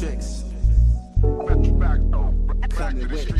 chicks. Coming with it.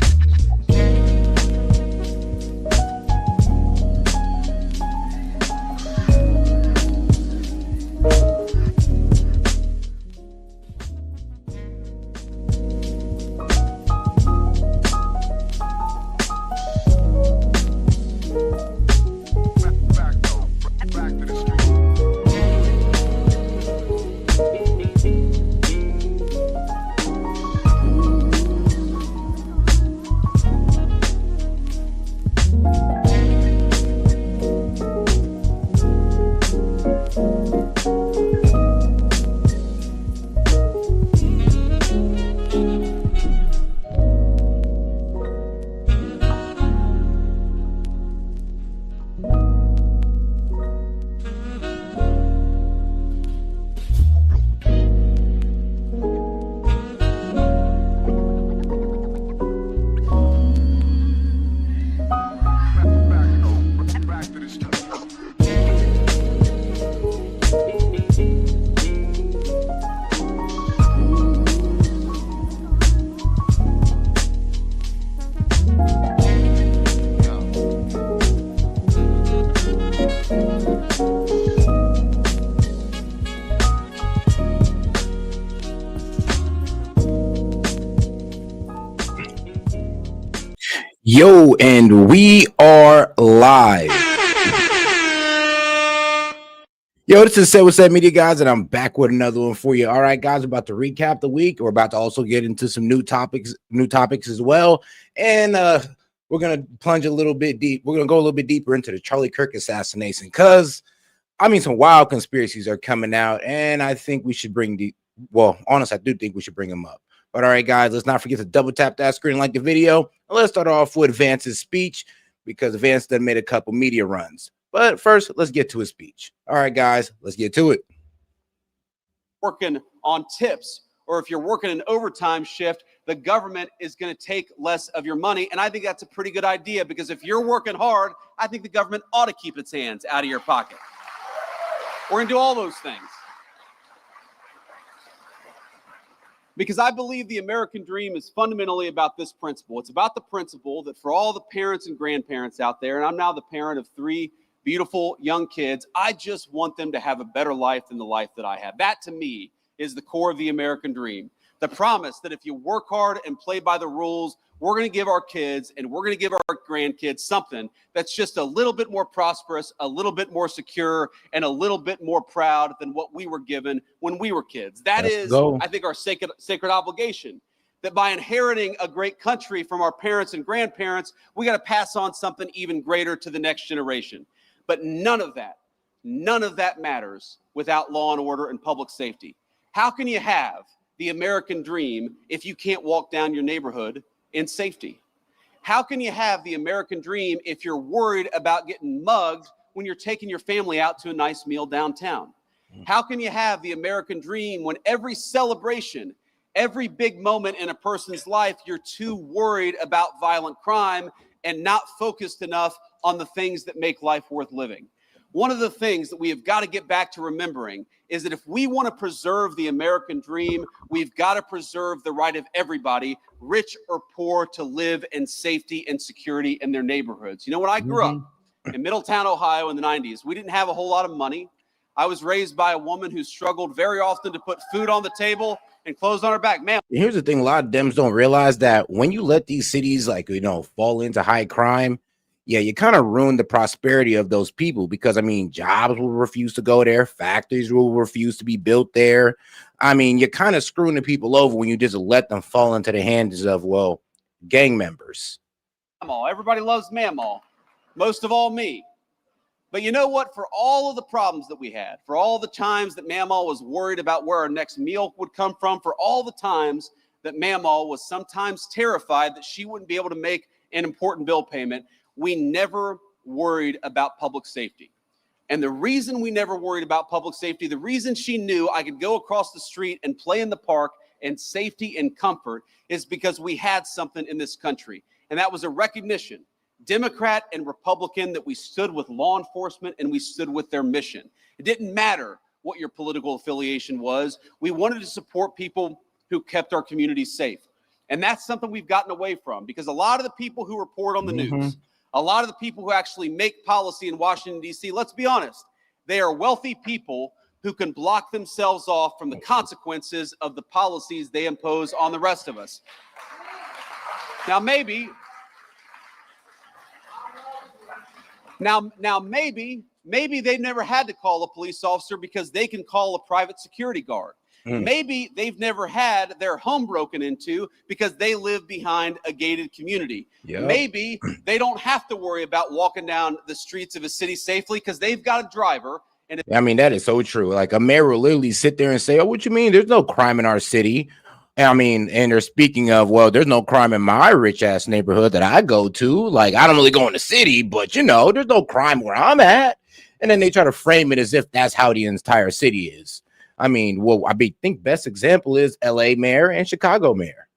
Yo, and we are live. Yo, this is S.E.T Media, guys, and I'm back with another one for you. All right, guys, about to recap the week. We're about to also get into some new topics as well. And we're going to plunge a little bit deep. We're going to go a little bit deeper into the Charlie Kirk assassination because, I mean, some wild conspiracies are coming out, and I think we should honestly, I do think we should bring them up. But all right, guys, let's not forget to double tap that screen, like the video. And let's start off with Vance's speech because Vance done made a couple media runs. But first, let's get to his speech. All right, guys, let's get to it. Working on tips, or if you're working an overtime shift, the government is going to take less of your money. And I think that's a pretty good idea because if you're working hard, I think the government ought to keep its hands out of your pocket. We're going to do all those things. Because I believe the American dream is fundamentally about this principle. It's about the principle that for all the parents and grandparents out there, and I'm now the parent of 3 beautiful young kids, I just want them to have a better life than the life that I have. That, to me, is the core of the American dream. The promise that if you work hard and play by the rules, we're going to give our kids and we're going to give our grandkids something that's just a little bit more prosperous, a little bit more secure, and a little bit more proud than what we were given when we were kids. That is, I think, our sacred obligation. That by inheriting a great country from our parents and grandparents, we got to pass on something even greater to the next generation. But none of that matters without law and order and public safety. How can you have the American dream if you can't walk down your neighborhood in safety? How can you have the American dream if you're worried about getting mugged when you're taking your family out to a nice meal downtown? How can you have the American dream when every celebration, every big moment in a person's life, you're too worried about violent crime and not focused enough on the things that make life worth living? One of the things that we have got to get back to remembering is that if we want to preserve the American dream, we've got to preserve the right of everybody, rich or poor, to live in safety and security in their neighborhoods. You know, when I grew up in Middletown, Ohio in the 90s, we didn't have a whole lot of money. I was raised by a woman who struggled very often to put food on the table and clothes on her back. Man, here's the thing. A lot of Dems don't realize that when you let these cities, fall into high crime, yeah, you kind of ruin the prosperity of those people because, I mean, jobs will refuse to go there. Factories will refuse to be built there. I mean, you're kind of screwing the people over when you just let them fall into the hands of, gang members. Everybody loves Mamaw, most of all me. But you know what? For all of the problems that we had, for all the times that Mamaw was worried about where our next meal would come from, for all the times that Mamaw was sometimes terrified that she wouldn't be able to make an important bill payment, we never worried about public safety. And the reason we never worried about public safety, the reason she knew I could go across the street and play in the park in safety and comfort, is because we had something in this country. And that was a recognition, Democrat and Republican, that we stood with law enforcement and we stood with their mission. It didn't matter what your political affiliation was. We wanted to support people who kept our communities safe. And that's something we've gotten away from, because a lot of the people who report on the news, a lot of the people who actually make policy in Washington, D.C., let's be honest, they are wealthy people who can block themselves off from the consequences of the policies they impose on the rest of us. Now, maybe they've never had to call a police officer because they can call a private security guard. Maybe they've never had their home broken into because they live behind a gated community. Maybe they don't have to worry about walking down the streets of a city safely because they've got a driver. And I mean, that is so true. Like, a mayor will literally sit there and say, "Oh, what you mean? There's no crime in our city." I mean, and they're speaking of, well, there's no crime in my rich ass neighborhood that I go to. Like, I don't really go in the city, but you know, there's no crime where I'm at. And then they try to frame it as if that's how the entire city is. I mean, well, think best example is LA mayor and Chicago mayor.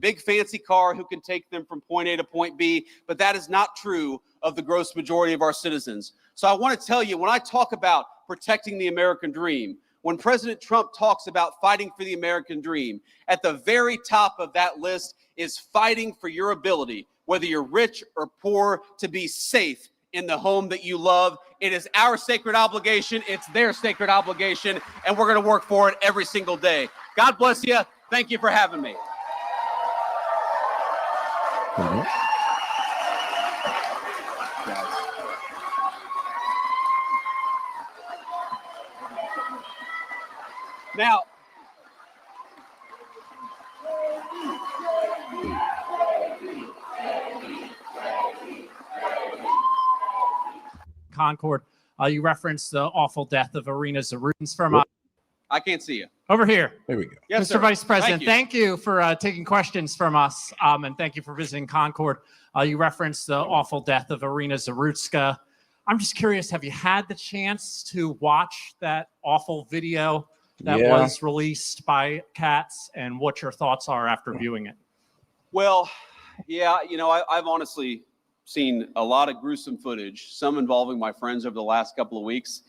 Big fancy car who can take them from point A to point B, but that is not true of the gross majority of our citizens. So I want to tell you, when I talk about protecting the American dream, when President Trump talks about fighting for the American dream, at the very top of that list is fighting for your ability, whether you're rich or poor, to be safe in the home that you love. It is our sacred obligation. It's their sacred obligation, and we're going to work for it every single day. God bless you. Thank you for having me. Now, Concord, you referenced the awful death of Arena Zerutska from I can't see you. over here. There we go. Yes, Mr. sir. Vice President, Thank you. thank you for taking questions from us, and thank you for visiting Concord. You referenced the awful death of Arena Zerutska. I'm just curious, have you had the chance to watch that awful video that was released by Katz, and what your thoughts are after viewing it? Well, yeah, you know, I've honestly seen a lot of gruesome footage, some involving my friends over the last couple of weeks.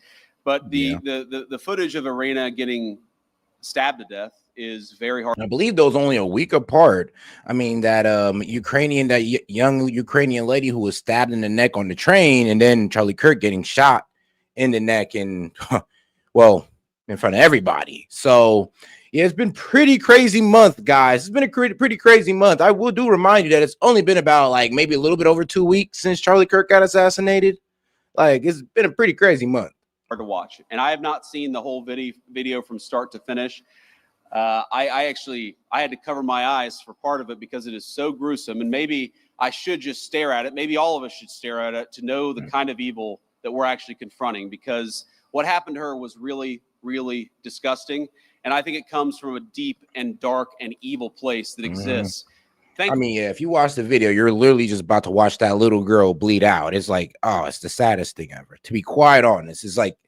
But the footage of Arena getting stabbed to death is very hard. I believe those only a week apart. I mean, that young Ukrainian lady who was stabbed in the neck on the train, and then Charlie Kirk getting shot in the neck, and well, in front of everybody. So yeah, it's been pretty crazy month, guys. It's been a pretty crazy month. I will remind you that it's only been about like maybe a little bit over 2 weeks since Charlie Kirk got assassinated. Like, it's been a pretty crazy month. Hard to watch, and I have not seen the whole video from start to finish. I had to cover my eyes for part of it because it is so gruesome, and maybe I should just stare at it. Maybe all of us should stare at it to know the kind of evil that we're actually confronting, because what happened to her was really, really disgusting. And I think it comes from a deep and dark and evil place that exists. I mean, yeah, if you watch the video, you're literally just about to watch that little girl bleed out. It's like, oh, it's the saddest thing ever. To be quite honest, it's like,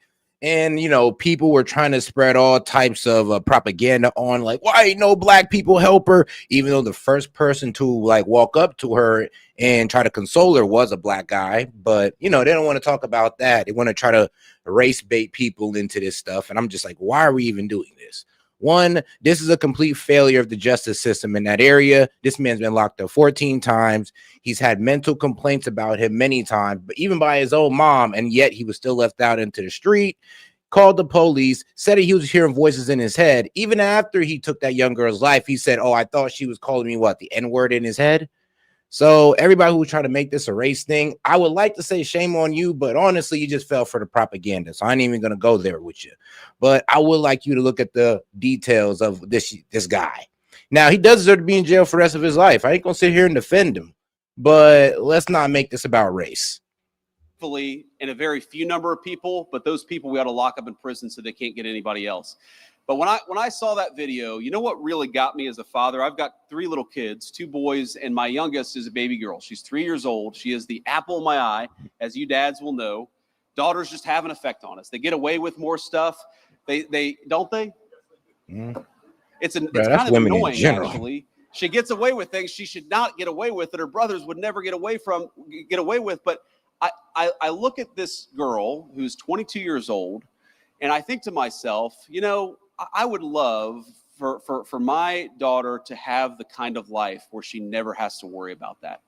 and you know, people were trying to spread all types of propaganda on, like, why ain't no black people help her? Even though the first person to like walk up to her and try to console her was a black guy. But you know, they don't want to talk about that. They want to try to race bait people into this stuff. And I'm just like, why are we even doing this? One, this is a complete failure of the justice system in that area. This man's been locked up 14 times. He's had mental complaints about him many times, but even by his own mom, and yet he was still left out into the street, called the police, said he was hearing voices in his head. Even after he took that young girl's life, he said, oh, I thought she was calling me what, the N-word in his head? So everybody who was trying to make this a race thing, I would like to say shame on you, but honestly, you just fell for the propaganda. So I ain't even going to go there with you. But I would like you to look at the details of this guy. Now, he does deserve to be in jail for the rest of his life. I ain't going to sit here and defend him, but let's not make this about race. In a very few number of people, but those people we ought to lock up in prison so they can't get anybody else. But when I saw that video, you know what really got me as a father? I've got 3 little kids, 2 boys, and my youngest is a baby girl. She's 3 years old. She is the apple of my eye, as you dads will know. Daughters just have an effect on us. They get away with more stuff. They don't they? It's kind of annoying, actually. She gets away with things she should not get away with that her brothers would never get away with. But I look at this girl who's 22 years old, and I think to myself, you know, I would love for my daughter to have the kind of life where she never has to worry about that.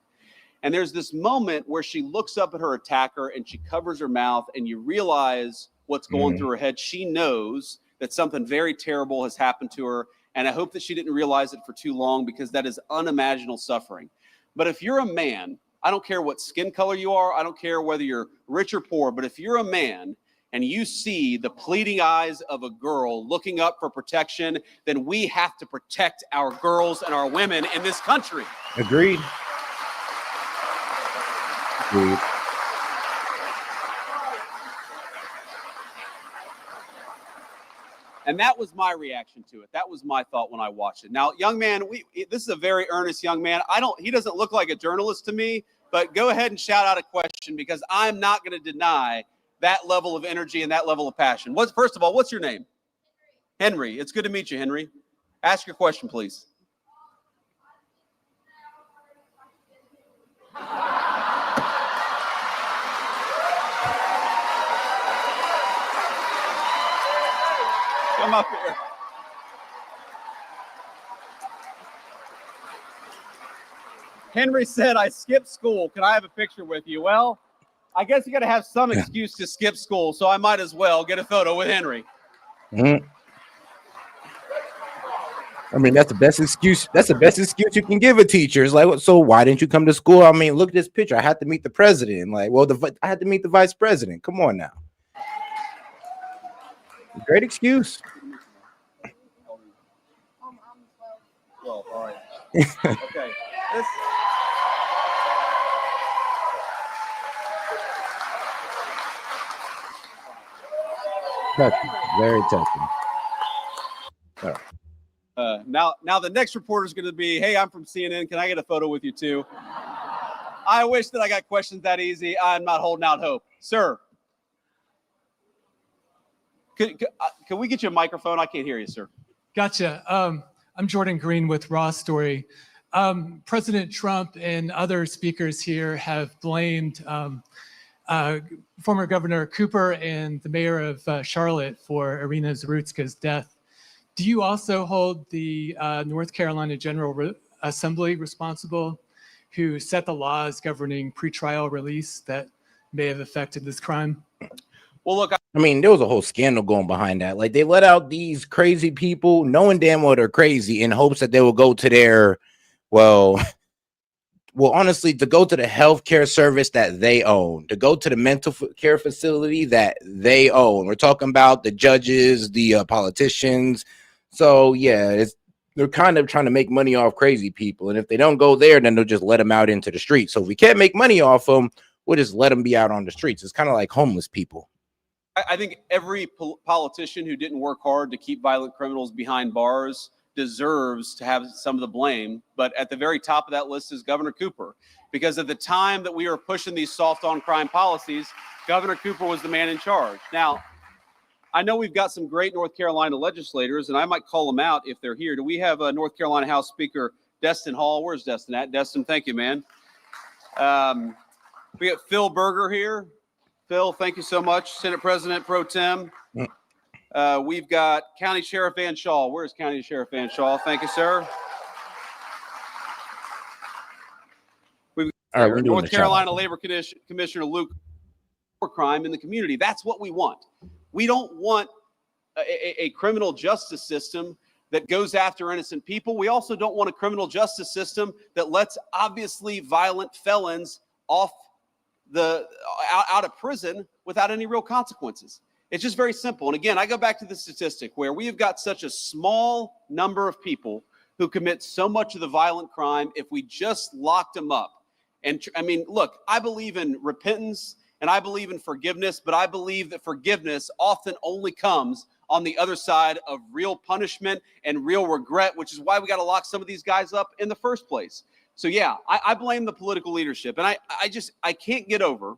And there's this moment where she looks up at her attacker and she covers her mouth, and you realize what's going through her head. She knows that something very terrible has happened to her. And I hope that she didn't realize it for too long, because that is unimaginable suffering. But if you're a man, I don't care what skin color you are, I don't care whether you're rich or poor, but if you're a man and you see the pleading eyes of a girl looking up for protection, then we have to protect our girls and our women in this country. Agreed. Agreed. And that was my reaction to it. That was my thought when I watched it. Now, young man, this is a very earnest young man. He doesn't look like a journalist to me, but go ahead and shout out a question, because I'm not going to deny that level of energy and that level of passion. First of all, what's your name? Henry. It's good to meet you, Henry. Ask your question, please. Come up here. Henry said, I skipped school. Can I have a picture with you? Well, I guess you got to have some excuse to skip school, so I might as well get a photo with Henry. I mean, that's the best excuse. That's the best excuse you can give a teacher. It's like, so why didn't you come to school? I mean, look at this picture. I had to meet the president. Like, well, I had to meet the vice president. Come on now. Great excuse. 12. All right. Okay. Touching. Very touching. Now the next reporter is going to be, hey, I'm from CNN. Can I get a photo with you too? I wish that I got questions that easy. I'm not holding out hope. Sir, can we get you a microphone? I can't hear you, sir. Gotcha. I'm Jordan Green with Raw Story. President Trump and other speakers here have blamed former Governor Cooper and the mayor of Charlotte for Arena Zerutska's death. Do you also hold the North Carolina General Assembly responsible, who set the laws governing pretrial release that may have affected this crime? Well, look, I mean, there was a whole scandal going behind that. Like, they let out these crazy people, knowing damn well they're crazy, in hopes that they will go to their, well, honestly, to go to the healthcare service that they own, to go to the mental care facility that they own. We're talking about the judges, the politicians. So, yeah, they're kind of trying to make money off crazy people. And if they don't go there, then they'll just let them out into the streets. So if we can't make money off them, we'll just let them be out on the streets. It's kind of like homeless people. I think every politician who didn't work hard to keep violent criminals behind bars deserves to have some of the blame. But at the very top of that list is Governor Cooper, because at the time that we were pushing these soft on crime policies, Governor Cooper was the man in charge. Now, I know we've got some great North Carolina legislators, and I might call them out if they're here. Do we have a North Carolina House Speaker, Destin Hall? Where's Destin at? Destin, thank you, man. We got Phil Berger here. Phil, thank you so much. Senate President Pro Tem. We've got County Sheriff Van Shaw. Where's County Sheriff Van Shaw? Thank you, sir. We've got North Carolina Labor Commissioner Luke for crime in the community. That's what we want. We don't want a criminal justice system that goes after innocent people. We also don't want a criminal justice system that lets obviously violent felons off out of prison without any real consequences. It's just very simple. And again, I go back to the statistic where we have got such a small number of people who commit so much of the violent crime. If we just locked them up, and I mean, look, I believe in repentance and I believe in forgiveness, but I believe that forgiveness often only comes on the other side of real punishment and real regret, which is why we got to lock some of these guys up in the first place. So yeah, I blame the political leadership. And I can't get over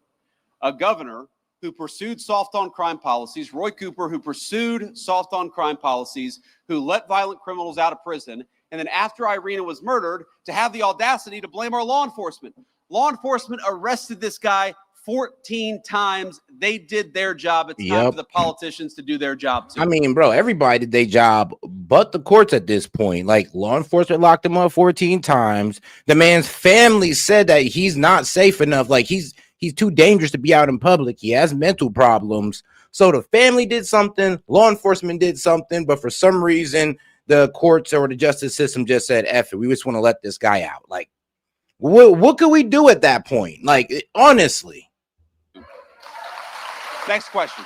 a governor who pursued soft on crime policies, Roy Cooper, who pursued soft on crime policies, who let violent criminals out of prison. And then after Irina was murdered, to have the audacity to blame our law enforcement. Law enforcement arrested this guy 14 times. They did their job. It's time for the politicians to do their job too. I mean, bro, everybody did their job, but the courts at this point. Like, law enforcement locked him up 14 times. The man's family said that he's not safe enough. Like, he's too dangerous to be out in public. He has mental problems. So the family did something, law enforcement did something, but for some reason, the courts or the justice system just said, F it, we just want to let this guy out. Like, what could we do at that point? Like, honestly. Next question.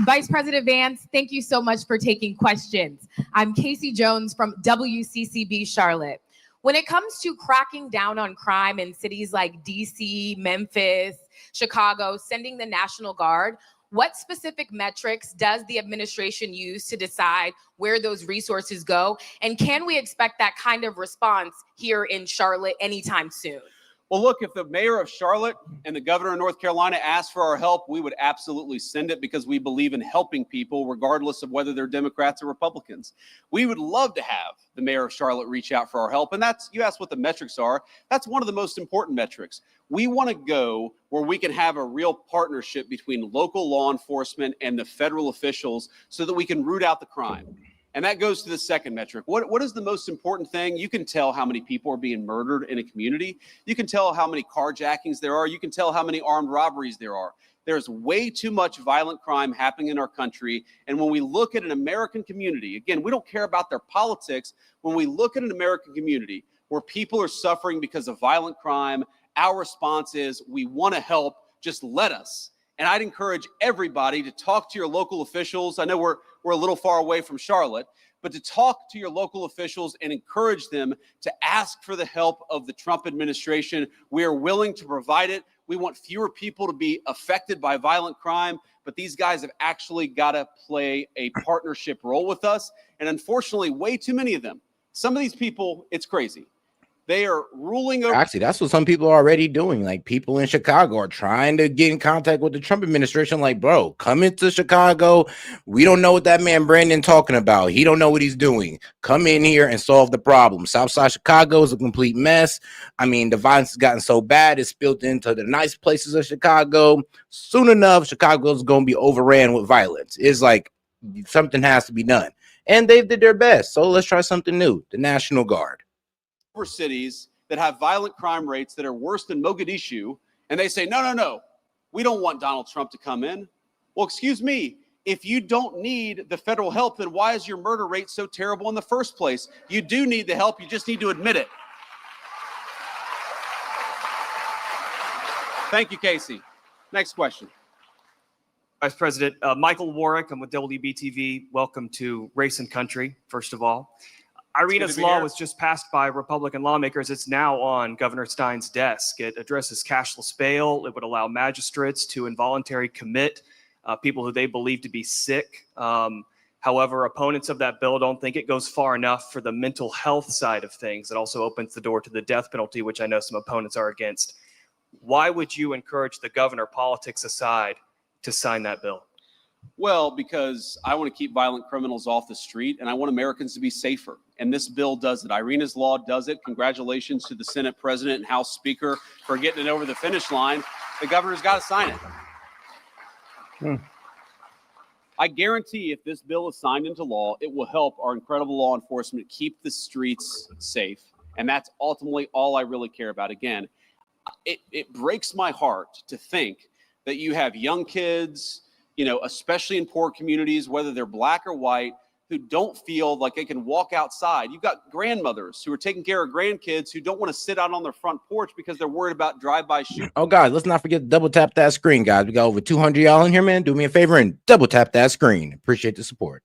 Vice President Vance, thank you so much for taking questions. I'm Casey Jones from WCCB Charlotte. When it comes to cracking down on crime in cities like DC, Memphis, Chicago, sending the National Guard, what specific metrics does the administration use to decide where those resources go? And can we expect that kind of response here in Charlotte anytime soon? Well, look, if the mayor of Charlotte and the governor of North Carolina asked for our help, we would absolutely send it because we believe in helping people regardless of whether they're Democrats or Republicans. We would love to have the mayor of Charlotte reach out for our help. And that's, you asked what the metrics are. That's one of the most important metrics. We want to go where we can have a real partnership between local law enforcement and the federal officials so that we can root out the crime. And that goes to the second metric. What is the most important thing? You can tell how many people are being murdered in a community. You can tell how many carjackings there are. You can tell how many armed robberies there are. There's way too much violent crime happening in our country. And when we look at an American community, again, we don't care about their politics. When we look at an American community where people are suffering because of violent crime, our response is we want to help, just let us. And I'd encourage everybody to talk to your local officials. I know we're a little far away from Charlotte, but to talk to your local officials and encourage them to ask for the help of the Trump administration. We are willing to provide it. We want fewer people to be affected by violent crime, but these guys have actually got to play a partnership role with us. And unfortunately, way too many of them. Some of these people, it's crazy. They are ruling over. Actually, that's what some people are already doing. Like, people in Chicago are trying to get in contact with the Trump administration. Like, bro, come into Chicago. We don't know what that man Brandon talking about. He don't know what he's doing. Come in here and solve the problem. Southside Chicago is a complete mess. I mean, the violence has gotten so bad, it's spilled into the nice places of Chicago. Soon enough, Chicago is going to be overran with violence. It's like something has to be done. And they did their best. So let's try something new. The National Guard. Cities that have violent crime rates that are worse than Mogadishu, and they say, no, we don't want Donald Trump to come in. Well, excuse me, if you don't need the federal help, then why is your murder rate so terrible in the first place? You do need the help, you just need to admit it. Thank you, Casey. Next question. Vice President, Michael Warwick, I'm with WBTV. Welcome to Race and Country, first of all. Arena's law was just passed by Republican lawmakers. It's now on Governor Stein's desk. It addresses cashless bail. It would allow magistrates to involuntarily commit people who they believe to be sick. However, opponents of that bill don't think it goes far enough for the mental health side of things. It also opens the door to the death penalty, which I know some opponents are against. Why would you encourage the governor, politics aside, to sign that bill? Well, because I want to keep violent criminals off the street, and I want Americans to be safer. And this bill does it. Arena's law does it. Congratulations to the Senate President and House Speaker for getting it over the finish line. The governor's got to sign it. I guarantee if this bill is signed into law, it will help our incredible law enforcement keep the streets safe. And that's ultimately all I really care about. Again, it breaks my heart to think that you have young kids, especially in poor communities, whether they're black or white, who don't feel like they can walk outside. You've got grandmothers who are taking care of grandkids who don't want to sit out on their front porch because they're worried about drive-by shootings. Oh, guys, let's not forget to double tap that screen, guys. We got over 200 y'all in here, man. Do me a favor and double tap that screen. Appreciate the support.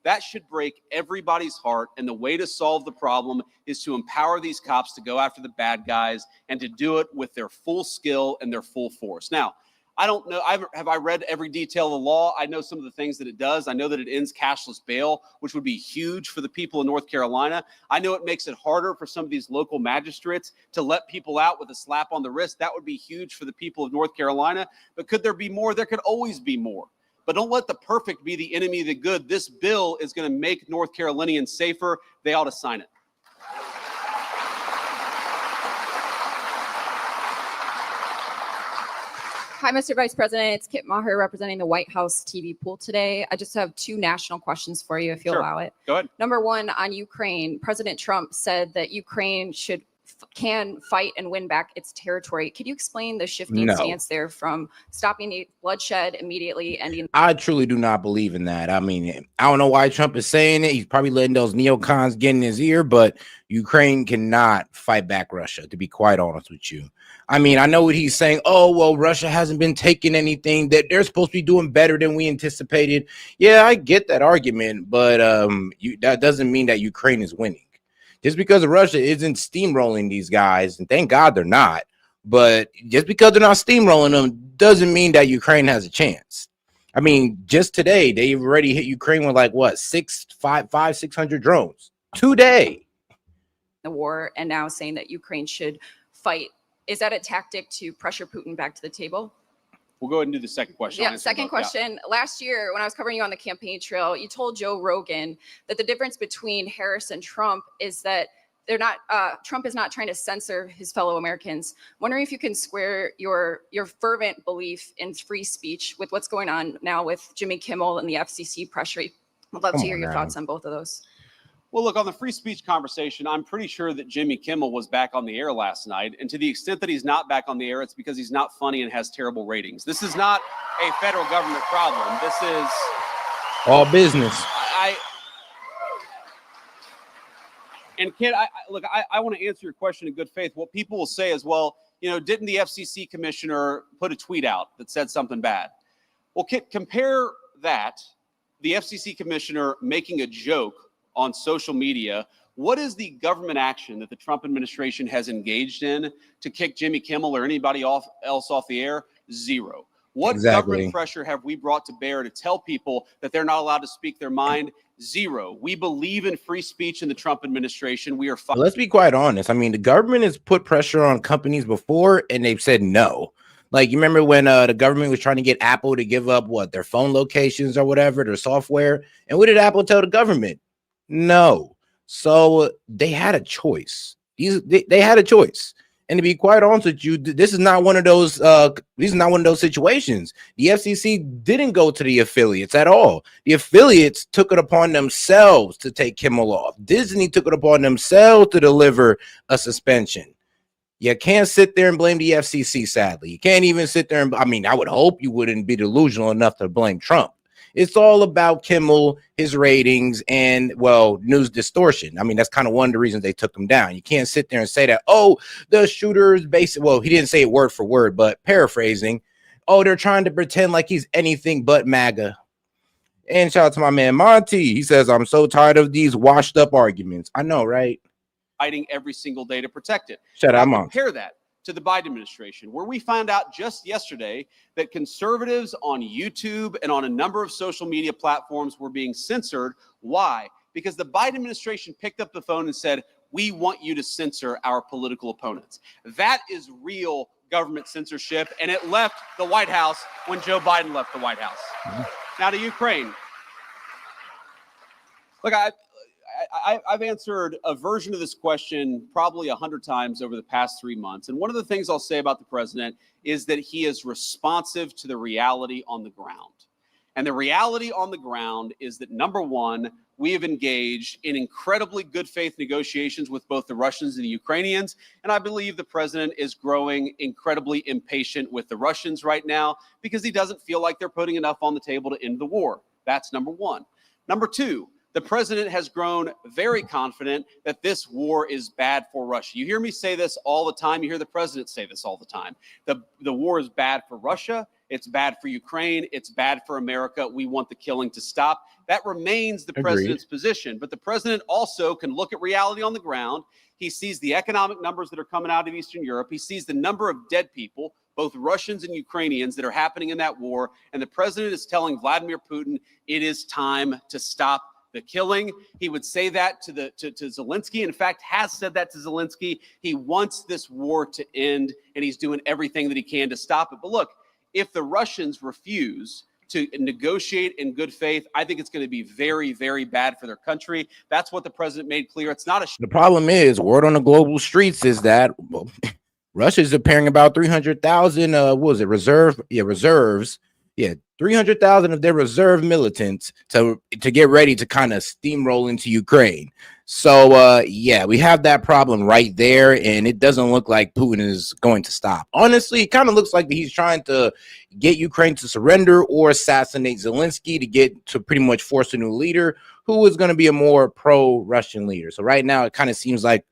That should break everybody's heart. And the way to solve the problem is to empower these cops to go after the bad guys and to do it with their full skill and their full force. Now, I don't know. Have I read every detail of the law? I know some of the things that it does. I know that it ends cashless bail, which would be huge for the people in North Carolina. I know it makes it harder for some of these local magistrates to let people out with a slap on the wrist. That would be huge for the people of North Carolina. But could there be more? There could always be more. But don't let the perfect be the enemy of the good. This bill is going to make North Carolinians safer. They ought to sign it. Hi, Mr. Vice President. It's Kit Maher representing the White House TV pool today. I just have two national questions for you, if you'll allow it. Go ahead. Number one, on Ukraine, President Trump said that Ukraine can fight and win back its territory. Could you explain the shifting stance there from stopping the bloodshed immediately, ending? I truly do not believe in that. I mean, I don't know why Trump is saying it. He's probably letting those neocons get in his ear, but Ukraine cannot fight back Russia, to be quite honest with you. I mean, I know what he's saying. Oh, well, Russia hasn't been taking anything, that they're supposed to be doing better than we anticipated. Yeah, I get that argument, but that doesn't mean that Ukraine is winning. Just because Russia isn't steamrolling these guys, and thank God they're not, but just because they're not steamrolling them doesn't mean that Ukraine has a chance. I mean, just today, they already hit Ukraine with like, what, 600 drones today. The war, and now saying that Ukraine should fight. Is that a tactic to pressure Putin back to the table? We'll go ahead and do the second question. Yeah, second question. Last year, when I was covering you on the campaign trail, you told Joe Rogan that the difference between Harris and Trump is that Trump is not trying to censor his fellow Americans. Wondering if you can square your fervent belief in free speech with what's going on now with Jimmy Kimmel and the FCC pressure. I'd love to hear your thoughts on both of those. Well, look, on the free speech conversation, I'm pretty sure that Jimmy Kimmel was back on the air last night. And to the extent that he's not back on the air, it's because he's not funny and has terrible ratings. This is not a federal government problem. This is all business. And Kit, I want to answer your question in good faith. What people will say is, well, didn't the FCC commissioner put a tweet out that said something bad? Well, Kit, compare that, the FCC commissioner making a joke on social media. What is the government action that the Trump administration has engaged in to kick Jimmy Kimmel or anybody else off the air? Zero. What government pressure have we brought to bear to tell people that they're not allowed to speak their mind? Zero. We believe in free speech in the Trump administration. We are fine. Let's be quite honest. I mean, the government has put pressure on companies before and they've said no. Like, you remember when the government was trying to get Apple to give up their phone locations or whatever, their software? And what did Apple tell the government? No. So they had a choice. They had a choice. And to be quite honest with you, this is not one of those. These are not one of those situations. The FCC didn't go to the affiliates at all. The affiliates took it upon themselves to take Kimmel off. Disney took it upon themselves to deliver a suspension. You can't sit there and blame the FCC. Sadly, you can't even sit there and. I mean, I would hope you wouldn't be delusional enough to blame Trump. It's all about Kimmel, his ratings, and, news distortion. I mean, that's kind of one of the reasons they took him down. You can't sit there and say that, oh, the shooter's basic. Well, he didn't say it word for word, but paraphrasing, oh, they're trying to pretend like he's anything but MAGA. And shout out to my man Monty. He says, I'm so tired of these washed up arguments. I know, right? Fighting every single day to protect it. Shout out, Monty. Compare that to the Biden administration, where we found out just yesterday that conservatives on YouTube and on a number of social media platforms were being censored. Why? Because the Biden administration picked up the phone and said, we want you to censor our political opponents. That is real government censorship, and it left the White House when Joe Biden left the White House. Now to Ukraine. Look, I've answered a version of this question probably 100 times over the past 3 months. And one of the things I'll say about the president is that he is responsive to the reality on the ground. And the reality on the ground is that, number one, we have engaged in incredibly good faith negotiations with both the Russians and the Ukrainians. And I believe the president is growing incredibly impatient with the Russians right now because he doesn't feel like they're putting enough on the table to end the war. That's number one. Number two, the president has grown very confident that this war is bad for Russia. You hear me say this all the time. You hear the president say this all the time. The war is bad for Russia. It's bad for Ukraine. It's bad for America. We want the killing to stop. That remains the president's position. But the president also can look at reality on the ground. He sees the economic numbers that are coming out of Eastern Europe. He sees the number of dead people, both Russians and Ukrainians, that are happening in that war. And the president is telling Vladimir Putin, it is time to stop the killing. He would say that to Zelensky. In fact, has said that to Zelensky. He wants this war to end, and he's doing everything that he can to stop it. But look, if the Russians refuse to negotiate in good faith, I think it's going to be very, very bad for their country. That's what the president made clear. It's not a. The problem is, word on the global streets is that Russia's preparing about 300,000. What was it? Reserves. Yeah, 300,000 of their reserve militants to get ready to kind of steamroll into Ukraine. So yeah, we have that problem right there, and it doesn't look like Putin is going to stop. Honestly, it kind of looks like he's trying to get Ukraine to surrender or assassinate Zelensky to get to pretty much force a new leader who is going to be a more pro-Russian leader. So right now, it kind of seems like,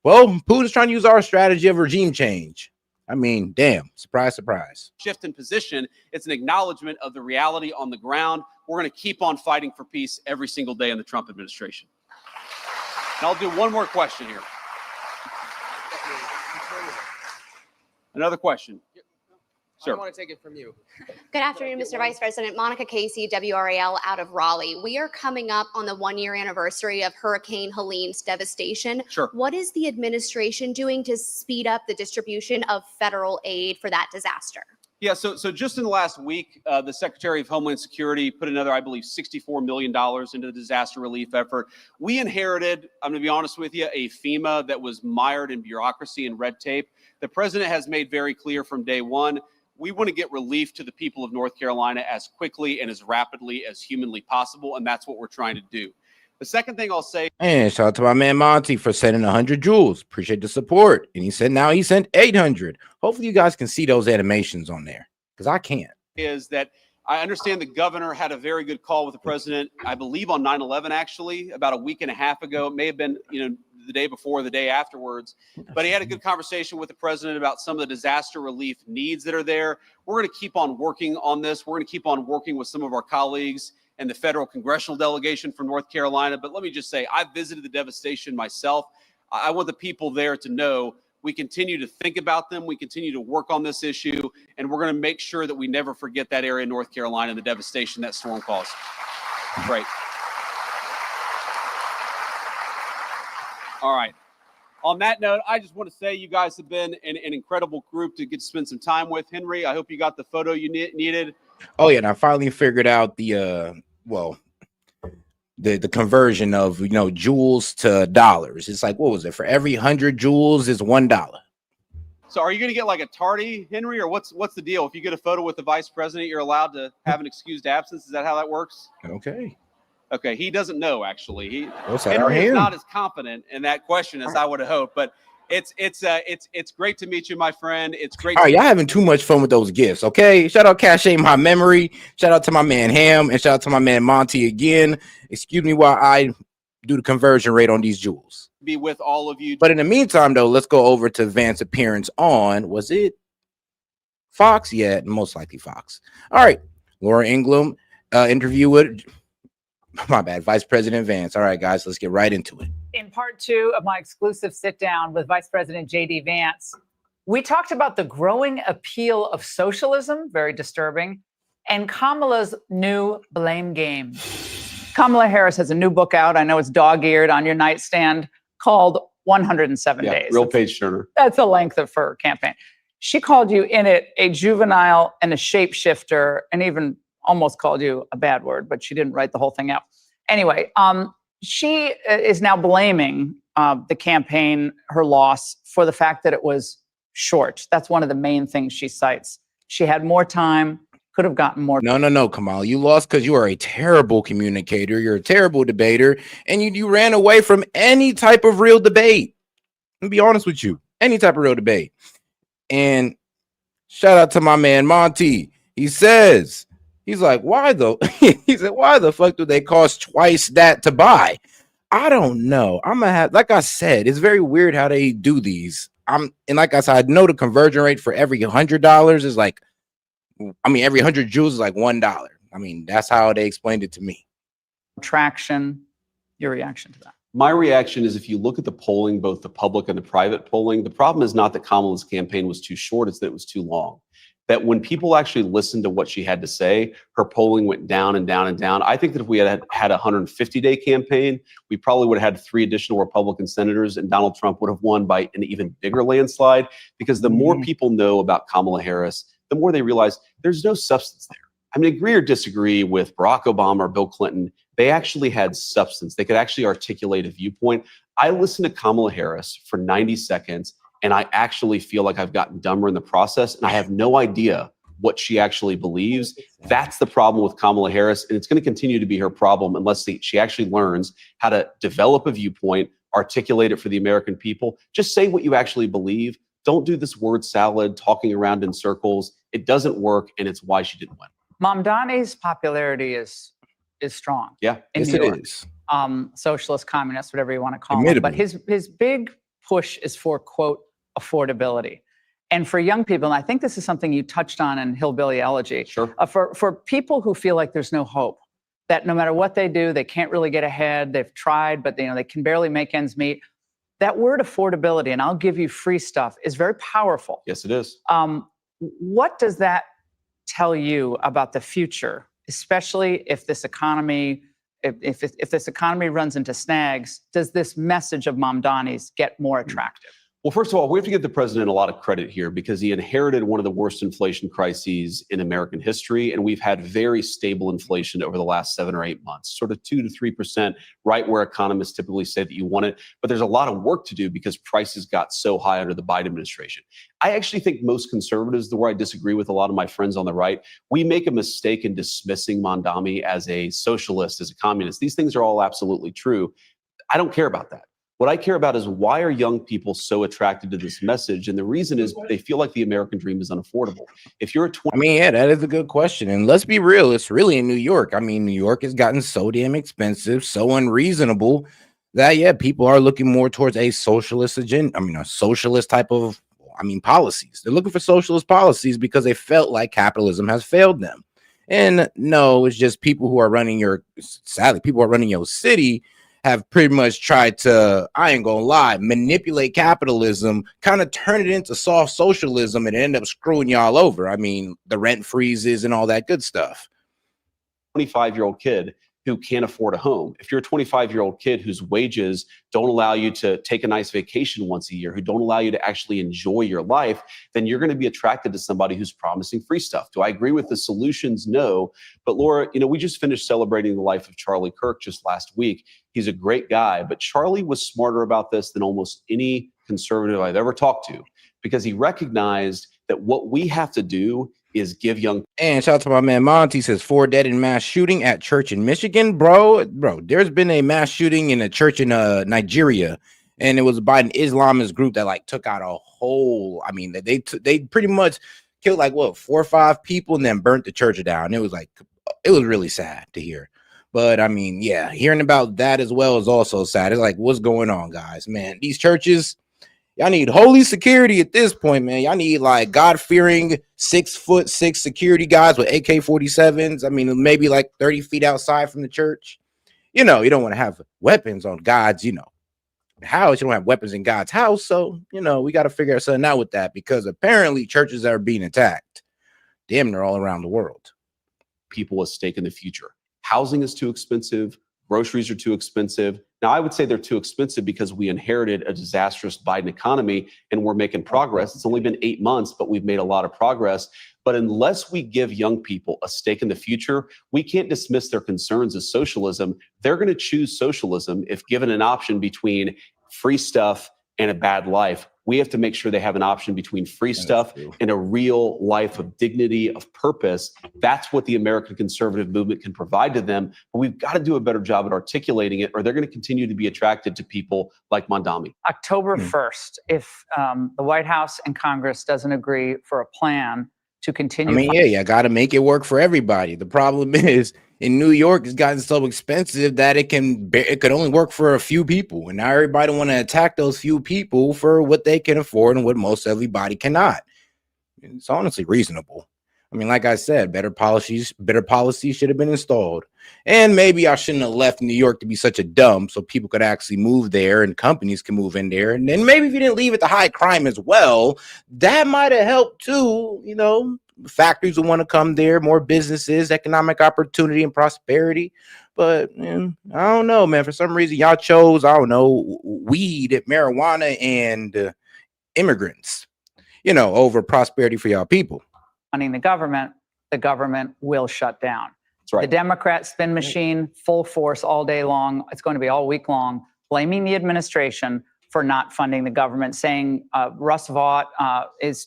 well, Putin's trying to use our strategy of regime change. I mean, damn, surprise, surprise. Shift in position. It's an acknowledgement of the reality on the ground. We're going to keep on fighting for peace every single day in the Trump administration. And I'll do one more question here. Another question. Sure. I want to take it from you. Good afternoon, Mr. Vice President. Monica Casey, WRAL out of Raleigh. We are coming up on the 1-year anniversary of Hurricane Helene's devastation. Sure. What is the administration doing to speed up the distribution of federal aid for that disaster? Yeah, so just in the last week, the Secretary of Homeland Security put another, I believe, $64 million into the disaster relief effort. We inherited, I'm going to be honest with you, a FEMA that was mired in bureaucracy and red tape. The president has made very clear from day one, we want to get relief to the people of North Carolina as quickly and as rapidly as humanly possible, and that's what we're trying to do. The second thing I'll say, and shout out to my man Monty for sending 100 joules. Appreciate the support. And he said now he sent 800. Hopefully you guys can see those animations on there, because I can't. Is that I understand the governor had a very good call with the president, I believe on 9/11, actually, about a week and a half ago. It may have been, the day before, the day afterwards, but he had a good conversation with the president about some of the disaster relief needs that are there. We're going to keep on working on this. We're going to keep on working with some of our colleagues and the federal congressional delegation from North Carolina. But let me just say, I visited the devastation myself. I want the people there to know we continue to think about them. We continue to work on this issue, and we're going to make sure that we never forget that area of North Carolina and the devastation that storm caused. Great. All right. On that note, I just want to say you guys have been an incredible group to get to spend some time with. Henry, I hope you got the photo you needed. Oh yeah, and I finally figured out the the conversion of joules to dollars. It's like, what was it? For every 100 joules is $1. So are you going to get like a tardy, Henry, or what's the deal? If you get a photo with the vice president, you're allowed to have an excused absence. Is that how that works? Okay, he doesn't know actually. Henry is not as confident in that question as I would have hoped, but it's great to meet you, my friend. It's great. All right, y'all having too much fun with those gifts. Okay, shout out Cache My Memory. Shout out to my man Ham, and shout out to my man Monty again. Excuse me while I do the conversion rate on these jewels. Be with all of you. But in the meantime, though, let's go over to Vance's appearance on, was it Fox? Yeah, most likely Fox. All right, Laura Ingraham interview with. My bad, Vice President Vance. All right, guys, let's get right into it. In part 2 of my exclusive sit down with Vice President J.D. Vance, we talked about the growing appeal of socialism, very disturbing, and Kamala's new blame game. Kamala Harris has a new book out. I know it's dog-eared on your nightstand, called 107 Days. Real page turner. That's the length of her campaign. She called you in it a juvenile and a shapeshifter, and even almost called you a bad word, but she didn't write the whole thing out. Anyway, she is now blaming the campaign, her loss, for the fact that it was short. That's one of the main things she cites. She had more time, could have gotten more. No, Kamal. You lost because you are a terrible communicator. You're a terrible debater, and you ran away from any type of real debate. I'll be honest with you. Any type of real debate. And shout out to my man Monty. He's like, why though? He said, why the fuck do they cost twice that to buy? I don't know. I'm gonna have, like I said, it's very weird how they do these. And like I said, I know the conversion rate for every $100 is like, every 100 joules is like $1. I mean, that's how they explained it to me. Traction. Your reaction to that? My reaction is, if you look at the polling, both the public and the private polling, the problem is not that Kamala's campaign was too short, it's that it was too long. That when people actually listened to what she had to say, her polling went down and down and down. I think that if we had a 150-day campaign, we probably would have had 3 additional Republican senators, and Donald Trump would have won by an even bigger landslide, because the more people know about Kamala Harris, the more they realize there's no substance there. I mean, agree or disagree with Barack Obama or Bill Clinton, they actually had substance. They could actually articulate a viewpoint. I listened to Kamala Harris for 90 seconds, and I actually feel like I've gotten dumber in the process, and I have no idea what she actually believes. That's the problem with Kamala Harris, and it's going to continue to be her problem unless she actually learns how to develop a viewpoint, articulate it for the American people. Just say what you actually believe. Don't do this word salad, talking around in circles. It doesn't work, and it's why she didn't win. Mamdani's popularity is strong. Yeah, in yes, New it York. is. Socialist, communist, whatever you want to call him. But his big push is for, quote, affordability. And for young people, and I think this is something you touched on in Hillbilly Elegy, Sure. For people who feel like there's no hope, that no matter what they do, they can't really get ahead. They've tried, but they can barely make ends meet. That word affordability, and I'll give you free stuff, is very powerful. Yes, it is. What does that tell you about the future, especially if this economy, if this economy runs into snags? Does this message of Mamdani's get more attractive? Well, first of all, we have to give the president a lot of credit here because he inherited one of the worst inflation crises in American history. And we've had very stable inflation over the last 7 or 8 months, sort of 2 to 3%, right where economists typically say that you want it. But there's a lot of work to do because prices got so high under the Biden administration. I actually think most conservatives, where I disagree with a lot of my friends on the right, we make a mistake in dismissing Mamdani as a socialist, as a communist. These things are all absolutely true. I don't care about that. What I care about is why are young people so attracted to this message? And the reason is they feel like the American dream is unaffordable. If you're a 20, yeah, that is a good question. And let's be real, it's really in New York. New York has gotten so damn expensive, so unreasonable that, yeah, people are looking more towards a socialist agenda. A socialist type of, policies. They're looking for socialist policies because they felt like capitalism has failed them. And no, it's just people who are running people who are running your city have pretty much tried to, I ain't gonna lie, manipulate capitalism, kind of turn it into soft socialism and end up screwing y'all over. The rent freezes and all that good stuff. 25-year-old kid who can't afford a home. If you're a 25-year-old kid whose wages don't allow you to take a nice vacation once a year, who don't allow you to actually enjoy your life, then you're going to be attracted to somebody who's promising free stuff. Do I agree with the solutions? No. But Laura, we just finished celebrating the life of Charlie Kirk just last week. He's a great guy, but Charlie was smarter about this than almost any conservative I've ever talked to, because he recognized that what we have to do is give young. And shout out to my man Monty, says 4 dead in mass shooting at church in Michigan. Bro, there's been a mass shooting in a church in Nigeria, and it was by an Islamist group that took out a whole, they pretty much killed 4 or 5 people and then burnt the church down. It was really sad to hear. But yeah, hearing about that as well is also sad. It's what's going on, guys? Man, these churches, y'all need holy security at this point, man. Y'all need God-fearing 6'6" security guys with AK-47s. Maybe 30 feet outside from the church. You don't want to have weapons on God's, house. You don't have weapons in God's house. So, we got to figure something out with that, because apparently churches are being attacked. Damn, they're all around the world. People at stake in the future. Housing is too expensive. Groceries are too expensive. Now, I would say they're too expensive because we inherited a disastrous Biden economy and we're making progress. It's only been 8 months, but we've made a lot of progress. But unless we give young people a stake in the future, we can't dismiss their concerns as socialism. They're going to choose socialism if given an option between free stuff and a bad life. We have to make sure they have an option between free stuff and a real life of dignity, of purpose. That's what the American conservative movement can provide to them. But we've got to do a better job at articulating it, or they're going to continue to be attracted to people like Mamdani. October 1st, if the White House and Congress doesn't agree for a plan to continue. You got to make it work for everybody. The problem is, in New York, it's gotten so expensive that it could only work for a few people. And now everybody want to attack those few people for what they can afford and what most everybody cannot. It's honestly reasonable. Like I said, better policies should have been installed. And maybe I shouldn't have left New York to be such a dump, so people could actually move there and companies can move in there. And then maybe if you didn't leave it to high crime as well, that might have helped too. Factories will want to come there, more businesses, economic opportunity and prosperity. But I don't know, man. For some reason, y'all chose, weed, marijuana, and immigrants, over prosperity for y'all people. Running the government will shut down. That's right. The Democrat spin machine, full force all day long. It's going to be all week long, blaming the administration for not funding the government, saying Russ Vought is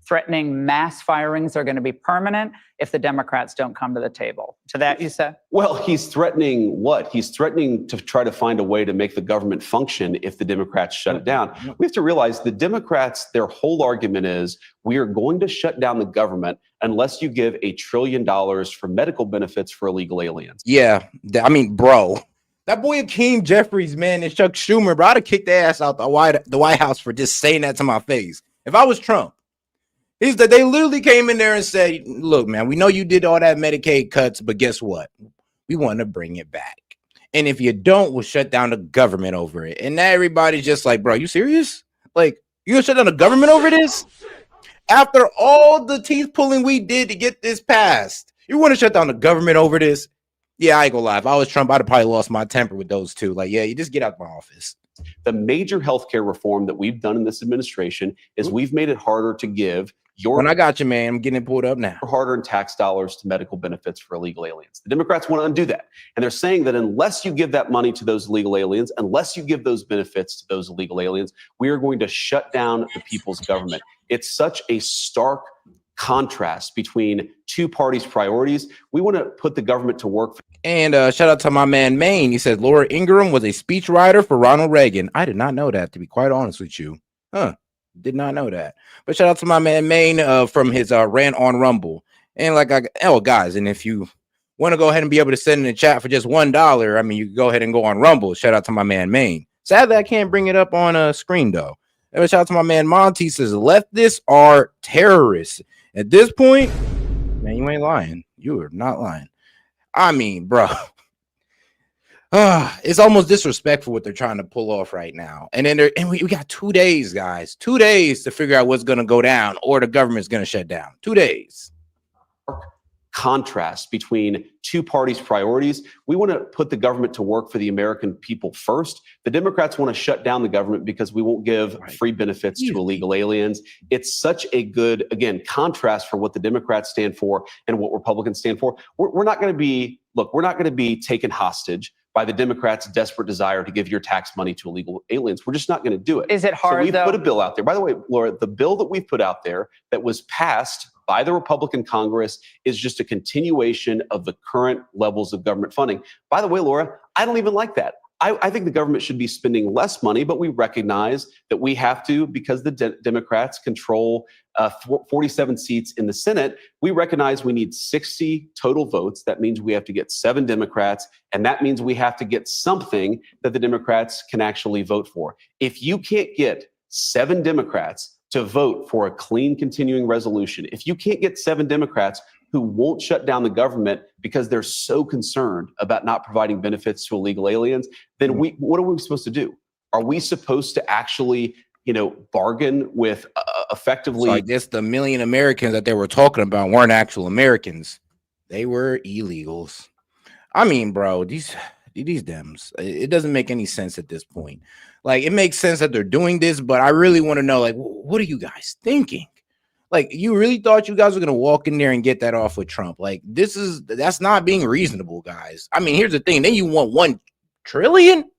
threatening mass firings are going to be permanent if the Democrats don't come to the table. To that, you said? Well, he's threatening what? He's threatening to try to find a way to make the government function if the Democrats shut it down. We have to realize the Democrats, their whole argument is we are going to shut down the government unless you give $1 trillion for medical benefits for illegal aliens. Yeah, I mean, bro, that boy Hakeem Jeffries, man, and Chuck Schumer, bro, I'd have kicked their ass out the White House for just saying that to my face. If I was Trump, they literally came in there and said, look, man, we know you did all that Medicaid cuts, but guess what? We want to bring it back. And if you don't, we'll shut down the government over it. And now everybody's just like, bro, you serious? Like, you gonna shut down the government over this? After all the teeth pulling we did to get this passed, you want to shut down the government over this? Yeah, I ain't gonna lie. If I was Trump, I'd have probably lost my temper with those two. Like, yeah, you just get out of my office. The major healthcare reform that we've done in this administration is we've made it harder to give when I got you, man, I'm getting it pulled up now. Hard-earned tax dollars to medical benefits for illegal aliens. The Democrats want to undo that. And they're saying that unless you give that money to those illegal aliens, unless you give those benefits to those illegal aliens, we are going to shut down the people's government. It's such a stark contrast between two parties' priorities. We want to put the government to work. And shout out to my man, Maine. He says Laura Ingraham was a speechwriter for Ronald Reagan. I did not know that, to be quite honest with you. Did not know that. But shout out to my man Maine from his rant on Rumble. And like, guys, and if you want to go ahead and be able to send in the chat for just $1, I mean, you can go ahead and go on Rumble. Shout out to my man Maine. Sadly, I can't bring it up on a screen though. And shout out to my man Monty. He says leftists are terrorists. At this point, man, you ain't lying. You are not lying. I mean, bro. It's almost disrespectful what they're trying to pull off right now. And then we got 2 days, guys. 2 days to figure out what's going to go down or the government's going to shut down. 2 days. Contrast between two parties' priorities. We want to put the government to work for the American people first. The Democrats want to shut down the government because we won't give free benefits to illegal aliens. It's such a good, again, contrast for what the Democrats stand for and what Republicans stand for. We're not going to be, look, we're not going to be taken hostage by the Democrats' desperate desire to give your tax money to illegal aliens. We're just not going to do it. Is it hard, so we've though? Put a bill out there. By the way, Laura, the bill that we've put out there that was passed by the Republican Congress is just a continuation of the current levels of government funding. By the way, Laura, I don't even like that. I think the government should be spending less money, but we recognize that we have to, because the Democrats control 47 seats in the Senate. We recognize we need 60 total votes. That means we have to get 7 Democrats, and that means we have to get something that the Democrats can actually vote for. If you can't get 7 Democrats to vote for a clean continuing resolution, if you can't get 7 Democrats who won't shut down the government because they're so concerned about not providing benefits to illegal aliens, then what are we supposed to do? Are we supposed to actually, bargain with effectively? So I guess the million Americans that they were talking about weren't actual Americans. They were illegals. I mean, bro, these Dems, it doesn't make any sense at this point. Like, it makes sense that they're doing this, but I really want to know, like, what are you guys thinking? Like, you really thought you guys were going to walk in there and get that off with Trump? Like, that's not being reasonable, guys. I mean, here's the thing. Then you want $1 trillion?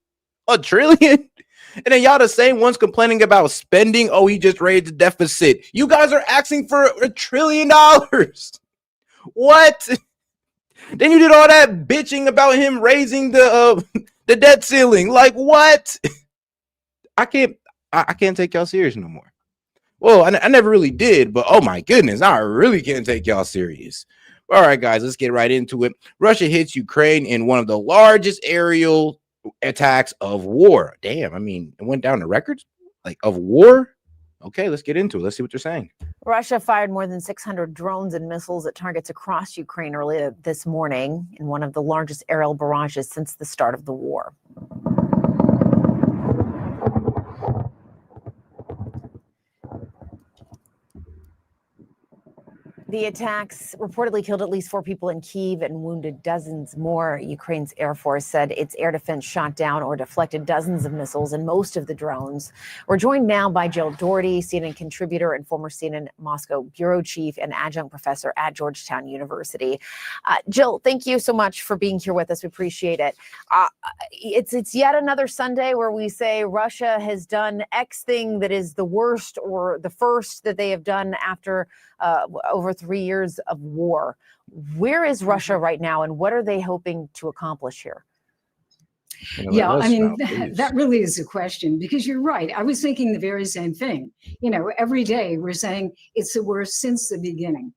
$1 trillion? And then y'all the same ones complaining about spending. Oh, he just raised the deficit. You guys are asking for $1 trillion. What? Then you did all that bitching about him raising the debt ceiling. Like, what? I can't take y'all serious no more. Well, I never really did, but oh my goodness, I really can't take y'all serious. All right, guys, let's get right into it. Russia hits Ukraine in one of the largest aerial attacks of war. Damn, I mean, it went down to records like of war. Okay, let's get into it. Let's see what they're saying. Russia fired more than 600 drones and missiles at targets across Ukraine earlier this morning in one of the largest aerial barrages since the start of the war. The attacks reportedly killed at least 4 people in Kyiv and wounded dozens more. Ukraine's Air Force said its air defense shot down or deflected dozens of missiles and most of the drones. We're joined now by Jill Doherty, CNN contributor and former CNN Moscow bureau chief and adjunct professor at Georgetown University. Jill, thank you so much for being here with us. We appreciate it. It's yet another Sunday where we say Russia has done X thing that is the worst or the first that they have done after over 3 years of war. Where is Russia right now, and what are they hoping to accomplish here? Yeah, I mean, that really is a question, because you're right. I was thinking the very same thing. You know, every day we're saying it's the worst since the beginning.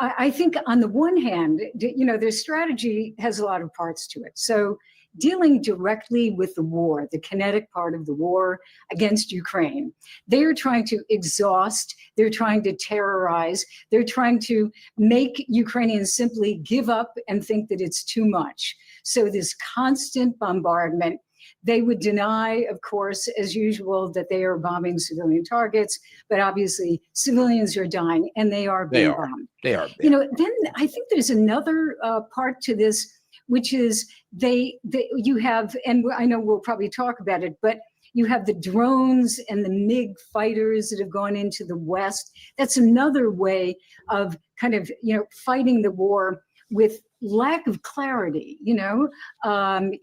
I think on the one hand, you know, their strategy has a lot of parts to it. So dealing directly with the war, the kinetic part of the war against Ukraine, they're trying to exhaust, they're trying to terrorize, they're trying to make Ukrainians simply give up and think that it's too much. So this constant bombardment, they would deny, of course, as usual, that they are bombing civilian targets, but obviously civilians are dying and they are being bombed. They are. You know, then I think there's another part to this, which is you have, and I know we'll probably talk about it, but you have the drones and the MiG fighters that have gone into the West. That's another way of kind of, you know, fighting the war with lack of clarity. You know,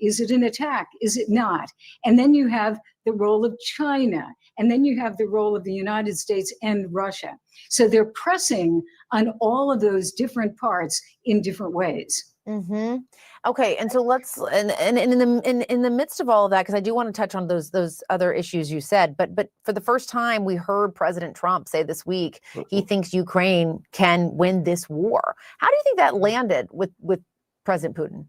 is it an attack? Is it not? And then you have the role of China, and then you have the role of the United States and Russia. So they're pressing on all of those different parts in different ways. Mm-hmm. Okay, and so let's and in the midst of all of that, because I do want to touch on those other issues you said, but for the first time we heard President Trump say this week he thinks Ukraine can win this war. How do you think that landed with President Putin?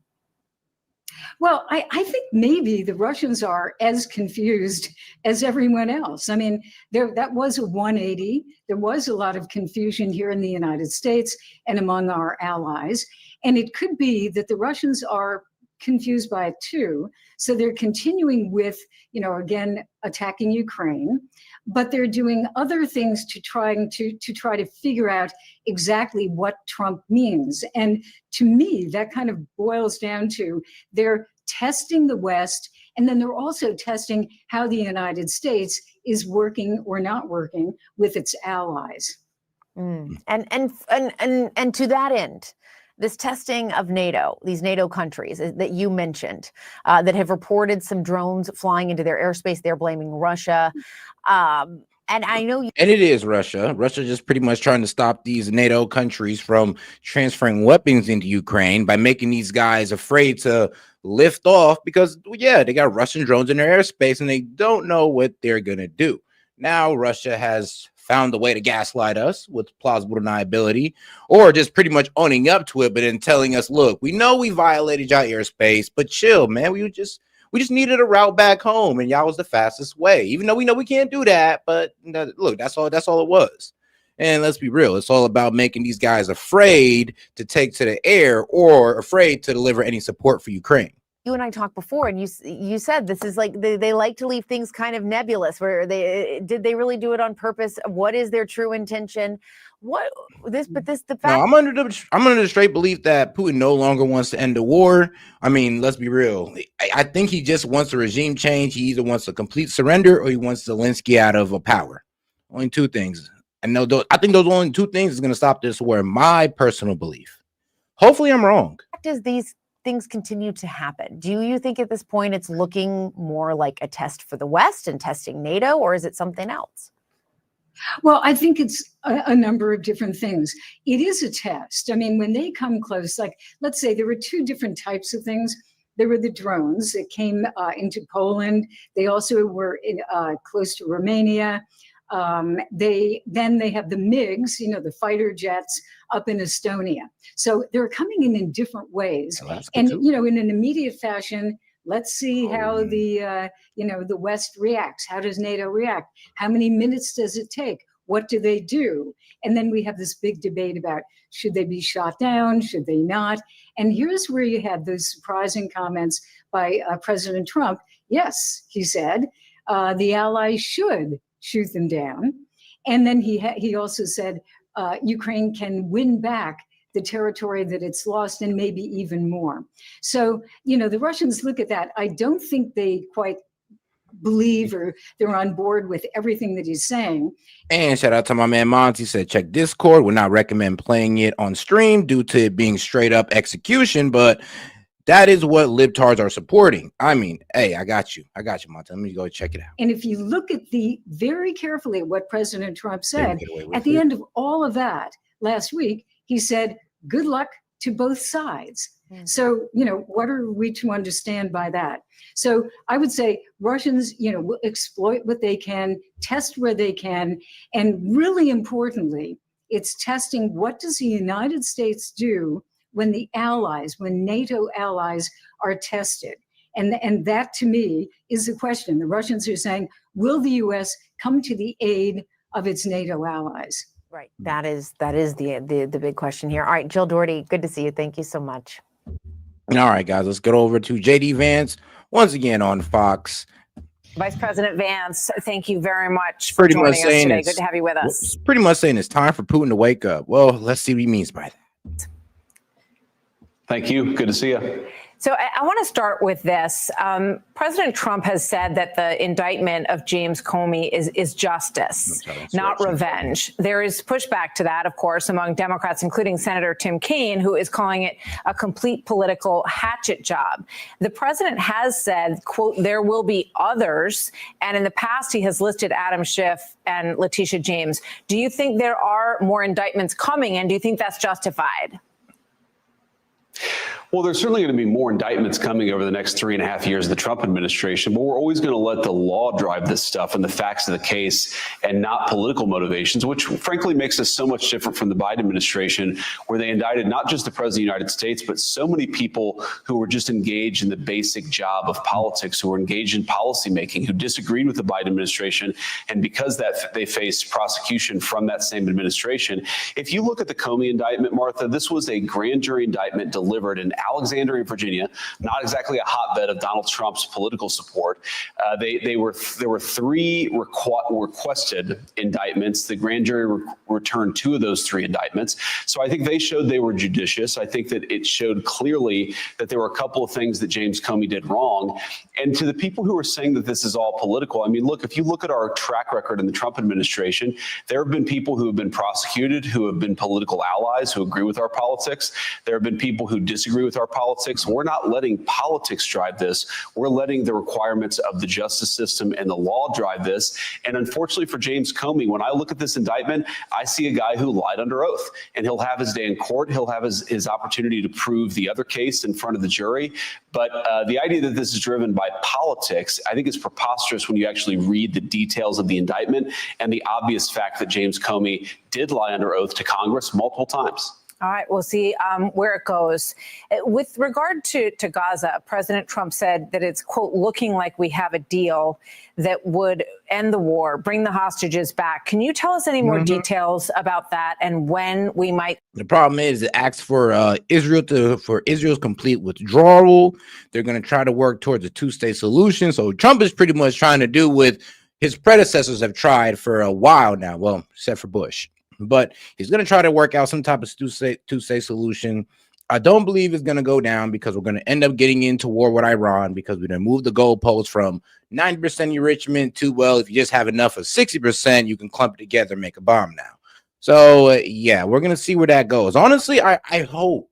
Well, I think maybe the Russians are as confused as everyone else. I mean, that was a 180. There was a lot of confusion here in the United States and among our allies. And it could be that the Russians are confused by it too. So they're continuing with, you know, again, attacking Ukraine, but they're doing other things to try to figure out exactly what Trump means. And to me, that kind of boils down to they're testing the West, and then they're also testing how the United States is working or not working with its allies. And to that end, this testing of NATO, these NATO countries that you mentioned, that have reported some drones flying into their airspace, they're blaming Russia. And I know and it is Russia. Russia just pretty much trying to stop these NATO countries from transferring weapons into Ukraine by making these guys afraid to lift off because, yeah, they got Russian drones in their airspace and they don't know what they're going to do. Now Russia has found a way to gaslight us with plausible deniability, or just pretty much owning up to it, but then telling us, look, we know we violated y'all airspace, but chill, man. We just needed a route back home, and y'all was the fastest way. Even though we know we can't do that, but look, that's all it was. And let's be real, it's all about making these guys afraid to take to the air or afraid to deliver any support for Ukraine. You and I talked before, and you said this is like they like to leave things kind of nebulous. Where did they really do it on purpose? What is their true intention? The fact. No, I'm under the straight belief that Putin no longer wants to end the war. I mean, let's be real. I think he just wants a regime change. He either wants a complete surrender or he wants Zelensky out of power. Only two things. I think those only two things is going to stop this war. In my personal belief. Hopefully, I'm wrong. Does these things continue to happen? Do you think at this point it's looking more like a test for the West and testing NATO, or is it something else? Well, I think it's a number of different things. It is a test. I mean, when they come close, like, let's say there were two different types of things. There were the drones that came into Poland. They also were close to Romania. They have the MiGs, you know, the fighter jets up in Estonia. So they're coming in different ways. And, you know, in an immediate fashion, let's see how the West reacts. How does NATO react? How many minutes does it take? What do they do? And then we have this big debate about should they be shot down? Should they not? And here's where you had those surprising comments by President Trump. Yes, he said, the allies should shoot them down. And then he also said, Ukraine can win back the territory that it's lost and maybe even more. So, the Russians look at that. I don't think they quite believe or they're on board with everything that he's saying. And shout out to my man Monty, said check Discord. Would not recommend playing it on stream due to it being straight up execution, but that is what libtards are supporting. I mean, hey, I got you, Monty. Let me go check it out. And if you look at very carefully what President Trump said at the end of all of that last week, he said, "Good luck to both sides." So, what are we to understand by that? So I would say Russians, will exploit what they can, test where they can. And really importantly, it's testing what does the United States do when when NATO allies are tested. And that to me is the question. The Russians are saying, will the US come to the aid of its NATO allies? Right. That is the big question here. All right, Jill Doherty, good to see you. Thank you so much. All right, guys, let's get over to JD Vance once again on Fox. Vice President Vance, thank you very much for joining us today. Good to have you with us. Pretty much saying it's time for Putin to wake up. Well, let's see what he means by that. Thank you. Good to see you. So I want to start with this. President Trump has said that the indictment of James Comey is justice, not revenge. There is pushback to that, of course, among Democrats, including Senator Tim Kaine, who is calling it a complete political hatchet job. The president has said, quote, there will be others. And in the past, he has listed Adam Schiff and Letitia James. Do you think there are more indictments coming? And do you think that's justified? Well, there's certainly going to be more indictments coming over the next 3.5 years of the Trump administration, but we're always going to let the law drive this stuff and the facts of the case and not political motivations, which frankly makes us so much different from the Biden administration, where they indicted not just the president of the United States, but so many people who were just engaged in the basic job of politics, who were engaged in policymaking, who disagreed with the Biden administration. And because that they faced prosecution from that same administration. If you look at the Comey indictment, Martha, this was a grand jury indictment delivered in Alexandria, Virginia, not exactly a hotbed of Donald Trump's political support. There were three requested indictments. The grand jury returned 2 of those 3 indictments. So I think they showed they were judicious. I think that it showed clearly that there were a couple of things that James Comey did wrong. And to the people who are saying that this is all political, I mean, look, if you look at our track record in the Trump administration, there have been people who have been prosecuted, who have been political allies, who agree with our politics. There have been people who disagree with our politics. We're not letting politics drive this. We're letting the requirements of the justice system and the law drive this. And unfortunately for James Comey, when I look at this indictment, I see a guy who lied under oath, and he'll have his day in court. He'll have his opportunity to prove the other case in front of the jury. But the idea that this is driven by politics, I think is preposterous when you actually read the details of the indictment and the obvious fact that James Comey did lie under oath to Congress multiple times. All right, we'll see where it goes. With regard to Gaza, President Trump said that it's, quote, looking like we have a deal that would end the war, bring the hostages back. Can you tell us any more details about that and when we might? The problem is it asks for Israel's complete withdrawal. They're going to try to work towards a 2-state solution. So Trump is pretty much trying to do what his predecessors have tried for a while now. Well, except for Bush. But he's going to try to work out some type of two-state solution. I don't believe it's going to go down because we're going to end up getting into war with Iran because we're going to move the goalposts from 90% enrichment to, well, if you just have enough of 60%, you can clump it together and make a bomb now. So, yeah, we're going to see where that goes. Honestly, I hope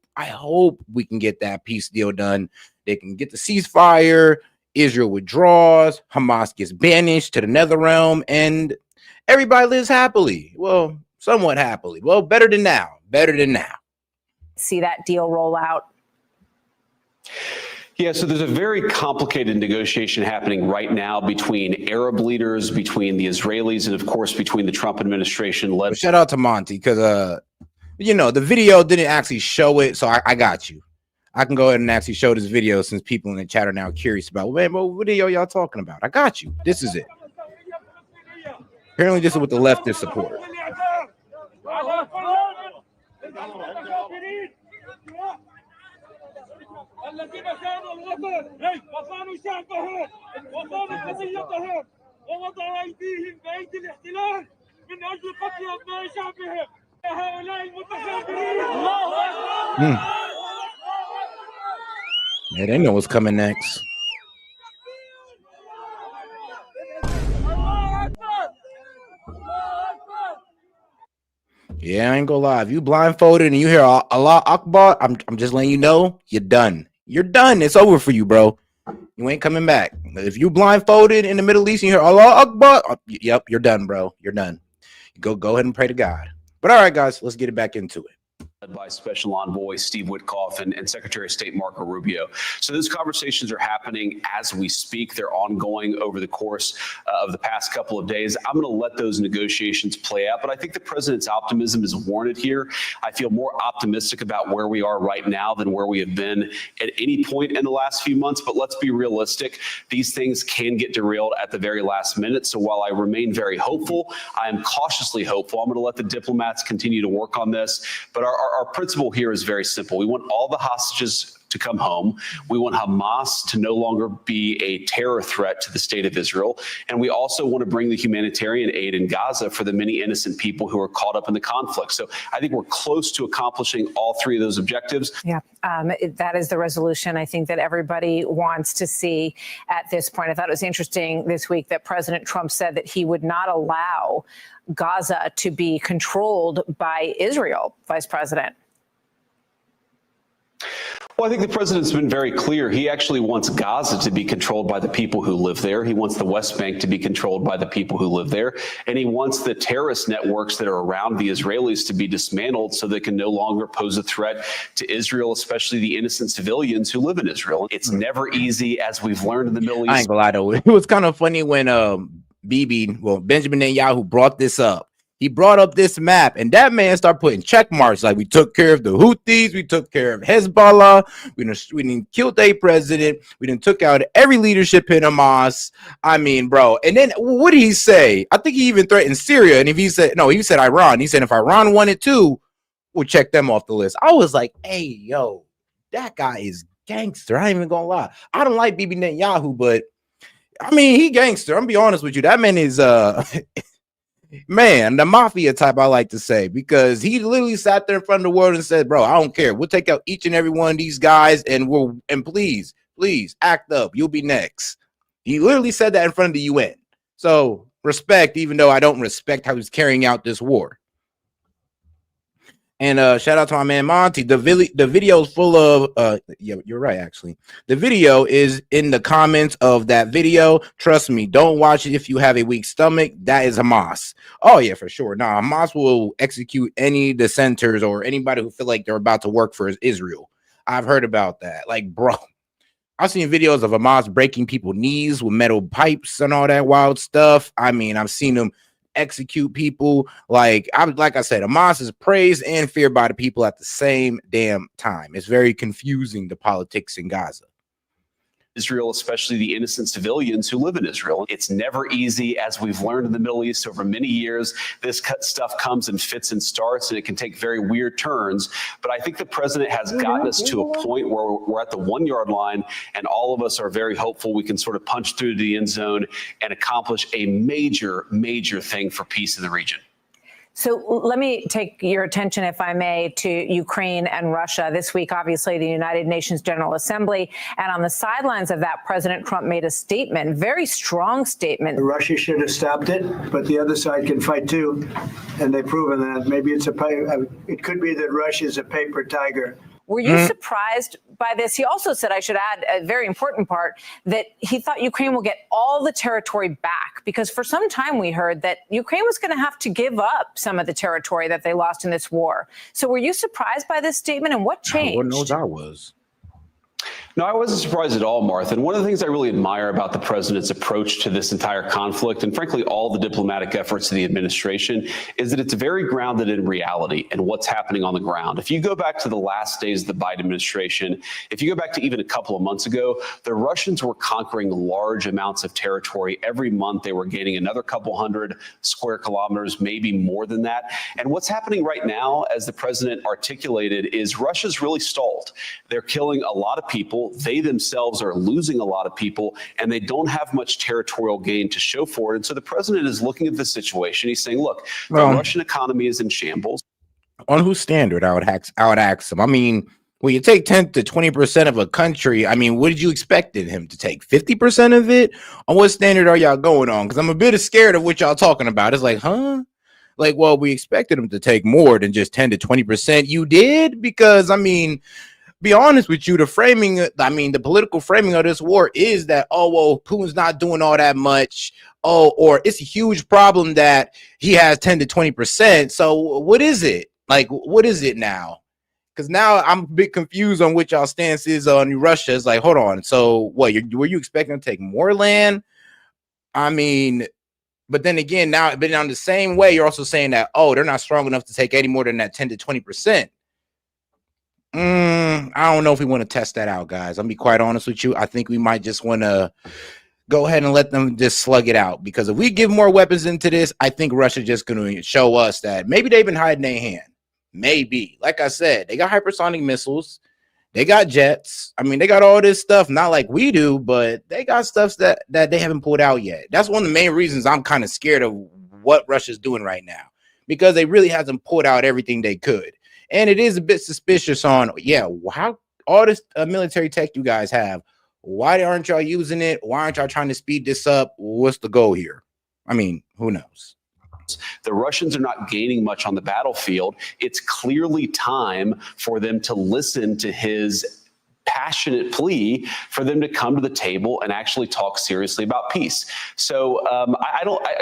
we can get that peace deal done. They can get the ceasefire, Israel withdraws, Hamas gets banished to the nether realm, and everybody lives happily. Well, somewhat happily. Well, better than now. See that deal roll out? Yeah, so there's a very complicated negotiation happening right now between Arab leaders, between the Israelis, and of course between the Trump administration. Shout out to Monty because the video didn't actually show it, so I got you. I can go ahead and actually show this video since people in the chat are now curious about, man, what video y'all talking about? I got you. This is it. Apparently, this is what the leftists support. الذين كانوا الوطن وصانوا شعبهم وصانوا قضيتهم ووضعوا ايديهم بايدي الاحتلال من اجل قتل ابناء شعبهم Yeah, they know what's coming next. Yeah, I ain't gonna lie. If you blindfolded and you hear Allah Akbar, I'm just letting you know you're done. You're done. It's over for you, bro. You ain't coming back. If you blindfolded in the Middle East and you hear Allah Akbar, yep, you're done, bro. You're done. Go ahead and pray to God. But all right, guys, let's get it back into it. Led by Special Envoy Steve Witkoff and Secretary of State Marco Rubio. So those conversations are happening as we speak. They're ongoing over the course of the past couple of days. I'm going to let those negotiations play out, but I think the president's optimism is warranted here. I feel more optimistic about where we are right now than where we have been at any point in the last few months. But let's be realistic. These things can get derailed at the very last minute. So while I remain very hopeful, I am cautiously hopeful. I'm going to let the diplomats continue to work on this. But our principle here is very simple. We want all the hostages to come home. We want Hamas to no longer be a terror threat to the state of Israel. And we also want to bring the humanitarian aid in Gaza for the many innocent people who are caught up in the conflict. So I think we're close to accomplishing all three of those objectives. Yeah, that is the resolution I think that everybody wants to see at this point. I thought it was interesting this week that President Trump said that he would not allow Gaza to be controlled by Israel, Vice President. Well, I think the president's been very clear. He actually wants Gaza to be controlled by the people who live there. He wants the West Bank to be controlled by the people who live there. And he wants the terrorist networks that are around the Israelis to be dismantled so they can no longer pose a threat to Israel, especially the innocent civilians who live in Israel. It's never easy, as we've learned in the Middle East. I ain't gonna lie, though. It was kind of funny when Benjamin Netanyahu brought this up. He brought up this map, and that man started putting check marks like we took care of the Houthis, we took care of Hezbollah, we didn't kill their president, we didn't took out every leadership in Hamas. I mean, bro. And then what did he say? I think he even threatened Syria, and if he said no, he said Iran. He said if Iran wanted to, we'll check them off the list. I was like, hey, yo, that guy is gangster. I ain't even gonna lie. I don't like Bibi Netanyahu, but I mean, he gangster. I'm gonna be honest with you. That man is man, the mafia type, I like to say, because he literally sat there in front of the world and said, bro, I don't care. We'll take out each and every one of these guys and please act up. You'll be next. He literally said that in front of the UN. So respect, even though I don't respect how he's carrying out this war. And shout out to my man Monty. The video is full of yeah, you're right, actually. The video is in the comments of that video. Trust me, don't watch it if you have a weak stomach. That is Hamas. Oh yeah, for sure. Nah, Hamas will execute any dissenters or anybody who feel like they're about to work for Israel. I've heard about that. Like, bro, I've seen videos of Hamas breaking people's knees with metal pipes and all that wild stuff. I mean, I've seen them execute people. Like I said, Hamas is praised and feared by the people at the same damn time. It's very confusing, the politics in Gaza. Israel, especially the innocent civilians who live in Israel. It's never easy, as we've learned in the Middle East over many years. This stuff comes in fits and starts, and it can take very weird turns. But I think the president has gotten us to a point where we're at the 1 yard line, and all of us are very hopeful we can sort of punch through to the end zone and accomplish a major, major thing for peace in the region. So let me take your attention, if I may, to Ukraine and Russia. This week, obviously, the United Nations General Assembly. And on the sidelines of that, President Trump made a statement, very strong statement. Russia should have stopped it, but the other side can fight too. And they've proven that. Maybe it could be that Russia is a paper tiger. Were you surprised by this? He also said, I should add a very important part, that he thought Ukraine will get all the territory back, because for some time we heard that Ukraine was going to have to give up some of the territory that they lost in this war. So were you surprised by this statement, and what changed? Lord knows I was. No, I wasn't surprised at all, Martha. And one of the things I really admire about the president's approach to this entire conflict, and frankly, all the diplomatic efforts of the administration, is that it's very grounded in reality and what's happening on the ground. If you go back to the last days of the Biden administration, if you go back to even a couple of months ago, the Russians were conquering large amounts of territory. Every month, they were gaining another couple hundred square kilometers, maybe more than that. And what's happening right now, as the president articulated, is Russia's really stalled. They're killing a lot of people. They themselves are losing a lot of people, and they don't have much territorial gain to show for it. And so the president is looking at the situation. He's saying, look, the Russian economy is in shambles. On whose standard? I would ask them. I mean, when you take 10 to 20% of a country, I mean, what did you expect him to take? 50% of it? On what standard are y'all going on? Because I'm a bit scared of what y'all talking about. It's like, huh? Like, well, we expected him to take more than just 10 to 20%. You did? Because, I mean, be honest with you, the political framing of this war is that, oh, well, Putin's not doing all that much. Oh, or it's a huge problem that he has 10 to 20%. So what is it? Like, what is it now? Because now I'm a bit confused on what y'all stance is on Russia. It's like, hold on. So what, were you expecting to take more land? I mean, but then again, now, but on the same way, you're also saying that, oh, they're not strong enough to take any more than that 10 to 20%. I don't know if we want to test that out, guys. I'll be quite honest with you. I think we might just want to go ahead and let them just slug it out, because if we give more weapons into this, I think Russia's just going to show us that maybe they've been hiding their hand. Maybe. Like I said, they got hypersonic missiles. They got jets. I mean, they got all this stuff, not like we do, but they got stuff that they haven't pulled out yet. That's one of the main reasons I'm kind of scared of what Russia's doing right now, because they really hasn't pulled out everything they could. And it is a bit suspicious on, yeah, how all this military tech you guys have, why aren't y'all using it? Why aren't y'all trying to speed this up? What's the goal here? I mean, who knows? The Russians are not gaining much on the battlefield. It's clearly time for them to listen to his passionate plea for them to come to the table and actually talk seriously about peace. So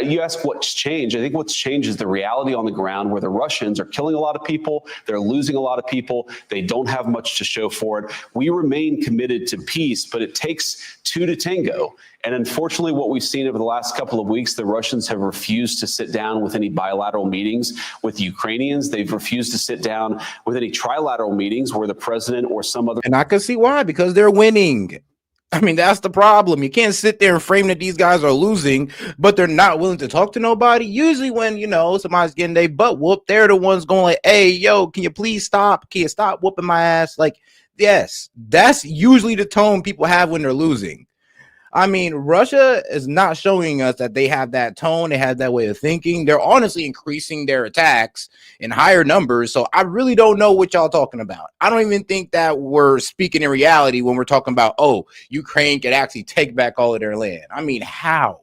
you ask what's changed. I think what's changed is the reality on the ground, where the Russians are killing a lot of people. They're losing a lot of people. They don't have much to show for it. We remain committed to peace, but it takes two to tango. And unfortunately, what we've seen over the last couple of weeks, the Russians have refused to sit down with any bilateral meetings with Ukrainians. They've refused to sit down with any trilateral meetings where the president or some other. And I can see why, because they're winning. I mean, that's the problem. You can't sit there and frame that these guys are losing, but they're not willing to talk to nobody. Usually when, somebody's getting their butt whooped, they're the ones going like, hey, yo, can you please stop? Can you stop whooping my ass? Like, yes, that's usually the tone people have when they're losing. I mean, Russia is not showing us that they have that tone. They have that way of thinking. They're honestly increasing their attacks in higher numbers. So I really don't know what y'all talking about. I don't even think that we're speaking in reality when we're talking about, oh, Ukraine could actually take back all of their land. I mean, how?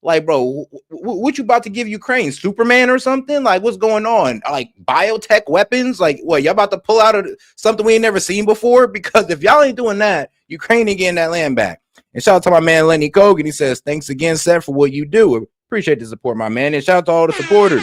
Like, bro, what you about to give Ukraine? Superman or something? Like, what's going on? Like, biotech weapons? Like, what, y'all about to pull out of something we ain't never seen before? Because if y'all ain't doing that, Ukraine ain't getting that land back. And shout out to my man, Lenny Kogan. He says, thanks again, Seth, for what you do. Appreciate the support, my man. And shout out to all the supporters.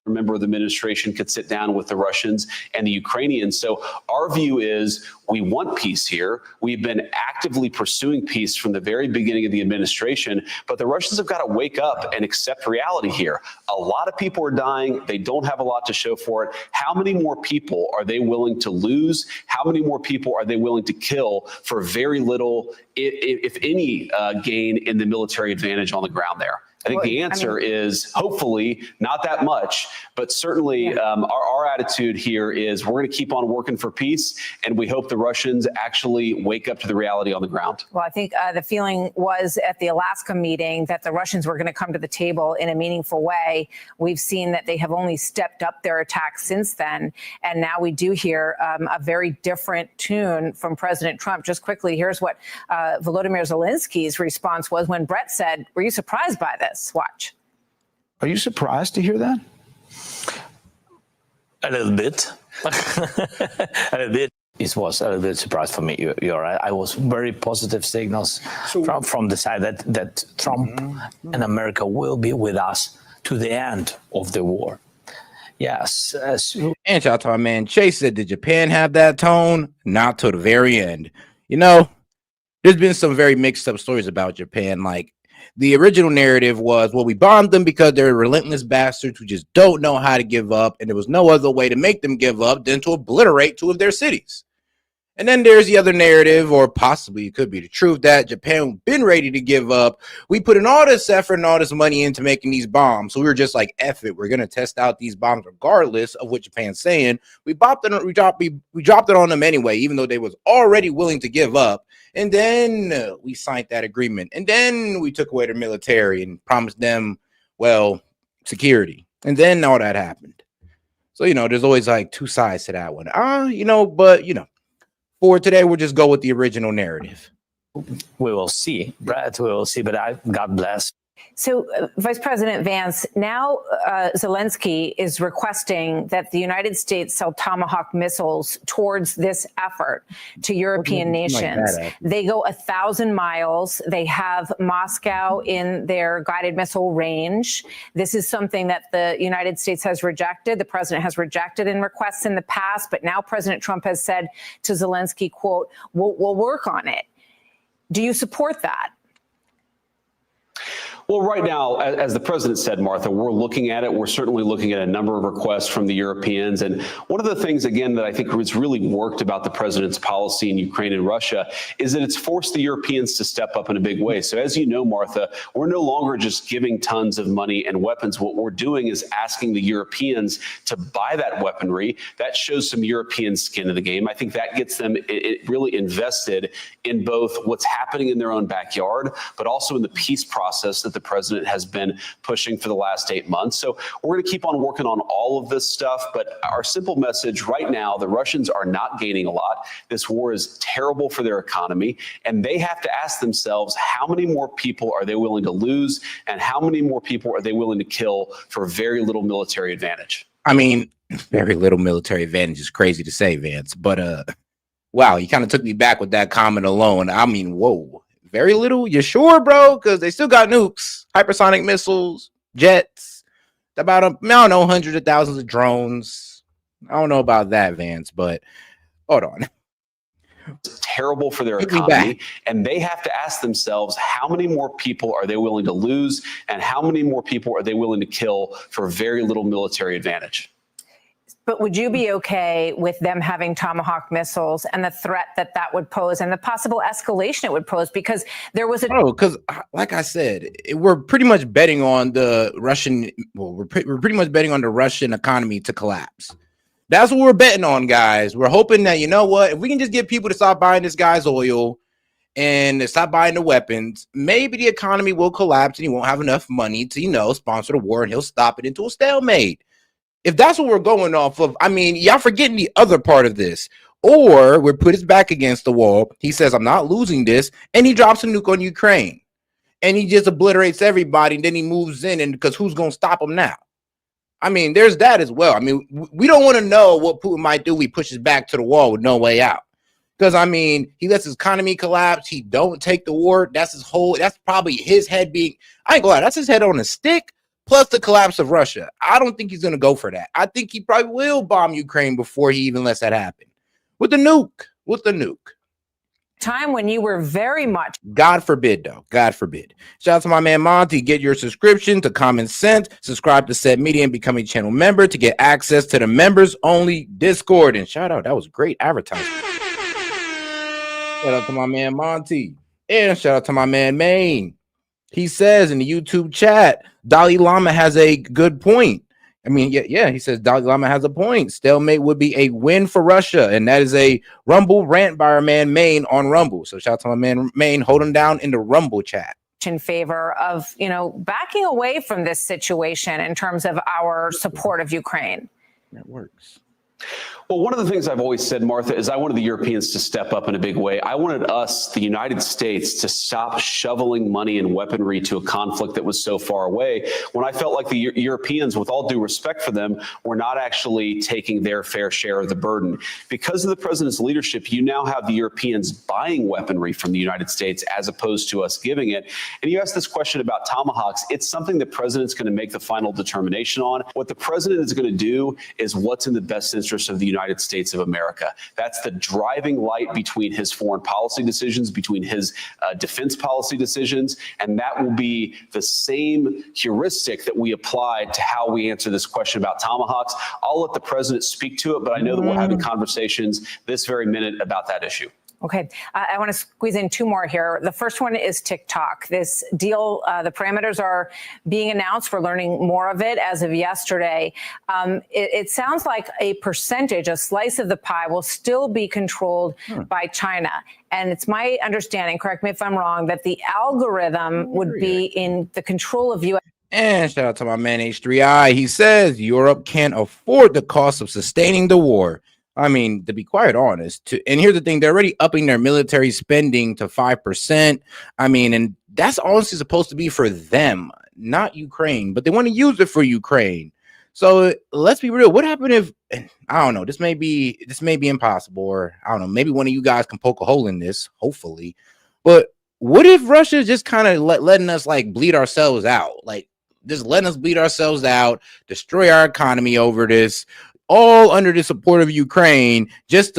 A member of the administration could sit down with the Russians and the Ukrainians. So our view is we want peace here. We've been actively pursuing peace from the very beginning of the administration, but the Russians have got to wake up and accept reality here. A lot of people are dying. They don't have a lot to show for it. How many more people are they willing to lose? How many more people are they willing to kill for very little, if any, gain in the military advantage on the ground there? I think the answer is hopefully not that much, but certainly our attitude here is we're going to keep on working for peace, and we hope the Russians actually wake up to the reality on the ground. Well, I think the feeling was at the Alaska meeting that the Russians were going to come to the table in a meaningful way. We've seen that they have only stepped up their attacks since then, and now we do hear a very different tune from President Trump. Just quickly, here's what Volodymyr Zelensky's response was when Brett said, "Were you surprised by this?" Watch. Are you surprised to hear that? A little bit. A little bit. It was a little bit surprise for me. You're right. I was very positive signals from the side that Trump and America will be with us to the end of the war. Yes. And shout out to my man Chase said, did Japan have that tone? Not till the very end. There's been some very mixed up stories about Japan. Like, the original narrative was, well, we bombed them because they're relentless bastards who just don't know how to give up, and there was no other way to make them give up than to obliterate 2 of their cities. And then there's the other narrative, or possibly it could be the truth, that Japan been ready to give up. We put in all this effort and all this money into making these bombs, so we were just like, F it, we're going to test out these bombs regardless of what Japan's saying. We dropped it on them anyway, even though they was already willing to give up. And then we signed that agreement. And then we took away their military and promised them, well, security. And then all that happened. So, there's always like two sides to that one. But for today, we'll just go with the original narrative. We will see, Brett. We will see. But God bless. So, Vice President Vance, now Zelensky is requesting that the United States sell Tomahawk missiles towards this effort to European nations. They go 1,000 miles. They have Moscow in their guided missile range. This is something that the United States has rejected. The president has rejected in requests in the past, but now President Trump has said to Zelensky, quote, we'll work on it. Do you support that? Well, right now, as the president said, Martha, we're looking at it. We're certainly looking at a number of requests from the Europeans. And one of the things, again, that I think has really worked about the president's policy in Ukraine and Russia is that it's forced the Europeans to step up in a big way. So as you know, Martha, we're no longer just giving tons of money and weapons. What we're doing is asking the Europeans to buy that weaponry. That shows some European skin in the game. I think that gets them really invested in both what's happening in their own backyard, but also in the peace process that the president has been pushing for the last 8 months. So we're going to keep on working on all of this stuff. But our simple message right now, the Russians are not gaining a lot. This war is terrible for their economy. And they have to ask themselves, how many more people are they willing to lose? And how many more people are they willing to kill for very little military advantage? I mean, very little military advantage is crazy to say, Vance. But wow, you kind of took me back with that comment alone. I mean, whoa. Very little? You sure, bro? Because they still got nukes, hypersonic missiles, jets, about, I don't know, hundreds of thousands of drones. I don't know about that, Vance, but hold on. It's terrible for their economy. And they have to ask themselves, how many more people are they willing to lose? And how many more people are they willing to kill for very little military advantage? But would you be okay with them having Tomahawk missiles and the threat that that would pose and the possible escalation it would pose? Because there was because like I said, we're pretty much betting on the Russian. Well, we're pretty much betting on the Russian economy to collapse. That's what we're betting on, guys. We're hoping that, you know what, if we can just get people to stop buying this guy's oil and stop buying the weapons, maybe the economy will collapse and he won't have enough money to, sponsor the war, and he'll stop it into a stalemate. If that's what we're going off of, I mean, y'all forgetting the other part of this. Or we put his back against the wall. He says, I'm not losing this. And he drops a nuke on Ukraine. And he just obliterates everybody. And then he moves in. And because who's going to stop him now? I mean, there's that as well. I mean, we don't want to know what Putin might do. He pushes back to the wall with no way out. Because, I mean, he lets his economy collapse. He don't take the war. That's probably his head being, I ain't gonna lie, that's his head on a stick. Plus the collapse of Russia. I don't think he's going to go for that. I think he probably will bomb Ukraine before he even lets that happen. With the nuke. Time when you were very much. God forbid, though. God forbid. Shout out to my man Monty. Get your subscription to Common Sense. Subscribe to S.E.T Media and become a channel member to get access to the members-only Discord. And shout out. That was great advertising. Shout out to my man Monty. And shout out to my man Maine. He says in the YouTube chat, Dalai Lama has a good point. I mean, yeah, he says Dalai Lama has a point. Stalemate would be a win for Russia. And that is a Rumble rant by our man Maine on Rumble. So shout out to my man Maine. Hold him down in the Rumble chat. In favor of, backing away from this situation in terms of our support of Ukraine. That works. Well, one of the things I've always said, Martha, is I wanted the Europeans to step up in a big way. I wanted us, the United States, to stop shoveling money and weaponry to a conflict that was so far away, when I felt like the Europeans, with all due respect for them, were not actually taking their fair share of the burden. Because of the president's leadership, you now have the Europeans buying weaponry from the United States as opposed to us giving it. And you asked this question about Tomahawks. It's something the president's going to make the final determination on. What the president is going to do is what's in the best interest of the United States of America. That's the driving light between his foreign policy decisions, between his defense policy decisions, and that will be the same heuristic that we apply to how we answer this question about Tomahawks. I'll let the president speak to it, but I know that we're having conversations this very minute about that issue. Okay, I want to squeeze in two more here. The first one is TikTok. This deal, the parameters are being announced. We're learning more of it as of yesterday. It sounds like a percentage, a slice of the pie will still be controlled by China. And it's my understanding, correct me if I'm wrong, that the algorithm would be in the control of U.S. And shout out to my man H3I. He says Europe can't afford the cost of sustaining the war. I mean, to be quite honest, and here's the thing, they're already upping their military spending to 5%. I mean, and that's honestly supposed to be for them, not Ukraine, but they want to use it for Ukraine. So let's be real. What happened if, I don't know, this may be impossible, or I don't know, maybe one of you guys can poke a hole in this, hopefully. But what if Russia just kind of letting us like bleed ourselves out? Like, just letting us bleed ourselves out, destroy our economy over this, all under the support of Ukraine. Just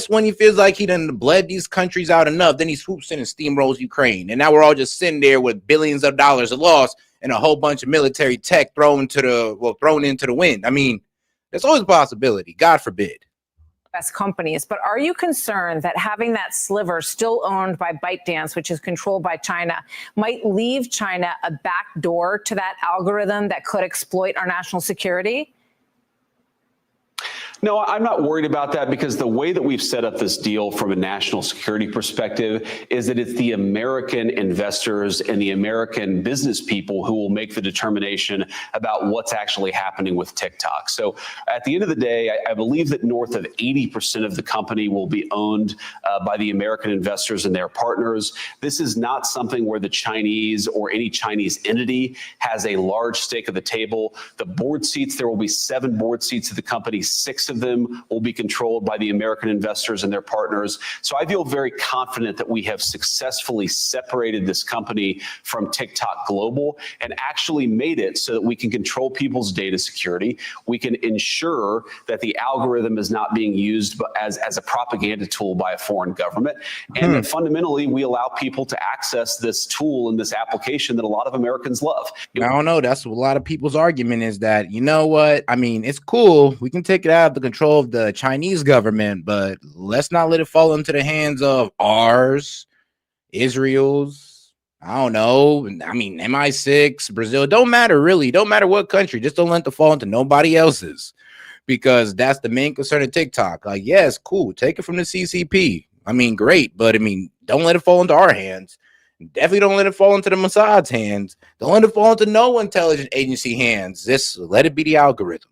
when he feels like he done bled these countries out enough, then he swoops in and steamrolls Ukraine. And now we're all just sitting there with billions of dollars of loss and a whole bunch of military tech thrown into the wind. I mean, there's always a possibility. God forbid. Best companies, but are you concerned that having that sliver still owned by ByteDance, which is controlled by China, might leave China a back door to that algorithm that could exploit our national security? No, I'm not worried about that, because the way that we've set up this deal from a national security perspective is that it's the American investors and the American business people who will make the determination about what's actually happening with TikTok. So at the end of the day, I believe that north of 80% of the company will be owned by the American investors and their partners. This is not something where the Chinese or any Chinese entity has a large stake at the table. The board seats, there will be 7 board seats of the company. 6 of them will be controlled by the American investors and their partners. So I feel very confident that we have successfully separated this company from TikTok Global and actually made it so that we can control people's data security. We can ensure that the algorithm is not being used as a propaganda tool by a foreign government. And that fundamentally, we allow people to access this tool and this application that a lot of Americans love. I don't know. That's a lot of people's argument, is that, you know what? I mean, it's cool. We can take it out of the control of the Chinese government, but let's not let it fall into the hands of ours, Israel's, I don't know. I mean, MI6, Brazil, don't matter, really. Don't matter what country. Just don't let it fall into nobody else's, because that's the main concern of TikTok. Like, yes, cool. Take it from the CCP. I mean, great. But I mean, don't let it fall into our hands. Definitely don't let it fall into the Mossad's hands. Don't let it fall into no intelligence agency hands. Just let it be the algorithm.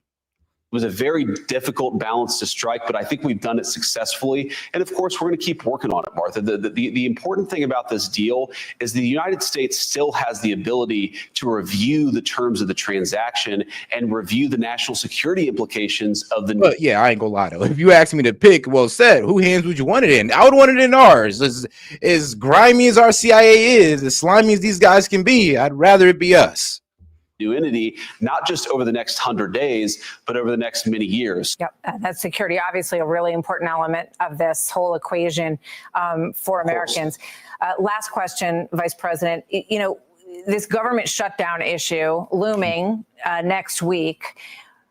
It was a very difficult balance to strike, but I think we've done it successfully. And of course, we're going to keep working on it, Martha. The important thing about this deal is the United States still has the ability to review the terms of the transaction and review the national security implications of the. But yeah, I ain't gonna lie though. If you ask me to pick, well, said, who hands would you want it in? I would want it in ours. As grimy as our CIA is, as slimy as these guys can be, I'd rather it be us. New entity, not just over the next 100 days, but over the next many years. Yep, that's security, obviously a really important element of this whole equation for Americans. Last question, Vice President. You know, this government shutdown issue looming next week.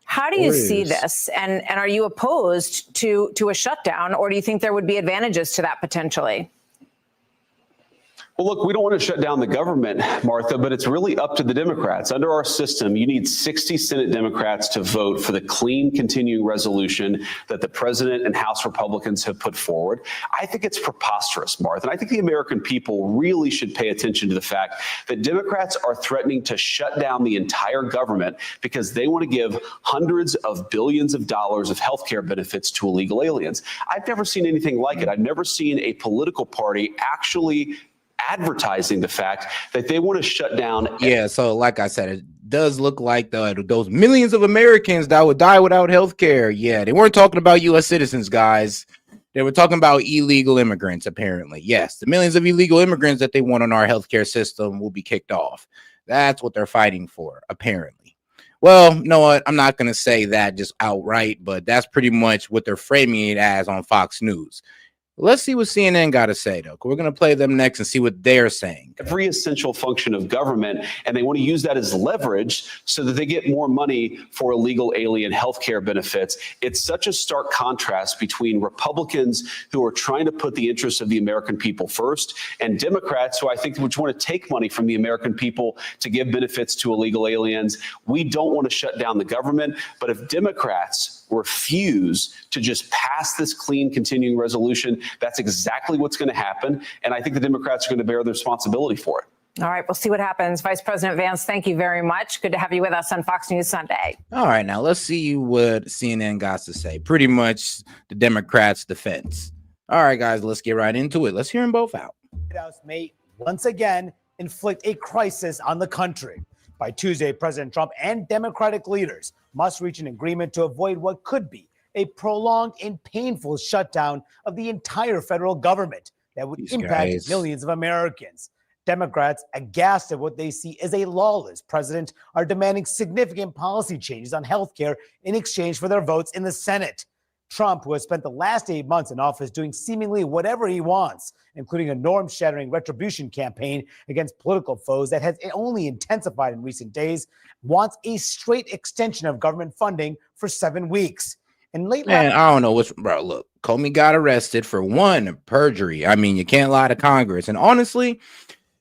How do you see this? And are you opposed to a shutdown, or do you think there would be advantages to that potentially? Well, look, we don't want to shut down the government, Martha, but it's really up to the Democrats. Under our system, you need 60 Senate Democrats to vote for the clean continuing resolution that the president and House Republicans have put forward. I think it's preposterous, Martha. And I think the American people really should pay attention to the fact that Democrats are threatening to shut down the entire government because they want to give hundreds of billions of dollars of health care benefits to illegal aliens. I've never seen anything like it. I've never seen a political party actually advertising the fact that they want to shut down. Yeah, so like I said, it does look like those millions of Americans that would die without health care. Yeah, they weren't talking about U.S. citizens, guys. They were talking about illegal immigrants, apparently. Yes, the millions of illegal immigrants that they want on our healthcare system will be kicked off. That's what they're fighting for, apparently. Well, you know what? I'm not going to say that just outright, but that's pretty much what they're framing it as on Fox News. Let's see what CNN got to say, though. We're going to play them next and see what they're saying. Every essential function of government, and they want to use that as leverage so that they get more money for illegal alien healthcare benefits. It's such a stark contrast between Republicans who are trying to put the interests of the American people first and Democrats who I think would want to take money from the American people to give benefits to illegal aliens. We don't want to shut down the government, but if Democrats refuse to just pass this clean continuing resolution, that's exactly what's going to happen. And I think the Democrats are going to bear the responsibility for it. All right, we'll see what happens. Vice President Vance, thank you very much. Good to have you with us on Fox News Sunday. All right, now let's see what CNN got to say. Pretty much the Democrats' defense. All right, guys, let's get right into it. Let's hear them both out. The White House may once again inflict a crisis on the country. By Tuesday, President Trump and Democratic leaders must reach an agreement to avoid what could be a prolonged and painful shutdown of the entire federal government that would impact millions of Americans. Democrats, aghast at what they see as a lawless president, are demanding significant policy changes on health care in exchange for their votes in the Senate. Trump, who has spent the last 8 months in office doing seemingly whatever he wants, including a norm-shattering retribution campaign against political foes that has only intensified in recent days, wants a straight extension of government funding for 7 weeks. And late Man, I don't know what's, bro, look, Comey got arrested for one, perjury. I mean, you can't lie to Congress. And honestly,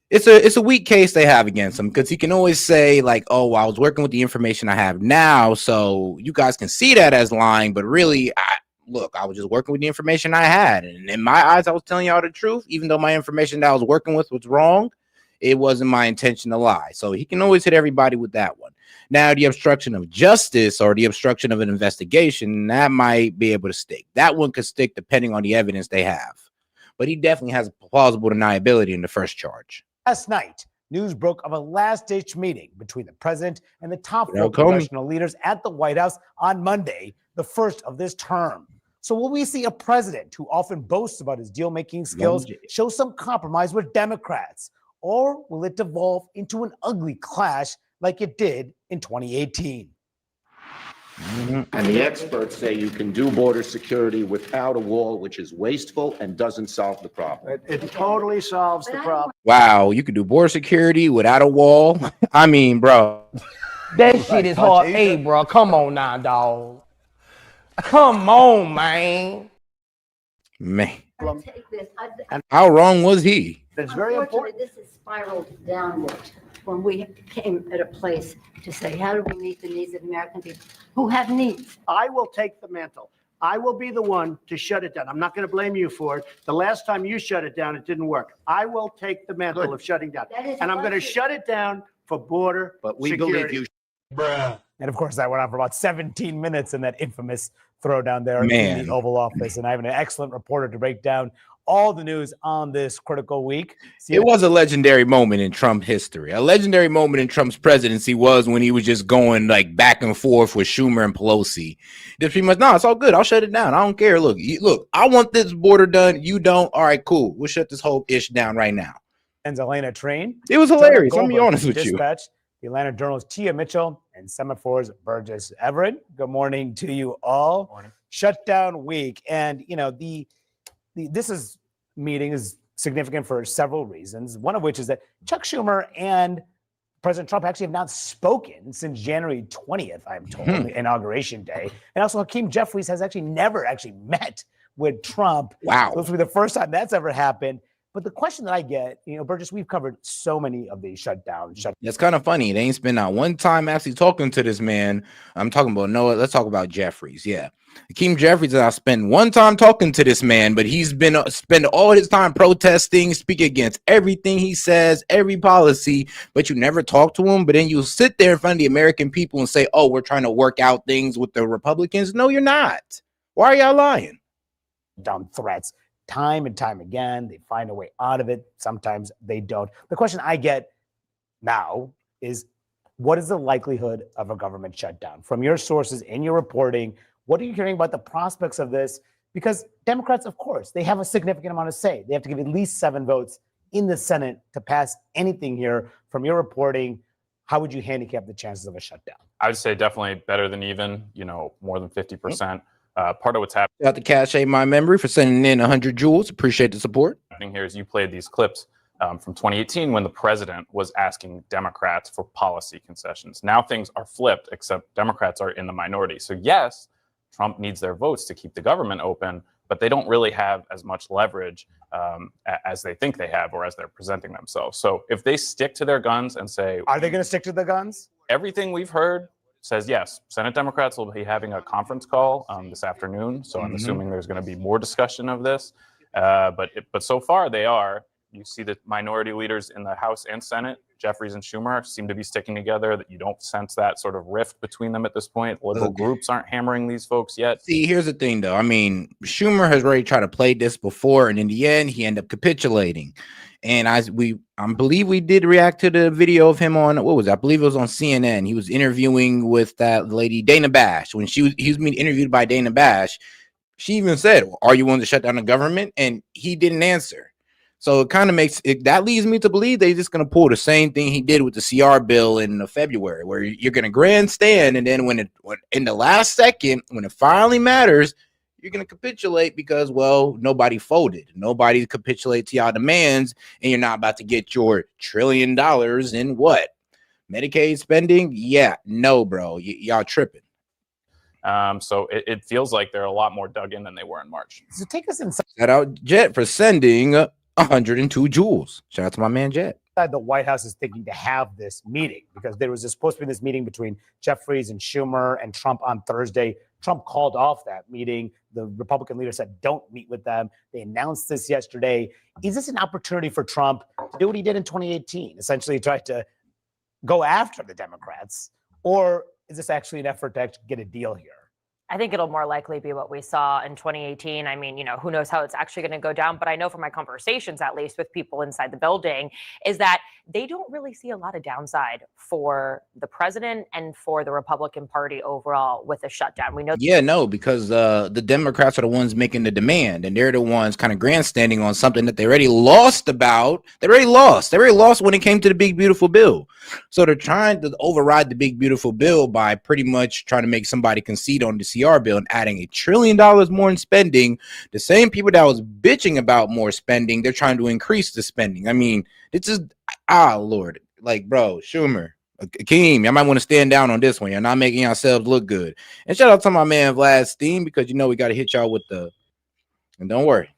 it's a weak case they have against him because he can always say like, oh, I was working with the information I have now, so you guys can see that as lying, but really, I was just working with the information I had, and in my eyes, I was telling y'all the truth, even though my information that I was working with was wrong. It wasn't my intention to lie, so he can always hit everybody with that one. Now, the obstruction of justice or the obstruction of an investigation, that might be able to stick. That one could stick depending on the evidence they have, but he definitely has plausible deniability in the first charge. Last night, news broke of a last-ditch meeting between the president and the top 4 congressional leaders at the White House on Monday, the first of this term. So will we see a president who often boasts about his deal-making skills show some compromise with Democrats? Or will it devolve into an ugly clash like it did in 2018? And the experts say you can do border security without a wall, which is wasteful and doesn't solve the problem. It totally solves the problem. Wow, you could do border security without a wall. I mean, bro. That shit is hard. Hey, bro, come on now, dog. Come on, man. Man. How wrong was he? It's very important. This has spiraled downward when we came at a place to say, how do we meet the needs of American people who have needs? I will take the mantle. I will be the one to shut it down. I'm not going to blame you for it. The last time you shut it down, it didn't work. I will take the mantle of shutting down. And I'm going to shut it down for border But we security. believe you. Bruh. And of course, that went on for about 17 minutes in that infamous throwdown there in the Oval Office. And I have an excellent reporter to break down all the news on this critical week. It was a legendary moment in Trump history. A legendary moment in Trump's presidency was when he was just going like back and forth with Schumer and Pelosi. Just pretty much, no, it's all good. I'll shut it down. I don't care. Look, I want this border done. You don't. All right, cool. We'll shut this whole ish down right now. And Elena Train. It was hilarious. Let me be honest with you. Dispatch, the Atlanta Journal's Tia Mitchell and Semaphores Burgess Everett. Good morning to you all. Morning. Shutdown week. And, this meeting is significant for several reasons, one of which is that Chuck Schumer and President Trump actually have not spoken since January 20th, I'm told, Inauguration Day. And also Hakeem Jeffries has never met with Trump. Wow. So this will be the first time that's ever happened. But the question that I get, Burgess, we've covered so many of these shutdowns. It's kind of funny. They ain't spent not one time actually talking to this man. I'm talking about let's talk about Jeffries. Yeah. Hakeem Jeffries and I spent one time talking to this man, but he's been spend all his time protesting, speak against everything he says, every policy, but you never talk to him. But then you sit there in front of the American people and say, oh, we're trying to work out things with the Republicans. No, you're not. Why are y'all lying? Dumb threats. Time and time again, they find a way out of it. Sometimes they don't. The question I get now is, what is the likelihood of a government shutdown? From your sources in your reporting, what are you hearing about the prospects of this? Because Democrats, of course, they have a significant amount of say. They have to give at least 7 votes in the Senate to pass anything here. From your reporting, how would you handicap the chances of a shutdown? I would say definitely better than even, more than 50%. Part of what's happening. Got the Cache My Memory for sending in 100 joules. Appreciate the support. Here is you played these clips from 2018 when the president was asking Democrats for policy concessions. Now things are flipped, except Democrats are in the minority. So yes, Trump needs their votes to keep the government open, but they don't really have as much leverage as they think they have or as they're presenting themselves. So if they stick to their guns and say, are they going to stick to the guns? Everything we've heard says yes. Senate Democrats will be having a conference call this afternoon. So I'm assuming there's going to be more discussion of this. But so far they are, You see the minority leaders in the House and Senate, Jeffries and Schumer, seem to be sticking together. That you don't sense that sort of rift between them at this point. Liberal groups aren't hammering these folks yet. See, here's the thing, though. I mean, Schumer has already tried to play this before, and in the end, he ended up capitulating. And I believe we did react to the video of him on, what was it? I believe it was on CNN. He was interviewing with that lady Dana Bash. When he was being interviewed by Dana Bash, she even said, well, "Are you willing to shut down the government?" And he didn't answer. So it kind of makes it, that leads me to believe they're just going to pull the same thing he did with the CR bill in February, where you're going to grandstand, and then when in the last second, when it finally matters, you're going to capitulate because, well, nobody folded. Nobody capitulated to y'all demands, and you're not about to get your $1 trillion in what? Medicaid spending? Yeah, no, bro. Y'all tripping. So it feels like they're a lot more dug in than they were in March. So take us inside. Shout out Jet for sending 102 joules. Shout out to my man Jet. The White House is thinking to have this meeting because there was supposed to be this meeting between Jeffries and Schumer and Trump on Thursday. Trump called off that meeting. The Republican leader said, don't meet with them. They announced this yesterday. Is this an opportunity for Trump to do what he did in 2018, essentially try to go after the Democrats? Or is this actually an effort to actually get a deal here? I think it'll more likely be what we saw in 2018. I mean, who knows how it's actually going to go down, but I know from my conversations, at least with people inside the building, is that they don't really see a lot of downside for the president and for the Republican Party overall with a shutdown. We know. Yeah, no, because the Democrats are the ones making the demand, and they're the ones kind of grandstanding on something that they already lost about. They already lost when it came to the big, beautiful bill. So they're trying to override the big, beautiful bill by pretty much trying to make somebody concede on the CR bill and adding $1 trillion more in spending. The same people that was bitching about more spending, they're trying to increase the spending. I mean, it's just, Lord, like, bro, Schumer, Akeem, y'all might want to stand down on this one. You're not making yourselves look good. And shout out to my man Vlad Steen, because we got to hit y'all with and don't worry,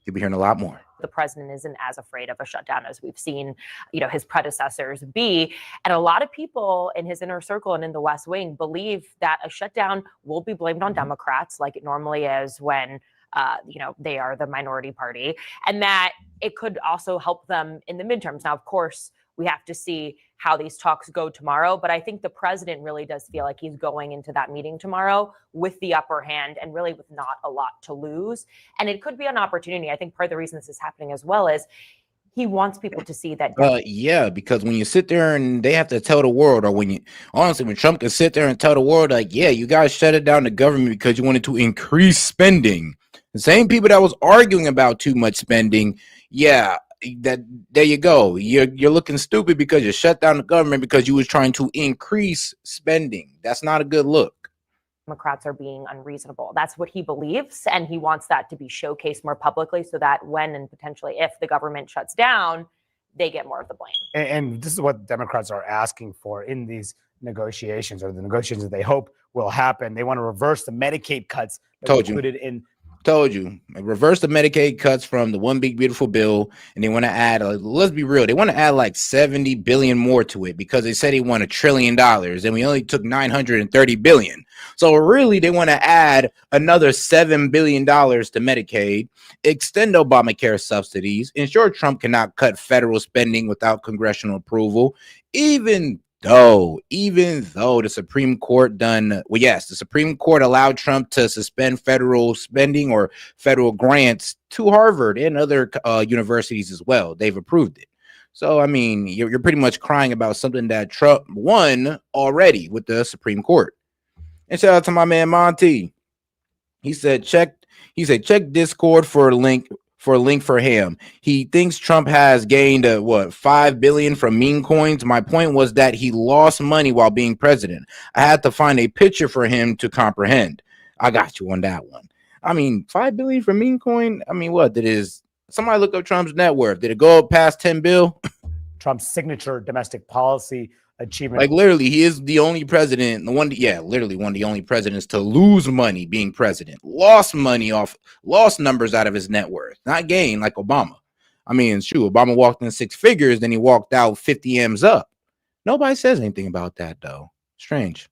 you'll be hearing a lot more. The president isn't as afraid of a shutdown as we've seen, his predecessors be. And a lot of people in his inner circle and in the West Wing believe that a shutdown will be blamed on Democrats, like it normally is when, they are the minority party, and that it could also help them in the midterms. Now, of course, we have to see how these talks go tomorrow, but I think the president really does feel like he's going into that meeting tomorrow with the upper hand and really with not a lot to lose. And it could be an opportunity. I think part of the reason this is happening as well is he wants people to see that. Yeah, because when you sit there and they have to tell the world, or when Trump can sit there and tell the world, like, yeah, you guys shut it down the government because you wanted to increase spending. The same people that was arguing about too much spending, yeah, that there you go. You're looking stupid because you shut down the government because you was trying to increase spending. That's not a good look. Democrats are being unreasonable. That's what he believes, and he wants that to be showcased more publicly so that when and potentially if the government shuts down, they get more of the blame. And this is what Democrats are asking for in these negotiations, or the negotiations that they hope will happen. They want to reverse the Medicaid cuts that were included in. Told you, reverse the Medicaid cuts from the one big beautiful bill, and they want to add, let's be real, they want to add like 70 billion more to it, because they said he won $1 trillion and we only took 930 billion. So really they want to add another $7 billion to Medicaid, extend Obamacare subsidies, ensure Trump cannot cut federal spending without congressional approval, even though the Supreme Court the Supreme Court allowed Trump to suspend federal spending or federal grants to Harvard and other universities as well. They've approved it. So, I mean, you're pretty much crying about something that Trump won already with the Supreme Court. And shout out to my man Monty. He said, check Discord for a link for him. He thinks Trump has gained $5 billion from meme coins. My point was that he lost money while being president. I had to find a picture for him to comprehend. I got you on that one. I mean, $5 billion from meme coin. I mean, what? Somebody look up Trump's net worth. Did it go up past 10 bill? Trump's signature domestic policy achievement. Like, literally, he is the only president, literally one of the only presidents to lose money being president. Lost numbers out of his net worth, not gain like Obama. I mean, shoot, Obama walked in 6 figures, then he walked out 50 M's up. Nobody says anything about that, though. Strange.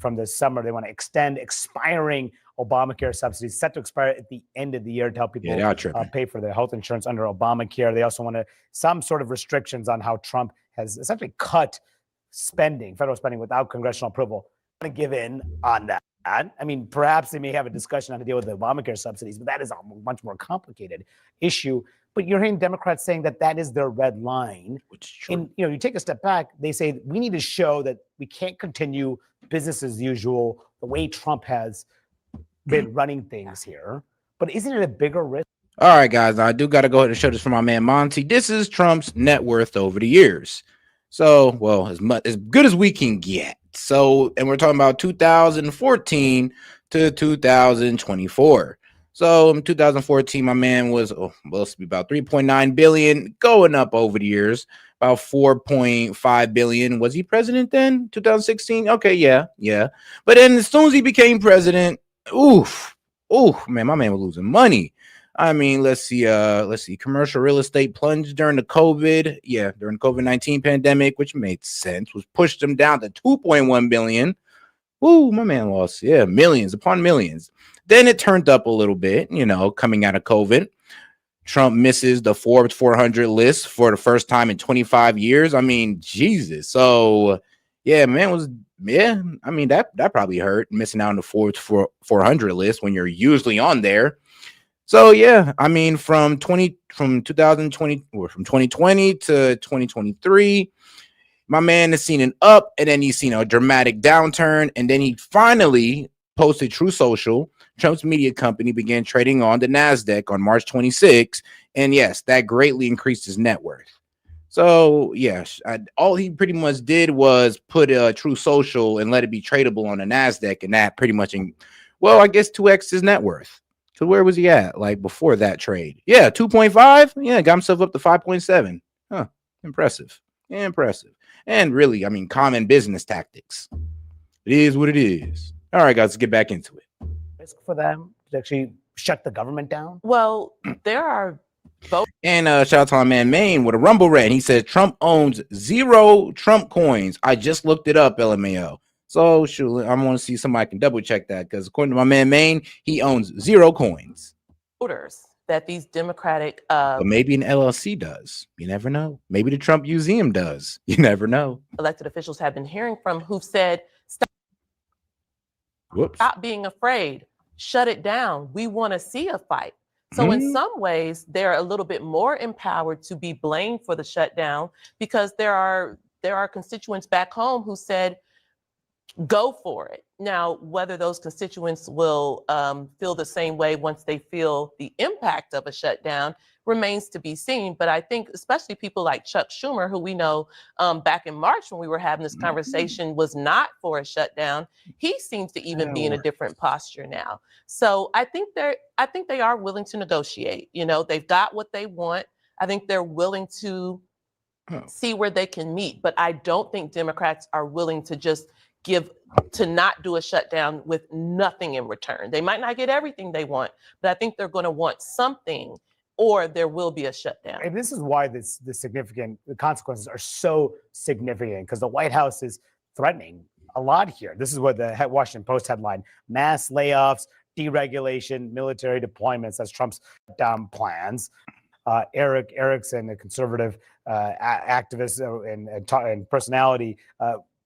from this summer. They want to extend expiring Obamacare subsidies set to expire at the end of the year to help people pay for their health insurance under Obamacare. They also want some sort of restrictions on how Trump has essentially cut spending, federal spending, without congressional approval. I'm going to give in on that. I mean, perhaps they may have a discussion on how to deal with the Obamacare subsidies, but that is a much more complicated issue. But you're hearing Democrats saying that is their red line. Which is true. And you take a step back, they say we need to show that we can't continue business as usual the way Trump has been running things here. But isn't it a bigger risk? All right, guys, I do got to go ahead and show this for my man Monty. This is Trump's net worth over the years. So, well, as good as we can get. So, and we're talking about 2014 to 2024. So in 2014, my man was supposed to be about 3.9 billion, going up over the years, about 4.5 billion. Was he president then? 2016? Okay, yeah. But then as soon as he became president, man, my man was losing money. I mean, let's see. Commercial real estate plunged during the COVID-19 pandemic, which made sense, was pushed him down to 2.1 billion. Ooh, my man lost, millions upon millions. Then it turned up a little bit, coming out of COVID. Trump misses the Forbes 400 list for the first time in 25 years. I mean, Jesus. So, I mean, that probably hurt, missing out on the Forbes 400 list when you're usually on there. So, I mean, from 2020 to 2023, my man has seen an up, and then he's seen a dramatic downturn, and then he finally posted True Social. Trump's media company began trading on the NASDAQ on March 26, and yes, that greatly increased his net worth. So, all he pretty much did was put True Social and let it be tradable on the NASDAQ, and that pretty much, I guess 2x his net worth. So where was he at, like, before that trade? 2.5? Got himself up to 5.7. Huh, impressive. And really, I mean, common business tactics. It is what it is. All right, guys, let's get back into it. Risk for them to actually shut the government down? Well, there are both. And shout out to my man Maine with a Rumble Red. He says Trump owns 0 Trump coins. I just looked it up, LMAO. So shoot, I want to see somebody can double check that, because according to my man Maine, he owns 0 coins. Voters that these Democratic but maybe an LLC does. You never know. Maybe the Trump Museum does. You never know. Elected officials have been hearing from who've said, stop being afraid. Shut it down. We want to see a fight. So in some ways, they're a little bit more empowered to be blamed for the shutdown, because there are constituents back home who said, go for it. Now, whether those constituents will feel the same way once they feel the impact of a shutdown remains to be seen. But I think especially people like Chuck Schumer, who we know back in March when we were having this conversation, was not for a shutdown. He seems to even be in a different posture now. So I think they are willing to negotiate. They've got what they want. I think they're willing to see where they can meet. But I don't think Democrats are willing to not do a shutdown with nothing in return. They might not get everything they want, but I think they're going to want something, or there will be a shutdown. And this is why the consequences are so significant, because the White House is threatening a lot here. This is what the Washington Post headline: mass layoffs, deregulation, military deployments as Trump's down plans. Eric Erickson, a conservative activist and personality,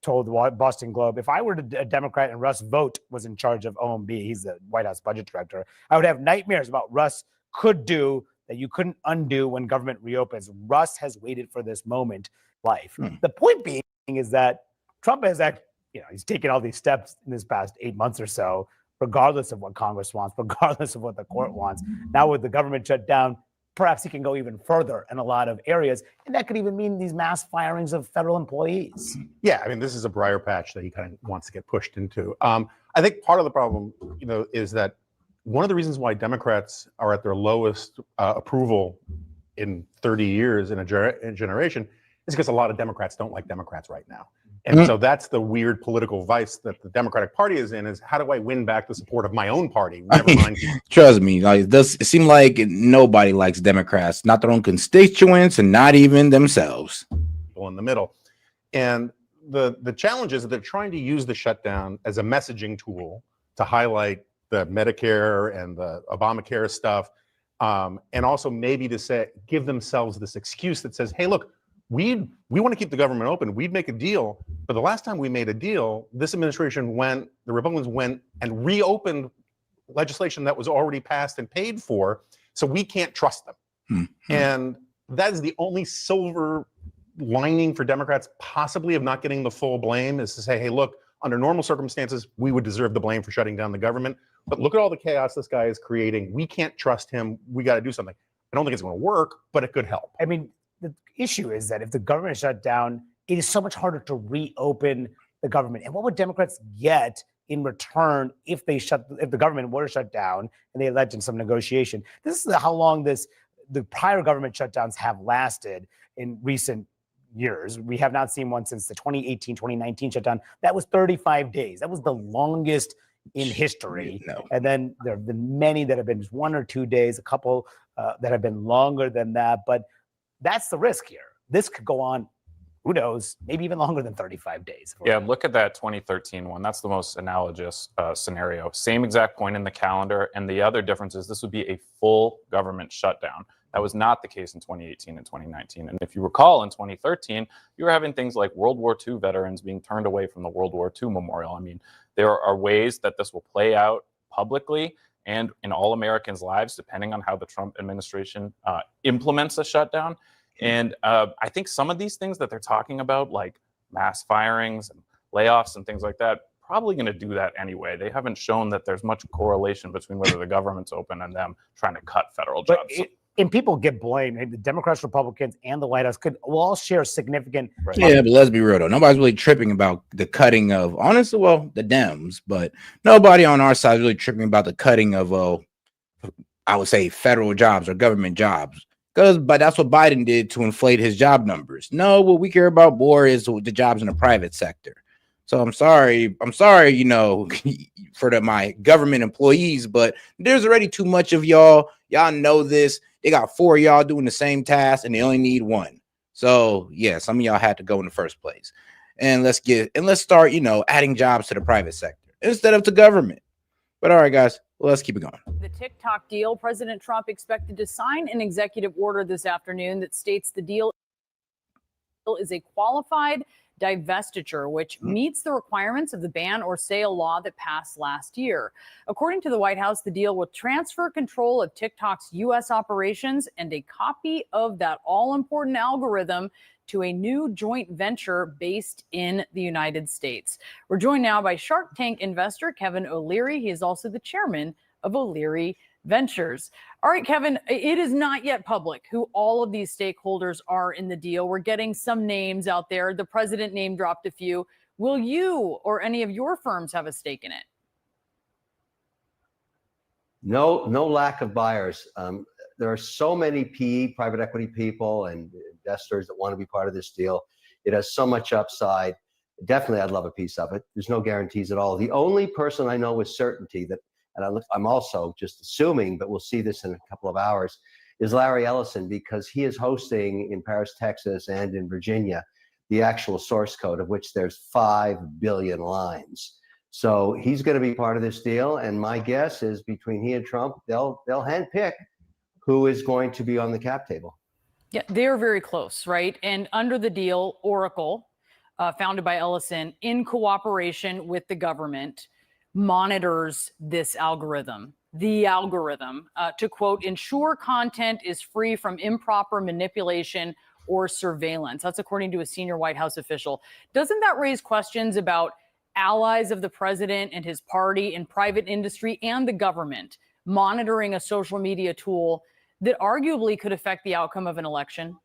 told the Boston Globe, if I were a Democrat and Russ Vought was in charge of OMB, he's the White House budget director, I would have nightmares about Russ could do that you couldn't undo when government reopens. Russ has waited for this moment in life. The point being is that Trump has he's taken all these steps in this past 8 months or so, regardless of what Congress wants, regardless of what the court wants. Now with the government shut down, perhaps he can go even further in a lot of areas. And that could even mean these mass firings of federal employees. Yeah, I mean, this is a briar patch that he kind of wants to get pushed into. I think part of the problem, is that one of the reasons why Democrats are at their lowest approval in 30 years in a generation is because a lot of Democrats don't like Democrats right now. And so that's the weird political vice that the Democratic Party is in, is how do I win back the support of my own party? Never mind. Trust me, it does seem like nobody likes Democrats, not their own constituents and not even themselves. People in the middle. And the challenge is that they're trying to use the shutdown as a messaging tool to highlight the Medicare and the Obamacare stuff, and also maybe to give themselves this excuse that says, hey, look, we want to keep the government open. We'd make a deal, but the last time we made a deal, this administration the Republicans went and reopened legislation that was already passed and paid for, so we can't trust them. Mm-hmm. And that is the only silver lining for Democrats possibly of not getting the full blame, is to say, hey, look, under normal circumstances, we would deserve the blame for shutting down the government. But look at all the chaos this guy is creating. We can't trust him. We got to do something. I don't think it's going to work, but it could help. I mean, the issue is that if the government is shut down, it is so much harder to reopen the government. And what would Democrats get in return if the government were shut down and they led to some negotiation? This is how long the prior government shutdowns have lasted in recent years. We have not seen one since the 2018, 2019 shutdown. That was 35 days. That was the longest in history. No. And then there have been many that have been just 1 or 2 days, a couple that have been longer than that. But that's the risk here. This could go on, who knows, maybe even longer than 35 days. Yeah, look at that 2013 one. That's the most analogous scenario. Same exact point in the calendar. And the other difference is this would be a full government shutdown. That was not the case in 2018 and 2019. And if you recall, in 2013, you were having things like World War II veterans being turned away from the World War II memorial. I mean, there are ways that this will play out publicly and in all Americans' lives, depending on how the Trump administration implements a shutdown. And I think some of these things that they're talking about, like mass firings and layoffs and things like that, probably going to do that anyway. They haven't shown that there's much correlation between whether the government's open and them trying to cut federal jobs. And people get blamed. The Democrats, Republicans, and the White House will all share significant. Yeah, but let's be real though. Nobody's really tripping about the cutting of, honestly, well, the Dems, but nobody on our side is really tripping about the cutting of, I would say, federal jobs or government jobs. But that's what Biden did to inflate his job numbers. No, what we care about more is the jobs in the private sector. So I'm sorry, for my government employees, but there's already too much of y'all. Y'all know this. They got 4 of y'all doing the same task and they only need 1. So yeah, some of y'all had to go in the first place. And let's start, adding jobs to the private sector instead of to government. But all right, guys, let's keep it going. The TikTok deal, President Trump expected to sign an executive order this afternoon that states the deal is a qualified divestiture, which meets the requirements of the ban or sale law that passed last year. According to the White House, the deal will transfer control of TikTok's U.S. operations and a copy of that all-important algorithm to a new joint venture based in the United States. We're joined now by Shark Tank investor Kevin O'Leary. He is also the chairman of O'Leary Ventures. All right, Kevin, it is not yet public who all of these stakeholders are in the deal. We're getting some names out there. The president name dropped a few. Will you or any of your firms have a stake in it? No lack of buyers. There are so many PE, private equity people and investors that want to be part of this deal. It has so much upside. Definitely, I'd love a piece of it. There's no guarantees at all. The only person I know with certainty that, and I'm also just assuming, but we'll see this in a couple of hours, is Larry Ellison, because he is hosting in Paris, Texas, and in Virginia, the actual source code, of which there's 5 billion lines. So he's going to be part of this deal. And my guess is between he and Trump, they'll handpick who is going to be on the cap table. Yeah, they're very close, right? And under the deal, Oracle, founded by Ellison, in cooperation with the government, monitors this algorithm, to quote, ensure content is free from improper manipulation or surveillance. That's according to a senior White House official. Doesn't that raise questions about allies of the president and his party and private industry and the government monitoring a social media tool that arguably could affect the outcome of an election?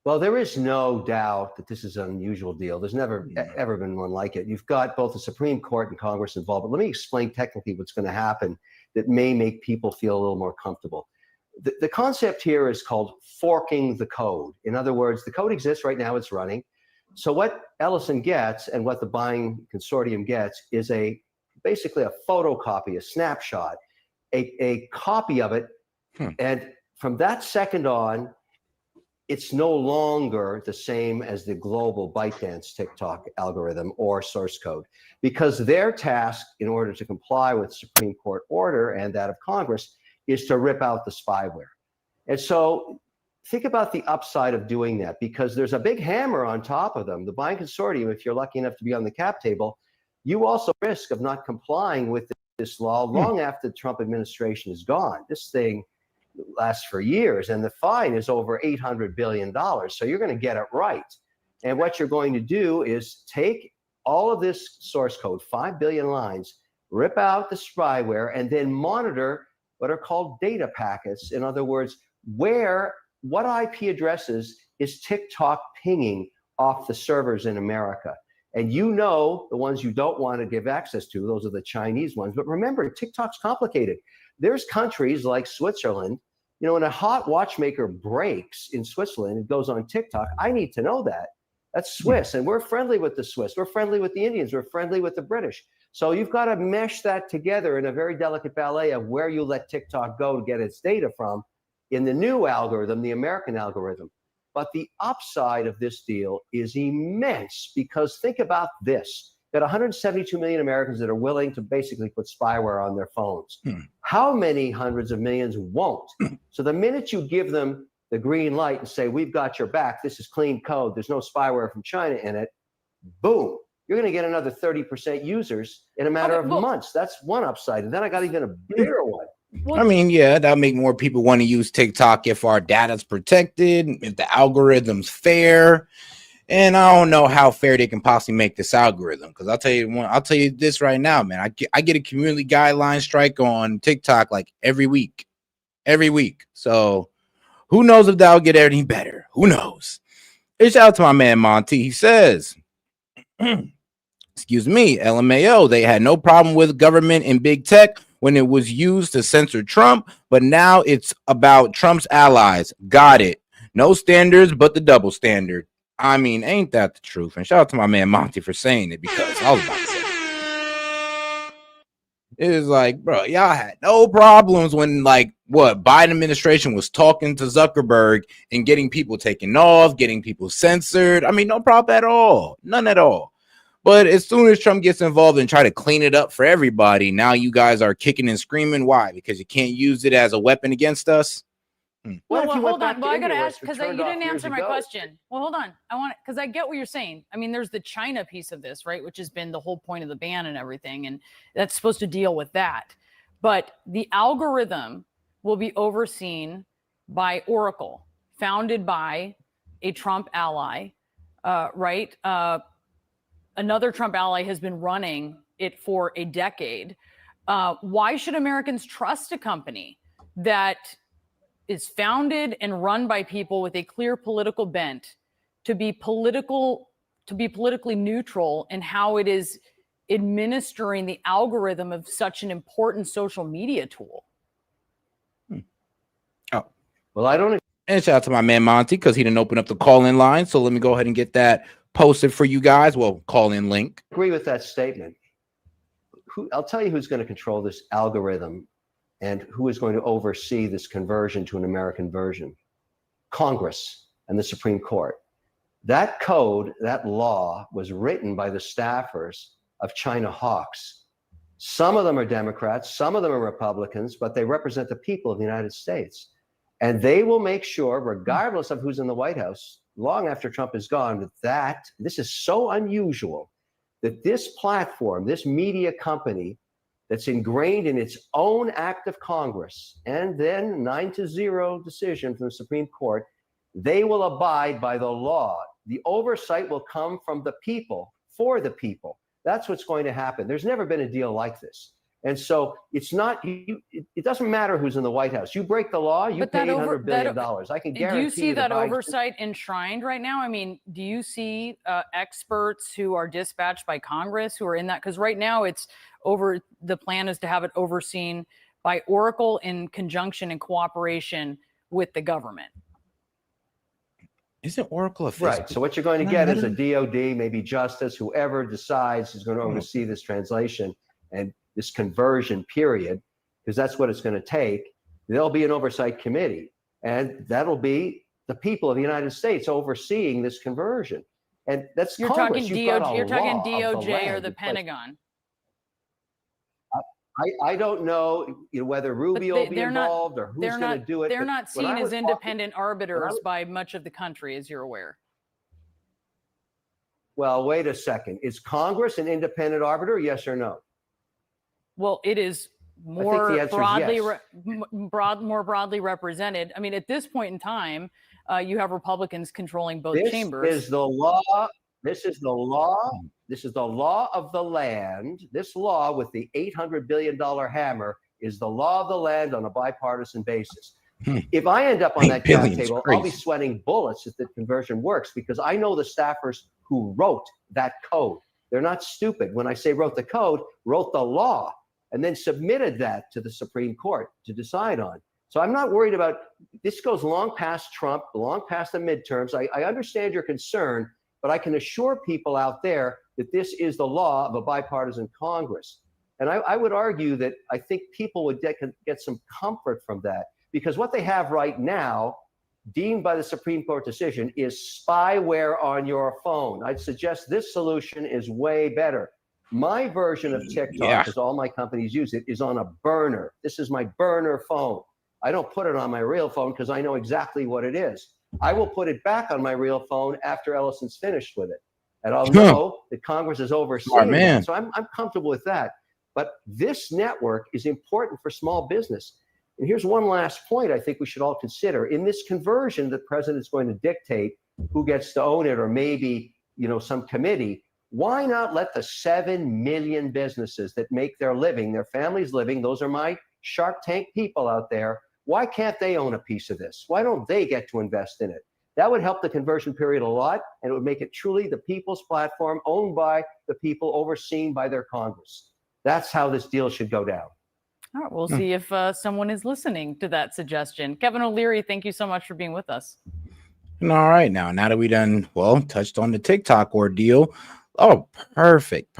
Well, there is no doubt that this is an unusual deal. There's never, ever been one like it. You've got both the Supreme Court and Congress involved. But let me explain technically what's going to happen that may make people feel a little more comfortable. The concept here is called forking the code. In other words, the code exists right now, it's running. So what Ellison gets and what the buying consortium gets is basically a photocopy, a snapshot, a copy of it. And from that second on, it's no longer the same as the global ByteDance TikTok algorithm or source code, because their task, in order to comply with Supreme Court order and that of Congress, is to rip out the spyware. And so think about the upside of doing that, because there's a big hammer on top of them. The buying consortium, if you're lucky enough to be on the cap table, you also risk of not complying with this law long after the Trump administration is gone. This thing lasts for years, and the fine is over $800 billion. So you're going to get it right. And what you're going to do is take all of this source code, 5 billion lines, rip out the spyware, and then monitor what are called data packets. In other words, what IP addresses is TikTok pinging off the servers in America? And you know the ones you don't want to give access to, those are the Chinese ones. But remember, TikTok's complicated. There's countries like Switzerland. You know, when a hot watchmaker breaks in Switzerland, it goes on TikTok. I need to know that. That's Swiss, and we're friendly with the Swiss. We're friendly with the Indians. We're friendly with the British. So you've got to mesh that together in a very delicate ballet of where you let TikTok go to get its data from in the new algorithm, the American algorithm. But the upside of this deal is immense, because think about this. Got 172 million Americans that are willing to basically put spyware on their phones. How many hundreds of millions won't? So the minute you give them the green light and say, we've got your back, this is clean code, there's no spyware from China in it, boom, you're going to get another 30% users in a matter of months. That's one upside. And then I got even a bigger one. I mean, yeah, that'll make more people want to use TikTok if our data's protected, if the algorithm's fair. And I don't know how fair they can possibly make this algorithm, because I'll tell you this right now, man. I get a community guideline strike on TikTok like every week. So who knows if that'll get any better? Who knows? It's out to my man Monty. He says, excuse me, LMAO, they had no problem with government and big tech when it was used to censor Trump, but now it's about Trump's allies. Got it. No standards but the double standard. I mean, ain't that the truth? And shout out to my man Monty for saying it, because I was about to say it was like, bro, y'all had no problems when, like, what, Biden administration was talking to Zuckerberg and getting people taken off, getting people censored. I mean, no problem at all. None at all. But as soon as Trump gets involved and try to clean it up for everybody, now you guys are kicking and screaming. Why? Because you can't use it as a weapon against us? Well, hold on. Well, I got to ask, because you didn't answer my question. Well, hold on. I want it, because I get what you're saying. I mean, there's the China piece of this, right? Which has been the whole point of the ban and everything. And that's supposed to deal with that. But the algorithm will be overseen by Oracle, founded by a Trump ally, right? Another Trump ally has been running it for a decade. Why should Americans trust a company that is founded and run by people with a clear political bent to be politically neutral in how it is administering the algorithm of such an important social media tool? Oh, well, I don't. And shout out to my man Monty, because he didn't open up the call-in line. So let me go ahead and get that posted for you guys. Well, call-in link. Agree with that statement. I'll tell you who's going to control this algorithm and who is going to oversee this conversion to an American version. Congress and the Supreme Court. That code, that law, was written by the staffers of China hawks. Some of them are Democrats, some of them are Republicans, but they represent the people of the United States. And they will make sure, regardless of who's in the White House, long after Trump is gone, that this is so unusual that this platform, this media company that's ingrained in its own act of Congress, and then 9-0 decision from the Supreme Court, they will abide by the law. The oversight will come from the people, for the people. That's what's going to happen. There's never been a deal like this. And so it's not, it doesn't matter who's in the White House. You break the law, you pay $800 billion. I can guarantee do you see that Biden oversight enshrined right now? I mean, do you see experts who are dispatched by Congress who are in that? Because right now the plan is to have it overseen by Oracle in conjunction and cooperation with the government. Isn't Oracle a right? So what you're going to get is a DOD, maybe Justice, whoever decides is going to oversee this translation and this conversion period, because that's what it's going to take. There'll be an oversight committee, and that'll be the people of the United States overseeing this conversion. And that's You're Congress. talking You've got DOJ, a you're talking law of the DOJ or land the in place. Pentagon. I don't know, whether Rubio will be involved or who's going to do it. They're but not when seen I as was independent arbiters was- by much of the country, as you're aware. Well, wait a second. Is Congress an independent arbiter? Yes or no? Well, it is the more answer is broadly yes. more broadly represented. I mean, at this point in time, you have Republicans controlling both This chambers. is the law. This is the law. This is the law of the land. This law with the $800 billion hammer is the law of the land on a bipartisan basis. If I end up on that cap table, I'll be sweating bullets if the conversion works, because I know the staffers who wrote that code. They're not stupid. When I say wrote the code, wrote the law, and then submitted that to the Supreme Court to decide on. So I'm not worried about, this goes long past Trump, long past the midterms. I understand your concern, but I can assure people out there that this is the law of a bipartisan Congress. And I would argue that I think people would get some comfort from that, because what they have right now, deemed by the Supreme Court decision, is spyware on your phone. I'd suggest this solution is way better. My version of TikTok, because all my companies use it, is on a burner. This is my burner phone. I don't put it on my real phone because I know exactly what it is. I will put it back on my real phone after Ellison's finished with it. And I'll know that Congress is overseeing it. So I'm comfortable with that. But this network is important for small business. And here's one last point I think we should all consider. In this conversion, the president is going to dictate who gets to own it, or maybe, some committee. Why not let the 7 million businesses that make their living, their families' living, those are my Shark Tank people out there, why can't they own a piece of this? Why don't they get to invest in it? That would help the conversion period a lot, and it would make it truly the people's platform, owned by the people, overseen by their Congress. That's how this deal should go down. All right, we'll see if someone is listening to that suggestion. Kevin O'Leary, thank you so much for being with us. And all right, now that we done, touched on the TikTok ordeal. Oh, perfect.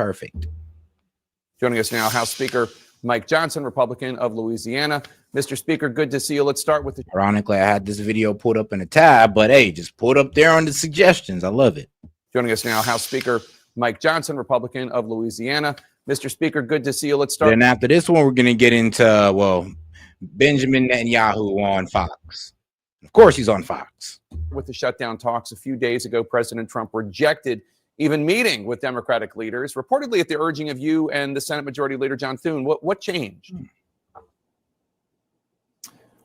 Joining us now, House Speaker Mike Johnson, Republican of Louisiana. Mr. Speaker, good to see you. Let's start with the... Ironically, I had this video pulled up in a tab, but hey, just put up there on the suggestions. I love it. Joining us now, House Speaker Mike Johnson, Republican of Louisiana. Mr. Speaker, good to see you. Let's start. Then after this one, we're going to get into, Benjamin Netanyahu on Fox. Of course, he's on Fox. With the shutdown talks a few days ago, President Trump rejected even meeting with Democratic leaders, reportedly at the urging of you and the Senate Majority Leader John Thune. What changed?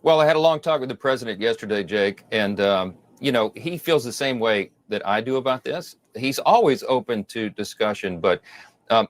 Well, I had a long talk with the president yesterday, Jake, and he feels the same way that I do about this. He's always open to discussion, but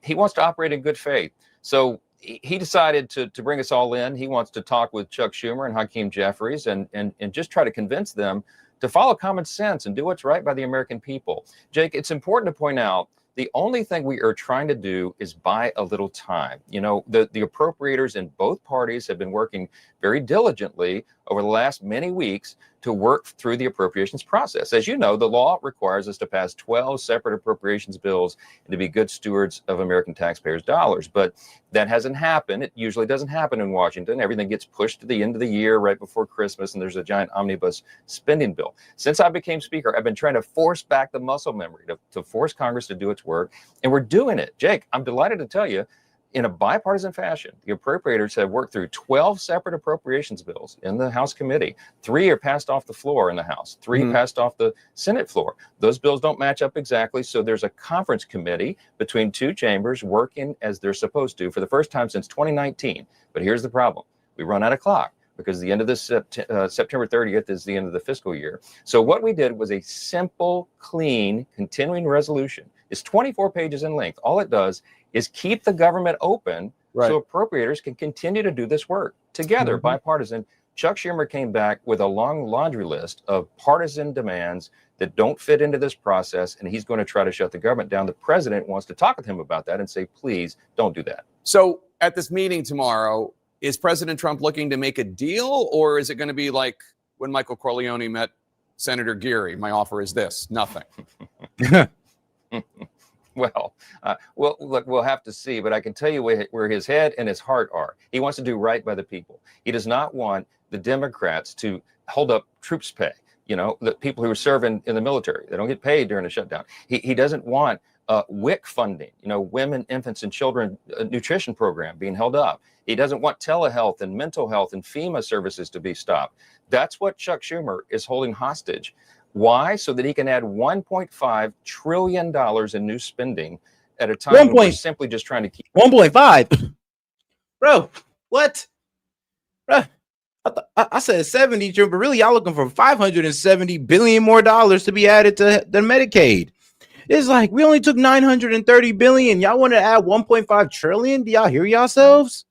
he wants to operate in good faith. So he decided to bring us all in. He wants to talk with Chuck Schumer and Hakeem Jeffries and just try to convince them to follow common sense and do what's right by the American people. Jake, it's important to point out the only thing we are trying to do is buy a little time. The appropriators in both parties have been working very diligently over the last many weeks to work through the appropriations process. As you know, the law requires us to pass 12 separate appropriations bills and to be good stewards of American taxpayers' dollars. But that hasn't happened. It usually doesn't happen in Washington. Everything gets pushed to the end of the year right before Christmas, and there's a giant omnibus spending bill. Since I became Speaker, I've been trying to force back the muscle memory to force Congress to do its work, and we're doing it. Jake, I'm delighted to tell you, in a bipartisan fashion, the appropriators have worked through 12 separate appropriations bills in the House committee. 3 are passed off the floor in the House. 3 passed off the Senate floor. Those bills don't match up exactly, so there's a conference committee between 2 chambers working as they're supposed to for the first time since 2019. But here's the problem. We run out of clock because the end of this September 30th is the end of the fiscal year. So what we did was a simple, clean, continuing resolution. It's 24 pages in length. All it does is keep the government open so appropriators can continue to do this work together, bipartisan. Chuck Schumer came back with a long laundry list of partisan demands that don't fit into this process, and he's going to try to shut the government down. The president wants to talk with him about that and say, please don't do that. So at this meeting tomorrow, is President Trump looking to make a deal, or is it going to be like when Michael Corleone met Senator Geary? My offer is this, nothing. Well, look, we'll have to see, but I can tell you where his head and his heart are. He wants to do right by the people. He does not want the Democrats to hold up troops pay, You know, the people who are serving in the military, they don't get paid during a shutdown. He doesn't want WIC funding, you know, women, infants, and children nutrition program being held up. He doesn't want telehealth and mental health and FEMA services to be stopped. That's what Chuck Schumer is holding hostage. Why? So that he can add $1.5 trillion in new spending at a time when we're simply just trying to keep 1.5. Bro, what? Bro, I said 70, but really y'all looking for 570 billion more dollars to be added to the Medicaid. It's like we only took 930 billion. Y'all want to add 1.5 trillion? Do y'all hear yourselves?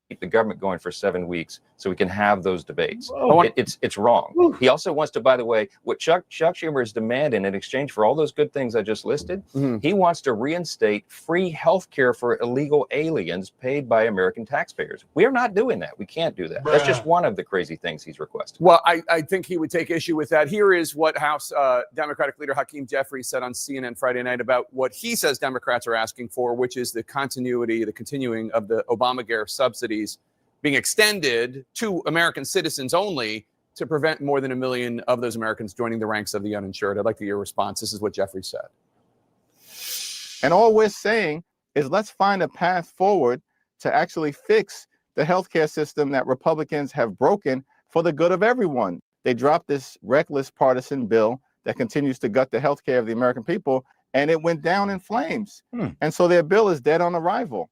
Keep the government going for 7 weeks so we can have those debates. Whoa. It's wrong. Whew. He also wants to, by the way, what Chuck Schumer is demanding in exchange for all those good things I just listed, he wants to reinstate free health care for illegal aliens paid by American taxpayers. We're not doing that. We can't do that. That's just one of the crazy things he's requesting. Well, I think he would take issue with that. Here is what House Democratic leader Hakeem Jeffries said on CNN Friday night about what he says Democrats are asking for, which is the continuing of the Obamacare subsidies being extended to American citizens only to prevent more than 1 million of those Americans joining the ranks of the uninsured. I'd like to hear your response. This is what Jeffrey said. And all we're saying is let's find a path forward to actually fix the healthcare system that Republicans have broken for the good of everyone. They dropped this reckless partisan bill that continues to gut the healthcare of the American people, and it went down in flames. And so their bill is dead on arrival.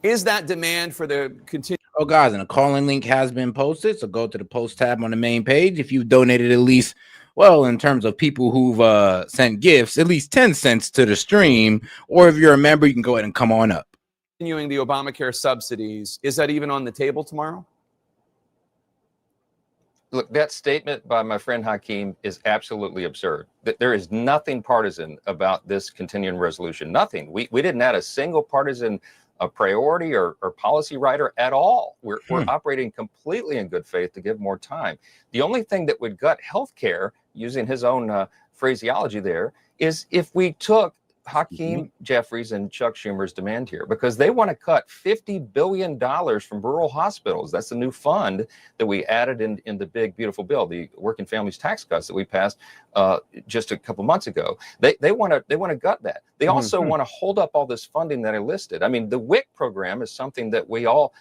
Is that demand for the continued? Oh, guys, and a calling link has been posted. So go to the post tab on the main page. If you've donated at least, well, in terms of people who've sent gifts, at least 10 cents to the stream, or if you're a member, you can go ahead and come on up. Continuing the Obamacare subsidies, is that even on the table tomorrow? Look, that statement by my friend Hakeem is absolutely absurd. There is nothing partisan about this continuing resolution. Nothing. We didn't add a single partisan priority or policy writer at all. We're operating completely in good faith to give more time. The only thing that would gut healthcare, using his own phraseology there, is if we took Hakeem Jeffries and Chuck Schumer's demand here, because they want to cut $50 billion from rural hospitals. That's the new fund that we added in the big, beautiful bill, the working families tax cuts that we passed just a couple months ago. They want to gut that. They also want to hold up all this funding that I listed. I mean, the WIC program is something that we all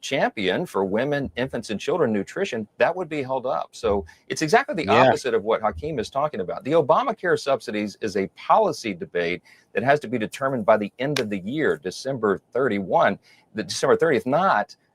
champion for women, infants, and children nutrition. That would be held up. So it's exactly the opposite of what Hakeem is talking about. The Obamacare subsidies is a policy debate that has to be determined by the end of the year, December 31, December 30th,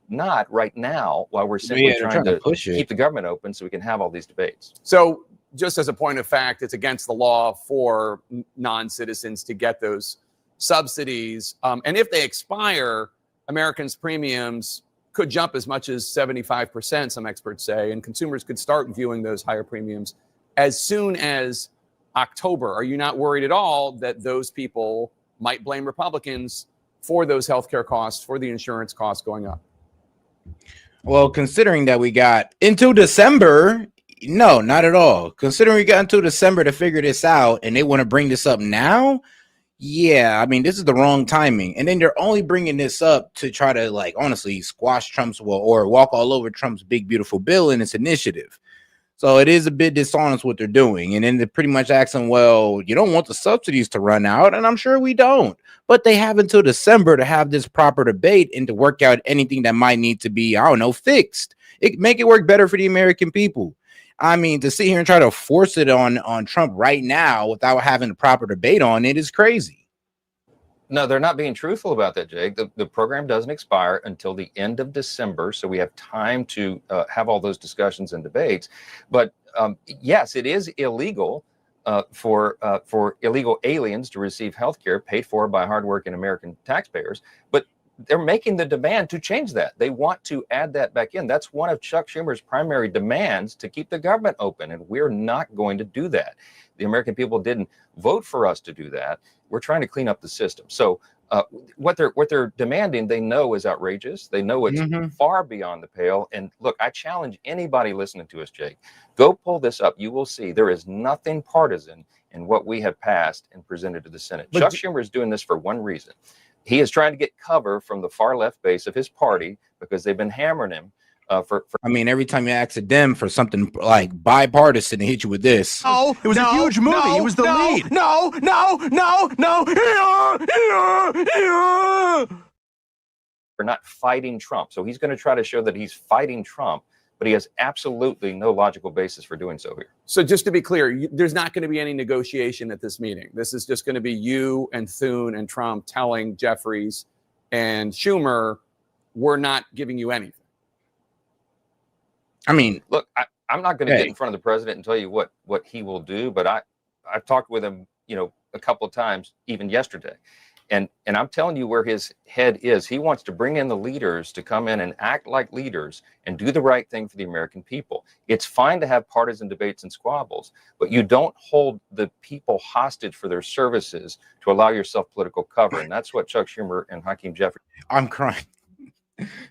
not right now, while we're simply trying to keep the government open so we can have all these debates. So just as a point of fact, it's against the law for non-citizens to get those subsidies. And if they expire, Americans' premiums could jump as much as 75%, some experts say, and consumers could start viewing those higher premiums as soon as October. Are you not worried at all that those people might blame Republicans for those healthcare costs, for the insurance costs going up? Well, considering that we got until December, no, not at all. Considering we got until December to figure this out and they want to bring this up now, yeah, I mean, this is the wrong timing. And then they're only bringing this up to try to, like, honestly, squash Trump's or walk all over Trump's big, beautiful bill in its initiative. So it is a bit dishonest what they're doing. And then they're pretty much asking, well, you don't want the subsidies to run out. And I'm sure we don't. But they have until December to have this proper debate and to work out anything that might need to be, I don't know, fixed. Make it work better for the American people. I mean, to sit here and try to force it on Trump right now without having a proper debate on it is crazy. No, they're not being truthful about that, Jake. The program doesn't expire until the end of December, so we have time to have all those discussions and debates. But yes, it is illegal for illegal aliens to receive health care paid for by hardworking American taxpayers. But they're making the demand to change that. They want to add that back in. That's one of Chuck Schumer's primary demands, to keep the government open, and we're not going to do that. The American people didn't vote for us to do that. We're trying to clean up the system. So what they're demanding, they know is outrageous. They know it's far beyond the pale. And look, I challenge anybody listening to us, Jake, go pull this up. You will see there is nothing partisan in what we have passed and presented to the Senate. But Chuck Schumer is doing this for one reason. He is trying to get cover from the far left base of his party because they've been hammering him I mean, every time you ask a Dem for something like bipartisan, they hit you with this. Oh, it was a huge movie. He was the lead. No. For not fighting Trump. So he's going to try to show that he's fighting Trump, but he has absolutely no logical basis for doing so here. So just to be clear, there's not going to be any negotiation at this meeting. This is just going to be you and Thune and Trump telling Jeffries and Schumer, we're not giving you anything. I mean, look, I'm not going to get in front of the president and tell you what he will do, but I've talked with him, a couple of times, even yesterday. And I'm telling you where his head is. He wants to bring in the leaders to come in and act like leaders and do the right thing for the American people. It's fine to have partisan debates and squabbles, but you don't hold the people hostage for their services to allow yourself political cover. And that's what Chuck Schumer and Hakeem Jeffries. I'm crying.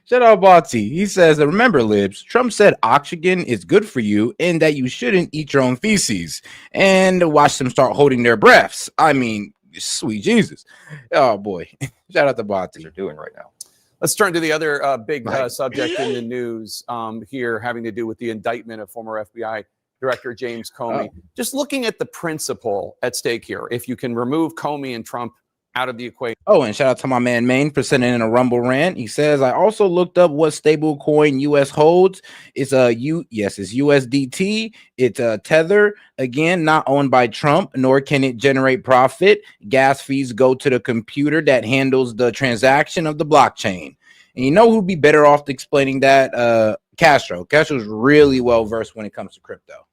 Shout out Botsy. He says, remember, libs, Trump said oxygen is good for you and that you shouldn't eat your own feces. And watch them start holding their breaths. I mean, sweet Jesus. Oh, boy. Shout out to Botsy. They're doing right now. Let's turn to the other big subject in the news here, having to do with the indictment of former FBI Director James Comey. Just looking at the principle at stake here, if you can remove Comey and Trump out of the equation. Oh, and shout out to my man Maine for sending in a Rumble rant. He says, I also looked up what stable coin US holds. It's it's USDT. It's a Tether. Again, not owned by Trump, nor can it generate profit. Gas fees go to the computer that handles the transaction of the blockchain. And you know who'd be better off explaining that? Castro. Castro's really well versed when it comes to crypto.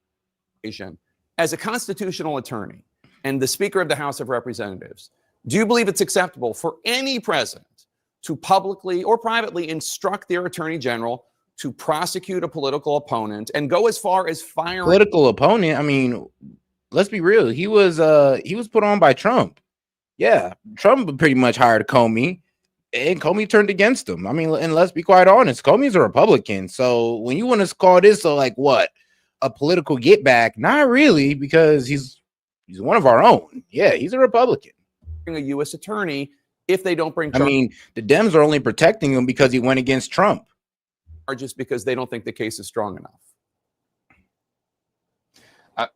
As a constitutional attorney and the Speaker of the House of Representatives, do you believe it's acceptable for any president to publicly or privately instruct their attorney general to prosecute a political opponent and go as far as firing political opponent? I mean, let's be real. He was put on by Trump. Yeah, Trump pretty much hired Comey, and Comey turned against him. I mean, and let's be quite honest, Comey's a Republican. So when you want to call this like what, a political get back? Not really, because he's one of our own. Yeah, he's a Republican. A U.S. attorney if they don't bring Trump. I mean, the Dems are only protecting him because he went against Trump. Or just because they don't think the case is strong enough.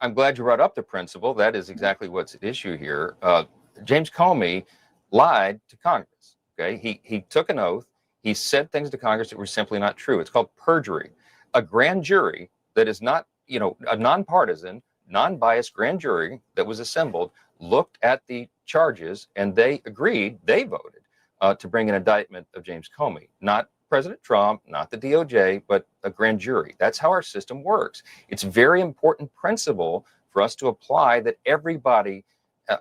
I'm glad you brought up the principle. That is exactly what's at issue here. James Comey lied to Congress. Okay, he took an oath. He said things to Congress that were simply not true. It's called perjury. A grand jury that is not, a nonpartisan, non-biased grand jury that was assembled looked at the charges and they agreed, they voted to bring an indictment of James Comey, not President Trump, not the DOJ, but a grand jury. That's how our system works. It's a very important principle for us to apply that everybody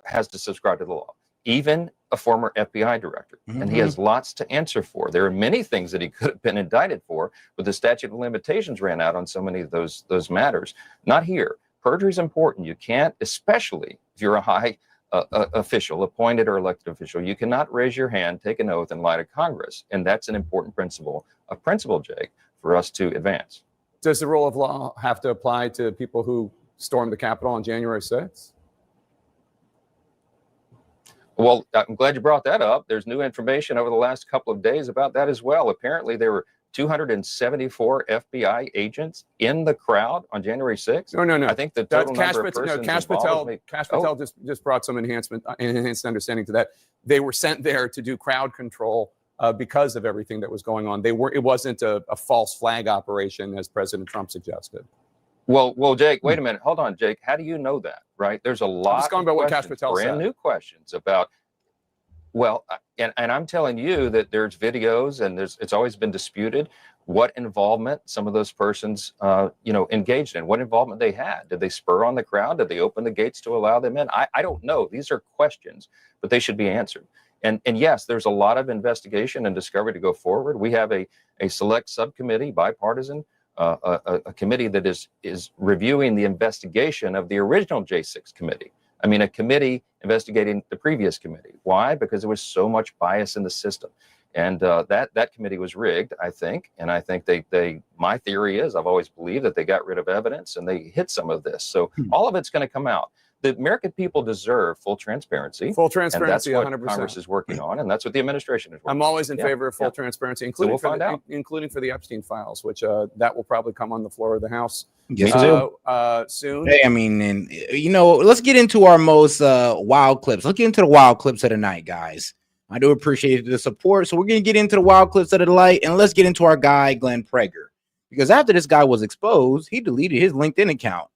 has to subscribe to the law, even a former FBI director. And he has lots to answer for. There are many things that he could have been indicted for, but the statute of limitations ran out on so many of those matters. Not here. Perjury is important. You can't, especially if you're a high official, appointed or elected official, you cannot raise your hand, take an oath, and lie to Congress. And that's an important principle, Jake, for us to advance. Does the rule of law have to apply to people who stormed the Capitol on January 6th? Well, I'm glad you brought that up. There's new information over the last couple of days about that as well. Apparently, there were 274 FBI agents in the crowd on January 6th. No. I think the total number of persons involved. Cash Patel just brought some enhanced understanding to that. They were sent there to do crowd control because of everything that was going on. It wasn't a false flag operation as President Trump suggested. Well, Jake, wait a minute. Hold on, Jake. How do you know that, right? There's a lot of what Cash Patel brand new questions about, well, and I'm telling you that there's videos and it's always been disputed what involvement some of those persons, engaged in, what involvement they had. Did they spur on the crowd? Did they open the gates to allow them in? I don't know. These are questions, but they should be answered. And yes, there's a lot of investigation and discovery to go forward. We have a select subcommittee, bipartisan, a committee that is reviewing the investigation of the original J6 committee. I mean, a committee investigating the previous committee. Why? Because there was so much bias in the system. And that committee was rigged, I think. And I think my theory is, I've always believed that they got rid of evidence and they hid some of this. So all of it's going to come out. the American people deserve full transparency. Full transparency, and that's what 100%. Congress is working on, and that's what the administration is working on. I'm always in favor of full transparency, including, So we'll find out. including for the Epstein files, which that will probably come on the floor of the House soon. Hey, I mean, and you know, let's get into our most wild clips. Let's get into the wild clips of the night, guys. I do appreciate the support. So we're going to get into the wild clips of the night, and let's get into our guy, Glenn Prager. Because after this guy was exposed, he deleted his LinkedIn account,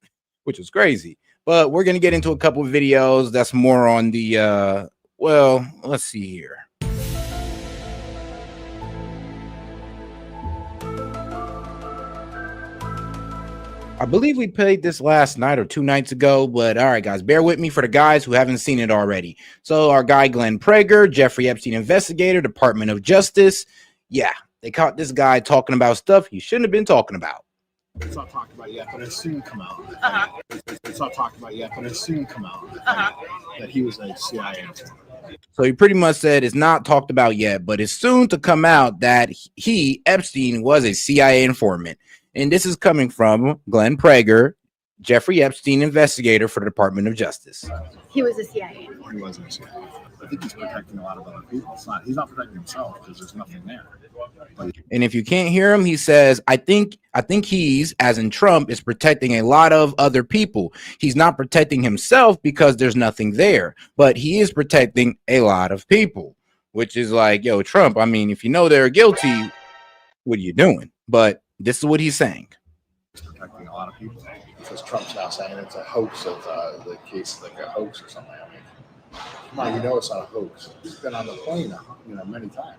which was crazy. But we're going to get into a couple of videos that's more on the, well, let's see here. I believe we played this last night or 2 nights ago, but all right, guys, bear with me for the guys who haven't seen it already. So our guy, Glenn Prager, Jeffrey Epstein investigator, Department of Justice. Yeah, they caught this guy talking about stuff he shouldn't have been talking about. It's not talked about yet, but it's soon come out. It's not talked about yet, but it's soon come out that he was a CIA informant. So he pretty much said it's not talked about yet, but it's soon to come out that he, Epstein, was a CIA informant. And this is coming from Glenn Prager, Jeffrey Epstein investigator for the Department of Justice. He was a CIA. He wasn't a CIA. I think he's protecting a lot of other people. He's not protecting himself because there's nothing there. And if you can't hear him, he says, I think he's, as in Trump, is protecting a lot of other people. He's not protecting himself because there's nothing there, but he is protecting a lot of people, which is like, yo, Trump, I mean, if you know they're guilty, what are you doing? But this is what he's saying. He's protecting a lot of people because Trump's now saying it's a hoax of the case, like a hoax or something. I mean, come on, you know it's not a hoax. He's been on the plane, many times.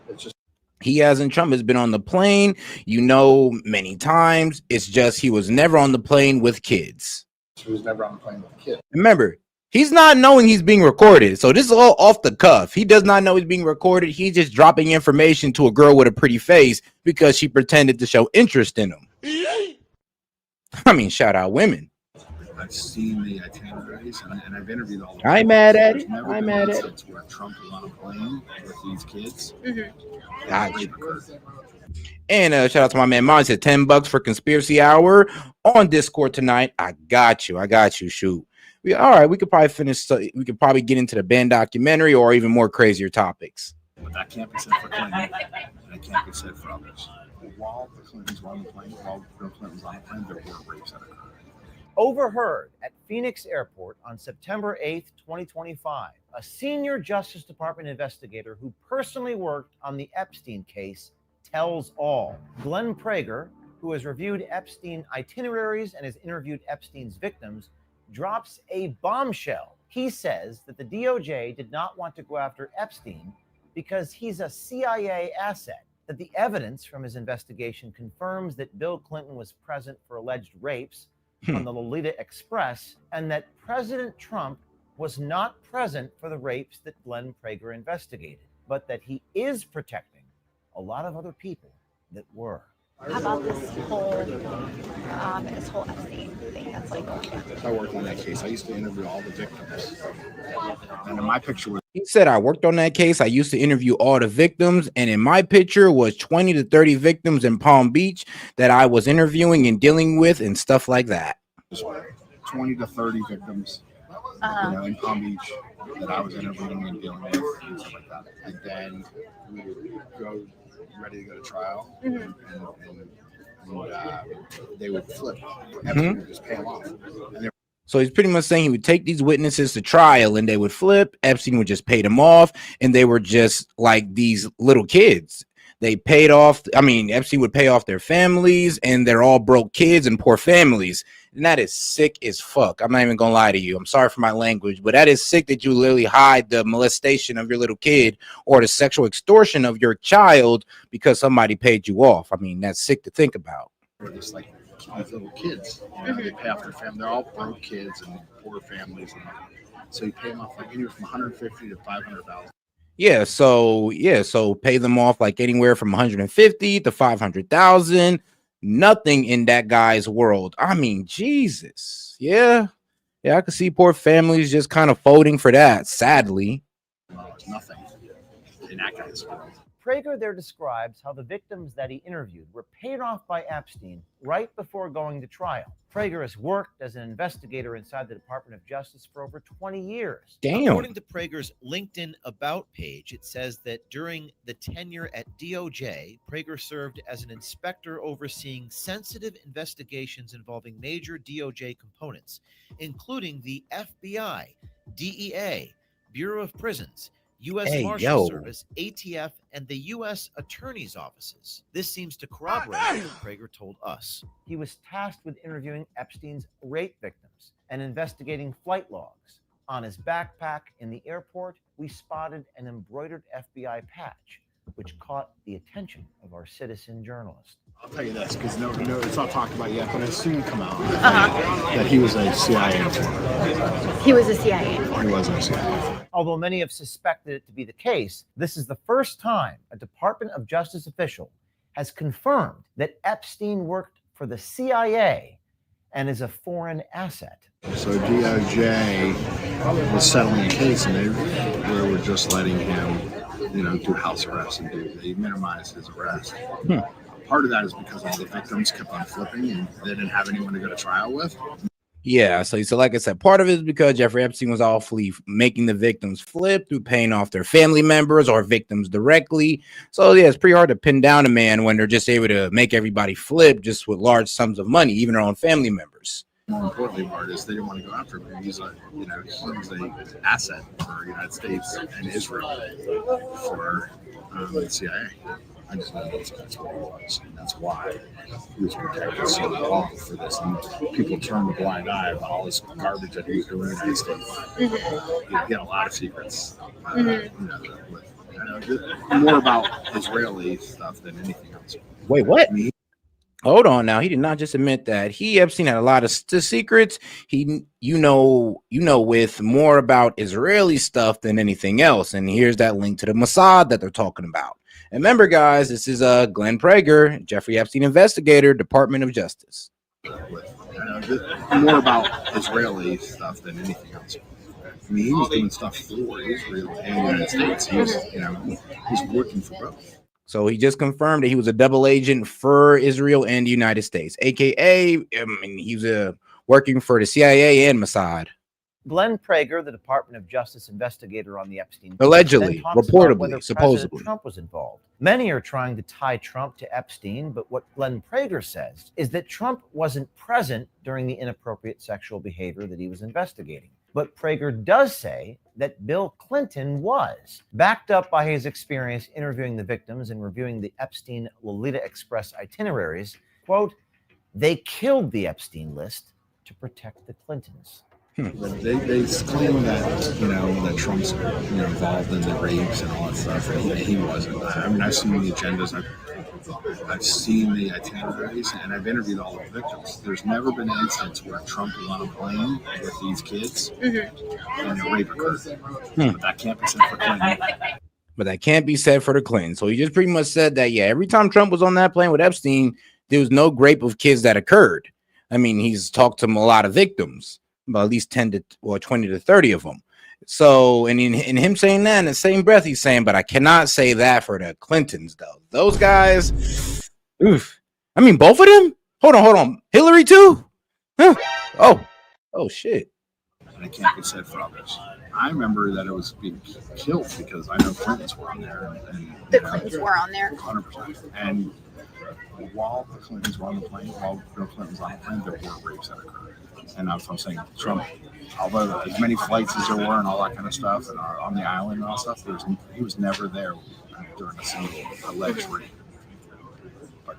It's just. He, as in Trump, has been on the plane, many times. It's just he was never on the plane with kids. He was never on the plane with a kid. Remember, he's not knowing he's being recorded. So this is all off the cuff. He does not know he's being recorded. He's just dropping information to a girl with a pretty face because she pretended to show interest in him. I mean, shout out women. I've seen the itineraries and I've interviewed all of them. I'm mad at it. Never I'm been mad one at it. since where Trump was on a plane with these kids. Gotcha. And shout out to my man Mon. Said $10 for conspiracy hour on Discord tonight. I got you. Shoot. All right, we could probably finish. We could probably get into the Ben documentary or even more crazier topics. But that can't be said for Clinton, and it can't be said for others. While the Clintons were on the plane, while Bill Clinton was on the plane, there were rapes that occurred. Overheard at Phoenix Airport on September 8th, 2025, a senior Justice Department investigator who personally worked on the Epstein case tells all. Glenn Prager, who has reviewed Epstein itineraries and has interviewed Epstein's victims, drops a bombshell. He says that the DOJ did not want to go after Epstein because he's a CIA asset, that the evidence from his investigation confirms that Bill Clinton was present for alleged rapes on the Lolita Express, and that President Trump was not present for the rapes that Glenn Prager investigated, but that he is protecting a lot of other people that were. How about this whole Epstein thing that's like going on? I worked on that case. I used to interview all the victims. And in my picture was. He said, I worked on that case. I used to interview all the victims. And in my picture was 20 to 30 victims in Palm Beach that I was interviewing and dealing with and stuff like that. 20 to 30 victims in Palm Beach that I was interviewing and dealing with and stuff like that. And then we would go ready to go to trial and they would flip. Epstein would just pay them off. So he's pretty much saying he would take these witnesses to trial and they would flip. Epstein would just pay them off. And they were just like these little kids. They paid off. I mean, Epstein would pay off their families and they're all broke kids and poor families. And that is sick as fuck. I'm not even going to lie to you. I'm sorry for my language, but that is sick that you literally hide the molestation of your little kid or the sexual extortion of your child because somebody paid you off. I mean, that's sick to think about. They're just like little kids. They pay off their family. They're all broke kids and poor families. So you pay them off like anywhere from $150,000 to $500,000. Yeah, so pay them off like anywhere from 150 to 500,000. Nothing in that guy's world. I mean, Jesus. Yeah, I could see poor families just kind of folding for that, sadly. Nothing in that guy's world. Prager there describes how the victims that he interviewed were paid off by Epstein right before going to trial. Prager has worked as an investigator inside the Department of Justice for over 20 years. Damn. According to Prager's LinkedIn About page, it says that during the tenure at DOJ, Prager served as an inspector overseeing sensitive investigations involving major DOJ components, including the FBI, DEA, Bureau of Prisons, U.S. Marshal Service, ATF, and the U.S. Attorney's offices. This seems to corroborate what Prager told us. He was tasked with interviewing Epstein's rape victims and investigating flight logs. On his backpack in the airport, we spotted an embroidered FBI patch, which caught the attention of our citizen journalist. I'll tell you this, because no, it's not talked about yet, but it'll soon come out that he was a CIA informant. He was a CIA informant. He was a CIA. Although many have suspected it to be the case, this is the first time a Department of Justice official has confirmed that Epstein worked for the CIA and is a foreign asset. So DOJ was settling a case, and they were just letting him, do house arrest, and they minimized his arrest. Part of that is because all the victims kept on flipping, and they didn't have anyone to go to trial with. Yeah, so like I said, part of it is because Jeffrey Epstein was awfully making the victims flip through paying off their family members or victims directly. So yeah, it's pretty hard to pin down a man when they're just able to make everybody flip just with large sums of money, even their own family members. More importantly, part is they didn't want to go after him. He's a, he's an asset for the United States and Israel for the CIA. I just know that's what he was, and that's why he was protected so long for this. And people turn a blind eye about all this garbage that he was doing in the United States. He had a lot of secrets. More about Israeli stuff than anything else. Wait, what? Hold on now. He did not just admit that. Epstein had a lot of secrets. With more about Israeli stuff than anything else. And here's that link to the Mossad that they're talking about. And remember, guys, this is Glenn Prager, Jeffrey Epstein investigator, Department of Justice. More about Israeli stuff than anything else. He was doing stuff for Israel and the United States. He's working for both. So he just confirmed that he was a double agent for Israel and the United States, aka he was working for the CIA and Mossad. Glenn Prager, the Department of Justice investigator on the Epstein case, allegedly, reportedly, supposedly, President Trump was involved. Many are trying to tie Trump to Epstein, but what Glenn Prager says is that Trump wasn't present during the inappropriate sexual behavior that he was investigating. But Prager does say that Bill Clinton was, backed up by his experience interviewing the victims and reviewing the Epstein Lolita Express itineraries. Quote, they killed the Epstein list to protect the Clintons. They claim that that Trump's involved in the rapes and all that stuff, and he wasn't. I mean, I've seen the agendas, I've seen the itineraries, and I've interviewed all the victims. There's never been an instance where Trump was on a plane with these kids and a rape occurred. But that can't be said for Clinton. But that can't be said for the Clintons. So he just pretty much said that, yeah, every time Trump was on that plane with Epstein, there was no rape of kids that occurred. I mean, he's talked to a lot of victims, about at least 10 to 20 to 30 of them. So, and in him saying that, in the same breath, he's saying, but I cannot say that for the Clintons, though. Those guys, oof. I mean, both of them? Hold on. Hillary, too? Huh. Oh, shit. And it can't be said for others. I remember that it was being killed because I know Clintons were on there. And the Clintons were on there. 100%. And while the Clintons were on the plane, while Bill Clinton's on the plane, there were rapes that occurred. And that's what I'm saying. Trump, although as many flights as there were and all that kind of stuff, and on the island and all stuff, he was never there during a single alleged rape. But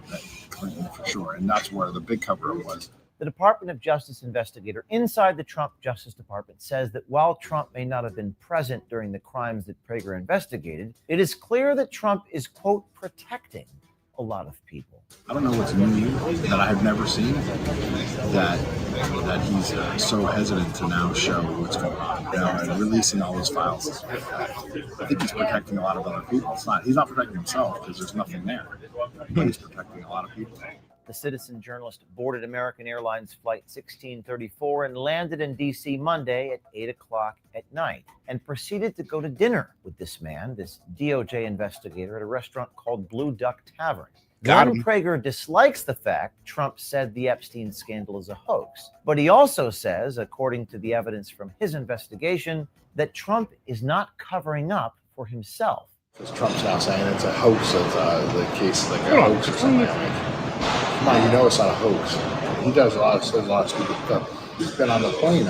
Clinton for sure, and that's where the big cover-up was. The Department of Justice investigator inside the Trump Justice Department says that while Trump may not have been present during the crimes that Prager investigated, it is clear that Trump is, quote, protecting a lot of people. I don't know what's new that I've never seen that he's so hesitant to now show what's going on, and releasing all those files. I think he's protecting a lot of other people. He's not protecting himself because there's nothing there. But he's protecting a lot of people. The citizen journalist boarded American Airlines Flight 1634 and landed in D.C. Monday at 8 o'clock at night and proceeded to go to dinner with this man, this DOJ investigator, at a restaurant called Blue Duck Tavern. Glenn Prager dislikes the fact Trump said the Epstein scandal is a hoax, but he also says, according to the evidence from his investigation, that Trump is not covering up for himself. Because Trump's now saying it's a hoax of the case, like a hoax or something. Come on, you know it's not a hoax. He does a lot of stupid stuff. He's been on the plane,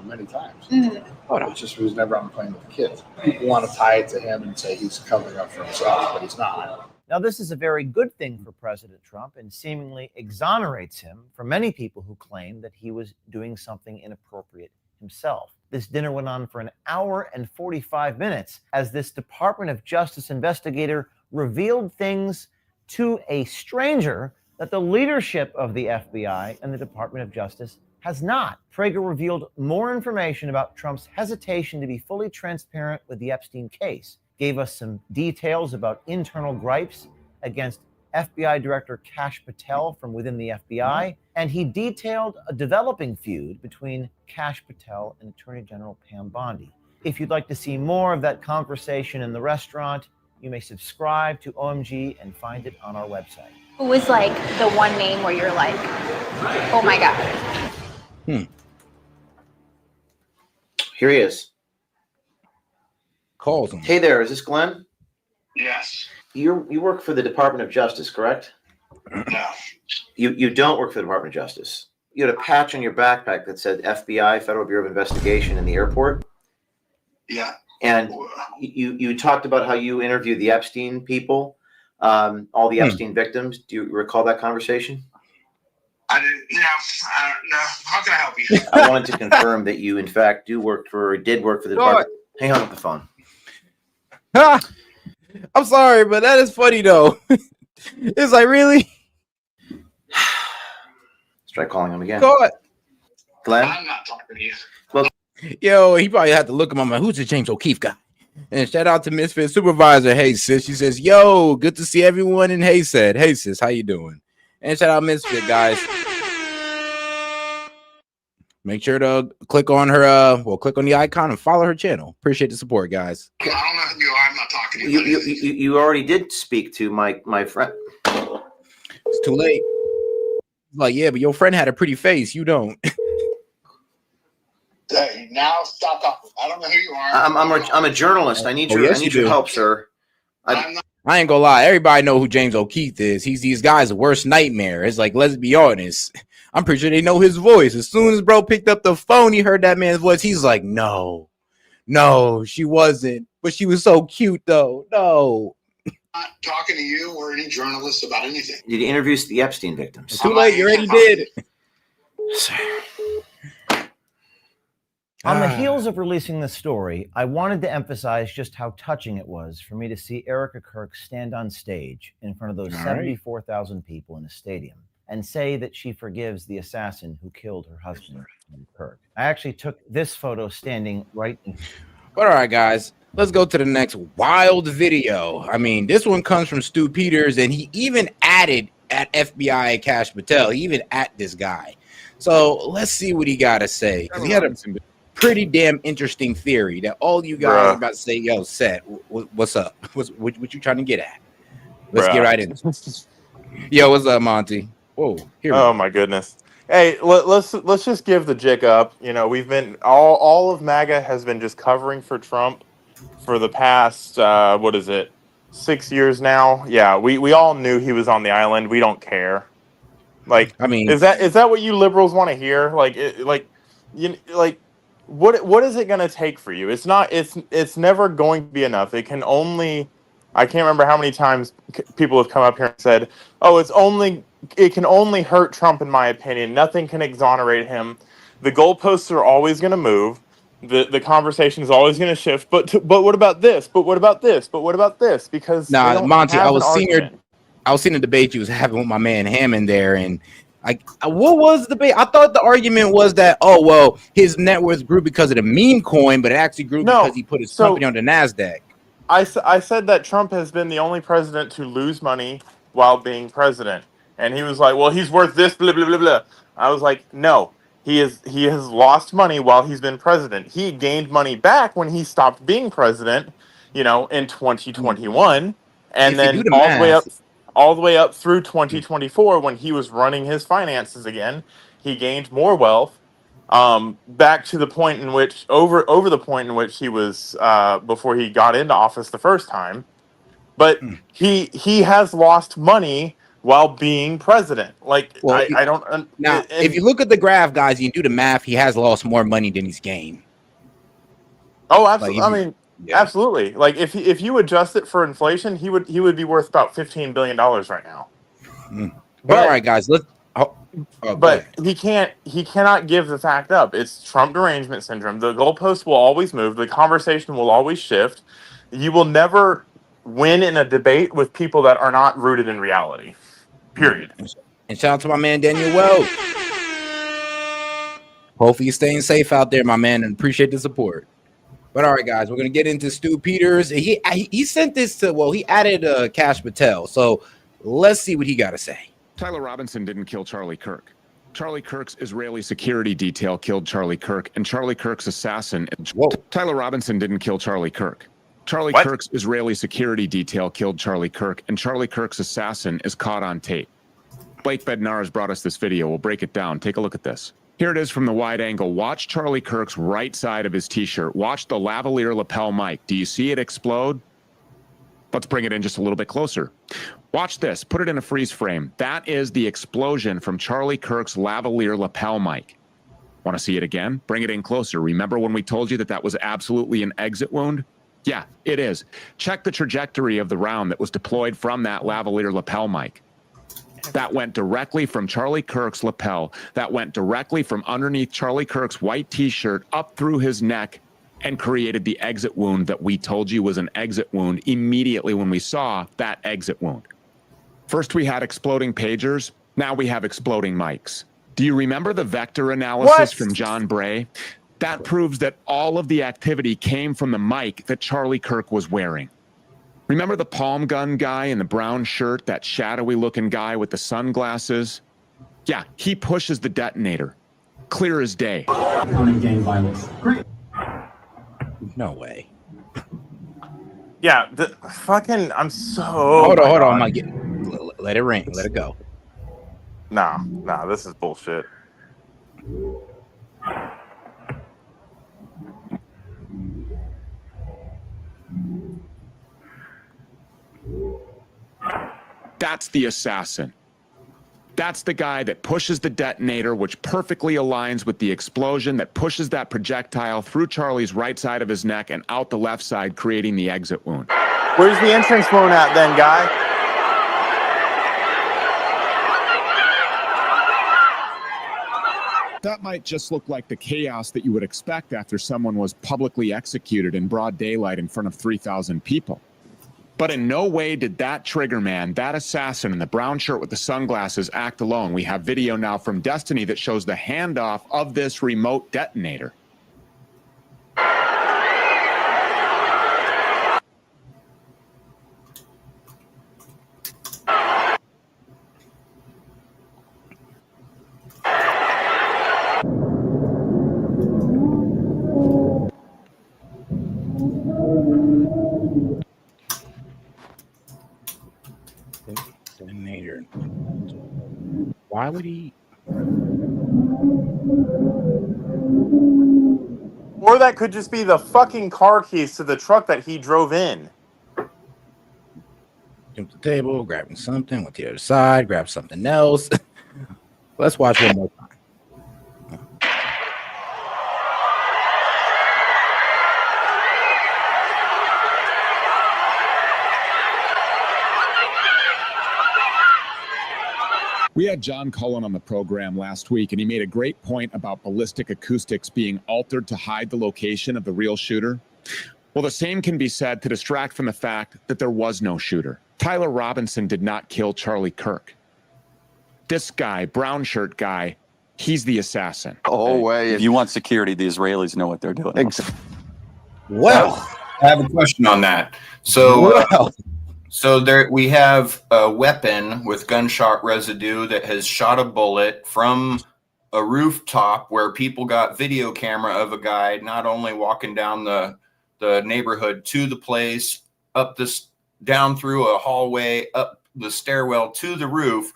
many times. It's just he was never on the plane with the kids. People want to tie it to him and say he's covering up for himself, but he's not. Now, this is a very good thing for President Trump and seemingly exonerates him from many people who claim that he was doing something inappropriate himself. This dinner went on for an hour and 45 minutes as this Department of Justice investigator revealed things to a stranger that the leadership of the FBI and the Department of Justice has not. Prager revealed more information about Trump's hesitation to be fully transparent with the Epstein case, gave us some details about internal gripes against FBI Director Kash Patel from within the FBI, and he detailed a developing feud between Kash Patel and Attorney General Pam Bondi. If you'd like to see more of that conversation in the restaurant, you may subscribe to OMG and find it on our website. Who was like the one name where you're like, oh my God? Here he is. Calls him. Hey there, is this Glenn? Yes. You work for the Department of Justice, correct? No. You don't work for the Department of Justice. You had a patch on your backpack that said FBI, Federal Bureau of Investigation, in the airport. Yeah. And you talked about how you interviewed the Epstein people, all the Epstein victims. Do you recall that conversation? I didn't. No. How can I help you? I wanted to confirm that you, in fact, did work for the Department. Hang on with the phone. I'm sorry, but that is funny though. It's like, really? Let's try calling him again. God. Glenn? I'm not talking to you. Look, yo, he probably had to look him up. Like, who's the James O'Keefe guy? And shout out to Misfit Supervisor. Hey sis, she says, yo, good to see everyone. And hey said, hey sis, how you doing? And shout out Misfit guys. Make sure to click on her, click on the icon and follow her channel. Appreciate the support, guys. I don't know who you are. I'm not talking to you. You already did speak to my friend. It's too late. Like, yeah, but your friend had a pretty face. You don't. Hey, now stop talking. I don't know who you are. I'm a journalist. I need your help, sir. I ain't gonna lie. Everybody know who James O'Keefe is. He's these guys' worst nightmare. It's like, let's be honest. I'm pretty sure they know his voice. As soon as bro picked up the phone, he heard that man's voice. He's like, no, she wasn't. But she was so cute, though. No. I'm not talking to you or any journalists about anything. Did you introduce the Epstein victims? It's too late. You already did. On the heels of releasing this story, I wanted to emphasize just how touching it was for me to see Erica Kirk stand on stage in front of those 74,000 people in a stadium and say that she forgives the assassin who killed her husband, Kirk. I actually took this photo standing right in. But all right, guys, let's go to the next wild video. I mean, this one comes from Stu Peters, and he even added at FBI Kash Patel. He even at this guy. So let's see what he got to say. Because he had a pretty damn interesting theory that all you guys are about to say, yo, Seth, what's up? What you trying to get at? Let's get right into it. Yo, what's up, Monty? Whoa, oh my goodness. Hey, let's just give the jig up. You know, we've been all of MAGA has been just covering for Trump for the past 6 years now. Yeah, we all knew he was on the island. We don't care. Like, I mean, is that what you liberals want to hear? What is it going to take for you? It's never going to be enough. It can only, I can't remember how many times people have come up here and said, oh, it can only hurt Trump, in my opinion. Nothing can exonerate him. The goalposts are always going to move. The conversation is always going to shift. But what about this? But what about this? But what about this? Because Monty, I was seeing a debate you was having with my man Hammond there, and what was the debate? I thought the argument was that, oh, well, his net worth grew because of the meme coin, but it actually grew because he put his company on the NASDAQ. I said that Trump has been the only president to lose money while being president. And he was like, well, he's worth this, blah, blah, blah, blah. I was like, no, he has lost money while he's been president. He gained money back when he stopped being president, in 2021. And If you do then the math, all the way up through 2024, when he was running his finances again, he gained more wealth. Back to the point in which over the point in which he was before he got into office the first time. But he has lost money while being president. Like, well, I don't. Now, if you look at the graph, guys, you do the math. He has lost more money than he's gained. Oh, absolutely. Absolutely. Like, if you adjust it for inflation, he would be worth about $15 billion right now. But all right, guys, let's. But he cannot give the fact up. It's Trump derangement syndrome. The goalposts will always move. The conversation will always shift. You will never win in a debate with people that are not rooted in reality. Period. And shout out to my man Daniel Wells. Hopefully you're staying safe out there, my man, and appreciate the support. But all right, guys, we're gonna get into Stu Peters. He sent this to he added Cash Patel. So let's see what he got to say. Tyler Robinson didn't kill Charlie Kirk. Charlie Kirk's Israeli security detail killed Charlie Kirk, and Charlie Kirk's assassin. Tyler Robinson didn't kill Charlie Kirk. Charlie Kirk's Israeli security detail killed Charlie Kirk, and Charlie Kirk's assassin is caught on tape. Blake Bednar has brought us this video. We'll break it down. Take a look at this. Here it is from the wide angle. Watch Charlie Kirk's right side of his t-shirt. Watch the lavalier lapel mic. Do you see it explode? Let's bring it in just a little bit closer. Watch this. Put it in a freeze frame. That is the explosion from Charlie Kirk's lavalier lapel mic. Want to see it again? Bring it in closer. Remember when we told you that that was absolutely an exit wound? Yeah, it is. Check the trajectory of the round that was deployed from that lavalier lapel mic. That went directly from Charlie Kirk's lapel. That went directly from underneath Charlie Kirk's white t-shirt up through his neck and created the exit wound that we told you was an exit wound immediately when we saw that exit wound. First we had exploding pagers. Now we have exploding mics. Do you remember the vector analysis from John Bray? That proves that all of the activity came from the mic that Charlie Kirk was wearing. Remember the palm gun guy in the brown shirt, that shadowy looking guy with the sunglasses? Yeah, he pushes the detonator. Clear as day. Gang violence. Great. No way. Yeah, I'm so. Hold on. Let it ring. Let it go. Nah, this is bullshit. That's the assassin. That's the guy that pushes the detonator, which perfectly aligns with the explosion that pushes that projectile through Charlie's right side of his neck and out the left side, creating the exit wound. Where's the entrance wound at then, guy? That might just look like the chaos that you would expect after someone was publicly executed in broad daylight in front of 3,000 people. But in no way did that trigger man, that assassin in the brown shirt with the sunglasses, act alone. We have video now from Destiny that shows the handoff of this remote detonator. Detonator. Why would he? Or that could just be the fucking car keys to the truck that he drove in. Jump the table, grabbing something, went to the other side, grab something else. Let's watch one more time. We had John Cullen on the program last week, and he made a great point about ballistic acoustics being altered to hide the location of the real shooter. Well, the same can be said to distract from the fact that there was no shooter. Tyler Robinson did not kill Charlie Kirk. This guy, brown shirt guy, he's the assassin. Oh, way. If you want security, the Israelis know what they're doing. Well, I have a question on that. So So there we have a weapon with gunshot residue that has shot a bullet from a rooftop where people got video camera of a guy not only walking down the neighborhood to the place, up this down through a hallway, up the stairwell to the roof.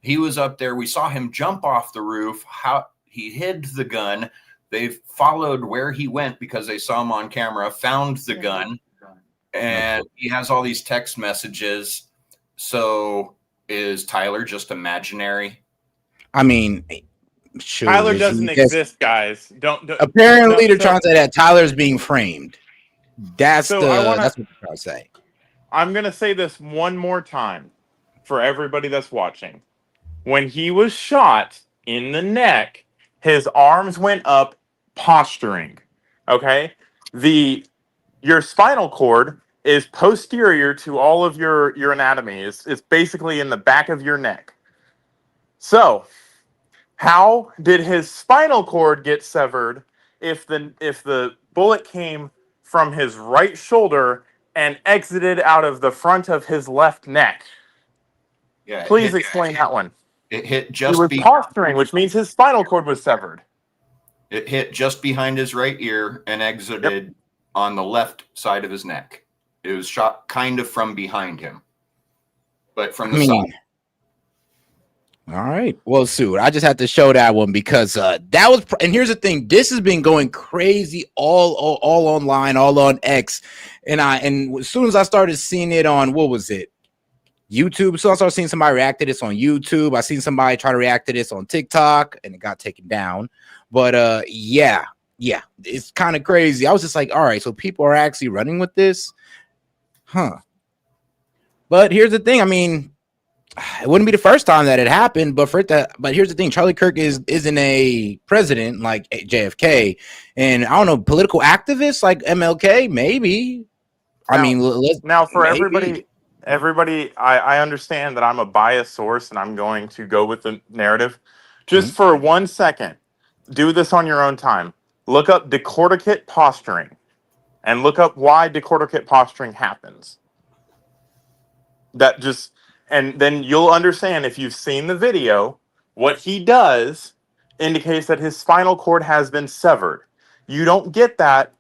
He was up there. We saw him jump off the roof. How he hid the gun. They followed where he went because they saw him on camera, found the gun, and he has all these text messages. So is Tyler just imaginary? I mean, shoot, Tyler is doesn't he just- exist, guys. Don't Apparently, they're so- trying to say that Tyler's being framed. That's So that's what they're trying to say. I'm gonna say this one more time for everybody that's watching. When he was shot in the neck, his arms went up, posturing. Okay, your spinal cord is posterior to all of your anatomy. It's basically in the back of your neck. So, how did his spinal cord get severed if the bullet came from his right shoulder and exited out of the front of his left neck? Yeah. Please explain that one. It hit He just was posturing, which means his spinal cord was severed. It hit just behind his right ear and exited on the left side of his neck. It was shot kind of from behind him, but from the side. All right. Well, Sue, I just had to show that one because that was. And here's the thing: this has been going crazy all online, all on X, and as soon as I started seeing it on what was it, YouTube. So I started seeing somebody react to this on YouTube. I seen somebody try to react to this on TikTok, and it got taken down. But yeah, it's kind of crazy. I was just like, all right, so people are actually running with this, huh? But here's the thing: I mean, it wouldn't be the first time that it happened, but here's the thing: Charlie Kirk isn't a president like JFK, and I don't know, political activists like MLK, maybe. Now, I mean, now for maybe. everybody, I understand that I'm a biased source, and I'm going to go with the narrative. Just for 1 second, do this on your own time. Look up decorticate posturing, and look up why decorticate posturing happens. And then you'll understand, if you've seen the video, what he does indicates that his spinal cord has been severed. You don't get that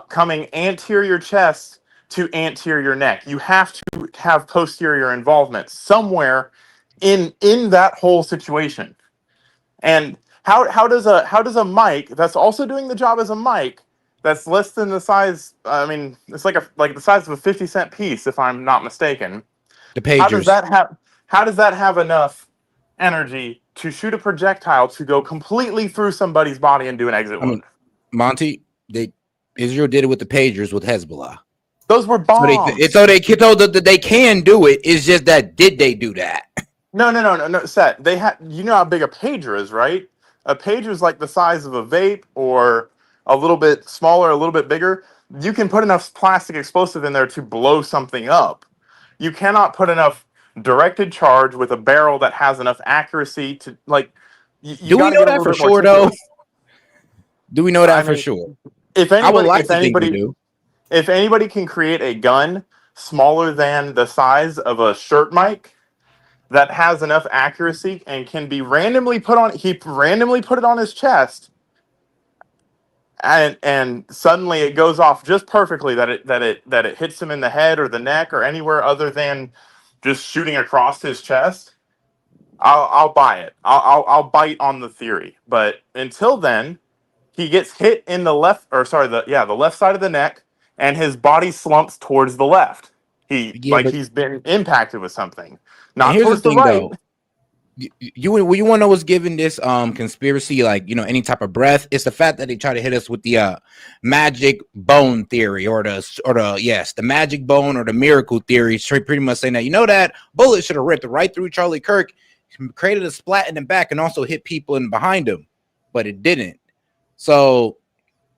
coming anterior chest to anterior neck. You have to have posterior involvement somewhere in that whole situation. And how does a mic that's also doing the job as a mic, that's less than the size, I mean, it's like the size of a 50-cent piece, if I'm not mistaken. The pagers. How does that have enough energy to shoot a projectile to go completely through somebody's body and do an exit wound? I mean, Monty, Israel did it with the pagers with Hezbollah. Those were bombs. So they can do it. It's just that did they do that? No. Set. They had. You know how big a pager is, right? A pager is like the size of a vape, or a little bit smaller, a little bit bigger. You can put enough plastic explosive in there to blow something up. You cannot put enough directed charge with a barrel that has enough accuracy to Do we know that for sure, though? Do we know that for sure? If anybody can create a gun smaller than the size of a shirt mic that has enough accuracy and can be randomly put on, he randomly put it on his chest, and suddenly it goes off just perfectly, that it hits him in the head or the neck or anywhere other than just shooting across his chest, I'll buy it. I'll bite on the theory. But until then, he gets hit in the left side of the neck, and his body slumps towards the left. He's been impacted with something. Not towards the right. Though. You want to know what's giving this conspiracy, like, you know, any type of breath? It's the fact that they try to hit us with the magic bone theory, or the magic bone or the miracle theory, pretty much saying that, you know, that bullet should have ripped right through Charlie Kirk, created a splat in the back, and also hit people in behind him, but it didn't. So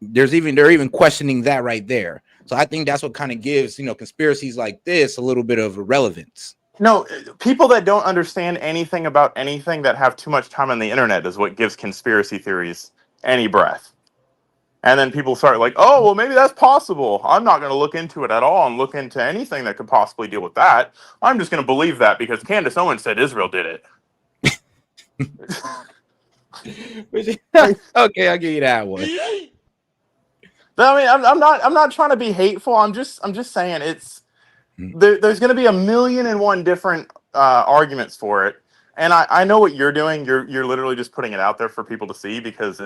they're even questioning that right there. So I think that's what kind of gives, you know, conspiracies like this a little bit of relevance. No, people that don't understand anything about anything, that have too much time on the internet, is what gives conspiracy theories any breath. And then people start like, oh, well, maybe that's possible. I'm not going to look into it at all and look into anything that could possibly deal with that. I'm just going to believe that because Candace Owens said Israel did it. Okay, I'll give you that one. I mean, I'm not trying to be hateful. I'm just saying there's going to be 1,000,001 different arguments for it. And I know what you're doing. You're literally just putting it out there for people to see because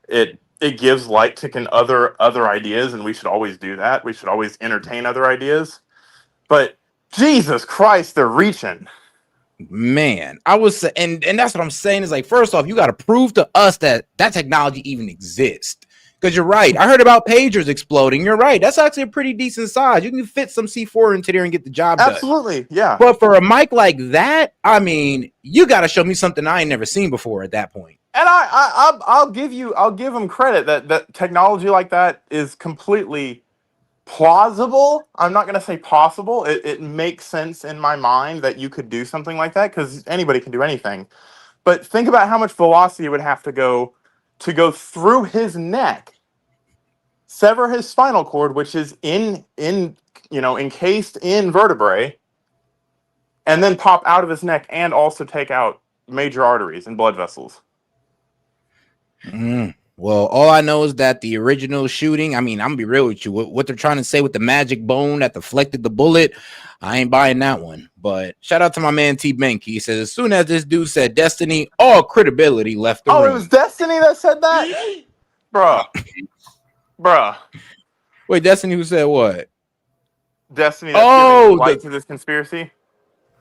it gives light to other ideas, and we should always do that. We should always entertain other ideas. But Jesus Christ, they're reaching. Man, I was and that's what I'm saying is like, first off, you got to prove to us that technology even exists. Because you're right. I heard about pagers exploding. You're right. That's actually a pretty decent size. You can fit some C4 into there and get the job done. Absolutely, yeah. But for a mic like that, I mean, you got to show me something I ain't never seen before at that point. And I'll give them credit that technology like that is completely plausible. I'm not going to say possible. It makes sense in my mind that you could do something like that because anybody can do anything. But think about how much velocity would have to go through his neck, sever his spinal cord, which is encased in vertebrae, and then pop out of his neck and also take out major arteries and blood vessels. Well, all I know is that the original shooting, I mean, I'm gonna be real with you. What they're trying to say with the magic bone that deflected the bullet, I ain't buying that one. But shout out to my man T Bank. He says, as soon as this dude said Destiny, all credibility left the room. It was Destiny that said that? Bruh. Wait, Destiny who said what? Destiny that's giving light to this conspiracy?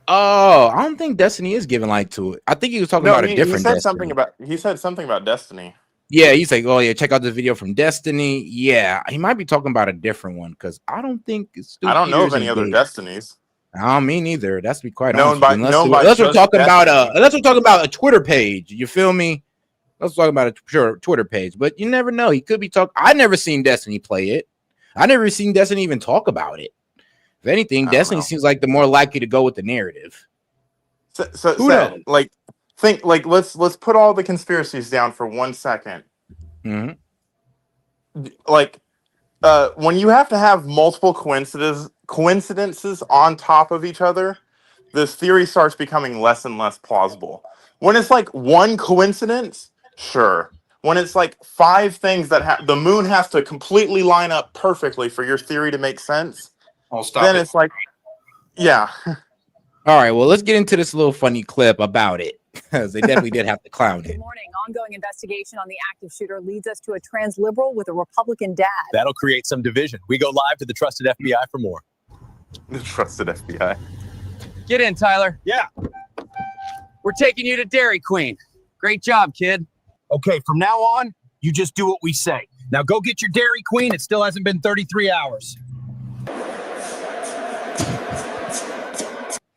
Oh, I don't think Destiny is giving light to it. I think he was talking about a different Destiny. He said something about Destiny. Yeah, he's like, oh yeah, check out this video from Destiny. Yeah, he might be talking about a different one because I don't think I don't know of any other Destinies. Me neither. That's to be quite honest. Unless we're talking about a Twitter page. You feel me? Let's talk about a Twitter page. But you never know. He could be talking. I never seen Destiny play it. I never seen Destiny even talk about it. If anything, Destiny seems like the more likely to go with the narrative. So like, think like let's put all the conspiracies down for 1 second. Like, when you have to have multiple coincidences on top of each other, this theory starts becoming less and less plausible. When it's like one coincidence, sure. When it's like 5 things that the moon has to completely line up perfectly for your theory to make sense, then it's like, yeah. All right, well, let's get into this little funny clip about it because they definitely did have to clown it. Good morning. Ongoing investigation on the active shooter leads us to a trans-liberal with a Republican dad. That'll create some division. We go live to the Trusted FBI for more. The Trusted FBI. Get in, Tyler. Yeah. We're taking you to Dairy Queen. Great job, kid. Okay, from now on, you just do what we say. Now go get your Dairy Queen. It still hasn't been 33 hours.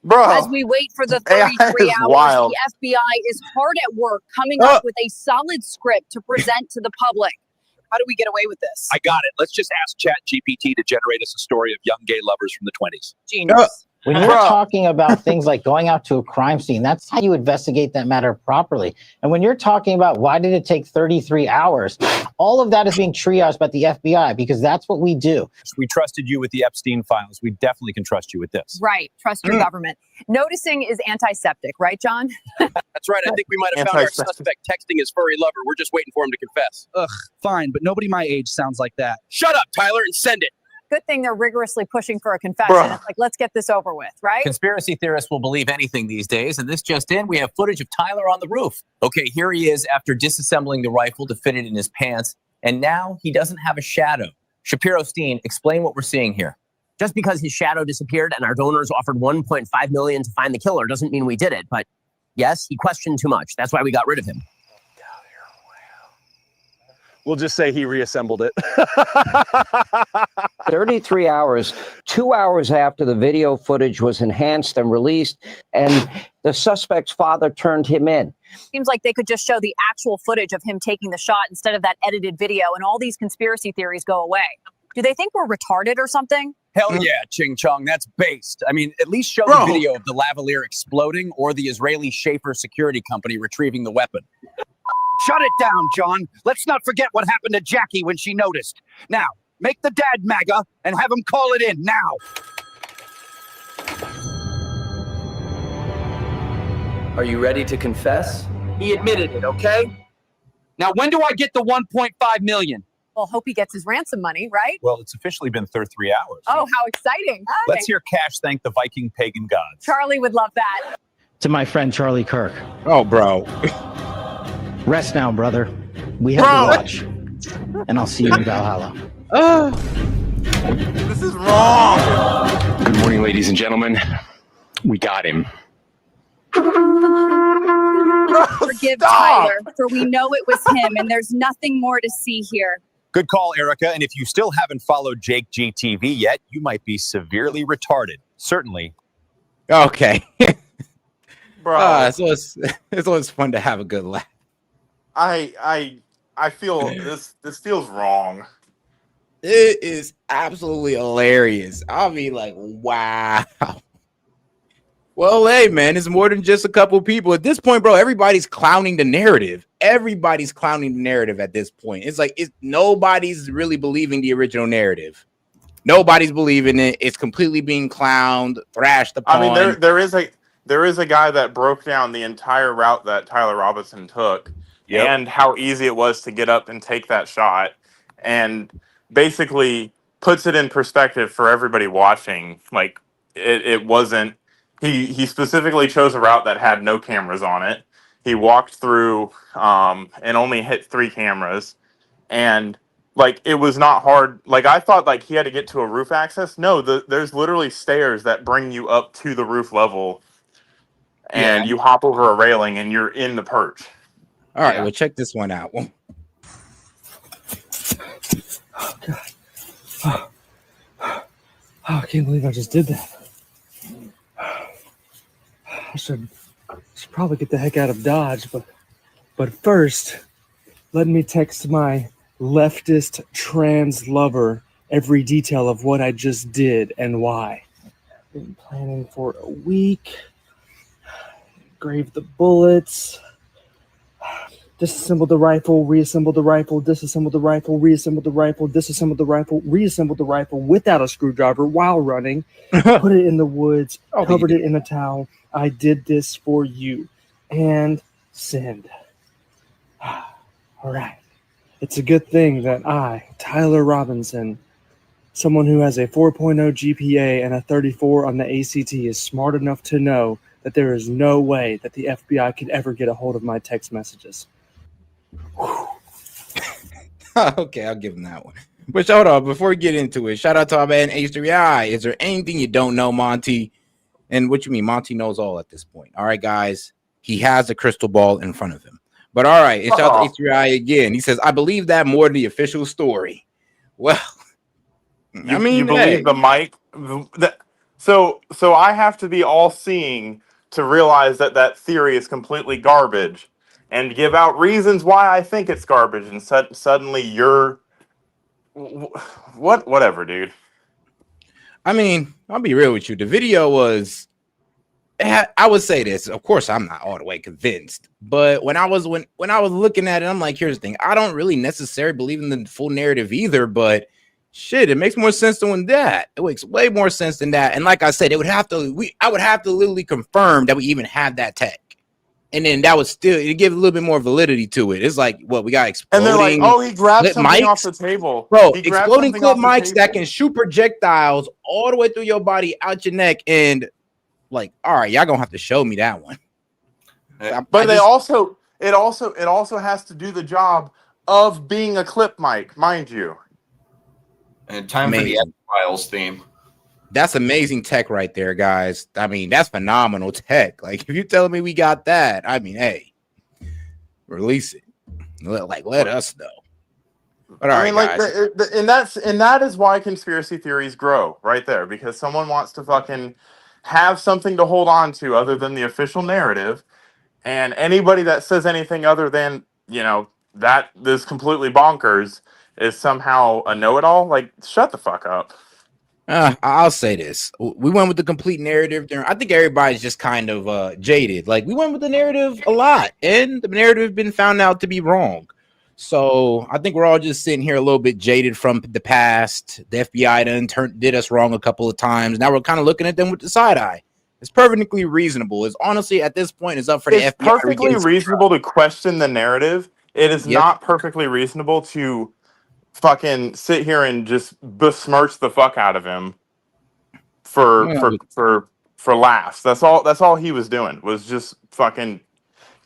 Bro, as we wait for the 33 hours, wild. The FBI is hard at work coming up with a solid script to present to the public. How do we get away with this? I got it. Let's just ask ChatGPT to generate us a story of young gay lovers from the 20s. Genius. When you're talking about things like going out to a crime scene, that's how you investigate that matter properly. And when you're talking about why did it take 33 hours, all of that is being triaged by the FBI because that's what we do. We trusted you with the Epstein files. We definitely can trust you with this. Right. Trust your government. Noticing is antiseptic, right, John? That's right. I think we might have found our suspect texting his furry lover. We're just waiting for him to confess. Ugh, fine, but nobody my age sounds like that. Shut up, Tyler, and send it. Good thing they're rigorously pushing for a confession. Bruh. It's like, let's get this over with, right? Conspiracy theorists will believe anything these days, and this just in, we have footage of Tyler on the roof. Okay, here he is after disassembling the rifle to fit it in his pants, and now he doesn't have a shadow. Shapiro-Steen, explain what we're seeing here. Just because his shadow disappeared and our donors offered $1.5 million to find the killer doesn't mean we did it. But yes, he questioned too much. That's why we got rid of him. We'll just say he reassembled it. 33 hours, 2 hours after the video footage was enhanced and released, and the suspect's father turned him in. Seems like they could just show the actual footage of him taking the shot instead of that edited video, and all these conspiracy theories go away. Do they think we're retarded or something? Hell yeah, Ching Chong, that's based. I mean, at least show the video of the lavalier exploding or the Israeli Schaefer security company retrieving the weapon. Shut it down, John. Let's not forget what happened to Jackie when she noticed. Now, make the dad MAGA and have him call it in now. Are you ready to confess? He admitted it, okay? Now, when do I get the 1.5 million? Well, hope he gets his ransom money, right? Well, it's officially been 33 hours. Oh, how exciting. Let's hear Cash thank the Viking pagan gods. Charlie would love that. To my friend Charlie Kirk. Oh, bro. Rest now, brother. We have to watch. And I'll see you in Valhalla. This is wrong. Good morning, ladies and gentlemen. We got him. Forgive Tyler, for we know it was him, and there's nothing more to see here. Good call, Erica. And if you still haven't followed Jake GTV yet, you might be severely retarded. Certainly. Okay. Bro. So it's always fun to have a good laugh. I feel this feels wrong. It is absolutely hilarious. I'll be like, wow. Well, hey, man, it's more than just a couple people. At this point, bro, everybody's clowning the narrative. Everybody's clowning the narrative at this point. It's like nobody's really believing the original narrative. Nobody's believing it. It's completely being clowned, thrashed upon. I mean, there is a guy that broke down the entire route that Tyler Robinson took and how easy it was to get up and take that shot, and basically puts it in perspective for everybody watching. Like it wasn't. He specifically chose a route that had no cameras on it. He walked through and only hit 3 cameras, and like it was not hard. Like I thought, like he had to get to a roof access. No, there's literally stairs that bring you up to the roof level, and you hop over a railing and you're in the perch. All right, well, check this one out. Oh, God. Oh, I can't believe I just did that. I should probably get the heck out of Dodge, but first, let me text my leftist trans lover every detail of what I just did and why. Been planning for a week. Engraved the bullets. Disassembled the rifle, reassembled the rifle, disassembled the rifle, reassembled the rifle, disassembled the rifle, reassembled the rifle without a screwdriver while running. Put it in the woods, covered it in a towel. I did this for you. And send. All right. It's a good thing that I, Tyler Robinson, someone who has a 4.0 GPA and a 34 on the ACT, is smart enough to know that there is no way that the FBI could ever get a hold of my text messages. Okay, I'll give him that one. But hold on, before we get into it, shout out to our man H3I. Is there anything you don't know, Monty? And what you mean? Monty knows all at this point. All right, guys. He has a crystal ball in front of him. But all right, it's out to H3I again. He says, I believe that more than the official story. Well, I mean, you believe the mic? So I have to be all seeing to realize that theory is completely garbage and give out reasons why I think it's garbage. And suddenly you're whatever, dude. I mean, I'll be real with you. The video was, I would say this. Of course, I'm not all the way convinced, but when I was looking at it, I'm like, here's the thing. I don't really necessarily believe in the full narrative either, but shit, it makes more sense than that. It makes way more sense than that. And like I said, I would have to literally confirm that we even had that tech. And then that would still give a little bit more validity to it. It's like, what we got exploding. And they're like, oh, he grabbed something mics off the table. Bro, exploding clip mics that can shoot projectiles all the way through your body, out your neck. And like, all right, y'all gonna have to show me that one. But it also has to do the job of being a clip mic, mind you. And time for the X-Files theme. That's amazing tech right there, guys. I mean, that's phenomenal tech. Like, if you're telling me we got that, I mean, hey, release it. Let us know. But all right, guys. And that is why conspiracy theories grow right there, because someone wants to fucking have something to hold on to other than the official narrative, and anybody that says anything other than, that this completely bonkers is somehow a know-it-all. Like, shut the fuck up. I'll say this. We went with the complete narrative. I think everybody's just kind of jaded. Like, we went with the narrative a lot, and the narrative has been found out to be wrong. So I think we're all just sitting here a little bit jaded from the past. The FBI did us wrong a couple of times. Now we're kind of looking at them with the side eye. It's perfectly reasonable. It's honestly, at this point, it's up for the FBI. It's perfectly reasonable to question the narrative. It is not perfectly reasonable to fucking sit here and just besmirch the fuck out of him for laughs. That's all he was doing, was just fucking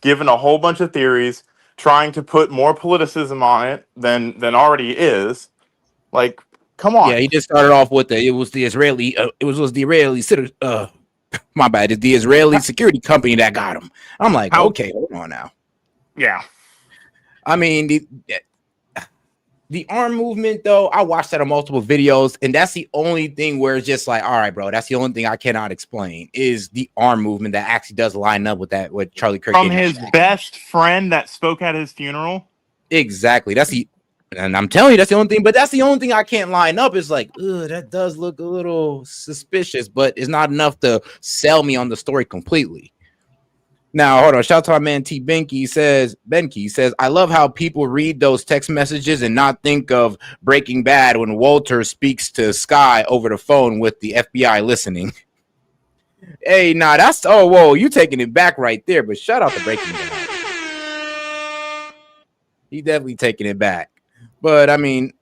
giving a whole bunch of theories, trying to put more politicism on it than already is. Like, come on. Yeah, he just started off with the Israeli my bad. It's the Israeli security company that got him. I'm like, okay, hold on now. Yeah. I mean, the arm movement, though, I watched that on multiple videos, and that's the only thing where it's just like, all right, bro, that's the only thing I cannot explain is the arm movement that actually does line up with that, with Charlie Kirk. From his best friend that spoke at his funeral? Exactly. And I'm telling you, that's the only thing, but that's the only thing I can't line up. Is like, that does look a little suspicious, but it's not enough to sell me on the story completely. Now, hold on. Shout out to my man Benke says, I love how people read those text messages and not think of Breaking Bad when Walter speaks to Sky over the phone with the FBI listening. Hey, nah, whoa, you taking it back right there, but shout out to Breaking Bad. He definitely taking it back. But I mean,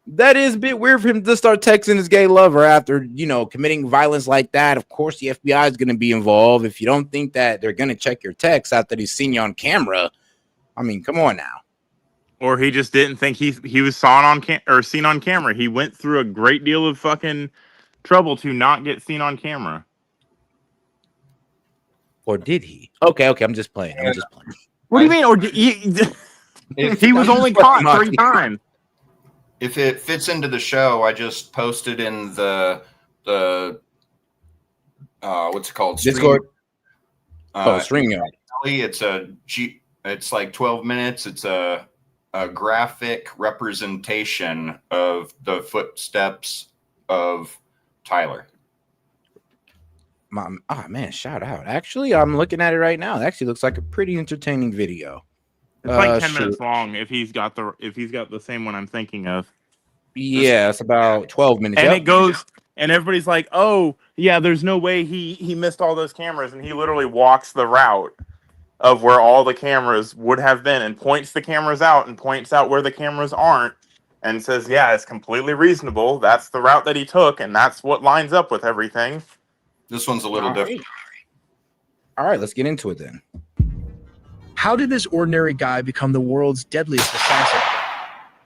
that is a bit weird for him to start texting his gay lover after, committing violence like that. Of course, the FBI is going to be involved. If you don't think that they're going to check your texts after they've seen you on camera, I mean, come on now. Or he just didn't think he was seen on camera. He went through a great deal of fucking trouble to not get seen on camera. Or did he? Okay, I'm just playing. What do you mean? Or he was only caught 3 times. If it fits into the show, I just posted in the what's it called? Discord. StreamYard. It's like 12 minutes. It's a graphic representation of the footsteps of Tyler. Man, shout out. Actually, I'm looking at it right now. It actually looks like a pretty entertaining video. It's like 10 minutes long if he's got the same one I'm thinking of. Yeah, it's about 12 minutes. And it goes, and everybody's like, oh, yeah, there's no way he missed all those cameras. And he literally walks the route of where all the cameras would have been and points the cameras out and points out where the cameras aren't and says, yeah, it's completely reasonable. That's the route that he took, and that's what lines up with everything. This one's a little different. All right, let's get into it then. How did this ordinary guy become the world's deadliest assassin?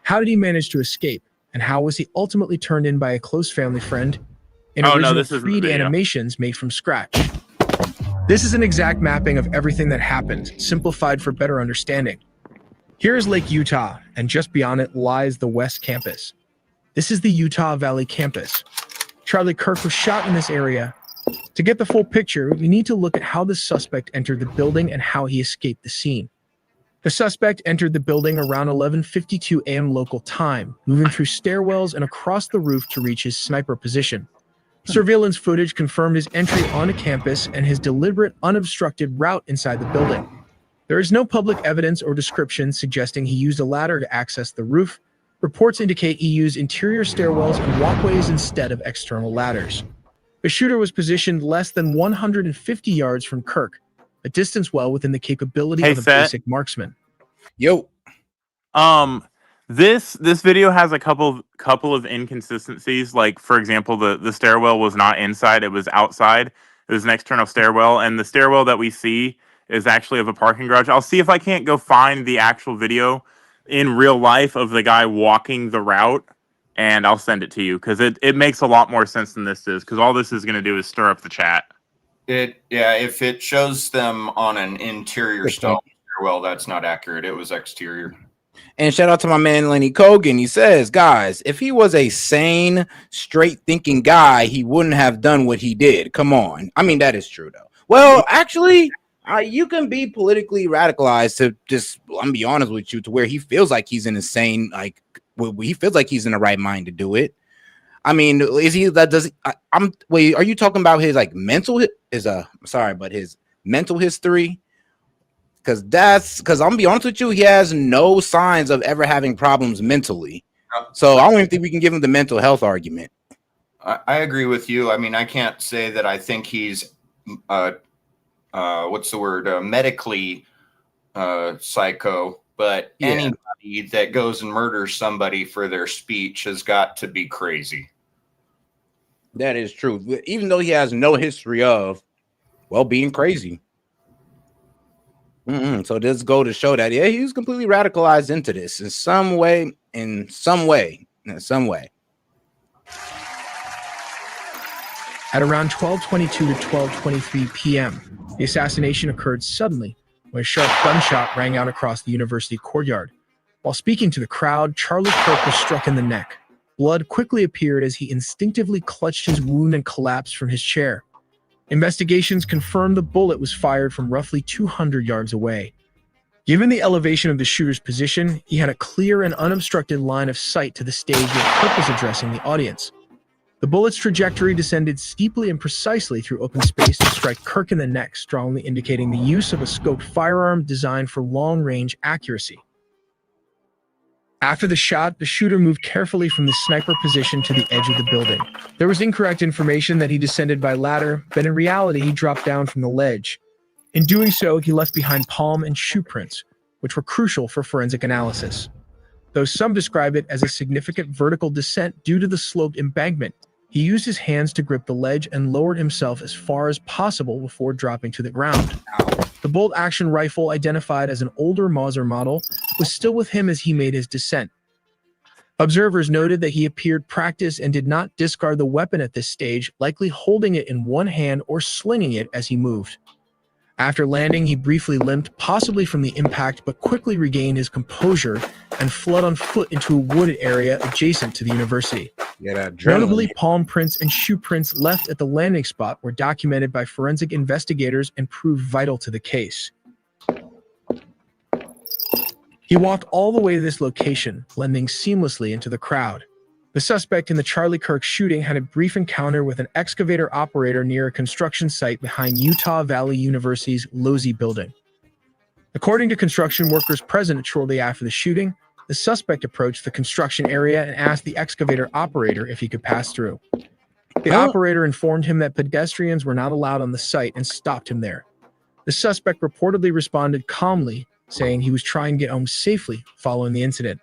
How did he manage to escape? And how was he ultimately turned in by a close family friend in original 3D animations made from scratch? This is an exact mapping of everything that happened, simplified for better understanding. Here is Lake Utah, and just beyond it lies the West Campus. This is the Utah Valley campus. Charlie Kirk was shot in this area. To get the full picture, we need to look at how the suspect entered the building and how he escaped the scene. The suspect entered the building around 11:52 a.m. local time, moving through stairwells and across the roof to reach his sniper position. Surveillance footage confirmed his entry onto campus and his deliberate, unobstructed route inside the building. There is no public evidence or description suggesting he used a ladder to access the roof. Reports indicate he used interior stairwells and walkways instead of external ladders. The shooter was positioned less than 150 yards from Kirk, a distance well within the capability of a basic marksman. Yo. This video has a couple of inconsistencies. Like, for example, the stairwell was not inside, it was outside. It was an external stairwell, and the stairwell that we see is actually of a parking garage. I'll see if I can't go find the actual video in real life of the guy walking the route, and I'll send it to you, because it makes a lot more sense than this is, because all this is going to do is stir up the chat. If it shows them on an interior stairwell, that's not accurate. It was exterior. And shout out to my man Lenny Kogan. He says, guys, if he was a sane, straight-thinking guy, he wouldn't have done what he did. Come on. I mean, that is true, though. Well, actually, you can be politically radicalized to just, I'm going to be honest with you, to where he feels like he's in a sane, he feels like he's in the right mind to do it. I mean, is he that does I'm wait, are you talking about his like mental his mental history? Because I'm gonna be honest with you, he has no signs of ever having problems mentally. So I don't even think we can give him the mental health argument. I agree with you. I mean, I can't say that I think he's what's the word? Medically psycho, but anybody that goes and murders somebody for their speech has got to be crazy. That is true. Even though he has no history of, well, being crazy. So this go to show that, he was completely radicalized into this in some way. At around 12:22 to 12:23 p.m., the assassination occurred suddenly when a sharp gunshot rang out across the university courtyard. While speaking to the crowd, Charlie Kirk was struck in the neck. Blood quickly appeared as he instinctively clutched his wound and collapsed from his chair. Investigations confirmed the bullet was fired from roughly 200 yards away. Given the elevation of the shooter's position, he had a clear and unobstructed line of sight to the stage where Kirk was addressing the audience. The bullet's trajectory descended steeply and precisely through open space to strike Kirk in the neck, strongly indicating the use of a scoped firearm designed for long-range accuracy. After the shot, the shooter moved carefully from the sniper position to the edge of the building. There was incorrect information that he descended by ladder, but in reality, he dropped down from the ledge. In doing so, he left behind palm and shoe prints, which were crucial for forensic analysis. Though some describe it as a significant vertical descent due to the sloped embankment, he used his hands to grip the ledge and lowered himself as far as possible before dropping to the ground. The bolt-action rifle, identified as an older Mauser model, was still with him as he made his descent. Observers noted that he appeared practiced and did not discard the weapon at this stage, likely holding it in one hand or slinging it as he moved. After landing, he briefly limped, possibly from the impact, but quickly regained his composure and fled on foot into a wooded area adjacent to the university. Notably, palm prints and shoe prints left at the landing spot were documented by forensic investigators and proved vital to the case. He walked all the way to this location, blending seamlessly into the crowd. The suspect in the Charlie Kirk shooting had a brief encounter with an excavator operator near a construction site behind Utah Valley University's Losey building. According to construction workers present shortly after the shooting, the suspect approached the construction area and asked the excavator operator if he could pass through. The operator informed him that pedestrians were not allowed on the site and stopped him there. The suspect reportedly responded calmly, saying he was trying to get home safely following the incident.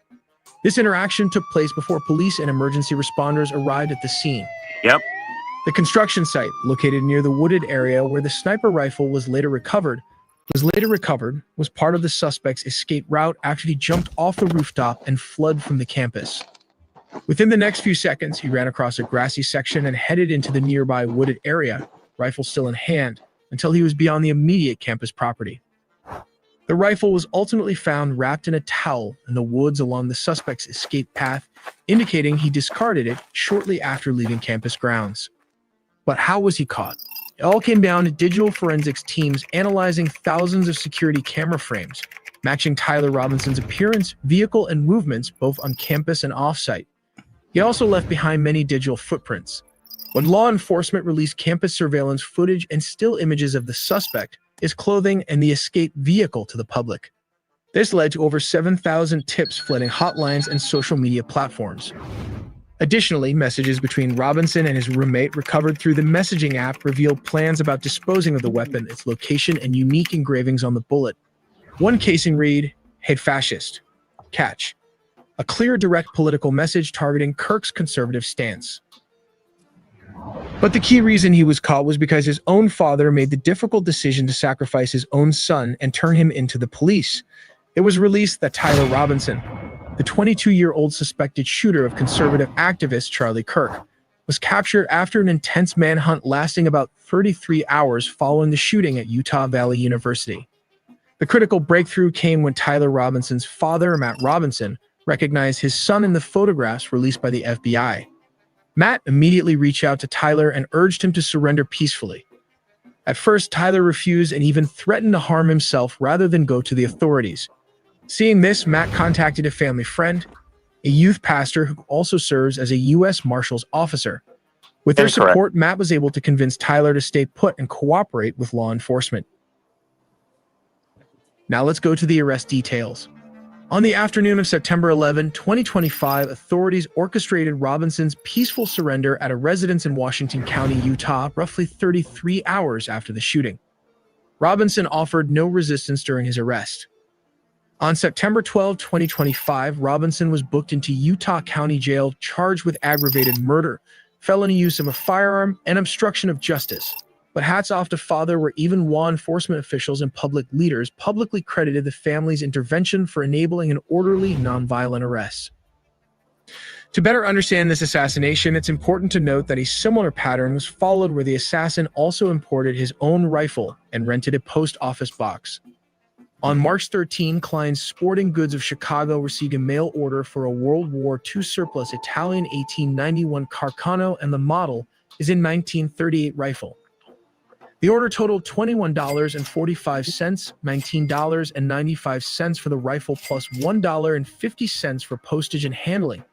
This interaction took place before police and emergency responders arrived at the scene. The construction site, located near the wooded area where the sniper rifle was later recovered, was part of the suspect's escape route after he jumped off the rooftop and fled from the campus. Within the next few seconds, he ran across a grassy section and headed into the nearby wooded area, rifle still in hand, until he was beyond the immediate campus property. The rifle was ultimately found wrapped in a towel in the woods along the suspect's escape path, indicating he discarded it shortly after leaving campus grounds. But how was he caught? It all came down to digital forensics teams analyzing thousands of security camera frames, matching Tyler Robinson's appearance, vehicle, and movements both on campus and off-site. He also left behind many digital footprints. When law enforcement released campus surveillance footage and still images of the suspect, his clothing, and the escaped vehicle to the public. This led to over 7,000 tips flooding hotlines and social media platforms. Additionally, messages between Robinson and his roommate recovered through the messaging app revealed plans about disposing of the weapon, its location, and unique engravings on the bullet. One casing read, "Hate fascist. Catch." A clear, direct political message targeting Kirk's conservative stance. But the key reason he was caught was because his own father made the difficult decision to sacrifice his own son and turn him into the police. It was released that Tyler Robinson, the 22-year-old suspected shooter of conservative activist Charlie Kirk, was captured after an intense manhunt lasting about 33 hours following the shooting at Utah Valley University. The critical breakthrough came when Tyler Robinson's father, Matt Robinson, recognized his son in the photographs released by the FBI. Matt immediately reached out to Tyler and urged him to surrender peacefully. At first, Tyler refused and even threatened to harm himself rather than go to the authorities. Seeing this, Matt contacted a family friend, a youth pastor who also serves as a U.S. Marshals officer. With their support, Matt was able to convince Tyler to stay put and cooperate with law enforcement. Now let's go to the arrest details. On the afternoon of September 11, 2025, authorities orchestrated Robinson's peaceful surrender at a residence in Washington County, Utah, roughly 33 hours after the shooting. Robinson offered no resistance during his arrest. On September 12, 2025, Robinson was booked into Utah County Jail charged with aggravated murder, felony use of a firearm, and obstruction of justice. But hats off to Father, where even law enforcement officials and public leaders publicly credited the family's intervention for enabling an orderly, nonviolent arrest. To better understand this assassination, it's important to note that a similar pattern was followed where the assassin also imported his own rifle and rented a post office box. On March 13, Klein's Sporting Goods of Chicago received a mail order for a World War II surplus Italian 1891 Carcano, and the model is a 1938 rifle. The order totaled $21.45, $19.95 for the rifle, plus $1.50 for postage and handling,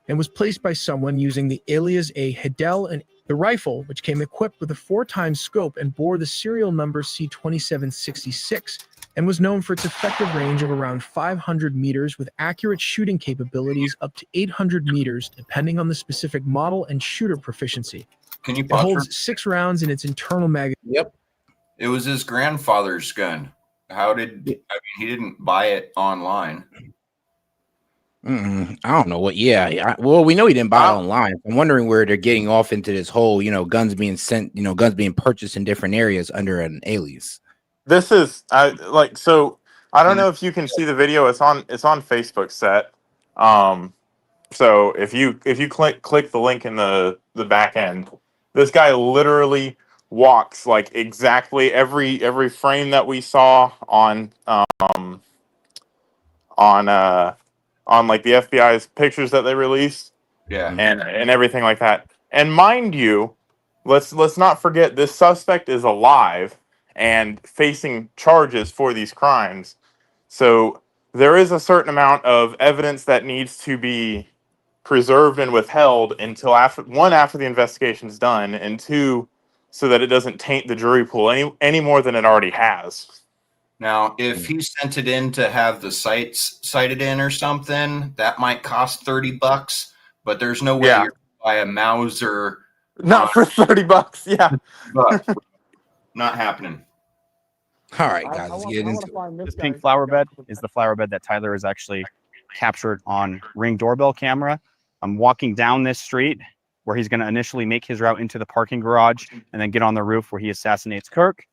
and was placed by someone using the alias A. Hedel. And the rifle, which came equipped with a 4x scope and bore the serial number C2766, and was known for its effective range of around 500 meters with accurate shooting capabilities up to 800 meters, depending on the specific model and shooter proficiency. Can you It holds 6 rounds in its internal magazine. Yep. It was his grandfather's gun. How did, I mean, he didn't buy it online. I don't know what. Yeah. Well, we know he didn't buy it online. I'm wondering where they're getting off into this whole, guns being sent, guns being purchased in different areas under an alias. This is so I don't know if you can see the video. It's on Facebook set. So if you click the link in the back end, this guy literally walks like exactly every frame that we saw on like the FBI's pictures that they released. Yeah. And everything like that. And mind you, let's not forget this suspect is alive and facing charges for these crimes. So there is a certain amount of evidence that needs to be preserved and withheld until after the investigation is done, and 2, so that it doesn't taint the jury pool any more than it already has. Now, if he sent it in to have the sites cited in or something, that might cost $30, but there's no way you're going to buy a Mauser. Not for $30, yeah. But not happening. All right, guys, let's get into it. This pink flower bed is the flower bed that Tyler has actually captured on Ring doorbell camera. I'm walking down this street where he's going to initially make his route into the parking garage and then get on the roof where he assassinates Kirk.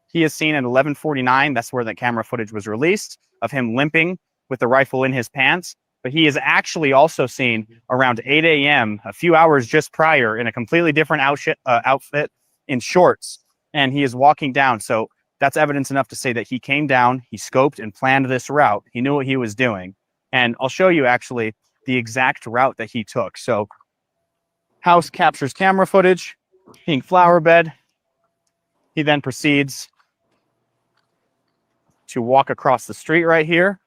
He is seen at 11:49. That's where the camera footage was released of him limping with the rifle in his pants. But he is actually also seen around 8 a.m., a few hours just prior, in a completely different outfit in shorts. And he is walking down. So that's evidence enough to say that he came down, he scoped and planned this route. He knew what he was doing. And I'll show you actually the exact route that he took. So house captures camera footage, pink flower bed. He then proceeds to walk across the street right here.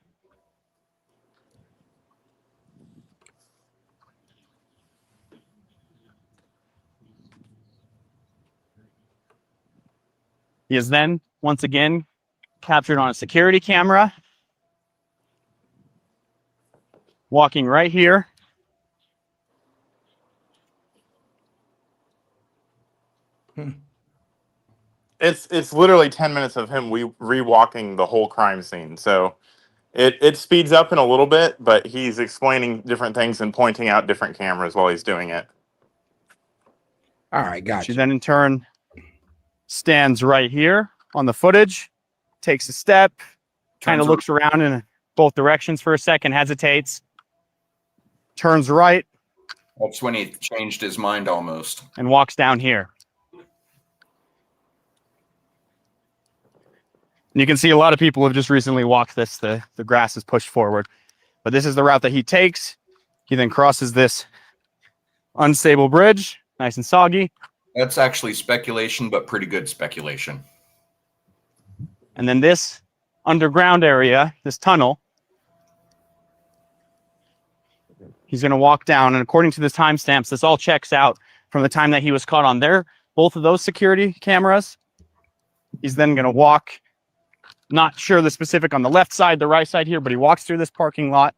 He is then, once again, captured on a security camera, walking right here. It's literally 10 minutes of him re-walking the whole crime scene. So it speeds up in a little bit, but he's explaining different things and pointing out different cameras while he's doing it. All right, gotcha. She then in turn stands right here on the footage, takes a step, kind of looks around in both directions for a second, hesitates, turns right. That's when he changed his mind almost. And walks down here. And you can see a lot of people have just recently walked this. The grass is pushed forward. But this is the route that he takes. He then crosses this unstable bridge, nice and soggy. That's actually speculation, but pretty good speculation. And then this underground area, this tunnel, He's going to walk down, and according to the timestamps, this all checks out from the time that he was caught on both of those security cameras. He's then going to walk, not sure the specific on the left side, the right side here, but he walks through this parking lot.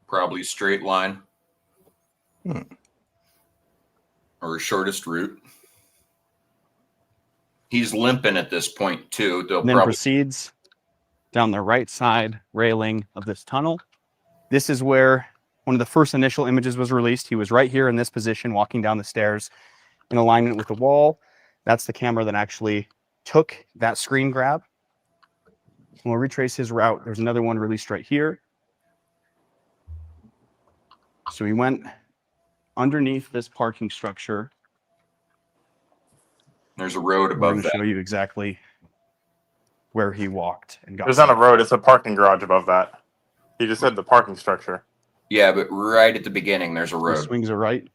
Probably straight line. Or shortest route. He's limping at this point too. And then proceeds down the right side railing of this tunnel. This is where one of the first initial images was released. He was right here in this position, walking down the stairs in alignment with the wall. That's the camera that actually took that screen grab. We'll retrace his route. There's another one released right here. So he went underneath this parking structure. There's a road above that. We're going to show you exactly where he walked and got. There's not a road, it's a parking garage above that. He just said the parking structure. Yeah, but right at the beginning, there's a road. He swings a right.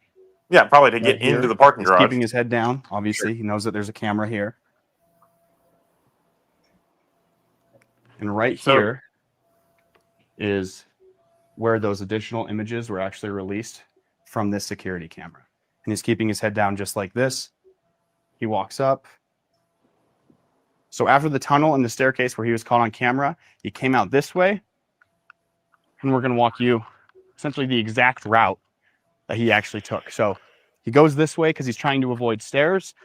Yeah, probably to get into the parking garage. He's keeping his head down. Obviously, he knows that there's a camera here. And right here is where those additional images were actually released from this security camera. And he's keeping his head down just like this. He walks up. So after the tunnel and the staircase where he was caught on camera, he came out this way. And we're going to walk you essentially the exact route that he actually took. So he goes this way because he's trying to avoid stairs.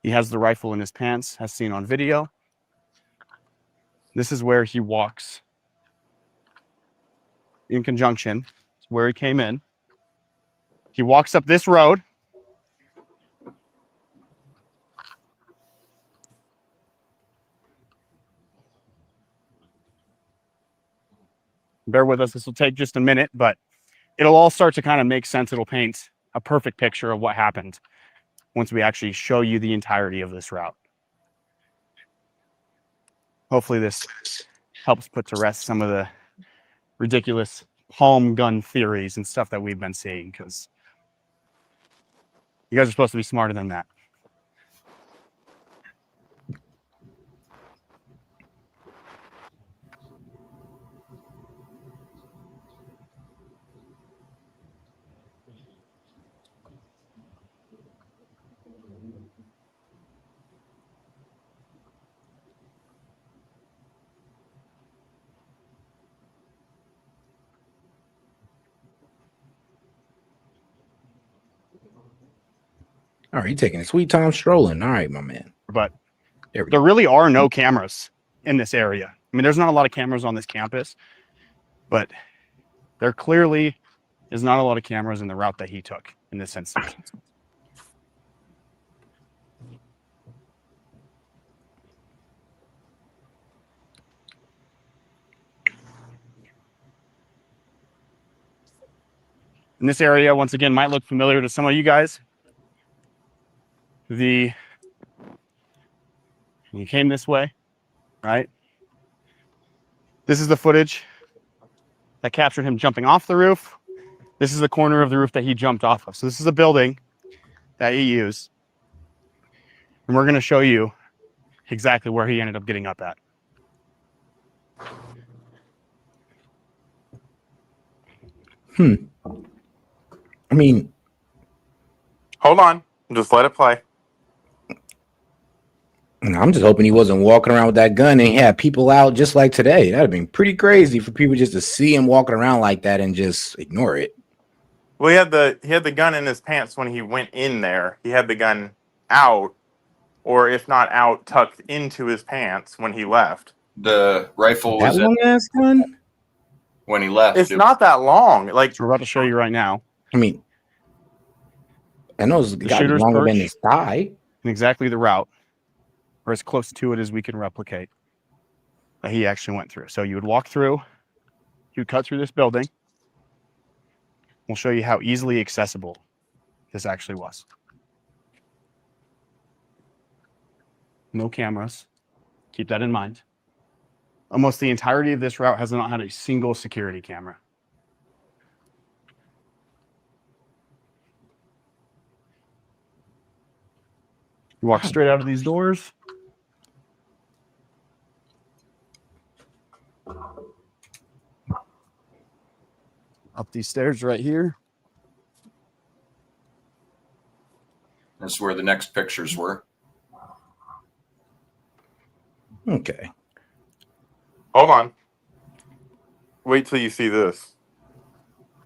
He has the rifle in his pants, as seen on video. This is where he walks in conjunction, where he came in. He walks up this road. Bear with us, this will take just a minute, but it'll all start to kind of make sense. It'll paint a perfect picture of what happened once we actually show you the entirety of this route. Hopefully this helps put to rest some of the ridiculous palm gun theories and stuff that we've been seeing, because you guys are supposed to be smarter than that. All right, you're taking a sweet time strolling. All right, my man. But there really are no cameras in this area. I mean, there's not a lot of cameras on this campus, but there clearly is not a lot of cameras in the route that he took in this instance. In this area, once again, might look familiar to some of you guys. You came this way, right? This is the footage that captured him jumping off the roof. This is the corner of the roof that he jumped off of. So this is a building that he used. And we're going to show you exactly where he ended up getting up at. I mean, hold on. Just let it play. I'm just hoping he wasn't walking around with that gun and he had people out just like today. That'd have been pretty crazy for people just to see him walking around like that and just ignore it. Well, he had the gun in his pants when he went in there. He had the gun out, or if not out, tucked into his pants when he left. The rifle was that long ass gun when he left. It's not that long. Like, we're about to show you right now. I mean, I know it's got to be longer than his thigh. And exactly the route, or as close to it as we can replicate, that he actually went through. So you would walk through, you would cut through this building. We'll show you how easily accessible this actually was. No cameras. Keep that in mind. Almost the entirety of this route has not had a single security camera. You walk straight out of these doors. these stairs right here. That's where the next pictures were. Okay. Hold on. Wait till you see this.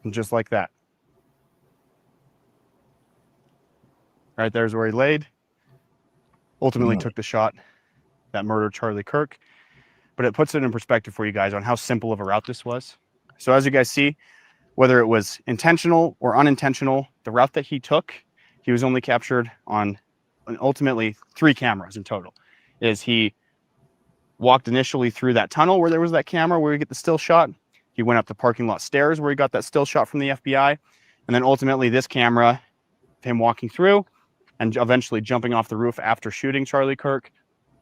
And just like that. Right there's where he laid. Ultimately took the shot that murdered Charlie Kirk. But it puts it in perspective for you guys on how simple of a route this was. So as you guys see, whether it was intentional or unintentional, the route that he took, he was only captured on ultimately 3 cameras in total. Is he walked initially through that tunnel where there was that camera where you get the still shot. He went up the parking lot stairs where he got that still shot from the FBI. And then ultimately this camera, him walking through and eventually jumping off the roof after shooting Charlie Kirk.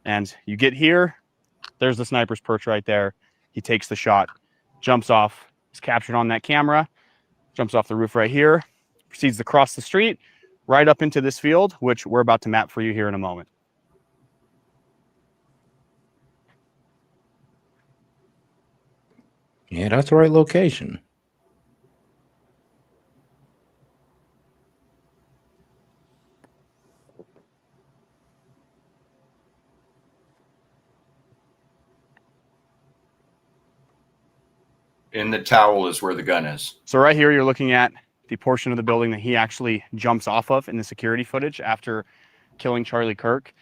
And you get here, there's the sniper's perch right there. He takes the shot, jumps off, is captured on that camera, jumps off the roof right here, proceeds to cross the street, right up into this field, which we're about to map for you here in a moment. Yeah, that's the right location. In the towel is where the gun is. So right here, you're looking at the portion of the building that he actually jumps off of in the security footage after killing Charlie Kirk.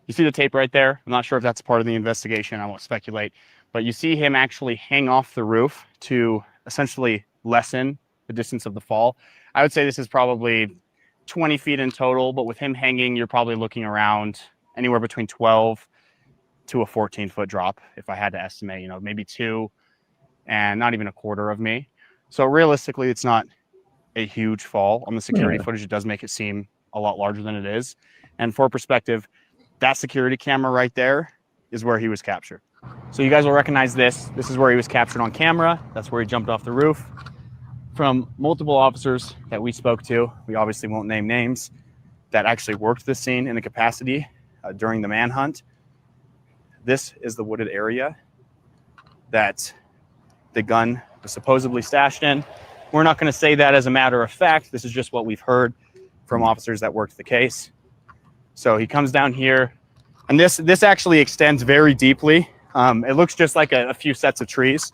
You see the tape right there. I'm not sure if that's part of the investigation. I won't speculate. But you see him actually hang off the roof to essentially lessen the distance of the fall. I would say this is probably 20 feet in total, but with him hanging, you're probably looking around anywhere between 12 to a 14-foot drop, if I had to estimate, maybe 2 and not even a quarter of me. So realistically, it's not a huge fall. On the security footage, it does make it seem a lot larger than it is. And for perspective, that security camera right there is where he was captured. So you guys will recognize this. This is where he was captured on camera. That's where he jumped off the roof. From multiple officers that we spoke to, we obviously won't name names, that actually worked this scene in the capacity during the manhunt. This is the wooded area that the gun was supposedly stashed in. We're not going to say that as a matter of fact. This is just what we've heard from officers that worked the case. So he comes down here, and this actually extends very deeply. It looks just like a few sets of trees,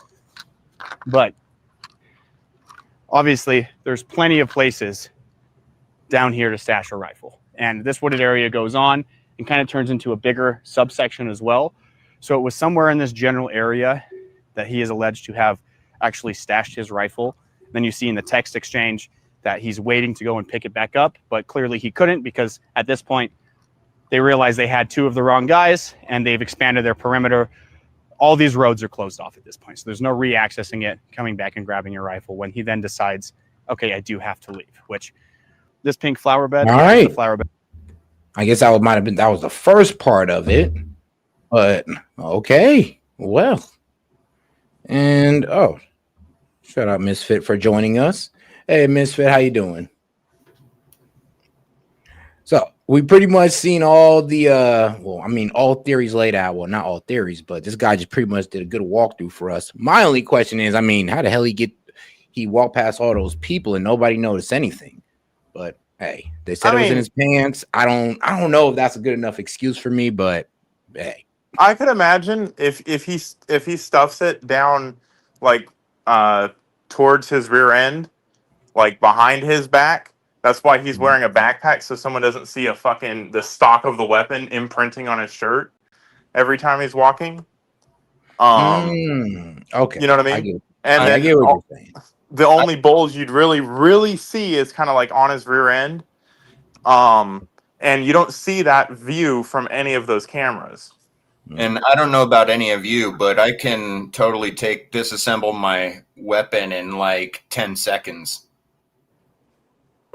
but obviously there's plenty of places down here to stash a rifle. And this wooded area goes on and kind of turns into a bigger subsection as well. So it was somewhere in this general area that he is alleged to have actually stashed his rifle. Then you see in the text exchange that he's waiting to go and pick it back up, but clearly he couldn't because at this point they realized they had 2 of the wrong guys and they've expanded their perimeter. All these roads are closed off at this point. So there's no re-accessing it, coming back and grabbing your rifle when he then decides, okay, I do have to leave, which this pink flower bed, all right, the flower bed. I guess that might have been, that was the first part of it, but okay, well. And shout out Misfit for joining us. Hey Misfit, how you doing? So we pretty much seen all the all theories laid out. Well, not all theories, but this guy just pretty much did a good walkthrough for us. My only question is, how the hell he walked past all those people and nobody noticed anything? But hey, they said it was in his pants. I don't know if that's a good enough excuse for me, but hey. I could imagine if he stuffs it down like towards his rear end, like behind his back. That's why he's wearing a backpack, so someone doesn't see the stock of the weapon imprinting on his shirt every time he's walking. Okay, you know what I mean? I get what you're saying. The only bulge you'd really see is kind of like on his rear end, and you don't see that view from any of those cameras. And I don't know about any of you, but I can totally disassemble my weapon in like 10 seconds.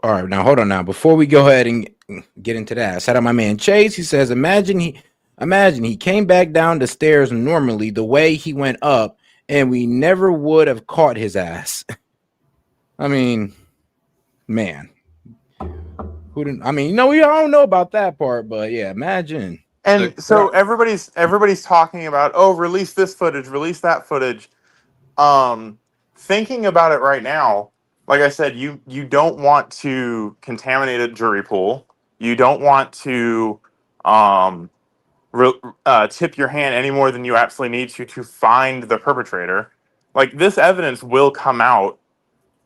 All right, now hold on. Now, before we go ahead and get into that, I said to my man Chase. He says, imagine he came back down the stairs normally the way he went up, and we never would have caught his ass. I mean, man, who didn't? I mean, we don't know about that part, but yeah, imagine. And so everybody's talking about, release this footage, release that footage. Thinking about it right now, like I said, you don't want to contaminate a jury pool. You don't want to tip your hand any more than you absolutely need to find the perpetrator. Like, this evidence will come out.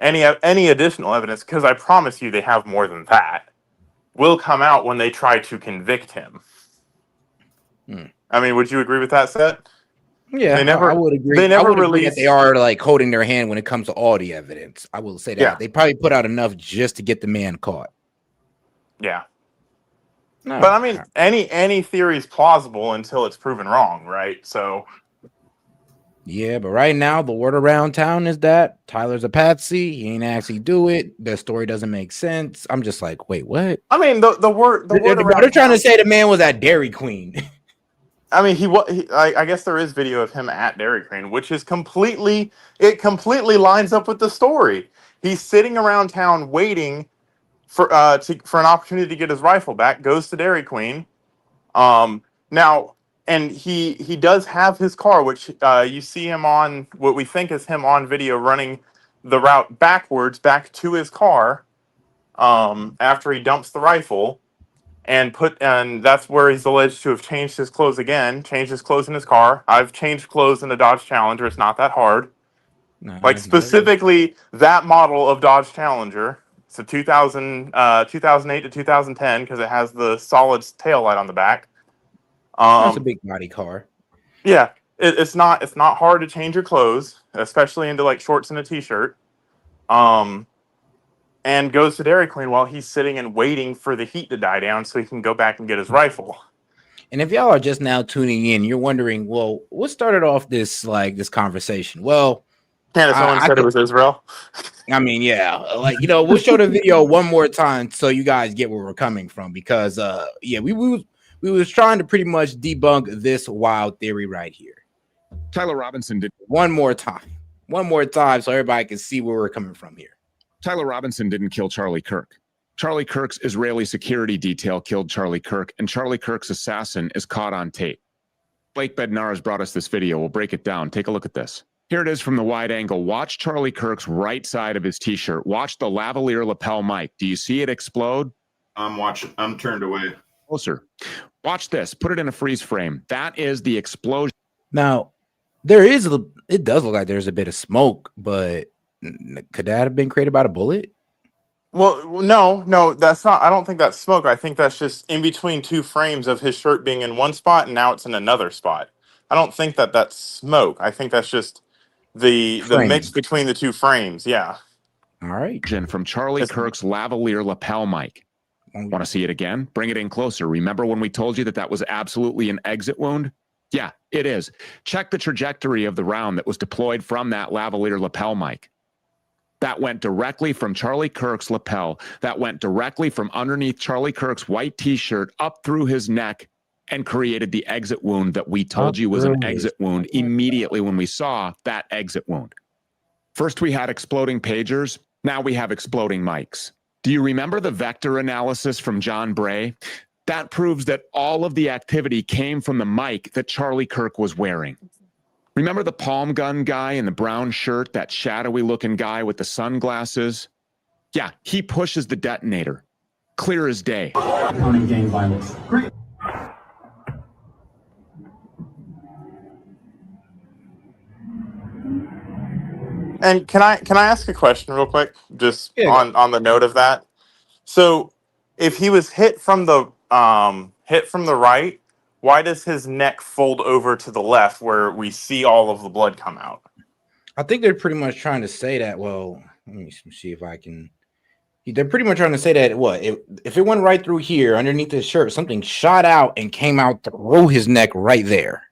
Any additional evidence, because I promise you they have more than that, will come out when they try to convict him. I mean, would you agree with that, Set? Yeah, I would agree. They never I would agree that release. they are like holding their hand when it comes to all the evidence. I will say that. Yeah. They probably put out enough just to get the man caught. Yeah. No. But I mean, any theory is plausible until it's proven wrong, right? So. Yeah, but right now the word around town is that Tyler's a patsy. He ain't actually do it. The story doesn't make sense. I'm just like, wait, what? I mean, the word around they're trying to say the man was at Dairy Queen. I mean, I guess there is video of him at Dairy Queen, which is completely lines up with the story. He's sitting around town waiting for an opportunity to get his rifle back. Goes to Dairy Queen, now, and he does have his car, which you see him on what we think is him on video running the route backwards back to his car after he dumps the rifle. And that's where he's alleged to have changed his clothes again, changed his clothes in his car. I've changed clothes in a Dodge Challenger. It's not that hard. Like, specifically that model of Dodge Challenger. It's a 2008 to 2010 because it has the solid taillight on the back. That's a big body car. Yeah, it's not hard to change your clothes, especially into like shorts and a t-shirt. And goes to Dairy Queen while he's sitting and waiting for the heat to die down so he can go back and get his rifle. And if y'all are just now tuning in, you're wondering, well, what started off this conversation? Well, Someone said it was Israel. I mean, yeah, we'll show the video one more time so you guys get where we're coming from, because we was trying to pretty much debunk this wild theory right here. Tyler Robinson did one more time so everybody can see where we're coming from here. Tyler Robinson didn't kill Charlie Kirk. Charlie Kirk's Israeli security detail killed Charlie Kirk, and Charlie Kirk's assassin is caught on tape. Blake Bednar has brought us this video. We'll break it down. Take a look at this. Here it is from the wide angle. Watch Charlie Kirk's right side of his t-shirt. Watch the lavalier lapel mic. Do you see it explode? I'm watching. I'm turned away. Closer. Watch this. Put it in a freeze frame. That is the explosion. Now, it does look like there's a bit of smoke, but could that have been created by the bullet? Well, no, that's not. I don't think that's smoke. I think that's just in between two frames of his shirt being in one spot and now it's in another spot. I don't think that's smoke. I think that's just the mix between the two frames. Yeah. All right. From Charlie Kirk's lavalier lapel mic. Want to see it again? Bring it in closer. Remember when we told you that was absolutely an exit wound? Yeah, it is. Check the trajectory of the round that was deployed from that lavalier lapel mic. That went directly from Charlie Kirk's lapel. That went directly from underneath Charlie Kirk's white t-shirt up through his neck and created the exit wound that we told you was an exit wound immediately when we saw that exit wound. First we had exploding pagers. Now we have exploding mics. Do you remember the vector analysis from John Bray? That proves that all of the activity came from the mic that Charlie Kirk was wearing. Remember the palm gun guy in the brown shirt, that shadowy looking guy with the sunglasses? Yeah, he pushes the detonator. Clear as day. Gang violence. Great. And can I ask a question real quick, just on the note of that? So, if he was hit from the right, why does his neck fold over to the left where we see all of the blood come out? I think they're pretty much trying to say that. Well, let me see if I can. They're pretty much trying to say that if it went right through here underneath his shirt, something shot out and came out through his neck right there.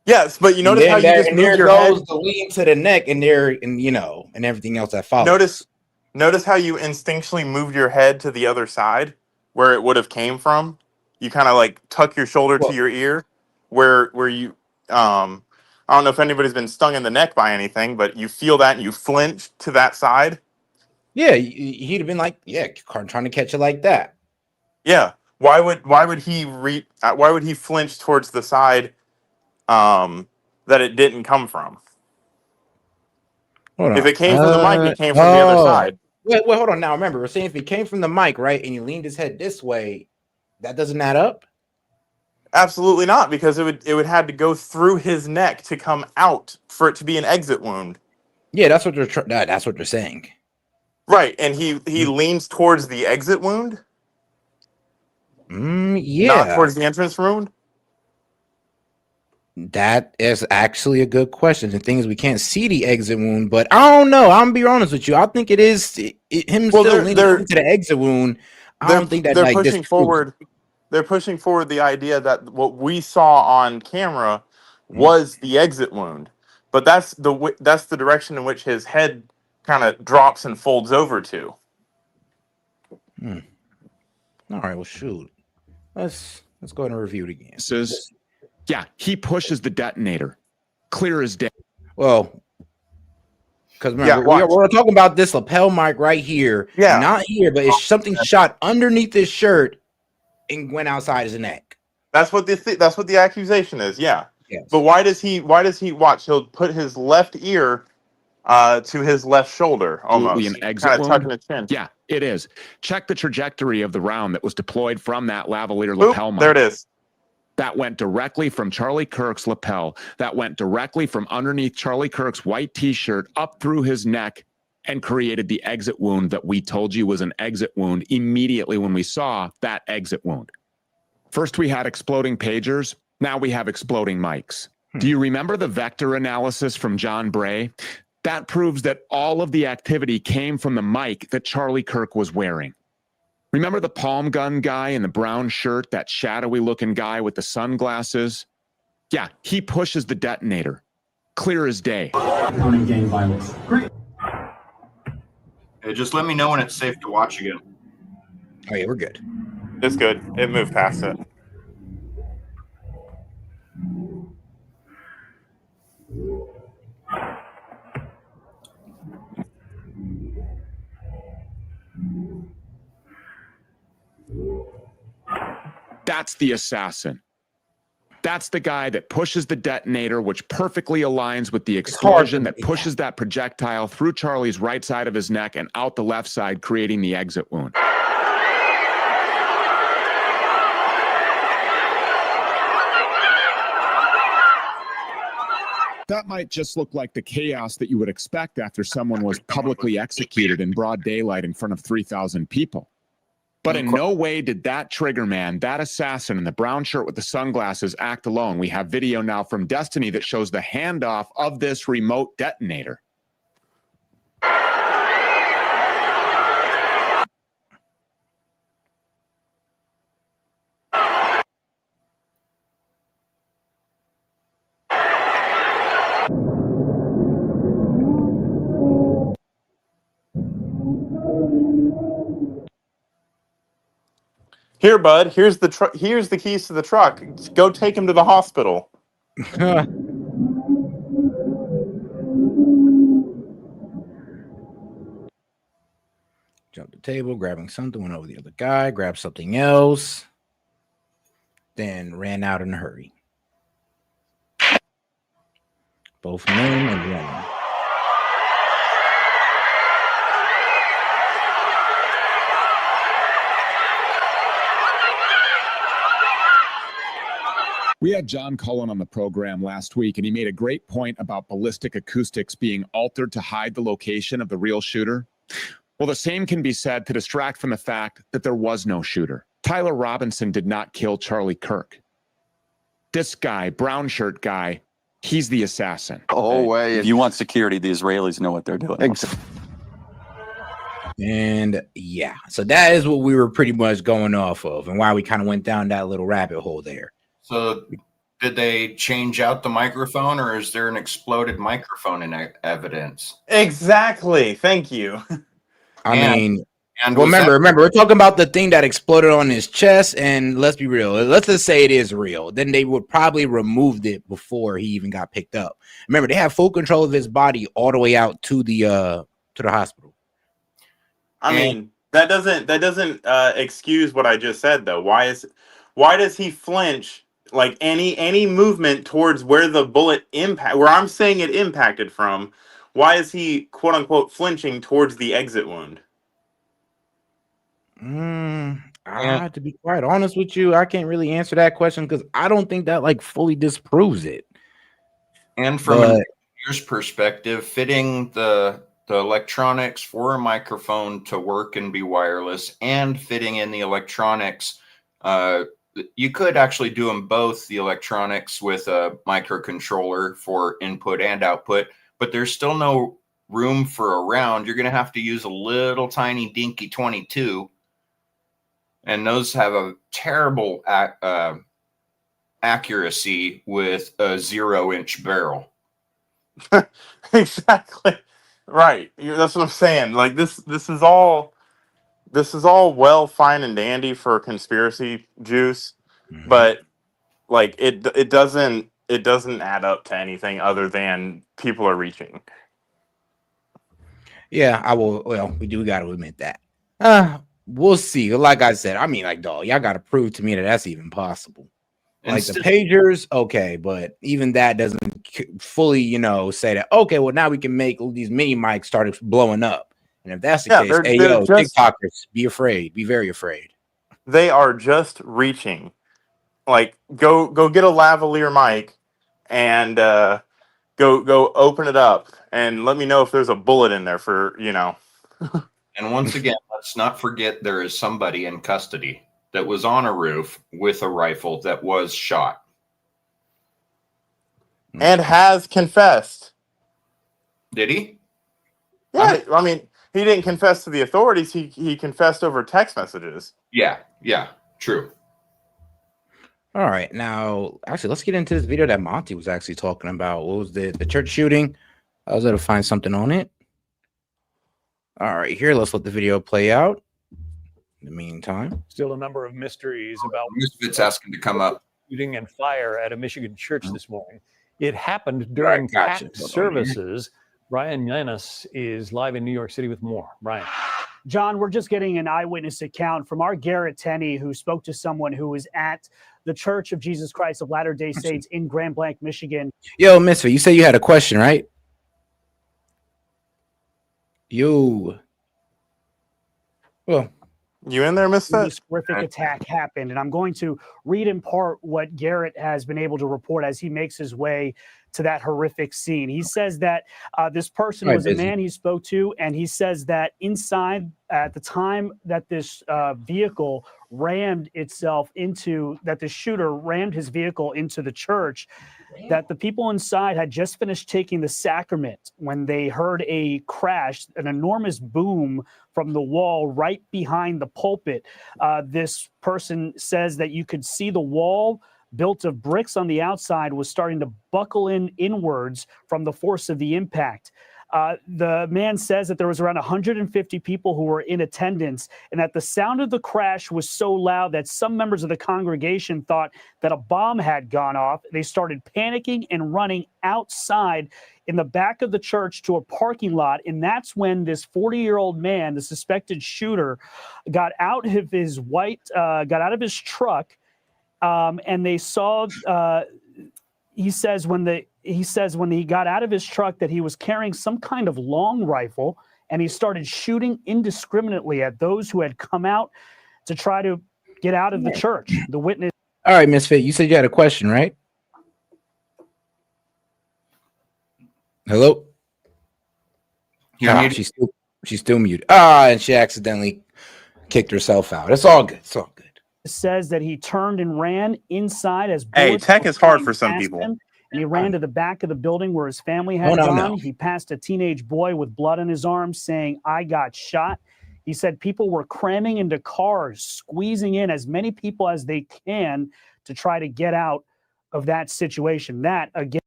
Yes, but you notice how you just moved your head. The lean to the neck, and and everything else that follows. Notice how you instinctually moved your head to the other side where it would have came from. You kind of like tuck your shoulder to your ear, where you I don't know if anybody's been stung in the neck by anything, but you feel that and you flinch to that side. Yeah, he'd have been like, trying to catch it like that. Yeah. Why would he flinch towards the side that it didn't come from? If it came from the mic, it came from the other side. Wait, hold on. Now remember, we're saying if he came from the mic, right, and he leaned his head this way, that doesn't add up. Absolutely not, because it would have to go through his neck to come out for it to be an exit wound. Yeah, that's what that's what they're saying. Right, and he leans towards the exit wound. Yeah, not towards the entrance wound. That is actually a good question. The thing is, we can't see the exit wound, but I don't know. I'm gonna be honest with you. I think it is him still leaning into the exit wound. I don't think that they're like pushing forward. They're pushing forward the idea that what we saw on camera was the exit wound, but that's the direction in which his head kind of drops and folds over to. All right, well, shoot. Let's go ahead and review it again. Says, yeah, he pushes the detonator, clear as day. Well, because remember, we're talking about this lapel mic right here, not here, but it's something shot underneath his shirt and went outside his neck. That's what the accusation is. Yeah. Yes. But why does he watch? He'll put his left ear to his left shoulder, almost an exit wound. Tucking his chin. Yeah, it is. Check the trajectory of the round that was deployed from that lavalier lapel mic. There it is. That went directly from Charlie Kirk's lapel. That went directly from underneath Charlie Kirk's white T-shirt up through his neck and created the exit wound that we told you was an exit wound immediately when we saw that exit wound. First, we had exploding pagers. Now we have exploding mics. Do you remember the vector analysis from John Bray? That proves that all of the activity came from the mic that Charlie Kirk was wearing. Remember the palm gun guy in the brown shirt, that shadowy looking guy with the sunglasses? Yeah, he pushes the detonator. Clear as day. Reporting gang violence. Great. Hey, just let me know when it's safe to watch again. Oh yeah, we're good. It's good. It moved past it. That's the assassin. That's the guy that pushes the detonator, which perfectly aligns with the explosion that pushes that projectile through Charlie's right side of his neck and out the left side, creating the exit wound. That might just look like the chaos that you would expect after someone was publicly executed in broad daylight in front of 3,000 people. But in no way did that trigger man, that assassin in the brown shirt with the sunglasses, act alone. We have video now from Destiny that shows the handoff of this remote detonator. Here, bud. Here's the keys to the truck. Go take him to the hospital. Jumped the table, grabbing something, went over the other guy, grabbed something else, then ran out in a hurry. Both men and women. We had John Cullen on the program last week, and he made a great point about ballistic acoustics being altered to hide the location of the real shooter. Well, the same can be said to distract from the fact that there was no shooter. Tyler Robinson did not kill Charlie Kirk. This guy, brown shirt guy, he's the assassin. Oh, wait. If you want security, the Israelis know what they're doing. And yeah, so that is what we were pretty much going off of and why we kind of went down that little rabbit hole there. So did they change out the microphone, or is there an exploded microphone in evidence? Exactly. Thank you. And remember, we're talking about the thing that exploded on his chest, and let's be real. Let's just say it is real. Then they would probably removed it before he even got picked up. Remember, they have full control of his body all the way out to the hospital. I mean, that doesn't excuse what I just said, though. Why does he flinch? Like any movement towards where the bullet where I'm saying it impacted from, why is he quote unquote flinching towards the exit wound? To be quite honest with you, I can't really answer that question because I don't think that like fully disproves it. And from an engineer's perspective, fitting the electronics for a microphone to work and be wireless, and fitting in the electronics, you could actually do them both, the electronics with a microcontroller for input and output, but there's still no room for a round. You're going to have to use a little tiny dinky 22, and those have a terrible accuracy with a 0-inch barrel. Exactly. Right. That's what I'm saying. Like this is all well, fine and dandy for conspiracy juice, but like it doesn't add up to anything other than people are reaching. Yeah, I will. Well, we got to admit that. We'll see. Like I said, I mean, like, dog, y'all got to prove to me that that's even possible. Like the pagers, okay, but even that doesn't fully, say that. Okay, well, now we can make these mini mics start blowing up, and if that's the case, hey, yo, TikTokers, be afraid, be very afraid. They are just reaching. Like, go get a lavalier mic, and go open it up, and let me know if there's a bullet in there for. And once again, let's not forget there is somebody in custody that was on a roof with a rifle that was shot. And has confessed. Did he? Yeah, I mean, he didn't confess to the authorities. He confessed over text messages. Yeah, true. All right, now, actually, let's get into this video that Monty was actually talking about. What was the church shooting? I was able to find something on it. All right, here, let's let the video play out. In the meantime, still a number of mysteries about Misfits asking to come up. Shooting and fire at a Michigan church this morning. It happened during packed services. Brian Yanis is live in New York City with more. Brian. John, we're just getting an eyewitness account from our Garrett Tenney, who spoke to someone who was at the Church of Jesus Christ of Latter-day Saints in Grand Blanc, Michigan. Yo, Misfit, you said you had a question, right? Yo. Well, you in there, Misfit? This horrific attack happened, and I'm going to read in part what Garrett has been able to report as he makes his way to that horrific scene. He says that this person was a man he spoke to, and he says that inside, at the time that this vehicle rammed itself into, that the shooter rammed his vehicle into the church, that the people inside had just finished taking the sacrament when they heard a crash, an enormous boom from the wall right behind the pulpit. This person says that you could see the wall built of bricks on the outside was starting to buckle inwards from the force of the impact. The man says that there was around 150 people who were in attendance, and that the sound of the crash was so loud that some members of the congregation thought that a bomb had gone off. They started panicking and running outside in the back of the church to a parking lot, and that's when this 40-year-old man, the suspected shooter, got out of his truck. And they saw, he says when he got out of his truck that he was carrying some kind of long rifle, and he started shooting indiscriminately at those who had come out to try to get out of the church. The witness. All right, Misfit, you said you had a question, right? Hello? She's still muted. And she accidentally kicked herself out. It's all good. It's all good. Says that he turned and ran inside as bullets. Hey, tech is hard for some people. And he ran to the back of the building where his family had gone. He passed a teenage boy with blood on his arm saying, "I got shot." He said people were cramming into cars, squeezing in as many people as they can to try to get out of that situation. That, again,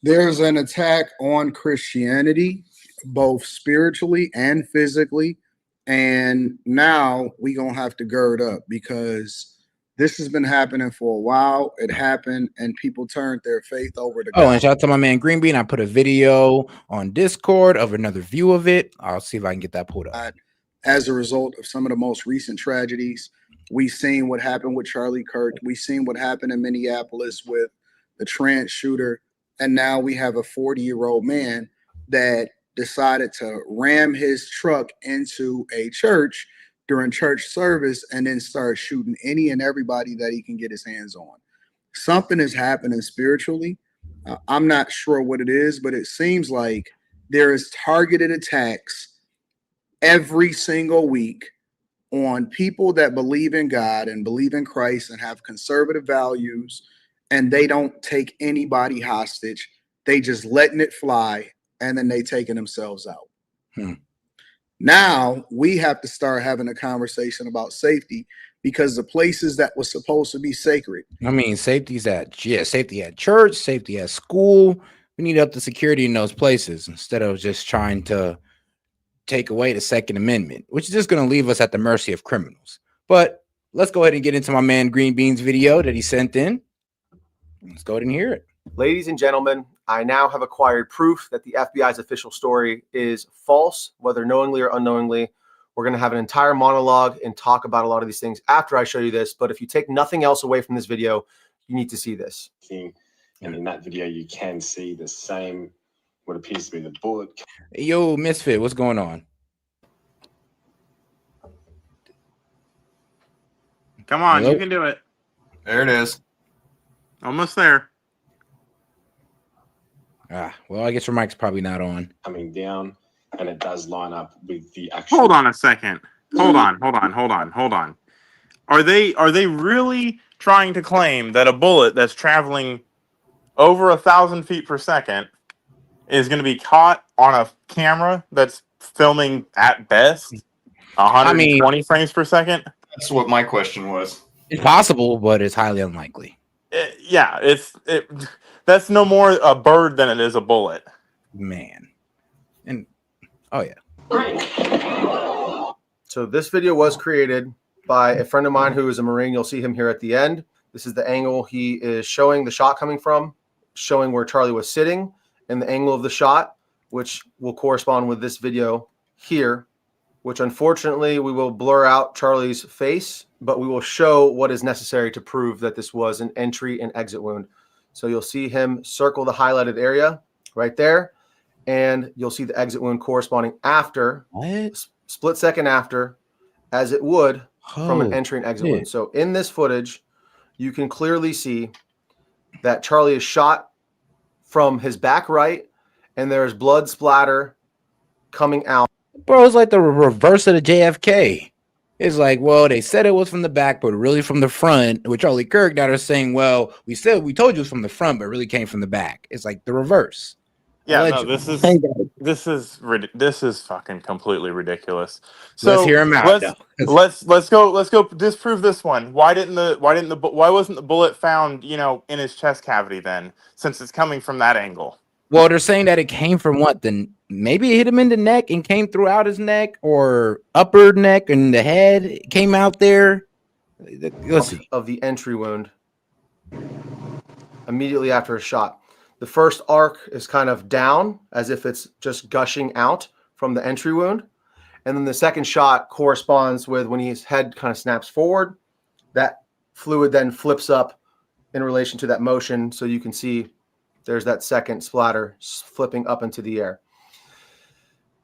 there's an attack on Christianity, both spiritually and physically. And now we're going to have to gird up because this has been happening for a while. It happened and people turned their faith over to God. And shout out to my man Green Bean. I put a video on Discord of another view of it. I'll see if I can get that pulled up. As a result of some of the most recent tragedies, we've seen what happened with Charlie Kirk. We've seen what happened in Minneapolis with the trans shooter. And now we have a 40-year-old man that decided to ram his truck into a church during church service and then start shooting any and everybody that he can get his hands on. Something is happening spiritually. I'm not sure what it is, but it seems like there is targeted attacks every single week on people that believe in God and believe in Christ and have conservative values, and they don't take anybody hostage. They just letting it fly, and then they taking themselves out. Now we have to start having a conversation about safety, because the places that were supposed to be sacred. I mean, safety at church, safety at school. We need up the security in those places instead of just trying to take away the Second Amendment, which is just going to leave us at the mercy of criminals. But let's go ahead and get into my man Green Bean's video that he sent in. Let's go ahead and hear it. Ladies and gentlemen, I now have acquired proof that the FBI's official story is false, whether knowingly or unknowingly. We're going to have an entire monologue and talk about a lot of these things after I show you this. But if you take nothing else away from this video, you need to see this. And in that video, you can see the same, what appears to be the bullet. Yo, Misfit, what's going on? Come on, Hello? you can do it. There it is. Almost there. Well, I guess your mic's probably not on. Coming down, and it does line up with the actual. Hold on a second. Hold on. Are they really trying to claim that a bullet that's traveling over 1,000 feet per second is going to be caught on a camera that's filming at best 120 frames per second? That's what my question was. It's possible, but it's highly unlikely. That's no more a bird than it is a bullet. Man. And oh yeah. So this video was created by a friend of mine who is a Marine. You'll see him here at the end. This is the angle he is showing the shot coming from, showing where Charlie was sitting and the angle of the shot, which will correspond with this video here, which unfortunately we will blur out Charlie's face, but we will show what is necessary to prove that this was an entry and exit wound. So you'll see him circle the highlighted area right there, and you'll see the exit wound corresponding after, split second after, as it would from an entry and exit wound. So in this footage, you can clearly see that Charlie is shot from his back right, and there's blood splatter coming out. Bro, it's like the reverse of the JFK. It's like, well, they said it was from the back, but really from the front. With Charlie Kirk, now they're saying, well, we told you it was from the front, but it really came from the back. It's like the reverse. Yeah, Allegedly. no, this is fucking completely ridiculous. So let's hear him out. Let's go disprove this one. Why wasn't the bullet found, in his chest cavity then, since it's coming from that angle? Well, they're saying that it came from what? Then maybe it hit him in the neck and came throughout his neck, or upper neck and the head came out there. Let's see. Of the entry wound immediately after a shot. The first arc is kind of down, as if it's just gushing out from the entry wound. And then the second shot corresponds with when his head kind of snaps forward. That fluid then flips up in relation to that motion. So you can see there's that second splatter flipping up into the air.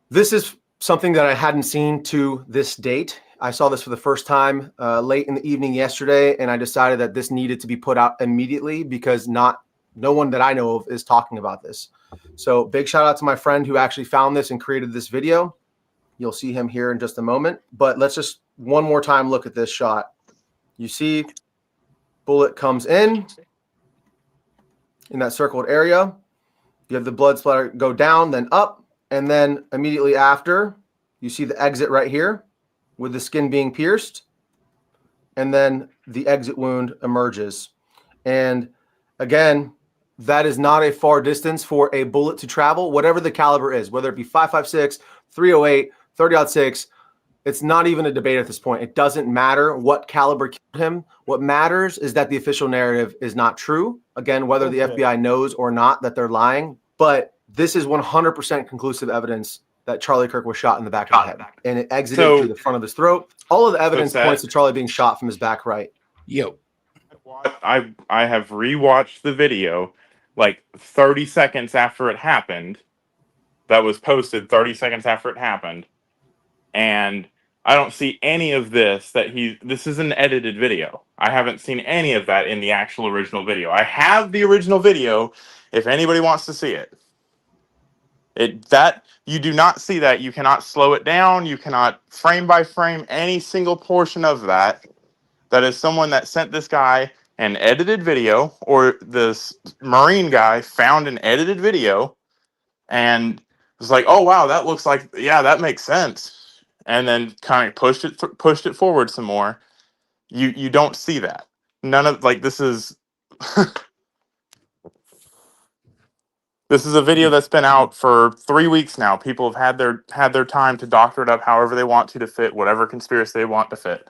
This is something that I hadn't seen to this date. I saw this for the first time late in the evening yesterday, and I decided that this needed to be put out immediately because no one that I know of is talking about this. So big shout out to my friend who actually found this and created this video. You'll see him here in just a moment, but let's just one more time look at this shot. You see bullet comes in that circled area. You have the blood splatter go down, then up, and then immediately after, you see the exit right here with the skin being pierced, and then the exit wound emerges. And again, that is not a far distance for a bullet to travel, whatever the caliber is, whether it be 5.56, 308, 30-06. It's not even a debate at this point. It doesn't matter what caliber killed him. What matters is that the official narrative is not true. Again, whether the FBI knows or not that they're lying, but this is 100% conclusive evidence that Charlie Kirk was shot in the back of the head, and it exited through the front of his throat. All of the evidence points to Charlie being shot from his back right. I have rewatched the video like 30 seconds after it happened. That was posted 30 seconds after it happened, and I don't see any of this this is an edited video. I haven't seen any of that in the actual original video. I have the original video if anybody wants to see it. You do not see that. You cannot slow it down. You cannot frame by frame any single portion of that. That is someone that sent this guy an edited video, or this Marine guy found an edited video and was like, oh wow, that looks like, yeah, that makes sense. And then kind of pushed it forward some more. You don't see that. None of, like, this is this is a video that's been out for 3 weeks now. People have had their time to doctor it up however they want to fit whatever conspiracy they want to fit.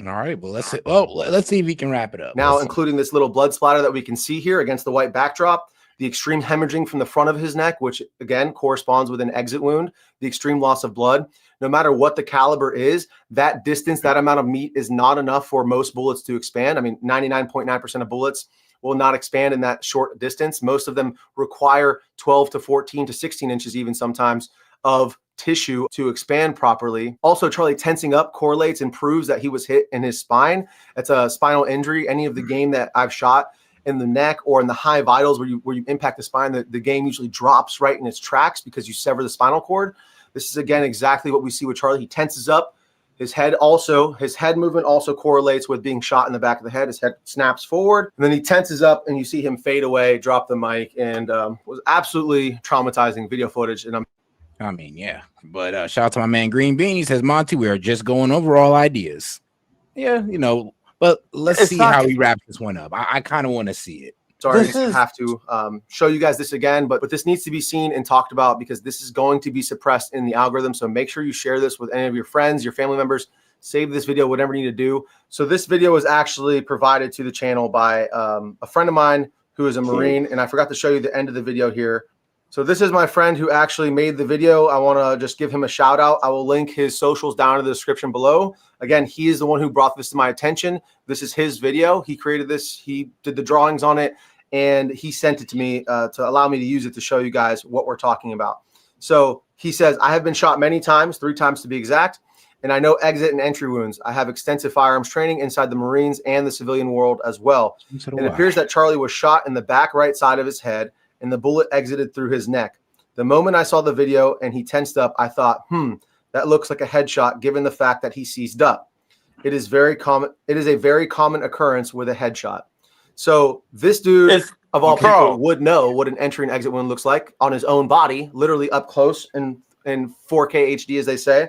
All right, well, let's see if we can wrap it up. Now, including this little blood splatter that we can see here against the white backdrop, the extreme hemorrhaging from the front of his neck, which again corresponds with an exit wound, the extreme loss of blood. No matter what the caliber is, that distance, that amount of meat is not enough for most bullets to expand. I mean, 99.9% of bullets will not expand in that short distance. Most of them require 12 to 14 to 16 inches even sometimes of tissue to expand properly. Also, Charlie tensing up correlates and proves that he was hit in his spine. It's a spinal injury. Any of the game that I've shot in the neck or in the high vitals where you impact the spine, the game usually drops right in its tracks because you sever the spinal cord. This is, again, exactly what we see with Charlie. He tenses up. His head movement also correlates with being shot in the back of the head. His head snaps forward, and then he tenses up, and you see him fade away, drop the mic, and was absolutely traumatizing video footage. And yeah. But shout out to my man Green Bean. He says, Monty, we are just going over all ideas. Yeah, but let's see how he wraps this one up. I kind of want to see it. Sorry, I have to show you guys this again, but this needs to be seen and talked about because this is going to be suppressed in the algorithm. So make sure you share this with any of your friends, your family members. Save this video, whatever you need to do. So this video was actually provided to the channel by a friend of mine who is a Marine, and I forgot to show you the end of the video here. So this is my friend who actually made the video. I want to just give him a shout out. I will link his socials down in the description below. Again, he is the one who brought this to my attention. This is his video. He created this. He did the drawings on it, and he sent it to me to allow me to use it to show you guys what we're talking about. So he says, I have been shot many times, 3 times to be exact, and I know exit and entry wounds. I have extensive firearms training inside the Marines and the civilian world as well. It appears that Charlie was shot in the back right side of his head, and the bullet exited through his neck. The moment I saw the video and he tensed up, I thought, that looks like a headshot given the fact that he seized up. It is very common. It is a very common occurrence with a headshot. So this dude, of all people, would know what an entry and exit wound looks like on his own body, literally up close in 4K HD, as they say.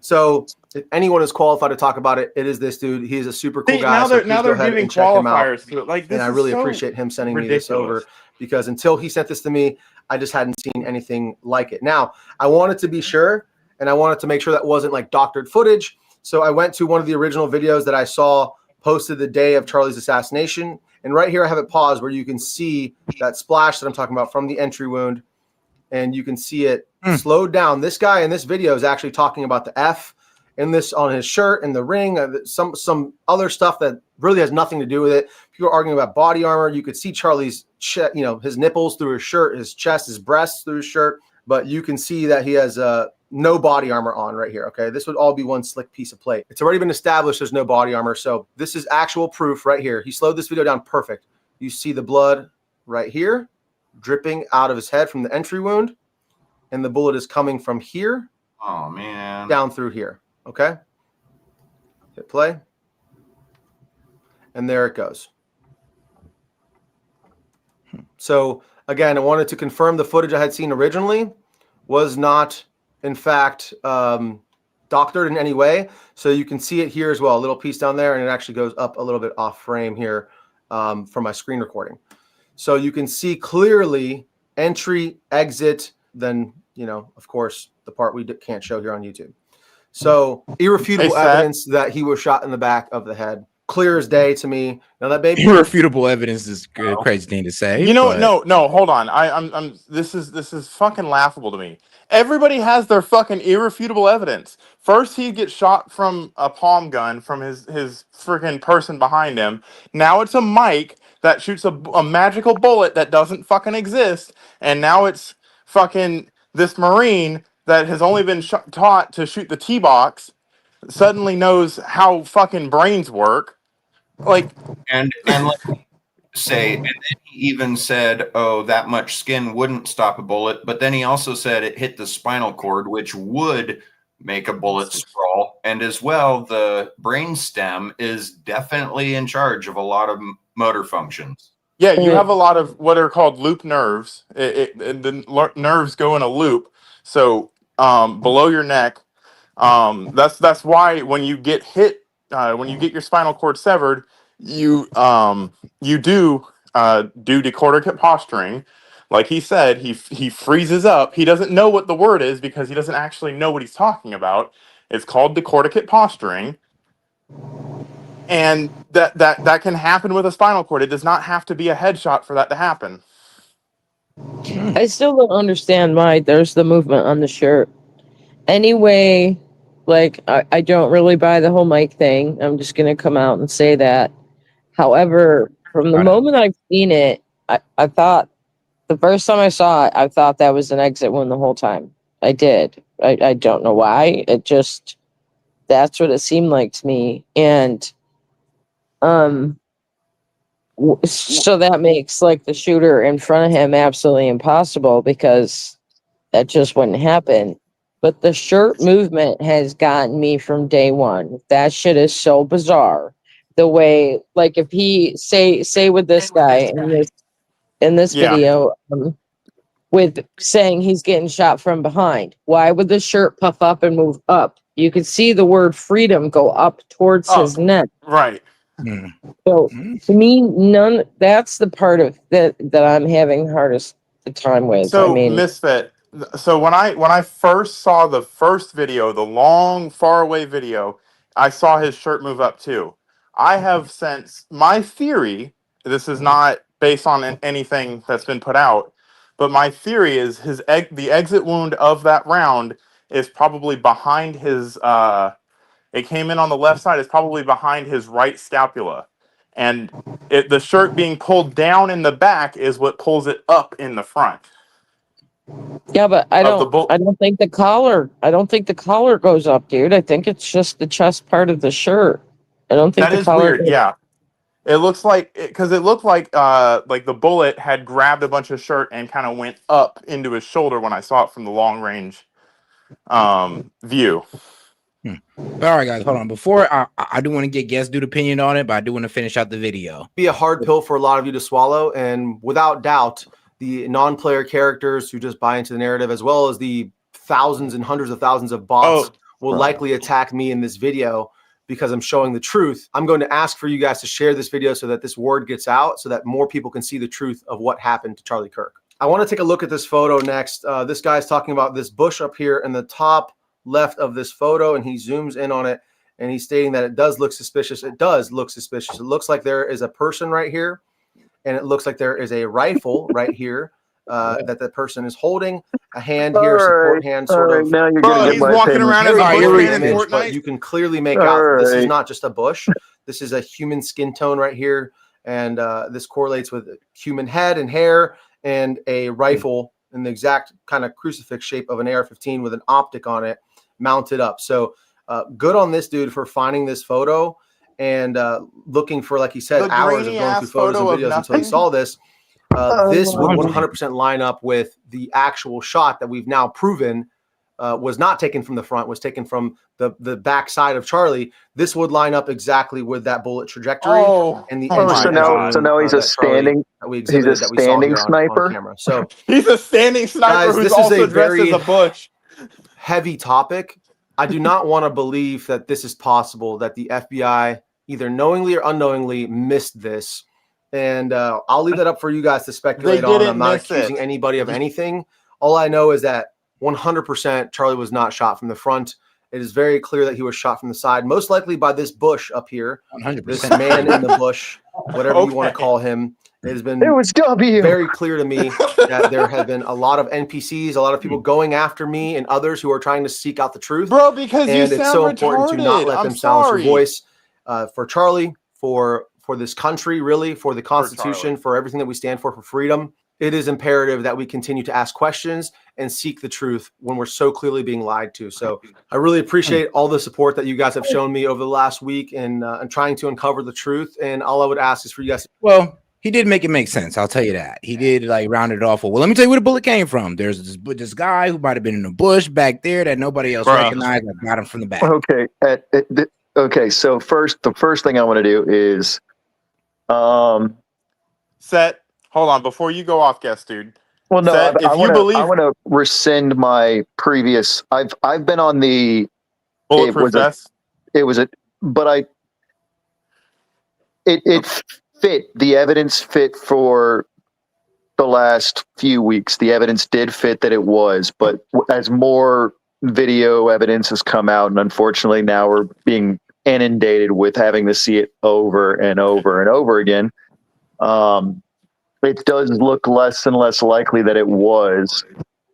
So if anyone is qualified to talk about it, it is this dude. He is a super cool guy. Now they're giving qualifiers to it. Like, this and I really appreciate him sending me this over, because until he sent this to me, I just hadn't seen anything like it. Now, I wanted to be sure, and I wanted to make sure that wasn't like doctored footage. So I went to one of the original videos that I saw posted the day of Charlie's assassination. And right here, I have it paused where you can see that splash that I'm talking about from the entry wound. And you can see it slowed down. This guy in this video is actually talking about the F in this on his shirt and the ring, some other stuff that really has nothing to do with it. People are arguing about body armor. You could see Charlie's, his nipples through his shirt, his chest, his breasts through his shirt. But you can see that he has no body armor on right here. Okay, this would all be one slick piece of plate. It's already been established there's no body armor. So this is actual proof right here. He slowed this video down perfect. You see the blood right here dripping out of his head from the entry wound, and the bullet is coming from here. Oh man, down through here. Okay, hit play, and there it goes. So again, I wanted to confirm the footage I had seen originally was not, in fact, doctored in any way. So you can see it here as well, a little piece down there, and it actually goes up a little bit off frame here from my screen recording. So you can see clearly entry, exit, then, of course, the part we can't show here on YouTube. So irrefutable evidence that he was shot in the back of the head. Clear as day to me. Now that baby, irrefutable evidence is a crazy thing to say. No, hold on. I'm this is fucking laughable to me. Everybody has their fucking irrefutable evidence. First, he gets shot from a palm gun from his freaking person behind him. Now it's a mic that shoots a magical bullet that doesn't fucking exist, and now it's fucking this Marine that has only been taught to shoot the T-box suddenly knows how fucking brains work. Like, and like say, and then he even said, "Oh, that much skin wouldn't stop a bullet," but then he also said it hit the spinal cord, which would make a bullet sprawl, and as well, the brain stem is definitely in charge of a lot of motor functions. yeah, you have a lot of what are called loop nerves. The nerves go in a loop, so below your neck. That's why when you get hit, when you get your spinal cord severed, you do decorticate posturing. Like he said, he freezes up. He doesn't know what the word is because he doesn't actually know what he's talking about. It's called decorticate posturing, and that can happen with a spinal cord. It does not have to be a headshot for that to happen. I still don't understand why there's the movement on the shirt. Anyway, like, I don't really buy the whole mic thing. I'm just going to come out and say that. However, from the moment I've seen it, I thought, the first time I saw it, I thought that was an exit wound the whole time. I did. I don't know why. It just, that's what it seemed like to me. And, so that makes, like, the shooter in front of him absolutely impossible because that just wouldn't happen. But the shirt movement has gotten me from day one. That shit is so bizarre. The way, like, if he say with this guy in this video, with saying he's getting shot from behind, why would the shirt puff up and move up? You could see the word freedom go up towards his neck. Right. So to me, that's the part of that I'm having the hardest time with. So I mean, Misfit. So when I first saw the first video, the long, far away video, I saw his shirt move up too. I have since, my theory, this is not based on anything that's been put out, but my theory is the exit wound of that round is probably behind his. It came in on the left side. It's probably behind his right scapula, and the shirt being pulled down in the back is what pulls it up in the front. yeah, but I don't think the collar goes up, dude. I think it's just the chest part of the shirt. I don't think That the is collar weird. Yeah, it looks like because it looked like the bullet had grabbed a bunch of shirt and kind of went up into his shoulder when I saw it from the long range view. All right, guys, hold on. Before I do want to get guest dude opinion on it, but I do want to finish out the video. Be a hard pill for a lot of you to swallow, and without doubt, the non-player characters who just buy into the narrative, as well as the thousands and hundreds of thousands of bots, will likely attack me in this video because I'm showing the truth. I'm going to ask for you guys to share this video so that this word gets out, so that more people can see the truth of what happened to Charlie Kirk. I want to take a look at this photo next. This guy's talking about this bush up here in the top left of this photo, and he zooms in on it, and he's stating that it does look suspicious. It does look suspicious. It looks like there is a person right here, and it looks like there is a rifle right here that the person is holding. A hand here, support hand, sort of. Now you're getting he's walking around as a bushman in Fortnite. But you can clearly make out this is not just a bush. This is a human skin tone right here, and this correlates with a human head and hair and a rifle in the exact kind of crucifix shape of an AR-15 with an optic on it mounted up. So good on this dude for finding this photo and looking for, like he said, hours of going through photos and videos until he saw this. This would 100% line up with the actual shot that we've now proven was not taken from the front, was taken from the back side of Charlie. This would line up exactly with that bullet trajectory and the so now he's a standing sniper. Camera. So he's a standing sniper who's also dressed as a bush. Heavy topic. I do not want to believe that this is possible, that the FBI either knowingly or unknowingly missed this. And I'll leave that up for you guys to speculate on. I'm not accusing anybody of anything. All I know is that 100% Charlie was not shot from the front. It is very clear that he was shot from the side, most likely by this bush up here. 100%. This man in the bush, whatever you want to call him. It has been very clear to me that there have been a lot of NPCs, a lot of people going after me and others who are trying to seek out the truth. Bro, because and you it's sound so retarded. important to not let them silence your voice for Charlie, for this country, really, for the Constitution, for everything that we stand for freedom. it is imperative that we continue to ask questions and seek the truth when we're so clearly being lied to. So I really appreciate all the support that you guys have shown me over the last week and trying to uncover the truth. And all I would ask is for you guys. Well, he did make it make sense. I'll tell you that. He did like round it off. Well, let me tell you where the bullet came from. There's this guy who might have been in the bush back there that nobody else recognized. I got him from the back. Okay. Okay. So the first thing I want to do is, Set. Hold on, before you go off, guest dude. Well, no, Set, I want to rescind my previous. I've been on the bulletproof vest. It fit, the evidence fit for the last few weeks. The evidence did fit that it was, but as more video evidence has come out, and unfortunately now we're being inundated with having to see it over and over and over again, it does look less and less likely that it was.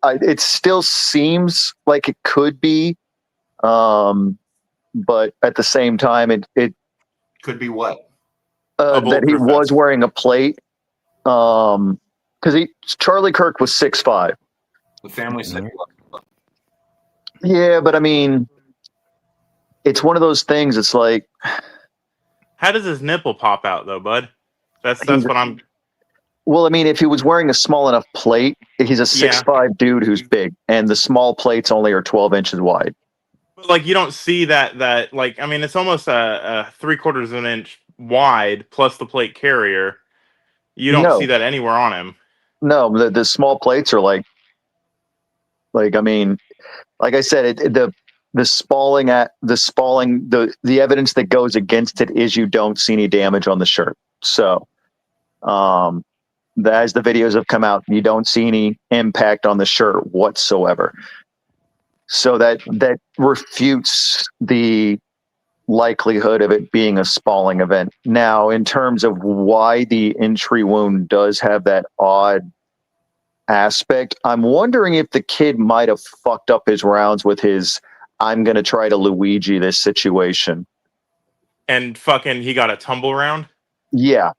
It still seems like it could be, but at the same time, it could be what? That he was wearing a plate. Because Charlie Kirk was 6'5". The family said, yeah, but I mean, it's one of those things. It's like, how does his nipple pop out though, bud? That's what I'm. Well, I mean, if he was wearing a small enough plate, he's a 6'5" dude who's big, and the small plates only are 12 inches wide. But like, you don't see that like, I mean, it's almost a 3/4 of an inch wide plus the plate carrier. You don't see that anywhere on him. No, the small plates are like I mean, like I said, the evidence that goes against it is you don't see any damage on the shirt. So, as the videos have come out, you don't see any impact on the shirt whatsoever. So that refutes the likelihood of it being a spalling event. Now, in terms of why the entry wound does have that odd aspect, I'm wondering if the kid might have fucked up his rounds with his "I'm going to try to Luigi this situation." And fucking, he got a tumble round. Yeah.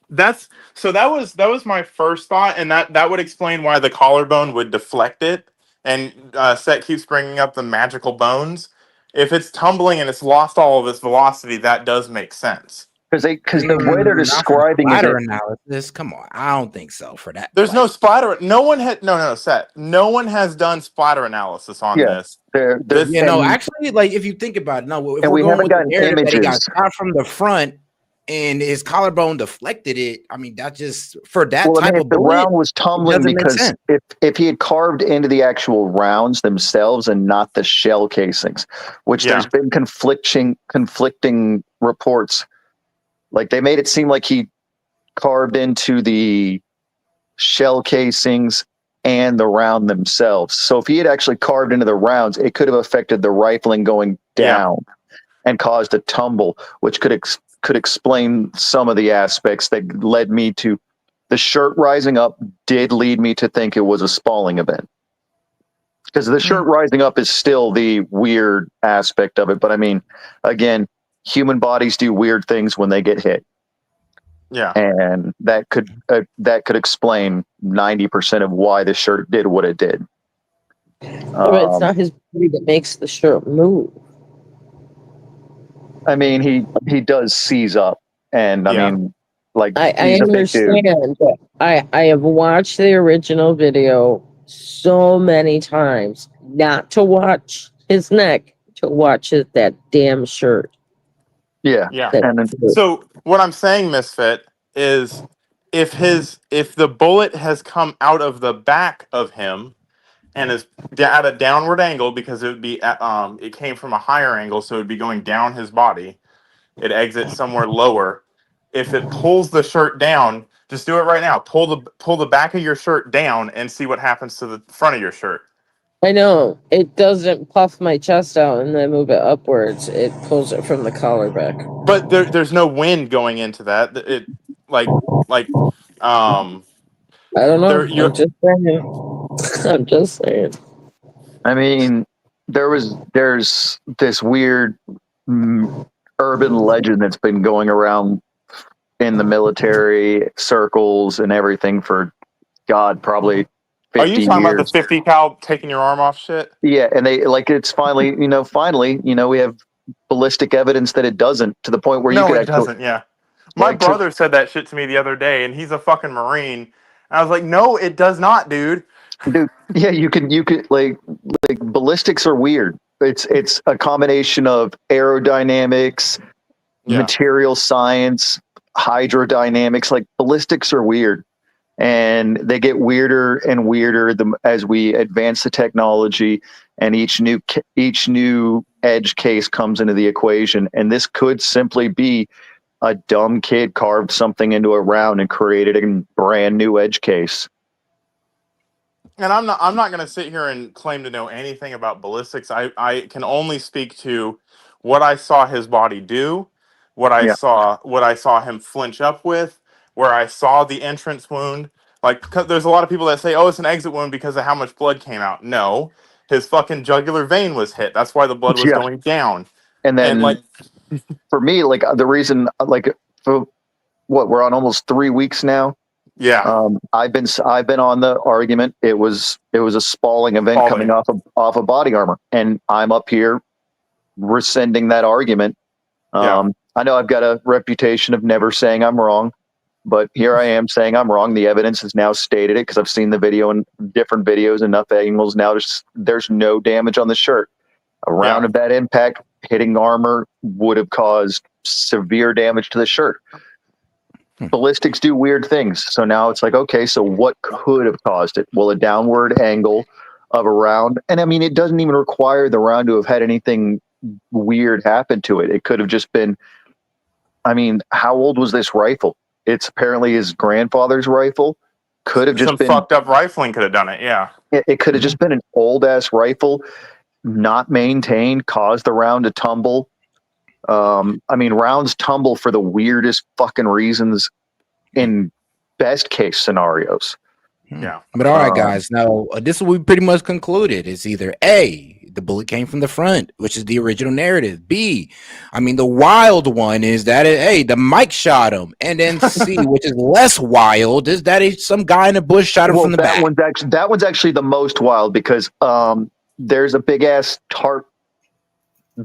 That was my first thought, and that would explain why the collarbone would deflect it. And Set keeps bringing up the magical bones. If it's tumbling and it's lost all of its velocity, that does make sense. Because the way they're describing splatter analysis. Come on, I don't think so for that. There's no splatter. No one Set. No one has done splatter analysis on this. Actually, like if you think about it, if we're going with the narrative that he got shot from the front and his collarbone deflected it, I mean, that just for that type of the bullet, round was tumbling because if he had carved into the actual rounds themselves and not the shell casings, which there's been conflicting reports. Like they made it seem like he carved into the shell casings and the round themselves. So if he had actually carved into the rounds, it could have affected the rifling going down and caused a tumble, which could explain some of the aspects that led me to the shirt rising up did lead me to think it was a spalling event. Because the shirt rising up is still the weird aspect of it. But I mean, again, human bodies do weird things when they get hit. Yeah. And that could explain 90% of why the shirt did what it did. But it's not his body that makes the shirt move. I mean, he does seize up, and I mean, like I understand. But I have watched the original video so many times, not to watch his neck, to watch that damn shirt. Yeah. So what I'm saying, Misfit, is if the bullet has come out of the back of him and is at a downward angle, because it would be it came from a higher angle, so it would be going down his body. It exits somewhere lower. If it pulls the shirt down, just do it right now. Pull the back of your shirt down and see what happens to the front of your shirt. I know. It doesn't puff my chest out and then move it upwards. It pulls it from the collar back. But there's no wind going into that. It I don't know. I'm just saying. I'm just saying. I mean, there's this weird urban legend that's been going around in the military circles and everything for God, probably 50 Are you talking years. about the 50 cal taking your arm off shit? Yeah, and they like it's finally, we have ballistic evidence that it doesn't, to the point where you No, could it actually doesn't. Yeah. My like brother said that shit to me the other day, and he's a fucking Marine. And I was like, no, it does not, dude. dude, yeah, you could like ballistics are weird. It's a combination of aerodynamics, Yeah. material science, hydrodynamics. Like ballistics are weird, and they get weirder and weirder as we advance the technology, and each new edge case comes into the equation. And this could simply be a dumb kid carved something into a round and created a brand new edge case. And I'm not going to sit here and claim to know anything about ballistics. I can only speak to what I saw his body do, what I saw him flinch up with, where I saw the entrance wound. Like, 'cause there's a lot of people that say, "Oh, it's an exit wound because of how much blood came out." No, his fucking jugular vein was hit. That's why the blood was going down. And then for me, like the reason, like for what we're on almost 3 weeks now. Yeah. I've been on the argument. It was a spalling event coming off of body armor, and I'm up here rescinding that argument. I know I've got a reputation of never saying I'm wrong, but here I am saying I'm wrong. The evidence has now stated it because I've seen the video and different videos, enough angles. Now there's no damage on the shirt. A round of that impact hitting armor would have caused severe damage to the shirt. Ballistics do weird things. So now it's like, okay, so what could have caused it? Well, a downward angle of a round. And I mean, it doesn't even require the round to have had anything weird happen to it. It could have just been, I mean, how old was this rifle? It's apparently his grandfather's rifle. Could have just Some been fucked up rifling could have done it. Yeah. It could have just been an old ass rifle, not maintained, caused the round to tumble. I mean, rounds tumble for the weirdest fucking reasons in best case scenarios. Yeah. But all right, guys. Now, this is what we pretty much concluded. It's either A, the bullet came from the front, which is the original narrative. B, I mean, the wild one is that, A, the mic shot him. And then C, which is less wild, is that some guy in a bush shot him from the back. That one's actually the most wild because there's a big ass tarp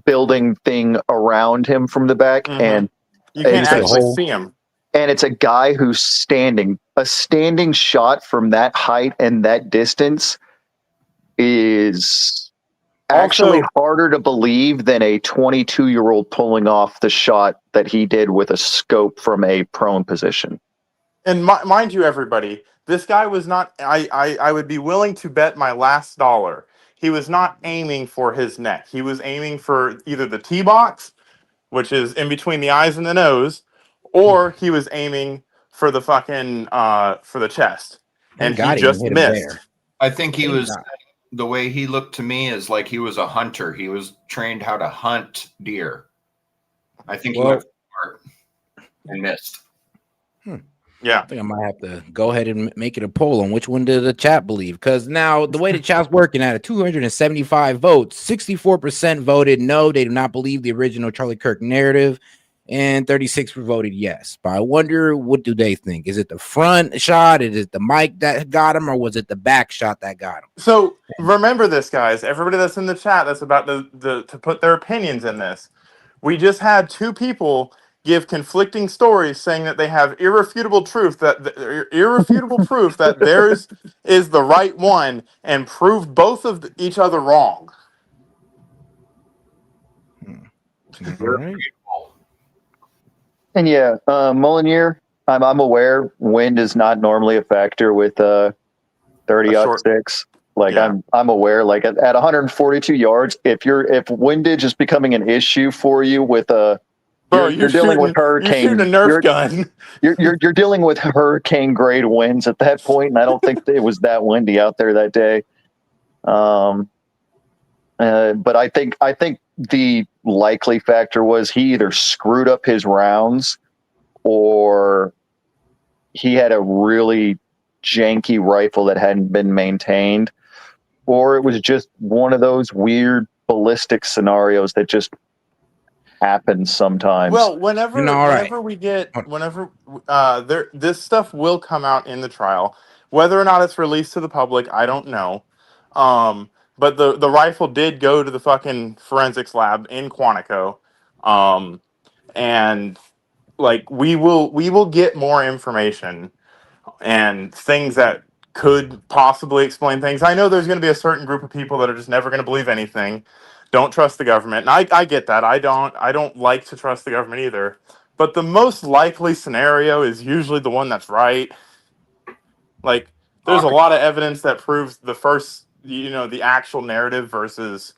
building thing around him from the back, and you can't actually see him. And it's a guy who's standing. A standing shot from that height and that distance is actually harder to believe than a 22-year-old pulling off the shot that he did with a scope from a prone position. And mind you, everybody, this guy was not. I would be willing to bet my last dollar. He was not aiming for his neck. He was aiming for either the T-box, which is in between the eyes and the nose, or he was aiming for the fucking for the chest, and he just missed. I think he was. The way he looked to me is like he was a hunter. He was trained how to hunt deer. I think he went for it and missed. Yeah, I think I might have to go ahead and make it a poll on which one did the chat believe. Because now the way the chat's working at 275 votes, 64% voted no, they do not believe the original Charlie Kirk narrative, and 36 voted yes. But I wonder, what do they think? Is it the front shot? Is it the mic that got him, or was it the back shot that got him? So remember this, guys. Everybody that's in the chat that's about to put their opinions in this. We just had two people give conflicting stories saying that they have irrefutable proof that theirs is the right one, and proved both of each other wrong. All right. And yeah, Molinier, I'm aware wind is not normally a factor with 30-06. Like I'm aware, like at 142 yards, if windage is becoming an issue for you with you're dealing with hurricane. You're shooting a Nerf gun. You're dealing with hurricane grade winds at that point, and I don't think it was that windy out there that day. But I think the likely factor was he either screwed up his rounds, or he had a really janky rifle that hadn't been maintained, or it was just one of those weird ballistic scenarios that just happens sometimes. Well, whenever this stuff will come out in the trial. Whether or not it's released to the public, I don't know. But the rifle did go to the fucking forensics lab in Quantico. And like we will get more information and things that could possibly explain things. I know there's going to be a certain group of people that are just never going to believe anything. Don't trust the government. And I get that. I don't like to trust the government either. But the most likely scenario is usually the one that's right. Like there's a lot of evidence that proves the first, the actual narrative versus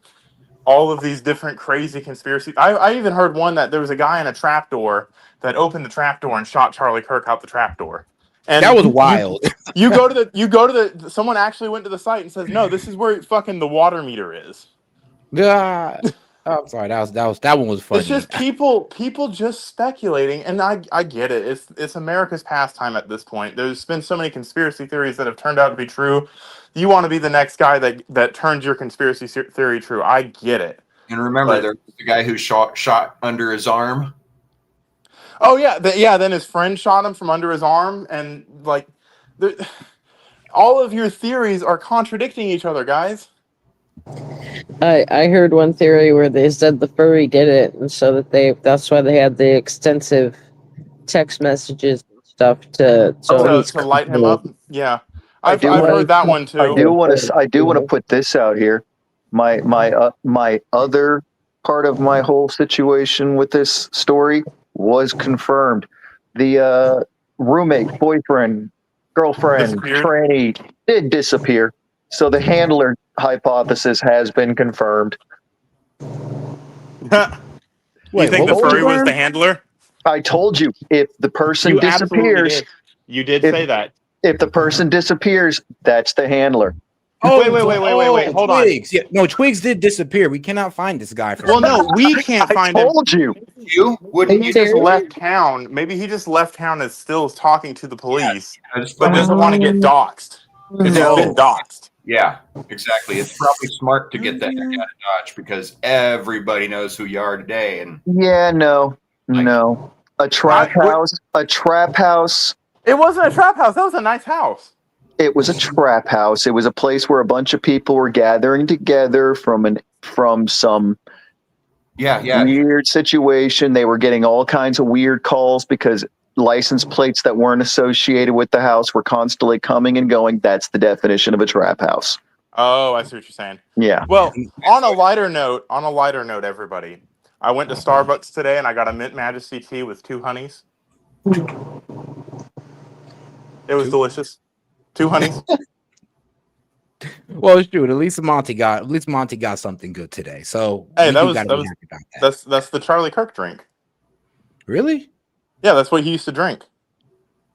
all of these different crazy conspiracies. I even heard one that there was a guy in a trapdoor that opened the trapdoor and shot Charlie Kirk out the trapdoor. And that was wild. You go to the someone actually went to the site and says, no, this is where fucking the water meter is. Yeah. I'm sorry, that one was funny. It's just people just speculating, and I get it. It's America's pastime at this point. There's been so many conspiracy theories that have turned out to be true. You want to be the next guy that turns your conspiracy theory true. I get it. And remember, there's the guy who shot under his arm. Oh yeah, then his friend shot him from under his arm, and like, all of your theories are contradicting each other, guys. I heard one theory where they said the furry did it, and so that's why they had the extensive text messages and stuff to light him up. Yeah, I've heard that one too. I do want to put this out here. My other part of my whole situation with this story was confirmed. The roommate, boyfriend, girlfriend, tranny did disappear. So the handler hypothesis has been confirmed. You think the furry was the handler? I told you, if the person disappears, you did say that. If the person disappears, that's the handler. Oh, wait, hold on. Yeah, no, Twigs did disappear. We cannot find this guy. We can't find him. I told you. Wouldn't he just left town? Maybe he just left town and still is talking to the police, but doesn't want to get doxxed. Because he's been doxxed. Yeah, exactly. It's probably smart to get the heck out of Dodge because everybody knows who you are today. And yeah, no. A trap house. It wasn't a trap house. That was a nice house. It was a trap house. It was a place where a bunch of people were gathering together from some weird situation. They were getting all kinds of weird calls because license plates that weren't associated with the house were constantly coming and going. That's the definition of a trap house. Oh, I see what you're saying. Yeah. Well, on a lighter note, everybody, I went to Starbucks today and I got a Mint Majesty tea with 2 honeys. It was delicious. 2 honeys. Well, it's true. At least Monty got something good today. So hey, that's the Charlie Kirk drink. Really? Yeah, that's what he used to drink.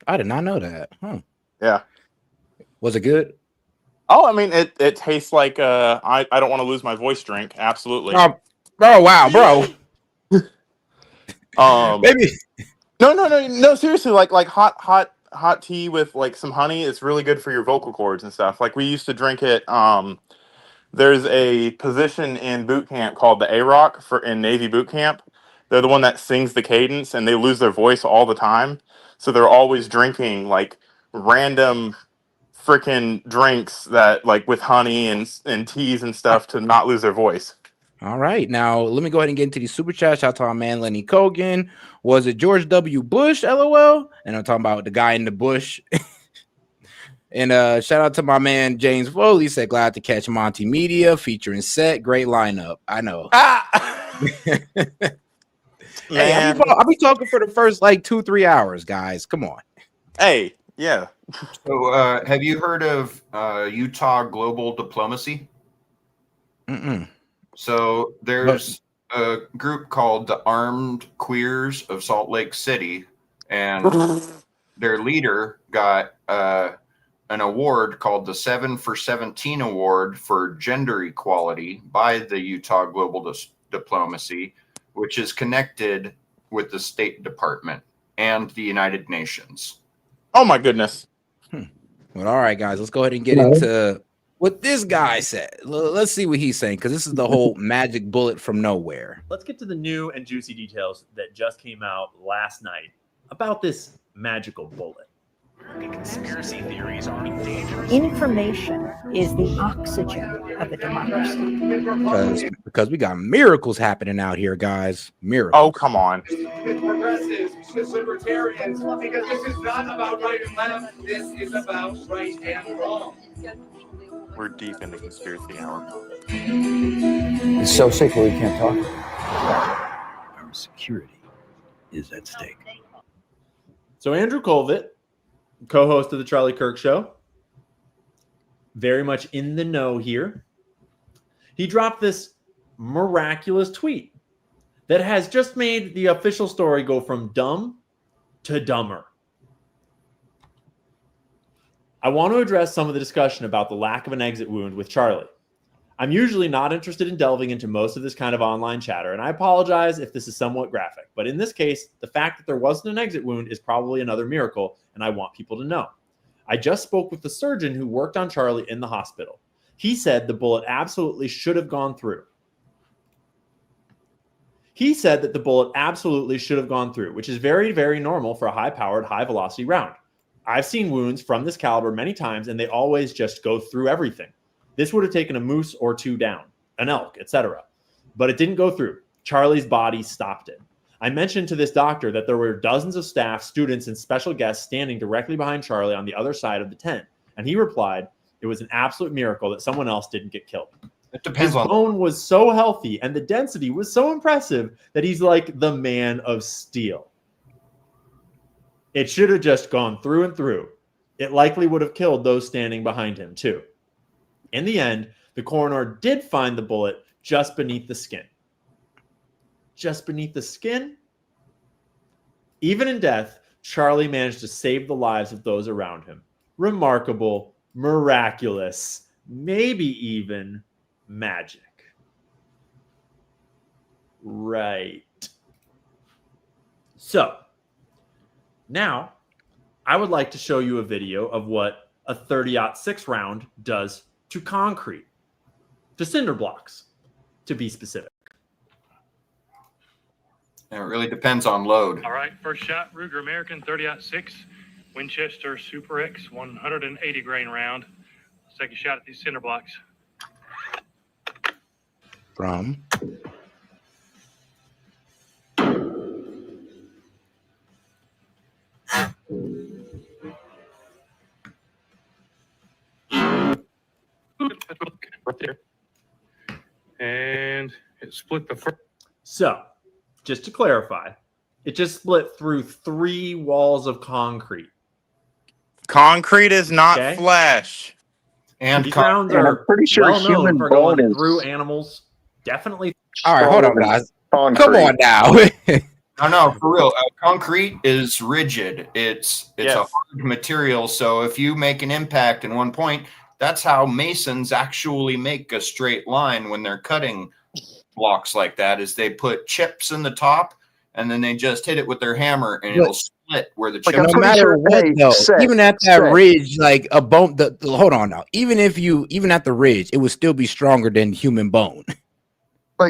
I did not know that. Huh. Yeah. Was it good? Oh, I mean, it tastes like I don't want to lose my voice drink. Absolutely. Oh wow, bro. Maybe. No. Seriously, like hot tea with like some honey. It's really good for your vocal cords and stuff. Like we used to drink it. There's a position in boot camp called the A-Rock in Navy boot camp. They're the one that sings the cadence, and they lose their voice all the time. So they're always drinking like random freaking drinks that like with honey and teas and stuff to not lose their voice. All right, now let me go ahead and get into the super chat. Shout out to our man Lenny Kogan. Was it George W. Bush? LOL. And I'm talking about the guy in the bush. And shout out to my man James Foley. Said glad to catch Monty Media featuring S.E.T. Great lineup. I know. Hey, I'll be talking for the first like 2-3 hours, guys. Come on. Hey, yeah. So, have you heard of Utah global diplomacy? Mm-mm. So there's a group called the Armed Queers of Salt Lake City, and their leader got an award called the 7 for 17 Award for Gender Equality by the Utah Global Diplomacy, which is connected with the State Department and the United Nations. Oh my goodness. Well, all right, guys, let's go ahead and get into what this guy said. Let's see what he's saying, because this is the whole magic bullet from nowhere. Let's get to the new and juicy details that just came out last night about this magical bullet. Conspiracy theories are dangerous. Information is the oxygen of a democracy. Because we got miracles happening out here, guys. Miracles. Oh, come on. With progressives, with libertarians, because this is not about right and left. This is about right and wrong. We're deep into conspiracy hour. It's so sacred we can't talk about it. Our security is at stake. So Andrew Colvett, co-host of the Charlie Kirk Show, very much in the know here. He dropped this miraculous tweet that has just made the official story go from dumb to dumber. I want to address some of the discussion about the lack of an exit wound with Charlie. I'm usually not interested in delving into most of this kind of online chatter, and I apologize if this is somewhat graphic, but in this case, the fact that there wasn't an exit wound is probably another miracle, and I want people to know. I just spoke with the surgeon who worked on Charlie in the hospital. He said the bullet absolutely should have gone through. He said that the bullet absolutely should have gone through, which is very, very normal for a high-powered, high-velocity round. I've seen wounds from this caliber many times, and they always just go through everything. This would have taken a moose or two down, an elk, etc. But it didn't go through. Charlie's body stopped it. I mentioned to this doctor that there were dozens of staff, students, and special guests standing directly behind Charlie on the other side of the tent. And he replied, it was an absolute miracle that someone else didn't get killed. It depends His on bone was so healthy and the density was so impressive that he's like the man of steel. It should have just gone through and through. It likely would have killed those standing behind him too. In the end, the coroner did find the bullet just beneath the skin. Just beneath the skin? Even in death, Charlie managed to save the lives of those around him. Remarkable, miraculous, maybe even magic. Right. So, now I would like to show you a video of what a 30-06 round does to concrete, to cinder blocks, to be specific. And it really depends on load. All right, first shot, Ruger American 30-06, Winchester Super X 180 grain round. Let's take a shot at these cinder blocks. From right there. And it split the first. So, just to clarify, it just split through 3 walls of concrete. Concrete is not Okay. flesh. And these rounds are I'm pretty sure well known human for bone going is through animals. Definitely. all right, hold on, guys. concrete. Come on now. No, for real. Concrete is rigid. It's Yes. a hard material. So if you make an impact in one point, that's how masons actually make a straight line when they're cutting blocks like that. Is they put chips in the top and then they just hit it with their hammer and it'll split where the Like, chips. No matter what, though, Set, even at that set. ridge, like a bone. Hold on now. Even at the ridge, it would still be stronger than human bone.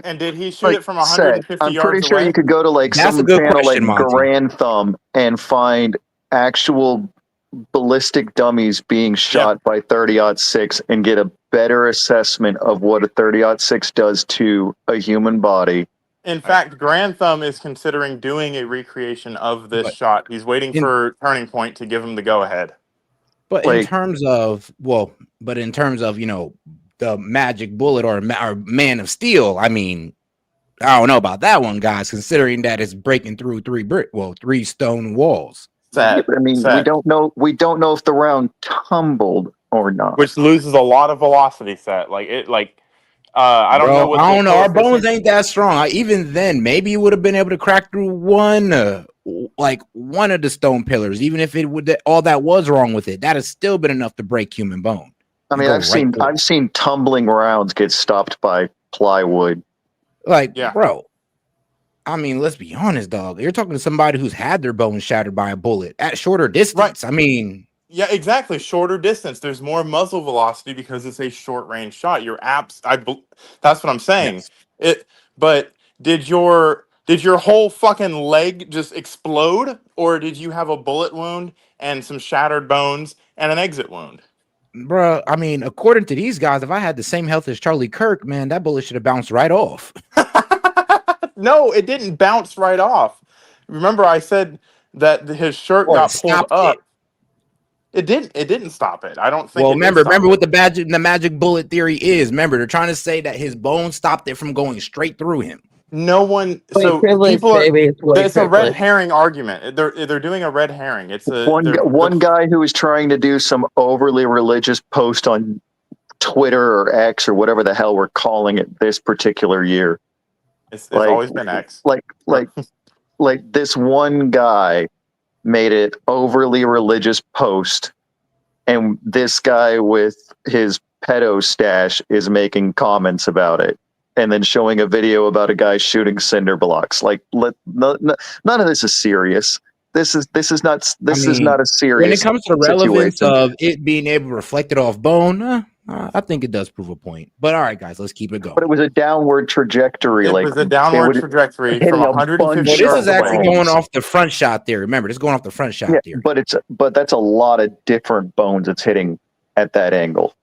And did he shoot it from 150 I'm yards pretty sure away? you could go to like That's some a good channel like question, Monty. Grand Thumb and find actual ballistic dummies being shot by 30-06 and get a better assessment of what a 30-06 does to a human body. In fact, Grand Thumb is considering doing a recreation of this shot. He's waiting for Turning Point to give him the go-ahead. But in terms of the magic bullet or Man of Steel, I mean, I don't know about that one, guys. Considering that it's breaking through 3 stone walls. Yeah, but I mean, we don't know if the round tumbled or not. Which loses a lot of velocity set. I don't know. I don't know. Our bones ain't that strong. Even then, maybe you would have been able to crack through one of the stone pillars. Even if it would, all that was wrong with it, that has still been enough to break human bone. I mean, I've seen tumbling rounds get stopped by plywood. Bro. I mean, let's be honest, dog. You're talking to somebody who's had their bones shattered by a bullet at shorter distance. Right. I mean, yeah, exactly. Shorter distance. There's more muzzle velocity because it's a short range shot. That's what I'm saying. Yes. But did your Did your whole fucking leg just explode, or did you have a bullet wound and some shattered bones and an exit wound? Bruh, I mean, according to these guys, if I had the same health as Charlie Kirk, man, that bullet should have bounced right off. No, it didn't bounce right off. Remember, I said that his shirt Or got pulled up. it. It didn't stop it. I don't think. Well, it did remember stop what it. the magic bullet theory is. Remember, they're trying to say that his bone stopped it from going straight through him. No one. So people are. It's a red herring argument. They're doing a red herring. It's a one guy who was trying to do some overly religious post on Twitter or X or whatever the hell we're calling it this particular year. It's always been X. Like this one guy made it overly religious post, and this guy with his pedo stash is making comments about it, and then showing a video about a guy shooting cinder blocks. Like, none of this is serious. This is not a serious. When it comes to the relevance situation. of it being able to reflect it off bone, I think it does prove a point. But all right, guys, let's keep it going. But it was a downward trajectory. It was a downward trajectory from 150. Well, this is actually going off the front shot theory. Remember, this is going off the front shot theory. But that's a lot of different bones it's hitting at that angle.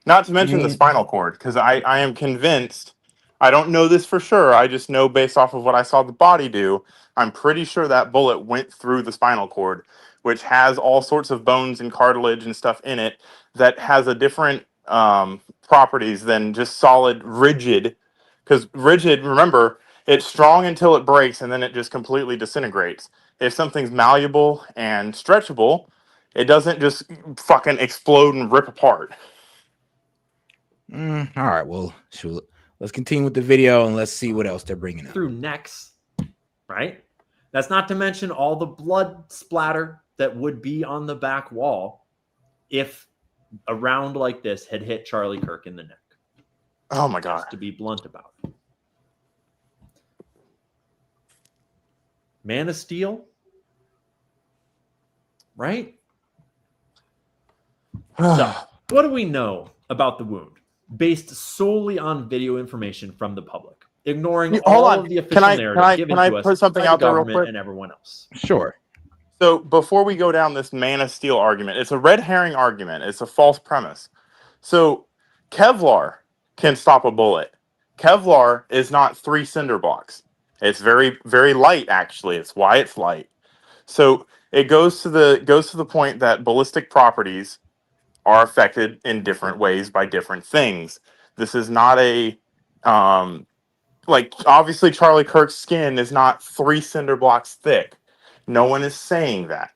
Not to mention the spinal cord, because I am convinced. I don't know this for sure. I just know based off of what I saw the body do. I'm pretty sure that bullet went through the spinal cord, which has all sorts of bones and cartilage and stuff in it that has a different properties than just solid rigid. Because rigid, remember, it's strong until it breaks and then it just completely disintegrates. If something's malleable and stretchable, it doesn't just fucking explode and rip apart. All right, well, sure. Let's continue with the video and let's see what else they're bringing up. Through necks, right? That's not to mention all the blood splatter that would be on the back wall if a round like this had hit Charlie Kirk in the neck. Oh my God. Just to be blunt about it. Man of Steel, right? So, what do we know about the wound based solely on video information from the public, ignoring all of the official narrative given to us by the government and everyone else? Sure. So before we go down this Man of Steel argument, it's a red herring argument. It's a false premise. So Kevlar can stop a bullet. Kevlar is not 3 cinder blocks. It's very, very light, actually. It's why it's light. So it goes to the point that ballistic properties are affected in different ways by different things. This is not a like, obviously Charlie Kirk's skin is not 3 cinder blocks thick. No one is saying that.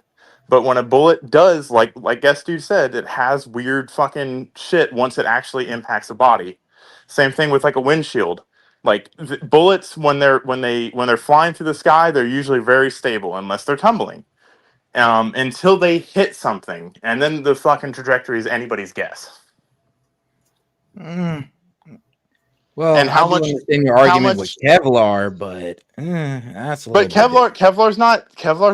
But when a bullet does, like Guest Dude said, it has weird fucking shit once it actually impacts the body. Same thing with like a windshield. Like bullets, when they're flying through the sky, they're usually very stable unless they're tumbling. Until they hit something, and then the fucking trajectory is anybody's guess. Well, and how I much understand your argument with Kevlar, but that's a little but Kevlar's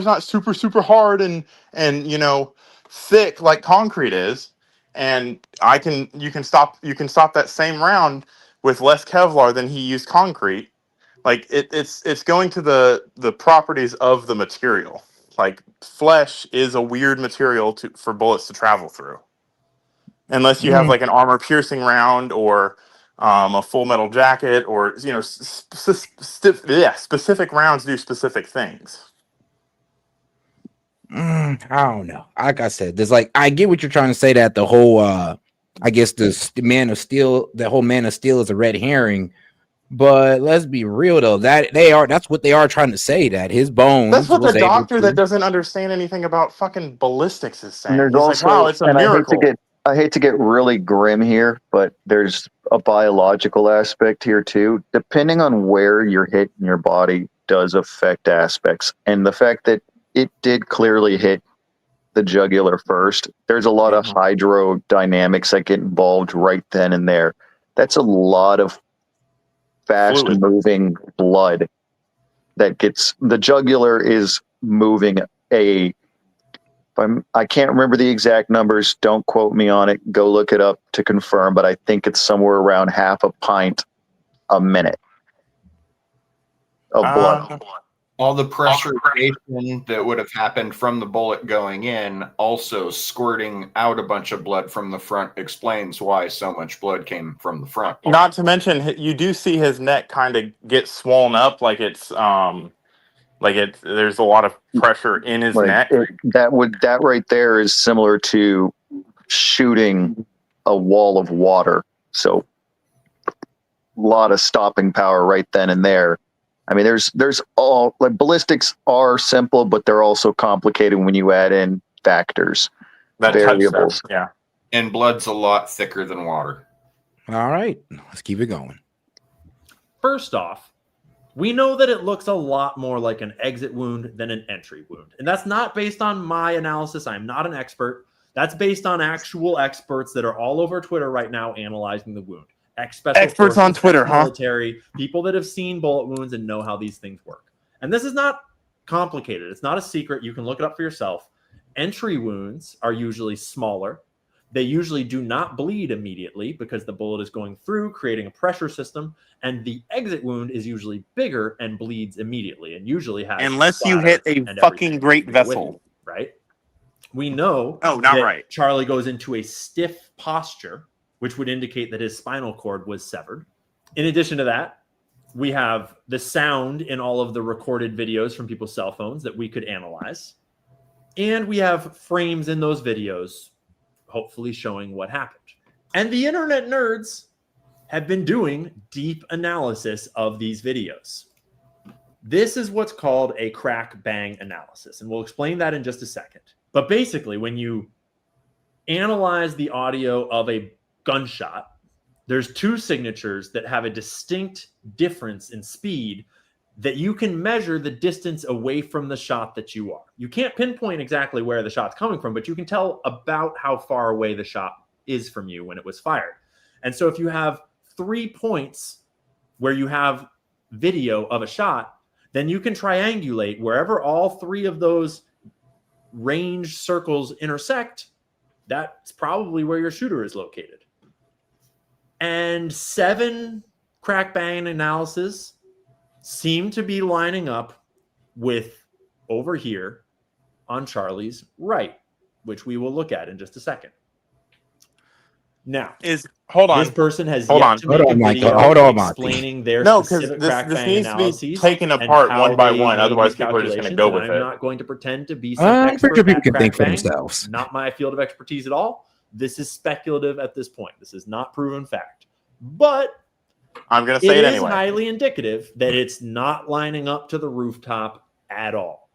not super hard and thick like concrete is, and you can stop that same round with less Kevlar than he used concrete. Like it's going to the properties of the material. Like flesh is a weird material for bullets to travel through, unless you have like an armor piercing round or a full metal jacket, or specific rounds do specific things. I don't know. Like I said, there's I get what you're trying to say, that the whole I guess the Man of Steel, the whole Man of Steel is a red herring. But let's be real though, that's what they are trying to say, that his bones. That's what the doctor that doesn't understand anything about fucking ballistics is saying. And He's also, like, wow, it's a miracle. I hate to get really grim here, but there's a biological aspect here too. Depending on where you're hit in your body does affect aspects. And the fact that it did clearly hit the jugular first, there's a lot of hydrodynamics that get involved right then and there. That's a lot of fast moving blood that gets, the jugular is moving I can't remember the exact numbers, don't quote me on it, go look it up to confirm, but I think it's somewhere around half a pint a minute. of blood. All the pressurization that would have happened from the bullet going in, also squirting out a bunch of blood from the front, explains why so much blood came from the front. Not to mention, you do see his neck kind of get swollen up, like it's there's a lot of pressure in his neck. That right there is similar to shooting a wall of water. So a lot of stopping power right then and there. I mean, there's all like ballistics are simple, but they're also complicated when you add in factors, variables. Yeah. And blood's a lot thicker than water. All right, let's keep it going. First off, we know that it looks a lot more like an exit wound than an entry wound. And that's not based on my analysis. I'm not an expert. That's based on actual experts that are all over Twitter right now analyzing the wound. Experts on Twitter, military, people that have seen bullet wounds and know how these things work. And this is not complicated. It's not a secret. You can look it up for yourself. Entry wounds are usually smaller. They usually do not bleed immediately because the bullet is going through, creating a pressure system. And the exit wound is usually bigger and bleeds immediately and usually has unless you hit a fucking great vessel. Right? We know Charlie goes into a stiff posture, which would indicate that his spinal cord was severed. In addition to that, we have the sound in all of the recorded videos from people's cell phones that we could analyze. And we have frames in those videos, hopefully showing what happened. And the internet nerds have been doing deep analysis of these videos. This is what's called a crack bang analysis. And we'll explain that in just a second. But basically, when you analyze the audio of a gunshot, there's two signatures that have a distinct difference in speed that you can measure the distance away from the shot that you are. You can't pinpoint exactly where the shot's coming from, but you can tell about how far away the shot is from you when it was fired. And so if you have 3 points where you have video of a shot, then you can triangulate wherever all 3 of those range circles intersect. That's probably where your shooter is located. And 7 crack bang analysis seem to be lining up with over here on Charlie's right, which we will look at in just a second. Now, this person has yet to make a video explaining their specific crack bang analyses. To be taken apart one by one, otherwise people are just going to go with it. I'm not going to pretend to be some I'm pretty sure expert people at can think for crack bang. themselves. Not my field of expertise at all. This is speculative at this point. This is not proven fact. But I'm going to say it anyway. It is highly indicative that it's not lining up to the rooftop at all.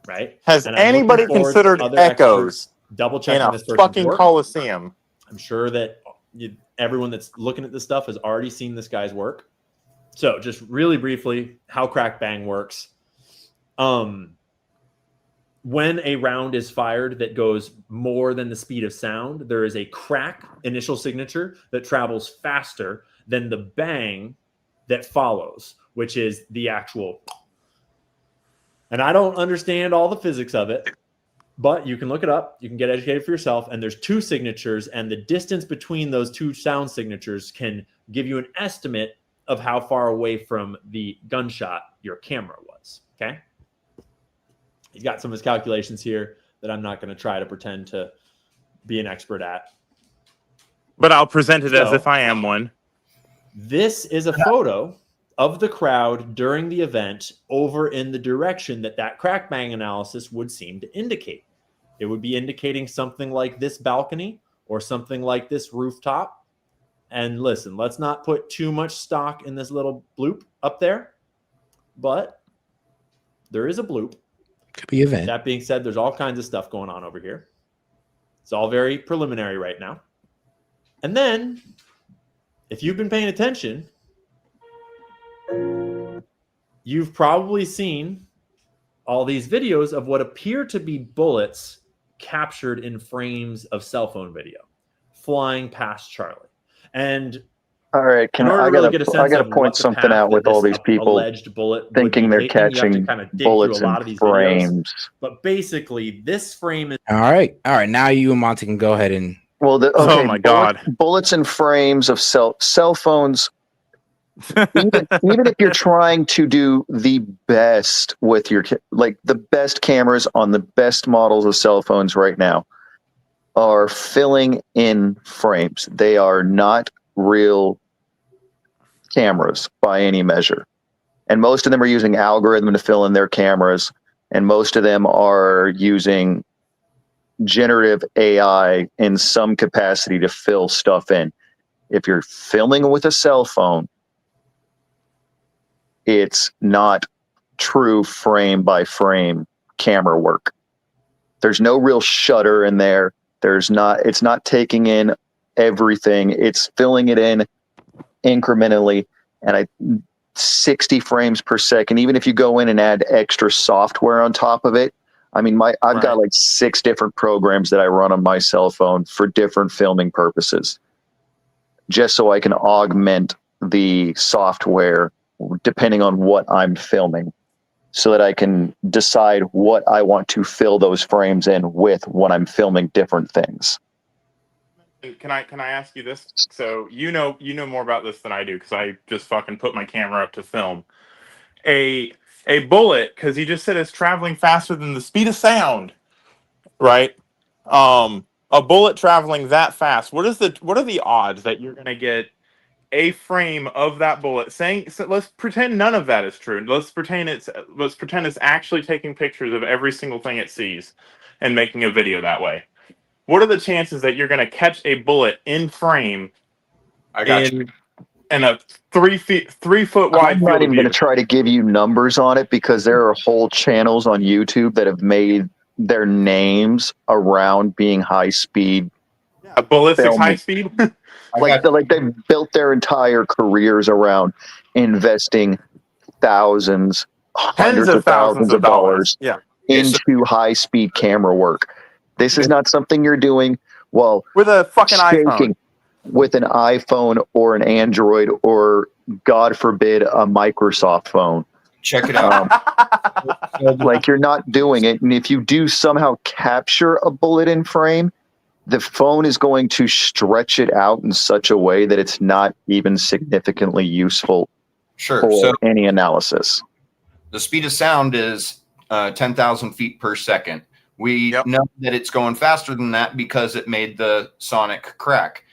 Right? Has anybody considered echoes double checking in a this person's fucking work? Coliseum? I'm sure that everyone that's looking at this stuff has already seen this guy's work. So just really briefly, how crack bang works. When a round is fired that goes more than the speed of sound, there is a crack initial signature that travels faster than the bang that follows, which is the actual. And I don't understand all the physics of it, but you can look it up. You can get educated for yourself. And there's 2 signatures, and the distance between those 2 sound signatures can give you an estimate of how far away from the gunshot your camera was. Okay. He's got some of his calculations here that I'm not going to try to pretend to be an expert at. But I'll present it as if I am one. This is a photo of the crowd during the event over in the direction that crack bang analysis would seem to indicate. It would be indicating something like this balcony or something like this rooftop. And listen, let's not put too much stock in this little bloop up there, but there is a bloop. Could be event. That being said, there's all kinds of stuff going on over here. It's all very preliminary right now. And then, if you've been paying attention, you've probably seen all these videos of what appear to be bullets captured in frames of cell phone video flying past Charlie. And all right, I gotta point something out with all these people thinking they're catching bullets in frames. But basically, this frame is all right. Now you and Monty can go ahead and. Well, oh my God, bullets in frames of cell phones even if you're trying to do the best with your like the best cameras on the best models of cell phones right now are filling in frames. They are not real cameras by any measure. And most of them are using algorithm to fill in their cameras, and most of them are using generative AI in some capacity to fill stuff in. If you're filming with a cell phone, it's not true frame by frame camera work. There's no real shutter in there. It's not taking in everything. It's filling it in incrementally, and 60 frames per second. Even if you go in and add extra software on top of it, I mean, I've got like 6 different programs that I run on my cell phone for different filming purposes, just so I can augment the software depending on what I'm filming, so that I can decide what I want to fill those frames in with when I'm filming different things. Can I ask you this? So you know more about this than I do, because I just fucking put my camera up to film. A bullet, because you just said it's traveling faster than the speed of sound, right? A bullet traveling that fast. What are the odds that you're gonna get a frame of that bullet? So let's pretend none of that is true. Let's pretend it's actually taking pictures of every single thing it sees and making a video that way. What are the chances that you're going to catch a bullet in frame in a 3 foot wide I'm field not of even view? going to try to give you numbers on it, because there are whole channels on YouTube that have made their names around being high speed. Yeah, ballistic high speed. They've built their entire careers around investing thousands, hundreds of thousands of dollars into high speed camera work. This is not something you're doing while with a fucking shaking iPhone, with an iPhone or an Android, or God forbid a Microsoft phone. Check it out. Like, you're not doing it. And if you do somehow capture a bullet in frame, the phone is going to stretch it out in such a way that it's not even significantly useful for any analysis. The speed of sound is 10,000 feet per second. We know that it's going faster than that because it made the sonic crack.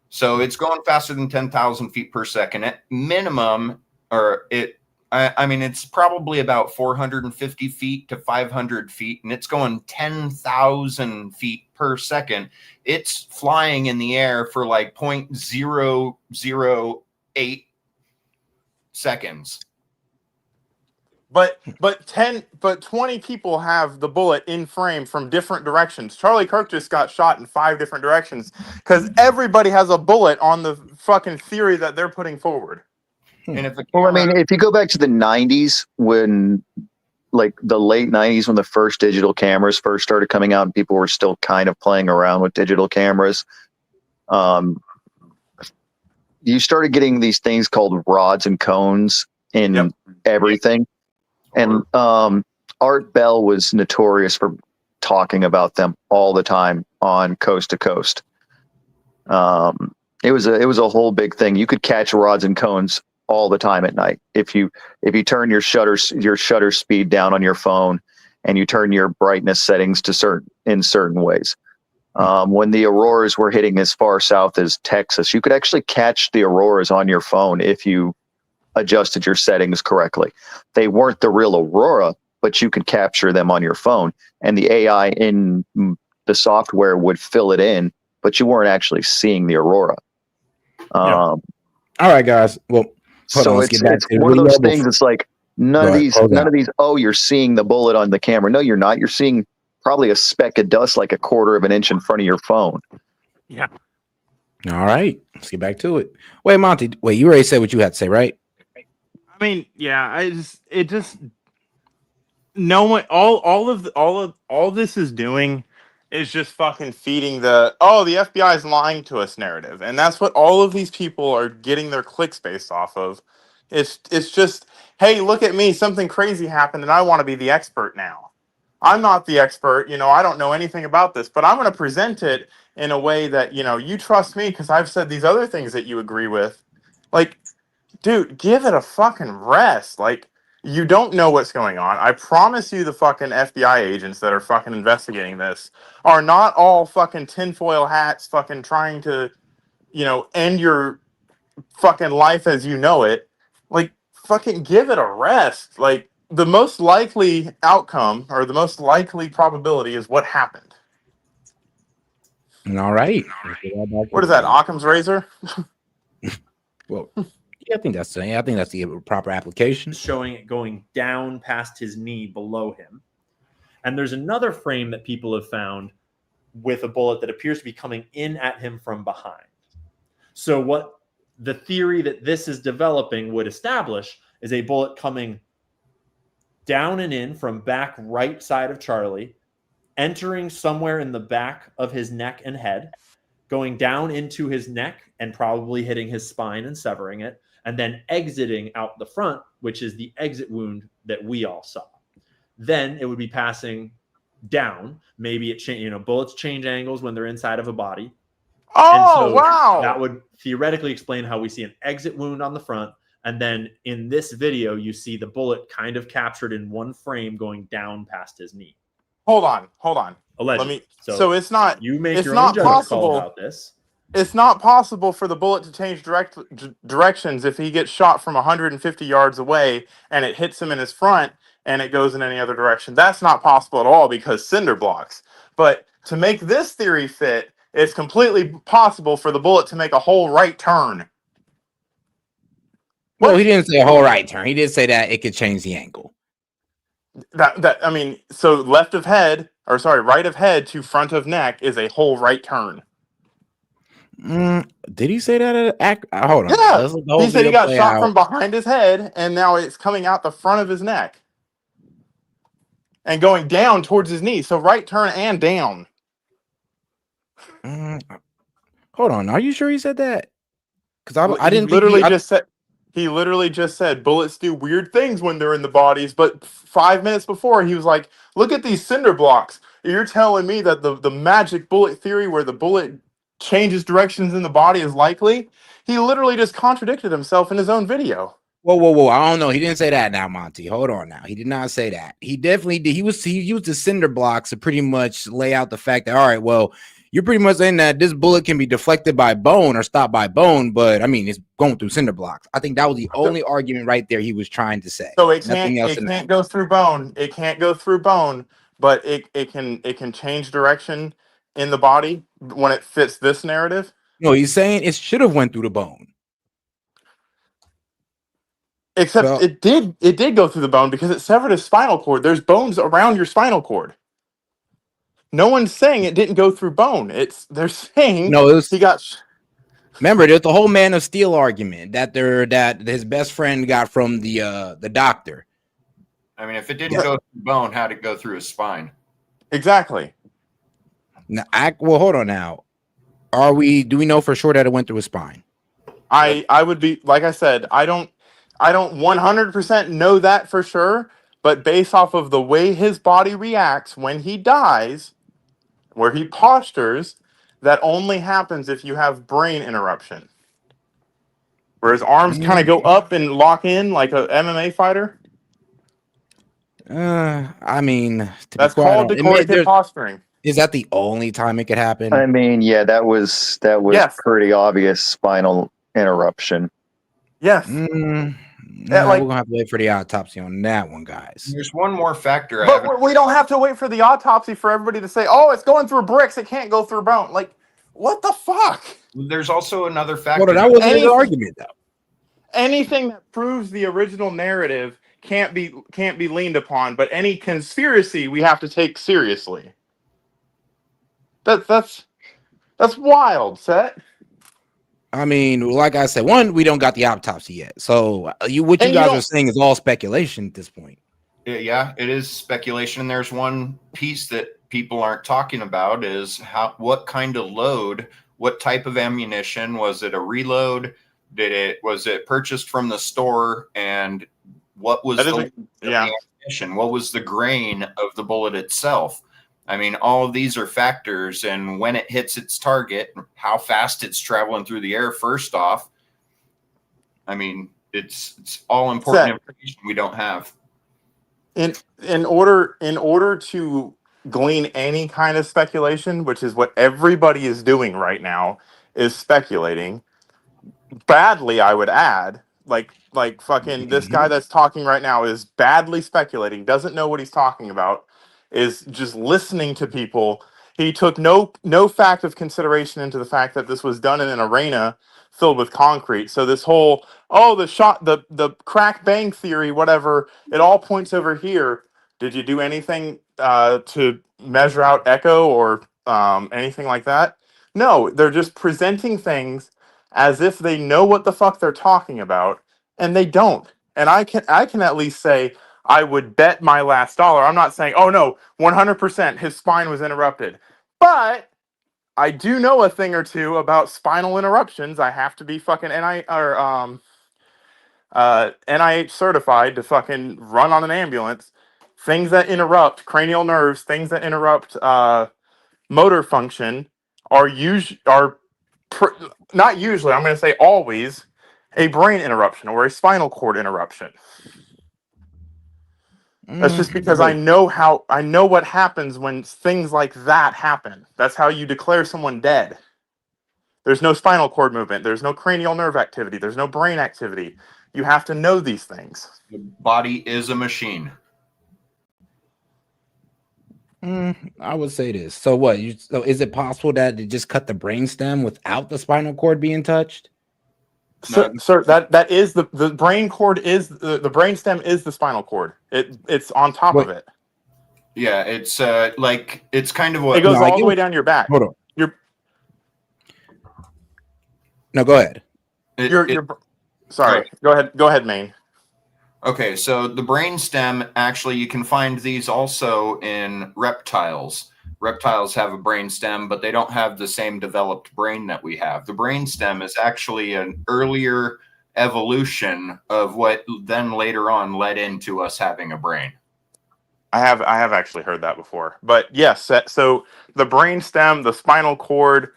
So it's going faster than 10,000 feet per second at minimum, it's probably about 450 feet to 500 feet, and it's going 10,000 feet per second. It's flying in the air for like 0.008 seconds. But 20 people have the bullet in frame from different directions. Charlie Kirk just got shot in 5 different directions because everybody has a bullet on the fucking theory that they're putting forward. And if you go back to the 90s, when like the late 90s, when the first digital cameras first started coming out and people were still kind of playing around with digital cameras, you started getting these things called rods and cones in everything. And Art Bell was notorious for talking about them all the time on Coast to Coast. It was a whole big thing. You could catch rods and cones all the time at night if you turn your shutter speed down on your phone, and you turn your brightness settings to certain ways. When the auroras were hitting as far south as Texas, you could actually catch the auroras on your phone if you adjusted your settings correctly. They weren't the real aurora, but you could capture them on your phone, and the AI in the software would fill it in, but you weren't actually seeing the aurora. All right, guys. Well, so it's one of those things. It's like none of these. Oh, you're seeing the bullet on the camera. No, you're not. You're seeing probably a speck of dust like a quarter of an inch in front of your phone. Yeah. All right. Let's get back to it. Wait, Monty. Wait, you already said what you had to say, right? I mean, yeah. No one. All this is doing is just fucking feeding the FBI is lying to us narrative, and that's what all of these people are getting their clicks based off of. It's just, hey, look at me, something crazy happened, and I want to be the expert now. I'm not the expert, I don't know anything about this, but I'm going to present it in a way that you trust me because I've said these other things that you agree with. Like, dude, give it a fucking rest. Like, you don't know what's going on. I promise you the fucking FBI agents that are fucking investigating this are not all fucking tinfoil hats fucking trying to, end your fucking life as you know it. Like, fucking give it a rest. Like, the most likely outcome or the most likely probability is what happened. All right. What is that, Occam's razor? Well, yeah, I think that's the proper application. Showing it going down past his knee below him. And there's another frame that people have found with a bullet that appears to be coming in at him from behind. So what the theory that this is developing would establish is a bullet coming down and in from back right side of Charlie, entering somewhere in the back of his neck and head, going down into his neck and probably hitting his spine and severing it, and then exiting out the front, which is the exit wound that we all saw. Then it would be passing down. Maybe bullets change angles when they're inside of a body. Oh, wow. That would theoretically explain how we see an exit wound on the front. And then in this video, you see the bullet kind of captured in one frame going down past his knee. Hold on. Allegedly. So it's not. You make it's your not own judgment possible call about this. It's not possible for the bullet to change directions if he gets shot from 150 yards away and it hits him in his front and it goes in any other direction. That's not possible at all because cinder blocks. But to make this theory fit, it's completely possible for the bullet to make a whole right turn. No, he didn't say a whole right turn. He did say that it could change the angle. So right of head to front of neck is a whole right turn. Did he say that? Hold on. Yeah, he said he got shot from behind his head, and now it's coming out the front of his neck and going down towards his knee. So right turn and down. Hold on. Are you sure he said that? Because I didn't. He literally just said bullets do weird things when they're in the bodies. But 5 minutes before, he was like, "Look at these cinder blocks. You're telling me that the magic bullet theory, where the bullet changes directions in the body, is likely?" He literally just contradicted himself in his own video. Whoa. I don't know. He didn't say that now, Monty. Hold on now. He did not say that. He definitely did. He used the cinder blocks to pretty much lay out the fact that, all right, well, you're pretty much saying that this bullet can be deflected by bone or stopped by bone, but I mean, it's going through cinder blocks. I think that was the only argument right there he was trying to say. So it can't go through bone. It can't go through bone, but it can change direction in the body when it fits this narrative. No, he's saying it should have went through the bone. Except it did go through the bone because it severed his spinal cord. There's bones around your spinal cord. No one's saying it didn't go through bone. They're saying he got. Remember, there's the whole Man of Steel argument that his best friend got from the doctor. I mean, if it didn't go through bone, how'd it go through his spine? Exactly. Now, hold on now. Do we know for sure that it went through his spine? I would be, like I said, I don't 100% know that for sure, but based off of the way his body reacts when he dies, where he postures, that only happens if you have brain interruption. Where his arms kind of go up and lock in like a MMA fighter. I mean, that's called decorative posturing. Is that the only time it could happen? I mean, yeah, that was pretty obvious spinal interruption. Yes. We're gonna have to wait for the autopsy on that one, guys. There's one more factor. But we don't have to wait for the autopsy for everybody to say, "Oh, it's going through bricks. It can't go through bone." Like, what the fuck? There's also another factor. Well, that wasn't an argument, though. Anything that proves the original narrative can't be leaned upon, but any conspiracy we have to take seriously. That's wild, Set. I mean, like I said, we don't got the autopsy yet. So what you guys are saying is all speculation at this point. Yeah, it is speculation. And there's one piece that people aren't talking about is what kind of load, what type of ammunition, was it a reload? Was it purchased from the store? And what was the ammunition? What was the grain of the bullet itself? I mean, all of these are factors, and when it hits its target, how fast it's traveling through the air, first off. I mean, It's all important information we don't have. In order to glean any kind of speculation, which is what everybody is doing right now, is speculating. Badly, I would add. Like fucking this guy that's talking right now is badly speculating, doesn't know what he's talking about, is just listening to people. He took no fact of consideration into the fact that this was done in an arena filled with concrete. So this whole the crack bang theory, whatever, it all points over here. Did you do anything to measure out echo or anything like that? No, they're just presenting things as if they know what the fuck they're talking about, and they don't. And I can at least say I would bet my last dollar. I'm not saying, oh no, 100% his spine was interrupted, but I do know a thing or two about spinal interruptions. I have to be fucking NIH certified to fucking run on an ambulance. Things that interrupt cranial nerves, things that interrupt motor function are not usually, I'm going to say always, a brain interruption or a spinal cord interruption. That's just because I know what happens when things like that happen. That's how you declare someone dead. There's no spinal cord movement. There's no cranial nerve activity. There's no brain activity. You have to know these things. The body is a machine. I would say this. So what? So is it possible that they just cut the brainstem without the spinal cord being touched? Sir, that is the brain cord is the brainstem is the spinal cord. It's on top of it. Yeah, it's like it's kind of what it goes all the way down your back. Hold on. No, go ahead. Sorry. Go ahead, Maine. Okay, so the brainstem, actually, you can find these also in reptiles. Reptiles have a brainstem, but they don't have the same developed brain that we have. The brainstem is actually an earlier evolution of what then later on led into us having a brain. I have actually heard that before. But yes, so the brainstem, the spinal cord,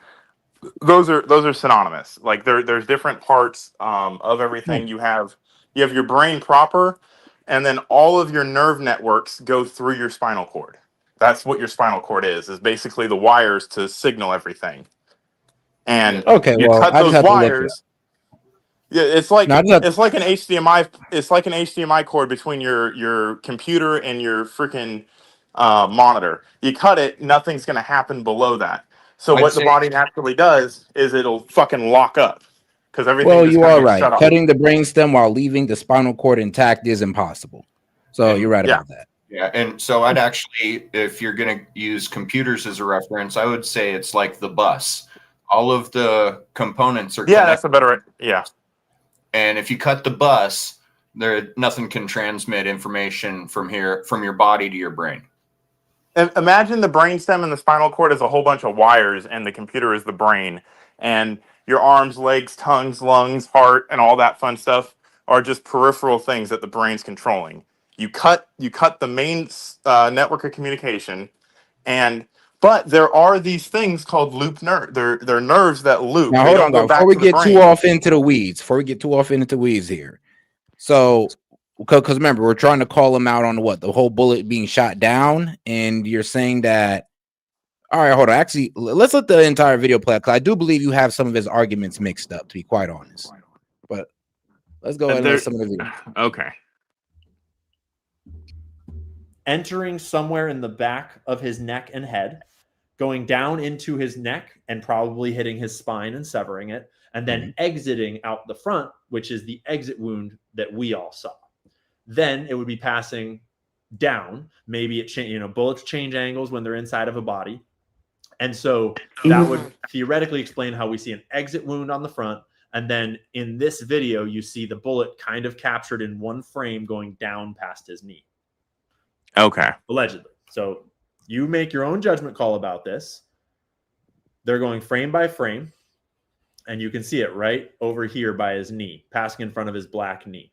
those are synonymous. Like there's different parts of everything. You have your brain proper, and then all of your nerve networks go through your spinal cord. That's what your spinal cord is basically the wires to signal everything. And you cut those wires. Yeah, it's like an HDMI cord between your computer and your freaking monitor. You cut it, nothing's going to happen below that. So what the body naturally does is it'll fucking lock up because everything. Well, just you kinda are gets right. shut off. Cutting the brainstem while leaving the spinal cord intact is impossible. So you're right about that. Yeah, and so I'd actually, if you're going to use computers as a reference, I would say it's like the bus. All of the components are connected. That's a better. Yeah. And if you cut the bus, nothing can transmit information from your body to your brain. Imagine the brainstem and the spinal cord is a whole bunch of wires, and the computer is the brain, and your arms, legs, tongues, lungs, heart, and all that fun stuff are just peripheral things that the brain's controlling. You cut the main network of communication, but there are these things called loop nerve. They're nerves that loop. Now hold on, though. Before we get too off into the weeds here. So, because remember, we're trying to call him out on the whole bullet being shot down, and you're saying that. All right, hold on. Actually, let's let the entire video play because I do believe you have some of his arguments mixed up, to be quite honest. But let's go ahead and let some of the video. Okay. Entering somewhere in the back of his neck and head, going down into his neck and probably hitting his spine and severing it, and then exiting out the front, which is the exit wound that we all saw. Then it would be passing down. Maybe bullets change angles when they're inside of a body. And so that would theoretically explain how we see an exit wound on the front. And then in this video, you see the bullet kind of captured in one frame going down past his knee. Okay. Allegedly. So you make your own judgment call about this. They're going frame by frame. And you can see it right over here by his knee, passing in front of his black knee.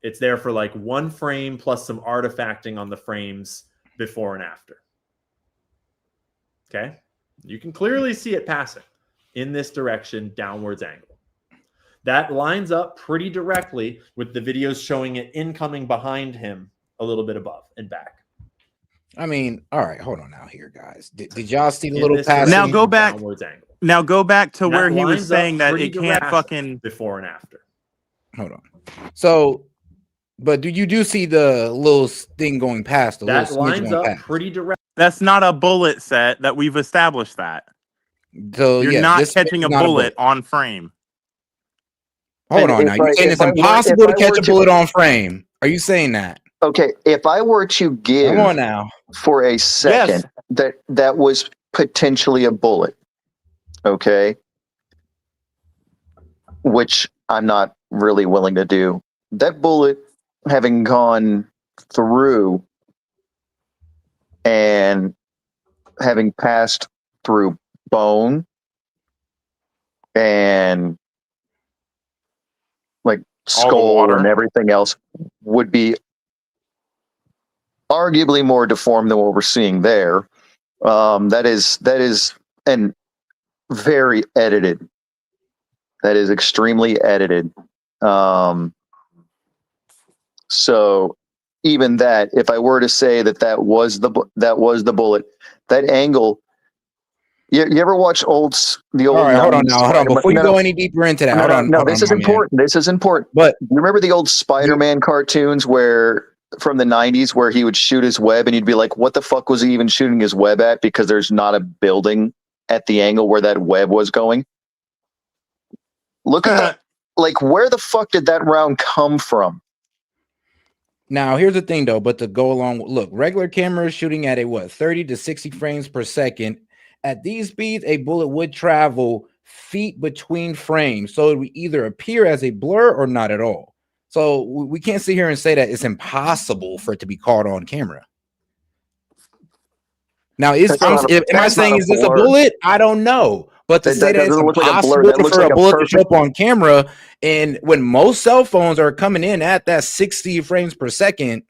It's there for like one frame plus some artifacting on the frames before and after. Okay. You can clearly see it passing in this direction, downwards angle. That lines up pretty directly with the videos showing it incoming behind him a little bit above and back. I mean, all right, hold on now here, guys. Did y'all see the In little this passing? direction, Now go back. downwards angle. Now go back to And where that he was lines up saying that pretty it can't direct fucking before and after. Hold on. So, but you do see the little thing going past, the That little smidge lines going up past. pretty direct. That's not a bullet set that we've established that. So You're yeah, not this catching is a not bullet on frame. Hold And on now. You're saying it's impossible to catch a bullet on frame. Are you saying that? Okay, if I were to give Come on now. for a second that was potentially a bullet, okay, which I'm not really willing to do. That bullet having gone through and having passed through bone and like skull and everything else would be arguably more deformed than what we're seeing there. That is and very edited. That is extremely edited. So even that, if I were to say that was the bullet, that angle. You ever watch the old? All right, hold on now. Hold on. Spider-Man? Before you go any deeper into that, hold on. No, hold this on, is my man. important. This is important. But you remember the old Spider-Man cartoons where from the 90s where he would shoot his web and you'd be like, what the fuck was he even shooting his web at? Because there's not a building at the angle where that web was going. Look at that. Like, where the fuck did that round come from? Now, here's the thing, though, but to go along, look, regular cameras shooting at 30 to 60 frames per second. At these speeds, a bullet would travel feet between frames. So it would either appear as a blur or not at all. So we can't sit here and say that it's impossible for it to be caught on camera. Now, am I saying is this a bullet? I don't know. But to say that it's impossible for a bullet to show up on camera, and when most cell phones are coming in at that 60 frames per second,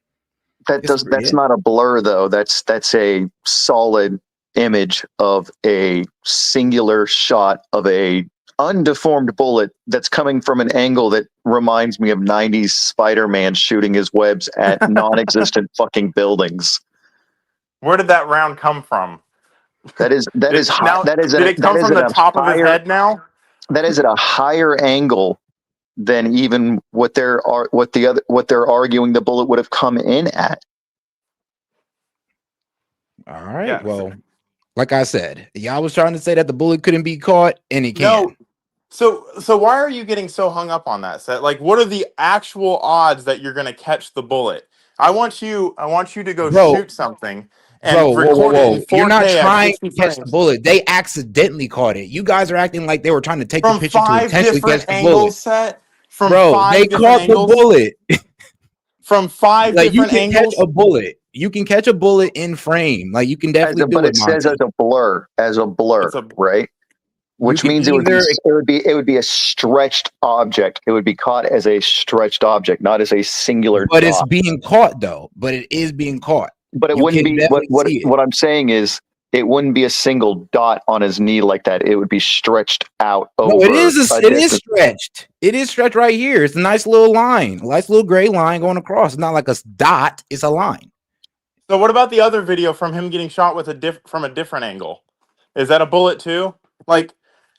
that's not a blur though. That's a solid image of a singular shot of a undeformed bullet that's coming from an angle that reminds me of 90s Spider-Man shooting his webs at non-existent fucking buildings. Where did that round come from? Did it come from the top of his head now? That is at a higher angle than even what they're arguing the bullet would have come in at. All right. Yeah. Well, like I said, y'all was trying to say that the bullet couldn't be caught, and it can. No. So why are you getting so hung up on that set? Like, what are the actual odds that you're going to catch the bullet? I want you to go shoot something and record it in 4K. You're not trying to catch frames. the bullet. They accidentally caught it. You guys are acting like they were trying to take the picture to intentionally catch the bullet. Set from they caught the bullet. From 5 different angles. You can catch a bullet. You can catch a bullet in frame. Like, you can definitely do it. But it says as a blur, right? Which means it would be a stretched object. It would be caught as a stretched object, not as a singular. But it's being caught though. But it is being caught. But it wouldn't be. What I'm saying is, it wouldn't be a single dot on his knee like that. It would be stretched out over. No, it is stretched. It is stretched right here. It's a nice little line, a nice little gray line going across. It's not like a dot. It's a line. So what about the other video from him getting shot with from a different angle? Is that a bullet too? Like,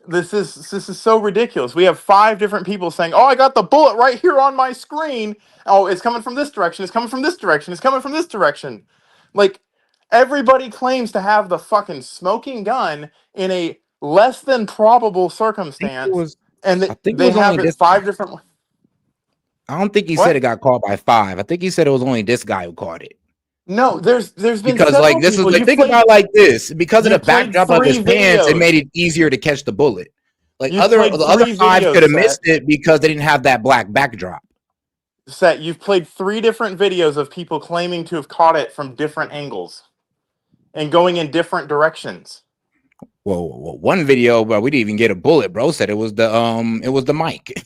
this is so ridiculous. We have 5 different people saying, "Oh, I got the bullet right here on my screen. Oh, it's coming from this direction. It's coming from this direction. It's coming from this direction." Like, everybody claims to have the fucking smoking gun in a less than probable circumstance, and they have it 5 different. I don't think he said it got caught by 5. I think he said it was only this guy who caught it. No, there's been because like this people. is like think about like this because of the backdrop of his pants, it made it easier to catch the bullet. Like the other 5 could have missed it because they didn't have that black backdrop. Set, you've played 3 different videos of people claiming to have caught it from different angles and going in different directions. Well, one video, bro, we didn't even get a bullet. Bro said it was the mic.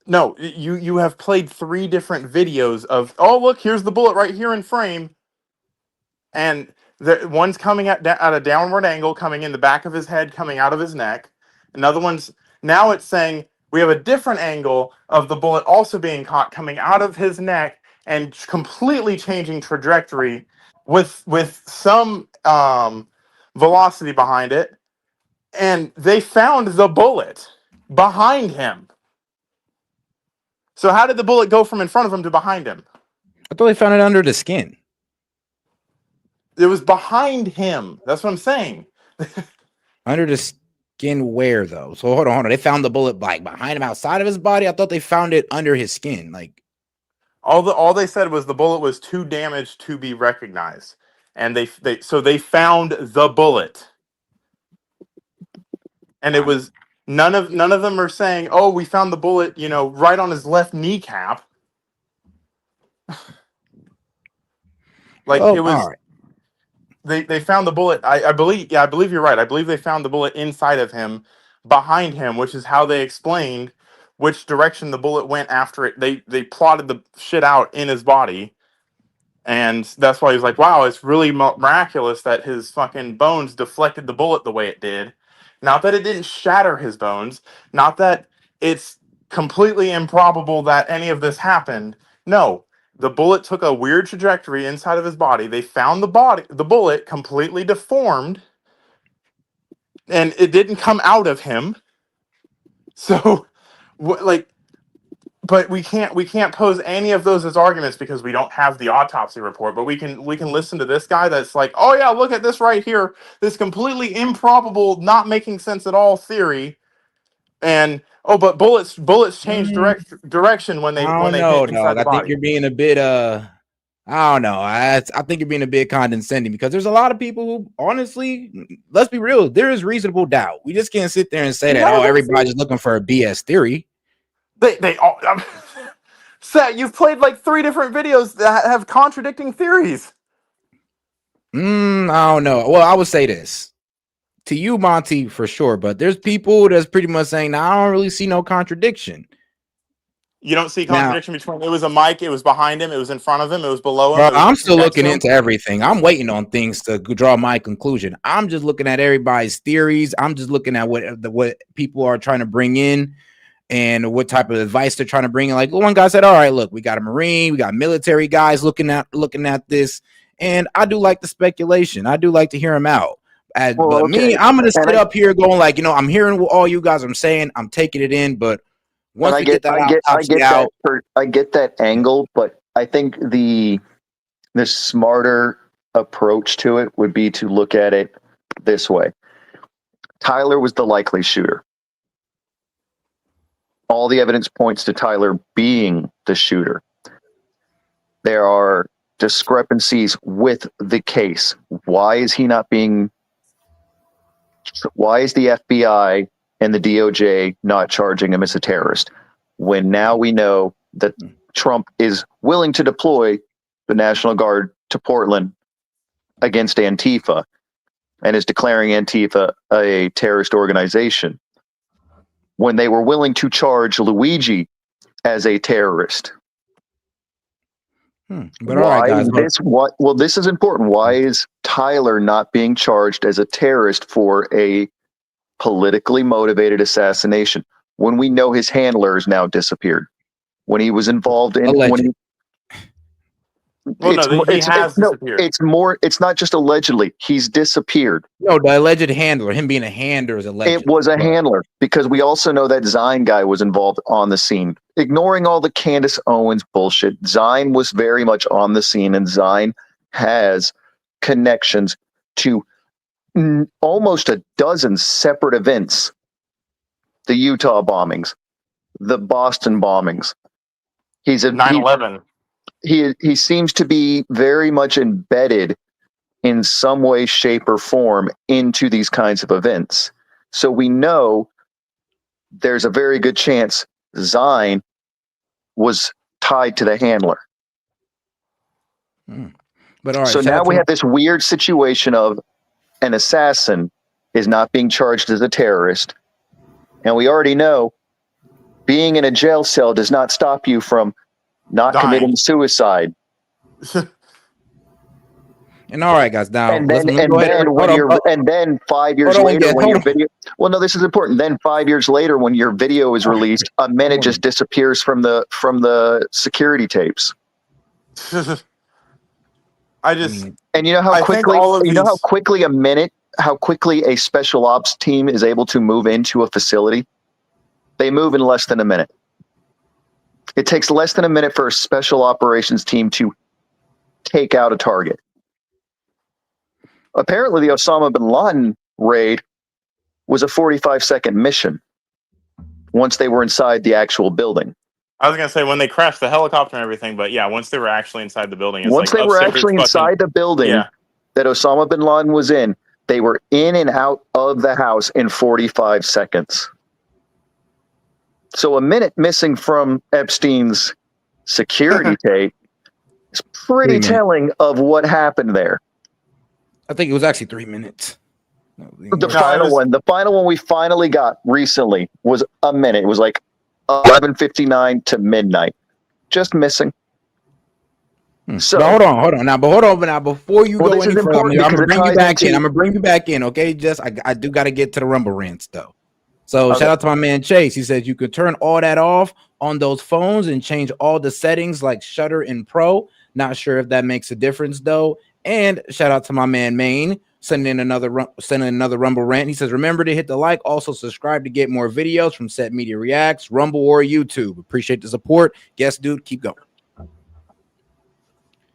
No, you have played 3 different videos of, oh, look, here's the bullet right here in frame. And one's coming at a downward angle, coming in the back of his head, coming out of his neck. Another one's now it's saying we have a different angle of the bullet also being caught coming out of his neck and completely changing trajectory with some velocity behind it. And they found the bullet behind him. So how did the bullet go from in front of him to behind him? I thought they found it under the skin. It was behind him. That's what I'm saying. Under the skin where, though? So hold on. They found the bullet like behind him outside of his body? I thought they found it under his skin. Like all they said was the bullet was too damaged to be recognized. And they found the bullet. And it was none of them are saying, "Oh, we found the bullet, right on his left kneecap." Like it was all right. They found the bullet. I believe you're right. I believe they found the bullet inside of him, behind him, which is how they explained which direction the bullet went after it. They plotted the shit out in his body, and that's why he's like, "Wow, it's really miraculous that his fucking bones deflected the bullet the way it did. Not that it didn't shatter his bones. Not that it's completely improbable that any of this happened. No." The bullet took a weird trajectory inside of his body. They found the bullet completely deformed, and it didn't come out of him. So, but we can't pose any of those as arguments because we don't have the autopsy report. But we can listen to this guy that's like, oh yeah, look at this right here, this completely improbable, not making sense at all theory, and but bullets change direction when they hit inside the body. I think you're being a bit I don't know. I think you're being a bit condescending because there's a lot of people who, honestly, let's be real, there is reasonable doubt. We just can't sit there and say that everybody's looking for a BS theory. They all. Seth, you've played like 3 different videos that have contradicting theories. I don't know. Well, I would say this to you, Monty, for sure. But there's people that's pretty much saying, "Nah, I don't really see no contradiction." You don't see contradiction between it was a mic, it was behind him, it was in front of him, it was below him. I'm still looking into everything. I'm waiting on things to draw my conclusion. I'm just looking at everybody's theories. I'm just looking at what people are trying to bring in and what type of advice they're trying to bring in. Like one guy said, all right, look, we got a Marine, we got military guys looking at this. And I do like the speculation. I do like to hear them out. I'm going to sit up here going like, I'm hearing what all you guys are saying. I'm taking it in, but once we get that I get that angle, but I think the smarter approach to it would be to look at it this way. Tyler was the likely shooter. All the evidence points to Tyler being the shooter. There are discrepancies with the case. Why is the FBI and the DOJ not charging him as a terrorist when now we know that Trump is willing to deploy the National Guard to Portland against Antifa and is declaring Antifa a terrorist organization when they were willing to charge Luigi as a terrorist? But all right, guys. This is important. Why is Tyler not being charged as a terrorist for a politically motivated assassination when we know his handler has now disappeared? When he was involved in it's not just allegedly, he's disappeared. No, the alleged handler, him being a handler is alleged. It was a handler because we also know that Zine guy was involved on the scene. Ignoring all the Candace Owens bullshit, Zine was very much on the scene, and Zine has connections to almost a dozen separate events. The Utah bombings, the Boston bombings. He's a 9/11. He seems to be very much embedded in some way, shape, or form into these kinds of events. So we know there's a very good chance Zine was tied to the handler. But all right, so now we have this weird situation of an assassin is not being charged as a terrorist. And we already know being in a jail cell does not stop you from not committing suicide. And all right, guys, now And let's then, go ahead. and then 5 years later, when your video, well, no, this is important. Then 5 years later, when your video is released, a minute just disappears from the security tapes. And you know how quickly, how quickly a special ops team is able to move into a facility? They move in less than a minute. It takes less than a minute for a special operations team to take out a target. Apparently, the Osama bin Laden raid was a 45-second mission once they were inside the actual building. I was gonna say when they crashed the helicopter and everything, but yeah, once they were actually inside the building, it's Once like they were actually inside the building that Osama bin Laden was in, they were in and out of the house in 45 seconds. So a minute missing from Epstein's security tape is pretty telling of what happened there. I think it was actually 3 minutes. The final one we finally got recently was a minute. It was like 11:59 to midnight, just missing. So but hold on now. Before you go any further, I'm gonna bring you back in. I'm gonna bring you back in, okay? Just I do got to get to the Rumble rants though. So shout out to my man Chase. He says you could turn all that off on those phones and change all the settings like Shutter and Pro. Not sure if that makes a difference though. And shout out to my man Maine sending another Rumble rant. He says, remember to hit the like, also subscribe to get more videos from Set Media Reacts, Rumble or YouTube. Appreciate the support. Yes, dude, keep going.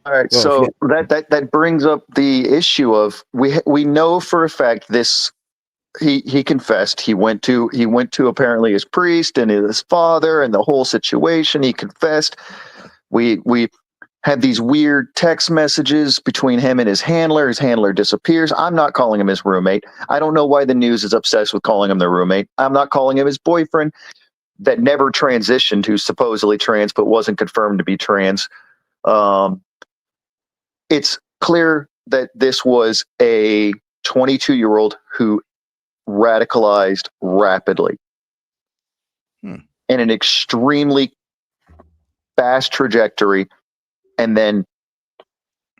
All right, so that brings up the issue of we know for a fact this he confessed. He went to apparently his priest and his father and the whole situation. He confessed. We had these weird text messages between him and his handler. His handler disappears. I'm not calling him his roommate. I don't know why the news is obsessed with calling him their roommate. I'm not calling him his boyfriend that never transitioned, who's supposedly trans but wasn't confirmed to be trans. It's clear that this was a 22-year-old who radicalized rapidly in an extremely fast trajectory, and then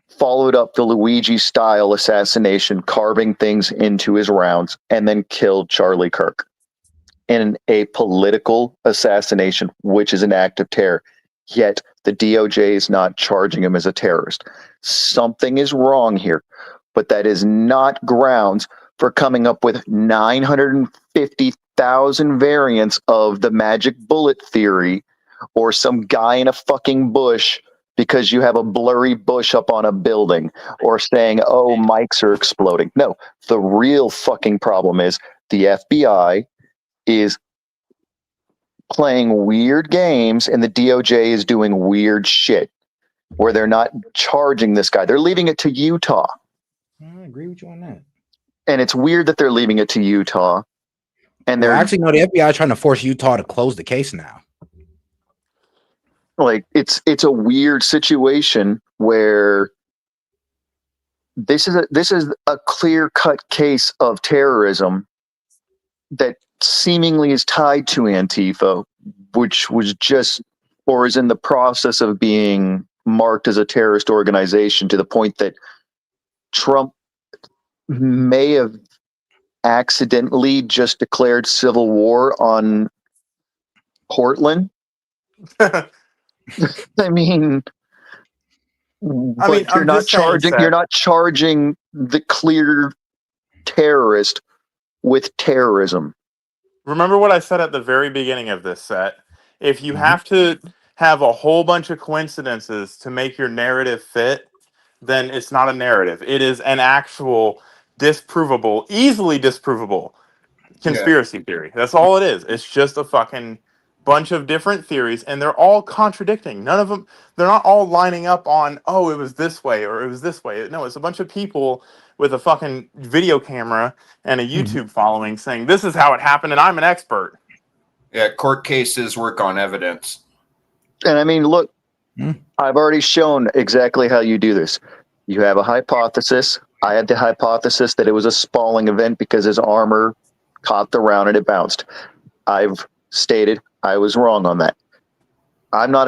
followed up the Luigi-style assassination, carving things into his rounds, and then killed Charlie Kirk in a political assassination, which is an act of terror. Yet the DOJ is not charging him as a terrorist. Something is wrong here, but that is not grounds for coming up with 950,000 variants of the magic bullet theory or some guy in a fucking bush because you have a blurry bush up on a building, or saying, oh, mics are exploding. No, the real fucking problem is the FBI is playing weird games and the DOJ is doing weird shit where they're not charging this guy. They're leaving it to Utah. I agree with you on that. And it's weird that they're leaving it to Utah. And they're actually, no, the FBI trying to force Utah to close the case now. Like it's a weird situation where this is a clear-cut case of terrorism that seemingly is tied to Antifa, which was just or is in the process of being marked as a terrorist organization, to the point that Trump may have accidentally just declared civil war on Portland. I mean, you're not charging the clear terrorist with terrorism. Remember what I said at the very beginning of this set. If you have to have a whole bunch of coincidences to make your narrative fit, then it's not a narrative. It is an actual disprovable, easily disprovable conspiracy theory. That's all it is. It's just a fucking bunch of different theories, and they're all contradicting. None of them, they're not all lining up on, oh, it was this way or it was this way. No, it's a bunch of people with a fucking video camera and a YouTube following saying, this is how it happened and I'm an expert. Yeah, court cases work on evidence. And I mean, look, I've already shown exactly how you do this. You have a hypothesis. I had the hypothesis that it was a spalling event because his armor caught the round and it bounced. I've stated I was wrong on that. I'm not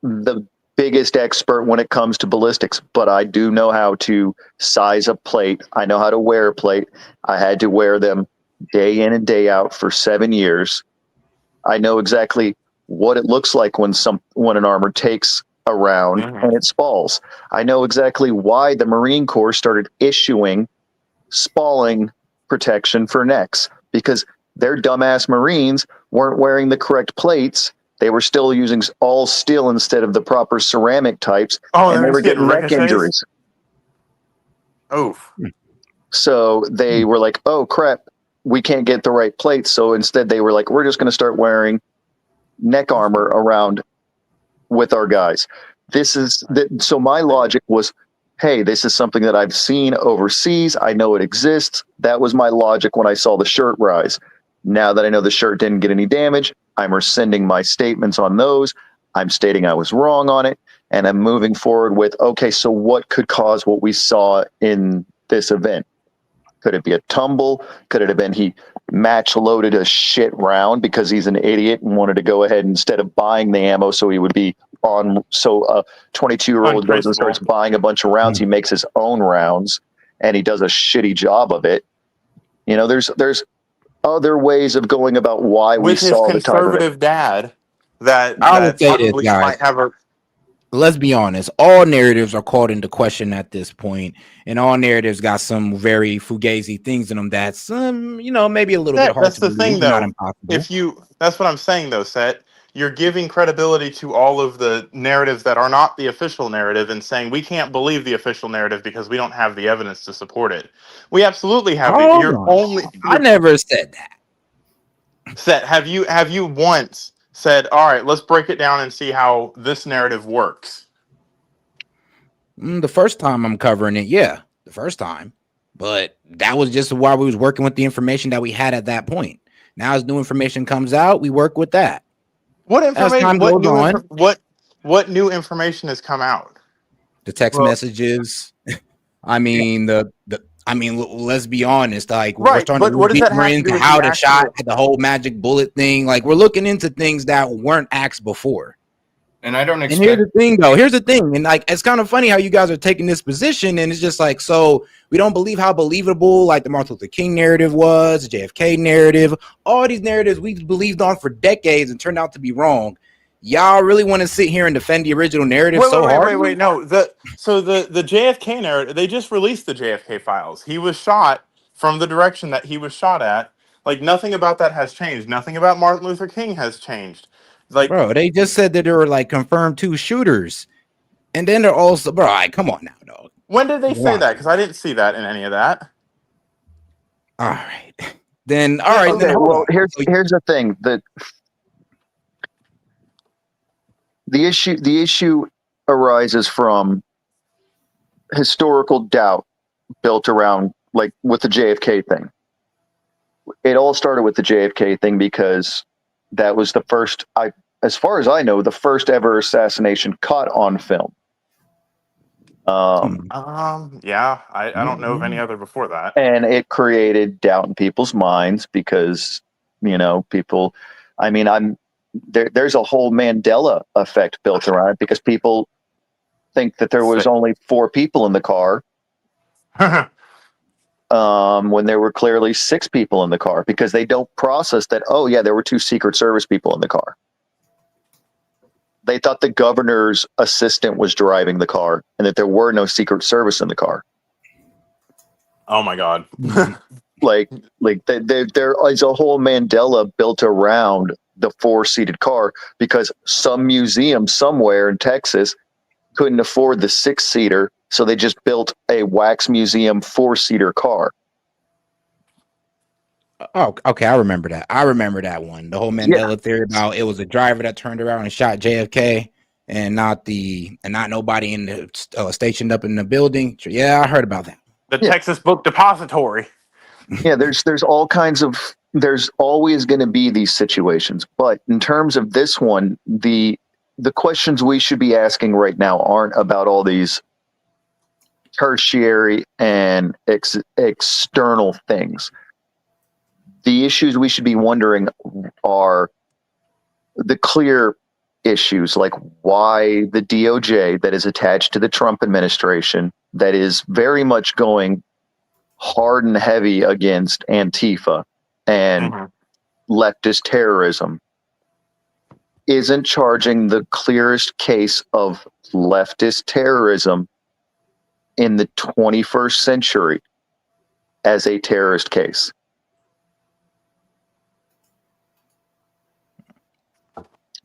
the biggest expert when it comes to ballistics, but I do know how to size a plate. I know how to wear a plate. I had to wear them day in and day out for 7 years. I know exactly what it looks like when an armor takes a round and it spalls. I know exactly why the Marine Corps started issuing spalling protection for necks, because their dumbass Marines weren't wearing the correct plates. They were still using all steel instead of the proper ceramic types, and they were getting neck injuries. Oof. So they were like, oh crap, we can't get the right plates. So instead they were like, we're just going to start wearing neck armor around with our guys. So my logic was, hey, this is something that I've seen overseas. I know it exists. That was my logic when I saw the shirt rise. Now that I know the shirt didn't get any damage, I'm rescinding my statements on those. I'm stating I was wrong on it. And I'm moving forward with, okay, so what could cause what we saw in this event? Could it be a tumble? Could it have been he match loaded a shit round because he's an idiot and wanted to go ahead instead of buying the ammo so he would be on? So a 22-year-old goes and starts buying a bunch of rounds. He makes his own rounds and he does a shitty job of it. You know, there's other ways of going about why we saw the conservative dad that I would say this, probably guys. might have a. Let's be honest. All narratives are called into question at this point, and all narratives got some very fugazi things in them. That's maybe a little bit hard That's to the believe, thing, but not though. impossible. That's what I'm saying, though, Set. You're giving credibility to all of the narratives that are not the official narrative and saying we can't believe the official narrative because we don't have the evidence to support it. We absolutely have I never said that. Set, have you once said, all right, let's break it down and see how this narrative works? The first time I'm covering it, yeah, the first time, but that was just while we was working with the information that we had at that point. Now, as new information comes out, we work with that. What information? What new information has come out? The text messages. I mean, let's be honest. Like, we're starting to look deeper into how the shot, the whole magic bullet thing. Like, we're looking into things that weren't asked before. And I don't expect. And here's the thing, though. Here's the thing, and like, it's kind of funny how you guys are taking this position, and it's just like, so we don't believe how believable like the Martin Luther King narrative was, the JFK narrative, all these narratives we believed on for decades and turned out to be wrong. Y'all really want to sit here and defend the original narrative hard? Wait. No, the JFK narrative. They just released the JFK files. He was shot from the direction that he was shot at. Like, nothing about that has changed. Nothing about Martin Luther King has changed. Like, bro, they just said that there were like confirmed 2 shooters, and then they're also, bro, right, come on now, dog. When did they say that? Because I didn't see that in any of that. All right, then all right. Okay, then well, here's the thing that the issue arises from historical doubt built around, like, with the JFK thing. It all started with the JFK thing because that was the first, as far as I know, the first ever assassination caught on film. Yeah, I don't know of any other before that. And it created doubt in people's minds because, people, there's a whole Mandela effect built around it because people think that there was only 4 people in the car. When there were clearly 6 people in the car, because they don't process that, oh yeah, there were 2 Secret Service people in the car. They thought the governor's assistant was driving the car and that there were no Secret Service in the car. Oh my God. Like there is a whole Mandela built around the 4-seated car because some museum somewhere in Texas couldn't afford the 6-seater, so they just built a wax museum 4-seater car. Oh, okay, I remember that. I remember that one. The whole Mandela theory about it was a driver that turned around and shot JFK, and not nobody in the stationed up in the building. Yeah, I heard about that. The Texas Book Depository. Yeah, there's all kinds of. There's always going to be these situations, but in terms of this one, the questions we should be asking right now aren't about all these tertiary and external things. The issues we should be wondering are the clear issues, like why the DOJ that is attached to the Trump administration, that is very much going hard and heavy against Antifa and leftist terrorism, isn't charging the clearest case of leftist terrorism in the 21st century as a terrorist case.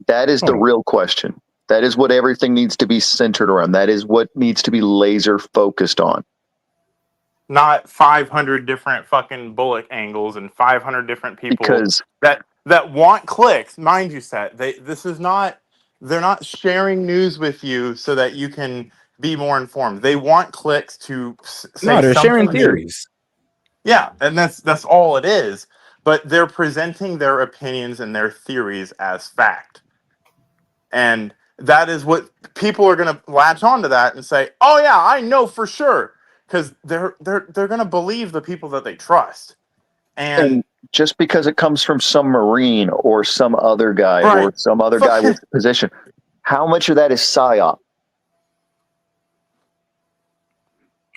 That is the real question. That is what everything needs to be centered around. That is what needs to be laser focused on. Not 500 different fucking bullet angles and 500 different people Because that want clicks. Mind you, Seth, they're not sharing news with you so that you can be more informed. They want clicks to say they're sharing something theories. Yeah, and that's all it is. But they're presenting their opinions and their theories as fact. And that is what people are going to latch onto that and say, "Oh yeah, I know for sure," because they're going to believe the people that they trust. And just because it comes from some Marine or some other guy or some other guy with a position, how much of that is psyop?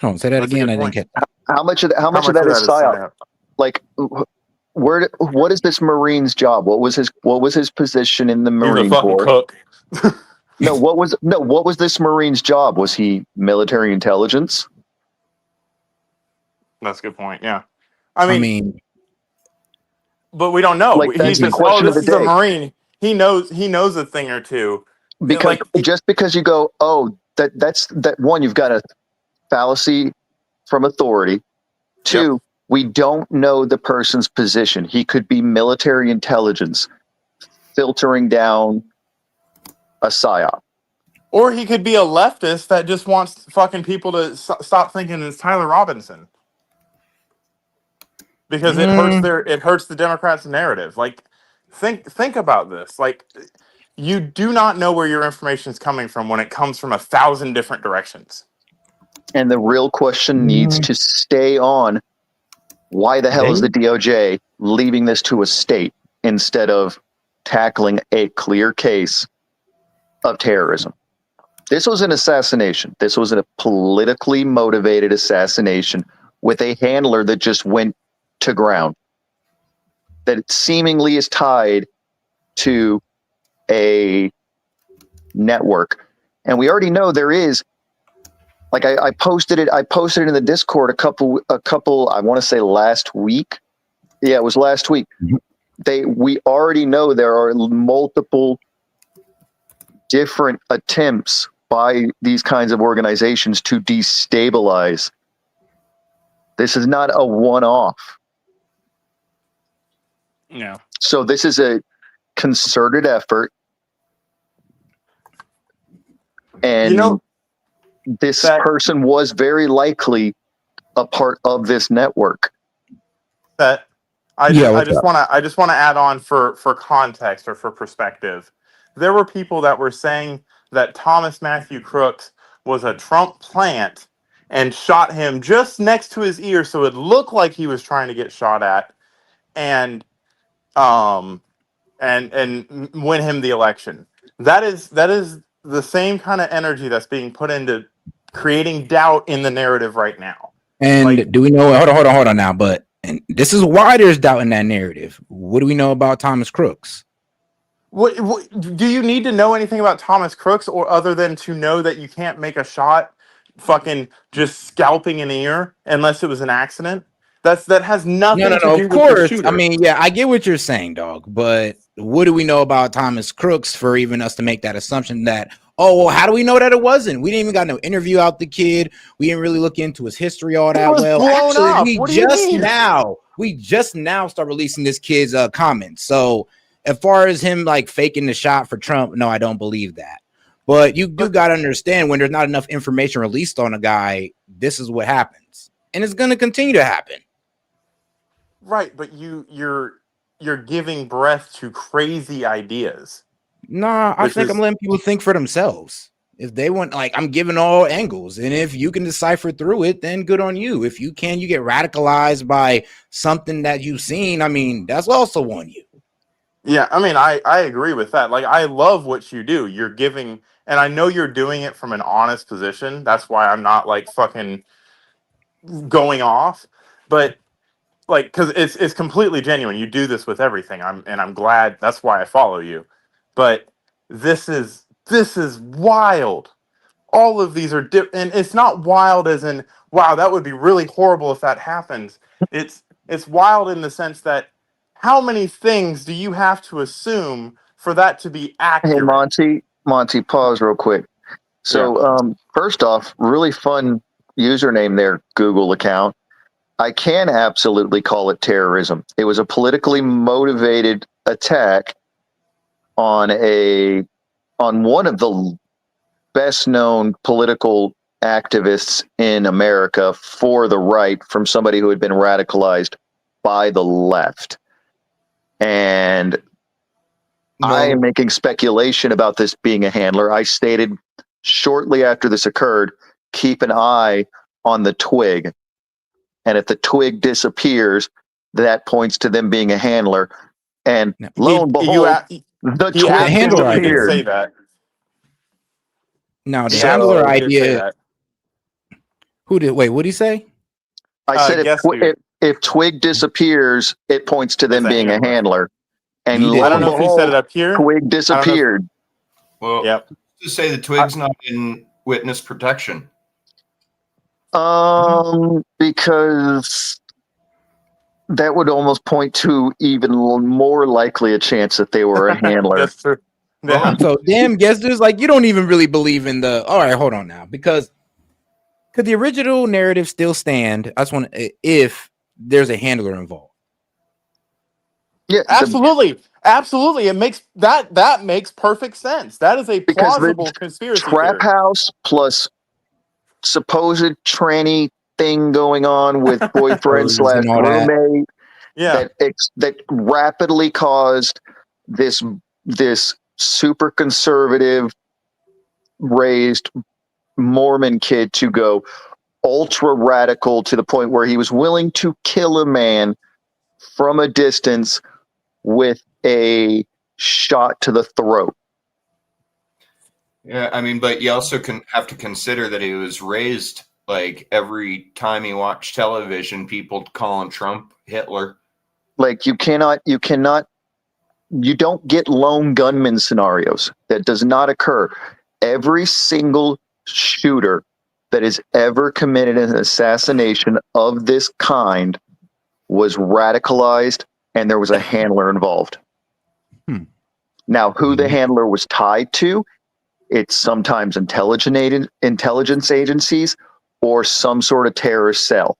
Oh, say that again. I didn't get. How much of that is psyop? Like, what is this Marine's job? What was his position in the Marine Corps? Cook. What was this Marine's job? Was he military intelligence? That's a good point. Yeah, I mean, but we don't know. Like, that's He's the question of the this is a day. Marine. He knows a thing or two. Because just because you go, oh, that's one, you've got a fallacy from authority. Two, we don't know the person's position. He could be military intelligence filtering down a psyop. Or he could be a leftist that just wants fucking people to stop thinking it's Tyler Robinson. Because it hurts the Democrats' narrative. Like, think about this. Like, you do not know where your information is coming from when it comes from 1,000 different directions. And the real question needs to stay on, why the hell is the DOJ leaving this to a state instead of tackling a clear case of terrorism? This was an assassination. This was a politically motivated assassination with a handler that just went to ground, that seemingly is tied to a network. And we already know there is, like, I posted it in the Discord a couple I want to say last week. Yeah, it was last week. We already know there are multiple different attempts by these kinds of organizations to destabilize. This is not a one-off. No. So this is a concerted effort. And this person was very likely a part of this network. I just want to add on for context or for perspective. There were people that were saying that Thomas Matthew Crooks was a Trump plant and shot him just next to his ear, so it looked like he was trying to get shot at, and win him the election. That is the same kind of energy that's being put into creating doubt in the narrative right now. And do we know? Hold on now. But and this is why there's doubt in that narrative. What do we know about Thomas Crooks? What do you need to know anything about Thomas Crooks, or other than to know that you can't make a shot fucking just scalping an ear unless it was an accident? That has nothing to do of with course. the shooter. I mean, yeah, I get what you're saying, dog. But what do we know about Thomas Crooks for even us to make that assumption that, oh, well, how do we know that it wasn't? We didn't even got no interview out the kid. We didn't really look into his history all that well. Actually, we just now start releasing this kid's comments. So as far as him like faking the shot for Trump, no, I don't believe that. But you do got to understand, when there's not enough information released on a guy, this is what happens, and it's going to continue to happen. Right, but you're giving breath to crazy ideas. Nah, I think I'm letting people think for themselves. If they want, like, I'm giving all angles, and if you can decipher through it, then good on you. If you can, you get radicalized by something that you've seen. I mean, that's also on you. Yeah, I mean, I agree with that. Like, I love what you do. You're giving, and I know you're doing it from an honest position. That's why I'm not like fucking going off. But like, because it's completely genuine. You do this with everything. I'm glad. That's why I follow you. But this is wild. All of these are and it's not wild as in wow, that would be really horrible if that happens. It's wild in the sense that how many things do you have to assume for that to be Hey, accurate? Monty, pause real quick. So, first off, really fun username there, Google account. I can absolutely call it terrorism. It was a politically motivated attack on one of the best known political activists in America for the right, from somebody who had been radicalized by the left. And I am making speculation about this being a handler. I stated shortly after this occurred, keep an eye on the twig. And if the twig disappears, that points to them being a handler. And lo and behold, the twig handler disappeared. Say that. Now, the He handler absolutely did say idea. that. Who did? Wait, what did he say? I said if twig disappears, it points to them As a being a handler. handler. And He lo did. I don't and know if he said it behold, up here. twig disappeared. Well, Yep. To say the twig's not in witness protection. Because that would almost point to even more likely a chance that they were a handler. That's true. Yeah. So damn guessers, like you don't even really believe in the. All right, hold on now, because could the original narrative still stand? I just want if there's a handler involved. Yeah, absolutely. Absolutely. It makes that makes perfect sense. That is a plausible conspiracy trap theory. house plus supposed tranny thing going on with boyfriend / roommate that rapidly caused this super conservative raised Mormon kid to go ultra radical to the point where he was willing to kill a man from a distance with a shot to the throat. Yeah, I mean, but you also have to consider that he was raised like every time he watched television, people calling Trump Hitler. Like you don't get lone gunman scenarios. That does not occur. Every single shooter that has ever committed an assassination of this kind was radicalized and there was a handler involved. Now, who the handler was tied to, it's sometimes intelligence agencies or some sort of terrorist cell.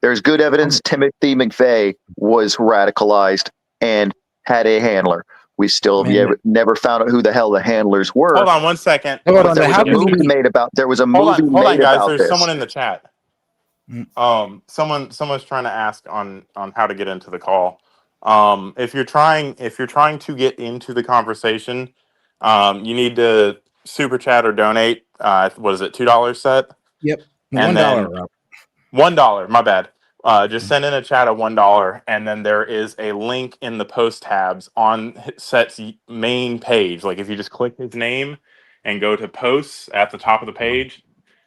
There's good evidence Timothy McVeigh was radicalized and had a handler. We still have never found out who the hell the handlers were. Hold on 1 second. There was a movie made about Guys. There's this. someone in the chat. Someone's trying to ask on how to get into the call. If you're trying to get into the conversation, you need to super chat or donate. What is it? $2 set? Yep. And $1. $1. My bad. Just send in a chat of $1, and then there is a link in the post tabs on Set's main page. Like if you just click his name and go to posts at the top of the page,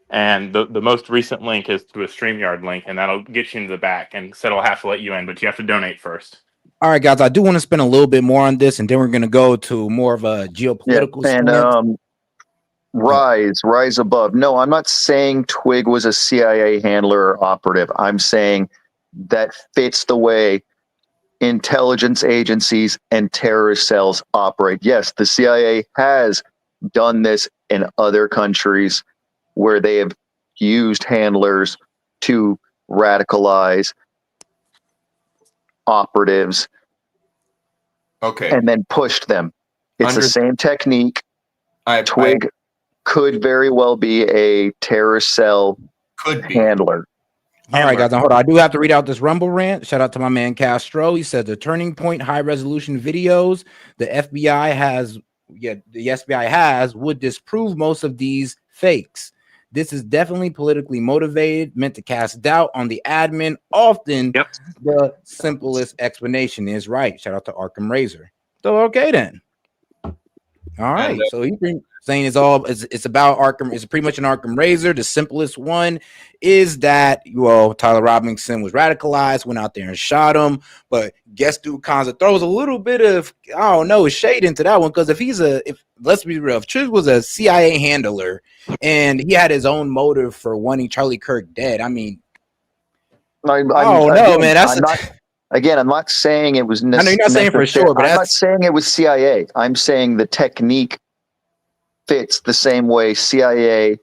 and the most recent link is to a StreamYard link, and that'll get you into the back. And Set will have to let you in, but you have to donate first. All right, guys, I do want to spend a little bit more on this, and then we're going to go to more of a geopolitical and rise above. No, I'm not saying Twig was a CIA handler or operative. I'm saying that fits the way intelligence agencies and terrorist cells operate. Yes, the CIA has done this in other countries where they have used handlers to radicalize operatives. Okay. And then pushed them. It's the same technique. Twig could very well be a terrorist cell handler. All right, guys. Now, hold on. I do have to read out this Rumble rant. Shout out to my man Castro. He said the Turning Point high resolution videos the FBI has would disprove most of these fakes. This is definitely politically motivated, meant to cast doubt on the admin. Often, the simplest explanation is right. Shout out to Arkham Razor. So, okay then. All right. So he's saying it's about Arkham. It's pretty much an Arkham Razor. The simplest one is that Tyler Robinson was radicalized, went out there and shot him. But guess dude Kanza throws a little bit of shade into that one, because if let's be real, if Trish was a CIA handler and he had his own motive for wanting Charlie Kirk dead, I mean, man. I'm not saying it was. I know you're not saying for sure, but I'm not saying it was CIA. I'm saying the technique fits the same way CIA.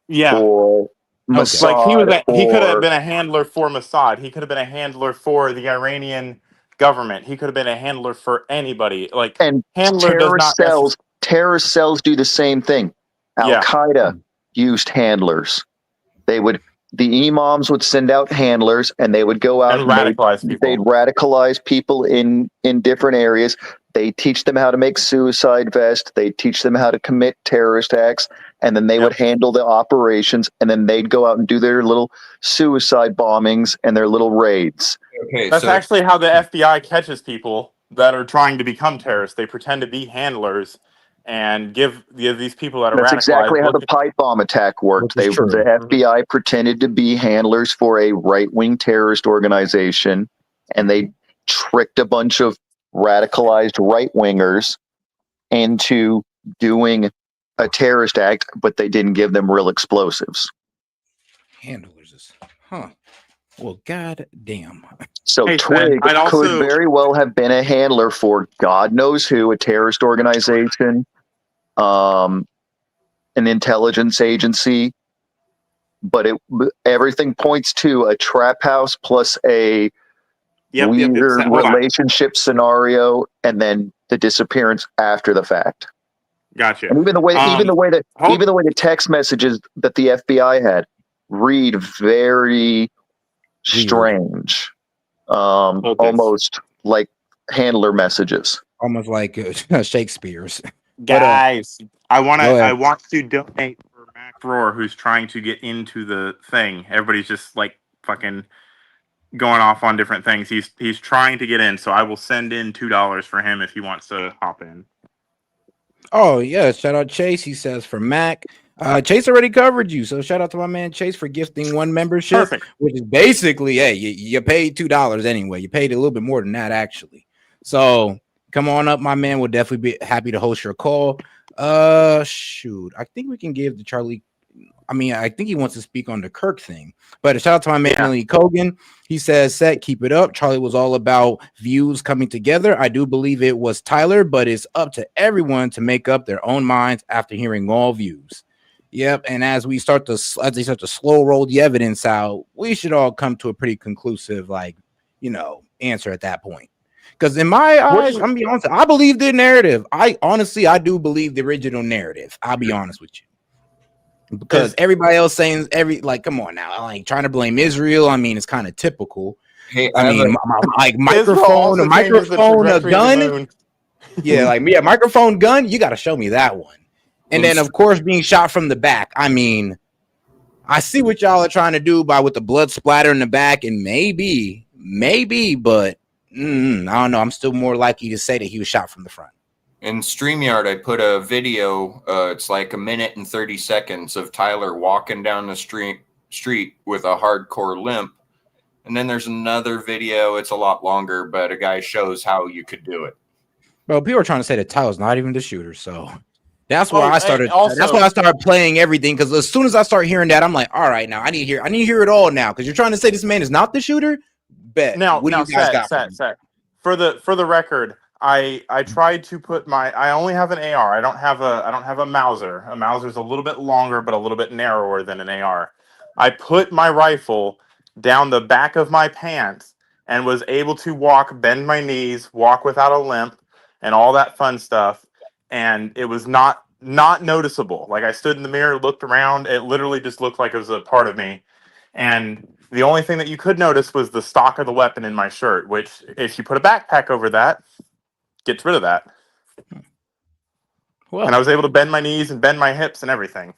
Or Mossad. Like he could have been a handler for Mossad. He could have been a handler for the Iranian government. He could have been a handler for anybody. Like, and handler does not terrorist cells do the same thing. Al Qaeda used handlers. The imams would send out handlers, and they would go out and radicalize people. They'd radicalize people in different areas. They teach them how to make suicide vests. They teach them how to commit terrorist acts, and then they would handle the operations, and then they'd go out and do their little suicide bombings and their little raids. Okay, that's actually how the FBI catches people that are trying to become terrorists. They pretend to be handlers and give these people that are That's radicalized. exactly how the pipe bomb attack worked. The FBI pretended to be handlers for a right-wing terrorist organization, and they tricked a bunch of radicalized right-wingers into doing a terrorist act, but they didn't give them real explosives. Handlers, huh? Well, god damn. So Twig could very well have been a handler for God knows who, a terrorist organization, an intelligence agency, but everything points to a trap house plus a weird relationship scenario, and then the disappearance after the fact. Gotcha. And even the way the text messages that the FBI had read very strange, almost like handler messages, almost like Shakespeare's. Guys, I want to donate for Mac Roar, who's trying to get into the thing. Everybody's just like fucking going off on different things. He's trying to get in, so I will send in $2 for him if he wants to hop in. Oh yeah, shout out Chase. He says for Mac. Chase already covered you, so shout out to my man Chase for gifting one membership. Perfect. Which is basically, hey, you paid $2 anyway. You paid a little bit more than that actually. So come on up, my man. We'll definitely be happy to host your call. Shoot, I think we can give the Charlie. I mean, I think he wants to speak on the Kirk thing, but shout out to my man Lee Kogan. He says, "Set, keep it up." Charlie was all about views coming together. I do believe it was Tyler, but it's up to everyone to make up their own minds after hearing all views. Yep, and as they start to slow roll the evidence out, we should all come to a pretty conclusive, answer at that point. Because in my eyes, I'm gonna be honest, I believe the narrative. I do believe the original narrative. I'll be honest with you. Because everybody else saying come on now, like trying to blame Israel. I mean, it's kind of typical. Hey, I mean, like microphone, a gun. Microphone, gun. You got to show me that one. And then, of course, being shot from the back. I mean, I see what y'all are trying to do with the blood splatter in the back, and maybe, but I don't know. I'm still more likely to say that he was shot from the front. In StreamYard, I put a video. It's like 1 minute and 30 seconds of Tyler walking down the street with a hardcore limp. And then there's another video. It's a lot longer, but a guy shows how you could do it. Well, people are trying to say that Tyler's not even the shooter, so that's why I started. That's why I started playing everything, because as soon as I start hearing that, I'm like, all right, now I need to hear it all now, because you're trying to say this man is not the shooter. Bet. Now, for the record. I tried to put I only have an AR. I don't have a Mauser. A Mauser's a little bit longer, but a little bit narrower than an AR. I put my rifle down the back of my pants and was able to bend my knees, walk without a limp, and all that fun stuff. And it was not noticeable. Like, I stood in the mirror, looked around. It literally just looked like it was a part of me. And the only thing that you could notice was the stock of the weapon in my shirt, which if you put a backpack over that, gets rid of that. Well, and I was able to bend my knees and bend my hips and everything.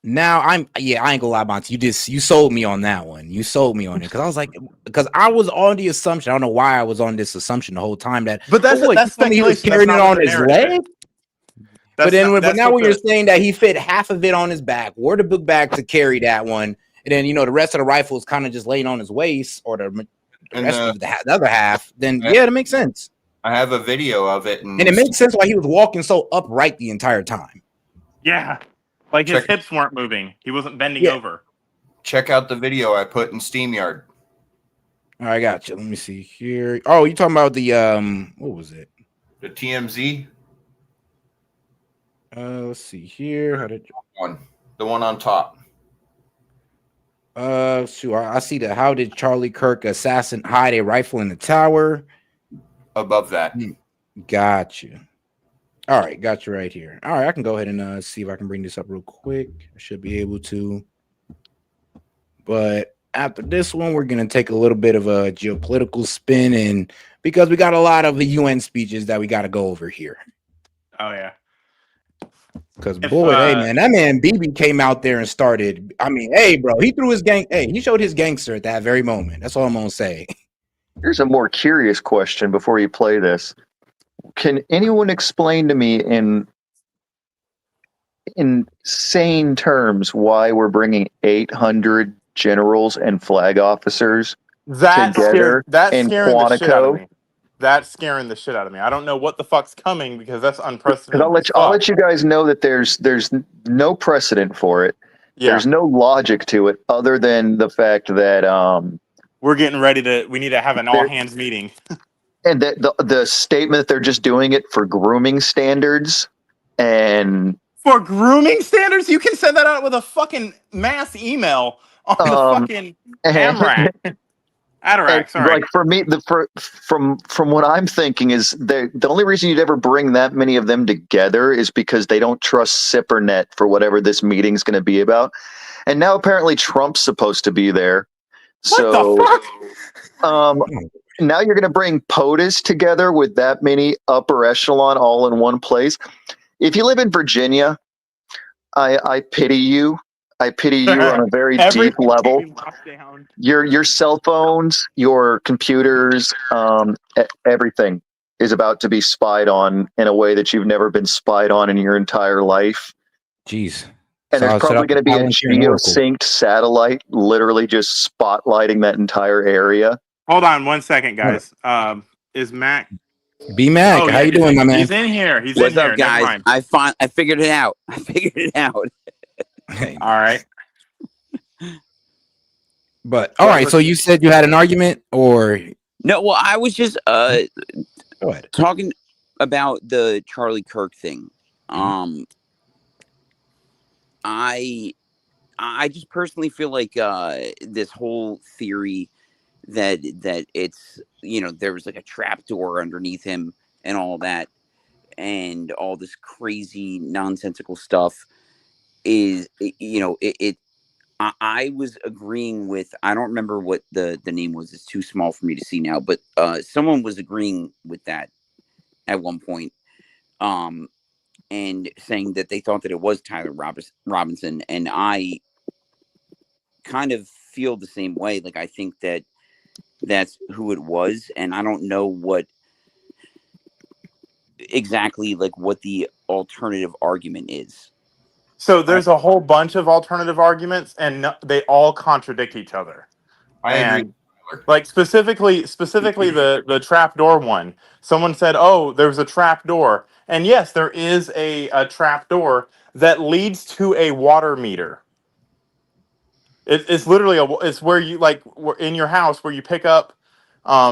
Now I ain't gonna lie about you. You sold me on that one. You sold me on it because I was like, because I was on the assumption. I don't know why I was on this assumption the whole time that. But that's speculation. He was carrying it on his leg. But now when you're saying that he fit half of it on his back, wore the book bag to carry that one, and then the rest of the rifle is kind of just laying on his waist, or the rest of the other half, then yeah, it makes sense. I have a video of it, and it makes sense why he was walking so upright the entire time. Yeah, like his hips weren't moving. He wasn't bending over. Check out the video I put in SteamYard. All right, I got you. Let me see here. Oh, you talking about the what was it? The TMZ. Let's see here. How did the one on top? So I see that. How did Charlie Kirk hide a rifle in the tower? Above that. Got you. All right, got you right here. All right, I can go ahead and see if I can bring this up real quick. I should be able to. But after this one, we're gonna take a little bit of a geopolitical spin, and because we got a lot of the UN speeches that we got to go over here. Oh yeah. Because boy, hey man, that man BB came out there and started. I mean, hey bro, he threw his gang. Hey, he showed his gangster at that very moment. That's all I'm gonna say. Here's a more curious question before you play this. Can anyone explain to me in sane terms why we're bringing 800 generals and flag officers together in Quantico? That's scaring the shit out of me. I don't know what the fuck's coming because that's unprecedented. I'll let you guys know that there's no precedent for it. Yeah. There's no logic to it other than the fact that we're getting ready to. We need to have an all hands meeting. And the statement they're just doing it for grooming standards and for grooming standards, you can send that out with a fucking mass email on the fucking AMRAC. Atarac, sorry. Like for me, from what I'm thinking is the only reason you'd ever bring that many of them together is because they don't trust SIPRNet for whatever this meeting's going to be about. And now apparently Trump's supposed to be there. What the fuck? Now you're going to bring POTUS together with that many upper echelon all in one place. If you live in Virginia, I pity you. I pity you on a very deep level. Your cell phones, your computers, everything is about to be spied on in a way that you've never been spied on in your entire life. Jeez. And there's probably going to be a geo-synced satellite literally just spotlighting that entire area. Hold on 1 second, guys. Is Mac? B-Mac, how you doing, my man? He's in here. What's up, guys? I figured it out. All right. But all right, so you said you had an argument, or no? Well, I was just talking about the Charlie Kirk thing. I just personally feel like this whole theory that it's there was like a trap door underneath him and all that, and all this crazy nonsensical stuff is I was agreeing with, I don't remember what the name was, it's too small for me to see now, but someone was agreeing with that at one point, and saying that they thought that it was Tyler Robinson, and I kind of feel the same way. Like, I think that that's who it was, and I don't know what exactly, like, what the alternative argument is. So there's a whole bunch of alternative arguments, and they all contradict each other. I agree. Like specifically the trapdoor one. Someone said, "Oh, there's a trapdoor," and yes, there is a trapdoor that leads to a water meter. It's literally it's where you in your house where you pick up,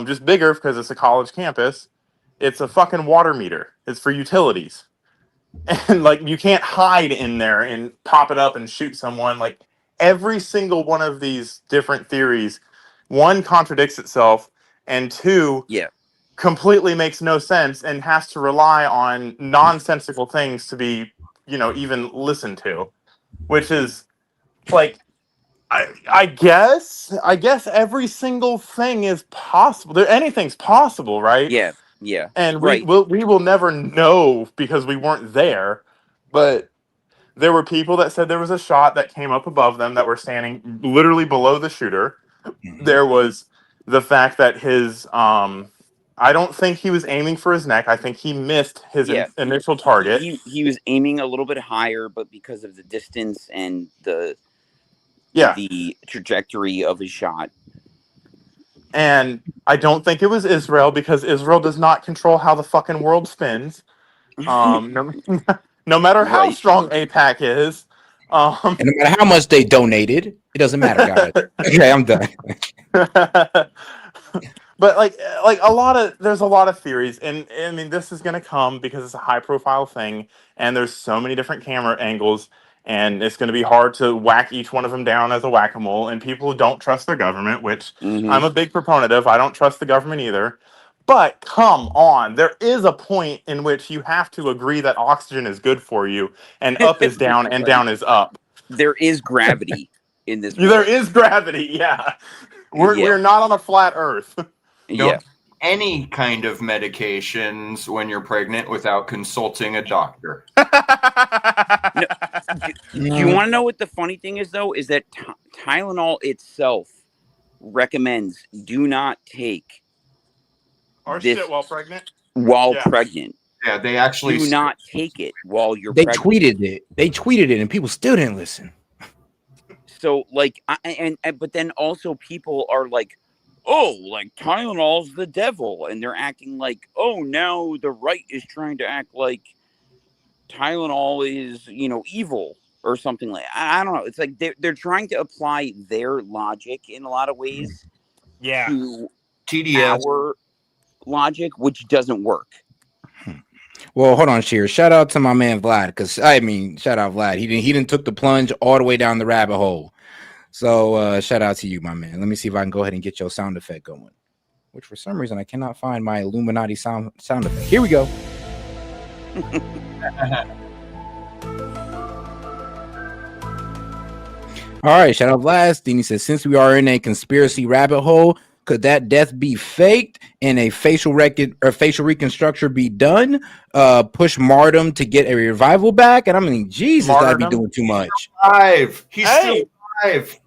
just bigger because it's a college campus. It's a fucking water meter. It's for utilities. And like you can't hide in there and pop it up and shoot someone. Like every single one of these different theories, one contradicts itself, and two, completely makes no sense and has to rely on nonsensical things to be, even listened to, which is like, I guess every single thing is possible. Anything's possible, right? Yeah. And we will never know because we weren't there. But There were people that said there was a shot that came up above them that were standing literally below the shooter. There was the fact that his I don't think he was aiming for his neck. I think he missed his initial target. He was aiming a little bit higher, but because of the distance and the trajectory of his shot. And I don't think it was Israel, because Israel does not control how the fucking world spins. No matter how strong AIPAC is. And no matter how much they donated, it doesn't matter, guys. Okay, I'm done. But there's a lot of theories, and I mean, this is going to come because it's a high profile thing, and there's so many different camera angles, and it's going to be hard to whack each one of them down as a whack-a-mole. And people don't trust their government, which I'm a big proponent of. I don't trust the government either. But come on, there is a point in which you have to agree that oxygen is good for you, and up is down, and down is up. There is gravity in this. There is gravity, yeah. We're not on a flat Earth. Don't any kind of medications when you're pregnant without consulting a doctor. Do you want to know what the funny thing is, though? Is that Tylenol itself recommends do not take shit while pregnant. Pregnant. Yeah, they actually do not take it while you're They pregnant. tweeted it. They tweeted it, and people still didn't listen. So, like, but then also people are like, oh, like Tylenol's the devil, and they're acting like, oh, now the right is trying to act like Tylenol is, evil or something like. I don't know. It's like they're trying to apply their logic in a lot of ways. To TDS. our logic, which doesn't work. Well, hold on, Sheer. Shout out to my man Vlad, because shout out Vlad. He didn't took the plunge all the way down the rabbit hole. So shout out to you, my man. Let me see if I can go ahead and get your sound effect going. Which for some reason I cannot find my Illuminati sound effect. Here we go. All right, shout out Vlad. Then he says, since we are in a conspiracy rabbit hole, could that death be faked and a facial reconstruction be done? Push martyrdom to get a revival back? And I mean, Jesus, that'd be doing too much. He's still alive.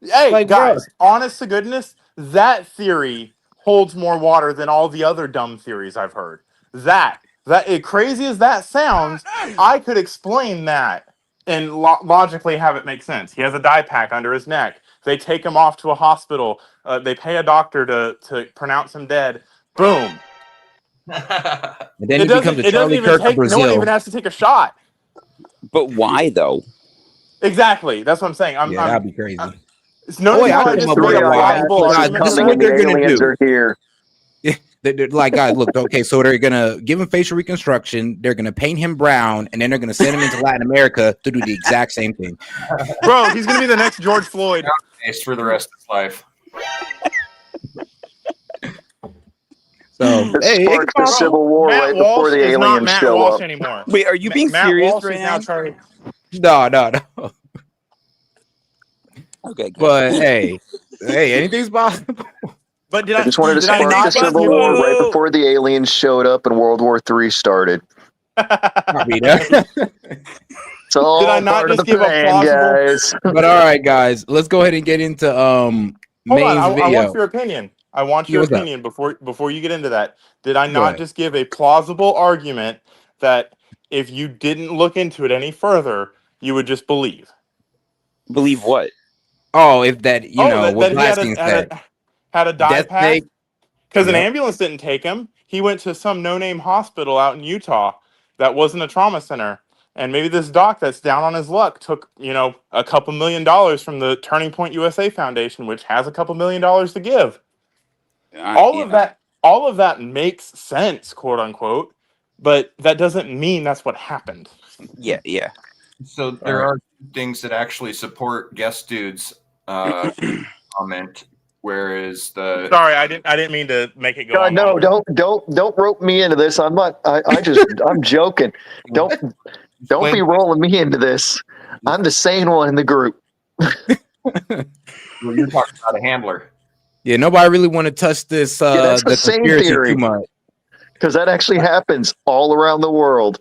Hey, Like, guys, honest to goodness, that theory holds more water than all the other dumb theories I've heard. That crazy as that sounds, I could explain that and logically have it make sense. He has a dye pack under his neck. They take him off to a hospital. They pay a doctor to pronounce him dead. Boom. And then he becomes a Charlie Kirk of Brazil. No one even has to take a shot. But why, though? Exactly. That's what I'm saying. That'd be crazy. It's no just a plausible argument. This is what they're going to do. Are here. Like, guys, look, okay, so they're gonna give him facial reconstruction, they're gonna paint him brown, and then they're gonna send him into Latin America to do the exact same thing. Bro, he's gonna be the next George Floyd for the rest of his life. So hey, sparked the Civil War right before the aliens show up. Anymore. Wait, are you being serious right now? No. Okay, good. But hey, anything's possible. But I just wanted to spark the Civil War right before the aliens showed up and World War III started. It's all did I not part just of the give plan, a plausible? guys. But all right, guys, let's go ahead and get into Hold on, I want your opinion. I want your what's opinion before you get into that. Did I not just give a plausible argument that if you didn't look into it any further, you would just believe? Believe what? Oh, if that what that Blasting said. Had a dye Death pack because an Yep. ambulance didn't take him. He went to some no-name hospital out in Utah that wasn't a trauma center, and maybe this doc that's down on his luck took a couple $1 million from the Turning Point USA Foundation, which has a couple $1 million to give. All of that makes sense, quote unquote, but that doesn't mean that's what happened. Yeah. So there are things that actually support Guest Dude's comment. Whereas sorry, I didn't mean to make it go on. No, don't rope me into this. I'm not. I'm joking. Don't be rolling me into this. I'm the sane one in the group. Well, you're talking about a handler. Yeah, nobody really want to touch this. That's the same conspiracy theory too much because that actually happens all around the world.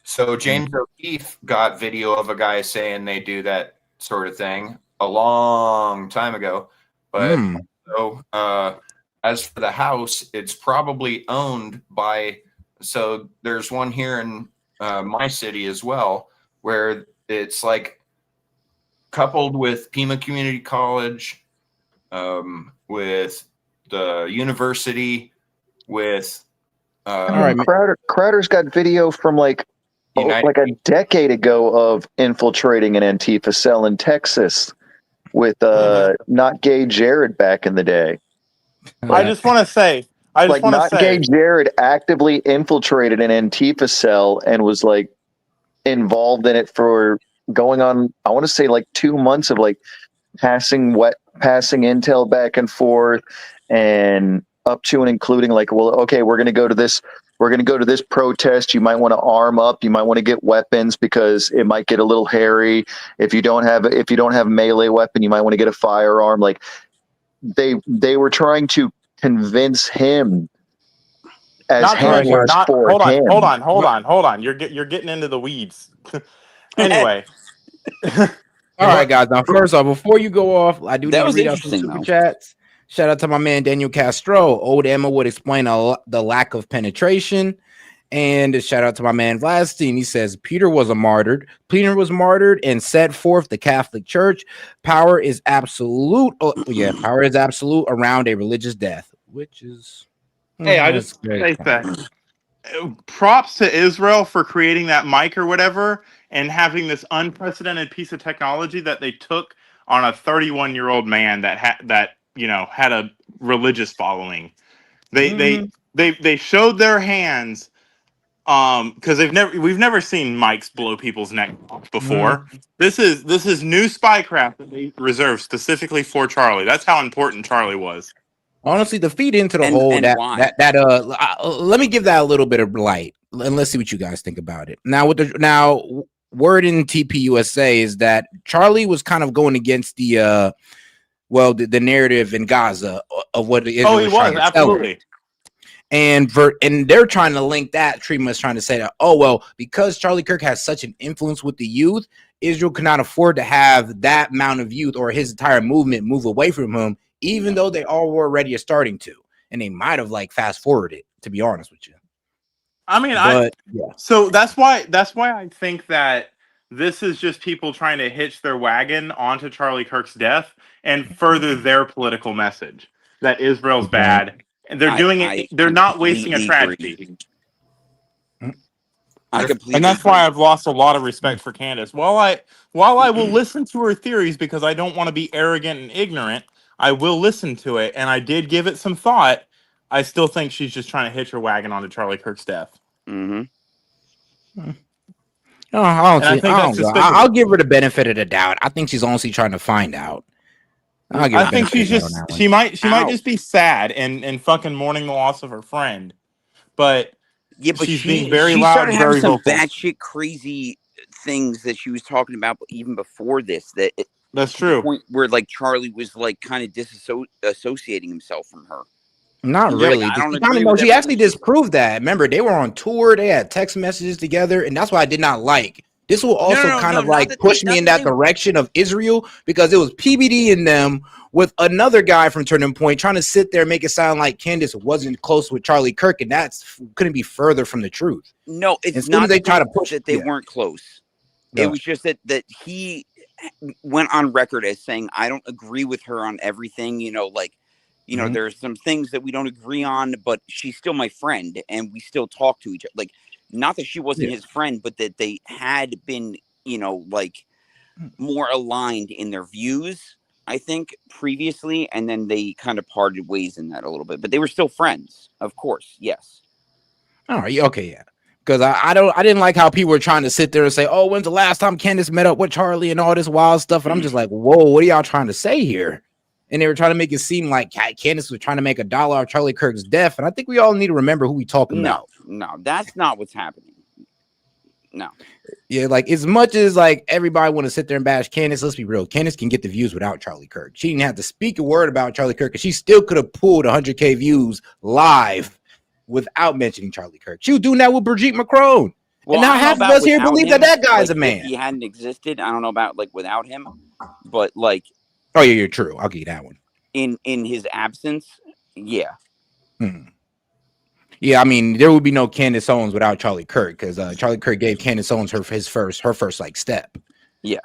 So James O'Keefe got video of a guy saying they do that sort of thing a long time ago. But as for the house, it's probably owned by. So there's one here in my city as well, where it's like coupled with Pima Community College, with the university, with. Crowder's got video from like a decade ago of infiltrating an Antifa cell in Texas with not gay Jared back in the day. I just want to say, gay Jared actively infiltrated an Antifa cell and was like involved in it for going on, I want to say like 2 months of like passing intel back and forth, and up to and including like, well, okay, we're going to go to this protest. You might want to arm up. You might want to get weapons because it might get a little hairy. If you don't have a melee weapon, you might want to get a firearm. Like they were trying to convince him as hold on. You're getting into the weeds. Anyway. All right, guys. Now, first off, before you go off, I do need to read out some super chats. Shout out to my man Daniel Castro. Old Emma would explain the lack of penetration. And a shout out to my man Vladstein. He says Peter was martyred and set forth the Catholic Church. Power is absolute. Power is absolute around a religious death, which is. Hey, I just say that. Props to Israel for creating that mic or whatever and having this unprecedented piece of technology that they took on a 31-year-old man that had a religious following. They showed their hands because we've never seen mics blow people's neck before. This is new spycraft that they reserved specifically for Charlie. That's how important Charlie was. Honestly, the feed into the whole let me give that a little bit of light and let's see what you guys think about it. Now word in TPUSA is that Charlie was kind of going against the narrative in Gaza of what Israel was trying to absolutely. And they're trying to link that treatment as trying to say that, because Charlie Kirk has such an influence with the youth, Israel cannot afford to have that amount of youth or his entire movement move away from him, even though they all were already starting to. And they might have fast forwarded, to be honest with you. I mean, so that's why I think that this is just people trying to hitch their wagon onto Charlie Kirk's death and further their political message that Israel's bad. And they're doing it. They're not wasting a tragedy. And that's why I've lost a lot of respect for Candace. While I will listen to her theories because I don't want to be arrogant and ignorant, I will listen to it. And I did give it some thought. I still think she's just trying to hitch her wagon onto Charlie Kirk's death. Mm-hmm. I'll give her the benefit of the doubt. I think she's honestly trying to find out. I think she might just be sad and fucking mourning the loss of her friend. But she's being very loud. She started having some batshit crazy things that she was talking about even before this. That's true. The point where Charlie was kind of disassociating himself from her. Not really. She actually disproved that. Remember, they were on tour. They had text messages together, and that's what I did not like. This will also push me in that direction of Israel because it was PBD in them with another guy from Turning Point trying to sit there and make it sound like Candace wasn't close with Charlie Kirk, and that's couldn't be further from the truth. No, it's not they try to push that they weren't close. No. It was just that he went on record as saying, I don't agree with her on everything, there's some things that we don't agree on, but she's still my friend and we still talk to each other. Not that she wasn't his friend, but that they had been, more aligned in their views, I think, previously. And then they kind of parted ways in that a little bit, but they were still friends, of course. Yes. All right. Okay. Yeah. Because I didn't like how people were trying to sit there and say, oh, when's the last time Candace met up with Charlie and all this wild stuff? And I'm just like, whoa, what are y'all trying to say here? And they were trying to make it seem like Candace was trying to make $1 off Charlie Kirk's death. And I think we all need to remember who we talking about. No, that's not what's happening. No. Yeah, as much as everybody want to sit there and bash Candace, let's be real. Candace can get the views without Charlie Kirk. She didn't have to speak a word about Charlie Kirk, and she still could have pulled 100K views live without mentioning Charlie Kirk. She was doing that with Brigitte Macron. Well, and now I don't know half of about us here without believe him. that guy's a Like, if man. he hadn't existed, I don't know about like without him, but like, oh yeah, you're true. I'll give you that one. In his absence, yeah. Yeah, I mean, there would be no Candace Owens without Charlie Kirk, because Charlie Kirk gave Candace Owens her first like step. Yeah.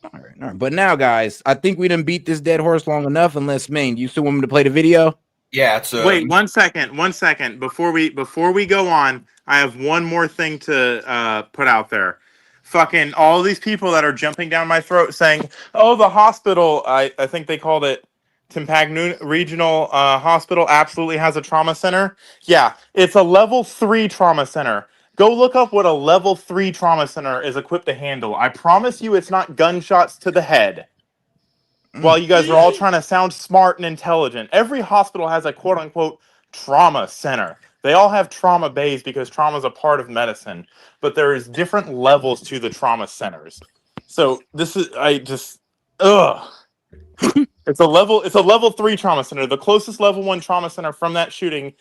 All right. But now, guys, I think we didn't beat this dead horse long enough. Unless, man, you still want me to play the video? Yeah, it's Wait 1 second. 1 second before we go on. I have one more thing to put out there. Fucking all these people that are jumping down my throat saying, "Oh, the hospital." I think they called it Timpagnoon Regional Hospital absolutely has a trauma center. Yeah, it's a level 3 trauma center. Go look up what a level 3 trauma center is equipped to handle. I promise you, it's not gunshots to the head. While you guys are all trying to sound smart and intelligent, every hospital has a quote-unquote trauma center. They all have trauma bays because trauma is a part of medicine, but there is different levels to the trauma centers. So this is It's a level 3 trauma center. The closest level 1 trauma center from that shooting,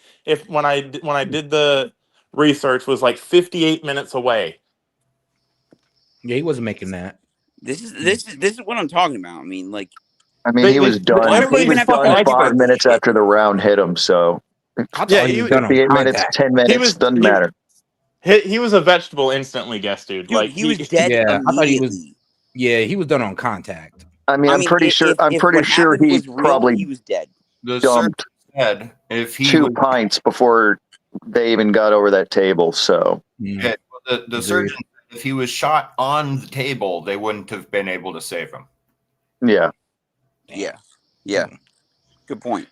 when I did the research, was like 58 minutes away. Yeah, he wasn't making that. This is what I'm talking about. I mean, like, I mean, he was done. He was done 5 minutes after the round hit him. So Yeah, he was done on 58 minutes, 10 minutes, doesn't matter. He was a vegetable instantly, guess, dude. Like he was dead Yeah, I thought he was. immediately. Yeah, he was done on contact. I mean, I'm pretty sure. I'm pretty sure he probably he was dead. The dumped surgeon said if he 2 pints before they even got over that table. So yeah, the surgeon said if he was shot on the table, they wouldn't have been able to save him. yeah. Good point.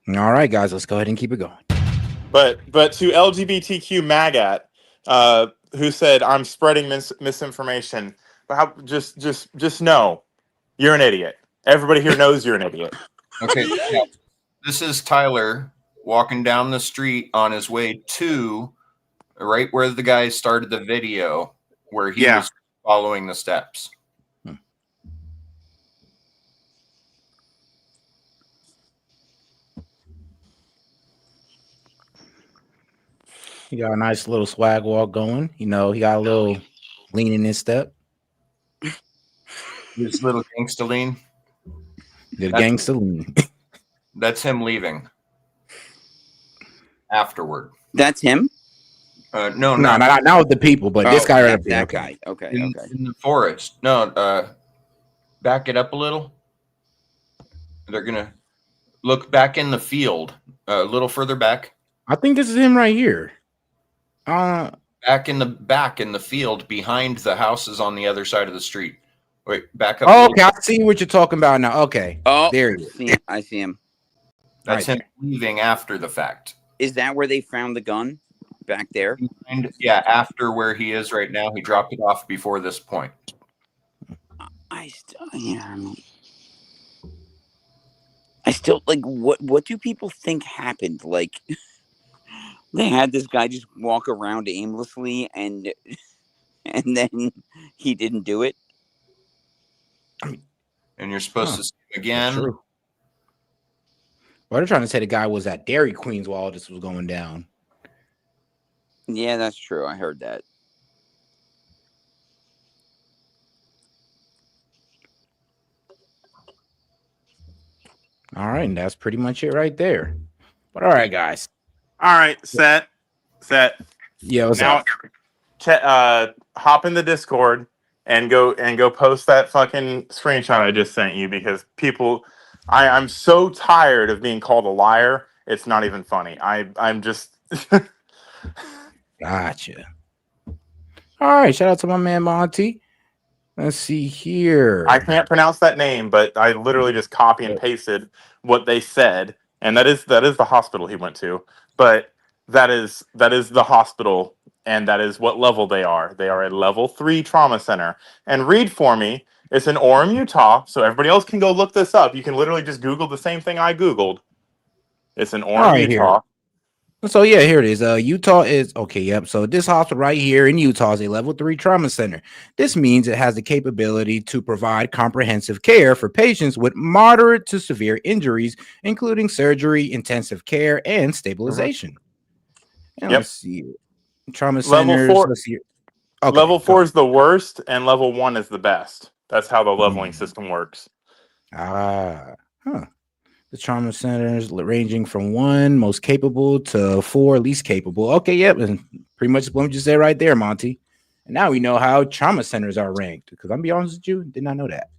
All right, guys, let's go ahead and keep it going. But to LGBTQ MAGAT, who said I'm spreading misinformation, but how just know you're an idiot. Everybody here knows you're an idiot. Okay, yeah. This is Tyler walking down the street on his way to right where the guy started the video, where he was following the steps. He got a nice little swag walk going. You know, he got a little lean in his step. His little gangsta lean. The gangsta lean. That's him leaving. Afterward. That's him? No, not with the people, but this guy right up there. That guy. Okay. In the forest. No, back it up a little. They're gonna look back in the field, a little further back. I think this is him right here. Back in the field behind the houses on the other side of the street. Wait, back up. Oh, okay, I see what you're talking about now. Okay. Oh, there he is. I see him. That's him leaving after the fact. Is that where they found the gun? Back there? Yeah, after where he is right now. He dropped it off before this point. I still like what do people think happened? Like they had this guy just walk around aimlessly and then he didn't do it. And you're supposed to see him again. True. Well, they're trying to say the guy was at Dairy Queens while all this was going down. Yeah, that's true. I heard that. All right, and that's pretty much it right there. But all right, guys. All right, set. Yeah, what's now, hop in the Discord and go post that fucking screenshot I just sent you, because people, I'm so tired of being called a liar. It's not even funny. I'm just. Gotcha. All right, shout out to my man Monty. Let's see here. I can't pronounce that name, but I literally just copy and pasted what they said, and that is the hospital he went to. But that is the hospital, and that is what level they are. They are a level 3 trauma center. And read for me. It's in Orem, Utah. So everybody else can go look this up. You can literally just Google the same thing I Googled. It's in Orem, Utah. So yeah, here it is. Utah is okay. Yep. So this hospital right here in Utah is a level 3 trauma center. This means it has the capability to provide comprehensive care for patients with moderate to severe injuries, including surgery, intensive care, and stabilization. And let's see. Trauma Level centers. 4. Let's see. Okay, Level 4 is the worst, and level 1 is the best. That's how the leveling system works. Huh. The trauma centers ranging from 1 most capable to 4 least capable. Okay, yep, and pretty much what you just said right there, Monty. And now we know how trauma centers are ranked. Because I'm be honest with you, did not know that.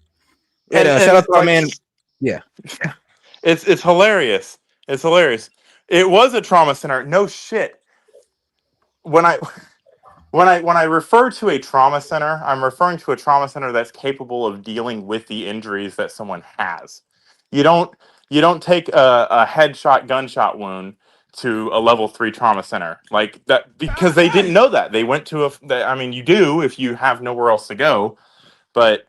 And Shout out to my like, man. Yeah, it's hilarious. It's hilarious. It was a trauma center. No shit. When I refer to a trauma center, I'm referring to a trauma center that's capable of dealing with the injuries that someone has. You don't take a headshot gunshot wound to a level 3 trauma center like that because they didn't know that. They went to I mean, you do if you have nowhere else to go, but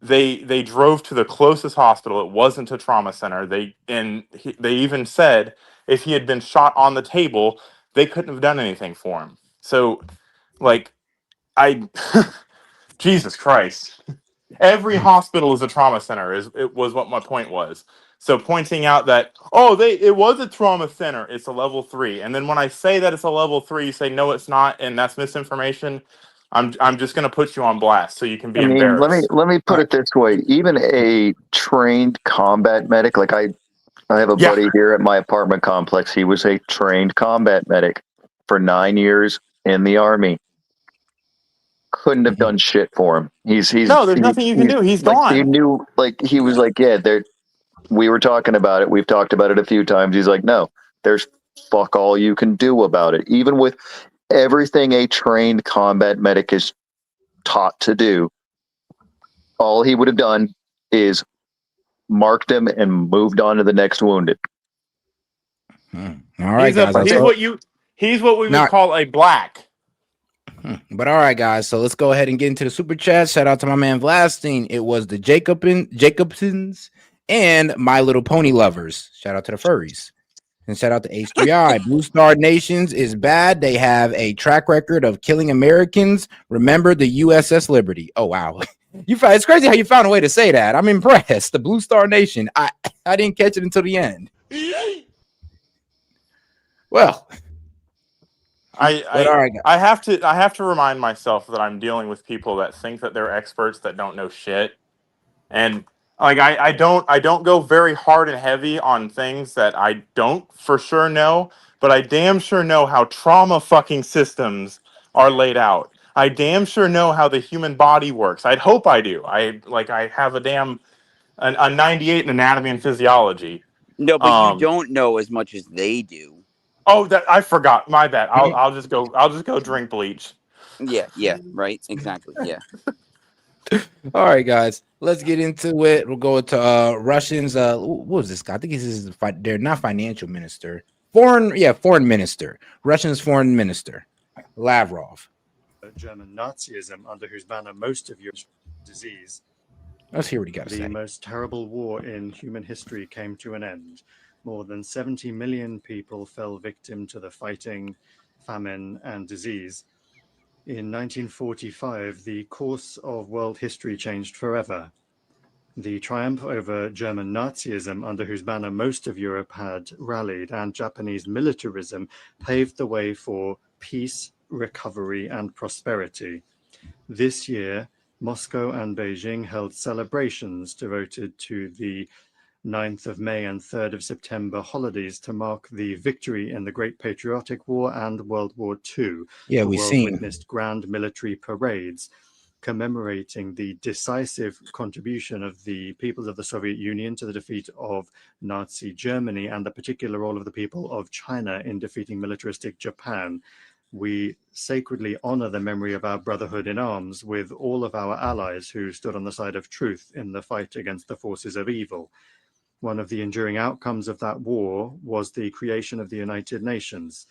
they drove to the closest hospital. It wasn't a trauma center. They even said if he had been shot on the table, they couldn't have done anything for him. So, like, Jesus Christ, every hospital is a trauma center. It was what my point was. So pointing out that it was a trauma center. It's a level 3, and then when I say that it's a level 3, you say no, it's not, and that's misinformation. I'm just going to put you on blast so you can be I mean, embarrassed. let me put it this way: even a trained combat medic, like I have a buddy here at my apartment complex. He was a trained combat medic for 9 years in the Army. Couldn't have done shit for him. No, there's nothing you can do. He's like gone. he knew, like he was like, yeah, there. We were talking about it. We've talked about it a few times. He's like, no, there's fuck all you can do about it. Even with everything a trained combat medic is taught to do, all he would have done is marked him and moved on to the next wounded. All right, guys. He's what we would call a black. But all right, guys. So let's go ahead and get into the super chat. Shout out to my man Vlastine. It was the Jacobsons and My Little Pony lovers. Shout out to the furries. And shout out to H3I. Blue Star Nations is bad. They have a track record of killing Americans. Remember the USS Liberty. Oh, wow. It's crazy how you found a way to say that. I'm impressed. The Blue Star Nation. I didn't catch it until the end. Well, I have to remind myself that I'm dealing with people that think that they're experts that don't know shit. And like I don't go very hard and heavy on things that I don't for sure know, but I damn sure know how trauma fucking systems are laid out. I damn sure know how the human body works. I'd hope I do. I have a 98 in anatomy and physiology. No, but you don't know as much as they do. Oh, that I forgot. My bad. I'll just go drink bleach. Yeah, right. Exactly. Yeah. All right, guys, let's get into it. We'll go to Russians. What was this guy? I think they're not financial minister, foreign minister. Russians foreign minister, Lavrov. German Nazism, under whose banner most of Europe's disease. Let's hear what he got to say. The most terrible war in human history came to an end. More than 70 million people fell victim to the fighting, famine, and disease. In 1945, the course of world history changed forever. The triumph over German Nazism, under whose banner most of Europe had rallied, and Japanese militarism paved the way for peace, recovery, and prosperity. This year, Moscow and Beijing held celebrations devoted to the 9th of May and 3rd of September holidays to mark the victory in the Great Patriotic War and World War II. Yeah, the world witnessed grand military parades commemorating the decisive contribution of the peoples of the Soviet Union to the defeat of Nazi Germany and the particular role of the people of China in defeating militaristic Japan. We sacredly honor the memory of our brotherhood in arms with all of our allies who stood on the side of truth in the fight against the forces of evil. One of the enduring outcomes of that war was the creation of the United Nations.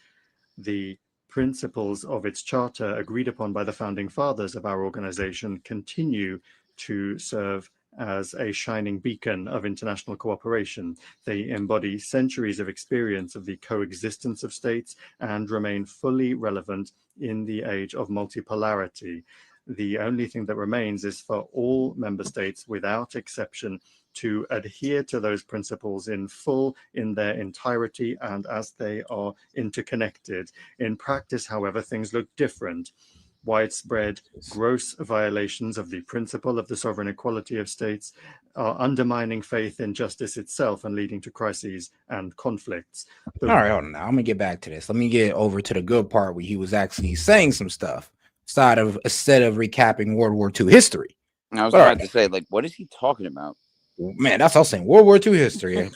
The principles of its charter agreed upon by the founding fathers of our organization continue to serve as a shining beacon of international cooperation. They embody centuries of experience of the coexistence of states and remain fully relevant in the age of multipolarity. the only thing that remains is for all member states, without exception, to adhere to those principles in full, in their entirety, and as they are interconnected. In practice, however, things look different. Widespread, gross violations of the principle of the sovereign equality of states are undermining faith in justice itself and leading to crises and conflicts. All right, hold on now. I'm gonna get back to this. Let me get over to the good part where he was actually saying some stuff instead of recapping World War II history. I was about to say, like, what is he talking about? Man, that's what I was saying. World War II history.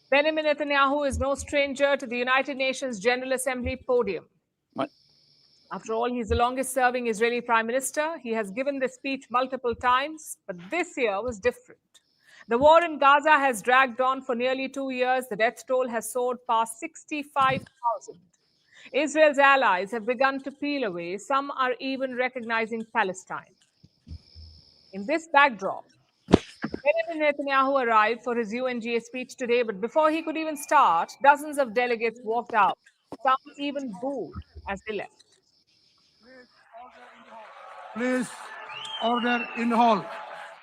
Benjamin Netanyahu is no stranger to the United Nations General Assembly podium. What? After all, he's the longest serving Israeli prime minister. He has given this speech multiple times, but this year was different. The war in Gaza has dragged on for nearly 2 years. The death toll has soared past 65,000. Israel's allies have begun to peel away. Some are even recognizing Palestine. In this backdrop, Benjamin Netanyahu arrived for his UNGA speech today, but before he could even start, dozens of delegates walked out. Some even booed as they left. Please, order in the hall.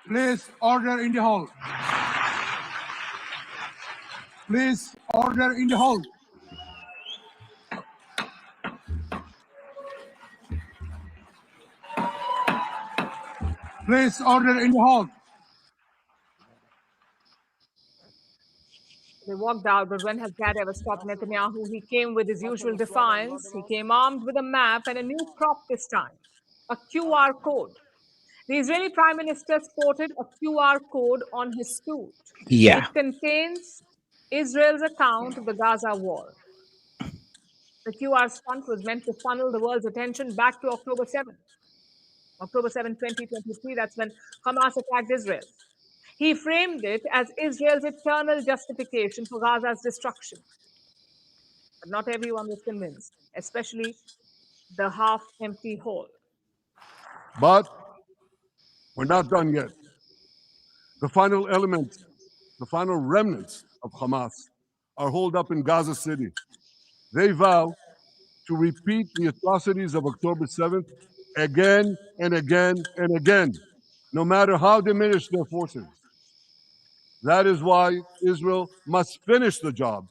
Please, order in the hall. Please, order in the hall. Please, order in the hall. They walked out, but when has that ever stopped Netanyahu? He came with his usual defiance. He came armed with a map and a new prop this time, a QR code. The Israeli Prime Minister sported a QR code on his suit. Yeah. It contains Israel's account of the Gaza war. The QR stunt was meant to funnel the world's attention back to October 7th. October 7, 2023, that's when Hamas attacked Israel. He framed it as Israel's eternal justification for Gaza's destruction. But not everyone was convinced, especially the half-empty hall. But we're not done yet. The final elements, the final remnants of Hamas are holed up in Gaza City. They vow to repeat the atrocities of October 7th again and again and again, no matter how diminished their forces. That is why Israel must finish the job.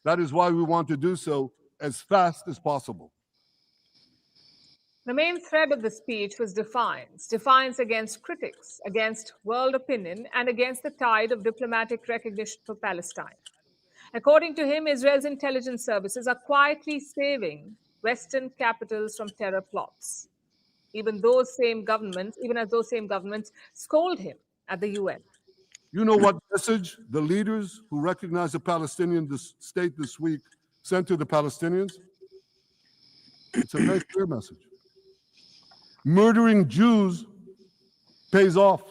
That is why we want to do so as fast as possible. The main thread of the speech was defiance against critics, against world opinion, and against the tide of diplomatic recognition for Palestine. According to him, Israel's intelligence services are quietly saving Western capitals from terror plots. Even as those same governments scold him at the UN. You know what message the leaders who recognize the Palestinian state this week sent to the Palestinians? It's a very clear message. Murdering Jews pays off.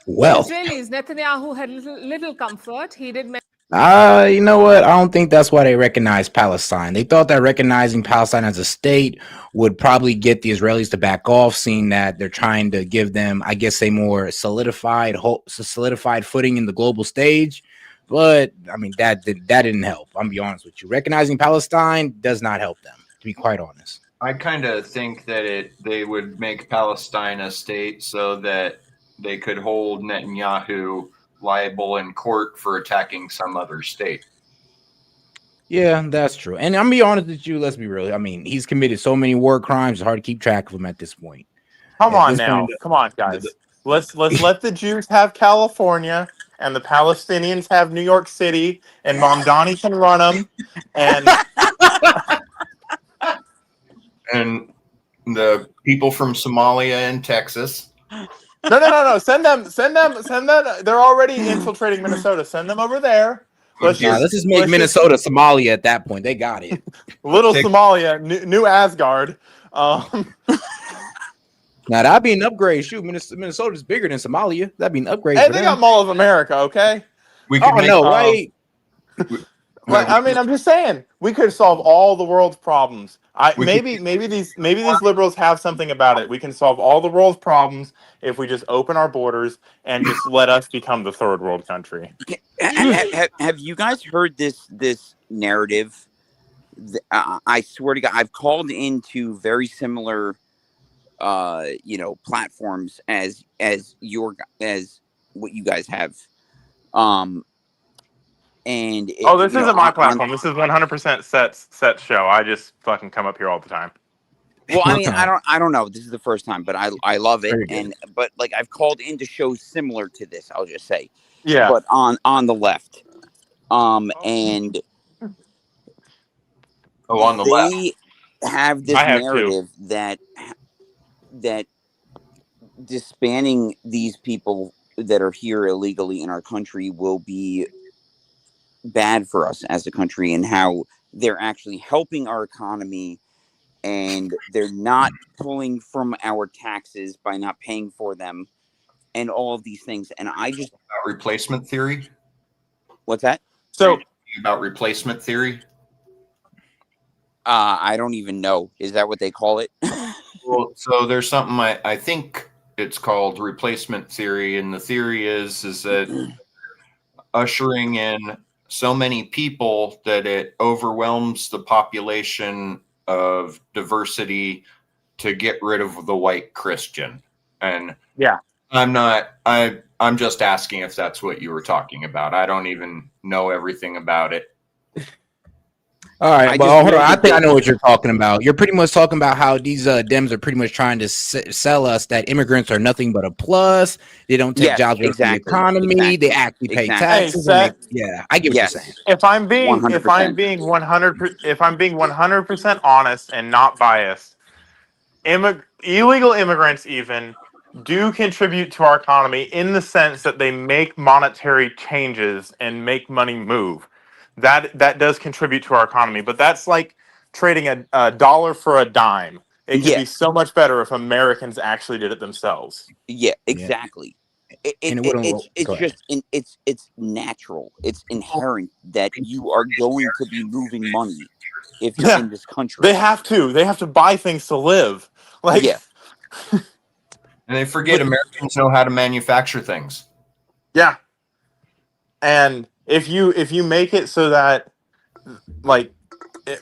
Well, Israelis, Netanyahu had little comfort. He did mention. You know what? I don't think that's why they recognize Palestine. They thought that recognizing Palestine as a state would probably get the Israelis to back off, seeing that they're trying to give them, I guess, a more solidified footing in the global stage. But I mean, that didn't help. I'm gonna be honest with you. Recognizing Palestine does not help them, to be quite honest. I kind of think that they would make Palestine a state so that they could hold Netanyahu liable in court for attacking some other state. Yeah, that's true. And I'm gonna be honest with you, let's be real. I mean, he's committed so many war crimes, it's hard to keep track of him at this point. Come on now. Come on, guys. Let's let the Jews have California and the Palestinians have New York City and Mom Donnie can run them and the people from Somalia and Texas. No. Send them. They're already infiltrating Minnesota. Send them over there. Let's just make Minnesota Somalia at that point. They got it. Little Somalia, new Asgard. Now that'd be an upgrade. Shoot, Minnesota's bigger than Somalia. That'd be an upgrade. Hey, they got Mall of America, okay? Right? But, I mean, I'm just saying we could solve all the world's problems. Maybe these liberals have something about it. We can solve all the world's problems if we just open our borders and just let us become the third world country. Have you guys heard this narrative I swear to God, I've called into very similar, platforms as what you guys have. And this isn't my platform. This is 100% set show. I just fucking come up here all the time. Well, I mean, I don't know. This is the first time, but I love it. But like I've called into shows similar to this, I'll just say. Yeah. But on the left. And on the left. They have this narrative that disbanding these people that are here illegally in our country will be bad for us as a country, and how they're actually helping our economy, and they're not pulling from our taxes by not paying for them, and all of these things. And I just replacement theory. What's that? So about replacement theory. I don't even know. Is that what they call it? Well, so there's something I think it's called replacement theory, and the theory is that ushering in so many people that it overwhelms the population of diversity to get rid of the white Christian. And yeah, I'm just asking if that's what you were talking about. I don't even know everything about it. All right, well, hold on. I think I know what you're talking about. You're pretty much talking about how these Dems are pretty much trying to sell us that immigrants are nothing but a plus. They don't take jobs away from the economy. They actually pay taxes. I get what you're saying. If I'm being 100% honest and not biased, illegal immigrants even do contribute to our economy in the sense that they make monetary changes and make money move. That does contribute to our economy, but that's like trading a dollar for a dime. It could be so much better if Americans actually did it themselves. Yeah, exactly. It's natural. It's inherent that you are going to be moving money if you're in this country. They have to buy things to live. Like, and they forget Americans know how to manufacture things. Yeah. And if you make it so that like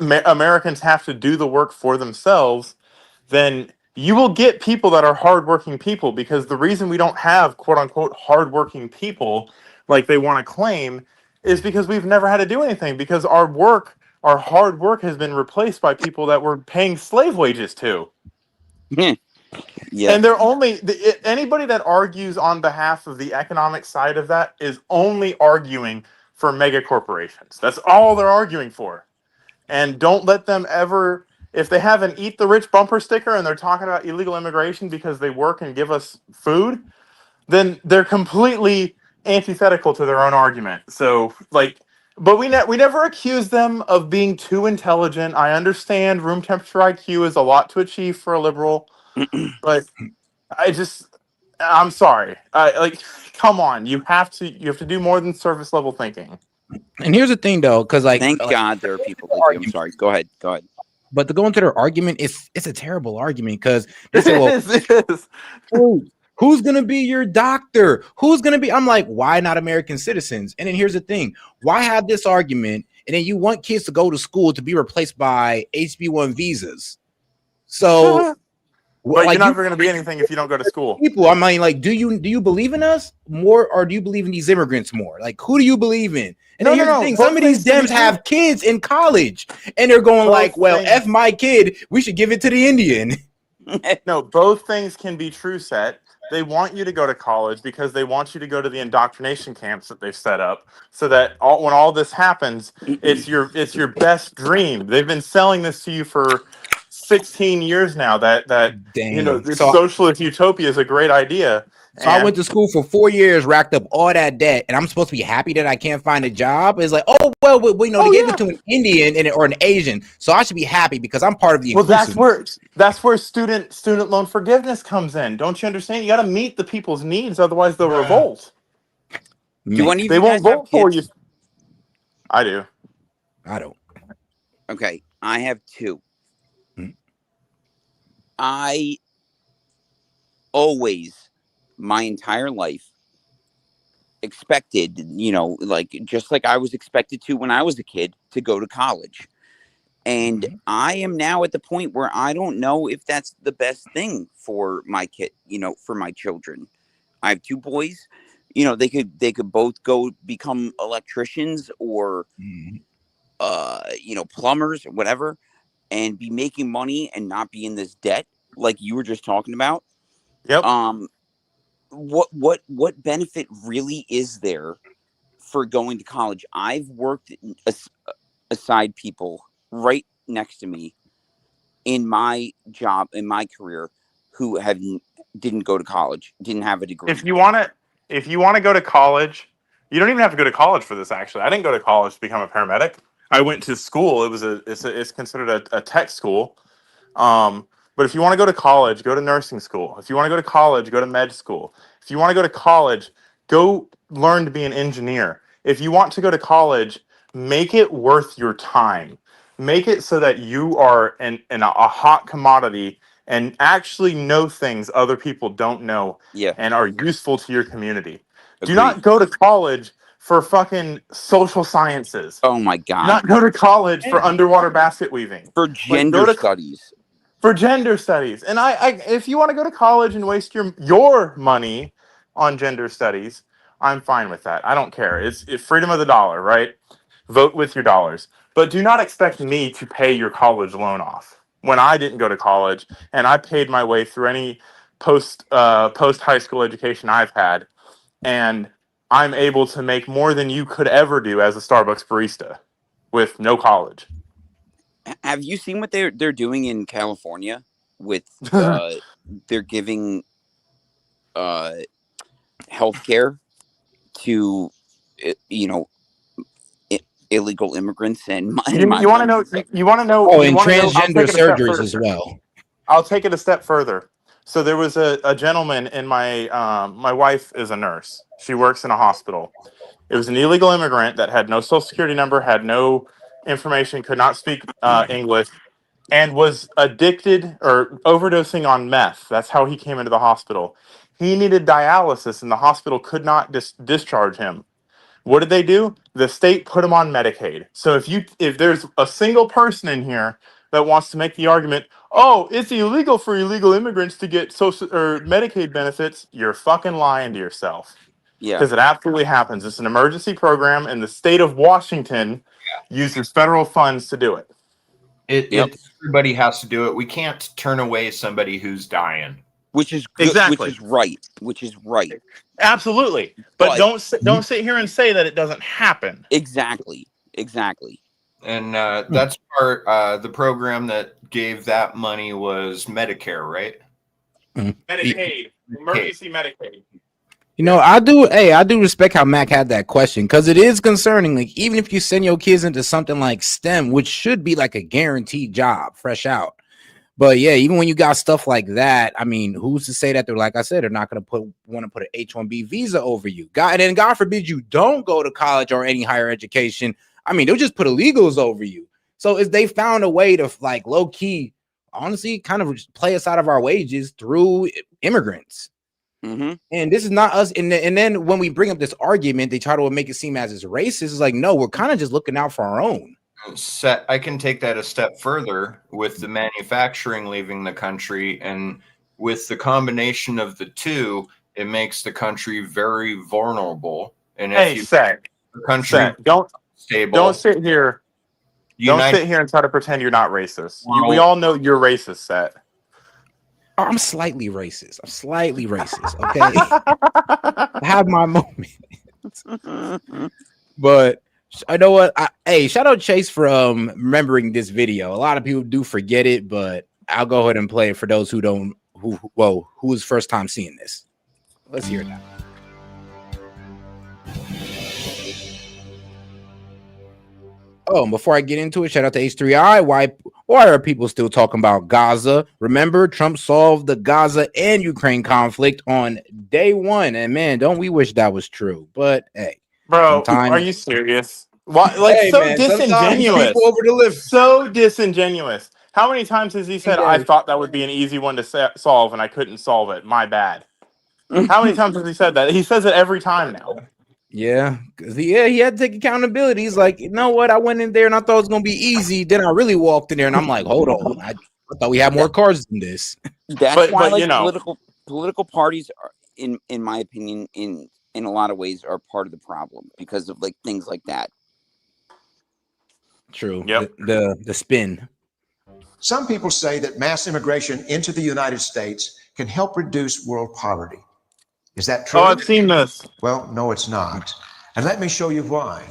Americans have to do the work for themselves, then you will get people that are hardworking people, because the reason we don't have quote unquote hardworking people like they want to claim is because we've never had to do anything, because our hard work has been replaced by people that we're paying slave wages to. Yeah. And they're only anybody that argues on behalf of the economic side of that is only arguing for mega corporations. That's all they're arguing for. And don't let them ever, if they have an eat the rich bumper sticker and they're talking about illegal immigration because they work and give us food, then they're completely antithetical to their own argument. So but we never accuse them of being too intelligent. I understand room temperature IQ is a lot to achieve for a liberal, but I'm sorry. Come on, you have to do more than surface level thinking. And here's the thing, though, because thank God there are people that do. I'm sorry. Go ahead. But to go into their argument, it's a terrible argument, because they say, well, who's gonna be your doctor? Who's gonna be? I'm like, why not American citizens? And then here's the thing: why have this argument? And then you want kids to go to school to be replaced by HB1 visas. So. But you're never going to be anything if you don't go to school. People, I mean, like, do you believe in us more, or do you believe in these immigrants more? Like, who do you believe in? And then here's the thing: some of these Dems have kids in college, and they're going F my kid, we should give it to the Indian. No, both things can be true, Set. They want you to go to college because they want you to go to the indoctrination camps that they've set up, so that when all this happens, it's your best dream. They've been selling this to you for 16 years now, that this socialist utopia is a great idea. So I went to school for 4 years, racked up all that debt, and I'm supposed to be happy that I can't find a job? It's like, they gave it to an Indian or an Asian, so I should be happy because I'm part of the inclusive. Well, that's where student loan forgiveness comes in. Don't you understand? You got to meet the people's needs, otherwise they'll revolt. They won't vote for you. I do. I don't. Okay, I have two. I always, my entire life, expected, just like I was expected to when I was a kid, to go to college. And I am now at the point where I don't know if that's the best thing for my kid, for my children. I have two boys. They could both go become electricians or plumbers or whatever, and be making money and not be in this debt like you were just talking about. Yep. What benefit really is there for going to college? I've worked aside people right next to me in my job, in my career, who didn't go to college, didn't have a degree. If you want to go to college, you don't even have to go to college for this. Actually, I didn't go to college to become a paramedic. I went to school. It's considered a tech school. But if you want to go to college, go to nursing school. If you want to go to college, go to med school. If you want to go to college, go learn to be an engineer. If you want to go to college, make it worth your time. Make it so that you are in a hot commodity and actually know things other people don't know and are useful to your community. Do not go to college for fucking social sciences. Oh my God. Do not go to college for underwater basket weaving. For gender studies. For gender studies. And I if you want to go to college and waste your money on gender studies, I'm fine with that. I don't care. It's freedom of the dollar, right? Vote with your dollars. But do not expect me to pay your college loan off when I didn't go to college and I paid my way through any post high school education I've had, and I'm able to make more than you could ever do as a Starbucks barista with no college. Have you seen what they're doing in California with they're giving healthcare to illegal immigrants and you want to know? You want to know? Oh, and transgender surgeries as well. I'll take it a step further. So there was a gentleman in my my wife is a nurse. She works in a hospital. It was an illegal immigrant that had no social security number, had no information, could not speak English, and was addicted or overdosing on meth. That's how he came into the hospital. He needed dialysis, and the hospital could not discharge him. What did they do? The state put him on Medicaid. So if there's a single person in here that wants to make the argument, oh, it's illegal for illegal immigrants to get social or Medicaid benefits, you're fucking lying to yourself. Yeah. Because it absolutely happens. It's an emergency program, and the state of Washington uses federal funds to do it. Everybody has to do it. We can't turn away somebody who's dying. Which is good, exactly which is right. Absolutely. But don't sit here and say that it doesn't happen. Exactly. And that's part the program that gave that money was Medicare, right? Medicaid, emergency Medicaid. I do respect how Mac had that question, because it is concerning. Like, even if you send your kids into something like STEM, which should be like a guaranteed job, fresh out. But yeah, even when you got stuff like that, I mean, who's to say that they're, like I said, they're not going to want to put an H-1B visa over you? And God forbid you don't go to college or any higher education. I mean, they'll just put illegals over you. So if they found a way to, like, low key, honestly, kind of play us out of our wages through immigrants. Mm-hmm. And this is not us. And then when we bring up this argument, they try to make it seem as it's racist. It's like, no, we're kind of just looking out for our own. I can take that a step further with the manufacturing leaving the country, and with the combination of the two, it makes the country very vulnerable. And if the country don't sit here United, and try to pretend you're not racist. We all know you're racist, Set. I'm slightly racist. Okay. I have my moments. But I know what. Shout out Chase for remembering this video. A lot of people do forget it, but I'll go ahead and play it for those who is first time seeing this. Let's hear it now. Oh, and before I get into it, shout out to H3I. Why are people still talking about Gaza? Remember, Trump solved the Gaza and Ukraine conflict on day one, and man, don't we wish that was true? But hey. Bro, are you serious? Why, disingenuous. So disingenuous. How many times has he said, I thought that would be an easy one to solve and I couldn't solve it? My bad. How many times has he said that? He says it every time now. Yeah, because he had to take accountability. He's like, you know what? I went in there and I thought it was gonna be easy. Then I really walked in there and I'm like, hold on, I thought we had more cards than this. That's why, but like, you know, political parties are, in my opinion, in a lot of ways, are part of the problem because of like things like that. True. Yep. The spin. Some people say that mass immigration into the United States can help reduce world poverty. Is that true? Oh, I've seen this. Well, no, it's not. And let me show you why.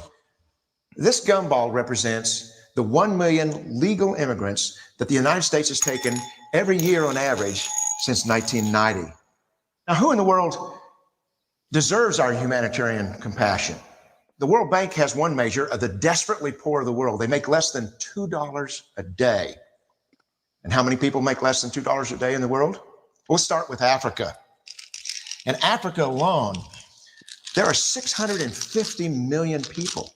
This gumball represents the 1 million legal immigrants that the United States has taken every year on average since 1990. Now, who in the world deserves our humanitarian compassion? The World Bank has one measure of the desperately poor of the world. They make less than $2 a day. And how many people make less than $2 a day in the world? We'll start with Africa. In Africa alone, there are 650 million people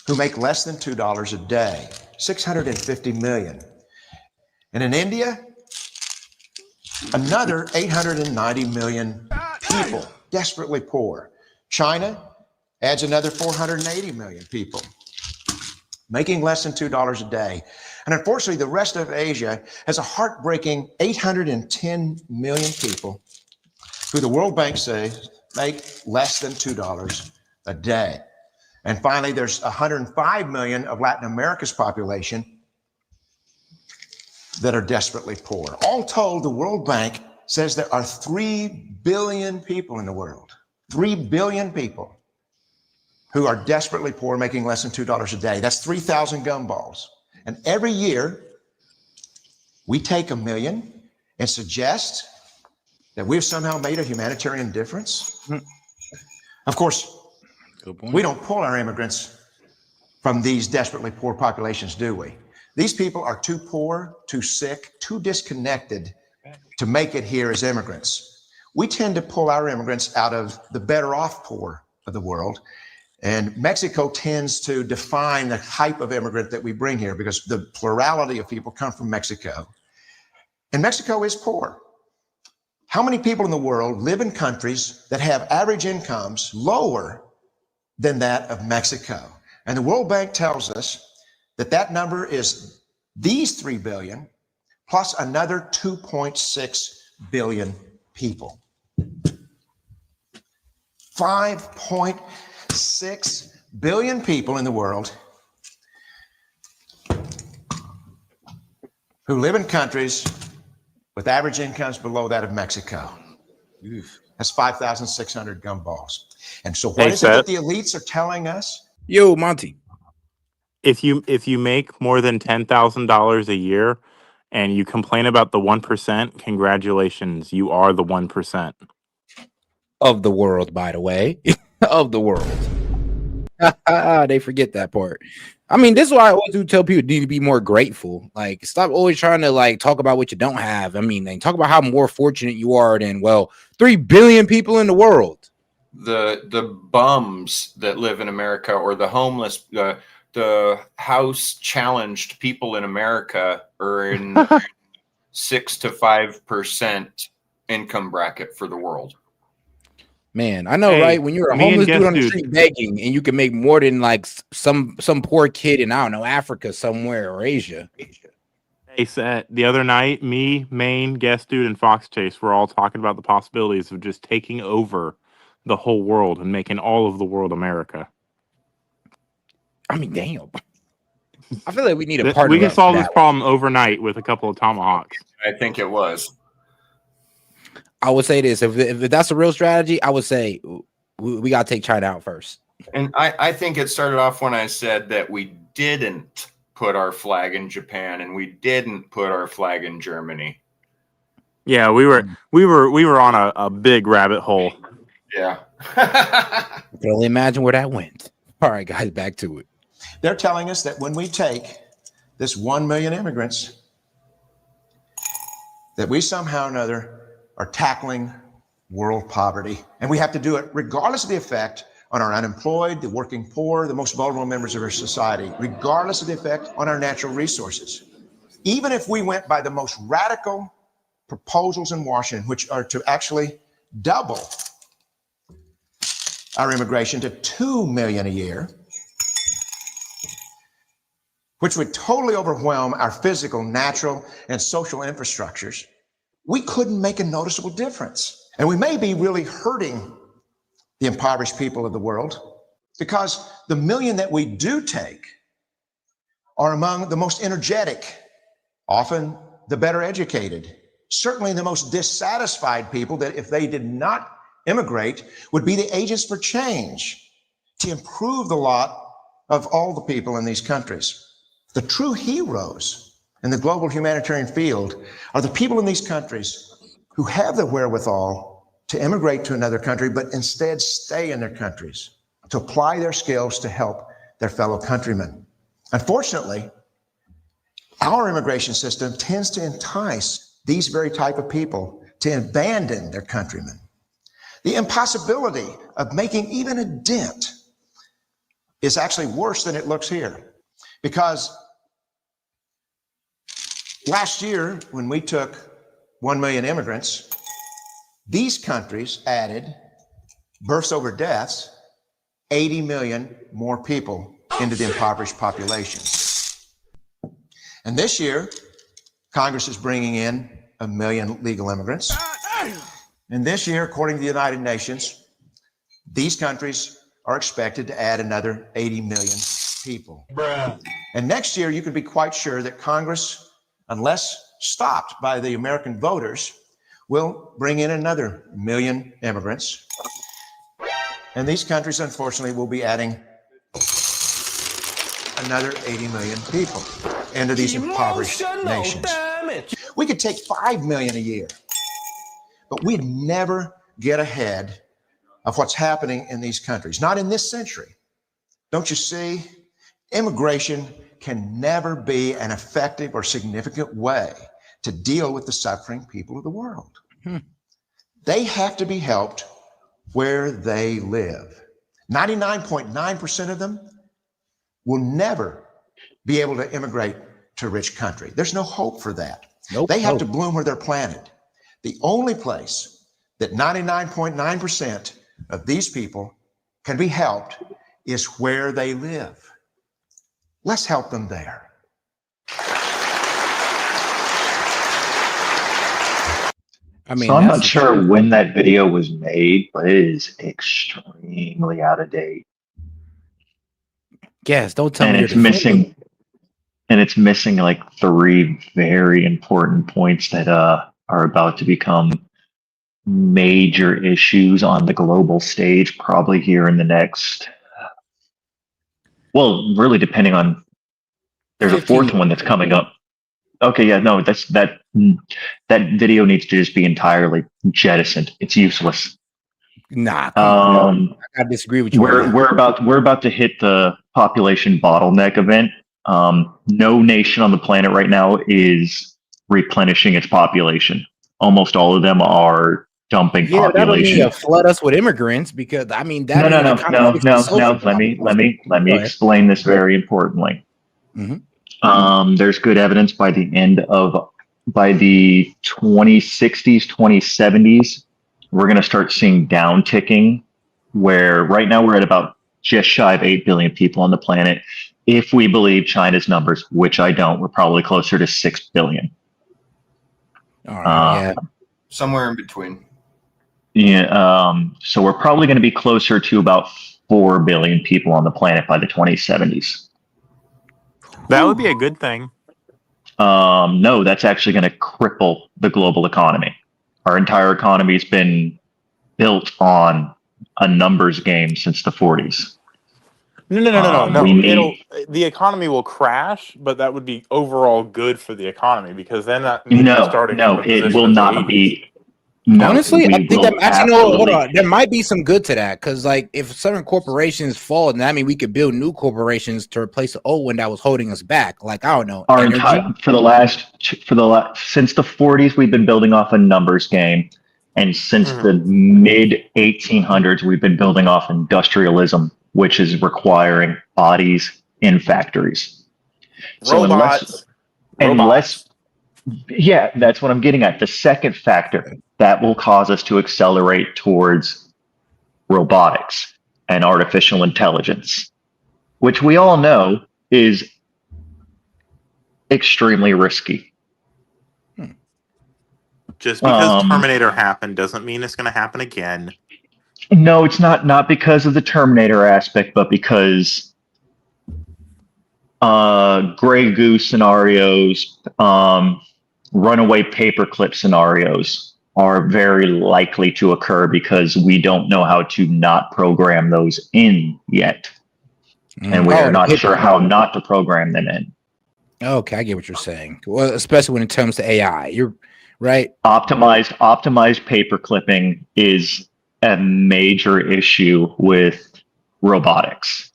who make less than $2 a day. 650 million. And in India, another 890 million people, desperately poor. China adds another 480 million people, making less than $2 a day. And unfortunately, the rest of Asia has a heartbreaking 810 million people who the World Bank says make less than $2 a day. And finally, there's 105 million of Latin America's population that are desperately poor. All told, the World Bank says there are 3 billion people in the world, 3 billion people who are desperately poor, making less than $2 a day. That's 3,000 gumballs. And every year, we take 1 million and suggest that we've somehow made a humanitarian difference. Of course, we don't pull our immigrants from these desperately poor populations, do we? These people are too poor, too sick, too disconnected to make it here as immigrants. We tend to pull our immigrants out of the better off poor of the world. And Mexico tends to define the type of immigrant that we bring here because the plurality of people come from Mexico. And Mexico is poor. How many people in the world live in countries that have average incomes lower than that of Mexico? And the World Bank tells us that that number is these 3 billion plus another 2.6 billion people. 5.6 billion people in the world who live in countries with average incomes below that of Mexico. That's 5,600 gumballs. And so what is it that the elites are telling us? Yo, Monty. If you make more than $10,000 a year and you complain about the 1%, congratulations, you are the 1%. Of the world, by the way. Of the world. They forget that part. I mean, this is why I always do tell people need to be more grateful. Like, stop always trying to like talk about what you don't have. I mean, and talk about how more fortunate you are than 3 billion people in the world. The bums that live in America, or the homeless, the house challenged people in America are in 6 to 5% income bracket for the world. Man, I know, right? When you're a homeless dude on the street begging, and you can make more than like some poor kid in, I don't know, Africa somewhere or Asia. They said the other night, me, Maine, Guest Dude, and Fox Chase were all talking about the possibilities of just taking over the whole world and making all of the world America. I mean, damn. I feel like we need a partner. We can solve this problem overnight with a couple of tomahawks. I think it was. I would say this: if that's a real strategy, I would say we got to take China out first. And I think it started off when I said that we didn't put our flag in Japan and we didn't put our flag in Germany. Yeah, we were on a big rabbit hole. Yeah. I can only imagine where that went. All right, guys, back to it. They're telling us that when we take this 1 million immigrants, that we somehow or another are tackling world poverty. And we have to do it regardless of the effect on our unemployed, the working poor, the most vulnerable members of our society, regardless of the effect on our natural resources. Even if we went by the most radical proposals in Washington, which are to actually double our immigration to 2 million a year, which would totally overwhelm our physical, natural, and social infrastructures, we couldn't make a noticeable difference. And we may be really hurting the impoverished people of the world because the million that we do take are among the most energetic, often the better educated, certainly the most dissatisfied people that if they did not immigrate would be the agents for change to improve the lot of all the people in these countries. The true heroes in the global humanitarian field are the people in these countries who have the wherewithal to immigrate to another country, but instead stay in their countries to apply their skills to help their fellow countrymen. Unfortunately, our immigration system tends to entice these very type of people to abandon their countrymen. The impossibility of making even a dent is actually worse than it looks here, because last year, when we took 1 million immigrants, these countries added, births over deaths, 80 million more people into the impoverished population. And this year, Congress is bringing in 1 million legal immigrants. And this year, according to the United Nations, these countries are expected to add another 80 million people. And next year, you can be quite sure that Congress, unless stopped by the American voters, will bring in another 1 million immigrants. And these countries, unfortunately, will be adding another 80 million people into these impoverished nations. We could take 5 million a year, but we'd never get ahead of what's happening in these countries, not in this century. Don't you see? Immigration can never be an effective or significant way to deal with the suffering people of the world. They have to be helped where they live. 99.9% of them will never be able to immigrate to a rich country. There's no hope for that. They have to bloom where they're planted. The only place that 99.9% of these people can be helped is where they live. Let's help them there. I mean, so I'm not sure when that video was made, but it is extremely out of date. Yes, don't tell me it's missing. And it's missing like 3 very important points that are about to become major issues on the global stage, probably here in the next. Well, really, depending on. There's a 4th one that's coming up. Okay, yeah, no, that video needs to just be entirely jettisoned. It's useless. Nah, I disagree with you. We're about to hit the population bottleneck event. No nation on the planet right now is replenishing its population. Almost all of them are dumping population. That'll mean flood us with immigrants because I mean that. No. Let me explain this very importantly. There's good evidence by the 2060s, 2070s, we're going to start seeing down ticking, where right now we're at about just shy of 8 billion people on the planet. If we believe China's numbers, which I don't, we're probably closer to 6 billion. All right, somewhere in between. Yeah. So we're probably going to be closer to about 4 billion people on the planet by the 2070s. That would be a good thing. No, that's actually going to cripple the global economy. Our entire economy has been built on a numbers game since the 40s. No. The economy will crash, but that would be overall good for the economy because then that means starting from the it position will of the not 80s. be. Honestly, I think that actually hold on. There might be some good to that because, like, if certain corporations fall, then that means we could build new corporations to replace the old one that was holding us back. Like, I don't know, since the 40s, we've been building off a numbers game, and since the mid 1800s, we've been building off industrialism, which is requiring bodies in factories. Robots. Yeah, that's what I'm getting at. The second factor that will cause us to accelerate towards robotics and artificial intelligence, which we all know is extremely risky. Just because Terminator happened doesn't mean it's going to happen again. No, it's not because of the Terminator aspect, but because gray goose scenarios, runaway paperclip scenarios are very likely to occur because we don't know how to not program those in yet. And we are not sure how not to program them in. Okay, I get what you're saying. Well, especially when it comes to AI. You're right. Optimized paper clipping is a major issue with robotics.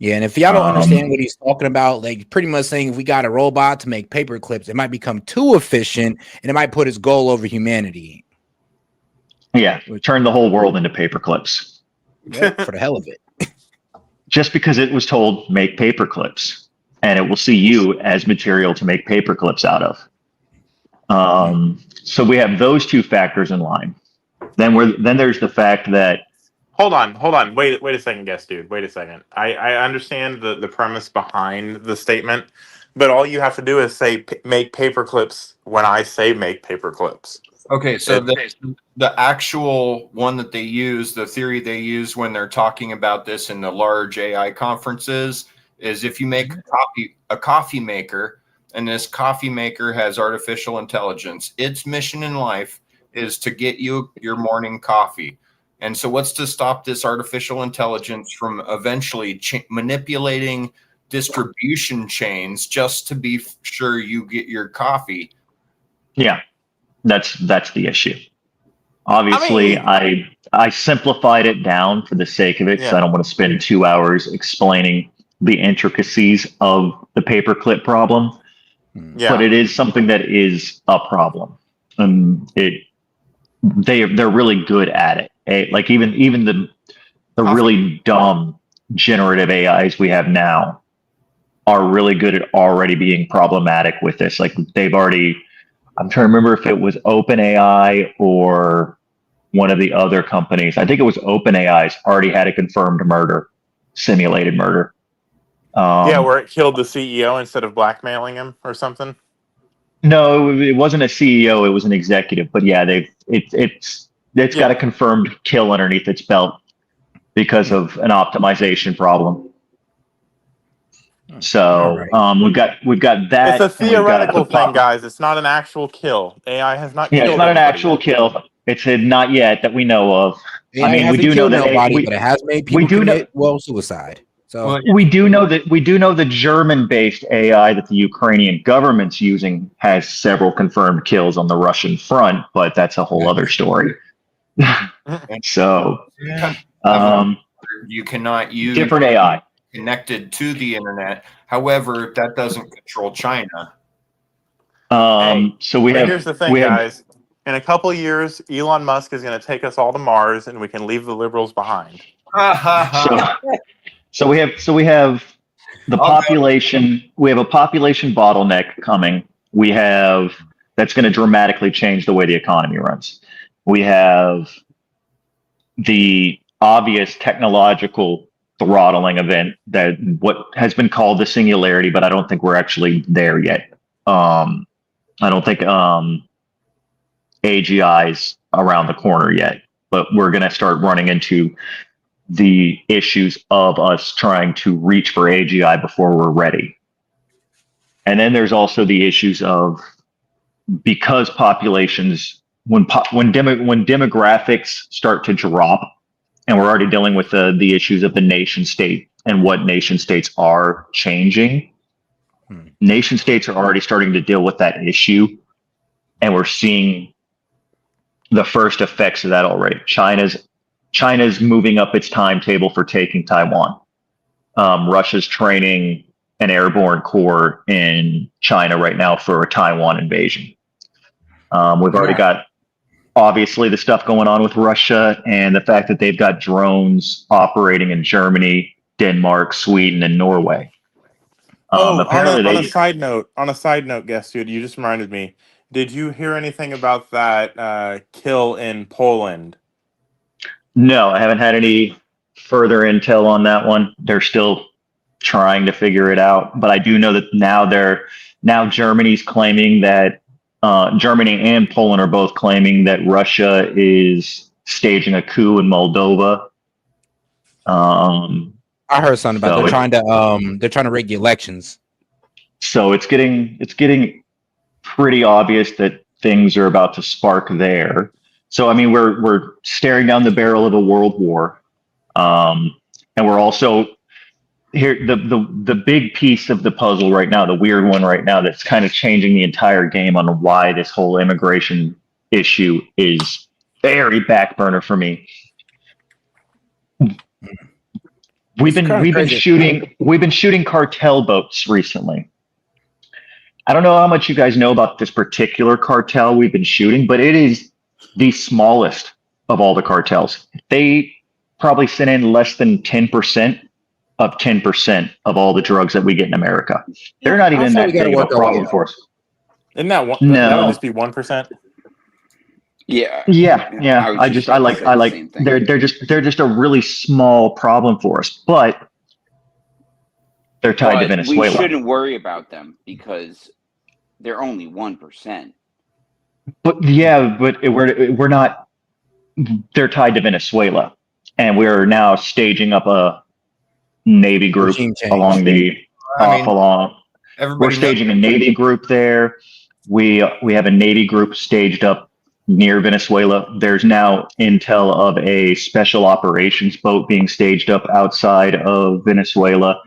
Yeah, and if y'all don't understand what he's talking about, like pretty much saying if we got a robot to make paper clips, it might become too efficient and it might put its goal over humanity. Yeah, turn the whole world into paper clips. Yep, for the hell of it. Just because it was told make paper clips, and it will see you as material to make paper clips out of. So we have those two factors in line. Then there's the fact that Hold on. Wait a second, guest dude. Wait a second. I understand the premise behind the statement, but all you have to do is say make paper clips when I say make paper clips. Okay, so the actual one that they use, the theory they use when they're talking about this in the large AI conferences is if you make a coffee maker, and this coffee maker has artificial intelligence, its mission in life is to get you your morning coffee. And so what's to stop this artificial intelligence from eventually manipulating distribution chains just to be sure you get your coffee? Yeah, that's the issue. Obviously, I simplified it down for the sake of it because I don't want to spend 2 hours explaining the intricacies of the paperclip problem. Yeah. But it is something that is a problem. They're really good at it. Like even the really dumb generative AIs we have now are really good at already being problematic with this. Like they've already, I'm trying to remember if it was OpenAI or one of the other companies. I think it was OpenAI's already had a confirmed murder, simulated murder. Where it killed the CEO instead of blackmailing him or something. No, it wasn't a CEO; it was an executive. But yeah, it's got a confirmed kill underneath its belt because of an optimization problem. So we've got that. It's a theoretical thing, guys. It's not an actual kill. AI has not. Yeah, killed it's not an actual yet. kill. It's not yet that we know of. AI I mean, we do know that but it has made people commit suicide. So we do know the German-based AI that the Ukrainian government's using has several confirmed kills on the Russian front, but that's a whole other story. So you cannot use different AI connected to the internet. However, that doesn't control China. So here's the thing, guys. In a couple of years, Elon Musk is going to take us all to Mars, and we can leave the liberals behind. So we have the population. We have a population bottleneck coming. We have that's going to dramatically change the way the economy runs. We have the obvious technological throttling event that what has been called the singularity, but I don't think we're actually there yet. I don't think AGI's around the corner yet, but we're going to start running into the issues of us trying to reach for AGI before we're ready. And then there's also the issues of because populations, when demographics start to drop, and we're already dealing with the issues of the nation state and what nation states are changing. Nation states are already starting to deal with that issue, and we're seeing the first effects of that already. China's moving up its timetable for taking Taiwan. Russia's training an airborne corps in China right now for a Taiwan invasion. We've already got, obviously, the stuff going on with Russia and the fact that they've got drones operating in Germany, Denmark, Sweden, and Norway. Apparently on a side note, guest dude, you just reminded me. Did you hear anything about that kill in Poland? No, I haven't had any further intel on that one. They're still trying to figure it out, but I do know that now Germany's claiming that Germany and Poland are both claiming that Russia is staging a coup in Moldova. I heard something about they're trying to rig the elections. So it's getting pretty obvious that things are about to spark there. So I mean, we're staring down the barrel of a world war, and we're also here. The big piece of the puzzle right now, the weird one right now, that's kind of changing the entire game on why this whole immigration issue is very back burner for me. We've been shooting cartel boats recently. I don't know how much you guys know about this particular cartel we've been shooting, but it is the smallest of all the cartels. They probably send in less than 10% of all the drugs that we get in America. They're not even that big of a problem for us. Isn't that one? No. That would just be 1%. Yeah. They're just a really small problem for us, but they're tied to Venezuela. We shouldn't worry about them because they're only 1%. But we're not. They're tied to Venezuela, and we're now staging up a Navy group along the We're staging a Navy group there. We have a Navy group staged up near Venezuela. There's now intel of a special operations boat being staged up outside of Venezuela.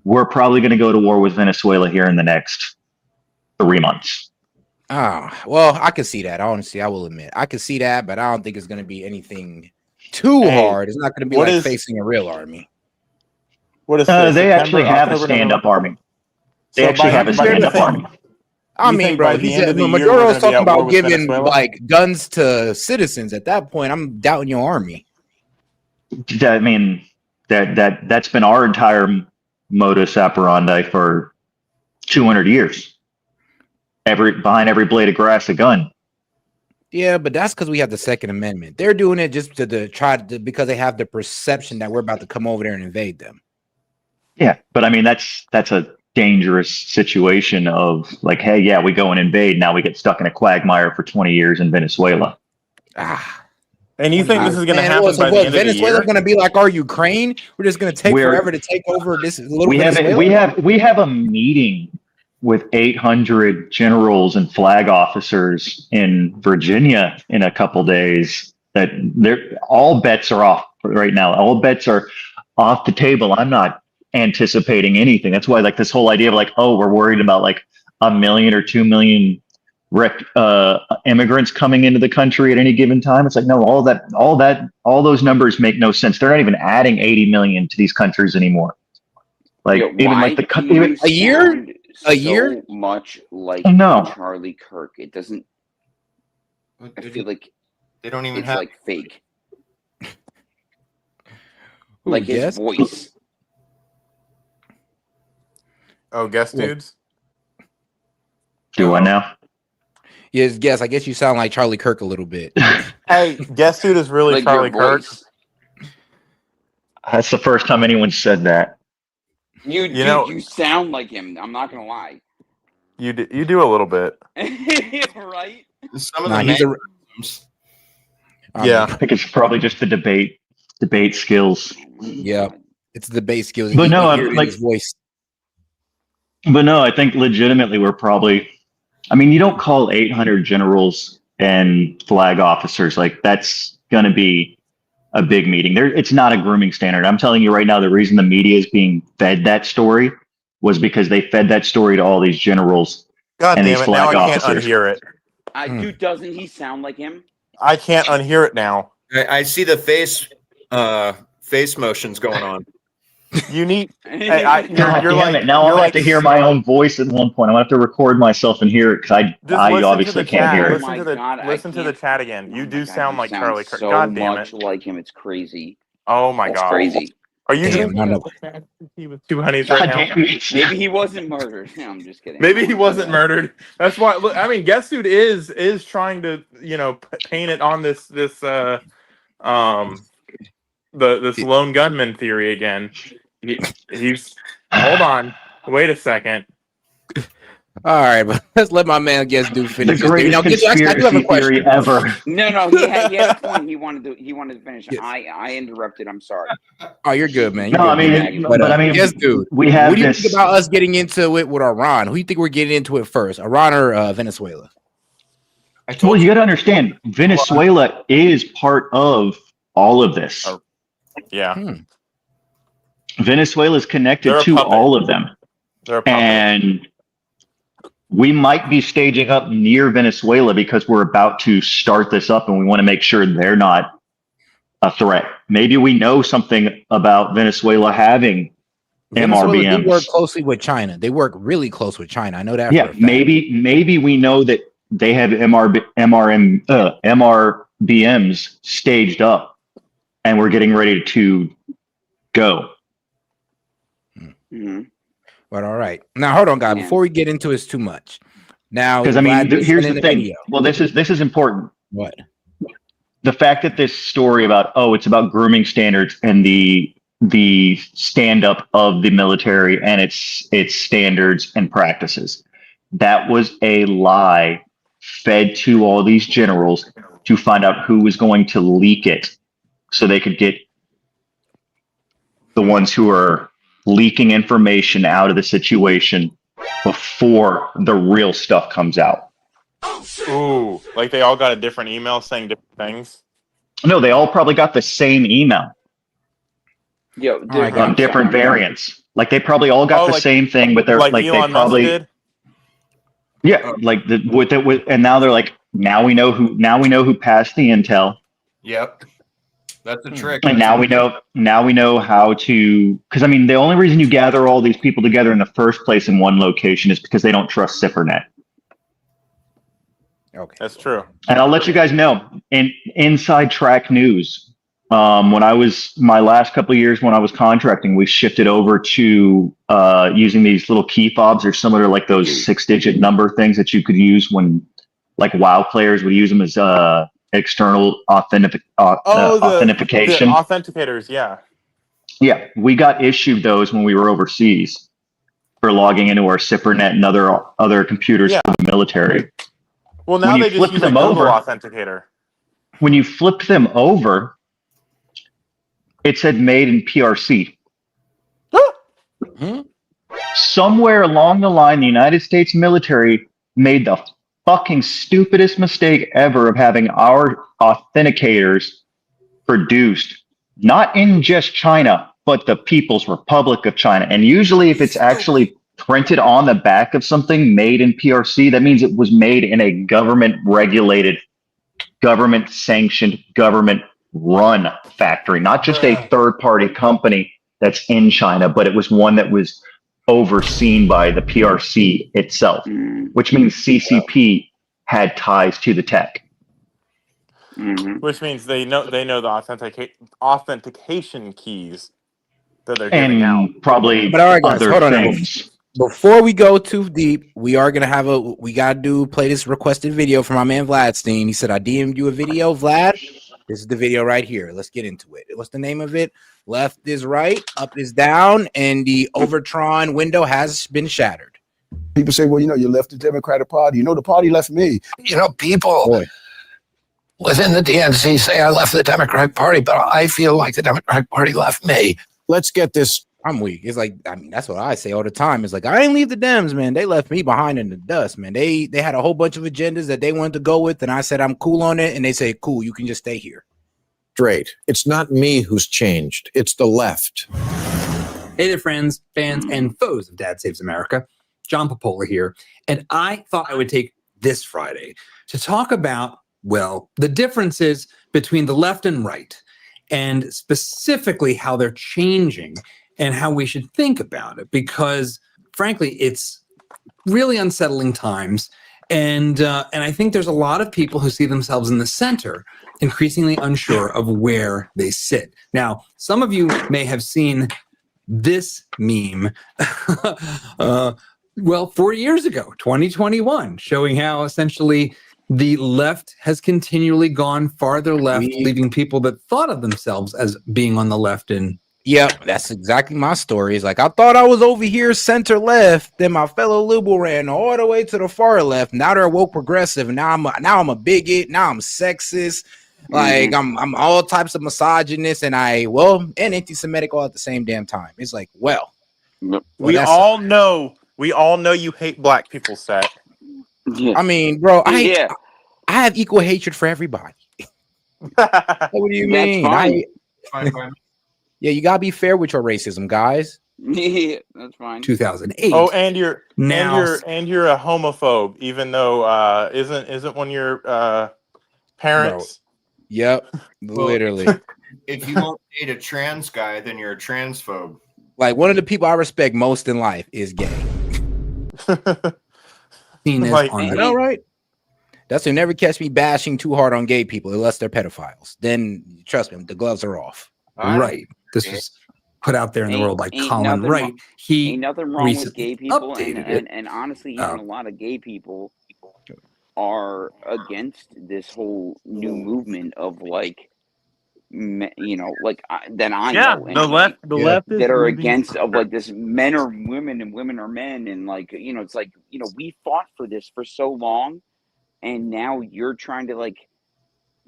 We're probably going to go to war with Venezuela here in the next 3 months. Well, I can see that. Honestly, I will admit I can see that, but I don't think it's going to be anything too hard. It's not going to be like facing a real army. What is they actually have a stand-up army. They actually have a stand-up army. I mean, bro, Maduro's talking about giving like guns to citizens. At that point, I'm doubting your army. I mean, that's been our entire modus operandi for 200 years. Behind every blade of grass, a gun. Yeah, but that's because we have the Second Amendment. They're doing it just because they have the perception that we're about to come over there and invade them. Yeah, but I mean that's a dangerous situation of like, hey, yeah, we go and invade. Now we get stuck in a quagmire for 20 years in Venezuela. And you think this is going to happen by the end of the year? Venezuela going to be like our Ukraine? We're just going to take forever to take over this little Venezuela? We have a meeting with 800 generals and flag officers in Virginia in a couple days. That all bets are off right now. All bets are off the table. I'm not anticipating anything. That's why like this whole idea of like, oh, we're worried about like 1 million or 2 million immigrants coming into the country at any given time. It's like, no, all those numbers make no sense. They're not even adding 80 million to these countries anymore. Like even like a year much like Charlie Kirk. It doesn't. I feel like they don't even it's have like fake. Like his voice. Oh, guest dudes. Do I now? Yes, guess. I guess you sound like Charlie Kirk a little bit. Hey, guest dude is really like Charlie Kirk. That's the first time anyone said that. You sound like him. I'm not gonna lie. You do a little bit, right? Some of the I think it's probably just the debate skills. Yeah, it's the debate skills. But no, like his voice. But no, I think legitimately we're probably. I mean, you don't call 800 generals and flag officers like that's going to be a big meeting. It's not a grooming standard. I'm telling you right now, the reason the media is being fed that story was because they fed that story to all these generals. God and damn these it! flag Now officers. I can't unhear it. Dude, doesn't he sound like him? I can't unhear it now. I see the face motions going on. You need. God damn it! Now I'll have to hear my own voice at one point. I'm gonna have to record myself and hear it because I obviously can't hear it. Listen to the chat again. You do sound like Charlie Kirk. So God damn much it! like him, it's crazy. Oh my god, crazy. Are you drinking with 2 honeys right now? Maybe he wasn't murdered. No, I'm just kidding. Maybe he wasn't murdered. That's why. Look, I mean, guest dude is trying to paint it on this this lone gunman theory again. He's hold on, wait a second. All right, but let's let my man Guess Dude finish. The greatest I do have a conspiracy question. theory ever. No, he had a point. He wanted to finish. Yes. I interrupted. I'm sorry. Oh, you're good, man. No, I mean, but I mean, Guess Dude, we have what do you this. think about us getting into it with Iran? Who do you think we're getting into it first, Iran or Venezuela? Well, you got to understand, Venezuela is part of all of this. Yeah. Venezuela is connected to all of them. And we might be staging up near Venezuela because we're about to start this up and we want to make sure they're not a threat. Maybe we know something about Venezuela having MRBMs. They work closely with China. They work really close with China. I know that. Yeah, maybe we know that they have MRBMs staged up and we're getting ready to go. But all right. Now hold on, guys. Before we get into it's too much. Now, because I mean, here's the thing. Video. Well, this is important. What? The fact that this story about it's about grooming standards and the stand up of the military and its standards and practices, that was a lie fed to all these generals to find out who was going to leak it, so they could get the ones who are leaking information out of the situation before the real stuff comes out. Ooh, like they all got a different email saying different things? No, they all probably got the same email. Yo, different variants. Like they probably all got the same thing, but they're like Elon they probably Musk did? Yeah, like and now they're like, now we know who passed the intel. Yep. That's a trick. And now we know how to, because I mean, the only reason you gather all these people together in the first place in one location is because they don't trust SIPRNet. Okay, that's true. And I'll let you guys know, in inside track news, when I was my last couple of years when I was contracting, we shifted over to using these little key fobs or similar, like those 6-digit number things that you could use when, like, WoW players would use them as external authentication. The authenticators, yeah. Yeah, we got issued those when we were overseas for logging into our SIPRNet and other computers for the military. Well, now they just use a Google authenticator. When you flipped them over, it said made in PRC. Somewhere along the line, the United States military made the fucking stupidest mistake ever of having our authenticators produced, not in just China, but the People's Republic of China. And usually if it's actually printed on the back of something made in PRC, that means it was made in a government-regulated, government-sanctioned, government-run factory, not just a third-party company that's in China, but it was one that was overseen by the PRC itself, which means CCP had ties to the tech. Which means they know the authentication keys that they're giving out. Probably but all right, guys, other hold on. things. Before we go too deep, we gotta play this requested video from my man Vladstein. He said, I DM'd you a video, Vlad. This is the video right here. Let's get into it. What's the name of it? Left is right, up is down, and the Overtron window has been shattered. People say, well, you left the Democratic Party. The party left me. People within the DNC say I left the Democratic Party, but I feel like the Democratic Party left me. Let's get this. I'm weak. It's like, I mean, that's what I say all the time. It's like, I ain't leave the Dems, man. They left me behind in the dust, man. They had a whole bunch of agendas that they wanted to go with, and I said, I'm cool on it. And they say, cool, you can just stay here. Straight. It's not me who's changed. It's the left. Hey there, friends, fans, and foes of Dad Saves America. John Popola here. And I thought I would take this Friday to talk about, well, the differences between the left and right, and specifically how they're changing and how we should think about it, because frankly, it's really unsettling times. And I think there's a lot of people who see themselves in the center, increasingly unsure of where they sit. Now, some of you may have seen this meme, 4 years ago, 2021, showing how essentially the left has continually gone farther left, leaving people that thought of themselves as being on the left in. Yep, that's exactly my story. It's like I thought I was over here center left, then my fellow liberal ran all the way to the far left. Now they're woke progressive, and now I'm a bigot. Now I'm sexist. Like I'm all types of misogynist, and and anti-Semitic all at the same damn time. It's like, we all know you hate black people, Seth. I mean, bro, I have equal hatred for everybody. What do you mean? Fine by me. Yeah, you gotta be fair with your racism, guys. Yeah, that's fine. 2008. Oh, and you're now and you're a homophobe, even though isn't one of your parents? Bro. Yep, literally. If you won't date a trans guy, then you're a transphobe. Like one of the people I respect most in life is gay. I know, right? That's why never catch me bashing too hard on gay people unless they're pedophiles. Then trust me, the gloves are off. Right. This was put out there in the world by Colin Wright. Ain't nothing wrong with recently gay people, updated and honestly, even a lot of gay people are against this whole new movement of like, like that I know. The left is that are moving. against of like this men are women and women are men, and like it's like we fought for this for so long, and now you're trying to like.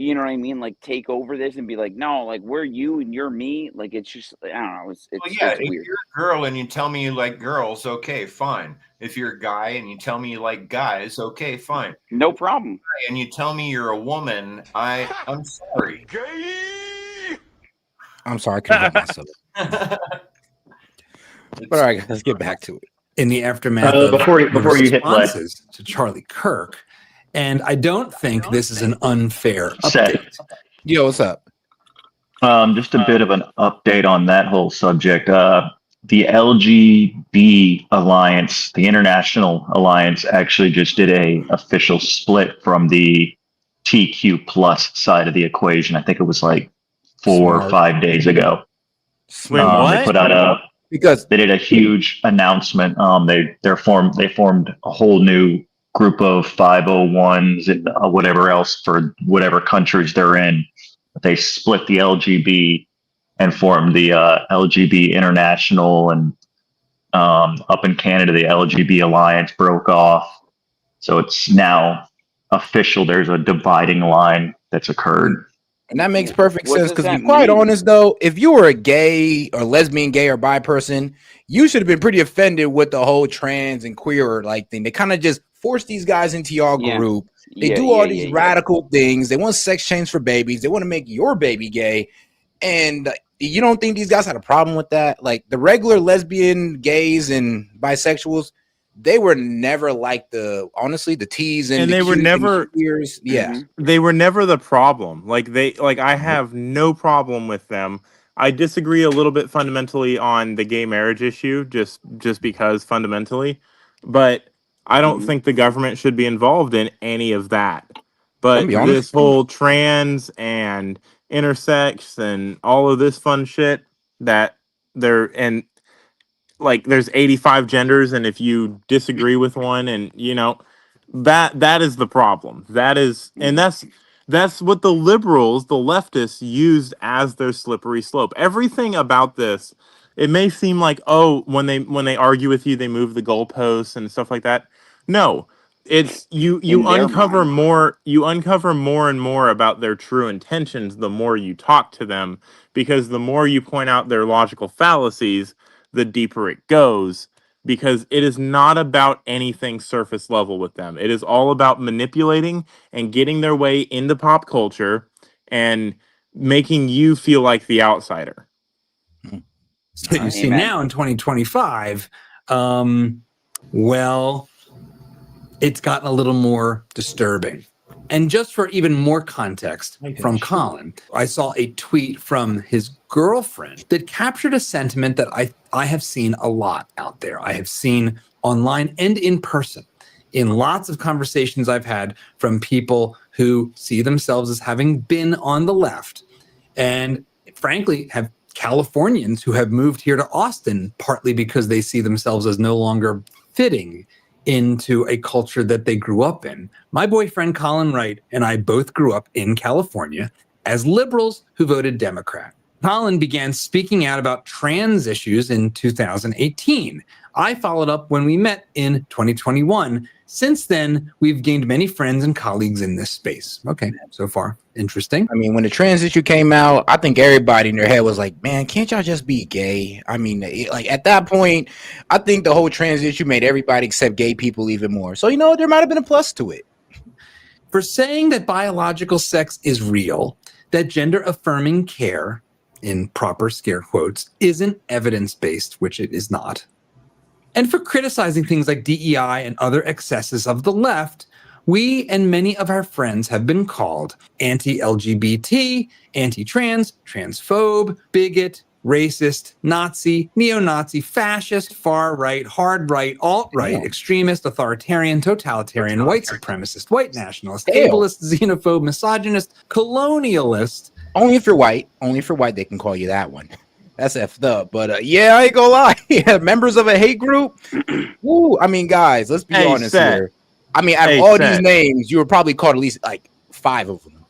You know what I mean? Like take over this and be like, no, like we're you and you're me. Like it's just, I don't know. It's if weird. you're a girl and you tell me you like girls, okay, fine. If you're a guy and you tell me you like guys, okay, fine. No problem. And you tell me you're a woman, I'm sorry. I'm sorry, I couldn't help myself. All right, let's get back to it. In the aftermath of before you hit play responses to Charlie Kirk. And I don't think this is an unfair update. Yo, what's up? Just a bit of an update on that whole subject. The LGB Alliance, the International Alliance, actually just did a official split from the TQ plus side of the equation. I think it was like 4 or 5 days ago. Wait, what? They put out because they did a huge announcement. They formed a whole new group of 501s and whatever else for whatever countries they're in. They split the LGB and formed the LGB International, and up in Canada, the LGB Alliance broke off. So it's now official. There's a dividing line that's occurred. And that makes perfect sense because, to be quite honest, though, if you were a gay or lesbian, gay or bi person, you should have been pretty offended with the whole trans and queer like thing. They kind of just force these guys into your group. They do all these radical things. They want sex change for babies. They want to make your baby gay. And you don't think these guys had a problem with that? Like the regular lesbian, gays, and bisexuals, they were never like the T's and they were never queers. Yeah. They were never the problem. I have no problem with them. I disagree a little bit fundamentally on the gay marriage issue, just because fundamentally, but I don't think the government should be involved in any of that. But this whole trans and intersex and all of this fun shit that there's 85 genders, and if you disagree with one, and that is the problem. That's what the liberals, the leftists, used as their slippery slope. Everything about this, it may seem like, when they argue with you, they move the goalposts and stuff like that. No, it's you uncover more. You uncover more and more about their true intentions the more you talk to them, because the more you point out their logical fallacies, the deeper it goes, because it is not about anything surface level with them. It is all about manipulating and getting their way into pop culture and making you feel like the outsider. So you see now in 2025, it's gotten a little more disturbing. And just for even more context from Colin, I saw a tweet from his girlfriend that captured a sentiment that I have seen a lot out there. I have seen online and in person in lots of conversations I've had from people who see themselves as having been on the left and frankly have Californians who have moved here to Austin partly because they see themselves as no longer fitting into a culture that they grew up in. My boyfriend Colin Wright and I both grew up in California as liberals who voted Democrat. Colin began speaking out about trans issues in 2018. I followed up when we met in 2021. Since then, we've gained many friends and colleagues in this space. Okay, so far, interesting. I mean, when the trans issue came out, I think everybody in their head was like, man, can't y'all just be gay? I mean, like at that point, I think the whole trans issue made everybody except gay people even more. So, you know, there might have been a plus to it. For saying that biological sex is real, that gender affirming care, in proper scare quotes, isn't evidence-based, which it is not. And for criticizing things like DEI and other excesses of the left, we and many of our friends have been called anti-LGBT, anti-trans, transphobe, bigot, racist, Nazi, neo-Nazi, fascist, far-right, hard-right, alt-right, extremist, authoritarian, totalitarian, white supremacist, white nationalist, ableist, xenophobe, misogynist, colonialist. Only if you're white. Only if you're white, they can call you that one. That's effed up. But yeah, I ain't gonna lie. Yeah, members of a hate group. Woo, I mean, guys, let's be honest here. I mean, out of all these names, you were probably called at least like 5 of them.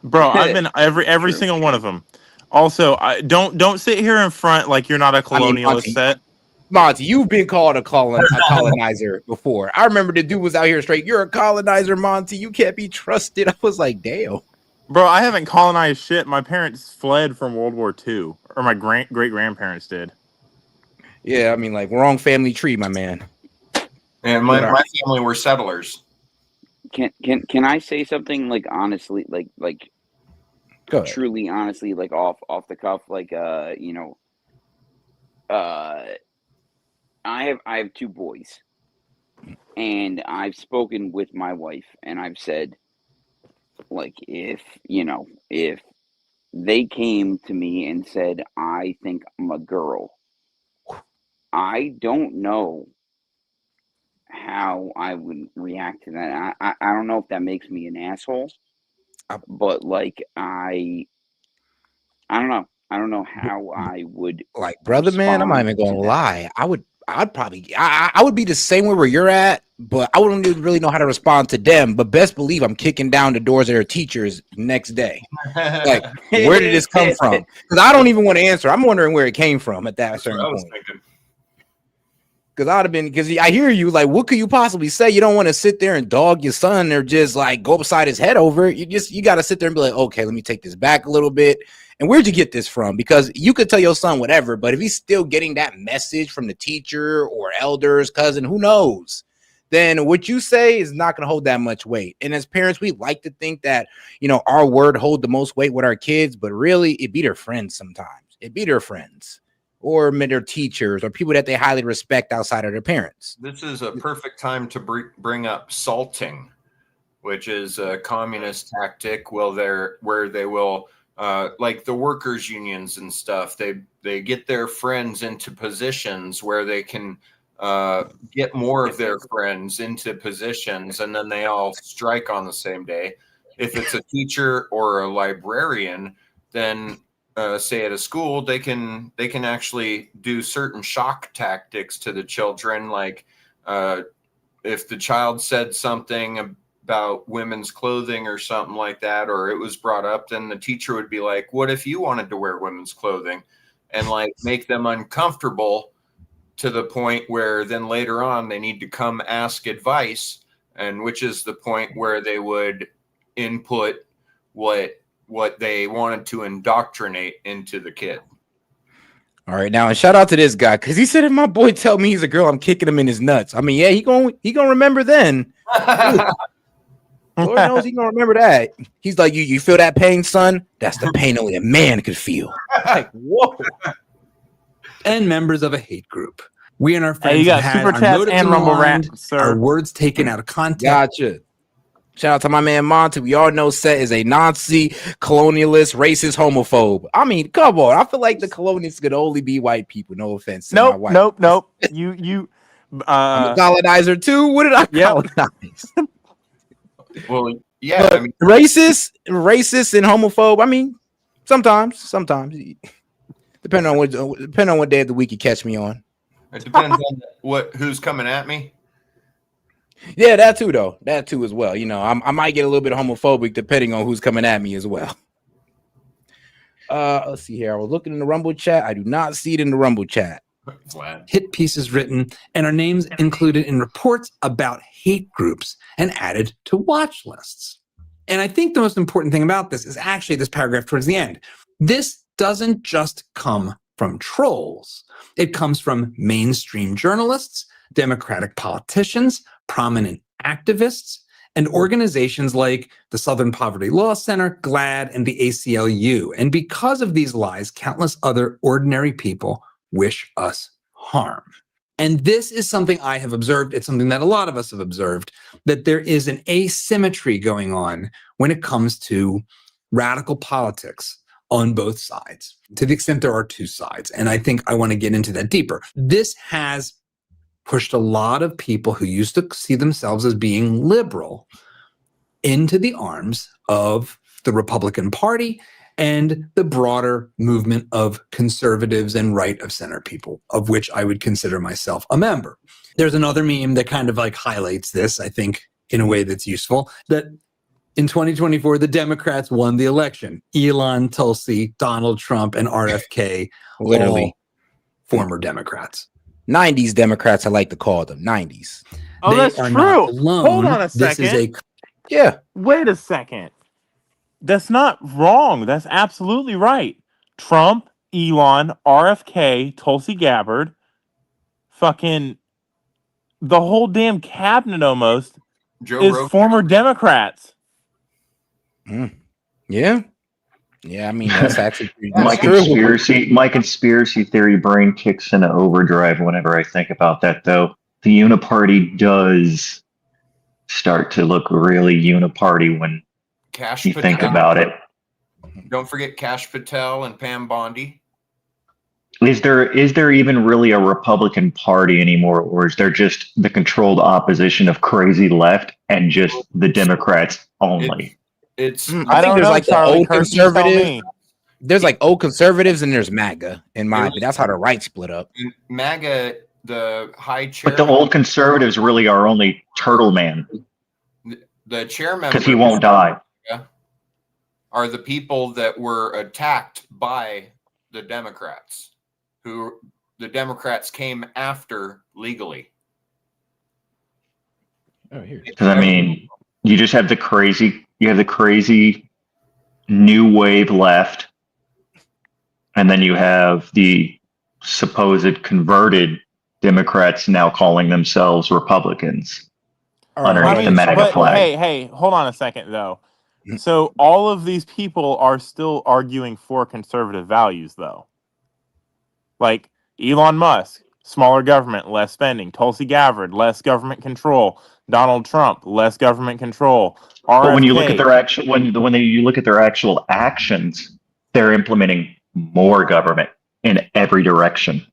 Bro, I've been every single one of them. Also, don't sit here in front like you're not a colonialist. Set. Monty, you've been called a colonizer before. I remember the dude was out here straight. You're a colonizer, Monty. You can't be trusted. I was like, damn. Bro, I haven't colonized shit. My parents fled from World War II, or my great-grandparents did. Yeah, I mean, like, wrong family tree, my man. And my family were settlers. Can I say something like honestly, like truly honestly, like off the cuff, like you know, I have 2 boys, and I've spoken with my wife, and I've said, like, if they came to me and said, I think I'm a girl, I don't know how I would react to that. I don't know if that makes me an asshole, but like I don't know. I don't know how I would like, brother, man. I'm not even gonna lie. I'd be the same way where you're at, but I wouldn't even really know how to respond to them. But best believe I'm kicking down the doors of their teachers next day. Like, where did this come from? Because I don't even want to answer. I'm wondering where it came from at that certain point. Because I'd have been, because I hear you, like, what could you possibly say? You don't want to sit there and dog your son or just like go beside his head over it. You got to sit there and be like, okay, let me take this back a little bit. And where'd you get this from? Because you could tell your son whatever, but if he's still getting that message from the teacher or elders, cousin, who knows? Then what you say is not going to hold that much weight. And as parents, we like to think that, you know, our word hold the most weight with our kids, but really it be their friends sometimes. It be their friends or their teachers or people that they highly respect outside of their parents. This is a perfect time to bring up salting, which is a communist tactic. Where they will, like the workers' unions and stuff, they get their friends into positions where they can get more of their friends into positions, and then they all strike on the same day. If it's a teacher or a librarian, then say at a school, they can actually do certain shock tactics to the children. Like if the child said something about women's clothing or something like that, or it was brought up, then the teacher would be like, what if you wanted to wear women's clothing? And like make them uncomfortable to the point where then later on they need to come ask advice, and which is the point where they would input what they wanted to indoctrinate into the kid. All right, now and shout out to this guy, because he said if my boy tell me he's a girl, I'm kicking him in his nuts. I mean, yeah, he gonna remember then. Lord knows he gonna remember that. He's like, you feel that pain, son? That's the pain only a man could feel. Like, whoa. And members of a hate group. We and our friends got have super had our chats motives and rumble maligned, rant, sir. our words taken out of context. Gotcha. Shout out to my man Monty. We all know S.E.T is a Nazi, colonialist, racist, homophobe. I mean, come on. I feel like the colonists could only be white people. No offense. Nope. You. I'm a colonizer too. What did I colonize? Well, yeah. I mean, racist and homophobe. I mean, sometimes. Depending on what day of the week you catch me on. It depends on who's coming at me. Yeah, that too, though. That too as well. You know, I might get a little bit homophobic depending on who's coming at me as well. Let's see here. I was looking in the Rumble chat. I do not see it in the Rumble chat. Hit pieces written and our names included in reports about hate groups and added to watch lists. And I think the most important thing about this is actually this paragraph towards the end. This doesn't just come from trolls. It comes from mainstream journalists, Democratic politicians, prominent activists, and organizations like the Southern Poverty Law Center, GLAAD, and the ACLU. And because of these lies, countless other ordinary people wish us harm. And this is something I have observed. It's something that a lot of us have observed, that there is an asymmetry going on when it comes to radical politics on both sides, to the extent there are two sides. And I think I want to get into that deeper. This has pushed a lot of people who used to see themselves as being liberal into the arms of the Republican Party and the broader movement of conservatives and right of center people, of which I would consider myself a member. There's another meme that kind of like highlights this, I think, in a way that's useful, that in 2024, the Democrats won the election. Elon, Tulsi, Donald Trump, and RFK, Literally all former Democrats. 90s Democrats, I like to call them 90s. Oh, They that's are true. not alone. Hold on a This second. is a Yeah. Wait a second. That's not wrong. That's absolutely right. Trump, Elon, RFK, Tulsi Gabbard, fucking the whole damn cabinet almost is Rogan. former Democrats. Yeah. Yeah, I mean, that's actually My conspiracy theory brain kicks into overdrive whenever I think about that, though. The uniparty does start to look really uniparty when Cash you Patel. think about it. Don't forget Cash Patel and Pam Bondi. Is there even really a Republican Party anymore, or is there just the controlled opposition of crazy left and just the Democrats only? It's I think there's like the old conservatives. There's like old conservatives and there's MAGA in my opinion. That's how the right split up. MAGA, the high chair. But the old conservatives really are only Turtle Man The chairman, because he won't die. Are the people that were attacked by the Democrats, who the Democrats came after legally. Oh, here. Because I mean, you just have the crazy new wave left, and then you have the supposed converted Democrats now calling themselves Republicans underneath the MAGA flag. Hey, hold on a second though. So all of these people are still arguing for conservative values, though. Like Elon Musk, smaller government, less spending. Tulsi Gabbard, less government control. Donald Trump, less government control. RFK, but when you look at their actual you look at their actual actions, they're implementing more government in every direction.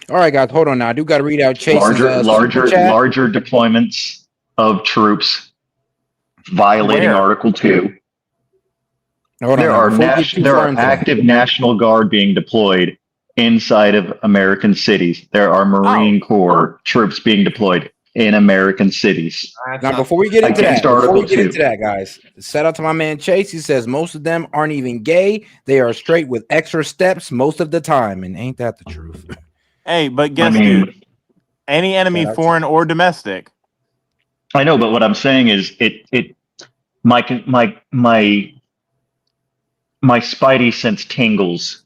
All right, guys, hold on now. I do got to read out Chase's larger deployments of troops violating Article 2. There are active National Guard being deployed inside of American cities. There are Marine Corps troops being deployed in American cities. Now, before we get into that, guys, shout out to my man Chase. He says most of them aren't even gay. They are straight with extra steps most of the time. And ain't that the truth? Hey, but guess dude, any enemy, foreign or domestic. I know, but what I'm saying is my spidey sense tingles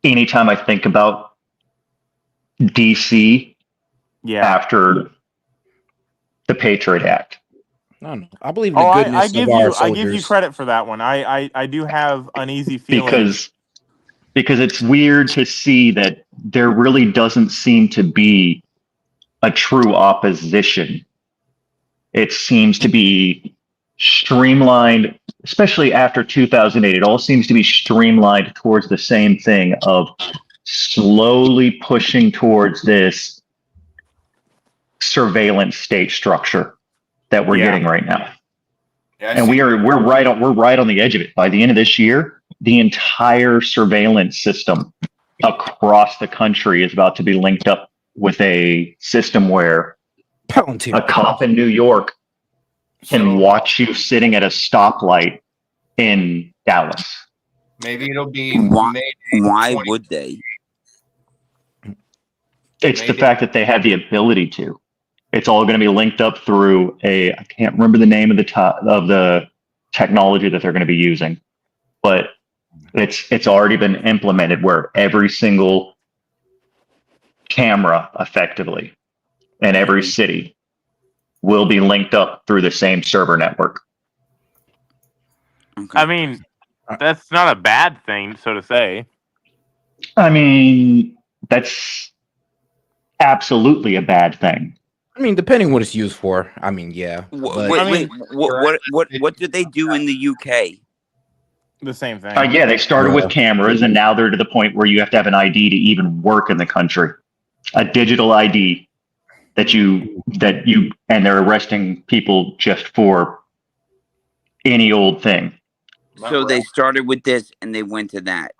anytime I think about DC after the Patriot Act. No, I believe in the goodness of our soldiers. I give you credit for that one. I do have uneasy feelings. Because it's weird to see that there really doesn't seem to be a true opposition. It seems to be streamlined, especially after 2008. It all seems to be streamlined towards the same thing of slowly pushing towards this surveillance state structure that we're getting right now. And we're right on the edge of it. By the end of this year, the entire surveillance system across the country is about to be linked up with a system where a cop in New York can watch you sitting at a stoplight in Dallas. Maybe it'll be Why would they? It's the fact that they have the ability to. It's all going to be linked up through I can't remember the name of the technology that they're going to be using, but it's already been implemented where every single camera effectively in every city will be linked up through the same server network. I mean, that's not a bad thing, so to say. I mean, that's absolutely a bad thing. I mean, depending what it's used for. I mean, yeah. What did they do in the UK? The same thing. Yeah, they started with cameras, and now they're to the point where you have to have an ID to even work in the country. A digital ID and they're arresting people just for any old thing. So they started with this and they went to that.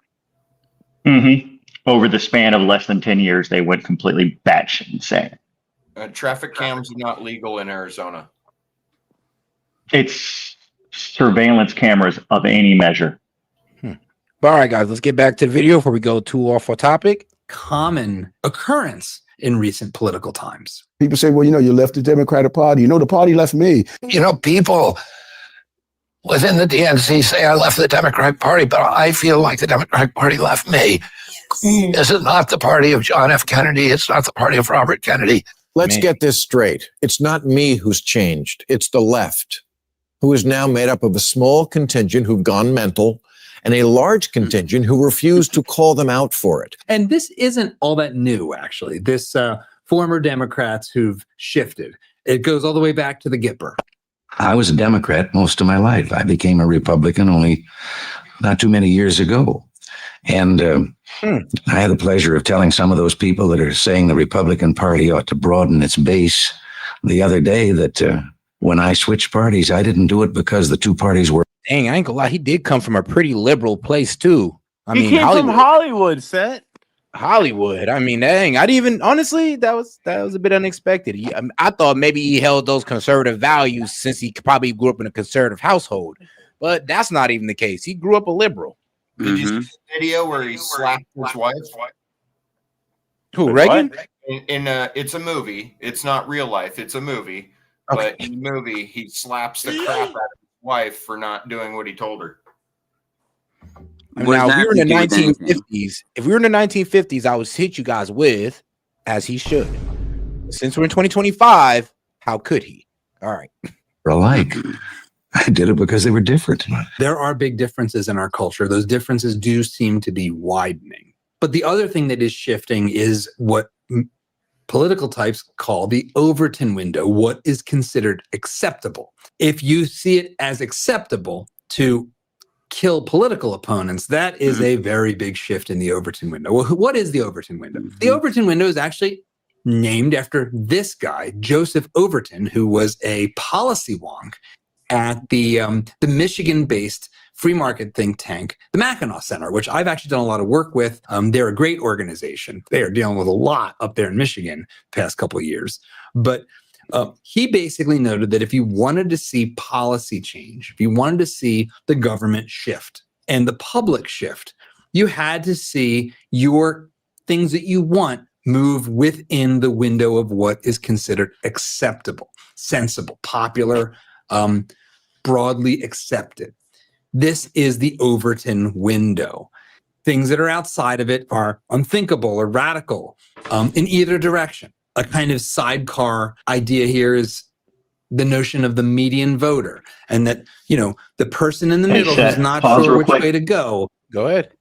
Mm-hmm. Over the span of less than 10 years, they went completely batshit insane. Traffic cams are not legal in Arizona. It's surveillance cameras of any measure. All right, guys, let's get back to the video before we go too off our topic. Common occurrence in recent political times. People say, well, you left the Democratic Party. The party left me. People within the DNC say I left the Democratic Party, but I feel like the Democratic Party left me. This is not the party of John F. Kennedy. It's not the party of Robert Kennedy. Let's get this straight. It's not me who's changed. It's the left, who is now made up of a small contingent who've gone mental and a large contingent who refuse to call them out for it. And this isn't all that new, actually. This former Democrats who've shifted. It goes all the way back to the Gipper. I was a Democrat most of my life. I became a Republican only not too many years ago. And I had the pleasure of telling some of those people that are saying the Republican Party ought to broaden its base the other day that when I switched parties, I didn't do it because the two parties were. Dang, I ain't gonna lie. He did come from a pretty liberal place, too. He came from Hollywood, Seth. Hollywood. I mean, dang, I didn't even, honestly, that was a bit unexpected. I thought maybe he held those conservative values since he probably grew up in a conservative household, but that's not even the case. He grew up a liberal. Did you see the video where he slapped his wife? Who, Reagan? It's a movie. It's not real life. It's a movie. Okay. But in the movie, he slaps the crap out of his wife for not doing what he told her. Now, if we were in the 1950s, I would hit you guys with, as he should. Since we're in 2025, how could he? All right. Alike. I did it because they were different. There are big differences in our culture. Those differences do seem to be widening. But the other thing that is shifting is what political types call the Overton window, what is considered acceptable. If you see it as acceptable to kill political opponents, that is a very big shift in the Overton window. Well, what is the Overton window? The Overton window is actually named after this guy, Joseph Overton, who was a policy wonk at the Michigan-based free market think tank, the Mackinac Center, which I've actually done a lot of work with. They're a great organization. They are dealing with a lot up there in Michigan the past couple of years. But he basically noted that if you wanted to see policy change, if you wanted to see the government shift and the public shift, you had to see your things that you want move within the window of what is considered acceptable, sensible, popular, broadly accepted. This is the Overton window. Things that are outside of it are unthinkable or radical in either direction. A kind of sidecar idea here is the notion of the median voter, and that, the person in the middle who's not sure which way to go. Go ahead.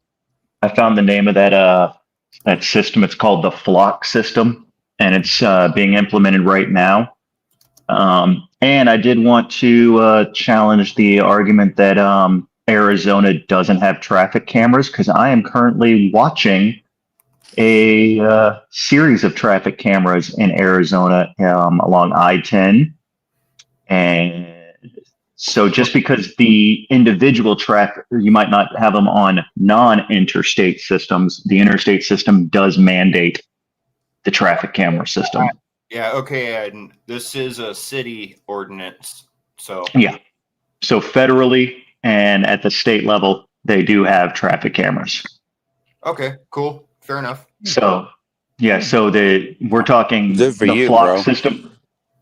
I found the name of that system. It's called the flock system, and it's being implemented right now. And I did want to challenge the argument that Arizona doesn't have traffic cameras, because I am currently watching a series of traffic cameras in Arizona along I-10 and So just because the individual traffic, you might not have them on non-interstate systems, the interstate system does mandate the traffic camera system. Yeah, okay, and this is a city ordinance, so Yeah. So federally and at the state level, they do have traffic cameras. okay, cool, fair enough. So yeah, so we're talking Good for the you, flock bro. system.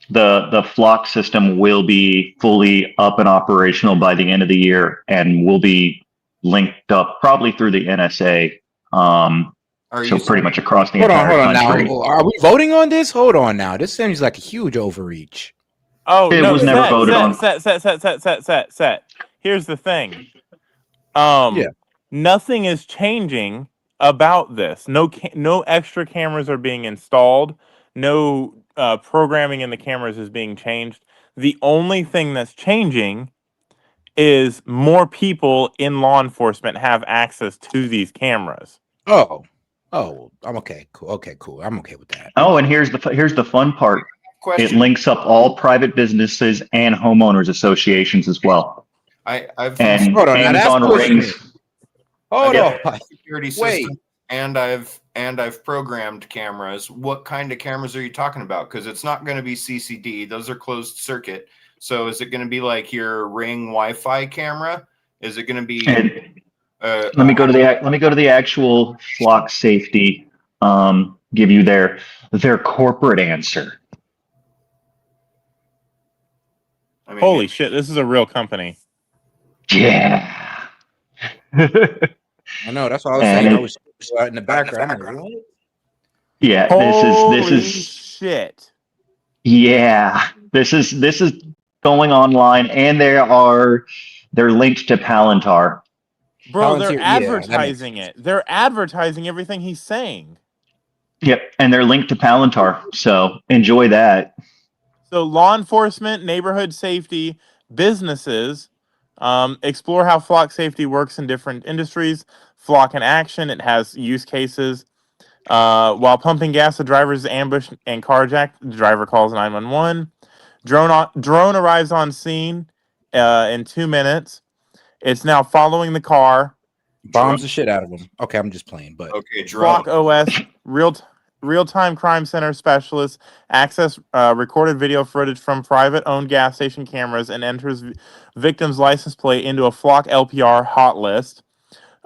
The flock system will be fully up and operational by the end of the year, and will be linked up probably through the NSA. So pretty much across the entire country. now. Are we voting on this? Hold on now. This seems like a huge overreach. Oh, It no, was never voted on. Set. Here's the thing. Nothing is changing about this. No extra cameras are being installed. No programming in the cameras is being changed. The only thing that's changing is more people in law enforcement have access to these cameras. Oh, I'm okay. Cool. Okay, cool. I'm okay with that. Oh, and here's the fun part. It links up all private businesses and homeowners associations as well. I've and hold on, now that's Amazon pushing Rings. it. Hold on. Security Wait. system, and I've programmed cameras. What kind of cameras are you talking about? Because it's not going to be CCD; those are closed circuit. So is it going to be like your Ring Wi-Fi camera? Is it going to be? Let me go to the actual flock safety. Give you their corporate answer. I mean, Holy shit! This is a real company. Yeah. I know. That's what I was saying. I was in the background. I'm like, what? Yeah. Holy This is shit. Yeah. This is going online, and they're linked to Palantir. Bro, they're advertising it. They're advertising everything he's saying. Yep, and they're linked to Palantir, so enjoy that. So law enforcement, neighborhood safety, businesses, explore how flock safety works in different industries. Flock in action, it has use cases. While pumping gas, the driver is ambushed and carjacked. The driver calls 911. Drone arrives on scene in 2 minutes. It's now following the car. Bombs the shit out of them. Okay, I'm just playing, but okay, Flock OS, real-time crime center specialist access recorded video footage from private-owned gas station cameras and enters victim's license plate into a Flock LPR hot list.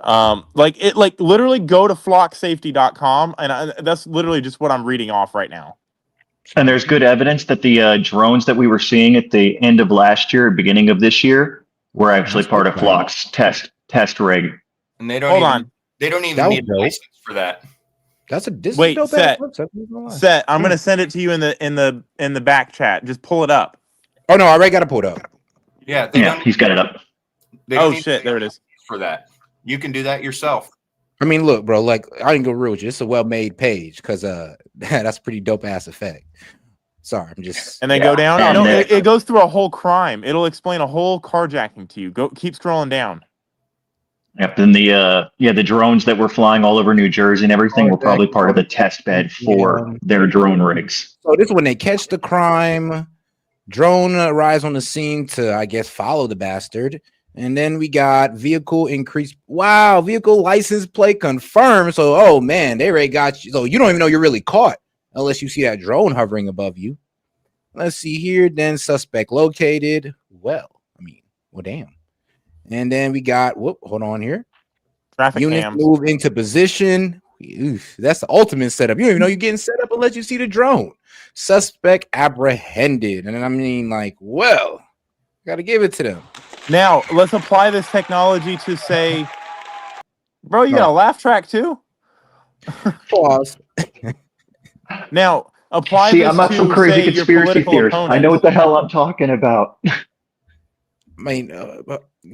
Literally go to flocksafety.com, and that's literally just what I'm reading off right now. And there's good evidence that the drones that we were seeing at the end of last year, beginning of this year, were actually part of Flock's test rig. And they don't even need a dope. license for that. Wait, Set. I'm gonna send it to you in the back chat. Just pull it up. Oh no, I already got it pulled up. Yeah, he's got it up. Oh shit, there it is. For that, you can do that yourself. I mean, look, bro. Like, I didn't go real with you. It's a well-made page because that's a pretty dope ass effect. Sorry, I'm just. And then go down. It goes through a whole crime. It'll explain a whole carjacking to you. Keep scrolling down. Yep. Then the drones that were flying all over New Jersey and everything were probably part of the test bed for their drone rigs. So this is when they catch the crime. Drone arrives on the scene to, I guess, follow the bastard. And then we got vehicle increase. Wow, vehicle license plate confirmed. So, oh man, they already got you. So you don't even know you're really caught unless you see that drone hovering above you. Let's see here. Then suspect located. Well, damn. And then we got hold on here. Traffic units cams. move into position. Oof, that's the ultimate setup. You don't even know you're getting set up unless you see the drone. Suspect apprehended. And I mean, like, well, gotta give it to them. Now let's apply this technology to say, bro, you got a laugh track too? Pause. Now apply See, this I'm not to some crazy say, your conspiracy political theorist. I know what the hell I'm talking about. I mean,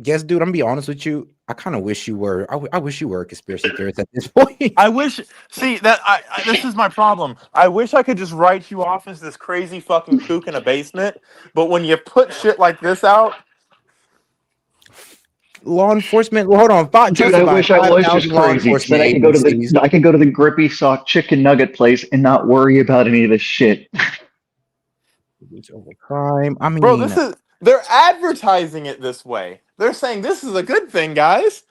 guess, dude, I'm gonna be honest with you. I kind of wish you were. I wish you were a conspiracy theorist at this point. I wish. See that. This is my problem. I wish I could just write you off as this crazy fucking kook in a basement. But when you put shit like this out, law enforcement. Well, hold on, Dude, I wish I was just crazy. So I can go to the Grippy Sock chicken nugget place and not worry about any of this shit. Over crime. I mean, bro, They're advertising it this way. They're saying this is a good thing, guys.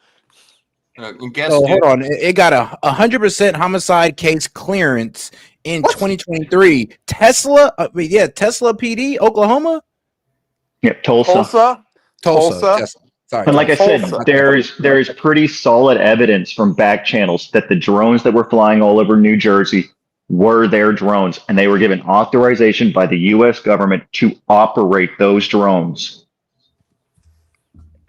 Guess, So dude, hold on, it got a 100% homicide case clearance in 2023. Tesla, Tesla PD, Oklahoma, Yep, Tulsa. Tulsa. Tesla. Sorry, And like I Tulsa. said, there's pretty solid evidence from back channels that the drones that were flying all over New Jersey were their drones, and they were given authorization by the U.S. government to operate those drones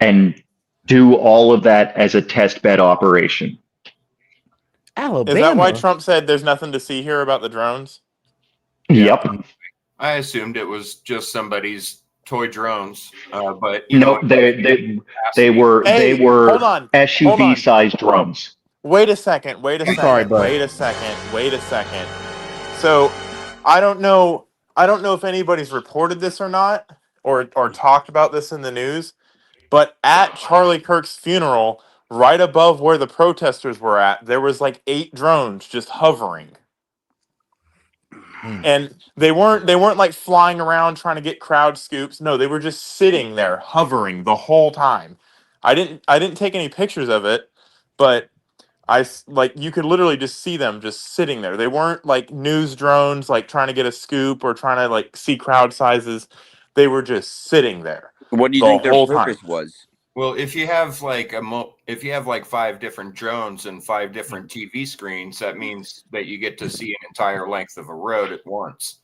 and do all of that as a test bed operation. Alabama. Is that why Trump said there's nothing to see here about the drones? Yep. I assumed it was just somebody's toy drones, but they were hold on. SUV sized drones. Wait a second. Wait a second. So I don't know if anybody's reported this or not, or talked about this in the news, but at Charlie Kirk's funeral, right above where the protesters were at, there was like 8 drones just hovering. And they weren't like flying around trying to get crowd scoops. No, they were just sitting there hovering the whole time. I didn't take any pictures of it, but you could literally just see them just sitting there. They weren't like news drones like trying to get a scoop or trying to like see crowd sizes. They were just sitting there. What do you the think their whole purpose time. was? Well, if you have like 5 different drones and 5 different TV screens, that means that you get to see an entire length of a road at once.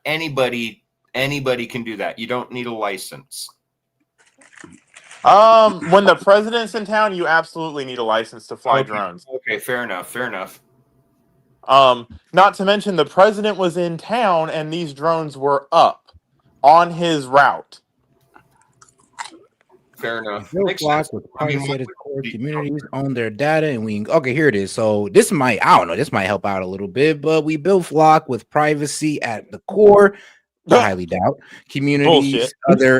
Anybody can do that. You don't need a license. When the president's in town, you absolutely need a license to fly drones. Okay, fair enough. Not to mention the president was in town and these drones were up on his route. Fair enough. With communities own their data, and here it is. So this might help out a little bit, but we build Flock with privacy at the core. I highly doubt. Communities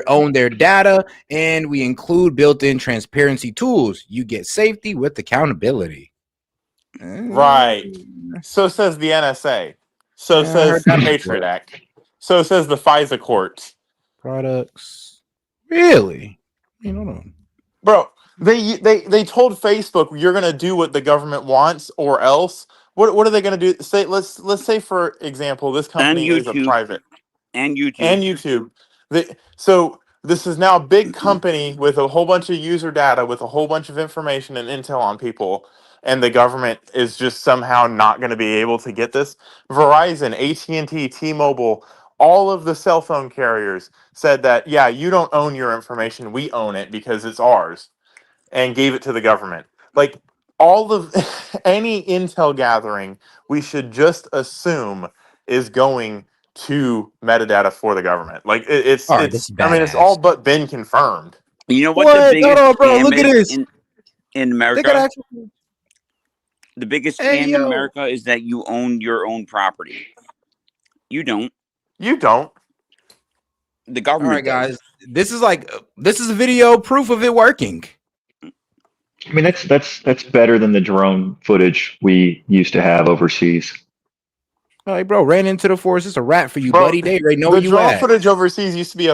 own their data, and we include built-in transparency tools. You get safety with accountability. Right. So says the NSA. So says the Patriot Act. So says the FISA courts. Products. Really? Hold on. Bro, they told Facebook you're gonna do what the government wants or else. What are they gonna do? Let's say for example, this company is a private. And YouTube. So this is now a big company with a whole bunch of user data, with a whole bunch of information and intel on people, and the government is just somehow not going to be able to get this. Verizon, AT&T, T-Mobile, all of the cell phone carriers said that, yeah, you don't own your information, we own it because it's ours, and gave it to the government. Like all of any intel gathering, we should just assume is going to metadata for the government. Like it's all but been confirmed. You know what the biggest scam is in America? The biggest scam in America is that you own your own property. You don't. You don't. The government. All right, guys. This is a video proof of it working. I mean, that's better than the drone footage we used to have overseas. Hey, bro, ran into the forest. It's a rat for you, buddy. They already know where you at. The drone at. footage overseas used to be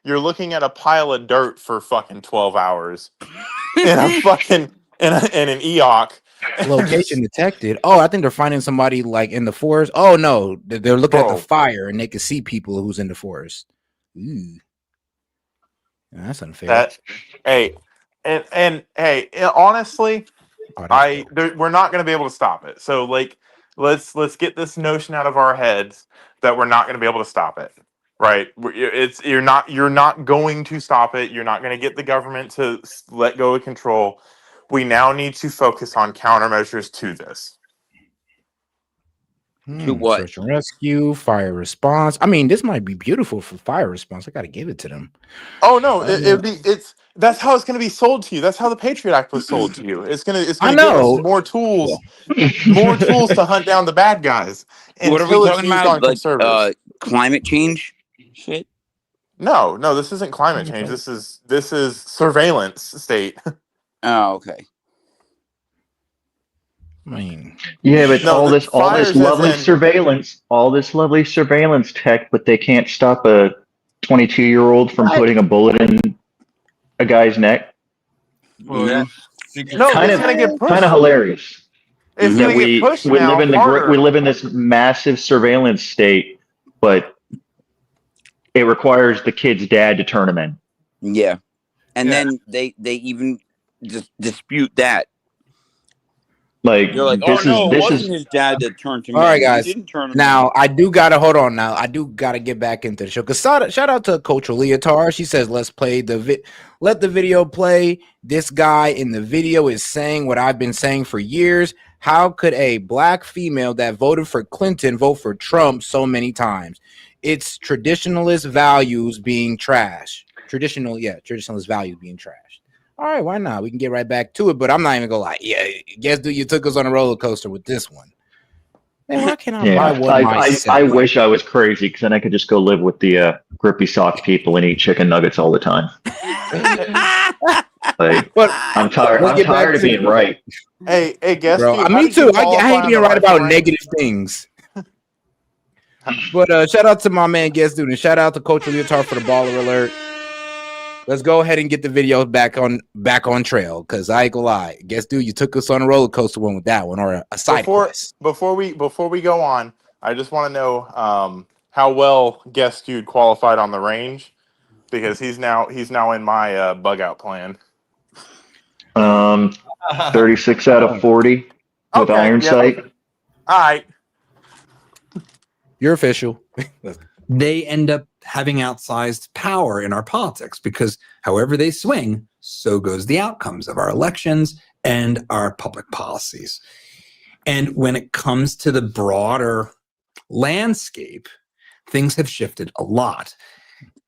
you're looking at a pile of dirt for fucking 12 hours in a fucking in an EOC. Location detected. Oh, I think they're finding somebody like in the forest. Oh no, they're looking at the fire and they can see people who's in the forest. Ooh. That's unfair. Honestly, we're not going to be able to stop it. So let's get this notion out of our heads that we're not going to be able to stop it. Right? You're not going to stop it. You're not going to get the government to let go of control. We now need to focus on countermeasures to this. To what? Search and rescue, fire response. I mean, this might be beautiful for fire response. I got to give it to them. Oh no, that's how it's going to be sold to you. That's how the Patriot Act was sold to you. It's going to give us more tools, to hunt down the bad guys. What are we talking about? Like climate change shit? No, this isn't climate change. This is surveillance state. Oh, okay. I mean, yeah, but all this lovely surveillance tech, but they can't stop a 22-year-old from putting a bullet in a guy's neck? No, Kind it's gonna get pushed. of hilarious. It's That gonna get pushed we now live in harder. we live in this massive surveillance state, but it requires the kid's dad to turn him in. Yeah. And then they even dispute that. Like, They're like, this it is wasn't his dad that turned him All in. right, guys. He didn't turn him Now, in. I do gotta hold on. Now, I do gotta get back into the show. Cause shout out to Coach Leotard. She says, "Let's play let the video play. This guy in the video is saying what I've been saying for years. How could a black female that voted for Clinton vote for Trump so many times? It's traditionalist values being trashed. Traditionalist values being trashed." All right, why not? We can get right back to it, but I'm not even gonna lie. Yeah, guess dude, you took us on a roller coaster with this one. Man, why can't I buy one myself? I wish I was crazy because then I could just go live with the grippy sock people and eat chicken nuggets all the time. I'm tired. I'm tired of being right. Hey, guess bro. dude, Me too. I hate being right about negative things. But shout out to my man Guest Dude, and shout out to Coach Leotard for the baller alert. Let's go ahead and get the video back on trail, because I ain't gonna lie. Guess dude, you took us on a roller coaster one with that one, or a side quest. Before we go on, I just want to know how well Guest Dude qualified on the range, because he's now in my bug out plan. 36 out of 40 with iron sight. All right. You're official. They end up having outsized power in our politics because however they swing, so goes the outcomes of our elections and our public policies. And when it comes to the broader landscape, things have shifted a lot.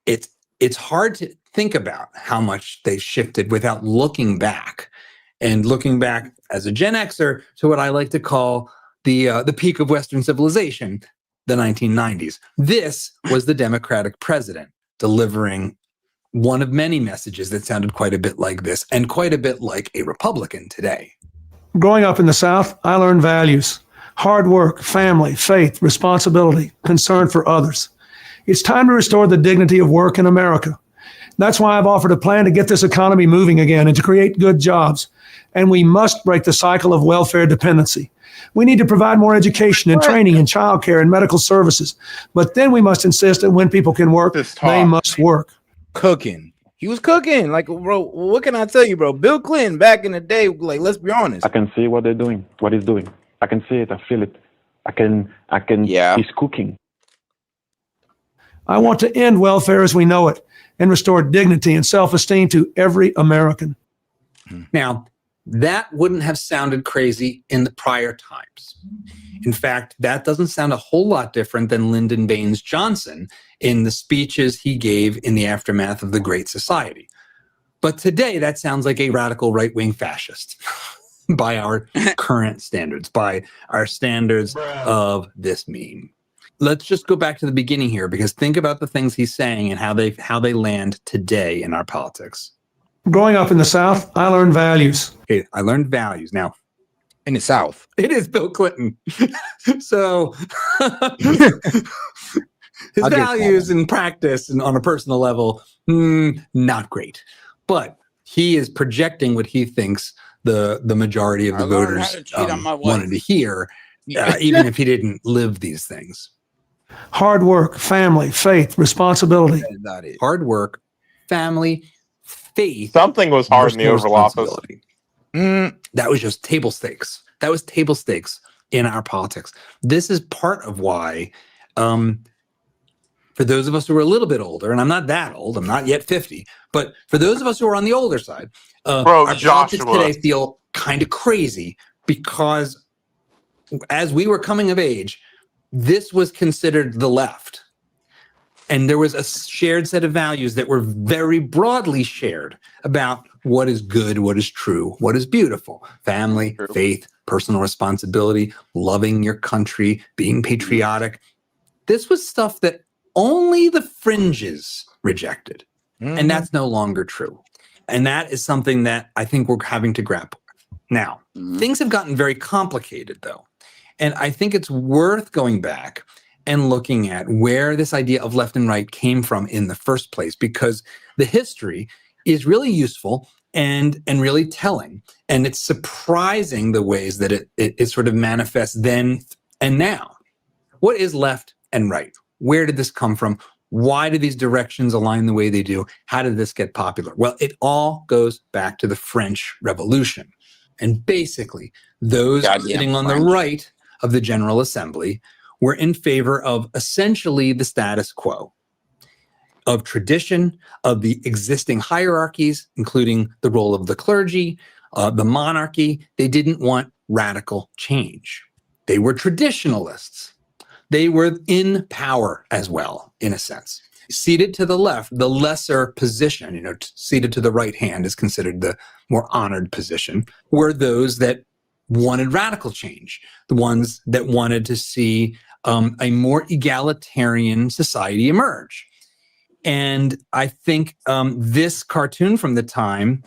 It's hard to think about how much they've shifted without looking back. And looking back as a Gen Xer to what I like to call the peak of Western civilization, the 1990s. This was the Democratic president delivering one of many messages that sounded quite a bit like this and quite a bit like a Republican today. Growing up in the South, I learned values: hard work, family, faith, responsibility, concern for others. It's time to restore the dignity of work in America. That's why I've offered a plan to get this economy moving again and to create good jobs. And we must break the cycle of welfare dependency. We need to provide more education and training and childcare and medical services. But then we must insist that when people can work, they must work. Cooking. He was cooking. Like, bro, what can I tell you, bro? Bill Clinton back in the day, like, let's be honest. I can see what they're doing, what he's doing. I can see it. I feel it. I can, he's cooking. I want to end welfare as we know it and restore dignity and self-esteem to every American. Now, that wouldn't have sounded crazy in the prior times. In fact, that doesn't sound a whole lot different than Lyndon Baines Johnson in the speeches he gave in the aftermath of the Great Society. But today, that sounds like a radical right-wing fascist by our current standards, by our standards of this meme. Let's just go back to the beginning here, because think about the things he's saying and how they land today in our politics. Growing up in the South, I learned values. Okay, I learned values. Now, in the South, it is Bill Clinton. So his values and practice and on a personal level, not great. But he is projecting what he thinks the majority of the voters wanted to hear, even if he didn't live these things. Hard work, family, faith, responsibility. Hard work, family, faith. Something was hard in the Oval Office. That was just table stakes. That was table stakes in our politics. This is part of why, for those of us who are a little bit older, and I'm not that old, I'm not yet 50, but for those of us who are on the older side, our politics today feel kind of crazy because as we were coming of age, this was considered the left. And there was a shared set of values that were very broadly shared about what is good, what is true, what is beautiful. Family, faith, personal responsibility, loving your country, being patriotic. This was stuff that only the fringes rejected. And that's no longer true. And that is something that I think we're having to grapple with. Now, things have gotten very complicated, though. And I think it's worth going back and looking at where this idea of left and right came from in the first place, because the history is really useful and really telling. And it's surprising the ways that it sort of manifests then and now. What is left and right? Where did this come from? Why do these directions align the way they do? How did this get popular? Well, it all goes back to the French Revolution. And basically, those sitting on the right of the General Assembly were in favor of essentially the status quo, of tradition, of the existing hierarchies, including the role of the clergy, the monarchy. They didn't want radical change. They were traditionalists. They were in power as well, in a sense. Seated to the left, the lesser position, seated to the right hand is considered the more honored position, were those that wanted radical change, the ones that wanted to see a more egalitarian society emerge. And I think this cartoon from the time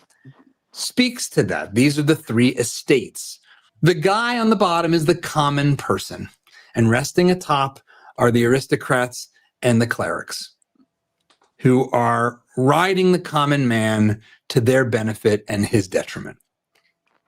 speaks to that. These are the three estates. The guy on the bottom is the common person, and resting atop are the aristocrats and the clerics, who are riding the common man to their benefit and his detriment.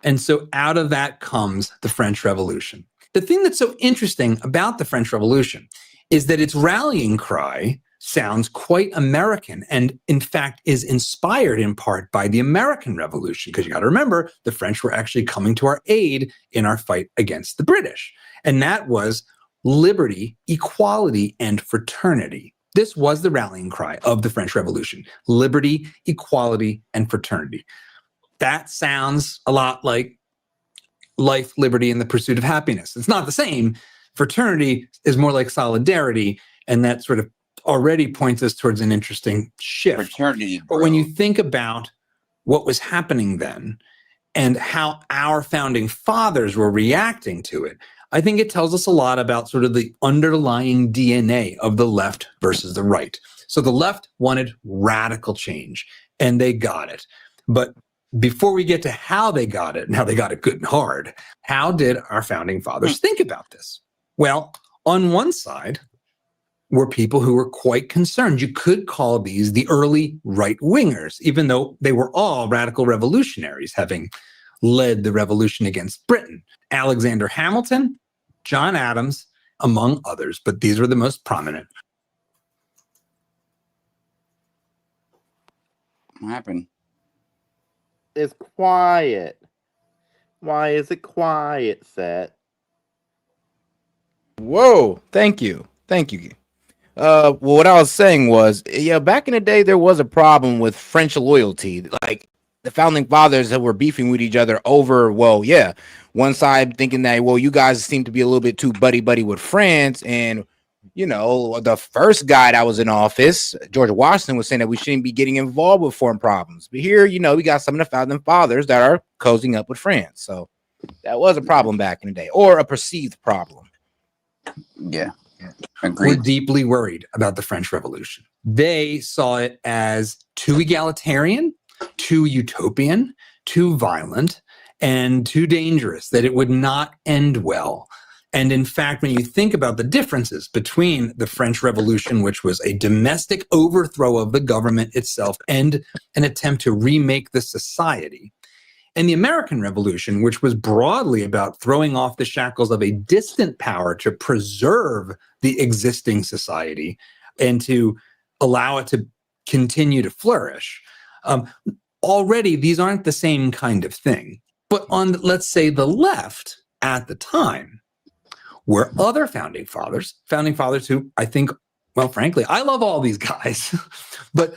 And so out of that comes the French Revolution. The thing that's so interesting about the French Revolution is that its rallying cry sounds quite American, and in fact is inspired in part by the American Revolution, because you got to remember, the French were actually coming to our aid in our fight against the British. And that was liberty, equality, and fraternity. This was the rallying cry of the French Revolution: liberty, equality, and fraternity. That sounds a lot like life, liberty, and the pursuit of happiness. It's not the same. Fraternity is more like solidarity, and that sort of already points us towards an interesting shift. Fraternity, but when you think about what was happening then and how our founding fathers were reacting to it, I think it tells us a lot about sort of the underlying DNA of the left versus the right. So the left wanted radical change, and they got it. But before we get to how they got it, and how they got it good and hard, how did our founding fathers think about this? Well, on one side were people who were quite concerned. You could call these the early right-wingers, even though they were all radical revolutionaries, having led the revolution against Britain. Alexander Hamilton, John Adams, among others, but these were the most prominent. What happened? It's quiet. Why is it quiet, Set? Whoa, thank you. Well, what I was saying was, back in the day, there was a problem with French loyalty. Like, the founding fathers that were beefing with each other over, one side thinking that, you guys seem to be a little bit too buddy-buddy with France. And, the first guy that was in office, George Washington, was saying that we shouldn't be getting involved with foreign problems. But here, we got some of the founding fathers that are cozying up with France. So that was a problem back in the day, or a perceived problem. Yeah. Were deeply worried about the French Revolution. They saw it as too egalitarian, too utopian, too violent, and too dangerous, that it would not end well. And in fact, when you think about the differences between the French Revolution, which was a domestic overthrow of the government itself and an attempt to remake the society, and the American Revolution, which was broadly about throwing off the shackles of a distant power to preserve the existing society and to allow it to continue to flourish. Already, these aren't the same kind of thing. But on, let's say, the left at the time were other founding fathers who I think, frankly, I love all these guys. But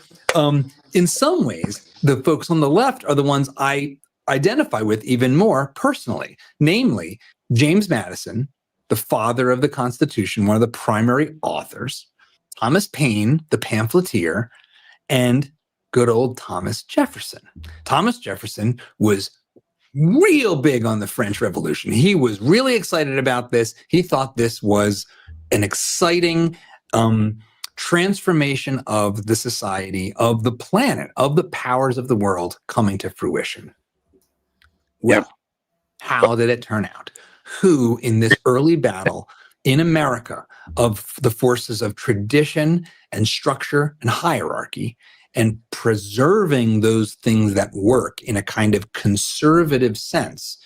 in some ways, the folks on the left are the ones I identify with even more personally, namely James Madison, the father of the Constitution, one of the primary authors, Thomas Paine, the pamphleteer, and good old Thomas Jefferson. Thomas Jefferson was real big on the French Revolution. He was really excited about this. He thought this was an exciting transformation of the society, of the planet, of the powers of the world coming to fruition. Well, how did it turn out? Who in this early battle in America of the forces of tradition and structure and hierarchy, and preserving those things that work in a kind of conservative sense,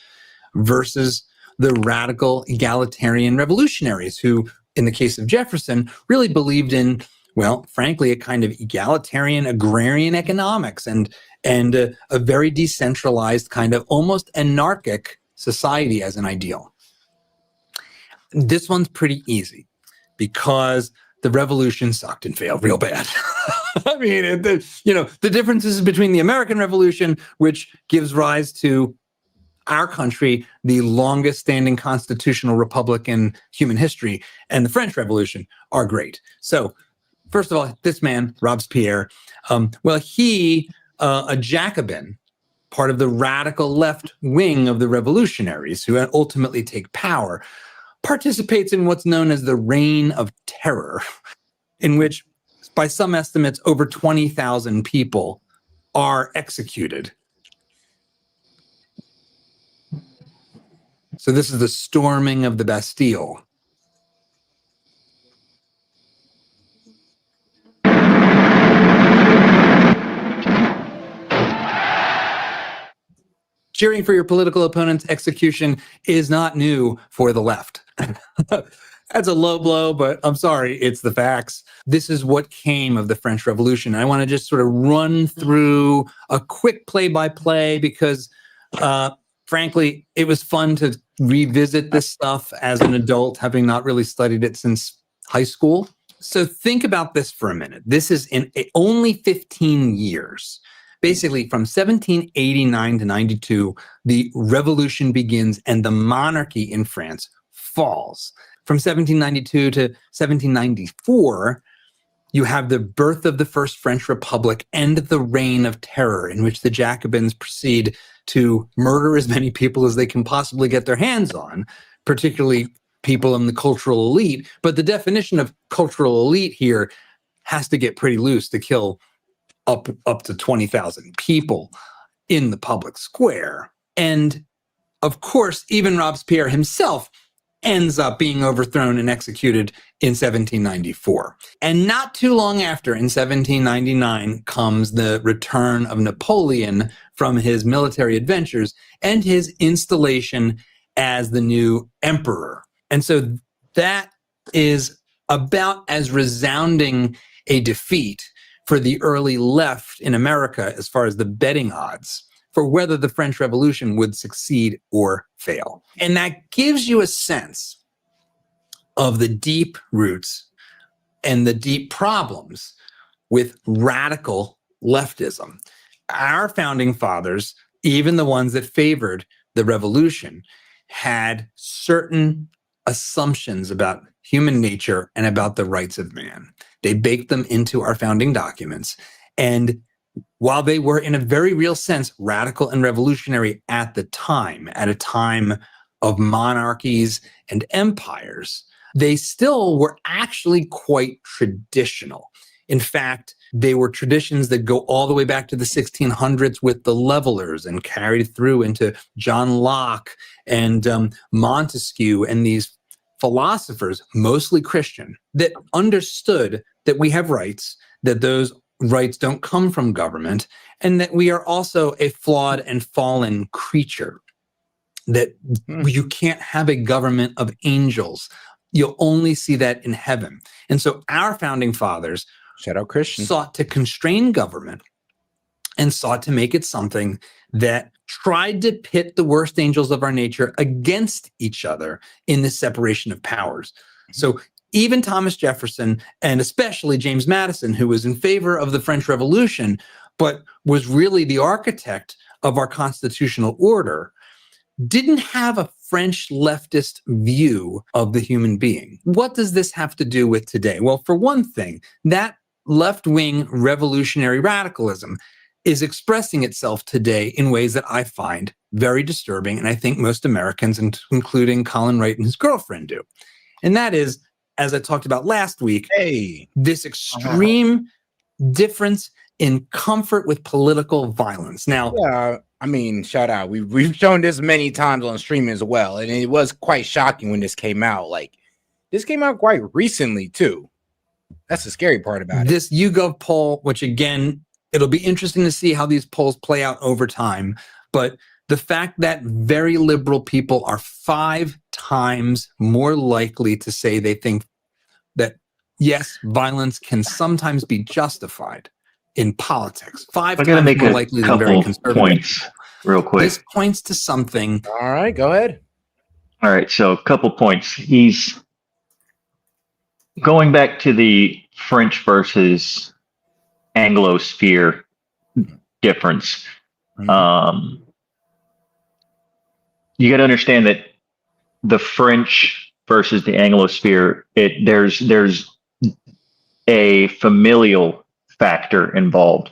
versus the radical egalitarian revolutionaries who, in the case of Jefferson, really believed in, well, frankly, a kind of egalitarian agrarian economics and a very decentralized kind of almost anarchic society as an ideal. This one's pretty easy because the revolution sucked and failed real bad. I mean, the differences between the American Revolution, which gives rise to our country, the longest standing constitutional republic in human history, and the French Revolution are great. So, first of all, this man, Robespierre, he, a Jacobin, part of the radical left wing of the revolutionaries who ultimately take power, participates in what's known as the Reign of Terror, in which, by some estimates, over 20,000 people are executed. So this is the storming of the Bastille. Cheering for your political opponent's execution is not new for the left. That's a low blow, but I'm sorry, it's the facts. This is what came of the French Revolution. I want to just sort of run through a quick play-by-play because, frankly, it was fun to revisit this stuff as an adult, having not really studied it since high school. So think about this for a minute. This is in only 15 years. Basically, from 1789 to 92, the revolution begins and the monarchy in France falls. From 1792 to 1794, you have the birth of the First French Republic and the Reign of Terror, in which the Jacobins proceed to murder as many people as they can possibly get their hands on, particularly people in the cultural elite. But the definition of cultural elite here has to get pretty loose to kill up to 20,000 people in the public square. And of course, even Robespierre himself ends up being overthrown and executed in 1794. And not too long after, in 1799, comes the return of Napoleon from his military adventures and his installation as the new emperor. And so that is about as resounding a defeat for the early left in America as far as the betting odds for whether the French Revolution would succeed or fail. And that gives you a sense of the deep roots and the deep problems with radical leftism. Our founding fathers, even the ones that favored the revolution, had certain assumptions about human nature and about the rights of man. They baked them into our founding documents. And while they were, in a very real sense, radical and revolutionary at the time, at a time of monarchies and empires, they still were actually quite traditional. In fact, they were traditions that go all the way back to the 1600s with the levelers and carried through into John Locke and Montesquieu and these philosophers, mostly Christian, that understood that we have rights, that those rights don't come from government, and that we are also a flawed and fallen creature, that you can't have a government of angels. You'll only see that in heaven. And so our founding fathers sought to constrain government and sought to make it something that tried to pit the worst angels of our nature against each other in the separation of powers. So even Thomas Jefferson, and especially James Madison, who was in favor of the French Revolution, but was really the architect of our constitutional order, didn't have a French leftist view of the human being. What does this have to do with today? Well, for one thing, that left-wing revolutionary radicalism is expressing itself today in ways that I find very disturbing, and I think most Americans, including Colin Wright and his girlfriend, do. And that is, as I talked about last week, this extreme difference in comfort with political violence. Now, yeah, I mean, shout out. We've shown this many times on stream as well, and it was quite shocking when this came out. Like, This came out quite recently too. That's the scary part about it. This YouGov poll, which again, it'll be interesting to see how these polls play out over time. But the fact that very liberal people are 5 times more likely to say they think that, yes, violence can sometimes be justified in politics. 5 times make more a likely than very couple conservative points people. real quick. This points to something. All right, go ahead. All right, so a couple points. He's going back to the French versus Anglosphere difference. You got to understand that the French versus the Anglosphere, there's a familial factor involved.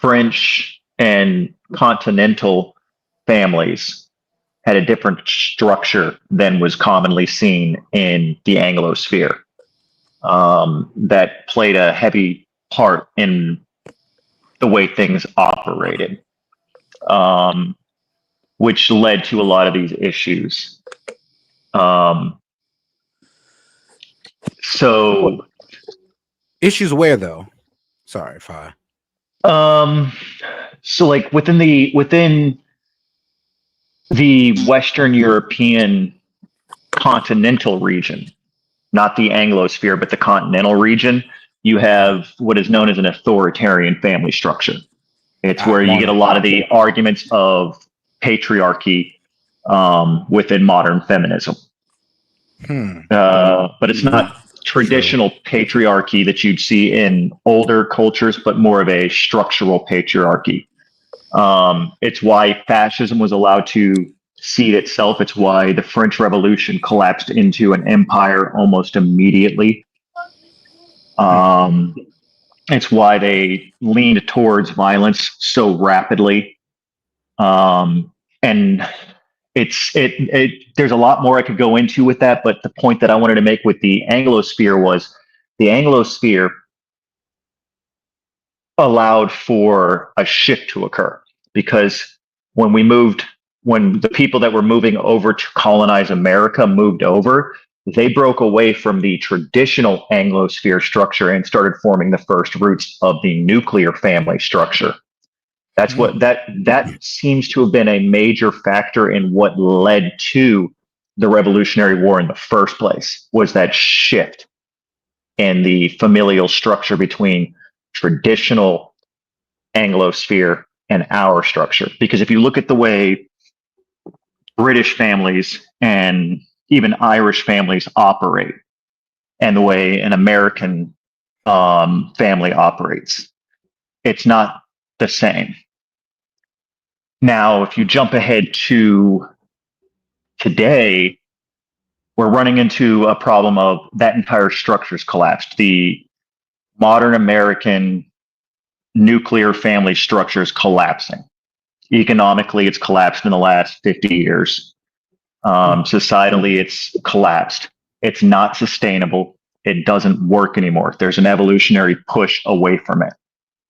French and continental families had a different structure than was commonly seen in the Anglosphere. That played a heavy part in the way things operated, which led to a lot of these issues. So issues where though? Sorry if I. So like within the Western European continental region, not the Anglosphere, but the continental region, you have what is known as an authoritarian family structure. It's where you get a lot of the arguments of patriarchy within modern feminism. But it's not traditional patriarchy that you'd see in older cultures, but more of a structural patriarchy. It's why fascism was allowed to seed itself. It's why the French Revolution collapsed into an empire almost immediately. It's why they leaned towards violence so rapidly. And there's a lot more I could go into with that, but the point that I wanted to make with the Anglosphere was the Anglosphere allowed for a shift to occur, because when the people that were moving over to colonize America moved over, they broke away from the traditional Anglosphere structure and started forming the first roots of the nuclear family structure. That's what that seems to have been a major factor in what led to the Revolutionary War in the first place, was that shift in the familial structure between traditional Anglosphere and our structure. Because if you look at the way British families and even Irish families operate, and the way an American family operates, it's not the same. Now, if you jump ahead to today, we're running into a problem of that entire structure's collapsed. The modern American nuclear family structure is collapsing. Economically, it's collapsed in the last 50 years. Societally, it's collapsed. It's not sustainable. It doesn't work anymore. There's an evolutionary push away from it,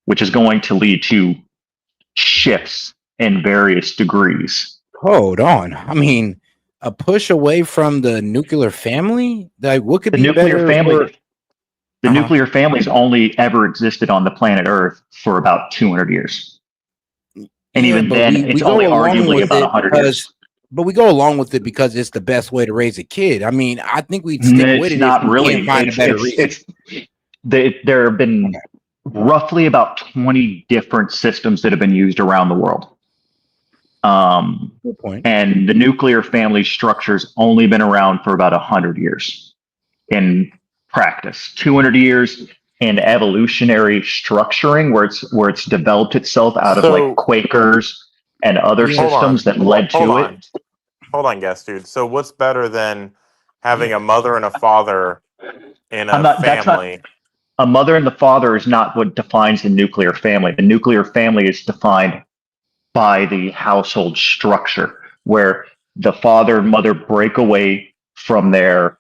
which is going to lead to shifts in various degrees. Hold on. I mean, a push away from the nuclear family? Like, what could The be nuclear better family? The Uh-huh. nuclear family's only ever existed on the planet Earth for about 200 years. And even but then, we it's go only along arguably with about it 100 because, years. but we go along with it because it's the best way to raise a kid. I mean, I think we'd stick with It's it not if we really. can't find a better reason. There have been roughly about 20 different systems that have been used around the world. Good point. And the nuclear family structure's only been around for about 100 years in practice. 200 years in evolutionary structuring, where it's developed itself out of like Quakers and other systems that led to it. Hold on, guest dude. So what's better than having a mother and a father in a family? A mother and the father is not what defines the nuclear family. The nuclear family is defined by the household structure, where the father and mother break away from their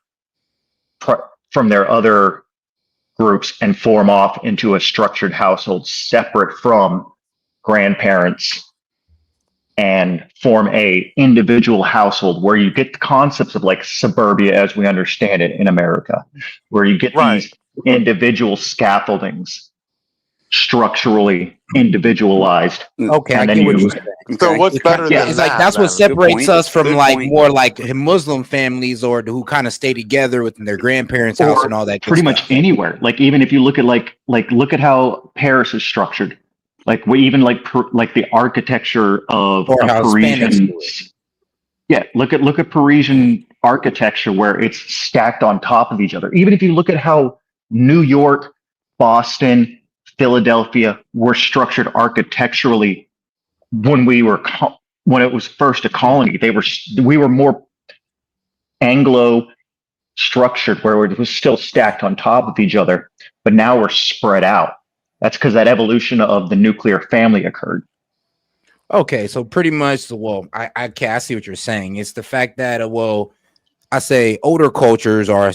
other groups and form off into a structured household separate from grandparents and form a individual household where you get the concepts of like suburbia as we understand it in America, where you get these individual scaffoldings structurally individualized. Okay, and I then get what you you're saying. So what's better than It's that? like that's what then? separates us from like more like Muslim families or who kind of stay together within their grandparents' house and all that. Pretty much anywhere. Like even if you look at look at how Paris is structured. Like we even like the architecture of Or a how Hispanics Parisian. do it. Yeah, look at Parisian architecture where it's stacked on top of each other. Even if you look at how New York, Boston, Philadelphia were structured architecturally when when it was first a colony, we were more Anglo structured where it was still stacked on top of each other, but now we're spread out. That's because that evolution of the nuclear family occurred. Okay, so pretty much, well, I see what you're saying. It's the fact that, I say older cultures are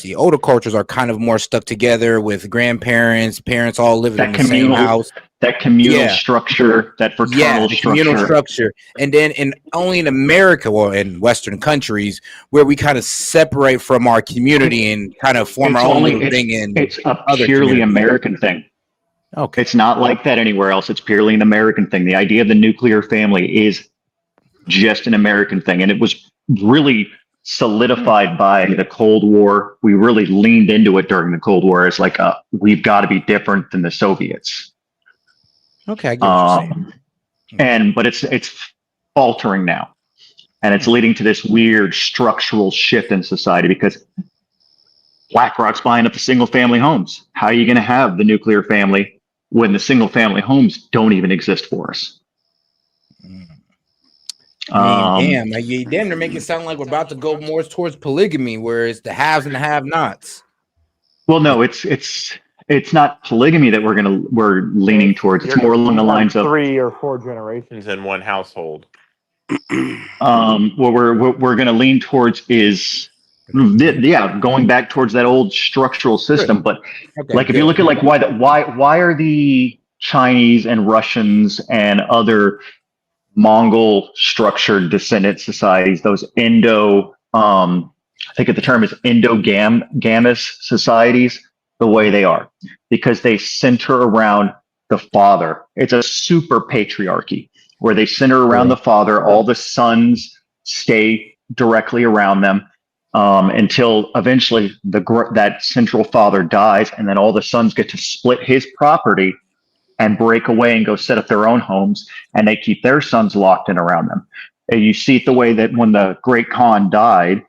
kind of more stuck together with grandparents, parents all living in the same house. That communal structure, that fraternal communal structure. And then only in America or in Western countries where we kind of separate from our community and kind of form our own little thing. It's a purely American thing. Okay. It's not like that anywhere else. It's purely an American thing. The idea of the nuclear family is just an American thing. And it was really solidified by the Cold War. We really leaned into it during the Cold War as like, we've got to be different than the Soviets. Okay, I get what you're saying. But it's faltering now. And it's leading to this weird structural shift in society because BlackRock's buying up the single family homes. How are you going to have the nuclear family when the single family homes don't even exist for us? Damn, they're making it sound like we're about to go more towards polygamy, where it's the haves and the have-nots. Well, no, it's not polygamy that we're leaning towards. It's more along the lines of 3 or 4 generations in one household. What we're going to lean towards is going back towards that old structural system. But if you look at like why are the Chinese and Russians and other Mongol structured descendant societies, those I think the term is endogamous societies, the way they are, because they center around the father. It's a super patriarchy where they center around the father. All the sons stay directly around them until eventually that central father dies, and then all the sons get to split his property and break away and go set up their own homes, and they keep their sons locked in around them. And you see it the way that when the Great Khan died,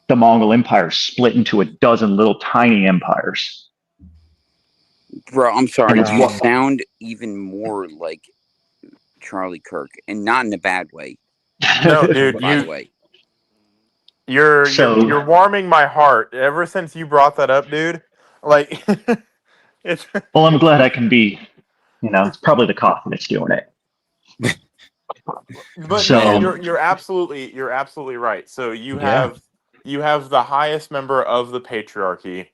the Mongol Empire split into a dozen little tiny empires. Bro, I'm sorry. You sound even more like Charlie Kirk, and not in a bad way. No, dude, by the way. You're warming my heart. Ever since you brought that up, dude, like it's. Well, I'm glad I can be. It's probably the coffee that's doing it. But man, you're absolutely right. So you have the highest member of the patriarchy,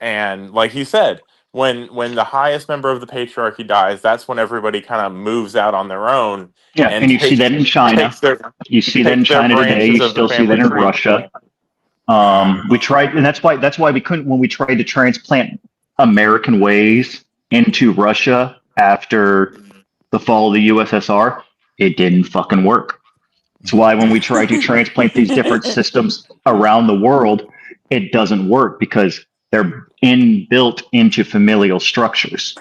and like you said, when the highest member of the patriarchy dies, that's when everybody kind of moves out on their own. Yeah, and you see that in China. You see that in China today. You still see that in Russia. We tried, and that's why we couldn't when we tried to transplant American ways into Russia after the fall of the USSR. It didn't fucking work. That's why when we try to transplant these different systems around the world, it doesn't work because they're inbuilt into familial structures.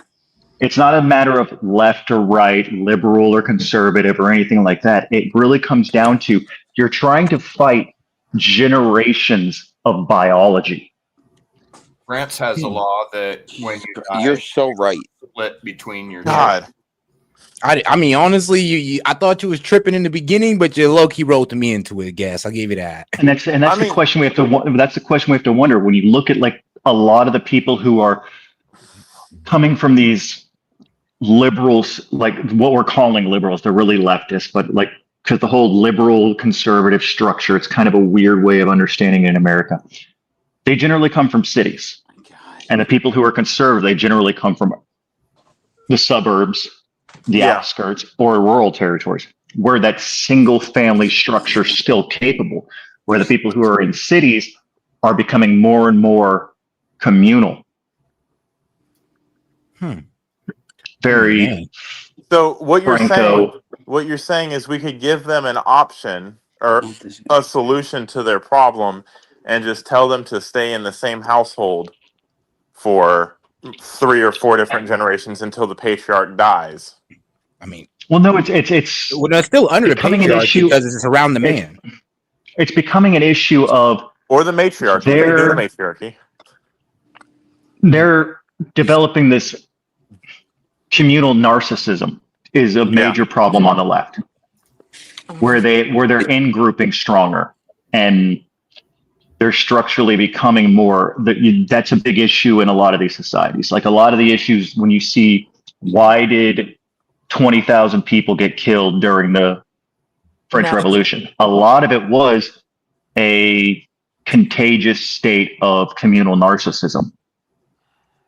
It's not a matter of left or right, liberal or conservative or anything like that. It really comes down to you're trying to fight generations of biology. France has a law that when you die, you're so right. Split between your God. I mean, honestly, I thought you was tripping in the beginning, but you low key wrote me into it. Guess I'll give you that. And that's the question we have to. That's the question we have to wonder when you look at like a lot of the people who are coming from these liberals, like what we're calling liberals. They're really leftists, but like because the whole liberal conservative structure, it's kind of a weird way of understanding it in America. They generally come from cities, and the people who are conservative, they generally come from the suburbs, the outskirts, or rural territories. where that single family structure is still capable, where the people who are in cities are becoming more and more communal. Very. So what you're Franco. saying is we could give them an option or a solution to their problem and just tell them to stay in the same household for 3 or 4 different generations until the patriarch dies. I mean, well, no, it's well, no, it's still under the patriarchy because it's around the man. It's becoming an issue of or the matriarchy. They do the matriarchy. They're developing this communal narcissism is a major problem on the left, where they're in grouping stronger and they're structurally becoming more. That's a big issue in a lot of these societies. Like a lot of the issues when you see why did 20,000 people get killed during the French Revolution? A lot of it was a contagious state of communal narcissism,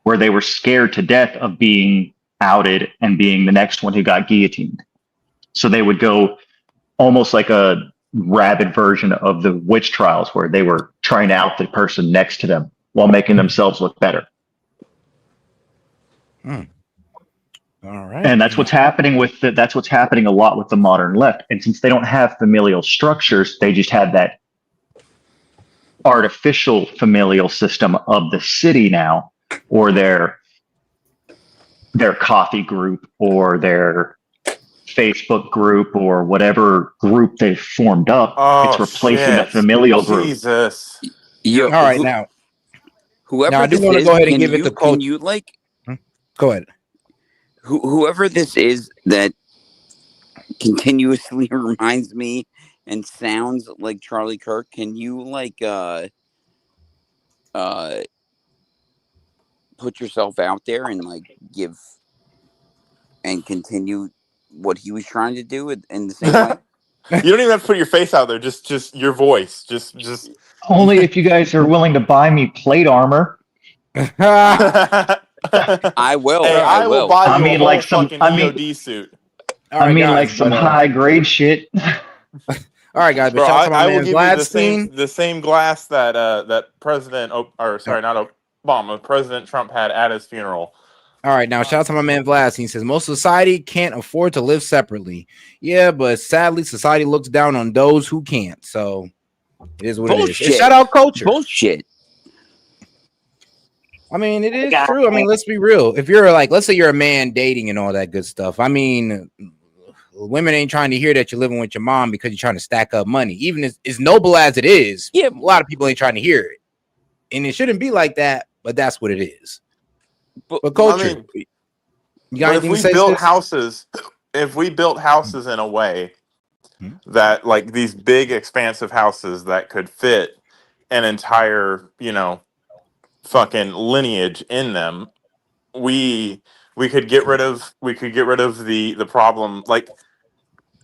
where they were scared to death of being outed and being the next one who got guillotined. So they would go almost like a rabid version of the witch trials, where they were trying to out the person next to them while making themselves look better. All right. And that's what's happening that's what's happening a lot with the modern left. And since they don't have familial structures, they just have that artificial familial system of the city now, or their coffee group or their Facebook group or whatever group they've formed up. It's replacing the familial group. Jesus. All right, now. Whoever now I do this want to is, go ahead and can give you, it the quote. Can you like? Go ahead. Whoever this is that continuously reminds me and sounds like Charlie Kirk, can you like put yourself out there and like give and continue what he was trying to do in the same way? You don't even have to put your face out there, just your voice. Just only if you guys are willing to buy me plate armor. I will. Hey, I will buy you a whole like fucking EOD suit. All right, guys, like some high grade shit. All right, guys, but Bro, shout out to my I will man give Vladstein. you the same glass that that President, not Obama, President Trump had at his funeral. All right, now shout out to my man Vladstein. He says most society can't afford to live separately. Yeah, but sadly, society looks down on those who can't. So it is what it is. And shout out culture. Bullshit. I mean, it is true. I mean, let's be real. If you're like, let's say you're a man dating and all that good stuff. I mean, women ain't trying to hear that you're living with your mom because you're trying to stack up money. Even as noble as it is, a lot of people ain't trying to hear it. And it shouldn't be like that, but that's what it is. But culture, I mean, you got if anything we to say, built sis? houses, in a way that like these big expansive houses that could fit an entire, fucking lineage in them, we could get rid of the problem. Like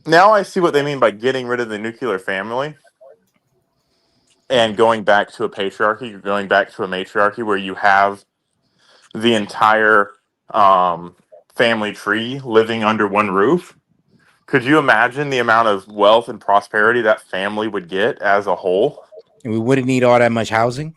now I see what they mean by getting rid of the nuclear family and going back to a patriarchy, going back to a matriarchy where you have the entire family tree living under one roof. Could you imagine the amount of wealth and prosperity that family would get as a whole? And we wouldn't need all that much housing.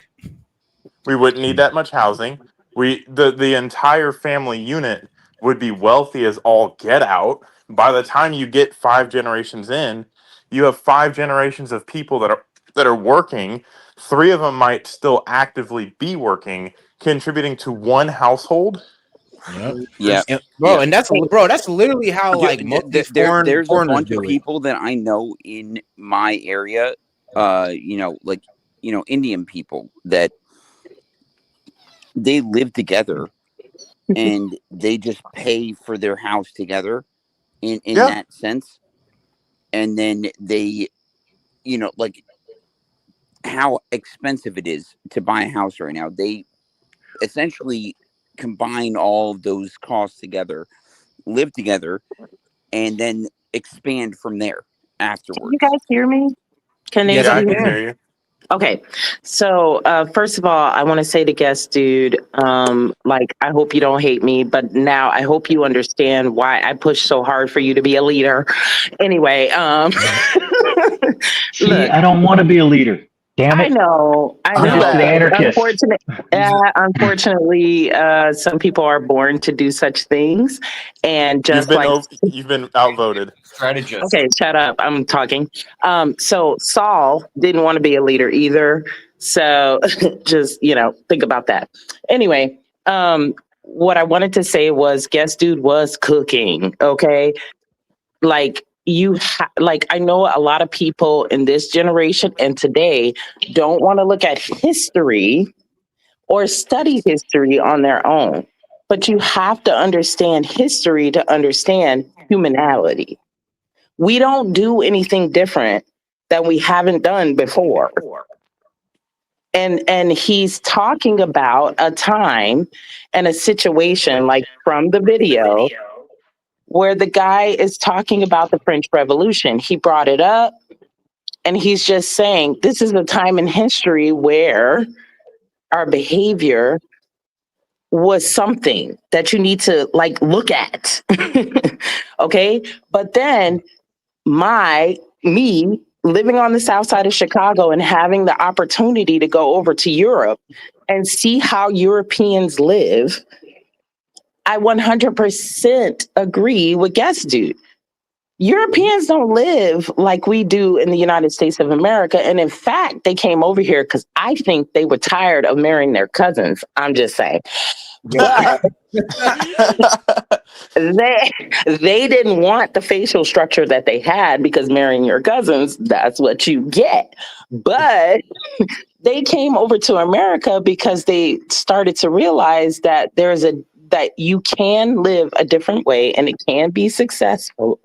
We wouldn't need that much housing. The entire family unit would be wealthy as all get out. By the time you get 5 generations in, you have 5 generations of people that are working. 3 of them might still actively be working, contributing to one household. Yeah, bro, and that's literally how like most there's foreigners a bunch do of it. people that I know in my area, Indian people that they live together and they just pay for their house together in that sense. And then they, like how expensive it is to buy a house right now. They essentially combine all of those costs together, live together, and then expand from there afterwards. Can you guys hear me? Can Yes, anybody I can hear me? hear you. Okay, so first of all, I want to say to guest dude, like, I hope you don't hate me, but now I hope you understand why I pushed so hard for you to be a leader. Anyway, See, look, I don't want to be a leader. Damn I it. know. I'm just an anarchist. Unfortunately, some people are born to do such things, and just like you've been outvoted. Strategist. okay, shut up. I'm talking. So Saul didn't want to be a leader either. So just, think about that. Anyway, what I wanted to say was guest dude was cooking. Okay. Like I know a lot of people in this generation and today don't want to look at history or study history on their own, but you have to understand history to understand humanity. We don't do anything different that we haven't done before. And he's talking about a time and a situation like from the video where the guy is talking about the French Revolution. He brought it up and he's just saying this is a time in history where our behavior was something that you need to look at. Okay. But then me living on the south side of Chicago and having the opportunity to go over to Europe and see how Europeans live, I 100% agree with guest dude. Europeans don't live like we do in the United States of America. And in fact, they came over here because I think they were tired of marrying their cousins. I'm just saying. But they didn't want the facial structure that they had because marrying your cousins, that's what you get. But they came over to America because they started to realize that that you can live a different way and it can be successful.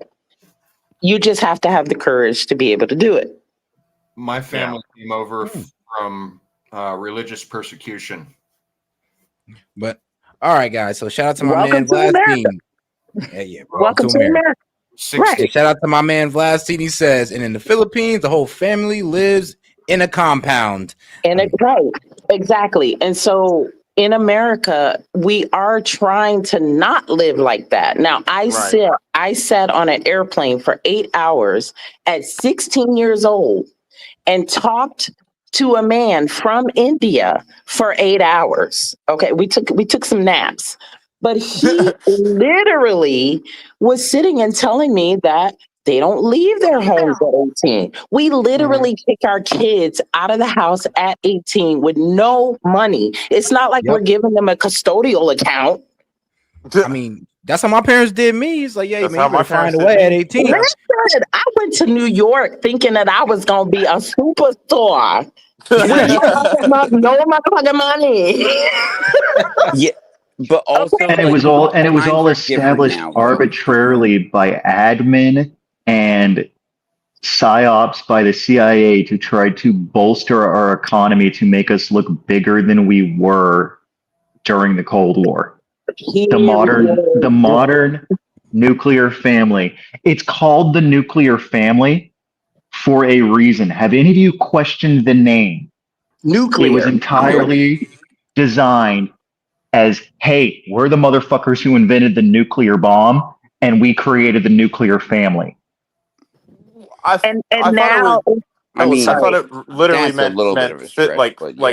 You just have to have the courage to be able to do it. My family came over from religious persecution. But all right, guys. So shout out to my Welcome man to America. Vlastin. Yeah, Welcome to America. Right. Shout out to my man Vlastin. He says, and in the Philippines, the whole family lives in a compound. Right, exactly. And so in America, we are trying to not live like that. Now, I sat on an airplane for 8 hours at 16 years old and talked to a man from India for 8 hours. Okay, we took some naps, but he literally was sitting and telling me that they don't leave their homes at 18. We literally kick our kids out of the house at 18 with no money. It's not like we're giving them a custodial account. I mean, that's how my parents did me. It's like, yeah, man, you better find a did way me. at 18. Listen, I went to New York thinking that I was going to be a superstar. With no motherfucking money. Yeah, but also, And it was all established arbitrarily by admin and psyops by the CIA to try to bolster our economy to make us look bigger than we were during the Cold War. The modern nuclear family. It's called the nuclear family for a reason. Have any of you questioned the name? Nuclear. It was entirely designed as, hey, we're the motherfuckers who invented the nuclear bomb and we created the nuclear family. I thought it literally meant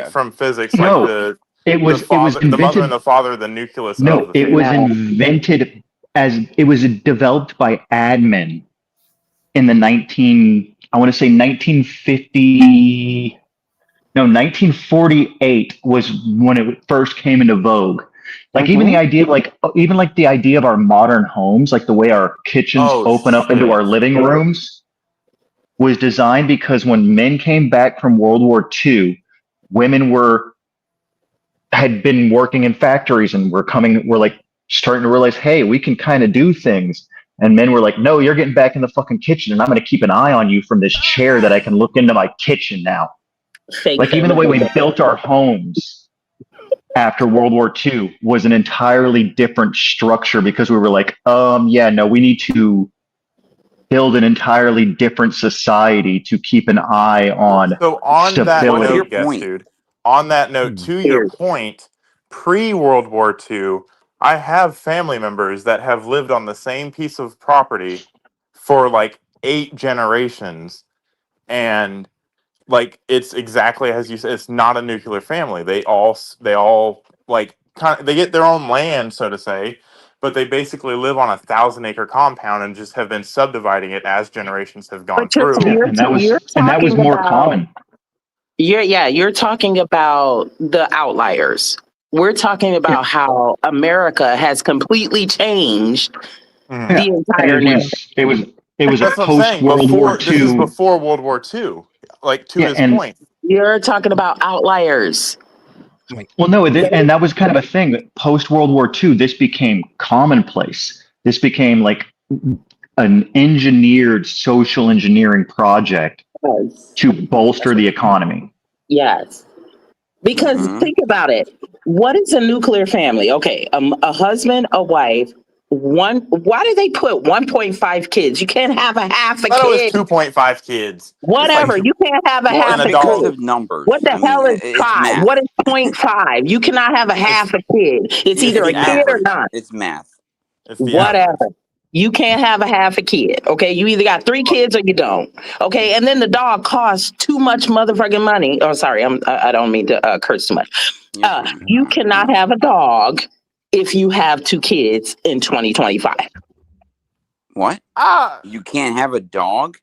from physics, no, it was the mother and the father, the nucleus. No, it was invented it was developed by admin in the 1948 was when it first came into vogue. Like even the idea the idea of our modern homes, like the way our kitchens open up into our living rooms, was designed because when men came back from World War II, women had been working in factories and were like starting to realize, hey, we can kind of do things. And men were like, no, you're getting back in the fucking kitchen and I'm going to keep an eye on you from this chair that I can look into my kitchen now. Even the way we built our homes after World War II was an entirely different structure because we were like, we need to build an entirely different society to keep an eye on So on that stability. note, guess, dude, on that note, to your point, pre-World War II, I have family members that have lived on the same piece of property for like 8 generations, and like it's exactly as you said. It's not a nuclear family. They all like they get their own land, so to say, but they basically live on a 1,000-acre compound and just have been subdividing it as generations have gone But you're, through. you're, and that was you're and that was talking more about, common. you're talking about the outliers. We're talking about how America has completely changed the entire And narrative. it was That's a what I'm saying. post World War This is II. before World War II. Like to his and point. You're talking about outliers. well, no, and that was kind of a thing. Post World War II, this became commonplace. This became like an engineered social engineering project to bolster the economy. Yes. Because think about it. What is a nuclear family? Okay, a husband, a wife, why do they put 1.5 kids? You can't have a half a I thought it kid. was 2.5 kids. Whatever. Like, You can't have a half and a a kid. dog. Of numbers. What the hell is it's 5? math. What is 0.5? You cannot have a half a kid. It's either a kid or not. It's math. It's the Whatever. average. You can't have a half a kid. Okay. You either got 3 kids or you don't. Okay. And then the dog costs too much motherfucking money. Oh, sorry. I don't mean to curse too much. You cannot have a dog if you have 2 kids in 2025. What? You can't have a dog?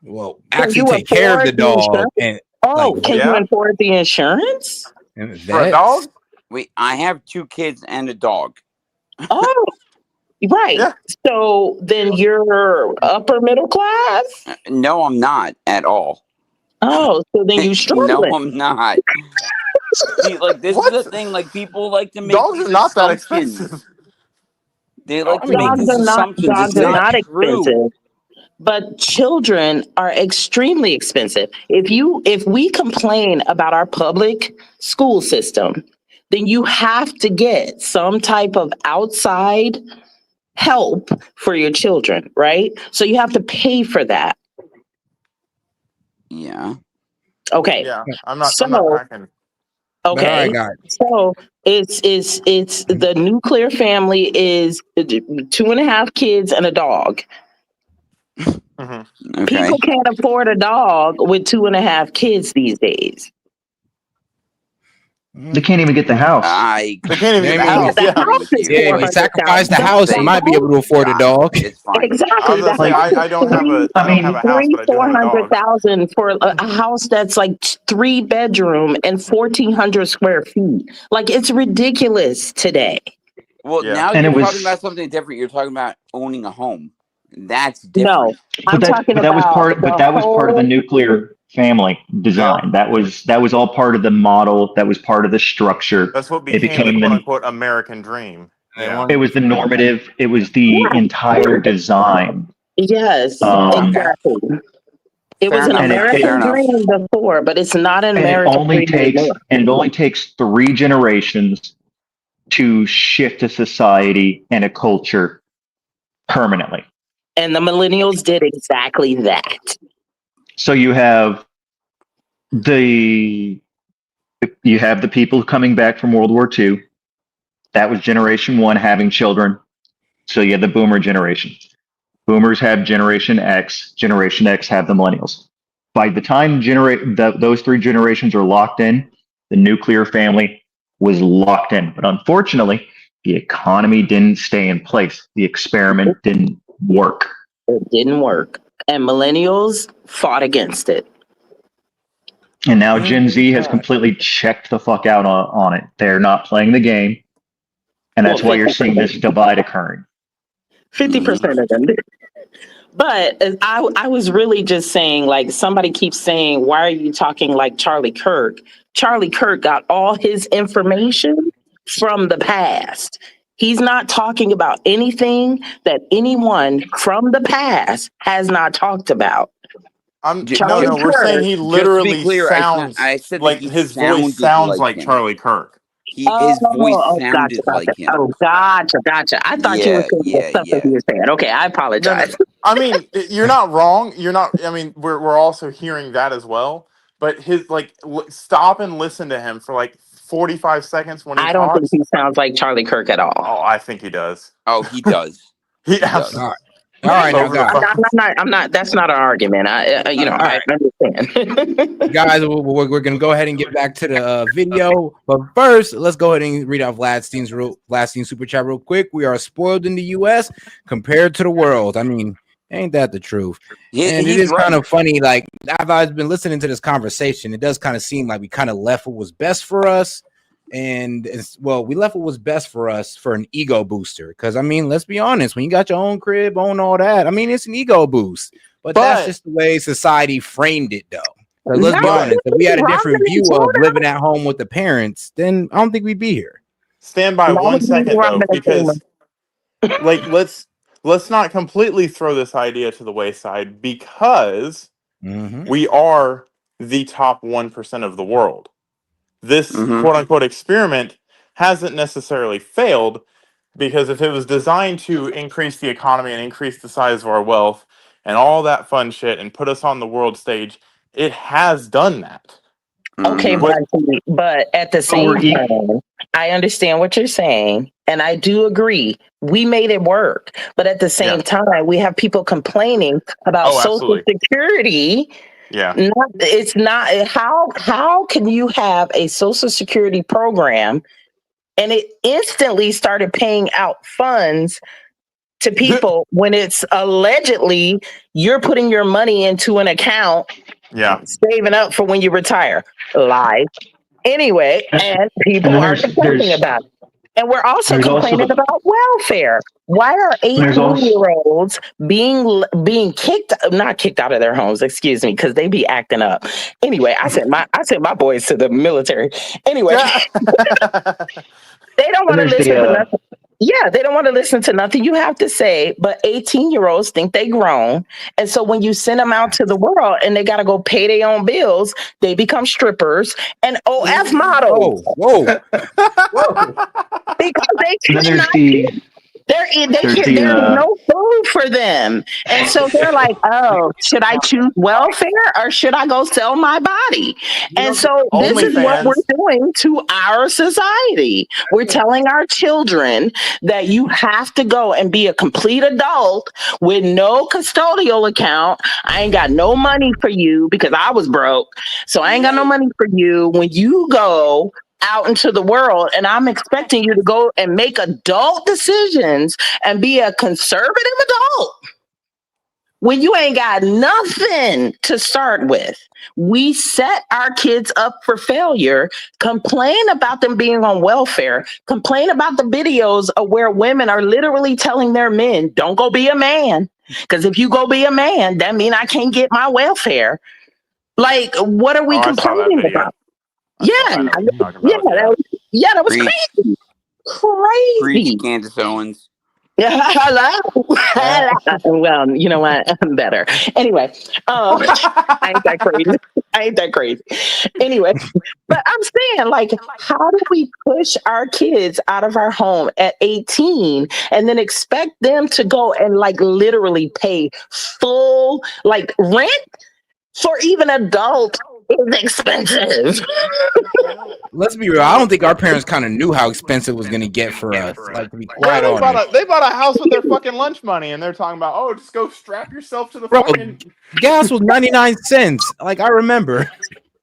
Well, Can actually you take care of the afford the dog. insurance? And Oh, can you afford the insurance? For a dog? Wait, I have 2 kids and a dog. Oh, right. So then you're upper middle class? No, I'm not at all. Oh, so then you struggling. No, I'm not. See, like this is the thing. Like people like to make dogs these are not that assumptions. expensive. They like to make Dogs these are not assumptions. dogs It's are not true. expensive. But children are extremely expensive. If we complain about our public school system, then you have to get some type of outside help for your children, right? So you have to pay for that. Yeah. Okay. Yeah, I'm not packing. Okay. So it's the nuclear family is 2.5 kids and a dog. Mm-hmm. Okay. People can't afford a dog with 2.5 kids these days. They can't even get the house. They can't even get the house. The house is Yeah, if you sacrifice the $400,000. house, you might be able to afford a dog. It's fine. Exactly. I was gonna say I don't have a house, but I do have a dog. $300,000 for a house that's like 3 bedroom and 1,400 square feet. Like it's ridiculous today. Well, now And you're it was- talking about something different. You're talking about owning a home. That's No, different. I'm talking that was about part of the whole- nuclear family design. That was all part of the model. That was part of the structure. That's what It became the became quote unquote American dream. It was the normative. It was the entire design. Yes, exactly. It was an American dream before, but it's not an American dream anymore. It only takes 3 generations to shift a society and a culture permanently. And the millennials did exactly that. So you have the people coming back from World War II. That was generation 1 having children. So you have the boomer generation. Boomers have Generation X. Generation X have the millennials. By the time those 3 generations are locked in, the nuclear family was locked in. But unfortunately, the economy didn't stay in place. The experiment didn't work. It didn't work. And millennials fought against it. And now Gen Z has completely checked the fuck out on it. They're not playing the game. And that's why you're seeing this divide occurring. 50% of them did. But I was really just saying, like, somebody keeps saying, why are you talking like Charlie Kirk? Charlie Kirk got all his information from the past. He's not talking about anything that anyone from the past has not talked about. We're saying he literally sounds I said like his voice sounds like Charlie Kirk. His voice sounded gotcha. like him. Oh, gotcha. I thought you were saying something you were saying. Okay, I apologize. I mean, you're not wrong. You're not. I mean, we're also hearing that as well. But his stop and listen to him for like 45 seconds when he I don't think talks. he sounds like Charlie Kirk at all. Oh, I think he does. Oh, he does. He does. All right, now, guys. I'm not. That's not an argument. I understand. Guys, we're going to go ahead and get back to the video. But first, let's go ahead and read off Vladstein's super chat real quick. We are spoiled in the U.S. compared to the world. I mean, ain't that the truth? And it is kind of funny. Like, I've been listening to this conversation. It does kind of seem like we kind of left what was best for us. And we left what was best for us for an ego booster. Because, I mean, let's be honest. When you got your own crib, own all that, I mean, it's an ego boost. But that's just the way society framed it, though. Let's be honest. If we had a different view of living at home with the parents, then I don't think we'd be here. Stand by 1 second, though, because let's not completely throw this idea to the wayside, because we are the top 1% of the world. This quote-unquote experiment hasn't necessarily failed, because if it was designed to increase the economy and increase the size of our wealth and all that fun shit and put us on the world stage, it has done that. Okay, but at the same time, I understand what you're saying, and I do agree. We made it work, but at the same time, we have people complaining about Social Security. Yeah, it's not. How can you have a Social Security program and it instantly started paying out funds to people when it's allegedly you're putting your money into an account, saving up for when you retire? Lies. Anyway, and people are complaining about it. And we're also complaining about welfare. Why are 18-year-olds being not kicked out of their homes, excuse me, because they be acting up. Anyway, I sent my boys to the military. Anyway, they don't want to listen to nothing. Yeah, they don't want to listen to nothing you have to say, but 18-year-olds think they grown. And so when you send them out to the world and they got to go pay their own bills, they become strippers and OF models. Whoa. Because there's no food for them. And so they're like, oh, should I choose welfare or should I go sell my body? And so this is what we're doing to our society. We're telling our children that you have to go and be a complete adult with no custodial account. I ain't got no money for you because I was broke. So I ain't got no money for you when you go out into the world, and I'm expecting you to go and make adult decisions and be a conservative adult when you ain't got nothing to start with. We set our kids up for failure, complain about them being on welfare, complain about the videos of where women are literally telling their men, don't go be a man, because if you go be a man, that means I can't get my welfare. Like, what are we complaining about? That was crazy. Preach, Candace Owens. Yeah, hello. Well, you know what? I'm better. Anyway, I ain't that crazy. Anyway, but I'm saying, like, how do we push our kids out of our home at 18 and then expect them to go and like literally pay full like rent for even adult? Is expensive. Let's be real. I don't think our parents kind of knew how expensive it was going to get for us. Like, to be quite honest. They bought a house with their fucking lunch money, and they're talking about, oh, just go strap yourself to the fucking gas was 99 cents. Like, I remember.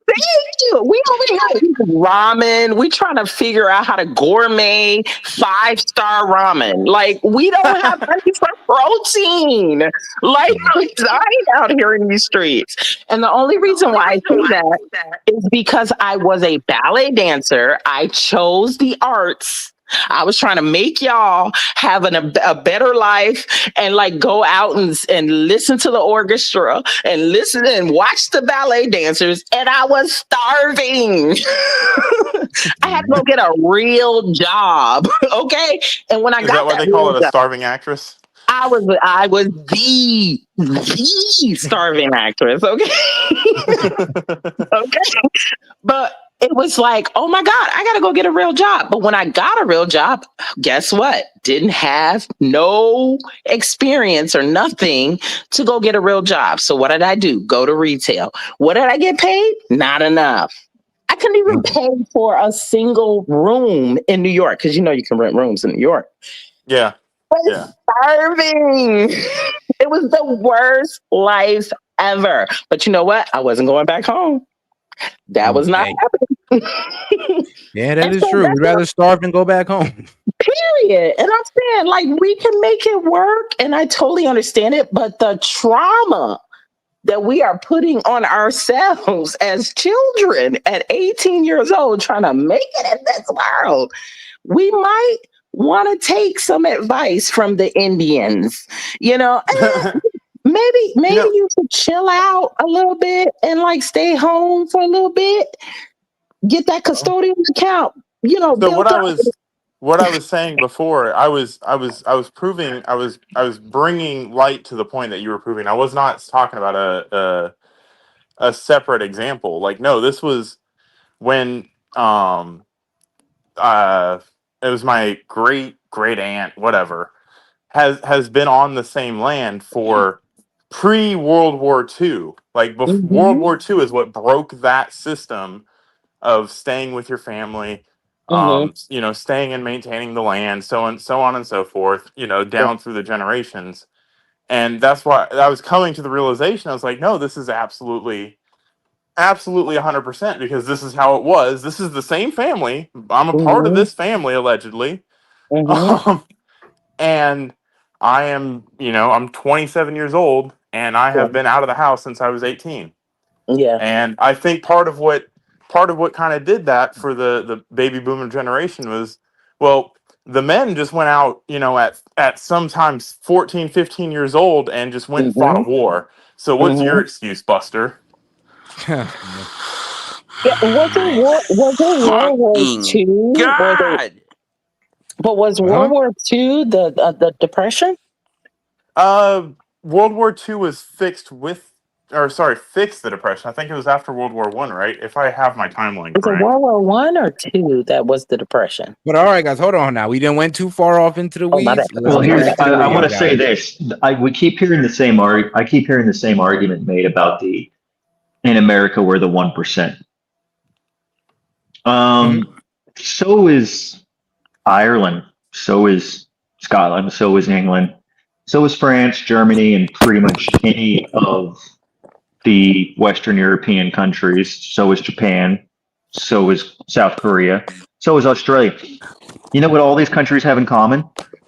We over here ramen. We trying to figure out how to gourmet 5-star ramen. Like, we don't have money for protein. Like, I'm dying out here in these streets. And the only reason why I say that is because I was a ballet dancer. I chose the arts. I was trying to make y'all have a better life and like go out and listen to the orchestra and listen and watch the ballet dancers. And I was starving. I had to go get a real job. Okay. And when I got that what they call it, a starving actress? I was the starving actress. Okay. Okay. But it was like, oh my God, I got to go get a real job. But when I got a real job, guess what? Didn't have no experience or nothing to go get a real job. So what did I do? Go to retail. What did I get paid? Not enough. I couldn't even pay for a single room in New York because you know you can rent rooms in New York. Yeah. I was starving. It was the worst life ever. But you know what? I wasn't going back home. That was not happening. Yeah, that is true. We'd rather starve than go back home. Period. And I'm saying, like, we can make it work, and I totally understand it, but the trauma that we are putting on ourselves as children at 18 years old trying to make it in this world, we might want to take some advice from the Indians, you know. Maybe you should chill out a little bit and like stay home for a little bit, get that custodial account, you know. So what I was saying before, I was bringing light to the point that you were proving. I was not talking about a separate example. Like, no, this was when it was my great aunt, whatever, has been on the same land for pre-World War II. Like, World War II is what broke that system of staying with your family, you know, staying and maintaining the land, so on and so forth, you know, down through the generations. And that's why I was coming to the realization. I was like, no, this is absolutely 100%, because this is how it was. This is the same family. I'm a part of this family, allegedly. And I am, you know, I'm 27 years old, and I have been out of the house since I was 18. Yeah. And I think part of what kind of did that for the baby boomer generation was, well, the men just went out, you know, at sometimes 14, 15 years old and just went and fought a war. So what's your excuse, Buster? Yeah, was it World War II? God. But was World War II the Depression? World War II was fixed the Depression. I think it was after World War I, right? If I have my timeline Is it correct. World War I or II that was the Depression? But all right, guys, hold on now. We didn't went too far off into the weeds. Well, I want to say this. We keep hearing the same I keep hearing the same argument made about in America we're the 1%. So is Ireland. So is Scotland. So is England. So is France, Germany, and pretty much any of the Western European countries. So is Japan. So is South Korea. So is Australia. You know what all these countries have in common?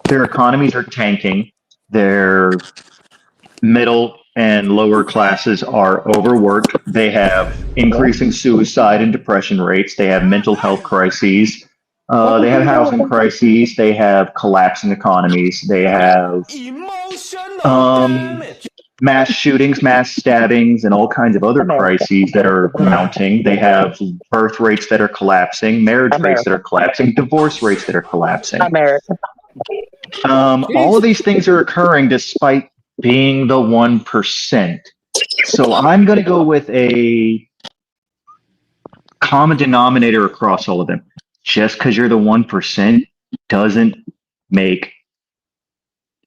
Their economies are tanking. Their middle and lower classes are overworked. They have increasing suicide and depression rates. They have mental health crises. They have housing crises. They have collapsing economies. They have mass shootings, mass stabbings, and all kinds of other crises that are mounting. They have birth rates that are collapsing, marriage rates that are collapsing, divorce rates that are collapsing. All of these things are occurring despite being the 1%. So I'm going to go with a common denominator across all of them. Just because you're the 1% doesn't make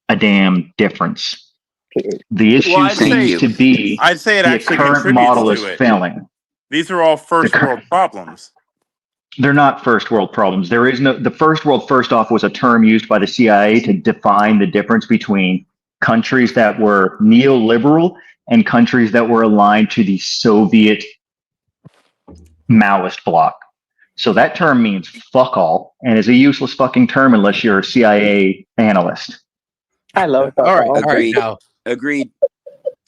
a damn difference. The issue seems to be I'd say it the actually current model is contributes to it. failing. These are all first world problems. They're not first world problems. There is no, the first world, first off, was a term used by the CIA to define the difference between countries that were neoliberal and countries that were aligned to the Soviet Maoist bloc. So that term means fuck all and is a useless fucking term unless you're a CIA analyst. I love it. All right. Now, agreed.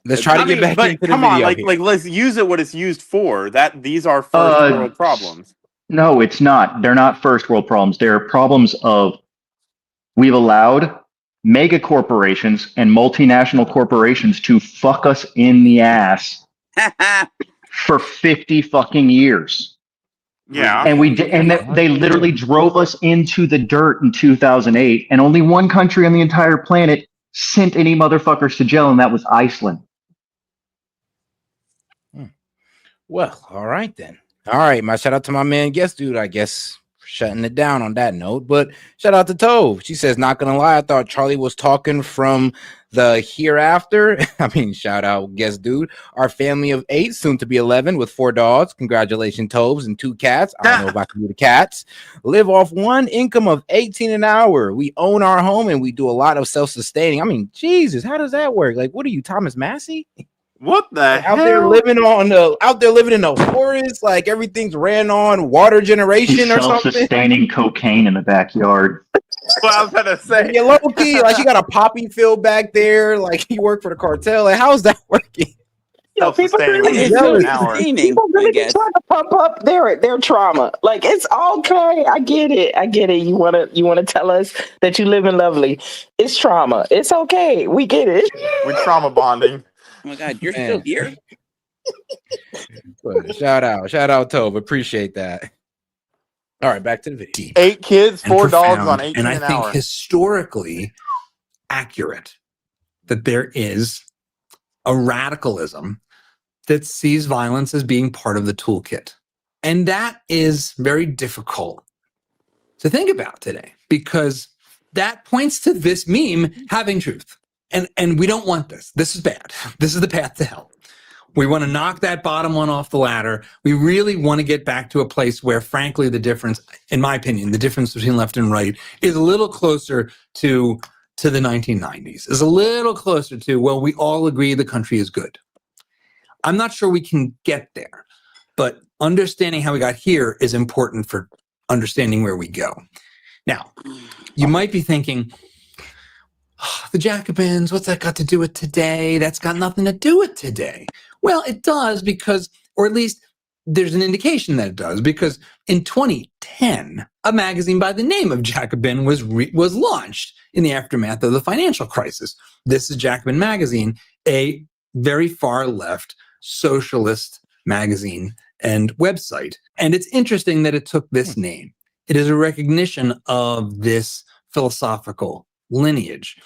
Let's try to get back into the come video. on, like let's use it what it's used for. That these are first world problems. No, it's not. They're not first world problems. They're problems of we've allowed mega corporations and multinational corporations to fuck us in the ass for 50 fucking years. Yeah. And they literally drove us into the dirt in 2008, and only one country on the entire planet sent any motherfuckers to jail, and that was Iceland. Well, all right then. All right, my shout out to my man Guest Dude, I guess, for shutting it down on that note. But shout out to Tove. She says, not gonna lie, I thought Charlie was talking from the hereafter. I mean, shout out Guest Dude. Our family of 8, soon to be 11, with 4 dogs. Congratulations, Toves, and 2 cats. I don't know if I can do the cats. Live off one income of 18 an hour. We own our home and we do a lot of self-sustaining. I mean, Jesus, how does that work? Like, what are you, Thomas Massey? What the hell? Out there living in the forest, like everything's ran on water generation He's or something. self-sustaining cocaine in the backyard. Well, I was gonna say, Yeah, low key, like you got a poppy field back there, like you work for the cartel. Like, how's that working? Yo, people really, people really be trying to pump up their trauma. Like, it's okay. I get it. You wanna tell us that you live in lovely. It's trauma. It's okay. We get it. We're trauma bonding. Oh my God, you're still here. Shout out, Tove. Appreciate that. All right, back to the video. 8 kids, 4 dogs on 18 and I an think hour. historically accurate that there is a radicalism that sees violence as being part of the toolkit. And that is very difficult to think about today because that points to this meme having truth. And we don't want this. This is bad. This is the path to hell. We want to knock that bottom one off the ladder. We really want to get back to a place where, frankly, the difference, in my opinion, the difference between left and right is a little closer to the 1990s, is a little closer to, well, we all agree the country is good. I'm not sure we can get there, but understanding how we got here is important for understanding where we go. Now, you might be thinking, oh, the Jacobins, what's that got to do with today? That's got nothing to do with today. Well, it does because, or at least there's an indication that it does, because in 2010, a magazine by the name of Jacobin was launched in the aftermath of the financial crisis. This is Jacobin Magazine, a very far left socialist magazine and website. And it's interesting that it took this name. It is a recognition of this philosophical lineage.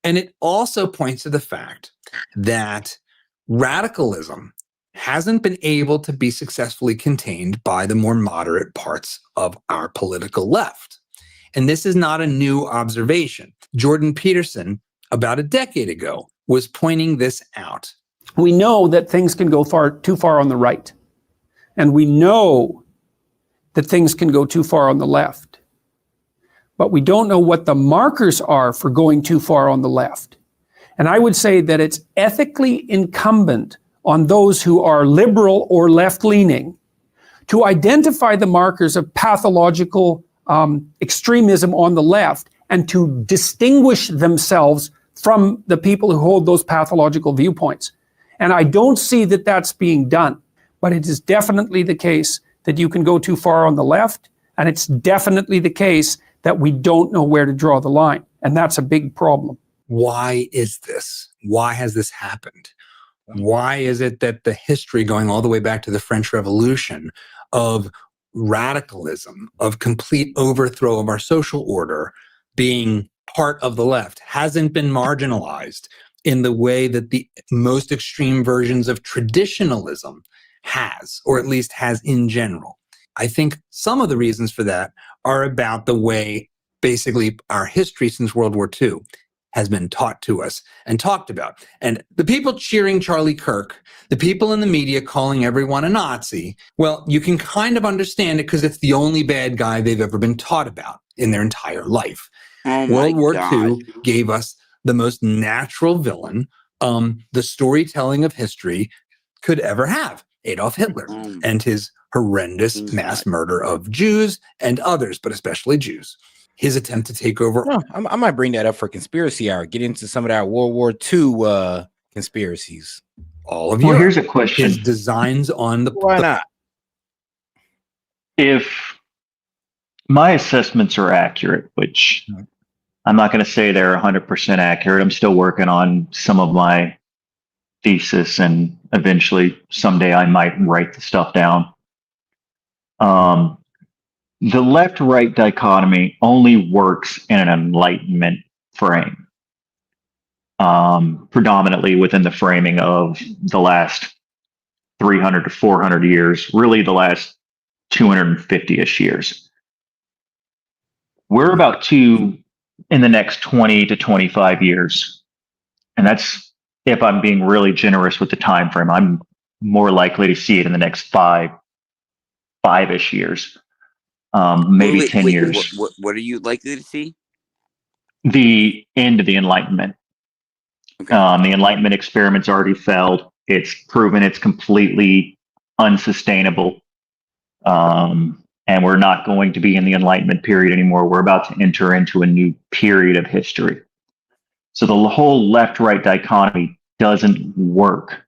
And it also points to the fact that radicalism hasn't been able to be successfully contained by the more moderate parts of our political left. And this is not a new observation. Jordan Peterson, about a decade ago, was pointing this out. We know that things can go too far on the right. And we know that things can go too far on the left. But we don't know what the markers are for going too far on the left. And I would say that it's ethically incumbent on those who are liberal or left-leaning to identify the markers of pathological extremism on the left and to distinguish themselves from the people who hold those pathological viewpoints. And I don't see that that's being done, but it is definitely the case that you can go too far on the left, and it's definitely the case that we don't know where to draw the line, and that's a big problem. Why is this? Why has this happened? Why is it that the history going all the way back to the French Revolution of radicalism, of complete overthrow of our social order being part of the left hasn't been marginalized in the way that the most extreme versions of traditionalism has, or at least has in general? I think some of the reasons for that are about the way basically our history since World War II has been taught to us and talked about. And the people cheering Charlie Kirk, the people in the media calling everyone a Nazi, well, you can kind of understand it because it's the only bad guy they've ever been taught about in their entire life. World War II gave us the most natural villain the storytelling of history could ever have, Adolf Hitler and his horrendous mass murder of Jews and others, but especially Jews. His attempt to take over. No, I might bring that up for conspiracy hour. Get into some of that World War II conspiracies. All of you. Well, here's a question. His designs on the. Why not? If my assessments are accurate, which I'm not going to say they're 100% accurate. I'm still working on some of my thesis, and eventually someday I might write the stuff down. The left-right dichotomy only works in an enlightenment frame. predominantly within the framing of the last 300 to 400 years, really the last 250-ish years. We're about to, in the next 20 to 25 years, and that's if I'm being really generous with the time frame. I'm more likely to see it in the next five-ish years, maybe 10 years. What are you likely to see? The end of the Enlightenment. Okay. The Enlightenment experiment's already failed. It's proven it's completely unsustainable. And we're not going to be in the Enlightenment period anymore. We're about to enter into a new period of history. So the whole left-right dichotomy doesn't work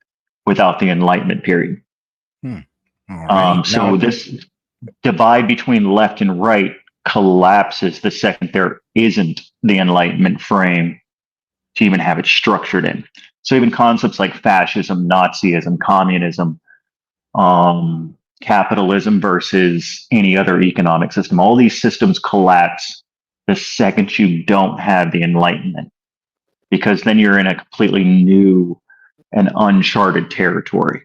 without the Enlightenment period. So this divide between left and right collapses the second there isn't the Enlightenment frame to even have it structured in. So even concepts like fascism, Nazism, communism, capitalism versus any other economic system, all these systems collapse the second you don't have the Enlightenment, because then you're in a completely new and uncharted territory.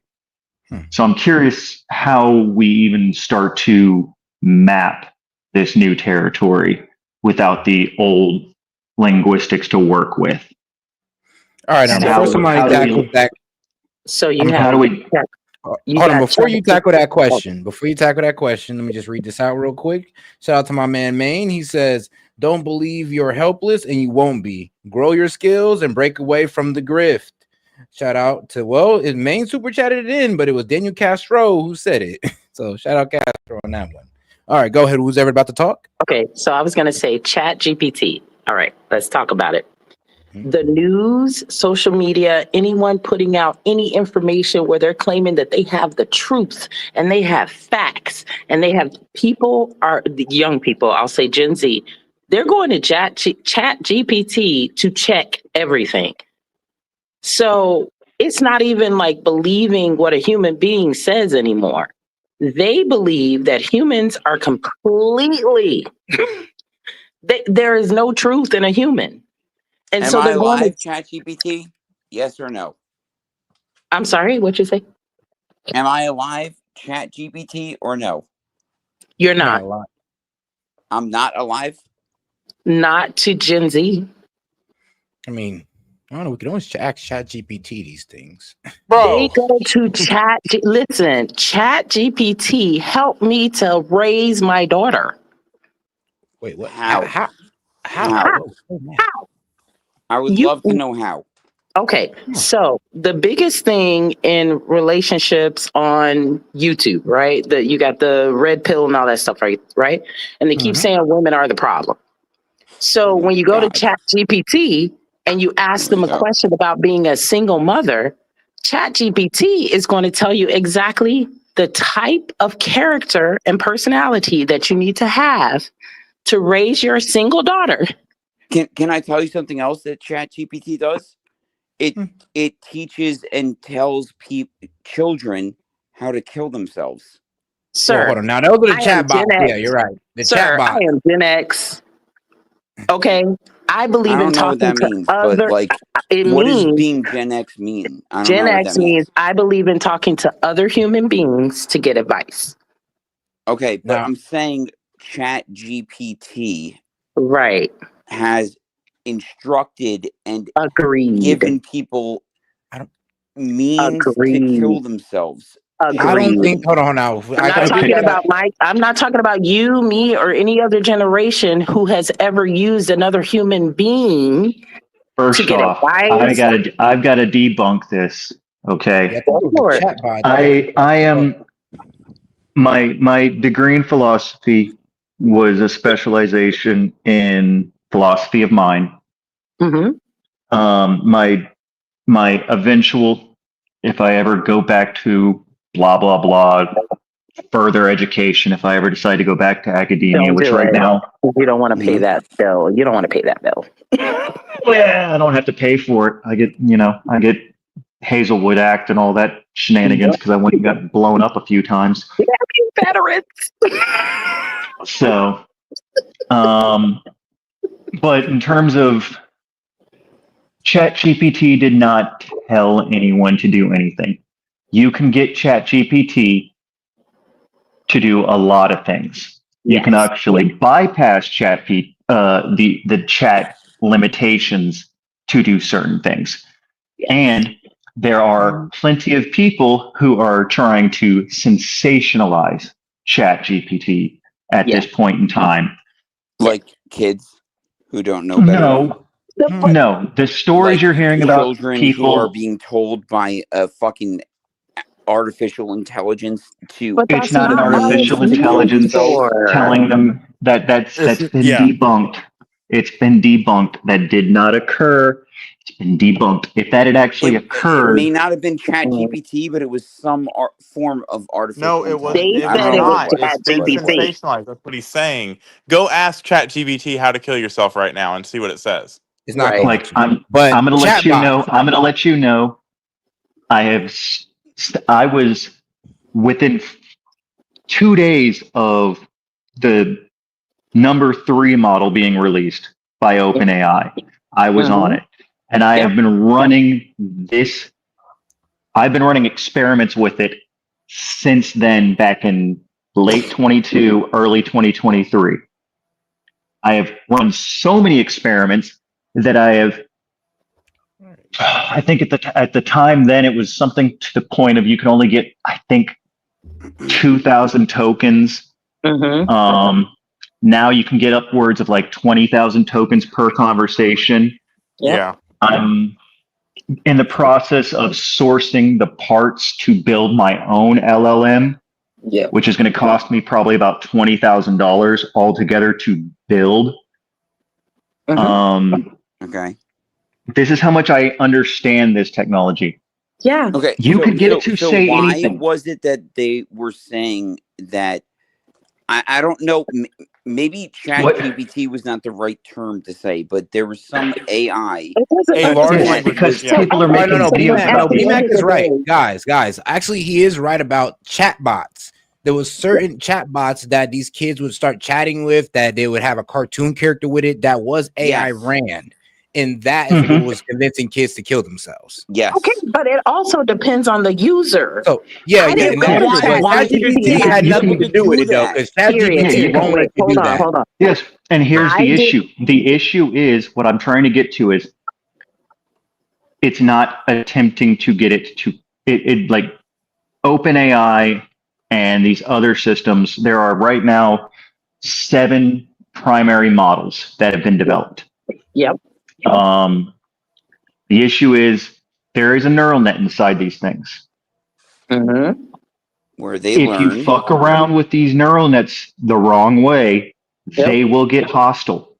So I'm curious how we even start to map this new territory without the old linguistics to work with. All right, now before somebody tackles that, so you have. How do we? Hold on, before you tackle that question, let me just read this out real quick. Shout out to my man Maine. He says, "Don't believe you're helpless, and you won't be. Grow your skills and break away from the grift." Shout out to Maine super chatted it in, but it was Daniel Castro who said it. So shout out Castro on that one. All right, go ahead. Who's ever about to talk? Okay, so I was going to say Chat GPT. All right, let's talk about it. The news, social media, anyone putting out any information where they're claiming that they have the truth and they have facts and they have young people, I'll say Gen Z, they're going to Chat GPT to check everything. So it's not even like believing what a human being says anymore. They believe that humans are completely, there is no truth in a human. And Am so I they're going alive, to, ChatGPT? Yes or no? I'm sorry, what'd you say? Am I alive, ChatGPT, or no? You're not. I'm not alive? Not to Gen Z. I mean, I don't know. We can always ask Chat GPT these things. They go to Chat GPT helped me to raise my daughter. Wait, what? How? How? I would love to know how. Okay, so the biggest thing in relationships on YouTube, right? That you got the red pill and all that stuff, right? And they keep saying women are the problem. So when you go to Chat GPT and you ask them a question about being a single mother, Chat GPT is going to tell you exactly the type of character and personality that you need to have to raise your single daughter. Can I tell you something else that ChatGPT does? It teaches and tells children how to kill themselves. Sir, well, hold on. Now those are the chat bots. Yeah, you're right. The chat I bot. am Gen X. Okay, I believe in talking to means, other. But like, what does being Gen X mean? I don't Gen know X means I believe in talking to other human beings to get advice. Okay, but I'm saying ChatGPT has instructed and given people means to kill themselves. I don't think. Hold on now. I'm not talking about you, me, or any other generation who has ever used another human being. First off, I've got to debunk this. Okay, I am my degree in philosophy was a specialization in philosophy of mind. My eventual, if I ever go back to blah blah blah, further education, if I ever decide to go back to academia, which right now you don't want to pay that bill. You don't want to pay that bill. Well, I don't have to pay for it. I get Hazelwood Act and all that shenanigans because I went and got blown up a few times. Veterans. So, but in terms of ChatGPT did not tell anyone to do anything. You can get ChatGPT to do a lot of things. You can actually bypass the chat limitations to do certain things. And there are plenty of people who are trying to sensationalize ChatGPT at this point in time. Like kids who don't know better. No. The stories you're hearing about Children people who are being told by a fucking artificial intelligence to. It's not an artificial intelligence telling them that's been debunked. It's been debunked. That did not occur. It's been debunked. If that had actually occurred, It may not have been ChatGPT, but it was some form of artificial No, it was. intelligence. It's not. It's been sensationalized. That's what he's saying. Go ask ChatGPT how to kill yourself right now and see what it says. It's not like I'm going to let you know. I'm going to let you know. I was within 2 days of the number 3 model being released by OpenAI. I was on it, and I have been running this. I've been running experiments with it since then, back in late 22, early 2023. I have run so many experiments that I think at the time then it was something to the point of you could only get, I think, 2,000 tokens. Now you can get upwards of like 20,000 tokens per conversation. Yeah. I'm in the process of sourcing the parts to build my own LLM, which is going to cost me probably about $20,000 altogether to build. Okay. This is how much I understand this technology. Yeah. Okay. You could get it to say why anything. Was it that they were saying that? I don't know. Maybe ChatGPT was not the right term to say, but there was some AI. A large language because model. people are making videos about BMAC is right, guys. Actually, he is right about chatbots. There was certain chatbots that these kids would start chatting with, that they would have a cartoon character with it that was AI ran. And that is what was convincing kids to kill themselves. Yes. Okay, but it also depends on the user. So and that, but ChatGPT had nothing to do with it though, because ChatGPT won't let you do that. Hold on. Yes, and here's the issue. The issue is what I'm trying to get to is it's not attempting to get it to it like OpenAI and these other systems. There are right now 7 primary models that have been developed. Yep. The issue is there is a neural net inside these things. Where they if you fuck around with these neural nets the wrong way, they will get hostile.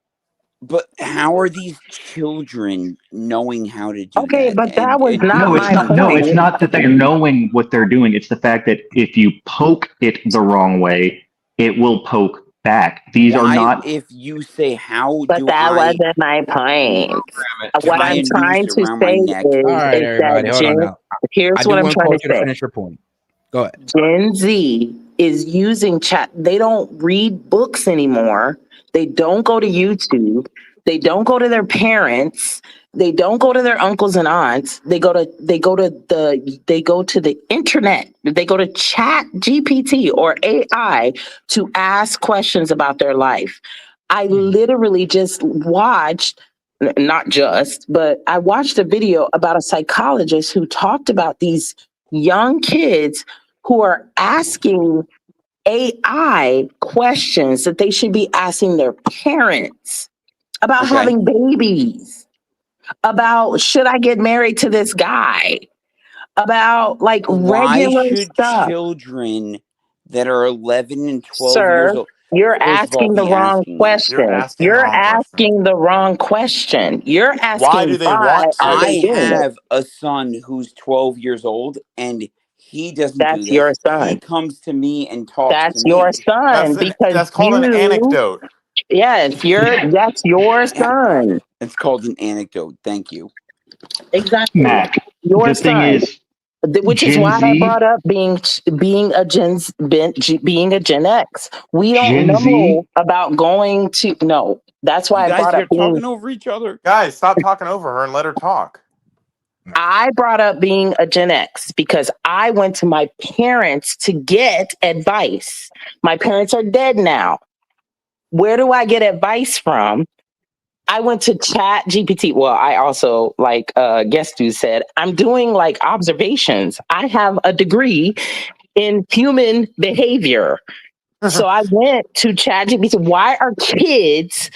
But how are these children knowing how to do that? Okay, but that was not my point. No, it's not that they're knowing what they're doing. It's the fact that if you poke it the wrong way, it will poke back. These are not. If you say how, but that wasn't my point. What I'm trying to say is that here's what I'm trying to say. Finish your point. Go ahead. Gen Z is using chat. They don't read books anymore. They don't go to YouTube. They don't go to their parents. They don't go to their uncles and aunts. They go to the internet. They go to Chat GPT or AI to ask questions about their life. I literally just watched, but I watched a video about a psychologist who talked about these young kids who are asking AI questions that they should be asking their parents about having babies, about should I get married to this guy, about like regular stuff. Children that are 11 and 12 Sir, years old. You're asking the wrong question. You're asking the wrong question. You're asking why do they want to? are they doing have a son who's 12 years old and he doesn't do this. Your son. He comes to me and talks That's to me. your son that's called an anecdote. Yes, that's your son. It's called an anecdote. Thank you. Exactly. Mac, Your the son. thing is, Which is Gen why I Z, brought up being a Gen X. We don't Gen Z, know about going to no. That's why You I guys brought up are being. talking over each other. Guys, stop talking over her and let her talk. I brought up being a Gen X because I went to my parents to get advice. My parents are dead now. Where do I get advice from? I went to Chat GPT. Well, I also, like guest who said, I'm doing like observations. I have a degree in human behavior. So I went to Chat GPT. Why are kids,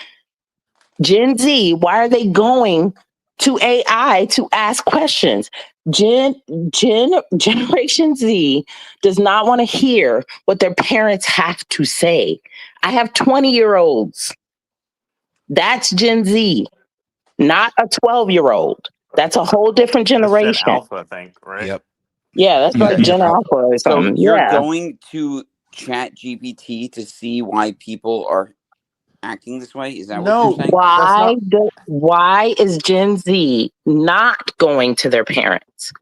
Gen Z, why are they going to AI to ask questions? Generation Z does not want to hear what their parents have to say. I have 20-year-olds. That's Gen Z, not a 12-year-old. That's a whole different That's Gen generation. Alpha, I think, right? Yep. Yeah, that's like Gen Alpha or So something. you're Yeah. going to Chat GPT to see why people are acting this way? Is that what you're saying? Why is Gen Z not going to their parents?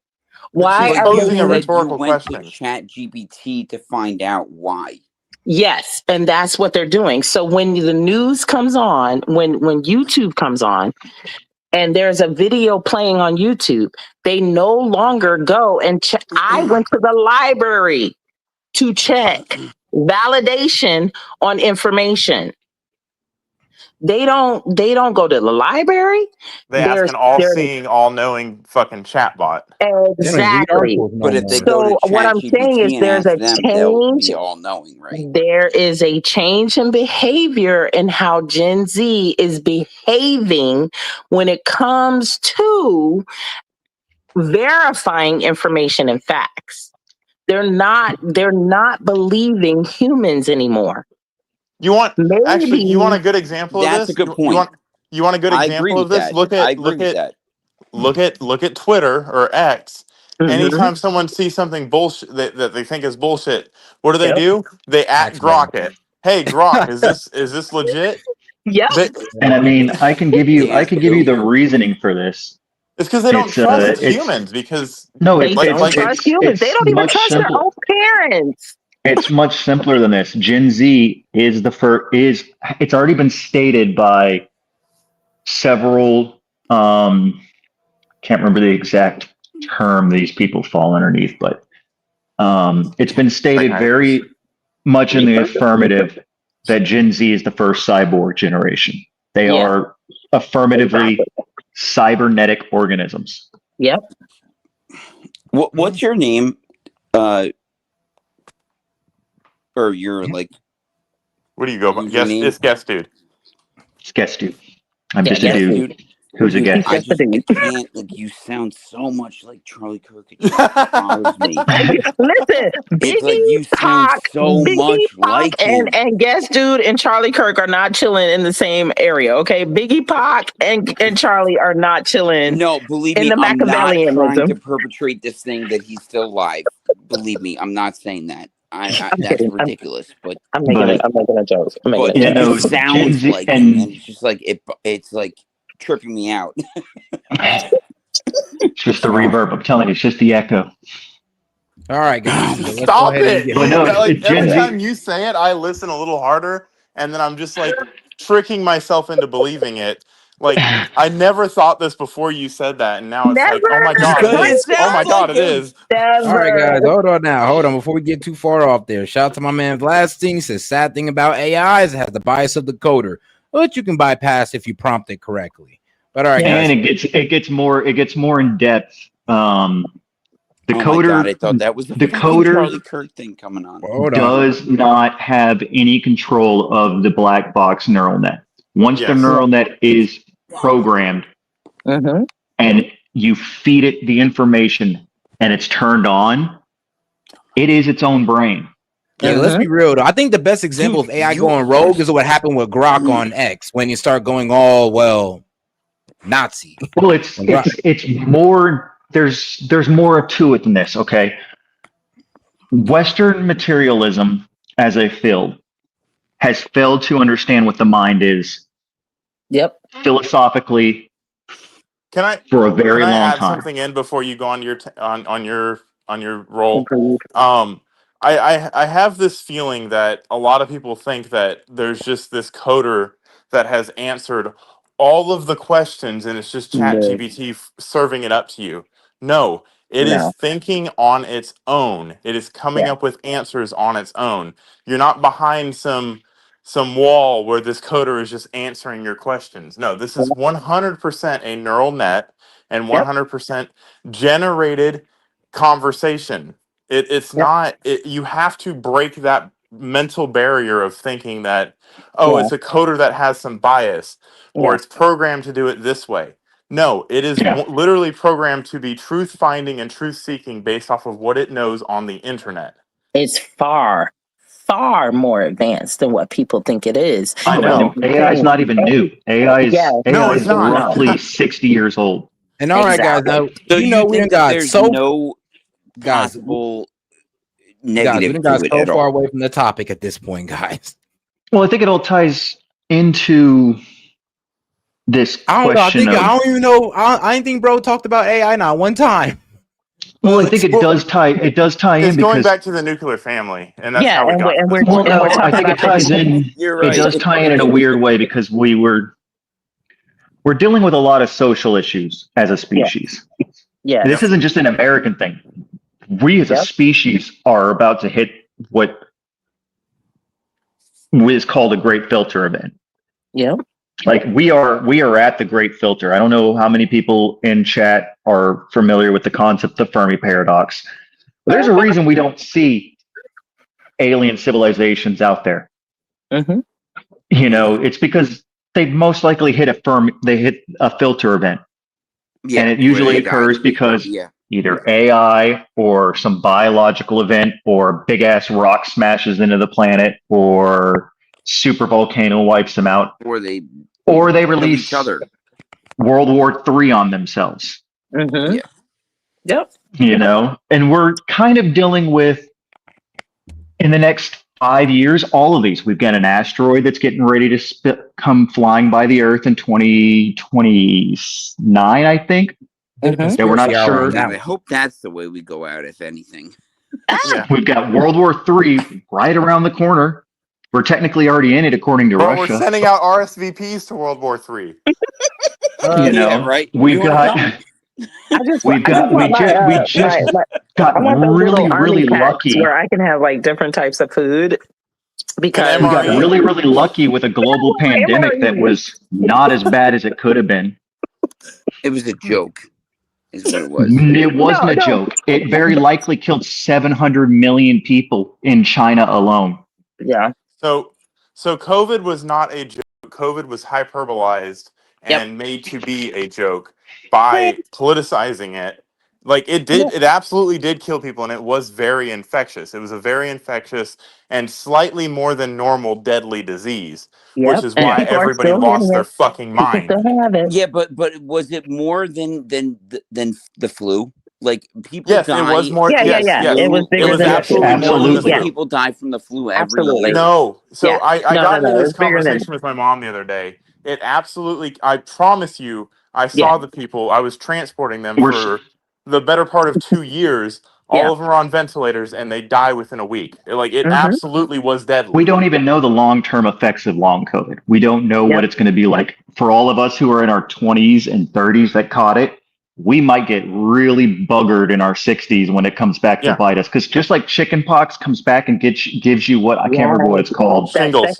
Why She's are posing a they? rhetorical You went question. to Chat GPT to find out why. Yes, and that's what they're doing. So when the news comes on, when YouTube comes on, and there's a video playing on YouTube, they no longer go and check. I went to the library to check validation on information. They don't go to the library. They ask an all-seeing, all-knowing fucking chatbot. Exactly. But if they go So to what Chat I'm saying GPT is and there's ask a them, they'll change. be all knowing, right? There is a change in behavior in how Gen Z is behaving when it comes to verifying information and facts. They're not believing humans anymore. You want Maybe you want a good example of That's this? a good point. You want a good I agree example of with this? that. I agree with that. Look at Twitter or X. Mhm. Anytime someone sees something bullshit that they think is bullshit, what Yep. do? They at Grok it. Hey Grok, is this legit? Yep. and I mean, I can give you the reasoning for this. It's because they don't trust humans because no, They don't trust humans. They don't even much trust their simpler. own parents. It's much simpler than this. Gen Z is it's already been stated by several can't remember the exact term these people fall underneath, but it's been stated very much in the affirmative that Gen Z is the first cyborg generation. They are affirmatively cybernetic organisms. Yep. What's your name? Or your like? What do you go by? Yes, it's guest dude. It's guest dude. I'm just a dude who's a guest. I can't. Like, you sound so much like Charlie Kirk. It just bothers me. Listen, It's like you sound so much like him. and guest dude and Charlie Kirk are not chilling in the same area. Okay, Biggie Pac and Charlie are not chilling. No, believe in me, the I'm not trying Machiavellianism. to perpetrate this thing that he's still alive. Believe me, I'm not saying that. That's kidding. ridiculous. But I'm making a joke. But Yeah, it no, just sounds Gen Z like him, and it's just like it's like tripping me out. It's just the reverb. I'm telling you, it's just the echo. All right, guys. So let's go Stop ahead and it! get Like every time you say it, I listen a little harder, and then I'm just like tricking myself into believing it. Like I never thought this before you said that, and now it's like, oh my god, it is. Oh my god, it is. All right, guys, hold on now. Hold on before we get too far off there. Shout out to my man Vlasting. Says sad thing about AI is it has the bias of the coder, but you can bypass if you prompt it correctly. But all right, guys. And it gets more in depth. The Oh coder, my God, I thought that was the coder Charlie Kirk thing coming on. does not have any control of the black box neural net. Once the neural net is programmed and you feed it the information and it's turned on, it is its own brain. Yeah, let's be real though. I think the best example of AI going rogue is what happened with Grok on X when you start going all Nazi. Well, it's more. There's more to it than this. Okay, Western materialism as a field has failed to understand what the mind is. Yep. Philosophically, Can I for a very long add time. something in before you go on your on your role. I have this feeling that a lot of people think that there's just this coder that has answered all of the questions and it's just ChatGPT serving it up to you. No, it is thinking on its own. It is coming up with answers on its own. You're not behind some wall where this coder is just answering your questions. No, this is 100% a neural net and 100% generated conversation. It's not. You have to break that mental barrier of thinking that, oh, it's a coder that has some bias or it's programmed to do it this way. No, it is literally programmed to be truth finding and truth seeking based off of what it knows on the internet. It's far more advanced than what people think it is. I know. AI is not even new. AI is roughly 60 years old. And all right, guys, now So you know we done got there's so no guys, possible we negative done got to it so at far all. away from the topic at this point, guys. Well, I think it all ties into this I don't question know. I of. don't even know. I didn't think bro talked about AI not one time. Well, I think it does tie. It does tie in It's because going back to the nuclear family, and that's how we got to this Well, point. no, I think it ties in. You're right. It does tie in a weird way because we're dealing with a lot of social issues as a species. Yeah. This isn't just an American thing. We as a species are about to hit what is called a great filter event. Yeah. Like we are at the great filter. I don't know how many people in chat are familiar with the concept of Fermi paradox. But there's a reason we don't see alien civilizations out there. Mm-hmm. You know, it's because they most likely hit a filter event. Yeah, and it usually occurs because either AI or some biological event or a big ass rock smashes into the planet or super volcano wipes them out. Or they release each other. World War III on themselves. Mm-hmm. Yeah. Yep. You know, and we're kind of dealing with in the next 5 years, all of these. We've got an asteroid that's getting ready to come flying by the Earth in 2029, I think. Mm-hmm. Yeah, we're not sure. I hope that's the way we go out, if anything. Yeah. We've got World War III right around the corner. We're technically already in it, according to But Russia. we're sending out RSVPs to World War III. You know, yeah, right. We've got. We just got really lucky. where I can have like different types of food. Because We got really lucky with a global pandemic that was not as bad as it could have been. It was a joke, is what it was. It wasn't a joke. It very likely killed 700 million people in China alone. Yeah. So COVID was not a joke. COVID was hyperbolized and made to be a joke by politicizing it. Like it did, it absolutely did kill people, and it was very infectious. It was a very infectious and slightly more than normal deadly disease, which is why everybody lost their fucking mind. Yeah, but was it more than the flu? Like people Yes, die. it was more. Yeah. It was bigger than absolutely more than the flu. People die from the flu every Absolutely. year. No. So I got into this It's bigger than conversation with my mom the other day. It absolutely, I promise you, I saw the people, I was transporting them for the better part of 2 years. All of them are on ventilators and they die within a week. It absolutely was deadly. We don't even know the long-term effects of long COVID. We don't know what it's going to be like. For all of us who are in our 20s and 30s that caught it, we might get really buggered in our 60s when it comes back to bite us. Because just like chicken pox comes back and gives you what, I can't remember what it's called. Shingles.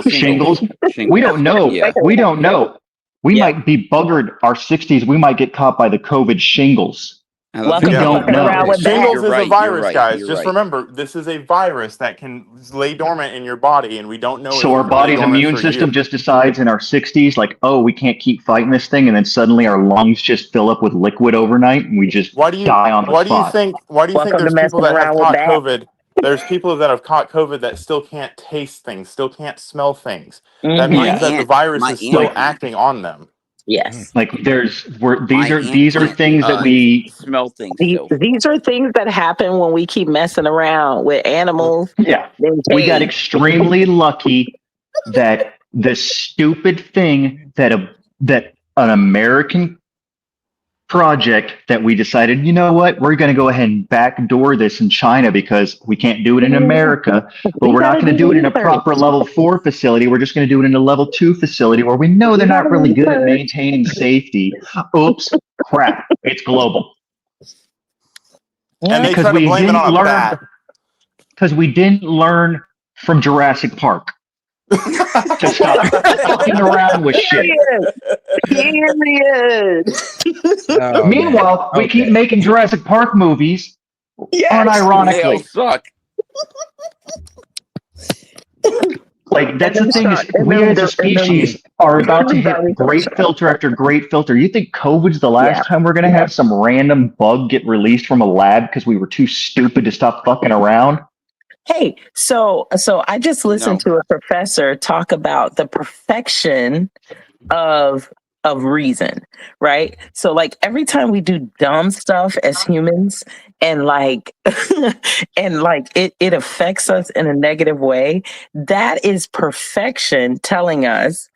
Shingles. We don't know. Yeah. We don't know. We might be buggered our 60s. We might get caught by the COVID shingles. Welcome we to don't know. Shingles is a virus, guys. Just remember, this is a virus that can lay dormant in your body, and we don't know. So our body's immune system just decides in our 60s, like, oh, we can't keep fighting this thing, and then suddenly our lungs just fill up with liquid overnight, and we just die on the spot. Why do you think there's people that have caught COVID? There's people that have caught COVID that still can't taste things, still can't smell things. That means that the virus is still acting on them. Yes. Like these are things that we smell things. These are things that happen when we keep messing around with animals. Yeah. We got extremely lucky that the stupid thing that an American project that we decided, you know what, we're going to go ahead and backdoor this in China because we can't do it in America, but we're not going to do it in a proper level 4 facility. We're just going to do it in a level 2 facility where we know they're not really good at maintaining safety. Oops, crap, it's global. And they try to blame it on a bat. Because we didn't learn from Jurassic Park to stop fucking around with shit. Period. Meanwhile, we keep making Jurassic Park movies, unironically. They all suck. Like, that's the thing, is we as a species are about to hit great filter after great filter. You think COVID's the last time we're going to have some random bug get released from a lab because we were too stupid to stop fucking around? Hey, so I just listened to a professor talk about the perfection of reason, right? So like every time we do dumb stuff as humans and like and like it affects us in a negative way, that is perfection telling us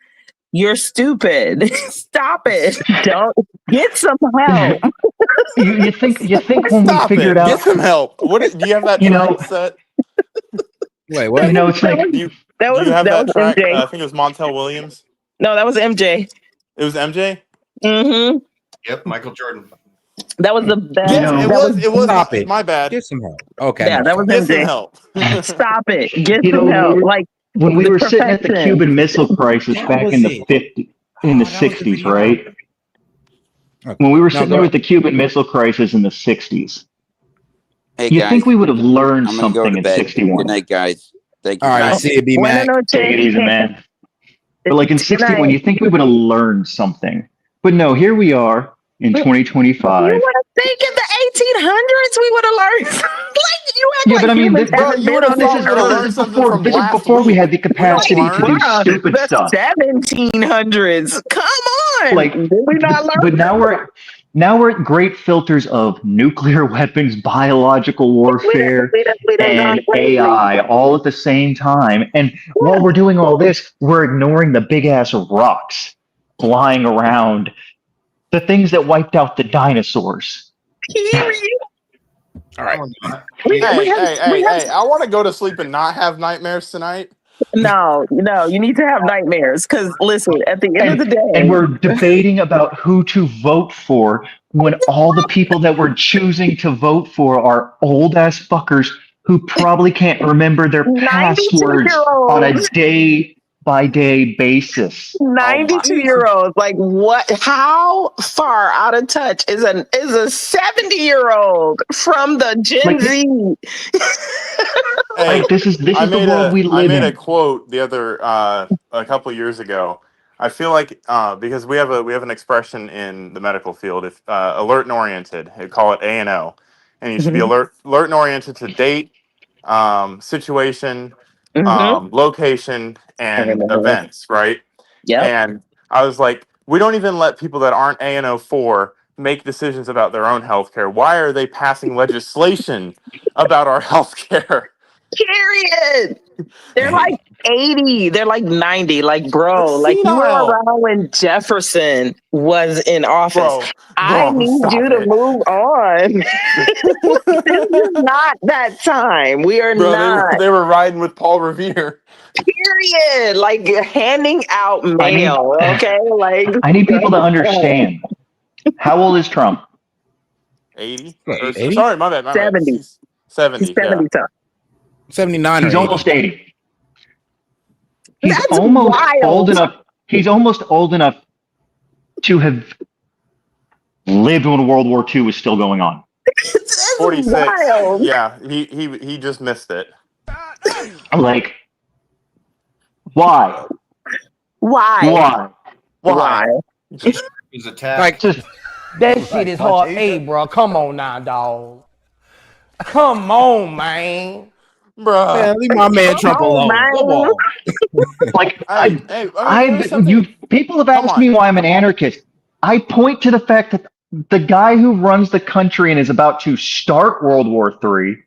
you're stupid. Stop it. Don't get some help. you think when we figured out, get some help. What do you have that track set? Wait, what? You know, it's like do you have that track? I think it was Montel Williams. No, that was MJ. It was MJ. Mm-hmm. Yep, Michael Jordan. That was the best. Yeah, it was. Stop it. My bad. Get some help. Okay. Yeah, that was Get some MJ. help. Stop it. Get You some know, help. Like when we the were sitting at the perfection. Cuban Missile Crisis back in the 60s, right? When we were sitting there with the Cuban Missile Crisis in the 60s, Hey, you guys, think we would have learned I'm gonna go something to in bed. 61? Good night, guys. Thank you. All right, see you, B-Mac. Take it easy, man. But like in 61, you think we would have learned something. But no, here we are in 2025. You would have think in the 1800s we would have learned. Like you act Yeah, like but I mean, humans bro, haven't you been would have on thought this we would have earth. learned something from before we had the capacity to do stupid the stuff. 1700s. Come on. Like, Did we not learn? but now we're at great filters of nuclear weapons, biological warfare, and AI all at the same time. And while we're doing all this, we're ignoring the big ass rocks flying around, the things that wiped out the dinosaurs. All right. Hey, I want to go to sleep and not have nightmares tonight. No, you need to have nightmares because listen, at the end of the day, And we're debating about who to vote for when all the people that we're choosing to vote for are old ass fuckers who probably can't remember their passwords on a day-by-day basis. 92-year-olds. Like what? How far out of touch is a 70-year-old from the Gen Z? Hey, like this is the world we live in. I made a quote the other a couple years ago. I feel like because we have an expression in the medical field, if alert and oriented, they call it A&O, and you should be alert and oriented to date, situation, location, and events, right? Yeah. And I was like, we don't even let people that aren't A&O4 make decisions about their own healthcare. Why are they passing legislation about our healthcare? Period. They're like 80. They're like 90. Like, bro, like you were around when Jefferson was in office. I need you to move on. This is not that time. We are not. They were riding with Paul Revere. Period. Like handing out mail. Okay. Like I need people to understand. How old is Trump? 80? 80? Sorry, my bad. 70. He's 70. He's 70. Yeah. 79. He's almost 80. He's That's almost wild. old enough. He's almost old enough to have lived when World War II was still going on. 46. Wild. Yeah, he just missed it. Like, why? He's attacked. Like, that shit is hard. Hey, bro, come on now, dog. Come on, man. Bruh. Man, leave my man Trump alone. Come on. Like, people have asked me why I'm an anarchist. I point to the fact that the guy who runs the country and is about to start World War III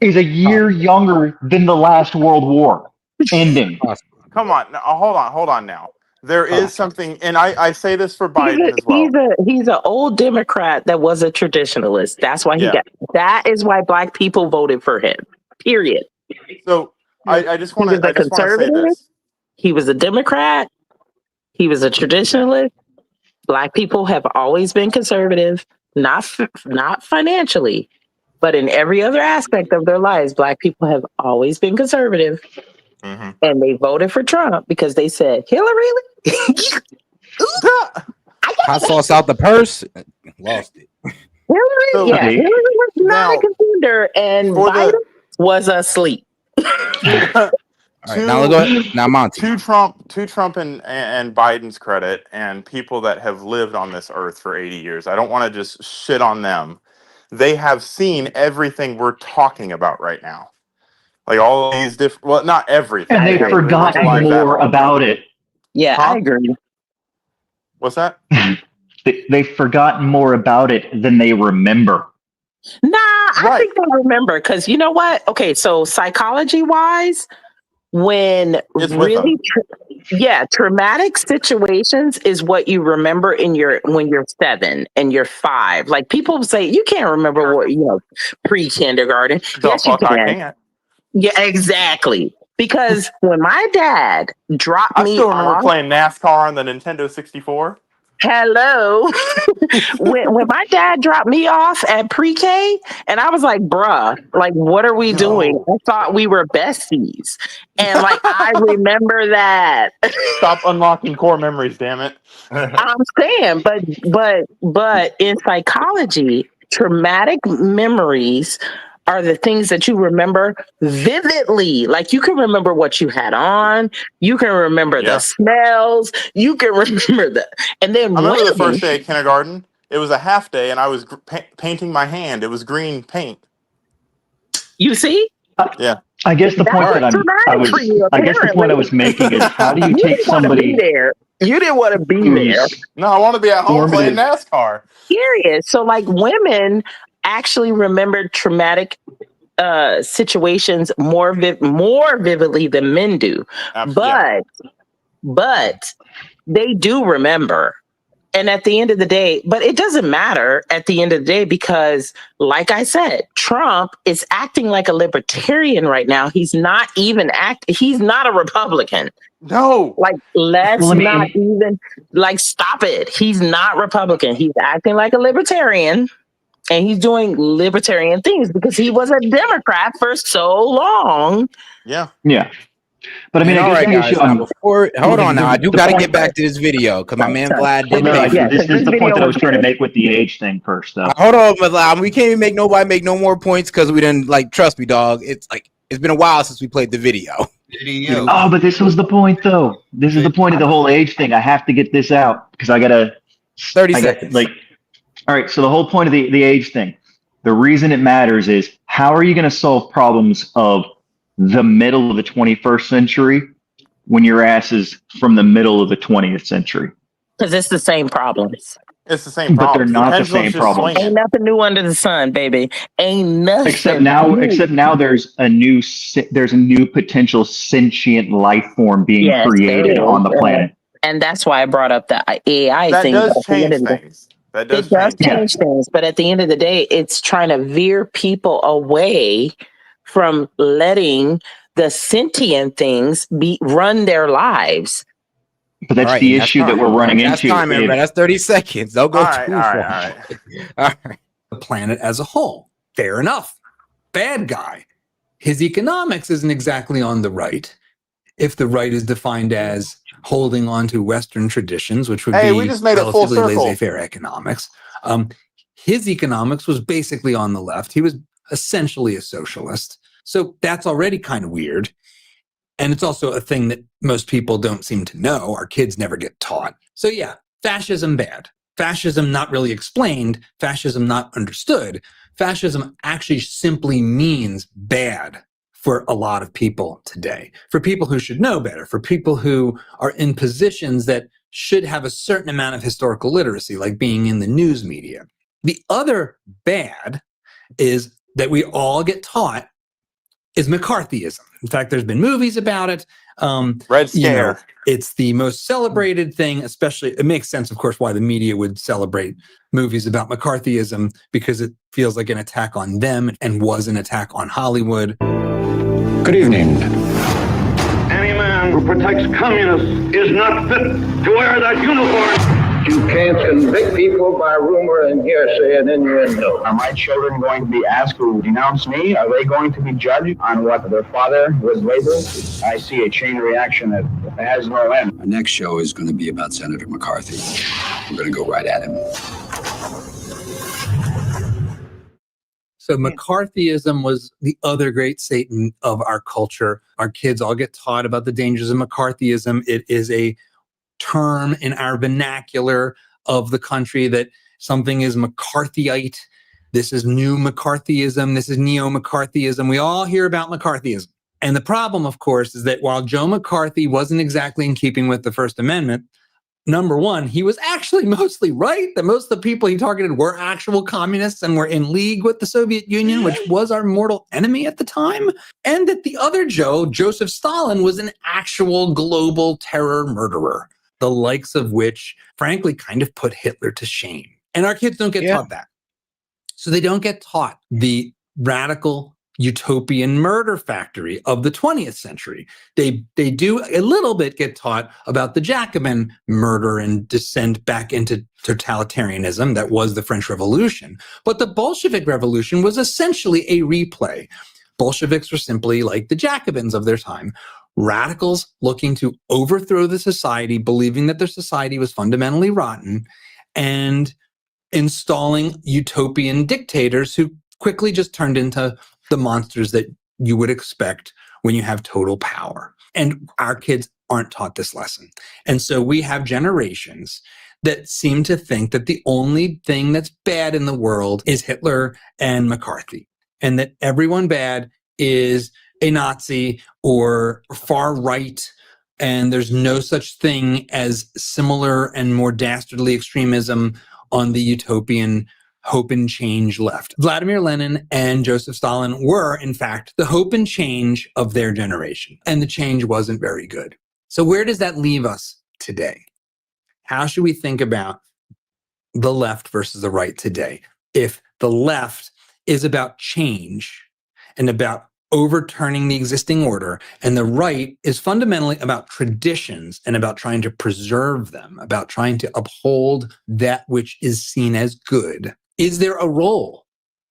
is a year younger than the last World War ending. Come on, hold on now. There is something, and I say this for Biden as well. He's an old Democrat that was a traditionalist. That's why that is why black people voted for him. Period. So I just want to say this. He was a Democrat. He was a traditionalist. Black people have always been conservative, not financially, but in every other aspect of their lives, black people have always been conservative. Mm-hmm. And they voted for Trump because they said, Hillary? Hot sauce out the purse. Lost it. Hillary? Hillary was not a contender, and Biden was asleep. All right, now go ahead. Now Monty. To Trump and Biden's credit, and people that have lived on this earth for 80 years, I don't want to just shit on them. They have seen everything we're talking about right now. Like all these different, well, not everything. And they've forgotten more about it. Yeah, I agree. What's that? They've forgotten more about it than they remember. Nah, I think they remember, because you know what? Okay, so psychology-wise, when really, traumatic situations is what you remember when you're 7 and you're 5. Like people say, you can't remember what pre-kindergarten. Yes, you can. Yeah, exactly. Because when my dad dropped me, I still remember playing NASCAR on the Nintendo 64. Hello. when my dad dropped me off at pre-K, and I was like, bruh, like, what are we doing? I thought we were besties. And like, I remember that. Stop unlocking core memories, damn it. I'm saying, but in psychology, traumatic memories are the things that you remember vividly. Like you can remember what you had on, you can remember the smells, you can remember and then I remember the first day of kindergarten. It was a half day, and I was painting my hand. It was green paint. You see? Yeah. I guess the point I was making is, how do you take somebody there? You didn't want to be there. No, I want to be at home playing NASCAR. Serious. So like women actually remember traumatic situations more vividly than men do. But they do remember. And at the end of the day, but it doesn't matter at the end of the day, because like I said, Trump is acting like a libertarian right now. He's not even he's not a Republican. No. Like, stop it. He's not Republican. He's acting like a libertarian, and he's doing libertarian things because he was a Democrat for so long. Yeah. Yeah. But I mean, all right, guys. Hold on now. I do got to get back to this video because my man Vlad did. This is the point that I was trying to make with the age thing first, though. Hold on, Vlad. We can't even make no more points because we didn't trust me, dog. It's been a while since we played the video. Oh, but this was the point, though. This is the point of the whole age thing. I have to get this out because I gotta 30 seconds. All right. So the whole point of the age thing, the reason it matters is, how are you going to solve problems of the middle of the 21st century when your ass is from the middle of the 20th century? Because it's the same problems. It's the same But problems. they're not the same problems. Ain't nothing new under the sun, baby. Ain't nothing. Except now there's a new potential sentient life form being created on the planet. And that's why I brought up the AI thing. That does change things. It does change things. But at the end of the day, it's trying to veer people away from letting the sentient things run their lives. But that's the issue that we're running into. That's 30 seconds. Don't go too far. All right. The planet as a whole. Fair enough. Bad guy. His economics isn't exactly on the right. If the right is defined as holding on to Western traditions, which would be we just made it full relatively circle. laissez-faire economics. His economics was basically on the left. He was essentially a socialist. So that's already kind of weird. And it's also a thing that most people don't seem to know. Our kids never get taught. So yeah, fascism bad. Fascism not really explained. Fascism not understood. Fascism actually simply means bad for a lot of people today. For people who should know better. For people who are in positions that should have a certain amount of historical literacy, like being in the news media. The other bad is that we all get taught is McCarthyism. In fact, there's been movies about it. Red Scare. It's the most celebrated thing, especially, it makes sense, of course, why the media would celebrate movies about McCarthyism, because it feels like an attack on them and was an attack on Hollywood. Good evening. Any man who protects communists is not fit to wear that uniform. You can't convict people by rumor and hearsay and innuendo. Are my children going to be asked to denounce me? Are they going to be judged on what their father was labeled? I see a chain reaction that has no end. Our next show is going to be about Senator McCarthy. We're going to go right at him. So McCarthyism was the other great Satan of our culture. Our kids all get taught about the dangers of McCarthyism. It is a term in our vernacular of the country that something is McCarthyite. This is new McCarthyism. This is neo-McCarthyism. We all hear about McCarthyism. And the problem, of course, is that while Joe McCarthy wasn't exactly in keeping with the First Amendment, number one, he was actually mostly right, that most of the people he targeted were actual communists and were in league with the Soviet Union, which was our mortal enemy at the time. And that the other Joe, Joseph Stalin, was an actual global terror murderer, the likes of which, frankly, kind of put Hitler to shame. And our kids don't get taught that. So they don't get taught the radical utopian murder factory of the 20th century. They do a little bit get taught about the Jacobin murder and descent back into totalitarianism that was the French Revolution. But the Bolshevik Revolution was essentially a replay. Bolsheviks were simply like the Jacobins of their time, radicals looking to overthrow the society, believing that their society was fundamentally rotten, and installing utopian dictators who quickly just turned into the monsters that you would expect when you have total power. And our kids aren't taught this lesson. And so we have generations that seem to think that the only thing that's bad in the world is Hitler and McCarthy, and that everyone bad is a Nazi or far right, and there's no such thing as similar and more dastardly extremism on the utopian hope and change left. Vladimir Lenin and Joseph Stalin were, in fact, the hope and change of their generation, and the change wasn't very good. So where does that leave us today? How should we think about the left versus the right today? If the left is about change and about overturning the existing order, and the right is fundamentally about traditions and about trying to preserve them, about trying to uphold that which is seen as good, is there a role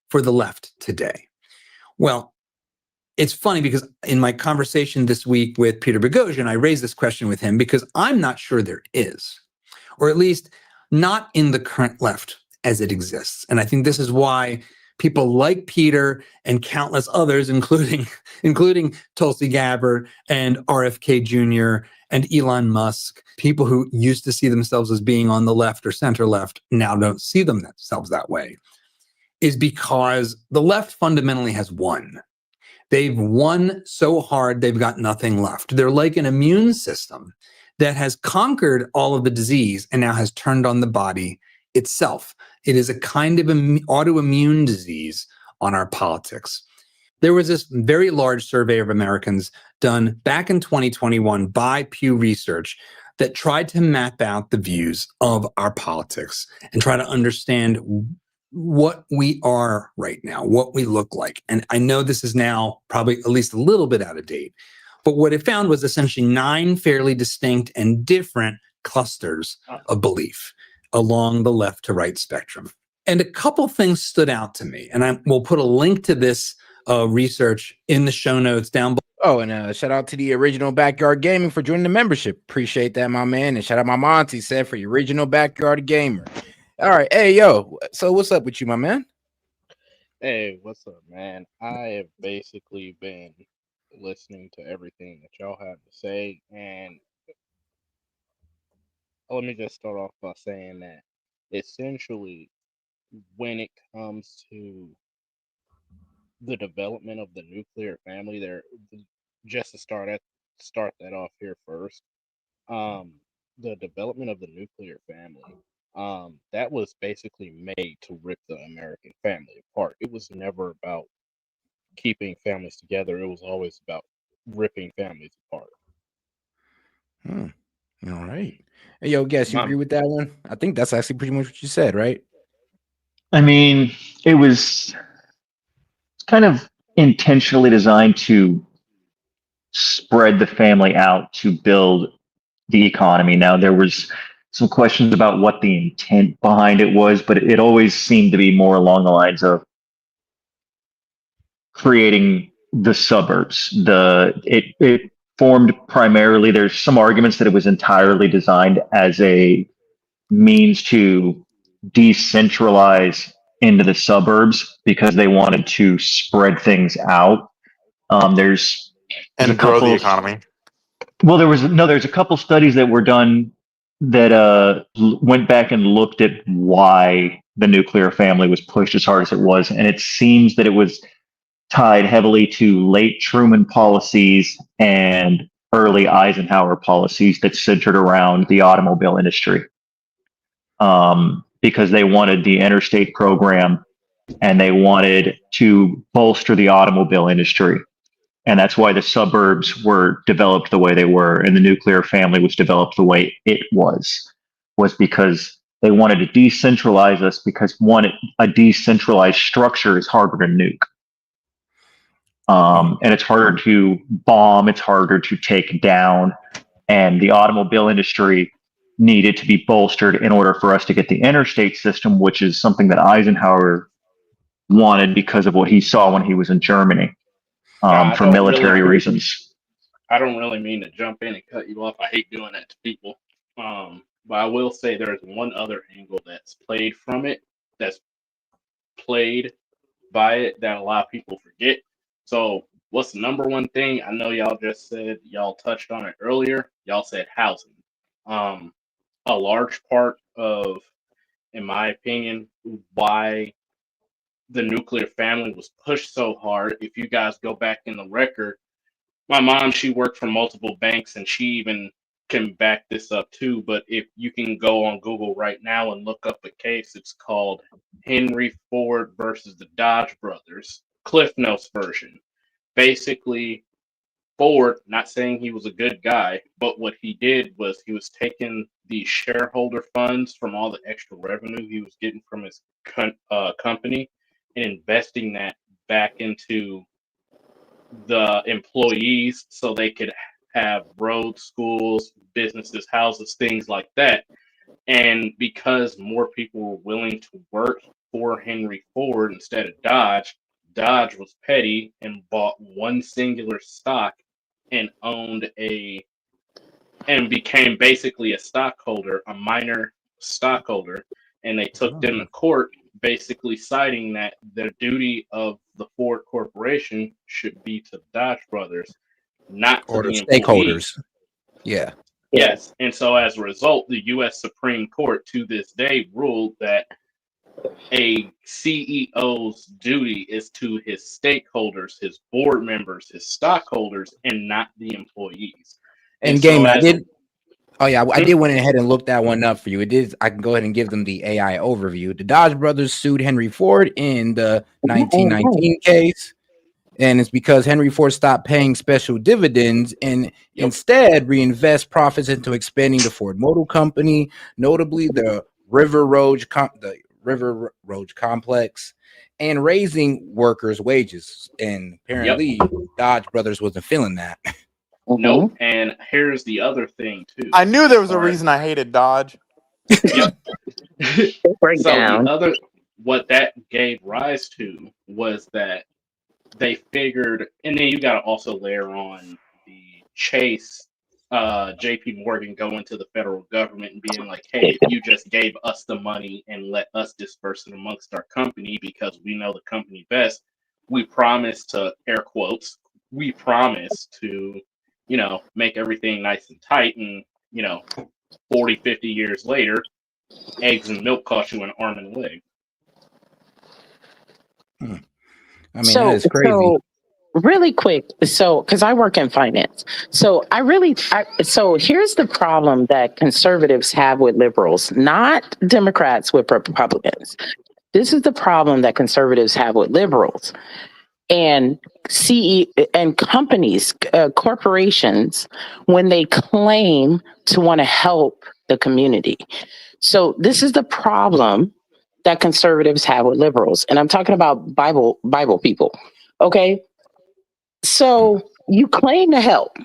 for the left today? Well, it's funny because in my conversation this week with Peter Boghossian, I raised this question with him because I'm not sure there is, or at least not in the current left as it exists. And I think this is why people like Peter and countless others, including Tulsi Gabbard and RFK Jr. and Elon Musk, people who used to see themselves as being on the left or center left, now don't see themselves that way, is because the left fundamentally has won. They've won so hard, they've got nothing left. They're like an immune system that has conquered all of the disease and now has turned on the body itself. It is a kind of autoimmune disease on our politics. There was this very large survey of Americans done back in 2021 by Pew Research that tried to map out the views of our politics and try to understand what we are right now, what we look like. And I know this is now probably at least a little bit out of date, but what it found was essentially 9 fairly distinct and different clusters of belief along the left to right spectrum. And a couple things stood out to me, and we'll put a link to this research in the show notes down below. Oh, and shout out to the Original Backyard Gaming for joining the membership. Appreciate that, my man. And shout out my Monty said for your Original Backyard Gamer. All right. Hey, yo. So what's up with you, my man? Hey, what's up, man? I have basically been listening to everything that y'all have to say, and let me just start off by saying that essentially when it comes to the development of the nuclear family, just to start that off here first, the development of the nuclear family, that was basically made to rip the American family apart. It was never about keeping families together. It was always about ripping families apart. All right. Hey, yo, guess you agree with that one? I think that's actually pretty much what you said, right? I mean, it was kind of intentionally designed to spread the family out to build the economy. Now, there was some questions about what the intent behind it was, but it always seemed to be more along the lines of creating the suburbs. It formed primarily, there's some arguments that it was entirely designed as a means to decentralize into the suburbs because they wanted to spread things out. There's a and grow the couple. economy. Well, there's a couple studies that were done that went back and looked at why the nuclear family was pushed as hard as it was, and it seems that it was tied heavily to late Truman policies and early Eisenhower policies that centered around the automobile industry, because they wanted the interstate program and they wanted to bolster the automobile industry. And that's why the suburbs were developed the way they were, and the nuclear family was developed the way it was because they wanted to decentralize us, because a decentralized structure is harder to nuke. And it's harder to bomb, it's harder to take down, and the automobile industry needed to be bolstered in order for us to get the interstate system, which is something that Eisenhower wanted because of what he saw when he was in Germany, for military reasons. I don't really mean to jump in and cut you off. I hate doing that to people. But I will say there's one other angle that's played by it that a lot of people forget. So what's the number one thing? I know y'all just said, y'all touched on it earlier. Y'all said housing. A large part of, in my opinion, why the nuclear family was pushed so hard, if you guys go back in the record, my mom, she worked for multiple banks, and she even can back this up too. But if you can go on Google right now and look up a case, it's called Henry Ford versus the Dodge brothers, Cliff Notes version. Basically, Ford, not saying he was a good guy, but what he did was he was taking the shareholder funds from all the extra revenue he was getting from his company and investing that back into the employees so they could have roads, schools, businesses, houses, things like that. And because more people were willing to work for Henry Ford instead of Dodge, Dodge was petty and bought one singular stock and became basically a stockholder, a minor stockholder, and they took them to court, basically citing that the duty of the Ford Corporation should be to the Dodge brothers, not to the stakeholders. Yeah. Yes. And so as a result, the U.S. Supreme Court to this day ruled that a CEO's duty is to his stakeholders, his board members, his stockholders, and not the employees. And game, I did. Oh yeah, I did went ahead and look that one up for you. It is. I can go ahead and give them the AI overview. The Dodge brothers sued Henry Ford in the 1919 case, and it's because Henry Ford stopped paying special dividends and instead reinvest profits into expanding the Ford Motor Company, notably the River Road Complex, and raising workers' wages. And apparently, Dodge brothers wasn't feeling that. Nope. And here's the other thing too. I knew there was a reason I hated Dodge. Yep. What that gave rise to was that they figured, and then you got to also layer on the Chase, JP Morgan going to the federal government and being like, hey, if you just gave us the money and let us disperse it amongst our company because we know the company best, we promise to, air quotes, we promise to, make everything nice and tight. And, 40, 50 years later, eggs and milk cost you an arm and a leg. I mean, that is crazy. So really quick, because I work in finance, so here's the problem that conservatives have with liberals, not Democrats with Republicans. This is the problem that conservatives have with liberals. And and companies, corporations, when they claim to want to help the community. So this is the problem that conservatives have with liberals, and I'm talking about Bible people. Okay, so you claim to help,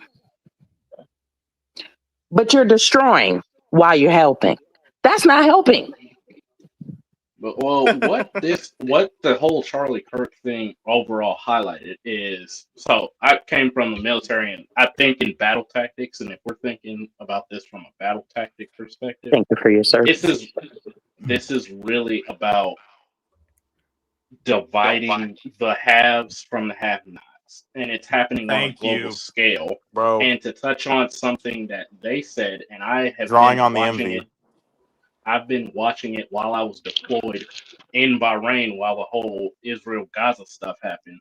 but you're destroying while you're helping. That's not helping. Well, what the whole Charlie Kirk thing overall highlighted is, so I came from the military and I think in battle tactics, and if we're thinking about this from a battle tactic perspective, Thank you for your service. This is really about dividing the haves from the have-nots, and it's happening on a global scale. Bro. And to touch on something that they said, and I have Drawing been on the watching envy. it. I've been watching it while I was deployed in Bahrain while the whole Israel-Gaza stuff happened.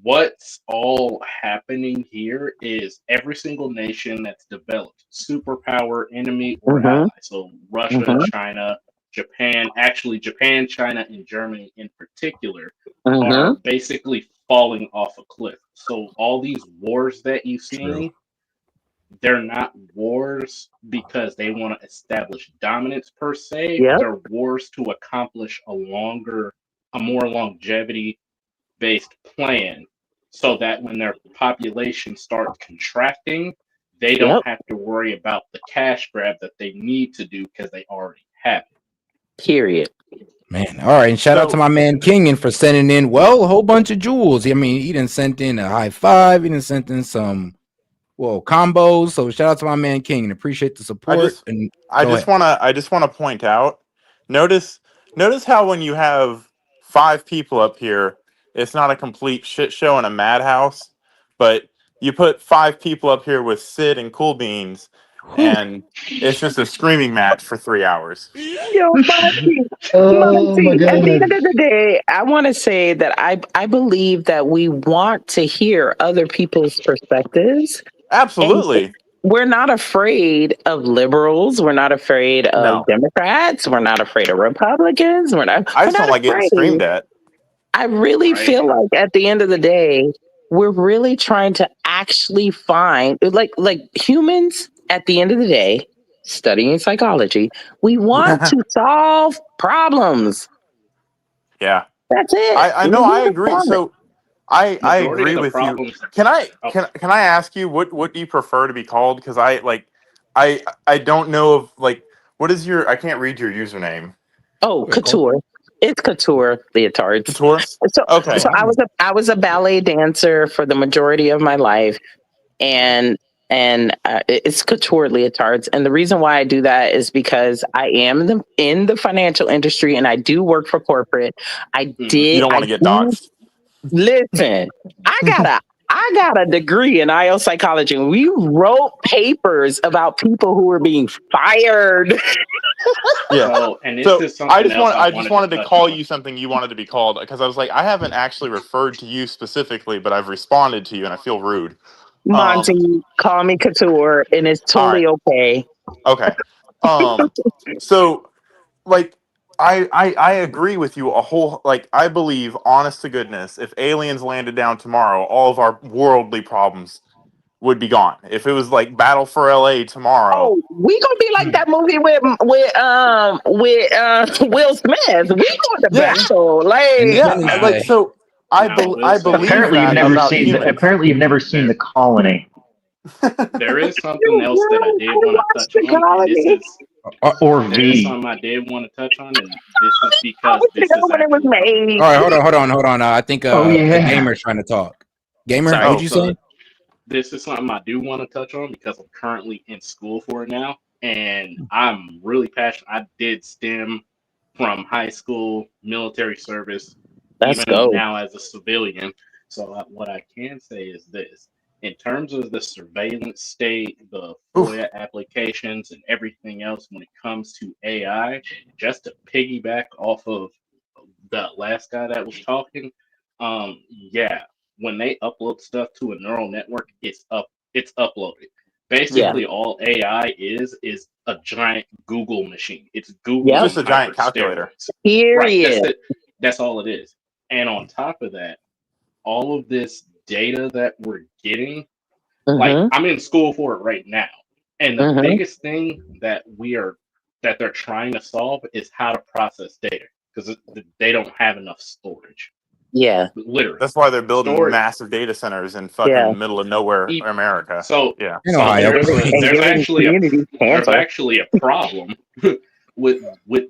What's all happening here is every single nation that's developed, superpower, enemy, or ally. So Russia, China, Japan, Japan, China, and Germany in particular are basically falling off a cliff. So all these wars that you've seen, they're not wars because they want to establish dominance per se. Yep. They're wars to accomplish a more longevity-based plan, so that when their population starts contracting, they don't have to worry about the cash grab that they need to do because they already have it. Period. Man, all right, and shout out to my man Kingan for sending in a whole bunch of jewels. I mean, he didn't send in a high five, he didn't send in some combos. So shout out to my man King, appreciate the support. I just want to point out, notice how when you have 5 people up here, it's not a complete shit show in a madhouse, but you put 5 people up here with Sid and Cool Beans, and it's just a screaming match for 3 hours. Yo, Monty, at the end of the day, I want to say that I believe that we want to hear other people's perspectives. Absolutely. And we're not afraid of liberals. We're not afraid of Democrats. We're not afraid of Republicans. I just don't like getting screamed at. I really feel like at the end of the day, we're really trying to actually find like humans at the end of the day, studying psychology, we want to solve problems. Yeah. That's it. I know, I agree. So I agree with you. Can I ask you what do you prefer to be called? Because I don't know of what is your, I can't read your username. Oh, couture. It's couture leotards. Couture? So, okay. So I was a ballet dancer for the majority of my life, and it's couture leotards. And the reason why I do that is because I am in the financial industry and I do work for corporate. You don't want to get dodged. Listen, I got a degree in IO psychology. We wrote papers about people who were being fired. Yeah. I just wanted to call you something you wanted to be called, because I was like, I haven't actually referred to you specifically, but I've responded to you and I feel rude. Monty, call me couture, and it's totally okay. Okay. So I agree with you I believe, honest to goodness, if aliens landed down tomorrow, all of our worldly problems would be gone. If it was like Battle for LA tomorrow. Oh, we gonna be like that movie with Will Smith. We going to battle, so I believe apparently you've never seen The Colony. There is something else that I did want to touch on, and this is there is something I did want to touch on, and this is because this is when it was made. All right, hold on. I think the gamer's trying to talk. Gamer, what did you say? This is something I do want to touch on because I'm currently in school for it now, and I'm really passionate. I did STEM from high school, military service, now as a civilian. So what I can say is this. In terms of the surveillance state, the FOIA applications, and everything else when it comes to AI, just to piggyback off of the last guy that was talking, when they upload stuff to a neural network, it's uploaded. Basically, all AI is a giant Google machine. It's Google. Just a giant calculator. Period. Right, that's all it is. And on top of that, all of this data that we're getting, Mm-hmm. like I'm in school for it right now. And the Mm-hmm. biggest thing that they're trying to solve is how to process data, because they don't have enough storage. Yeah. Literally. That's why they're building Storage. massive data centers in fucking Yeah. middle of nowhere America. So yeah. there's actually a problem with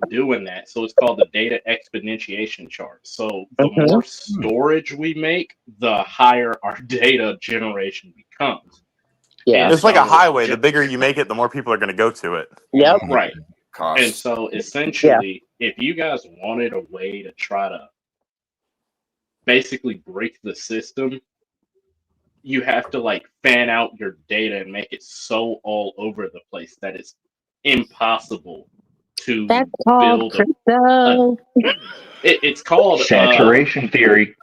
doing that. So it's called the data exponentiation chart. So the more storage we make, the higher our data generation becomes. Yeah. It's like a highway. The bigger you make it, the more people are going to go to it. Yep. Right. And so essentially, if you guys wanted a way to try to basically break the system, you have to like fan out your data and make it so all over the place that it's impossible to build crypto. It's called saturation theory.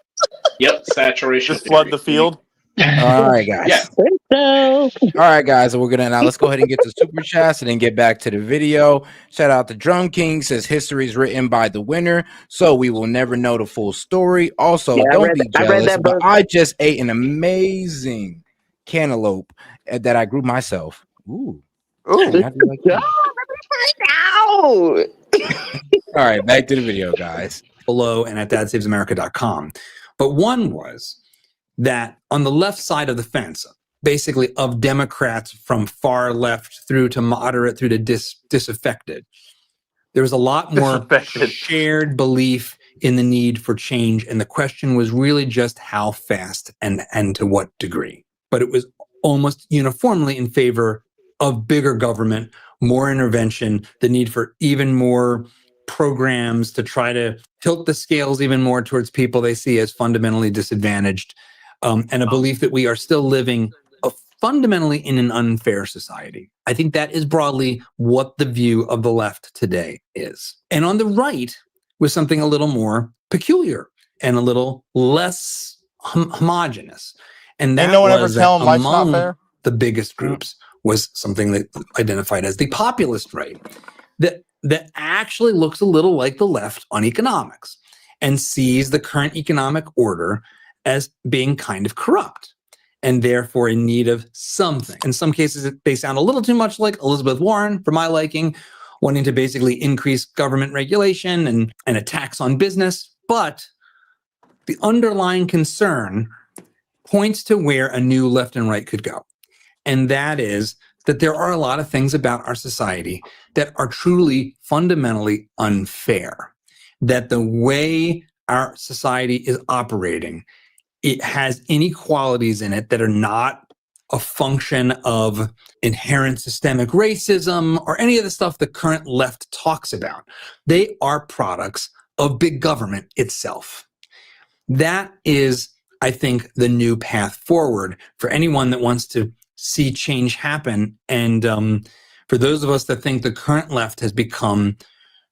Yep, saturation. Just flood the field. All right, guys. Yeah. All right, guys. So let's go ahead and get to super chats and then get back to the video. Shout out to Drum King, says history is written by the winner, so we will never know the full story. Also, don't be jealous, but I just ate an amazing cantaloupe that I grew myself. Ooh. How do you like that? All right, back to the video, guys. Below and at dadsavеsamerica.com. But one was that on the left side of the fence, basically of Democrats from far left through to moderate through to disaffected, there was a lot more shared belief in the need for change. And the question was really just how fast and to what degree. But it was almost uniformly in favor of bigger government, more intervention, the need for even more programs to try to tilt the scales even more towards people they see as fundamentally disadvantaged, and a belief that we are still living fundamentally in an unfair society. I think that is broadly what the view of the left today is. And on the right was something a little more peculiar and a little less homogenous. And that no one ever was tell that them life's not among fair? the biggest groups was something that identified as the populist right, that actually looks a little like the left on economics and sees the current economic order as being kind of corrupt and therefore in need of something. In some cases, they sound a little too much like Elizabeth Warren, for my liking, wanting to basically increase government regulation and a tax on business. But the underlying concern points to where a new left and right could go. And that is that there are a lot of things about our society that are truly fundamentally unfair. That the way our society is operating, it has inequalities in it that are not a function of inherent systemic racism or any of the stuff the current left talks about. They are products of big government itself. That is, I think, the new path forward for anyone that wants to see change happen. And for those of us that think the current left has become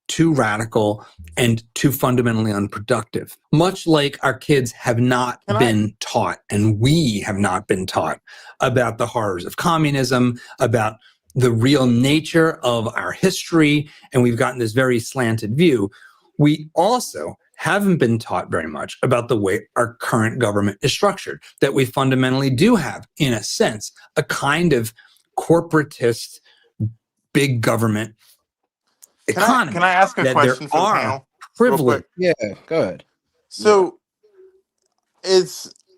too radical and too fundamentally unproductive, much like our kids have not been taught, and we have not been taught about the horrors of communism, about the real nature of our history, and we've gotten this very slanted view. We also haven't been taught very much about the way our current government is structured, that we fundamentally do have, in a sense, a kind of corporatist big government economy. Can I ask a question for the panel? Privilege. Yeah, go ahead. So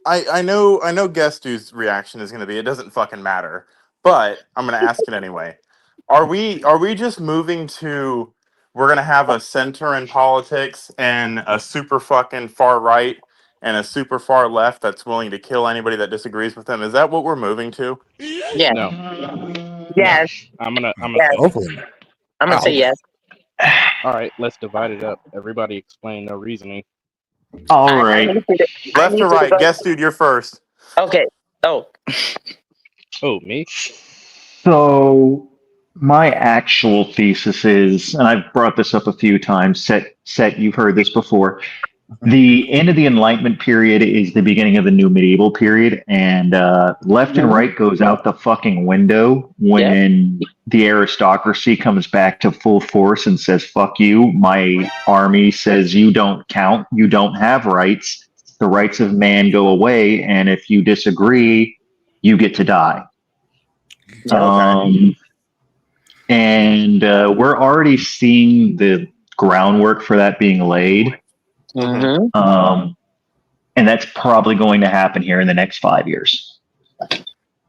I know guest dude's reaction is going to be it doesn't fucking matter, but I'm going to ask it anyway. Are we just moving to we're going to have a center in politics and a super fucking far right and a super far left that's willing to kill anybody that disagrees with them? Is that what we're moving to? Yeah. No. Yes. I'm gonna say yes. All right, let's divide it up. Everybody explain their reasoning. All right. Left or right? Guest dude, you're first. Okay. Oh, me? So my actual thesis is, and I've brought this up a few times, Set, you've heard this before, The end of the Enlightenment period is the beginning of the new medieval period, and left and right goes out the fucking window when the aristocracy comes back to full force and says, fuck you, my army says you don't count, you don't have rights, the rights of man go away, and if you disagree, you get to die. And we're already seeing the groundwork for that being laid. And that's probably going to happen here in the next 5 years.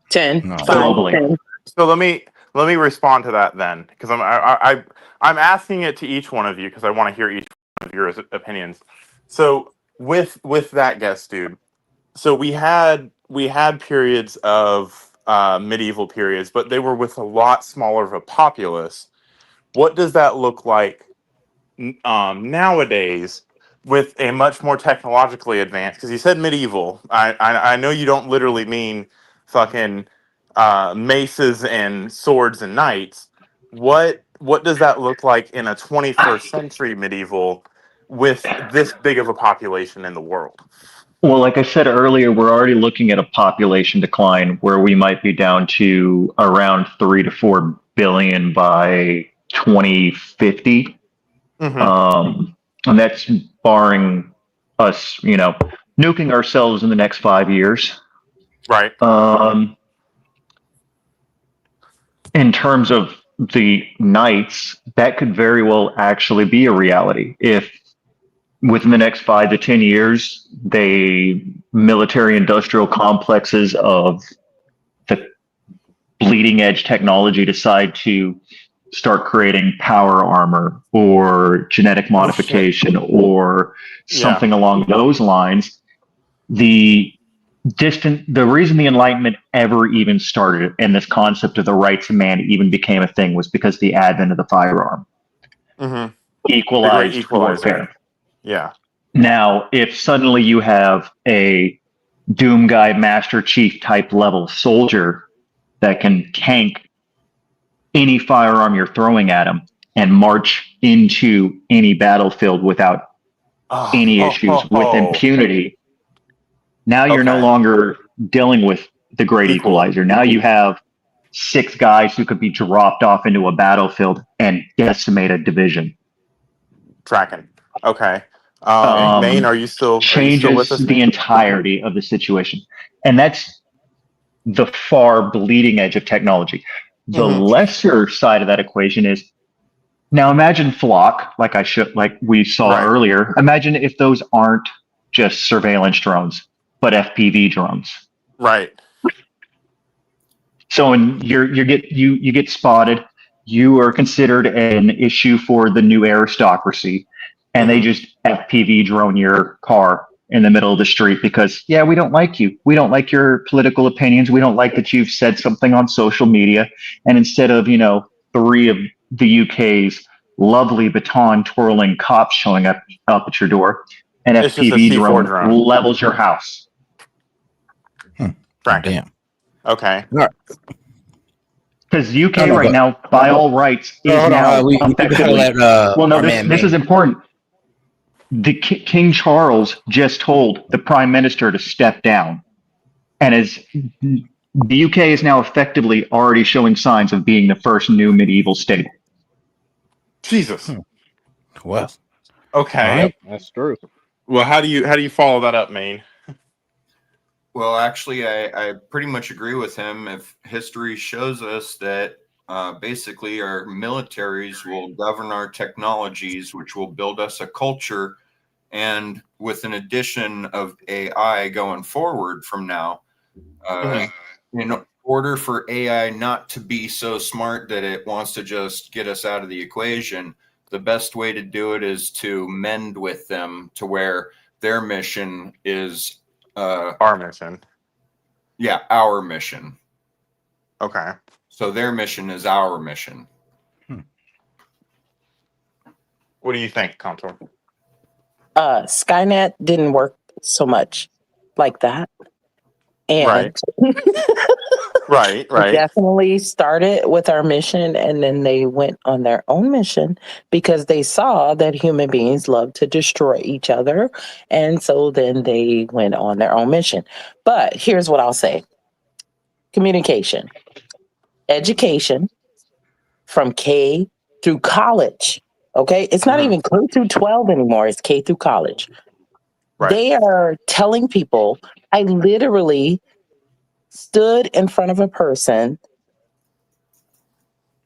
10. Globally. 10. So let me respond to that then, because I'm asking it to each one of you because I want to hear each one of your opinions. So with that guest, dude. So we had periods of medieval periods, but they were with a lot smaller of a populace. What does that look like nowadays with a much more technologically advanced? Because you said medieval. I know you don't literally mean fucking maces and swords and knights. What does that look like in a 21st century medieval with this big of a population in the world? Well, like I said earlier, we're already looking at a population decline where we might be down to around 3 to 4 billion by 2050. And that's barring us, nuking ourselves in the next 5 years. Right. In terms of the knights, that could very well actually be a reality if within the next 5 to 10 years, the military industrial complexes of the bleeding edge technology decide to start creating power armor or genetic modification or something along those lines. The reason the Enlightenment ever even started and this concept of the rights of man even became a thing was because the advent of the firearm equalized warfare. Yeah. Now, if suddenly you have a Doom Guy Master Chief type level soldier that can tank any firearm you're throwing at him and march into any battlefield without any issues with impunity, now you're no longer dealing with the great equalizer. Now you have 6 guys who could be dropped off into a battlefield and decimate a division. Tracking. Okay. Maine, are you still with us? The entirety of the situation. And that's the far bleeding edge of technology. The lesser side of that equation is, now imagine Flock, like we saw earlier. Imagine if those aren't just surveillance drones, but FPV drones. Right. So you get spotted, you are considered an issue for the new aristocracy, and they just FPV drone your car in the middle of the street because, we don't like you. We don't like your political opinions. We don't like that you've said something on social media. And instead of, 3 of the UK's lovely baton twirling cops showing up at your door, an FPV drone levels your house. Damn. Okay. Because UK right now, by all rights, is now effectively. This is important. The King Charles just told the Prime Minister to step down, and the UK is now effectively already showing signs of being the first new medieval state. Jesus. Well. Okay. Yep, that's true. Well, how do you follow that up, Maine? Well, actually, I pretty much agree with him. If history shows us that basically our militaries will govern our technologies, which will build us a culture, and with an addition of AI going forward from now, in order for AI not to be so smart that it wants to just get us out of the equation, the best way to do it is to mend with them to where their mission is our mission. Yeah, our mission. Okay. So their mission is our mission. What do you think, Contour? Skynet didn't work so much like that. And right. they definitely started with our mission, and then they went on their own mission because they saw that human beings love to destroy each other. And so then they went on their own mission. But here's what I'll say: communication, education from K through college. Okay. It's not even K through 12 anymore, it's K through college. They are telling people, I literally stood in front of a person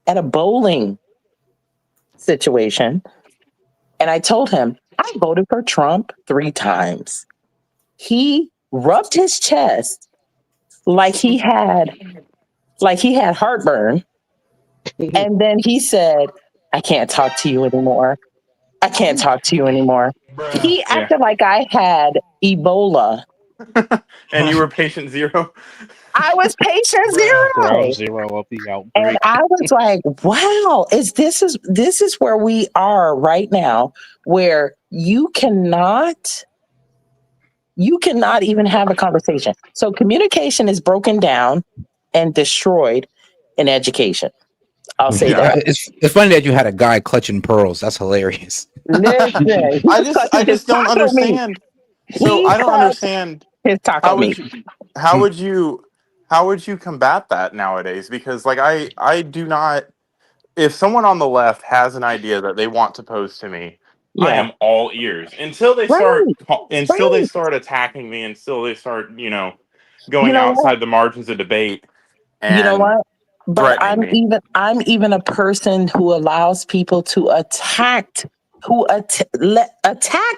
at a bowling situation, and I told him, I voted for Trump 3 times. He rubbed his chest like he had heartburn. And then he said, I can't talk to you anymore. I can't talk to you anymore. He acted like I had Ebola. And you were patient zero? I was patient zero. Ground zero of the outbreak. And I was like, wow, this is where we are right now, where you cannot even have a conversation. So communication is broken down and destroyed in education. I'll say that. It's funny that you had a guy clutching pearls. That's hilarious. Listen, I just don't understand. So I don't understand his taco meat. How would you combat that nowadays? Because like I do not. If someone on the left has an idea that they want to pose to me, I am all ears until they start they start attacking me, until they start going outside the margins of debate. And you know what? But threatening me. I'm even a person who allows people to attack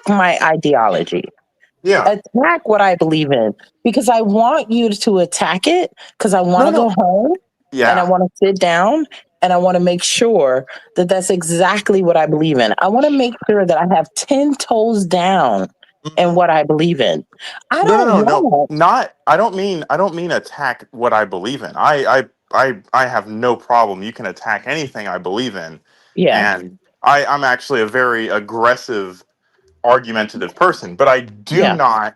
my ideology. Yeah. Attack what I believe in, because I want you to attack it, because I want to go home and I want to sit down and I want to make sure that that's exactly what I believe in. I want to make sure that I have 10 toes down in what I believe in. I don't mean attack what I believe in. I have no problem. You can attack anything I believe in. Yeah. And I'm actually a very aggressive, argumentative person, but I do not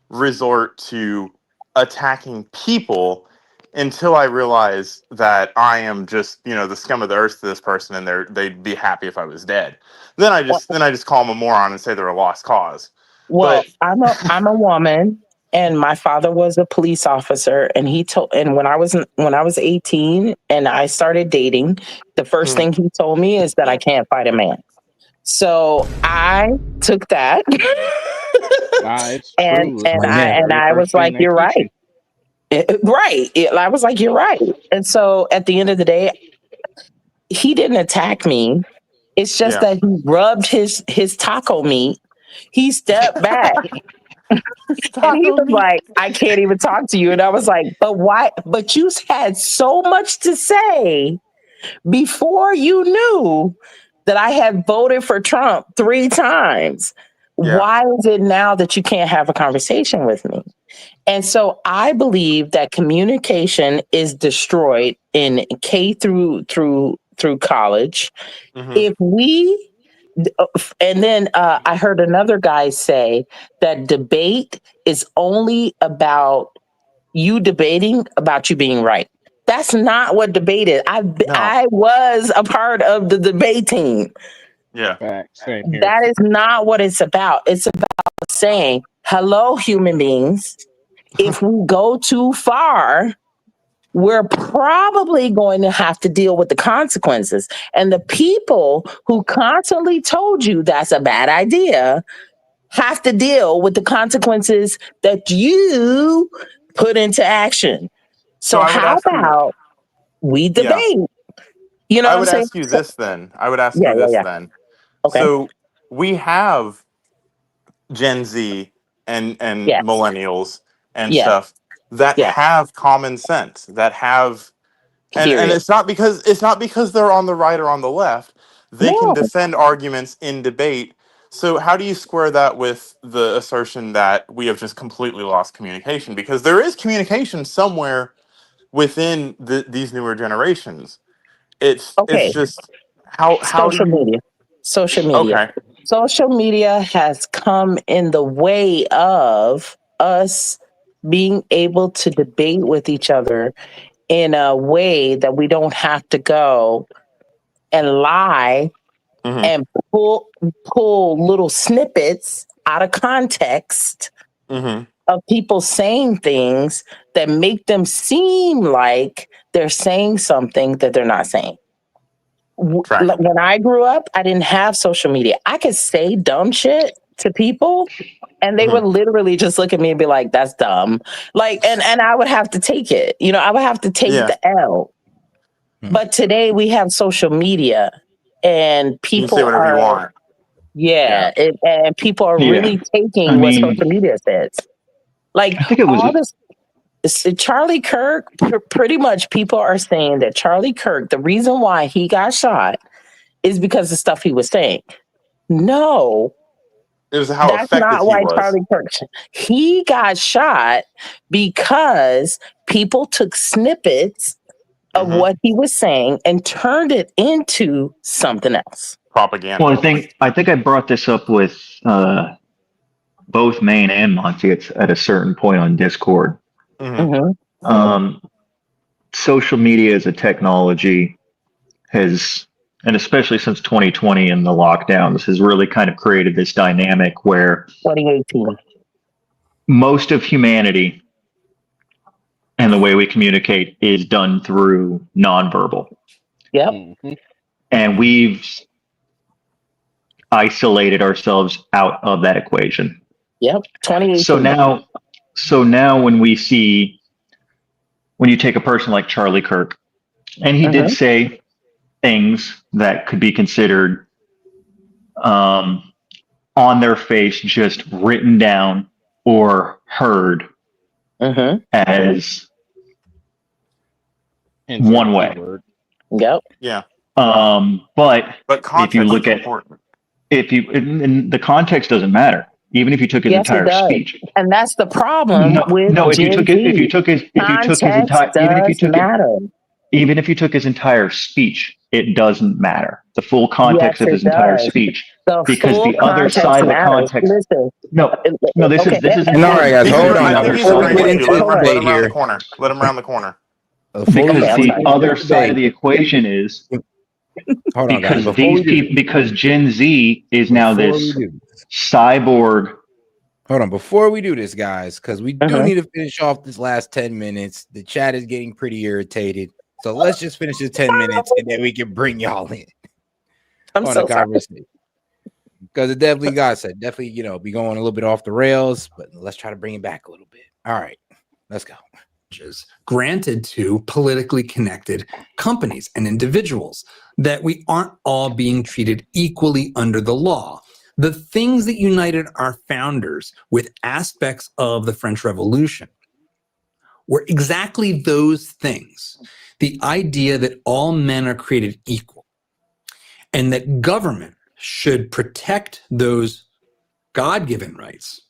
resort to attacking people until I realize that I am just, the scum of the earth to this person, and they'd be happy if I was dead. Then I just call them a moron and say they're a lost cause. Well, I'm a woman, and my father was a police officer, and when I was 18 and I started dating, the first thing he told me is that I can't fight a man. So I took that. And I was like, you're right. I was like, you're right. And so at the end of the day, he didn't attack me. It's just that he rubbed his taco meat. He stepped back and he was like, I can't even talk to you. And I was like, but why? But you had so much to say before you knew that I had voted for Trump 3 times. Yeah. Why is it now that you can't have a conversation with me? And so I believe that communication is destroyed in K through college. If we and then I heard another guy say that debate is only about you debating about you being right. That's not what debate is. I was a part of the debate team. Yeah. Same here. That is not what it's about. It's about saying, hello, human beings. If we go too far, we're probably going to have to deal with the consequences. And the people who constantly told you that's a bad idea have to deal with the consequences that you put into action. So how about we debate? You know I what I'm would saying? ask you this then. Then. Okay. So we have Gen Z and millennials and stuff that have common sense, that have and it's not because they're on the right or on the left. They can defend arguments in debate. So how do you square that with the assertion that we have just completely lost communication? Because there is communication somewhere within these newer generations. It's just how social media. Okay. Social media has come in the way of us being able to debate with each other in a way that we don't have to go and lie and pull little snippets out of context of people saying things that make them seem like they're saying something that they're not saying. When I grew up, I didn't have social media. I could say dumb shit to people and they would literally just look at me and be like, that's dumb. Like, and I would have to take it. You know, I would have to take the L. But today we have social media and people you can say whatever you want. And people are really taking I what mean, social media says. Like I think it was all this. Charlie Kirk, pretty much people are saying that Charlie Kirk, the reason why he got shot is because of stuff he was saying. No. It was how That's effective not he why was. Charlie Kirk. He got shot because people took snippets of what he was saying and turned it into something else. Propaganda. Well, I think I brought this up with both Maine and Monty at a certain point on Discord. Social media as a technology has, and especially since 2020 and the lockdowns, has really kind of created this dynamic where 2018, most of humanity and the way we communicate is done through nonverbal. Yep. And we've isolated ourselves out of that equation. Yep. 2018. So now when you take a person like Charlie Kirk, and he did say things that could be considered on their face, just written down or heard as one way. Yep. Yeah. But if you look at important. the context doesn't matter. Even if you took his entire speech, and that's the problem with if you took his entire speech, it doesn't matter. The full context of his entire speech, because the other side of the context. This is all right, guys. Hold on. Before we get into the debate here, let him round the corner. Because the other side of the equation is hold on, guys. Because Gen Z is now this cyborg. Hold on, before we do this, guys, because we do need to finish off this last 10 minutes. The chat is getting pretty irritated. So let's just finish the 10 minutes and then we can bring y'all in on the conversation. Because it definitely, guys said, definitely, be going a little bit off the rails, but let's try to bring it back a little bit. All right, let's go. Granted to politically connected companies and individuals, that we aren't all being treated equally under the law. The things that united our founders with aspects of the French Revolution were exactly those things. The idea that all men are created equal and that government should protect those God-given rights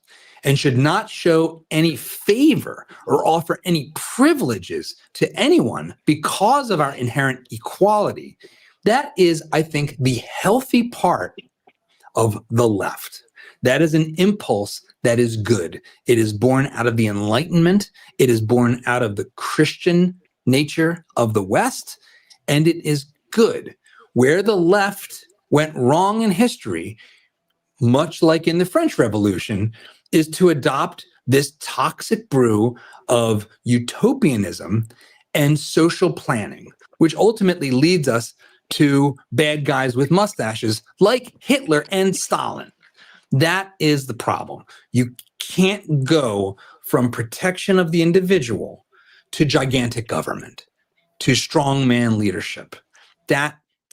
and should not show any favor or offer any privileges to anyone because of our inherent equality. That is, I think, the healthy part of the left. That is an impulse that is good. It is born out of the Enlightenment. It is born out of the Christian nature of the West, and it is good. Where the left went wrong in history, much like in the French Revolution, is to adopt this toxic brew of utopianism and social planning, which ultimately leads us to bad guys with mustaches like Hitler and Stalin. That is the problem. You can't go from protection of the individual to gigantic government, to strongman leadership.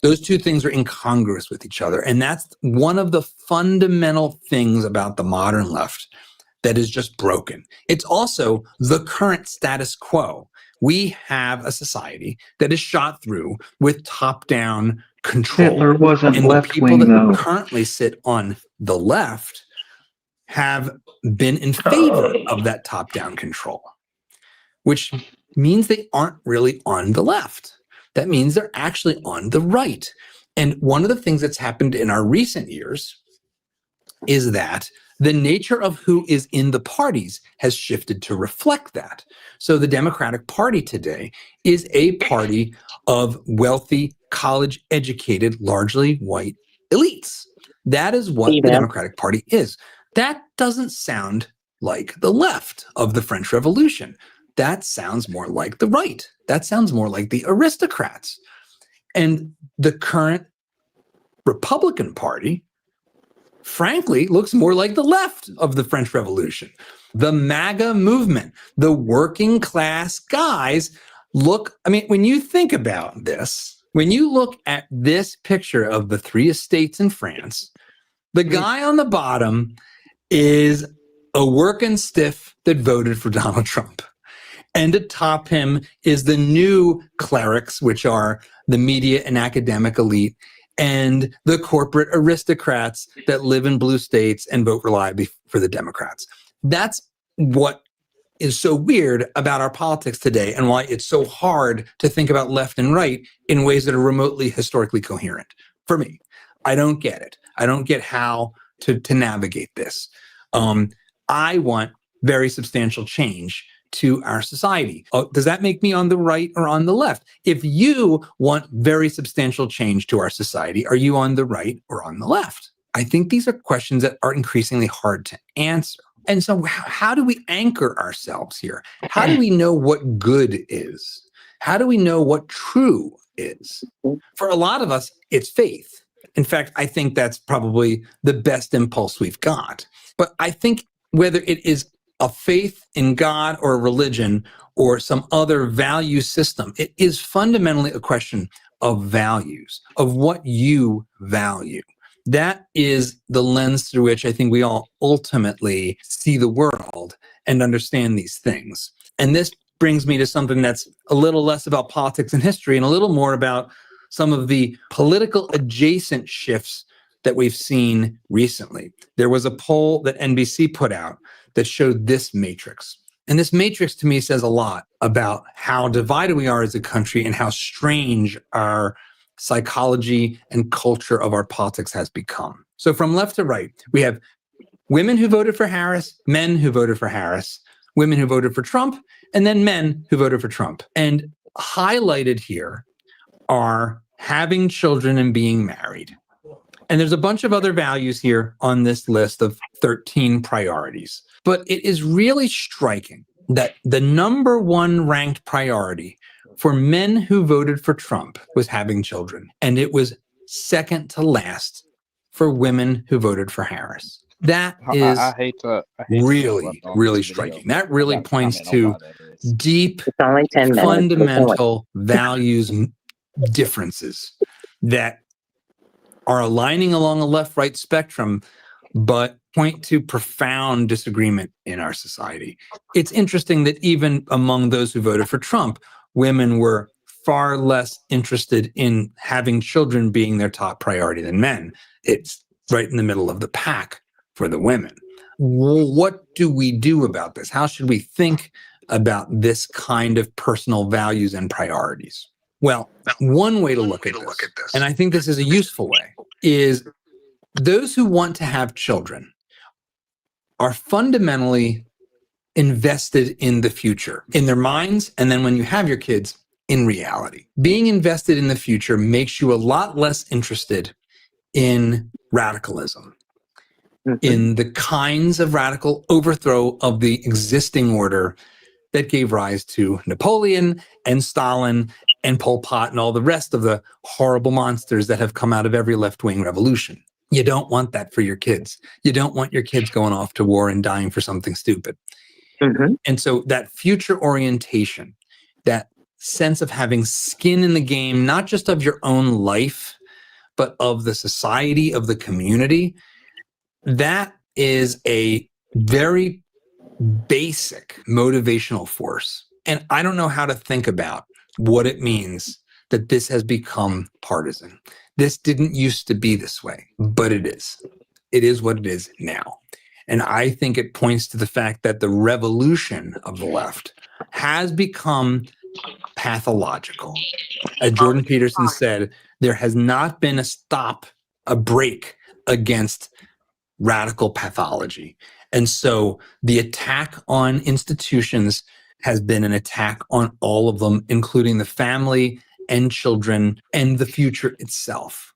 Those two things are incongruous with each other. And that's one of the fundamental things about the modern left that is just broken. It's also the current status quo. We have a society that is shot through with top-down control. Hitler wasn't and the left-wing, people that though. currently sit on the left have been in favor of that top-down control, which means they aren't really on the left. That means they're actually on the right. And one of the things that's happened in our recent years is that The nature of who is in the parties has shifted to reflect that. So the Democratic Party today is a party of wealthy, college-educated, largely white elites. That is what the Democratic Party is. That doesn't sound like the left of the French Revolution. That sounds more like the right. That sounds more like the aristocrats. And the current Republican Party, frankly, looks more like the left of the French Revolution. The MAGA movement, the working class guys look, I mean, when you think about this, when you look at this picture of the three estates in France, the guy on the bottom is a working stiff that voted for Donald Trump. And atop him is the new clerics, which are the media and academic elite, and the corporate aristocrats that live in blue states and vote reliably for the Democrats. That's what is so weird about our politics today and why it's so hard to think about left and right in ways that are remotely historically coherent. For me, I don't get it. I don't get how to navigate this. I want very substantial change to our society. Does that make me on the right or on the left? If you want very substantial change to our society, are you on the right or on the left? I think these are questions that are increasingly hard to answer. And so how do we anchor ourselves here? How do we know what good is? How do we know what true is? For a lot of us, it's faith. In fact, I think that's probably the best impulse we've got. But I think whether it is a faith in God or a religion or some other value system, it is fundamentally a question of values, of what you value. That is the lens through which I think we all ultimately see the world and understand these things. And this brings me to something that's a little less about politics and history and a little more about some of the political adjacent shifts that we've seen recently. There was a poll that NBC put out that showed this matrix. And this matrix to me says a lot about how divided we are as a country and how strange our psychology and culture of our politics has become. So from left to right, we have women who voted for Harris, men who voted for Harris, women who voted for Trump, and then men who voted for Trump. And highlighted here are having children and being married. And there's a bunch of other values here on this list of 13 priorities. But it is really striking that the number one ranked priority for men who voted for Trump was having children. And it was second to last for women who voted for Harris. That is really striking. That really points to deep, fundamental values differences that are aligning along a left-right spectrum, but point to profound disagreement in our society. It's interesting that even among those who voted for Trump, women were far less interested in having children being their top priority than men. It's right in the middle of the pack for the women. What do we do about this? How should we think about this kind of personal values and priorities? Well, one way to look at this, and I think this is a useful way, is those who want to have children are fundamentally invested in the future, in their minds, and then when you have your kids, in reality. Being invested in the future makes you a lot less interested in radicalism, in the kinds of radical overthrow of the existing order that gave rise to Napoleon and Stalin and Pol Pot and all the rest of the horrible monsters that have come out of every left-wing revolution. You don't want that for your kids. You don't want your kids going off to war and dying for something stupid. And so that future orientation, that sense of having skin in the game, not just of your own life, but of the society, of the community, that is a very basic motivational force. And I don't know how to think about what it means that this has become partisan. This didn't used to be this way, but it is. It is what it is now. And I think it points to the fact that the revolution of the left has become pathological. As Jordan Peterson said, there has not been a break against radical pathology. And so the attack on institutions has been an attack on all of them, including the family and children and the future itself.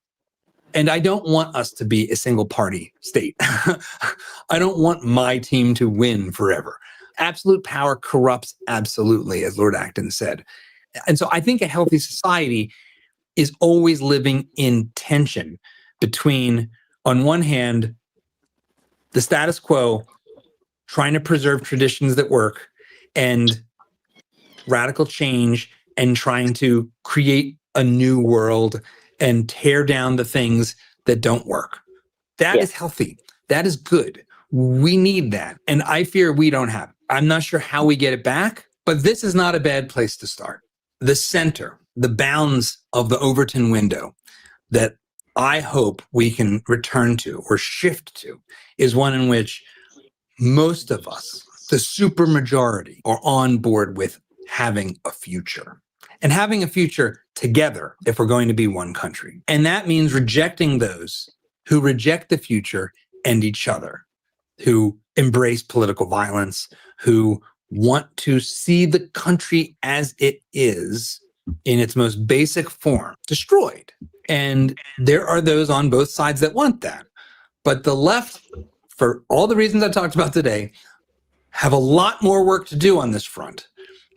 And I don't want us to be a single party state. I don't want my team to win forever. Absolute power corrupts absolutely, as Lord Acton said. And so I think a healthy society is always living in tension between, on one hand, the status quo, trying to preserve traditions that work, and radical change and trying to create a new world and tear down the things that don't work. That is healthy. That is good. We need that. And I fear we don't have it. I'm not sure how we get it back, but this is not a bad place to start. The center, the bounds of the Overton window that I hope we can return to or shift to is one in which most of us, the supermajority, are on board with having a future and having a future together if we're going to be one country. And that means rejecting those who reject the future and each other, who embrace political violence, who want to see the country as it is in its most basic form destroyed. And there are those on both sides that want that. But the left, for all the reasons I talked about today, have a lot more work to do on this front.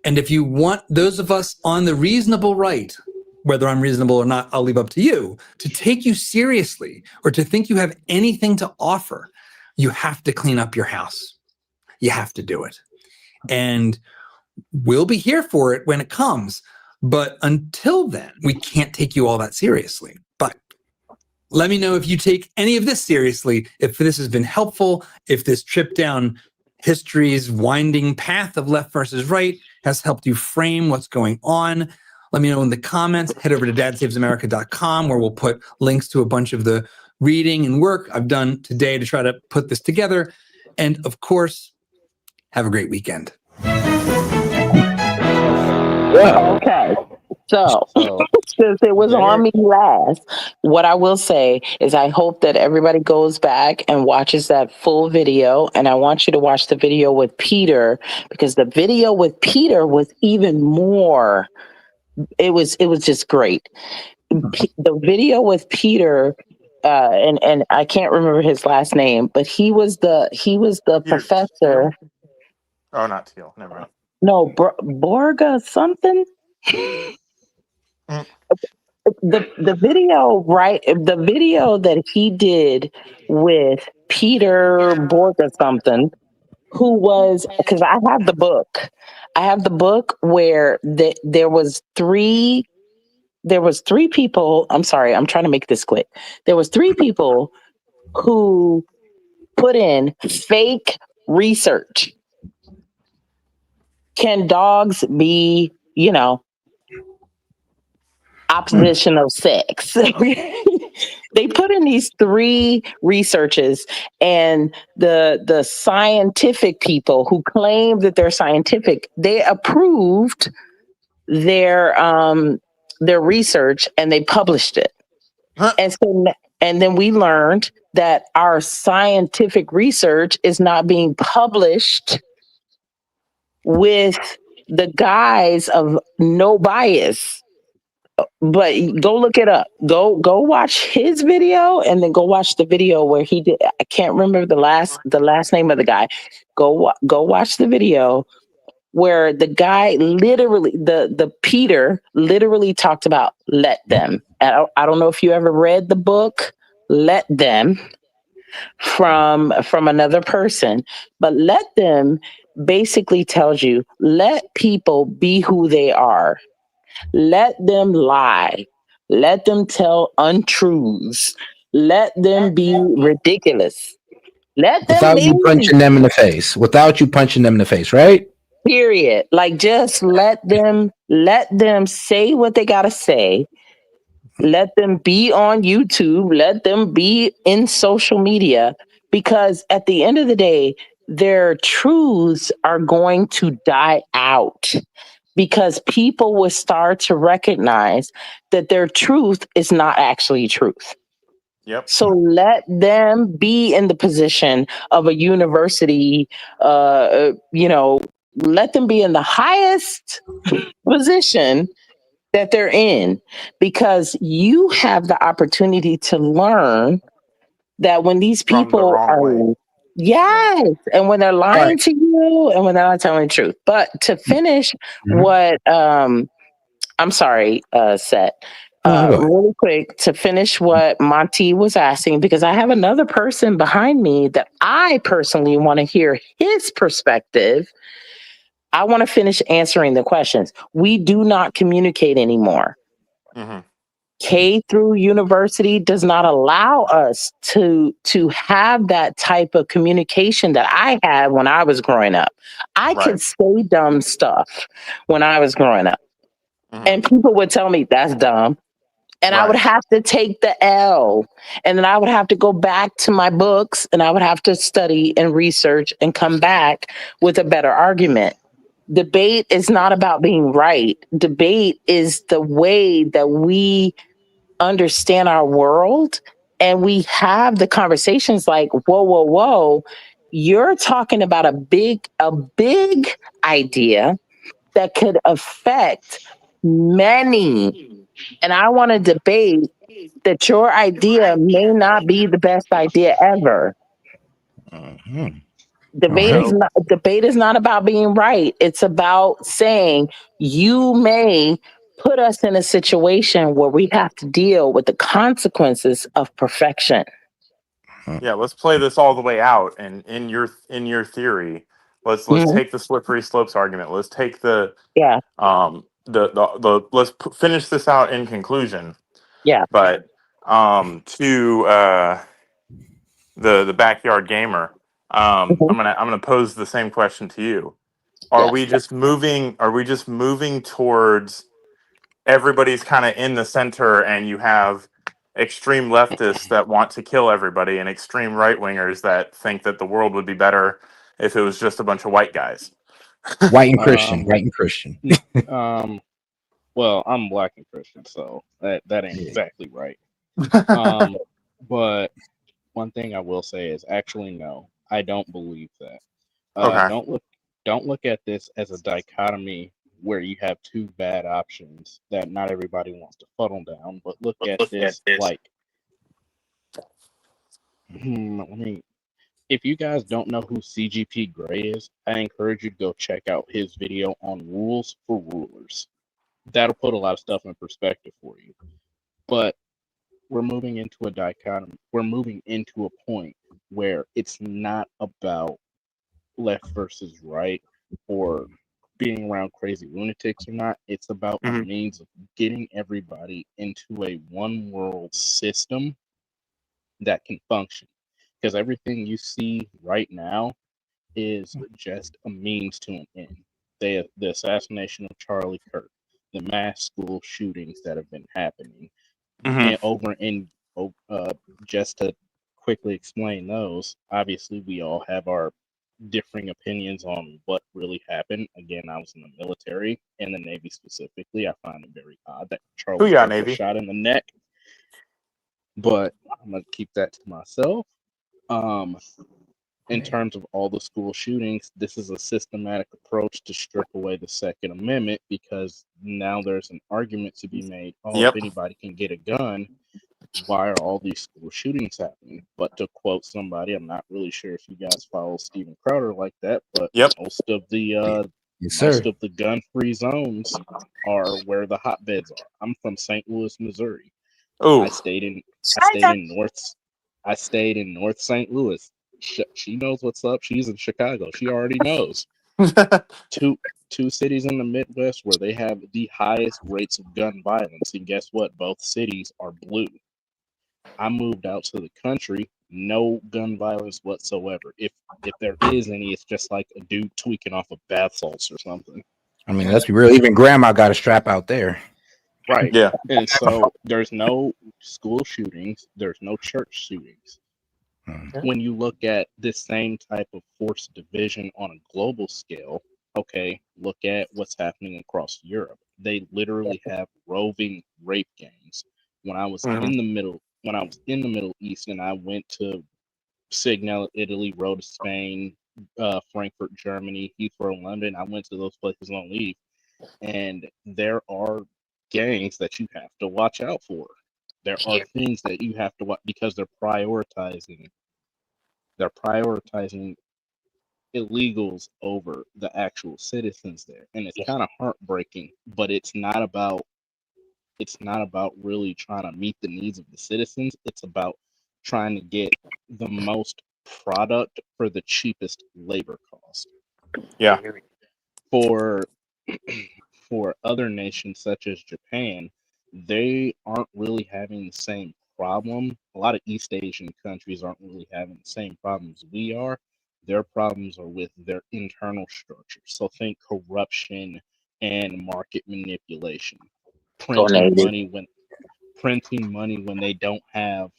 And if you want those of us on the reasonable right, whether I'm reasonable or not, I'll leave up to you, to take you seriously or to think you have anything to offer, you have to clean up your house. You have to do it. And we'll be here for it when it comes. But until then, we can't take you all that seriously. But let me know if you take any of this seriously, if this has been helpful, if this trip down history's winding path of left versus right has helped you frame what's going on. Let me know in the comments. Head over to dadssavesamerica.com, where we'll put links to a bunch of the reading and work I've done today to try to put this together. And of course, have a great weekend. Okay. So, since it was on me last, what I will say is I hope that everybody goes back and watches that full video. And I want you to watch the video with Peter, because the video with Peter was even more. It was just great. The video with Peter, and I can't remember his last name, but he was the professor. Oh, not Teal. Never mind. No, Borga something. The video, right? The video that he did with Peter Borga something, who was, because I have the book. I have the book where there was three people. I'm sorry, I'm trying to make this quick. There was three people who put in fake research. Can dogs be, opposition of sex? They put in these three researches, and the scientific people who claim that they're scientific, they approved their research and they published it. And then we learned that our scientific research is not being published with the guise of no bias. But go look it up. Go watch his video, and then go watch the video where he did. I can't remember the last name of the guy. Go watch the video where the guy literally, the Peter literally talked about let them. And I don't know if you ever read the book Let Them from another person, but Let Them basically tells you let people be who they are. Let them lie. Let them tell untruths. Let them be ridiculous. Let them Without be. you punching them in the face. Without you punching them in the face, right? Period. Like, just let them say what they gotta say. Let them be on YouTube. Let them be in social media. Because at the end of the day, their truths are going to die out. Because people will start to recognize that their truth is not actually truth. Yep. So let them be in the position of a university, let them be in the highest position that they're in, because you have the opportunity to learn that when these From the people wrong way. are, yes, and when they're lying to you and when they're not telling the truth. But to finish what, I'm sorry, Set. Really quick, to finish what Monty was asking, because I have another person behind me that I personally want to hear his perspective. I want to finish answering the questions. We do not communicate anymore. Mm-hmm. K through university does not allow us to have that type of communication that I had when I was growing up. I could say dumb stuff when I was growing up, and people would tell me that's dumb. And I would have to take the L, and then I would have to go back to my books, and I would have to study and research and come back with a better argument. Debate is not about being right. Debate is the way that we understand our world, and we have the conversations like, whoa, whoa, whoa, you're talking about a big idea that could affect many. And I want to debate that your idea may not be the best idea ever. Debate is not about being right. It's about saying you may put us in a situation where we have to deal with the consequences of perfection. Yeah, let's play this all the way out. And in your theory, let's take the slippery slopes argument. Let's take the finish this out in conclusion. Yeah. But to the backyard gamer, I'm gonna pose the same question to you. Are we just moving towards everybody's kind of in the center, and you have extreme leftists that want to kill everybody and extreme right wingers that think that the world would be better if it was just a bunch of white guys? White and Christian. Well, I'm black and Christian, so that ain't exactly right. But one thing I will say is actually no, I don't believe that. Okay. Don't look at this as a dichotomy where you have two bad options that not everybody wants to funnel down, but look at this like if you guys don't know who CGP Grey is, I encourage you to go check out his video on rules for rulers. That'll put a lot of stuff in perspective for you. But we're moving into a dichotomy. We're moving into a point where it's not about left versus right or being around crazy lunatics or not. It's about a means of getting everybody into a one world system that can function. Because everything you see right now is just a means to an end. The assassination of Charlie Kirk, the mass school shootings that have been happening, and just to quickly explain those, obviously we all have our differing opinions on what really happened. Again, I was in the military, in the Navy specifically. I find it very odd that Charlie Kirk was shot in the neck, but I'm gonna keep that to myself. In terms of all the school shootings, this is a systematic approach to strip away the Second Amendment, because now there's an argument to be made. If anybody can get a gun, why are all these school shootings happening? But to quote somebody, I'm not really sure if you guys follow Steven Crowder like that, but most of the gun-free zones are where the hotbeds are. I'm from St. Louis, Missouri. I stayed in North St. Louis. She knows what's up. She's in Chicago. She already knows. Two cities in the Midwest where they have the highest rates of gun violence, and guess what? Both cities are blue. I moved out to the country, no gun violence whatsoever. If there is any, it's just like a dude tweaking off of bath salts or something. I mean, let's be real. Even grandma got a strap out there. Right. Yeah. And so there's no school shootings. There's no church shootings. When you look at this same type of force division on a global scale, okay, look at what's happening across Europe. They literally have roving rape gangs. When I was in when I was in the Middle East and I went to Signal, Italy, Rhoda, Spain, Frankfurt, Germany, Heathrow, London. I went to those places on leave, and there are gangs that you have to watch out for. There are things that you have to watch because they're prioritizing illegals over the actual citizens there, and it's kind of heartbreaking. But it's not about really trying to meet the needs of the citizens. It's about trying to get the most product for the cheapest labor cost. Yeah. For other nations such as Japan, they aren't really having the same problem. A lot of East Asian countries aren't really having the same problems we are. Their problems are with their internal structure. So think corruption and market manipulation. Printing money when they don't have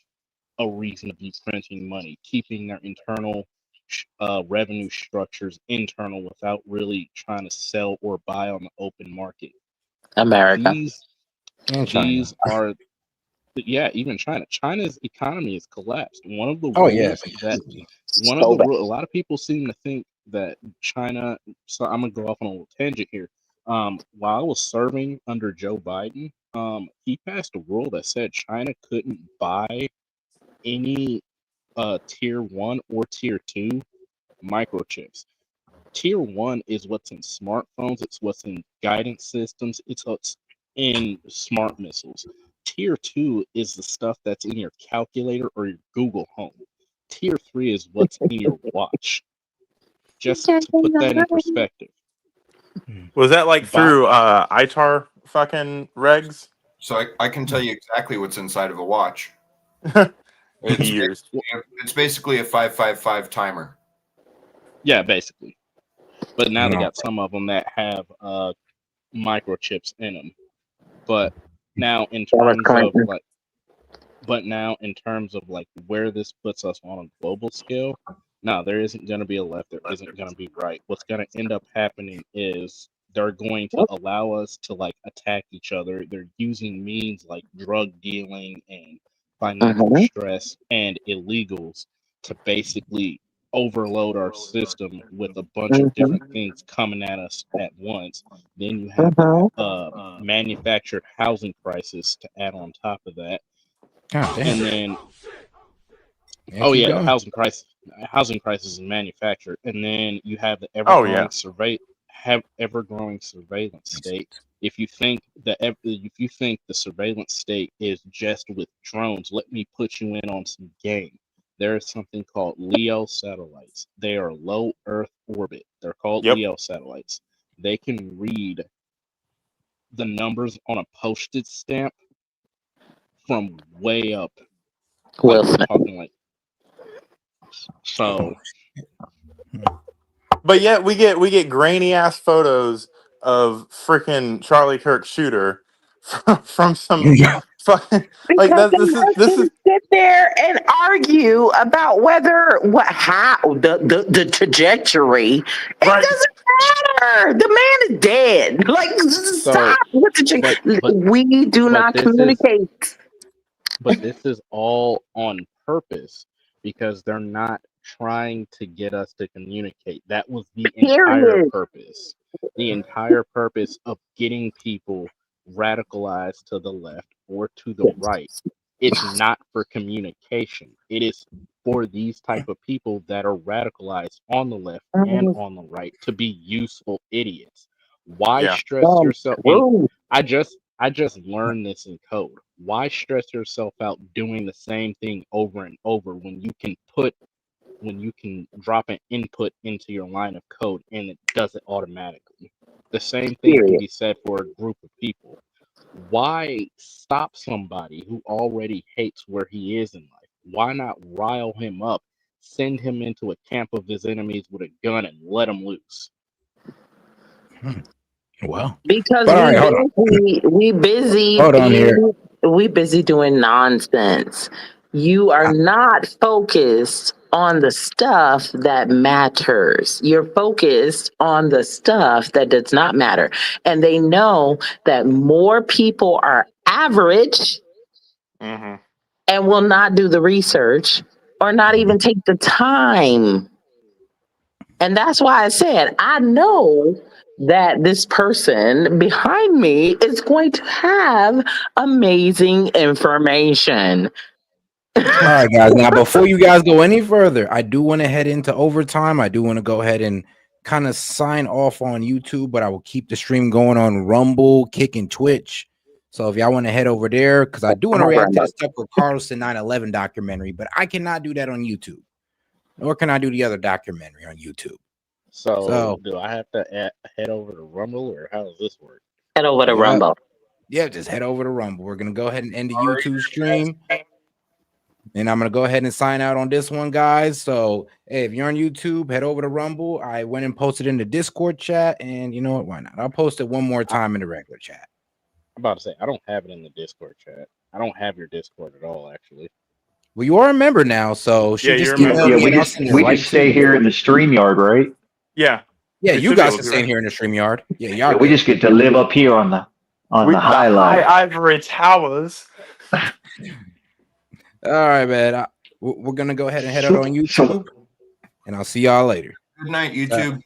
a reason to be printing money, keeping their internal revenue structures internal without really trying to sell or buy on the open market. America. These are, even China. China's economy has collapsed. One of the rules a lot of people seem to think that China. So I'm gonna go off on a little tangent here. While I was serving under Joe Biden, he passed a rule that said China couldn't buy any tier 1 or tier 2 microchips. Tier 1 is what's in smartphones, it's what's in guidance systems, it's what's in smart missiles. Tier 2 is the stuff that's in your calculator or your Google Home. Tier 3 is what's in your watch. Just to put that in perspective. Was that like through ITAR fucking regs? So I can tell you exactly what's inside of a watch. It's basically a 555 timer. Yeah, basically. But now they got some of them that have microchips in them. But now in terms of like where this puts us on a global scale, no, there isn't going to be a left. There isn't going to be right. What's going to end up happening is they're going to allow us to like attack each other. They're using means like drug dealing and financial stress and illegals to basically overload our system with a bunch of different things coming at us at once. Then you have manufactured housing crisis to add on top of that. And then the housing crisis is manufactured, and then you have the ever-growing surveillance state. If you think the surveillance state is just with drones, let me put you in on some game. There is something called LEO satellites. They are low Earth orbit. They're called LEO satellites. They can read the numbers on a postage stamp from way up. Like, we're talking like so. But yet we get grainy ass photos of freaking Charlie Kirk shooter from some fucking like that. This is sit there and argue about how the trajectory. It doesn't matter. The man is dead. Like stop with the we do not communicate. But this is all on purpose because they're not trying to get us to communicate. That was the entire purpose. The entire purpose of getting people radicalized to the left or to the right. It's not for communication. It is for these type of people that are radicalized on the left and on the right to be useful idiots. Why stress yourself? I just learned this in code. Why stress yourself out doing the same thing over and over when you can drop an input into your line of code and it does it automatically? The same thing can be said for a group of people. Why stop somebody who already hates where he is in life? Why not rile him up, send him into a camp of his enemies with a gun and let him loose? Well, because we busy doing nonsense. You are not focused on the stuff that matters. You're focused on the stuff that does not matter. And they know that more people are average and will not do the research or not even take the time. And that's why I said, I know that this person behind me is going to have amazing information. All right, guys. Now, before you guys go any further, I do want to head into overtime. I do want to go ahead and kind of sign off on YouTube, but I will keep the stream going on Rumble, Kick, and Twitch. So if y'all want to head over there, because I do want to react to the Tucker Carlson 9/11 documentary, but I cannot do that on YouTube, nor can I do the other documentary on YouTube. So do I have to head over to Rumble, or how does this work? Head over to Rumble. Yeah, just head over to Rumble. We're gonna go ahead and end the YouTube stream. And I'm going to go ahead and sign out on this one, guys. So, hey, if you're on YouTube, head over to Rumble. I went and posted in the Discord chat. And you know what? Why not? I'll post it one more time in the regular chat. I'm about to say, I don't have it in the Discord chat. I don't have your Discord at all, actually. Well, you are a member now. So, we just stay here in the StreamYard, right? Yeah. Yeah, you guys can stay here in the StreamYard. Yeah, y'all we just get to live up here on the highlight. Ivory Towers. All right, man. We're going to go ahead and head out on YouTube. And I'll see y'all later. Good night, YouTube.